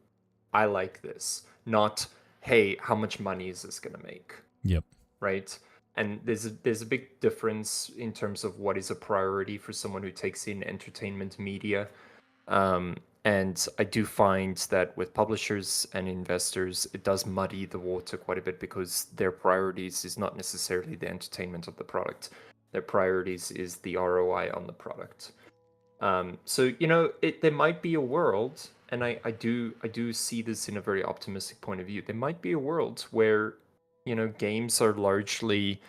I like this, not, hey, how much money is this gonna make? Yep. Right. And there's a big difference in terms of what is a priority for someone who takes in entertainment media. And I do find that with publishers and investors, it does muddy the water quite a bit, because their priorities is not necessarily the entertainment of the product. Their priorities is the ROI on the product. So, you know, there might be a world, and I do see this in a very optimistic point of view. There might be a world where, you know, games are largely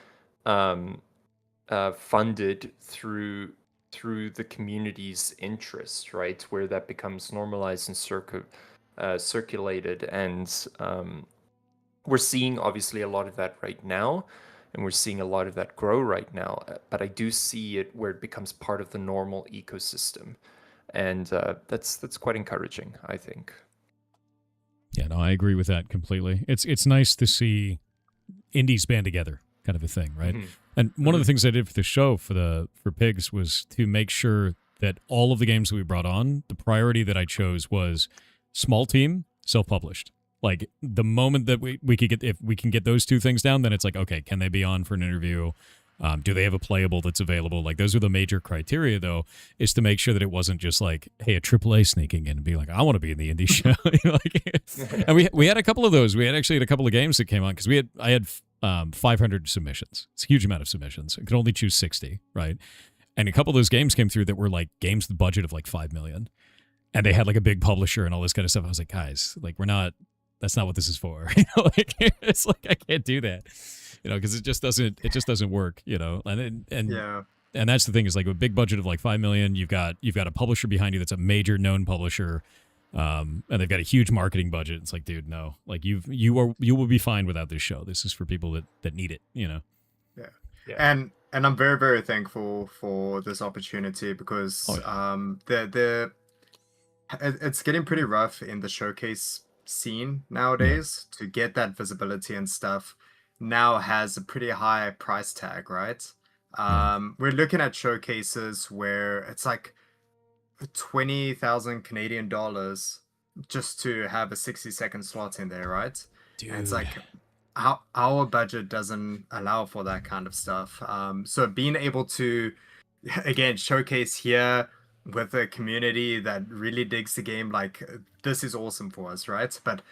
funded through the community's interest, right? Where that becomes normalized and circulated, and we're seeing obviously a lot of that right now, and we're seeing a lot of that grow right now. But I do see it where it becomes part of the normal ecosystem, and that's quite encouraging, I think. Yeah, no, I agree with that completely. It's nice to see indies band together, kind of a thing, right? Mhm. And one of the things I did for the show for Pigs was to make sure that all of the games that we brought on, the priority that I chose was small team, self-published. Like, the moment that we could get, if we can get those two things down, then it's like, okay, can they be on for an interview? Do they have a playable that's available? Like, those are the major criteria, though, is to make sure that it wasn't just like, hey, a AAA sneaking in and be like, I want to be in the indie show. You know, like, and we had a couple of those. We had a couple of games that came on, because I had 500 submissions. It's a huge amount of submissions. I could only choose 60, right? And a couple of those games came through that were like games with the budget of like 5 million. And they had like a big publisher and all this kind of stuff. I was like, guys, like, that's not what this is for. You know, like, it's like, I can't do that. You know, because it just doesn't work, you know. And Yeah. And that's the thing, is like, a big budget of like 5 million, you've got a publisher behind you that's a major known publisher. And they've got a huge marketing budget. It's like, dude, no, like, you will be fine without this show. This is for people that need it, you know. Yeah. And I'm very, very thankful for this opportunity, because it's getting pretty rough in the showcase scene nowadays. To get that visibility and stuff now has a pretty high price tag, right? We're looking at showcases where it's like 20,000 Canadian dollars just to have a 60-second slot in there, right? Dude. And it's like, our budget doesn't allow for that kind of stuff. So being able to, again, showcase here with a community that really digs the game, like, this is awesome for us, right? But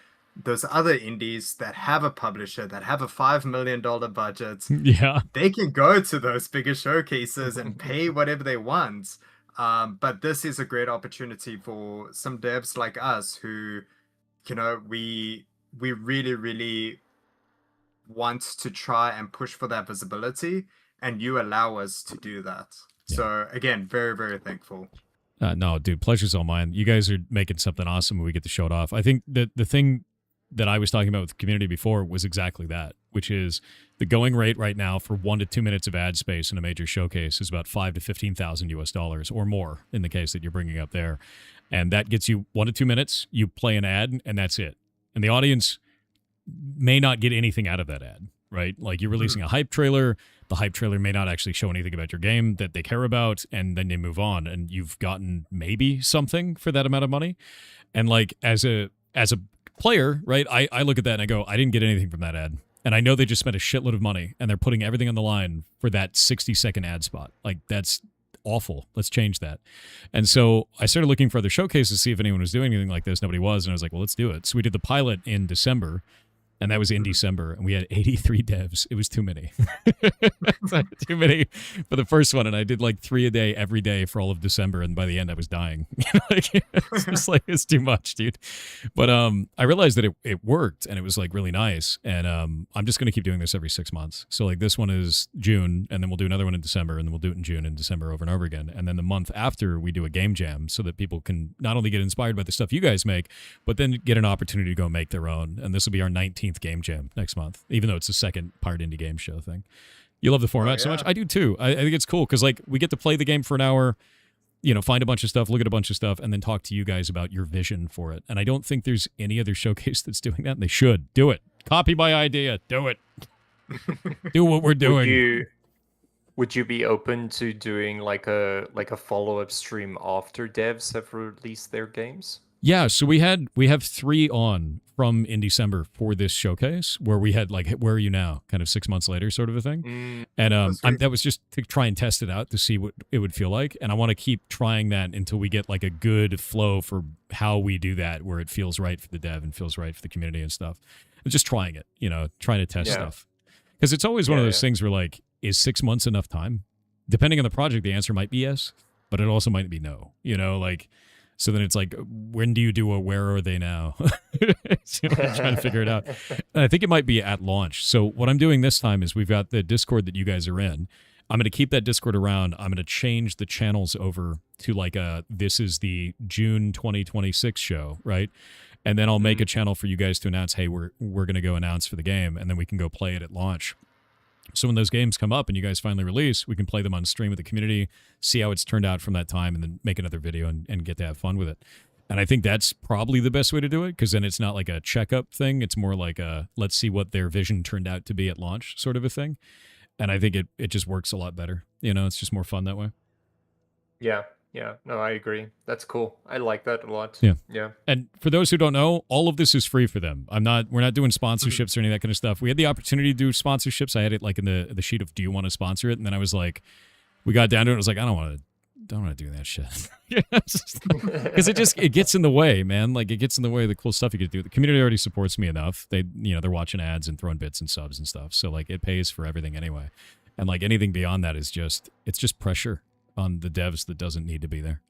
those other indies that have a publisher, that have a $5 million budget, Yeah. they can go to those bigger showcases and pay whatever they want. But this is a great opportunity for some devs like us who, you know, we really, really want to try and push for that visibility, and you allow us to do that. Yeah. So again, very, very thankful. No, dude, pleasure's all mine. You guys are making something awesome when we get to show it off. I think that the thing that I was talking about with the community before was exactly that, which is the going rate right now for 1 to 2 minutes of ad space in a major showcase is about $5,000 to $15,000 or more in the case that you're bringing up there. And that gets you 1 to 2 minutes, you play an ad, and that's it. And the audience may not get anything out of that ad, right? Like, you're releasing a hype trailer. The hype trailer may not actually show anything about your game that they care about, and then they move on, and you've gotten maybe something for that amount of money. And like, as a player, right, I look at that and I go, I didn't get anything from that ad. And I know they just spent a shitload of money, and they're putting everything on the line for that 60-second ad spot. Like, that's awful. Let's change that. And so I started looking for other showcases to see if anyone was doing anything like this. Nobody was. And I was like, well, let's do it. So we did the pilot in December. And that was in December, and we had 83 devs. It was too many. Too many for the first one, and I did like 3 a day every day for all of December, and by the end I was dying. Like, it's just like, it's too much, dude. But I realized that it worked, and it was like really nice, and I'm just going to keep doing this every 6 months. So like, this one is June, and then we'll do another one in December, and then we'll do it in June and December over and over again. And then the month after, we do a game jam so that people can not only get inspired by the stuff you guys make, but then get an opportunity to go make their own. And this will be our 19th game jam next month, even though it's the second part indie game show thing. You love the format so much. I do too. I think it's cool because like, we get to play the game for an hour. find a bunch of stuff, look at a bunch of stuff, and then talk to you guys about your vision for it. And I don't think there's any other showcase that's doing that. And they should do it. Copy my idea. Do it. Do what we're doing. Would you be open to doing like a follow-up stream after devs have released their games? Yeah, so we have 3 on from in December for this showcase where we had like, where are you now? Kind of 6 months later, sort of a thing. And that was just to try and test it out to see what it would feel like. And I want to keep trying that until we get like a good flow for how we do that, where it feels right for the dev and feels right for the community and stuff. And just trying it, trying to test stuff. Because it's always one of those things where like, is 6 months enough time? Depending on the project, the answer might be yes, but it also might be no. So then it's like, when do you do a where are they now? So I'm trying to figure it out. And I think it might be at launch. So what I'm doing this time is we've got the Discord that you guys are in. I'm going to keep that Discord around. I'm going to change the channels over to like this is the June 2026 show, right? And then I'll make a channel for you guys to announce, hey, we're going to go announce for the game, and then we can go play it at launch. So when those games come up and you guys finally release, we can play them on stream with the community, see how it's turned out from that time, and then make another video and get to have fun with it. And I think that's probably the best way to do it, because then it's not like a checkup thing. It's more like a let's see what their vision turned out to be at launch sort of a thing. And I think it just works a lot better. It's just more fun that way. Yeah, no, I agree. That's cool. I like that a lot. Yeah. And for those who don't know, all of this is free for them. We're not doing sponsorships or any of that kind of stuff. We had the opportunity to do sponsorships. I had it like in the sheet of, do you want to sponsor it? And then I was like, we got down to it. I was like, I don't want to do that shit. Because it gets in the way, man. Like it gets in the way of the cool stuff you could do. The community already supports me enough. They're watching ads and throwing bits and subs and stuff. So like it pays for everything anyway. And like anything beyond that is it's just pressure on the devs that doesn't need to be there.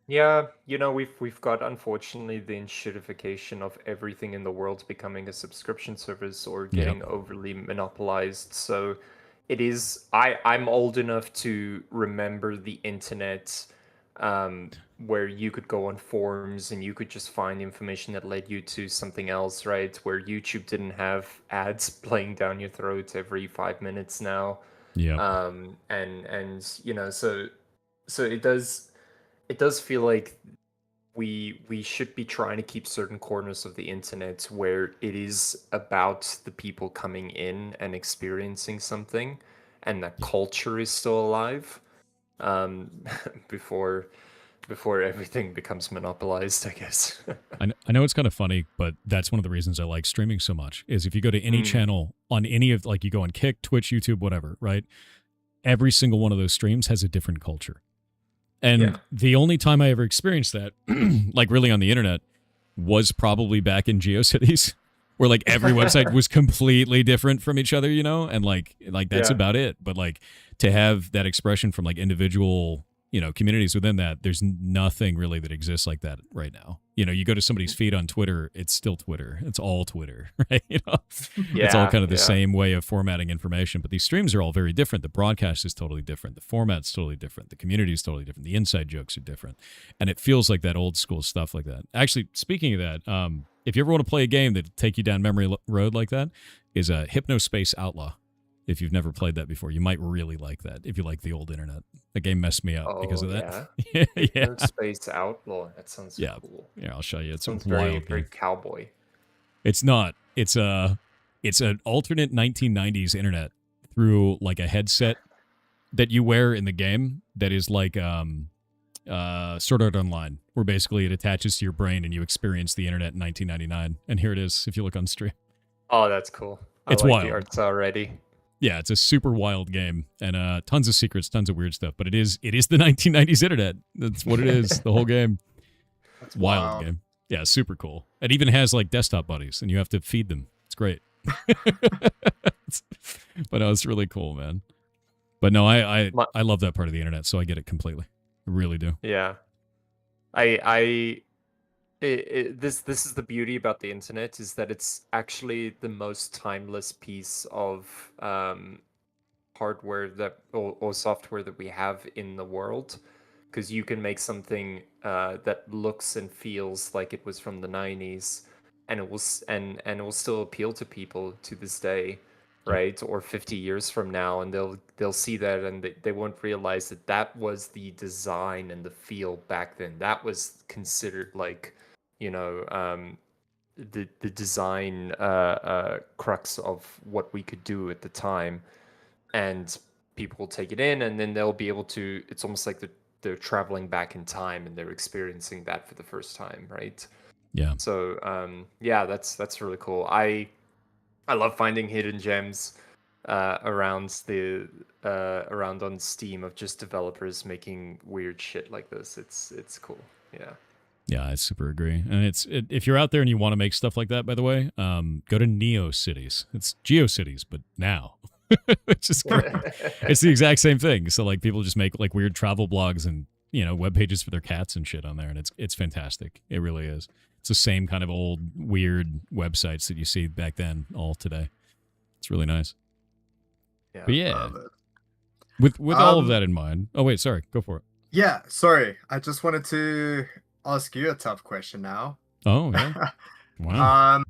Yeah, we've got, unfortunately, the enshittification of everything in the world becoming a subscription service or getting overly monopolized. So it is, I'm old enough to remember the internet, where you could go on forums and you could just find information that led you to something else, right? Where YouTube didn't have ads playing down your throat every 5 minutes now. Yeah. So it does feel like we should be trying to keep certain corners of the internet where it is about the people coming in and experiencing something, and that culture is still alive, before everything becomes monopolized, I guess. I know it's kind of funny, but that's one of the reasons I like streaming so much, is if you go to any channel on any of, like you go on Kick, Twitch, YouTube, whatever, right? Every single one of those streams has a different culture. And the only time I ever experienced that, like really on the internet, was probably back in GeoCities, where like every website was completely different from each other, and like that's about it. But like to have that expression from like individual, communities within that, there's nothing really that exists like that right now. You go to somebody's feed on Twitter, it's still Twitter. It's all Twitter, right? It's all kind of the same way of formatting information, but these streams are all very different. The broadcast is totally different. The format's totally different. The community is totally different. The inside jokes are different. And it feels like that old school stuff like that. Actually, speaking of that, if you ever want to play a game that take you down memory road like that, is a Hypnospace Outlaw. If you've never played that before, you might really like that if you like the old internet. The game messed me up because of that. Yeah. Space Outlaw. That sounds cool. Yeah, I'll show you. It's sounds a very, wild very game. cowboy. It's not. It's an alternate 1990s internet through like a headset that you wear in the game that is like Sword Art Online, where basically it attaches to your brain and you experience the internet in 1999. And here it is if you look on stream. Oh, that's cool. It's like wild. The arts already. Yeah, it's a super wild game, and tons of secrets, tons of weird stuff. But it is the 1990s internet. That's what it is. The whole game. That's wild game. Yeah, super cool. It even has like desktop buddies, and you have to feed them. It's great. But no, it's really cool, man. But no, I love that part of the internet, so I get it completely. I really do. Yeah, this is the beauty about the internet, is that it's actually the most timeless piece of hardware or software that we have in the world, because you can make something that looks and feels like it was from the 90s, and it will still appeal to people to this day. right? Or 50 years from now, and they'll see that, and they won't realize that that was the design and the feel back then. That was considered like, you know, the design crux of what we could do at the time, and people will take it in, and then they'll be able to. It's almost like they're traveling back in time, and they're experiencing that for the first time, right? Yeah. So yeah, that's really cool. I love finding hidden gems around around on Steam of just developers making weird shit like this. It's cool. Yeah. Yeah, I super agree. And if you're out there and you want to make stuff like that, by the way, go to NeoCities. It's GeoCities, but now. It's just great. It's the exact same thing. So like people just make like weird travel blogs and web pages for their cats and shit on there, and it's fantastic. It really is. It's the same kind of old weird websites that you see back then, all today. It's really nice. Yeah. But yeah, with all of that in mind. Oh wait, sorry, go for it. Yeah, sorry. I just wanted to ask you a tough question now. Oh yeah. Wow.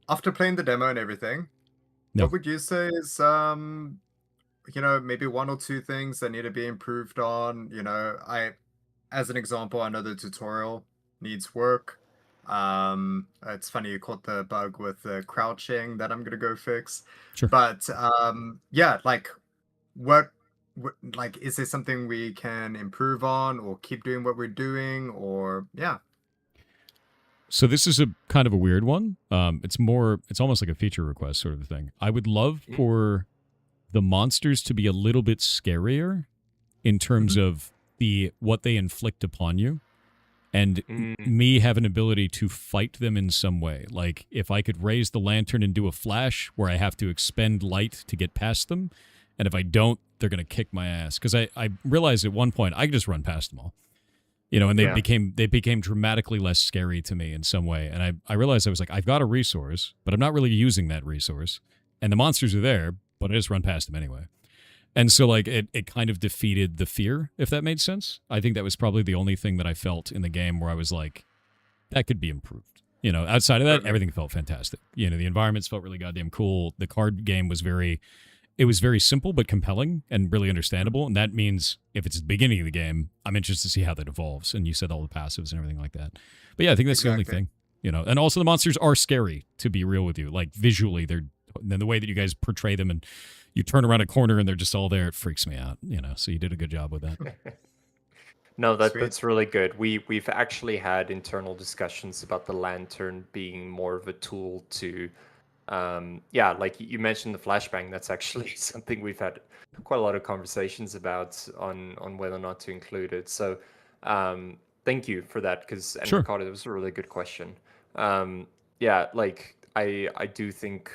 After playing the demo and everything, No. what would you say is maybe one or two things that need to be improved on? As an example, I know the tutorial needs work. It's funny you caught the bug with the crouching that I'm gonna go fix. Sure. But yeah, like what is there something we can improve on or keep doing what we're doing, or yeah? So this is a kind of a weird one. It's almost like a feature request sort of thing. I would love for the monsters to be a little bit scarier in terms of what they inflict upon you, and me have an ability to fight them in some way. Like if I could raise the lantern and do a flash where I have to expend light to get past them, and if I don't, they're going to kick my ass. Because I realized at one point I could just run past them all. And they became dramatically less scary to me in some way. And I realized I was like, I've got a resource, but I'm not really using that resource. And the monsters are there, but I just run past them anyway. And so like it kind of defeated the fear, if that made sense. I think that was probably the only thing that I felt in the game where I was like, that could be improved. Outside of that, everything felt fantastic. The environments felt really goddamn cool. The card game was very simple but compelling and really understandable. And that means if it's the beginning of the game, I'm interested to see how that evolves. And you said all the passives and everything like that. But yeah, I think that's the only thing. And also the monsters are scary, to be real with you. Like visually, the way that you guys portray them, and you turn around a corner and they're just all there, it freaks me out. So you did a good job with that. No, that's really good. We've actually had internal discussions about the lantern being more of a tool to like you mentioned the flashbang. That's actually something we've had quite a lot of conversations about on whether or not to include it. So thank you for that, because Sure. Ricardo, that was a really good question. Yeah, like I do think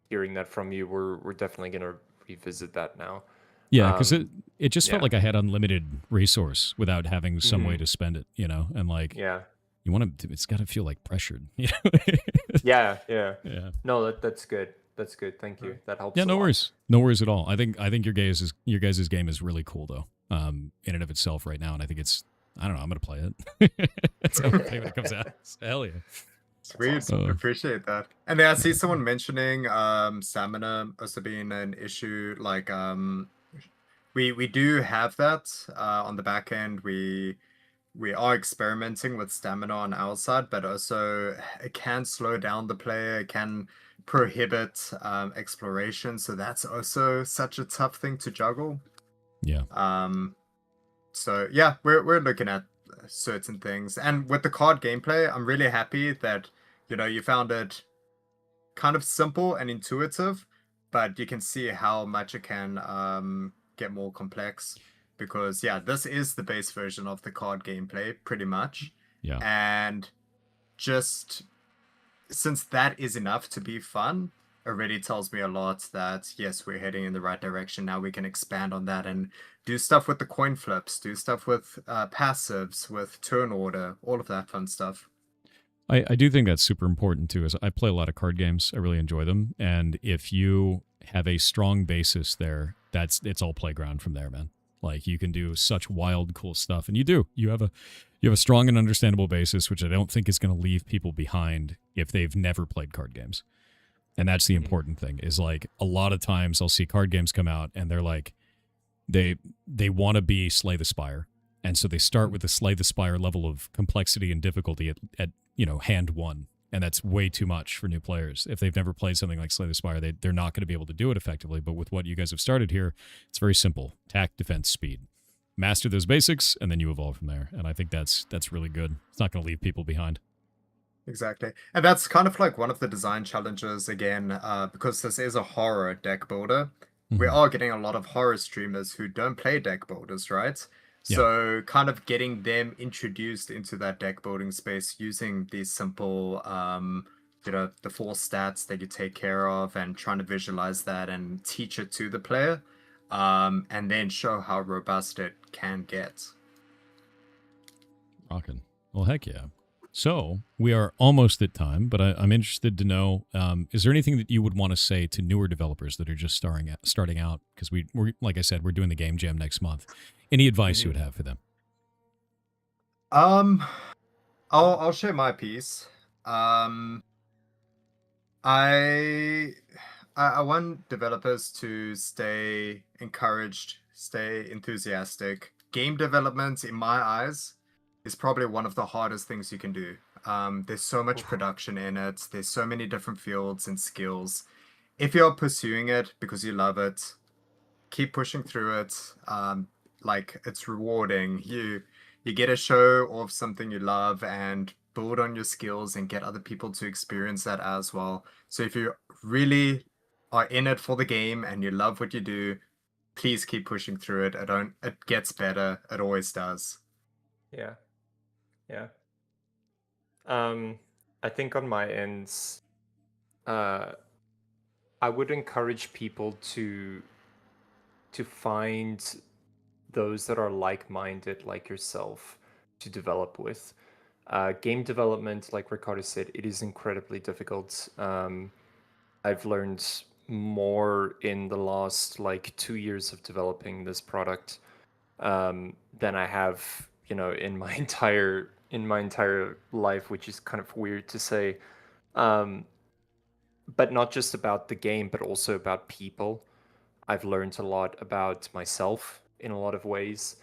hearing that from you, we're definitely gonna revisit that now. Yeah, because it just felt like I had unlimited resource without having some way to spend it, and like you want to, it's got to feel like pressured. Yeah. No, that's good. That's good. Thank you. That helps. Yeah, no worries. No worries at all. I think your guys' game is really cool though, in and of itself right now, and I think I don't know, I'm gonna play it. That's how I play when it comes out. Hell yeah. Sweet. Appreciate that. And then I see someone mentioning stamina also being an issue. Like we do have that on the back end. We are experimenting with stamina on our side, but also it can slow down the player, it can prohibit exploration. So that's also such a tough thing to juggle. Yeah. So yeah, we're looking at certain things. And with the card gameplay, I'm really happy that, you found it kind of simple and intuitive, but you can see how much it can get more complex. Because yeah, this is the base version of the card gameplay, pretty much. Yeah. And just since that is enough to be fun, already tells me a lot that yes, we're heading in the right direction. Now we can expand on that and do stuff with the coin flips, do stuff with passives, with turn order, all of that fun stuff. I do think that's super important too. As I play a lot of card games, I really enjoy them, and if you have a strong basis there, it's all playground from there, man. Like you can do such wild, cool stuff, and you have a strong and understandable basis, which I don't think is going to leave people behind if they've never played card games. And that's the important thing, is like a lot of times I'll see card games come out and they're like, they want to be Slay the Spire. And so they start with the Slay the Spire level of complexity and difficulty at hand one. And that's way too much for new players. If they've never played something like Slay the Spire, they're not going to be able to do it effectively. But with what you guys have started here, it's very simple. Attack, defense, speed. Master those basics, and then you evolve from there. And I think that's really good. It's not going to leave people behind. Exactly. And that's kind of like one of the design challenges, again, because this is a horror deck builder. We are getting a lot of horror streamers who don't play deck builders, right? Yeah. So kind of getting them introduced into that deck building space using these simple, the 4 stats that you take care of, and trying to visualize that and teach it to the player, and then show how robust it can get. Rockin'. Well, heck yeah. So we are almost at time, but I'm interested to know, is there anything that you would want to say to newer developers that are just starting out? Because we're, like I said, we're doing the Game Jam next month. Any advice you would have for them? I'll share my piece. I want developers to stay encouraged, stay enthusiastic. Game development, in my eyes, is probably one of the hardest things you can do. There's so much production in it. There's so many different fields and skills. If you're pursuing it because you love it, keep pushing through it. Like, it's rewarding. You get a show of something you love and build on your skills and get other people to experience that as well. So if you really are in it for the game and you love what you do, please keep pushing through it. It gets better. It always does. Yeah. I think on my ends, I would encourage people to find those that are like-minded, like yourself, to develop with. Game development, like Ricardo said, it is incredibly difficult. I've learned more in the last 2 years of developing this product than I have, in my entire life, which is kind of weird to say. But not just about the game, but also about people. I've learned a lot about myself in a lot of ways,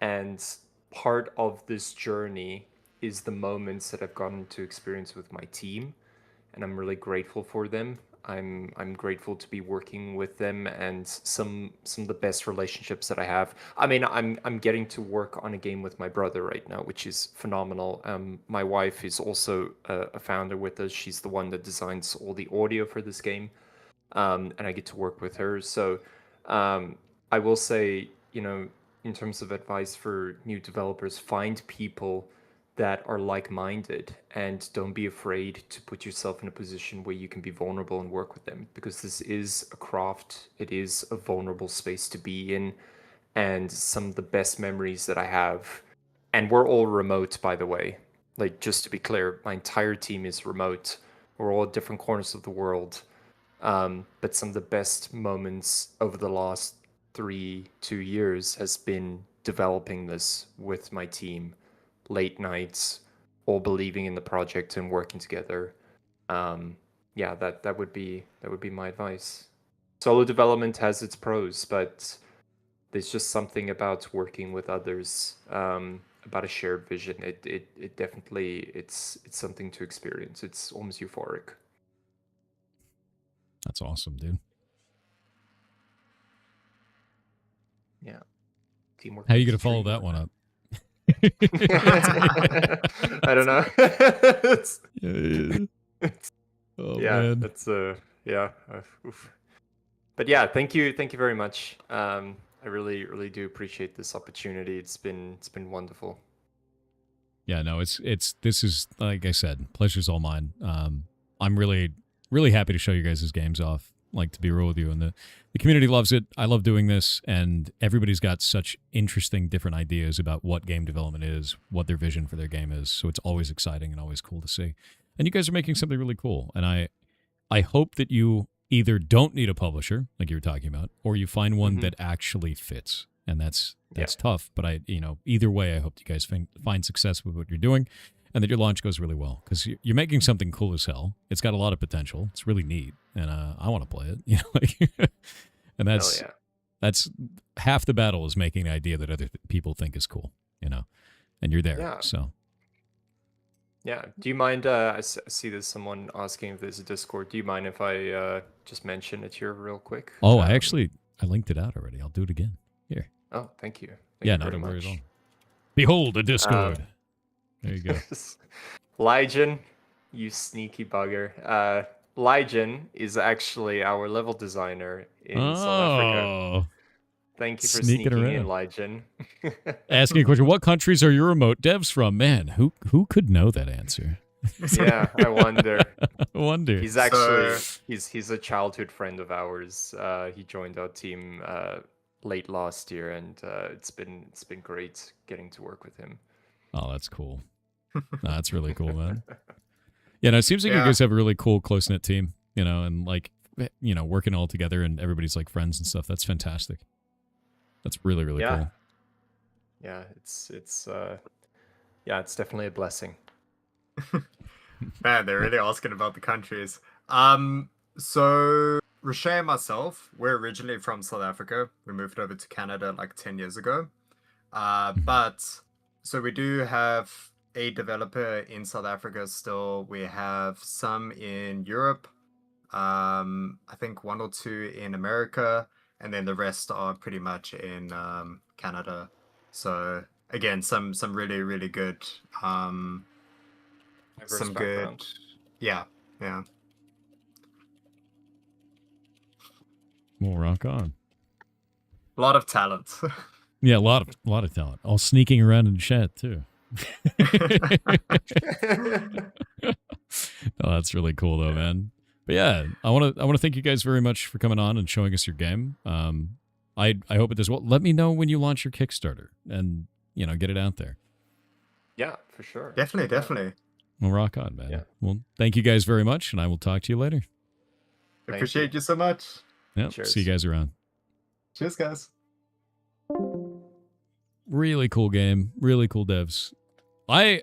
and part of this journey is the moments that I've gotten to experience with my team, and I'm really grateful for them. I'm grateful to be working with them, and some of the best relationships that I have. I mean, I'm getting to work on a game with my brother right now, which is phenomenal. My wife is also a founder with us. She's the one that designs all the audio for this game, and I get to work with her. So I will say, in terms of advice for new developers, find people that are like-minded, and don't be afraid to put yourself in a position where you can be vulnerable and work with them, because this is a craft. It is a vulnerable space to be in, and some of the best memories that I have, and we're all remote, by the way, just to be clear, my entire team is remote. We're all at different corners of the world, but some of the best moments over the last 2 years has been developing this with my team. Late nights, all believing in the project and working together. That would be my advice. Solo development has its pros, but there's just something about working with others, about a shared vision. It definitely, it's something to experience. It's almost euphoric. That's awesome, dude. Yeah. Teamwork. How are you going to follow that one up? I don't know. Man. That's oof. But yeah, thank you very much. I really do appreciate this opportunity. It's been wonderful. Yeah, no, this is, like I said, pleasure's all mine. I'm really happy to show you guys' games off. To be real with you, and the community loves it. I love doing this, and everybody's got such interesting different ideas about what game development is, what their vision for their game is. So it's always exciting and always cool to see. And you guys are making something really cool. And I hope that you either don't need a publisher, like you were talking about, or you find one that actually fits. And that's tough. But either way, I hope you guys find success with what you're doing. and that your launch goes really well because you're making something cool as hell. It's got a lot of potential. It's really neat, and I want to play it. You know, like, and that's half the battle is making the idea that other people think is cool. You know, and you're there. Yeah. So. Yeah. Do you mind? I see there's someone asking if there's a Discord. Do you mind if I just mention it here real quick? Oh, I linked it out already. I'll do it again. Here. Oh, thank you. Yeah, not a worry at all. Behold a Discord. There you go. Lygen, you sneaky bugger. Lygen is actually our level designer in South Africa. Thank you for sneaking in, Lygen. Asking a question: what countries are your remote devs from? Man, who could know that answer? Yeah, I wonder. I wonder. He's actually he's a childhood friend of ours. He joined our team late last year, and it's been great getting to work with him. Oh, that's cool. No, that's really cool, man. Yeah, no, it seems like you guys have a really cool, close knit team. You know, and like, you know, working all together, and everybody's like friends and stuff. That's fantastic. That's really, really cool. Yeah, it's definitely a blessing. Man, they're really asking about the countries. So Rocher and myself, we're originally from South Africa. We moved over to Canada like 10 years ago. But so we do have a developer in South Africa still. We have some in Europe. I think 1 or 2 in America. And then the rest are pretty much in Canada. So again, some really, really good some good yeah. Well, rock on. A lot of talent. Yeah, a lot of talent. All sneaking around in chat too. Oh, that's really cool though, man. But yeah, I want to thank you guys very much for coming on and showing us your game. I hope it does well. Let me know when you launch your Kickstarter and, you know, get it out there. Yeah, for sure. Definitely. Well, rock on, man. Yeah. Well, thank you guys very much, and I will talk to you later. Appreciate you so much. Yeah. See you guys around. Cheers, guys. Really cool game. Really cool devs. I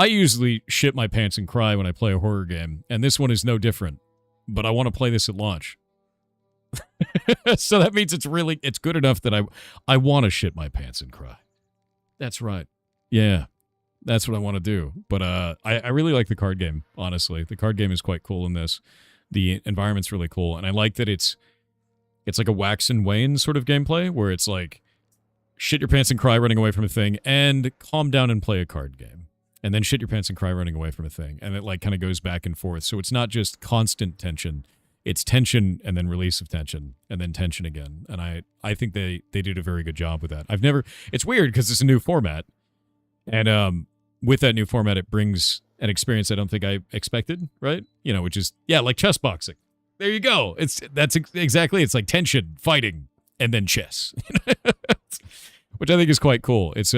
usually shit my pants and cry when I play a horror game, and this one is no different. But I want to play this at launch. So that means it's good enough that I want to shit my pants and cry. That's right. Yeah. That's what I want to do. But I really like the card game, honestly. The card game is quite cool in this. The environment's really cool, and I like that it's like a wax and wane sort of gameplay where it's like shit your pants and cry running away from a thing and calm down and play a card game. And then shit your pants and cry running away from a thing. And it like kind of goes back and forth. So it's not just constant tension. It's tension and then release of tension and then tension again. And I think they did a very good job with that. It's weird because it's a new format. And with that new format, it brings an experience I don't think I expected, right? You know, which is, yeah, like chess boxing. There you go. Exactly. It's like tension, fighting, and then chess. Which I think is quite cool. It's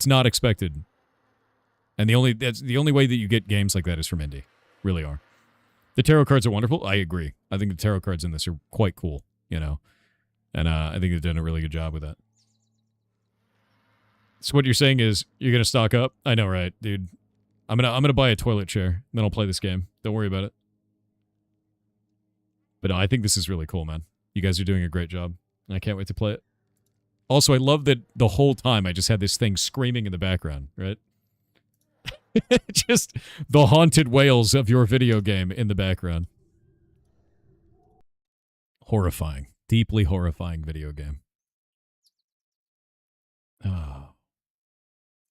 not expected. And the only way that you get games like that is from indie. Really are. The tarot cards are wonderful. I agree. I think the tarot cards in this are quite cool, you know. And I think they've done a really good job with that. So what you're saying is you're gonna stock up? I know, right, dude? I'm gonna buy a toilet chair, and then I'll play this game. Don't worry about it. But no, I think this is really cool, man. You guys are doing a great job. And I can't wait to play it. Also, I love that the whole time I just had this thing screaming in the background, right? Just the haunted wails of your video game in the background. Horrifying. Deeply horrifying video game.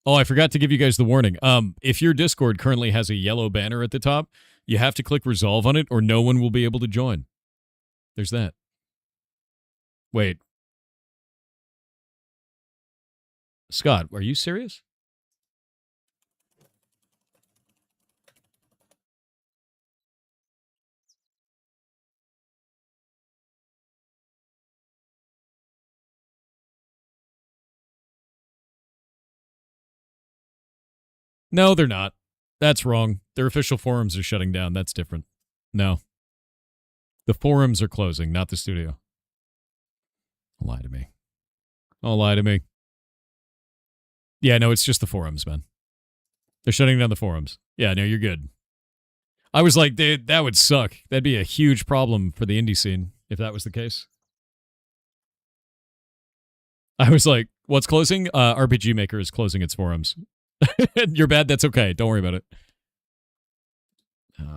Oh, I forgot to give you guys the warning. If your Discord currently has a yellow banner at the top, you have to click resolve on it or no one will be able to join. There's that. Wait. Scott, are you serious? No, they're not. That's wrong. Their official forums are shutting down. That's different. No. The forums are closing, not the studio. Don't lie to me. Don't lie to me. Yeah, no, it's just the forums, man. They're shutting down the forums. Yeah, no, you're good. I was like, dude, that would suck. That'd be a huge problem for the indie scene if that was the case. I was like, what's closing? RPG Maker is closing its forums. You're bad, that's okay. Don't worry about it.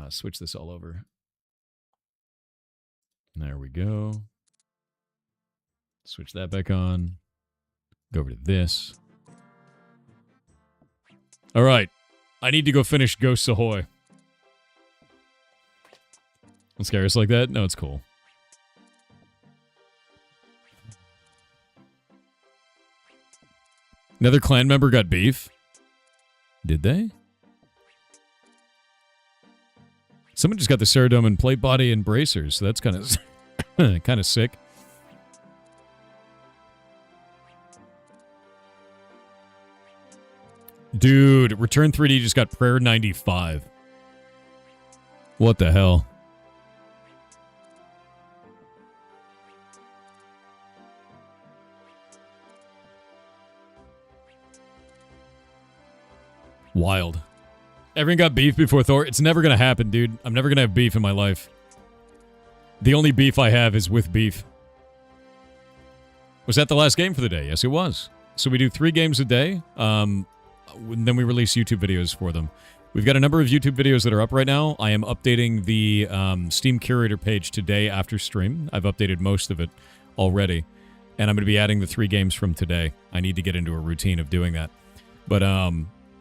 Switch this all over. There we go. Switch that back on. Go over to this. All right. I need to go finish Ghosts Ahoy. Don't scare us like that? No, it's cool. Another clan member got beef? Did they? Someone just got the Ceradome and plate body and bracers, so that's kind of kind of sick. Dude, Return 3D just got Prayer 95. What the hell? Wild. Everyone got beef before Thor. It's never going to happen, dude. I'm never going to have beef in my life. The only beef I have is with beef. Was that the last game for the day? Yes, it was. So we do 3 games a day. Then we release YouTube videos for them. We've got a number of YouTube videos that are up right now. I am updating the Steam Curator page today after stream. I've updated most of it already. And I'm going to be adding the 3 games from today. I need to get into a routine of doing that. But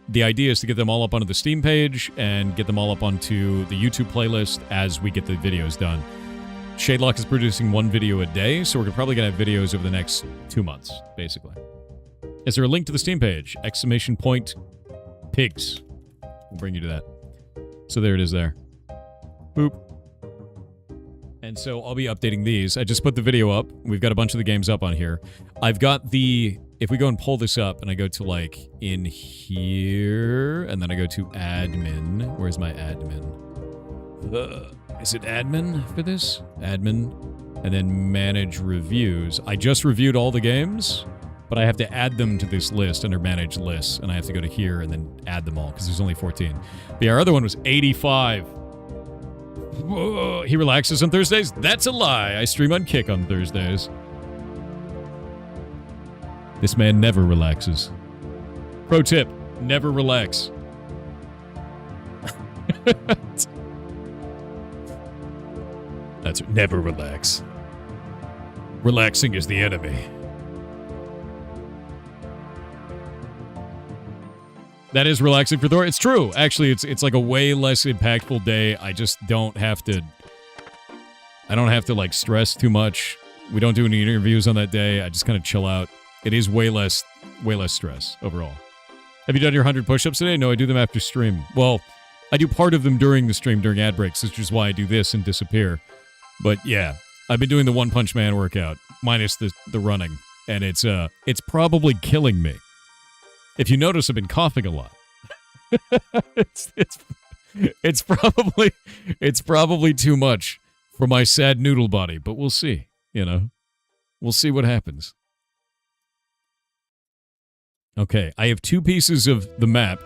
the idea is to get them all up onto the Steam page and get them all up onto the YouTube playlist as we get the videos done. Shadelock is producing 1 video a day, so we're probably going to have videos over the next 2 months, basically. Is there a link to the Steam page? ! Pigs. We'll bring you to that. So there it is there. Boop. And so I'll be updating these. I just put the video up. We've got a bunch of the games up on here. I've got the... If we go and pull this up and I go to like in here and then I go to admin. Where's my admin? Is it admin for this? Admin. And then manage reviews. I just reviewed all the games, but I have to add them to this list under manage lists. And I have to go to here and then add them all because there's only 14. But our other one was 85. Whoa, he relaxes on Thursdays? That's a lie. I stream on Kick on Thursdays. This man never relaxes. Pro tip, never relax. That's never relax. Relaxing is the enemy. That is relaxing for Thor. It's true. Actually, it's like a way less impactful day. I just don't have to... I don't have to, like, stress too much. We don't do any interviews on that day. I just kind of chill out. It is way less stress overall. Have you done your 100 push-ups today? No, I do them after stream. Well, I do part of them during the stream, during ad breaks, which is why I do this and disappear. But yeah, I've been doing the One Punch Man workout, minus the running, and it's probably killing me. If you notice, I've been coughing a lot. it's probably too much for my sad noodle body, but we'll see. We'll see what happens. Okay, I have 2 pieces of the map.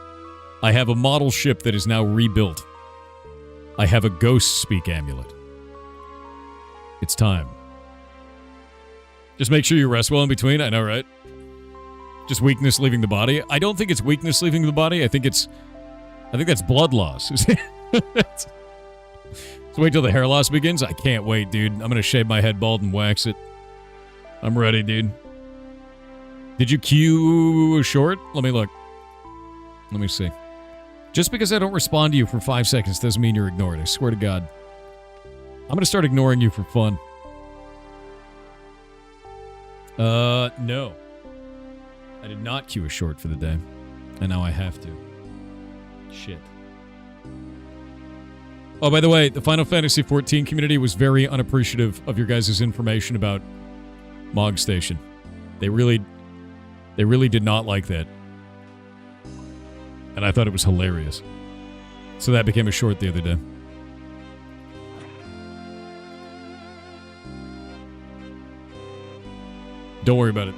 I have a model ship that is now rebuilt. I have a ghost speak amulet. It's time. Just make sure you rest well in between, I know, right? Just weakness leaving the body. I don't think it's weakness leaving the body. I think that's blood loss. So wait till the hair loss begins. I can't wait, dude. I'm gonna shave my head bald and wax it. I'm ready, dude. Did you queue short? Let me look. Let me see. Just because I don't respond to you for 5 seconds doesn't mean you're ignored. I swear to God. I'm gonna start ignoring you for fun. No. I did not queue a short for the day. And now I have to. Shit. Oh, by the way, the Final Fantasy XIV community was very unappreciative of your guys' information about Mog Station. They really did not like that. And I thought it was hilarious. So that became a short the other day. Don't worry about it.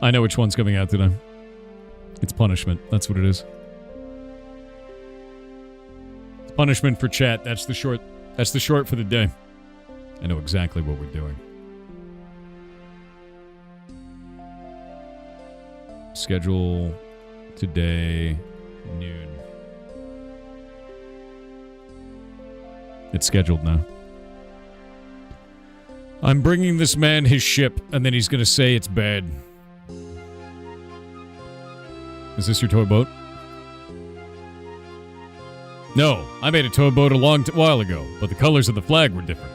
I know which one's coming out today. It's punishment. That's what it is. It's punishment for chat. That's the short. That's the short for the day. I know exactly what we're doing. Schedule today, noon. It's scheduled now. I'm bringing this man his ship, and then he's gonna say it's bad. Is this your toy boat? No, I made a toy boat a long while ago, but the colors of the flag were different.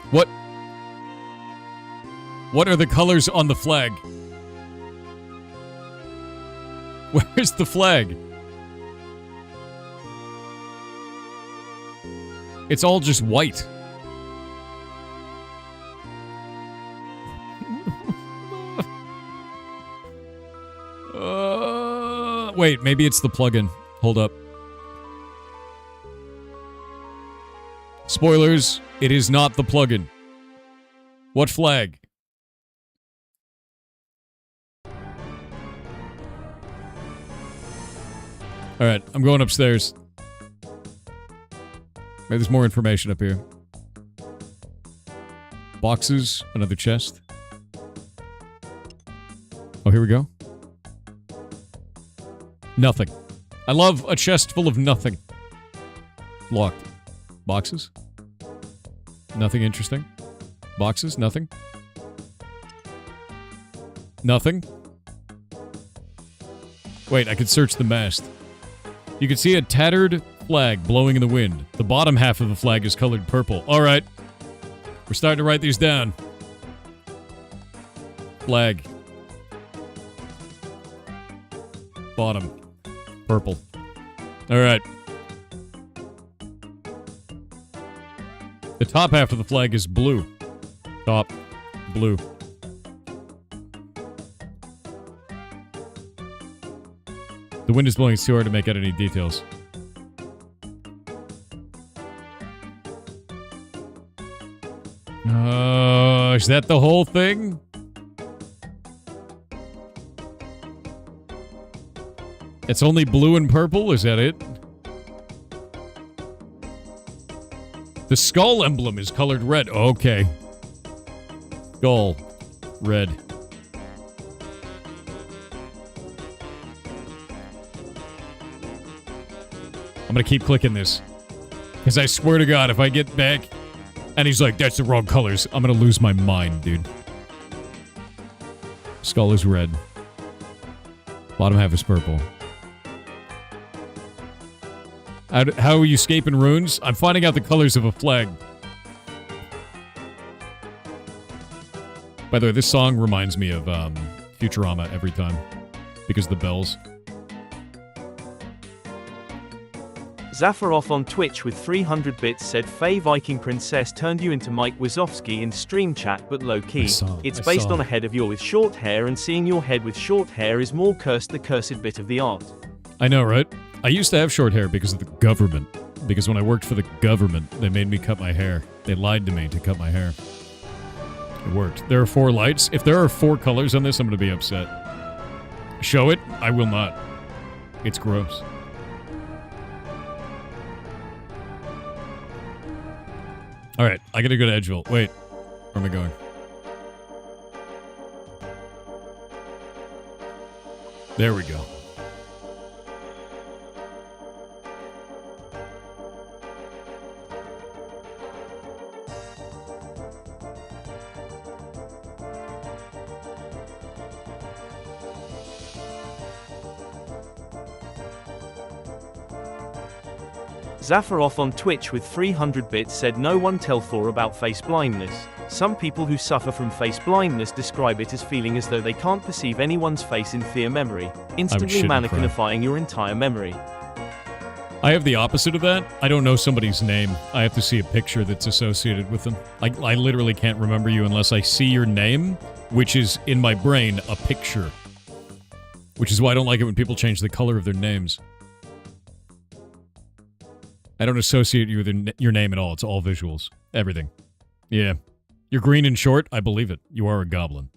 What? What are the colors on the flag? Where's the flag? It's all just white. Wait, maybe it's the plugin. Hold up. Spoilers, it is not the plugin. What flag? Alright, I'm going upstairs. Maybe there's more information up here. Boxes, another chest. Oh, here we go. Nothing. I love a chest full of nothing. Locked. Boxes? Nothing interesting. Boxes? Nothing. Nothing. Wait, I could search the mast. You can see a tattered flag blowing in the wind. The bottom half of the flag is colored purple. Alright. We're starting to write these down. Flag. Bottom. Purple. Alright. The top half of the flag is blue. Top. Blue. The wind is blowing too hard to make out any details. Is that the whole thing? It's only blue and purple? Is that it? The skull emblem is colored red. Okay. Skull. Red. I'm gonna keep clicking this. Because I swear to God, if I get back and he's like, that's the wrong colors, I'm gonna lose my mind, dude. Skull is red. Bottom half is purple. How are you escaping runes? I'm finding out the colors of a flag. By the way, this song reminds me of Futurama every time. Because of the bells. Zafarov on Twitch with 300 bits said Faye Viking Princess turned you into Mike Wazowski in stream chat but low-key. It's based on a head of you with short hair, and seeing your head with short hair is more cursed, the cursed bit of the art. I know, right? I used to have short hair because of the government. Because when I worked for the government, they made me cut my hair. They lied to me to cut my hair. It worked. There are 4 lights. If there are 4 colors on this, I'm going to be upset. Show it? I will not. It's gross. Alright, I gotta go to Edgeville. Wait. Where am I going? There we go. Zafarov on Twitch with 300 bits said no one tell Thor about face blindness. Some people who suffer from face blindness describe it as feeling as though they can't perceive anyone's face in fear memory, instantly mannequinifying your entire memory. I have the opposite of that. I don't know somebody's name. I have to see a picture that's associated with them. I literally can't remember you unless I see your name, which is, in my brain, a picture. Which is why I don't like it when people change the color of their names. I don't associate you with your name at all. It's all visuals. Everything. Yeah. You're green and short? I believe it. You are a goblin.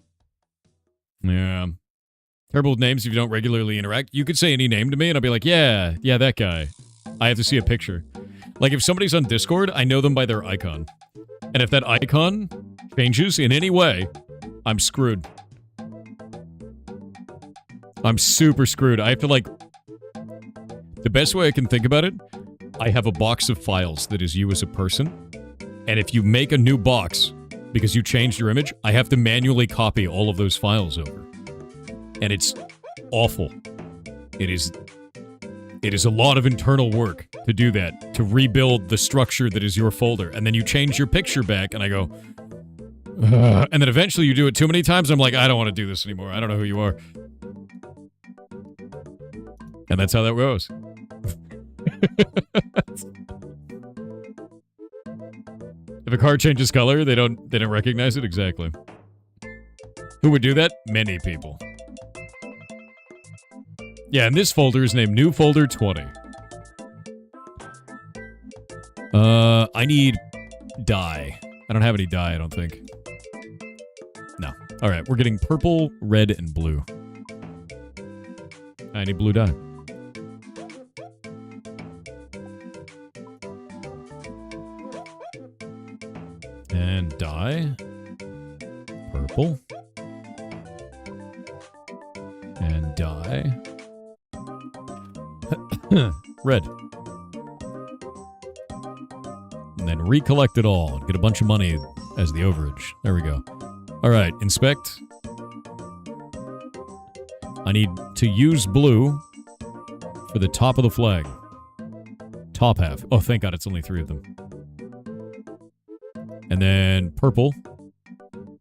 Yeah. Terrible with names if you don't regularly interact. You could say any name to me, and I'll be like, yeah, that guy. I have to see a picture. Like, if somebody's on Discord, I know them by their icon. And if that icon changes in any way, I'm screwed. I'm super screwed. I have to, like... The best way I can think about it, I have a box of files that is you as a person. And if you make a new box because you changed your image, I have to manually copy all of those files over. And it's awful. It is a lot of internal work to do that, to rebuild the structure that is your folder. And then you change your picture back, and I go... And then eventually you do it too many times, I'm like, I don't want to do this anymore. I don't know who you are. And that's how that goes. If a card changes color, they don't recognize it exactly. Who would do that? Many people. Yeah, and this folder is named New Folder 20. I need dye. I don't have any dye, I don't think. No. Alright, we're getting purple, red, and blue. I need blue dye. And dye. Purple. And dye. Red. And then recollect it all and get a bunch of money as the overage. There we go. Alright, inspect. I need to use blue for the top of the flag. Top half. Oh, thank God, it's only 3 of them. And then purple.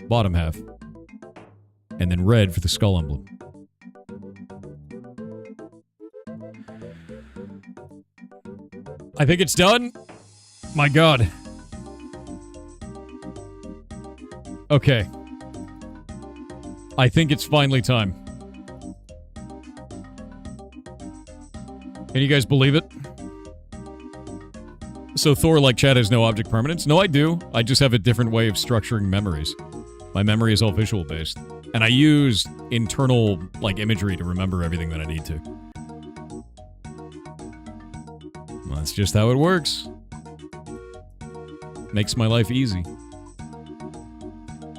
Bottom half. And then red for the skull emblem. I think it's done. My God. Okay. I think it's finally time. Can you guys believe it? So Thor, like Chad, has no object permanence? No, I do. I just have a different way of structuring memories. My memory is all visual based. And I use internal, like, imagery to remember everything that I need to. Well, that's just how it works. Makes my life easy.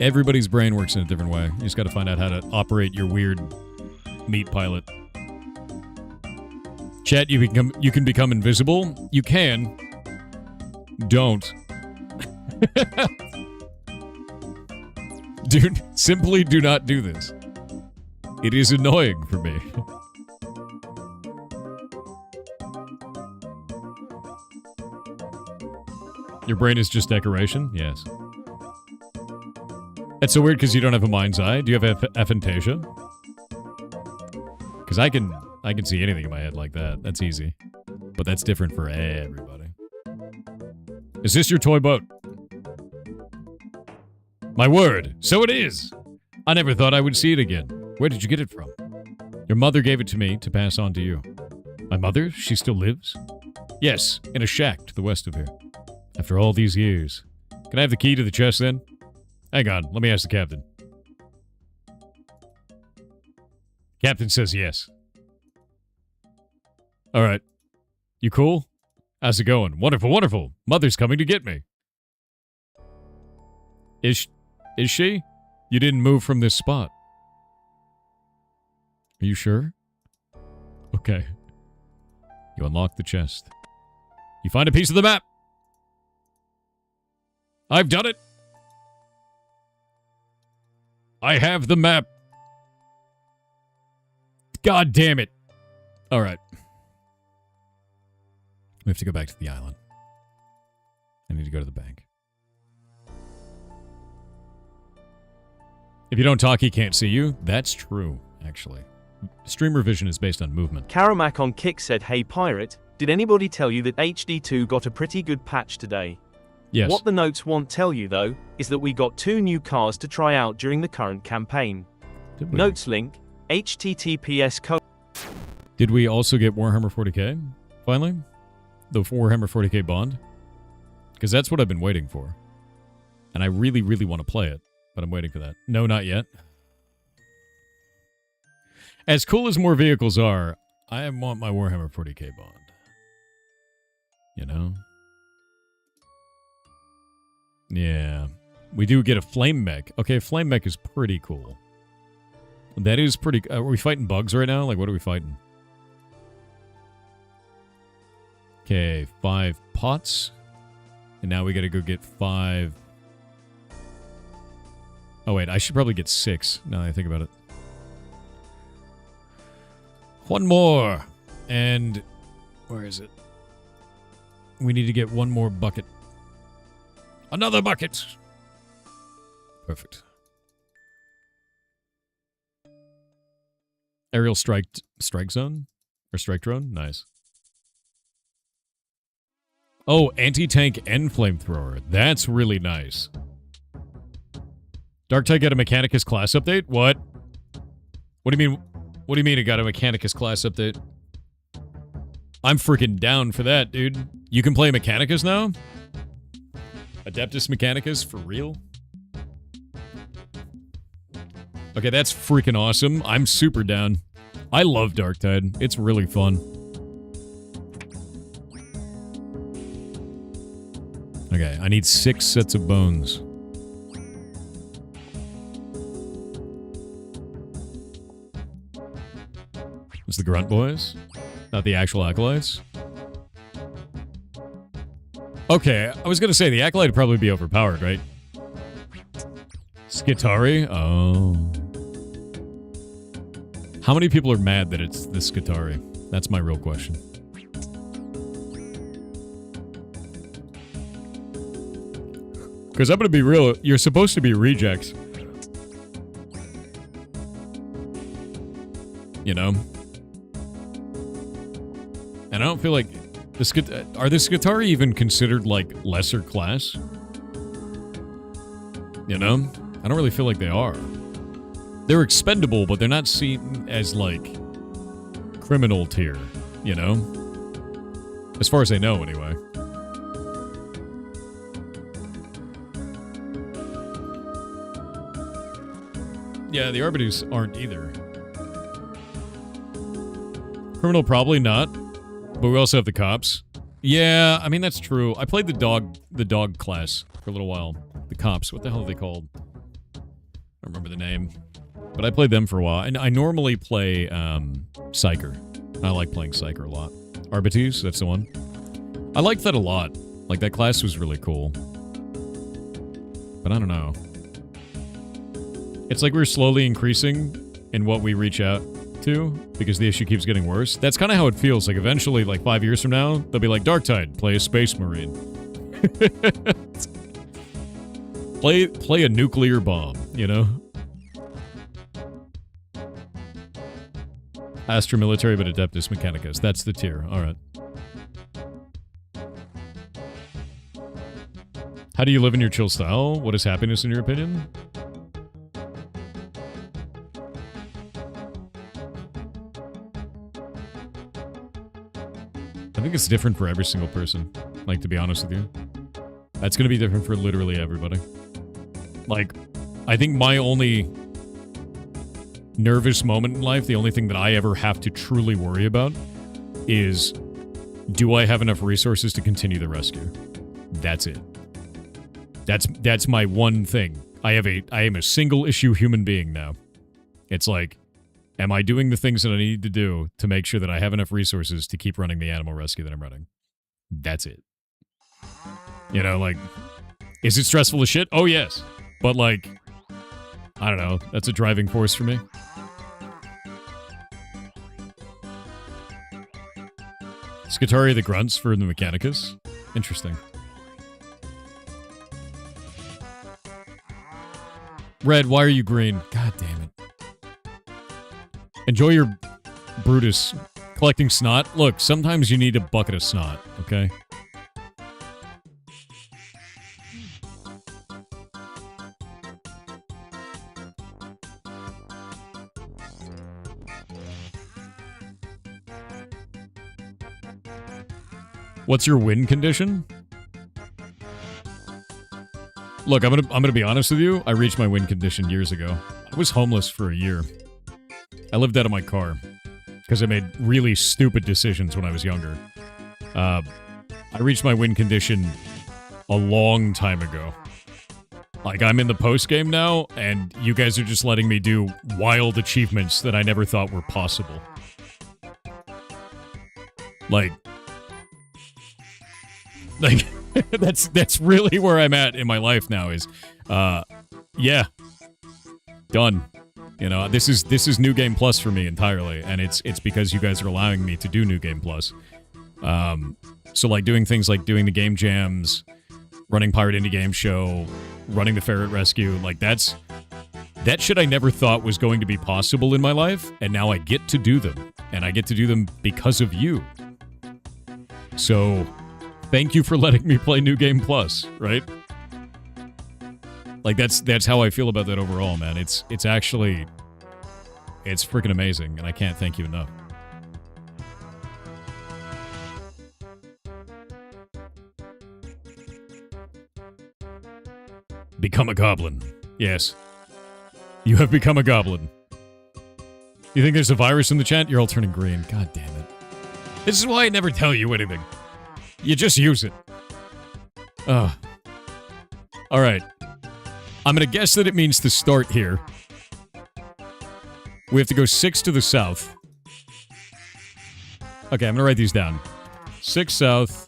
Everybody's brain works in a different way. You just gotta find out how to operate your weird meat pilot. Chat, you can become invisible. You can. Don't. Dude, simply do not do this. It is annoying for me. Your brain is just decoration? Yes. That's so weird because you don't have a mind's eye. Do you have aphantasia? Because I can see anything in my head like that. That's easy. But that's different for everybody. Is this your toy boat? My word, so it is! I never thought I would see it again. Where did you get it from? Your mother gave it to me to pass on to you. My mother? She still lives? Yes, in a shack to the west of here. After all these years. Can I have the key to the chest then? Hang on, let me ask the captain. Captain says yes. Alright. You cool? How's it going? Wonderful, wonderful. Mother's coming to get me. Is she? You didn't move from this spot. Are you sure? Okay. You unlock the chest. You find a piece of the map. I've done it. I have the map. God damn it. All right. We have to go back to the island. I need to go to the bank. If you don't talk, he can't see you. That's true, actually. Streamer vision is based on movement. Karamak on Kick said, "Hey Pirate, did anybody tell you that HD2 got a pretty good patch today?" Yes. What the notes won't tell you, though, is that we got 2 new cars to try out during the current campaign. Notes link, https:// Did we also get Warhammer 40k, finally? The Warhammer 40k Bond? Because that's what I've been waiting for. And I really, really want to play it, but I'm waiting for that. No, not yet. As cool as more vehicles are, I want my Warhammer 40k Bond. You know? Yeah. We do get a flame mech. Okay, flame mech is pretty cool. That is pretty... are we fighting bugs right now? Like, what are we fighting? Okay, 5 pots. And now we gotta go get 5... Oh, wait, I should probably get 6, now that I think about it. One more! And... where is it? We need to get one more bucket. Another bucket! Perfect. Aerial strike zone? Or strike drone? Nice. Oh, anti-tank and flamethrower. That's really nice. Dark Tide got a Mechanicus class update? What? What do you mean? What do you mean it got a Mechanicus class update? I'm freaking down for that, dude. You can play Mechanicus now? Adeptus Mechanicus? For real? Okay, that's freaking awesome. I'm super down. I love Dark Tide. It's really fun. Okay, I need 6 sets of bones. It's the Grunt Boys? Not the actual Acolytes? Okay, I was gonna say, the Acolyte would probably be overpowered, right? Skitari? Oh. How many people are mad that it's the Skitari? That's my real question. Because I'm gonna be real, you're supposed to be rejects. You know? And I don't feel like... are the Skitari even considered, like, lesser class? You know? I don't really feel like they are. They're expendable, but they're not seen as, like, criminal tier, you know? As far as I know, anyway. Yeah, the Arbiters aren't either. Criminal probably not, but we also have the cops. Yeah, I mean, that's true. I played the dog class for a little while. The cops, what the hell are they called? I don't remember the name. But I played them for a while. And I normally play, Psyker. I like playing Psyker a lot. Arbites, that's the one. I liked that a lot. Like, that class was really cool. But I don't know. It's like we're slowly increasing in what we reach out to, because the issue keeps getting worse. That's kind of how it feels. Like, eventually, like, 5 years from now, they'll be like, Dark Tide, play a Space Marine. Play a nuclear bomb, you know? Astra Military, but Adeptus Mechanicus. That's the tier. Alright. How do you live in your chill style? What is happiness in your opinion? I think it's different for every single person. Like, to be honest with you. That's gonna be different for literally everybody. Like, I think my only nervous moment in life, the only thing that I ever have to truly worry about is, do I have enough resources to continue the rescue? That's it. That's my one thing. I am a single issue human being now. It's like, am I doing the things that I need to do to make sure that I have enough resources to keep running the animal rescue that I'm running? That's it. You know, like, is it stressful as shit? Oh, yes. But, like, I don't know. That's a driving force for me. Skitari the Grunts for the Mechanicus. Interesting. Red, why are you green? God damn it. Enjoy your Brutus collecting snot. Look, sometimes you need a bucket of snot, okay? What's your win condition? Look, I'm gonna be honest with you. I reached my win condition years ago. I was homeless for a year. I lived out of my car because I made really stupid decisions when I was younger. I reached my win condition a long time ago. Like, I'm in the post-game now, and you guys are just letting me do wild achievements that I never thought were possible. Like, that's really where I'm at in my life now is, yeah, done. You know, this is New Game Plus for me entirely, and it's because you guys are allowing me to do New Game Plus. So like doing things like doing the game jams, running Pirate Indie Game Show, running the Ferret Rescue, like that shit I never thought was going to be possible in my life, and now I get to do them, and I get to do them because of you. So, thank you for letting me play New Game Plus, right? Like that's how I feel about that overall, man. It's actually, it's freaking amazing, and I can't thank you enough. Become a goblin. Yes. You have become a goblin. You think there's a virus in the chat? You're all turning green. God damn it. This is why I never tell you anything. You just use it. Ugh. Alright. I'm gonna guess that it means to start here. We have to go 6 to the south. Okay, I'm gonna write these down. 6 south.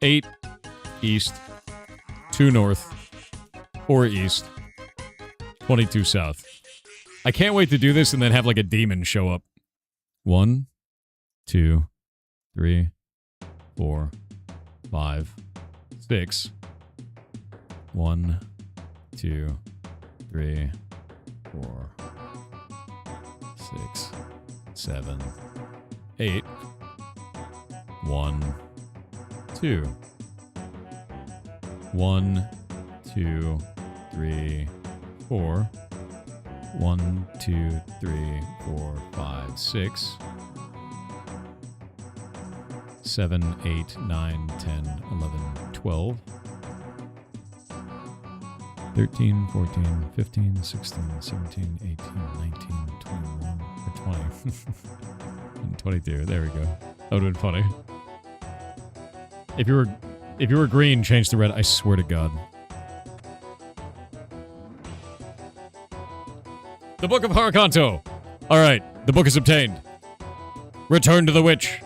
8 east. 2 north. 4 east. 22 south. I can't wait to do this and then have like a demon show up. 1, 2, 3, 4, 5, 6. 1, 2, 3, 4, 6, 7, 8. 1, 2. 1, 2, 3, 4. 1, 2, 3, 4, 5, 6. 7, 8, 9, 10, 11, 12. 13, 14, 15, 16, 17, 18, 19, 21, or 20. And 22. There we go. That would have been funny. If you were green, change to red. I swear to God. The Book of Harakanto. Alright, the book is obtained. Return to the witch.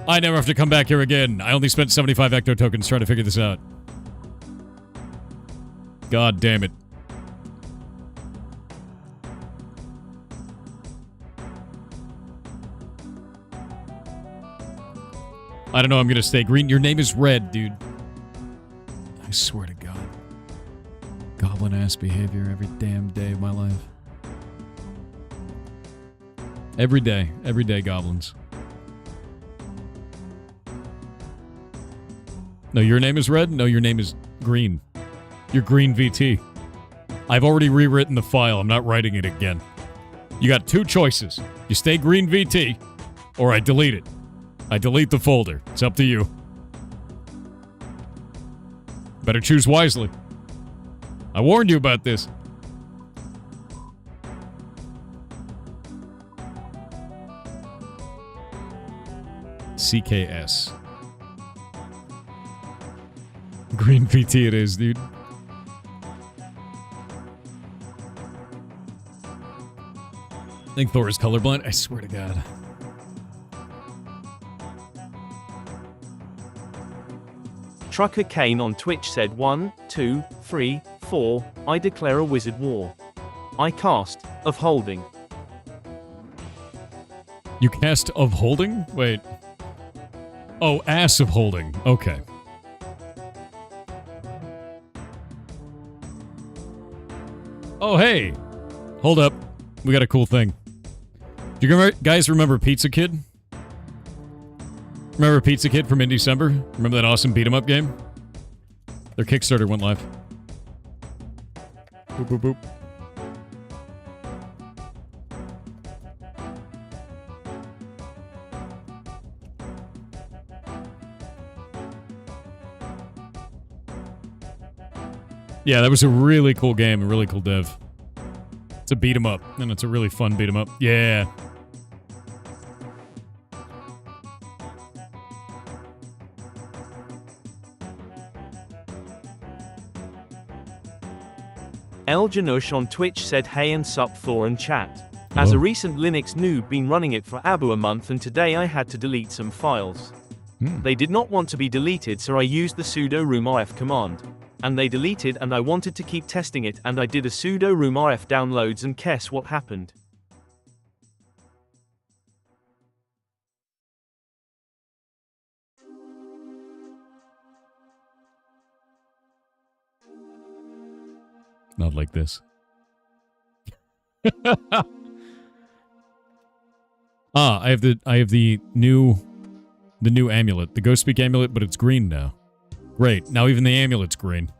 I never have to come back here again. I only spent 75 ecto tokens trying to figure this out. God damn it. I don't know, I'm gonna stay green. Your name is Red, dude. I swear to God. Goblin-ass behavior every damn day of my life. Every day, goblins. No, your name is Red? No, your name is Green. You're Green VT. I've already rewritten the file. I'm not writing it again. You got 2 choices. You stay Green VT, or I delete it. I delete the folder. It's up to you. Better choose wisely. I warned you about this. CKS. Green VT it is, dude. I think Thor is colorblind. I swear to God. Trucker Kane on Twitch said 1, 2, 3, 4, I declare a wizard war. I cast of holding. You cast of holding? Wait. Oh, ass of holding. Okay. Oh, hey. Hold up. We got a cool thing. Do you guys remember Pizza Kid? Remember Pizza Kid from in December? Remember that awesome beat-em-up game? Their Kickstarter went live. Boop, boop, boop. Yeah, that was a really cool game, a really cool dev. It's a beat 'em up, and it's a really fun beat 'em up. Yeah. El Janush on Twitch said hey and sup Thor and chat. As a Hello. recent Linux noob, been running it for Abu a month, and today I had to delete some files. They did not want to be deleted, so I used the sudo roomrf command. And they deleted, and I wanted to keep testing it, and I did a sudo roomrf downloads, and guess what happened? Not like this. I have the new amulet, the Ghost Speak amulet, but it's green now. Great. Now even the amulet's green.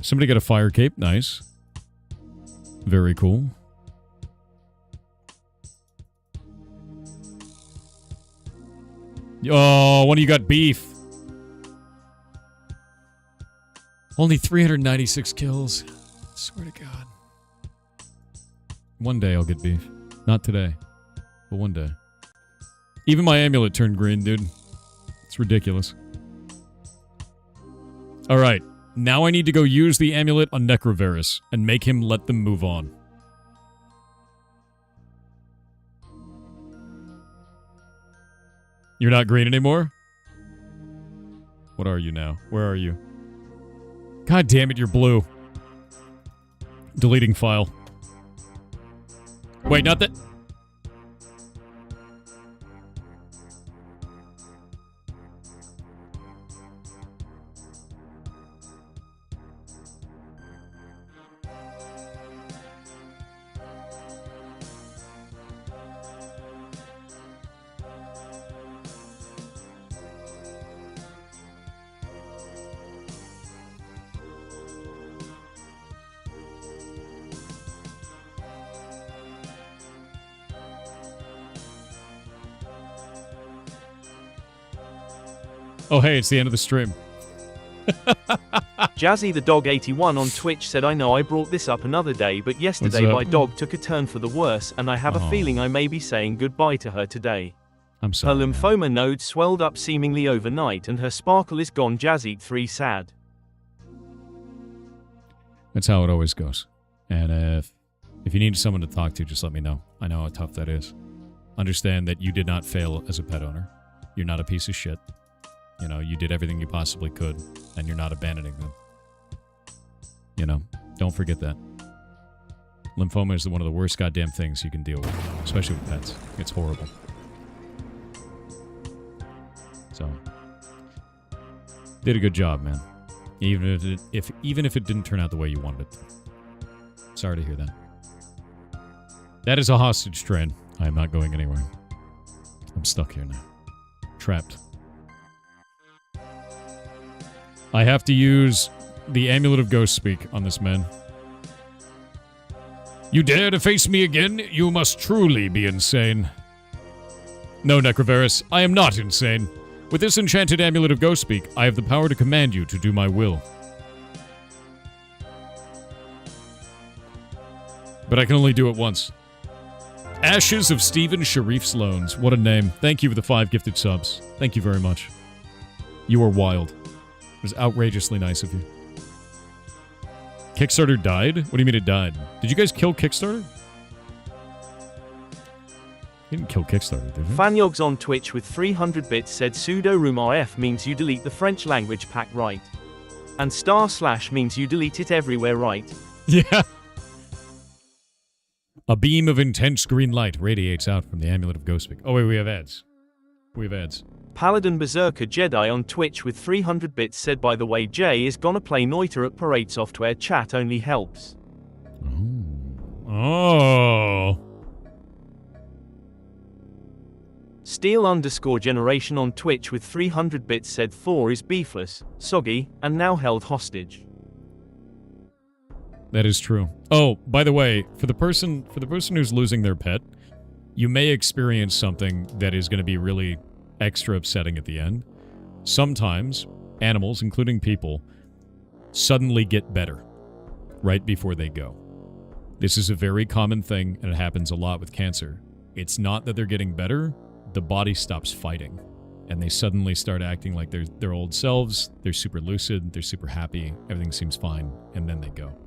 Somebody got a fire cape. Nice. Very cool. Oh, one of you got beef. Only 396 kills. Swear to God. One day I'll get beef. Not today. But one day. Even my amulet turned green, dude. It's ridiculous. Alright. Now I need to go use the amulet on Necrovarus and make him let them move on. You're not green anymore? What are you now? Where are you? God damn it, you're blue. Deleting file. Wait, not that... Oh, hey, it's the end of the stream. Jazzy the Dog 81 on Twitch said, I know I brought this up another day, but yesterday my dog took a turn for the worse, and I have a feeling I may be saying goodbye to her today. I'm sorry. Her lymphoma node swelled up seemingly overnight, and her sparkle is gone. Jazzy 3 sad. That's how it always goes. And if you need someone to talk to, just let me know. I know how tough that is. Understand that you did not fail as a pet owner. You're not a piece of shit. You know, you did everything you possibly could, and you're not abandoning them. You know, don't forget that. Lymphoma is one of the worst goddamn things you can deal with, especially with pets. It's horrible. So, did a good job, man. Even if it didn't turn out the way you wanted it to. Sorry to hear that. That is a hostage train. I am not going anywhere. I'm stuck here now. Trapped. I have to use the Amulet of Ghost Speak on this man. You dare to face me again? You must truly be insane. No, Necrovarus, I am not insane. With this enchanted Amulet of Ghost Speak, I have the power to command you to do my will. But I can only do it once. Ashes of Stephen Sharif Sloans. What a name. Thank you for the 5 gifted subs. Thank you very much. You are wild. It was outrageously nice of you. Kickstarter died? What do you mean it died? Did you guys kill Kickstarter? You didn't kill Kickstarter, did you? Fanyogs on Twitch with 300 bits said sudo roomrf means you delete the French language pack, right? And / means you delete it everywhere, right? Yeah. A beam of intense green light radiates out from the Amulet of Ghost Speak. Oh wait, we have ads. We have ads. Paladin Berserker Jedi on Twitch with 300 bits said, by the way, Jay is gonna play Noiter at Parade Software. Chat only helps. Oh. Steel_Generation on Twitch with 300 bits said Thor is beefless, soggy, and now held hostage. That is true. Oh, by the way, for the person who's losing their pet, you may experience something that is going to be really extra upsetting at the end. Sometimes animals, including people, suddenly get better right before they go. This is a very common thing, and it happens a lot with cancer. It's not that they're getting better, the body stops fighting, and they suddenly start acting like they're their old selves. They're super lucid, they're super happy, everything seems fine, and then they go.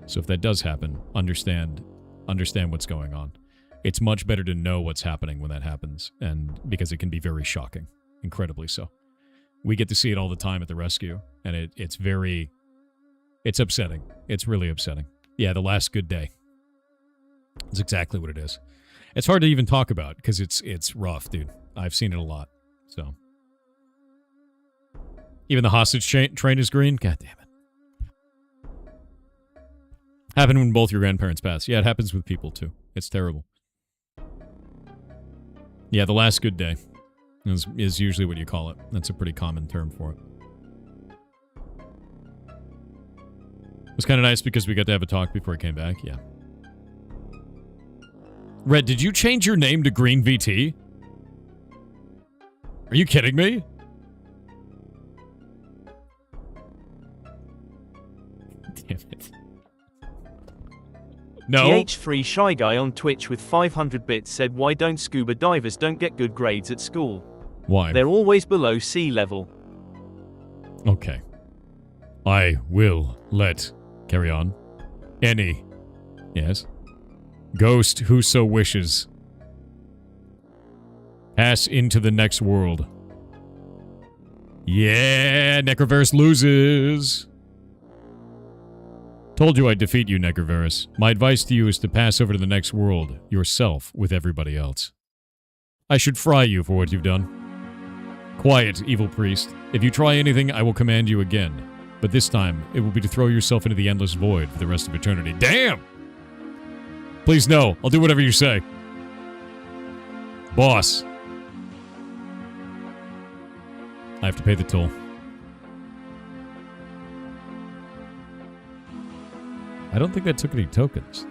So if that does happen, understand what's going on. It's much better to know what's happening when that happens, and because it can be very shocking, incredibly so. We get to see it all the time at the rescue, and it's upsetting. It's really upsetting. Yeah, the last good day. It's exactly what it is. It's hard to even talk about because it's rough, dude. I've seen it a lot. So even the hostage train is green. God damn it. Happened when both your grandparents pass. Yeah, it happens with people too. It's terrible. Yeah, the last good day is usually what you call it. That's a pretty common term for it. It was kind of nice because we got to have a talk before I came back. Yeah. Red, did you change your name to Green VT? Are you kidding me? Damn it. No. TH3 Shy Guy on Twitch with 500 bits said, why don't scuba divers don't get good grades at school? Why? They're always below sea level. Okay. I will let... Carry on. Any. Yes. Ghost who so wishes. Pass into the next world. Yeah, Necroverse loses. Told you I'd defeat you, Necroverse. My advice to you is to pass over to the next world, yourself, with everybody else. I should fry you for what you've done. Quiet, evil priest. If you try anything, I will command you again. But this time, it will be to throw yourself into the endless void for the rest of eternity. Damn! Please, no. I'll do whatever you say. Boss. I have to pay the toll. I don't think that took any tokens.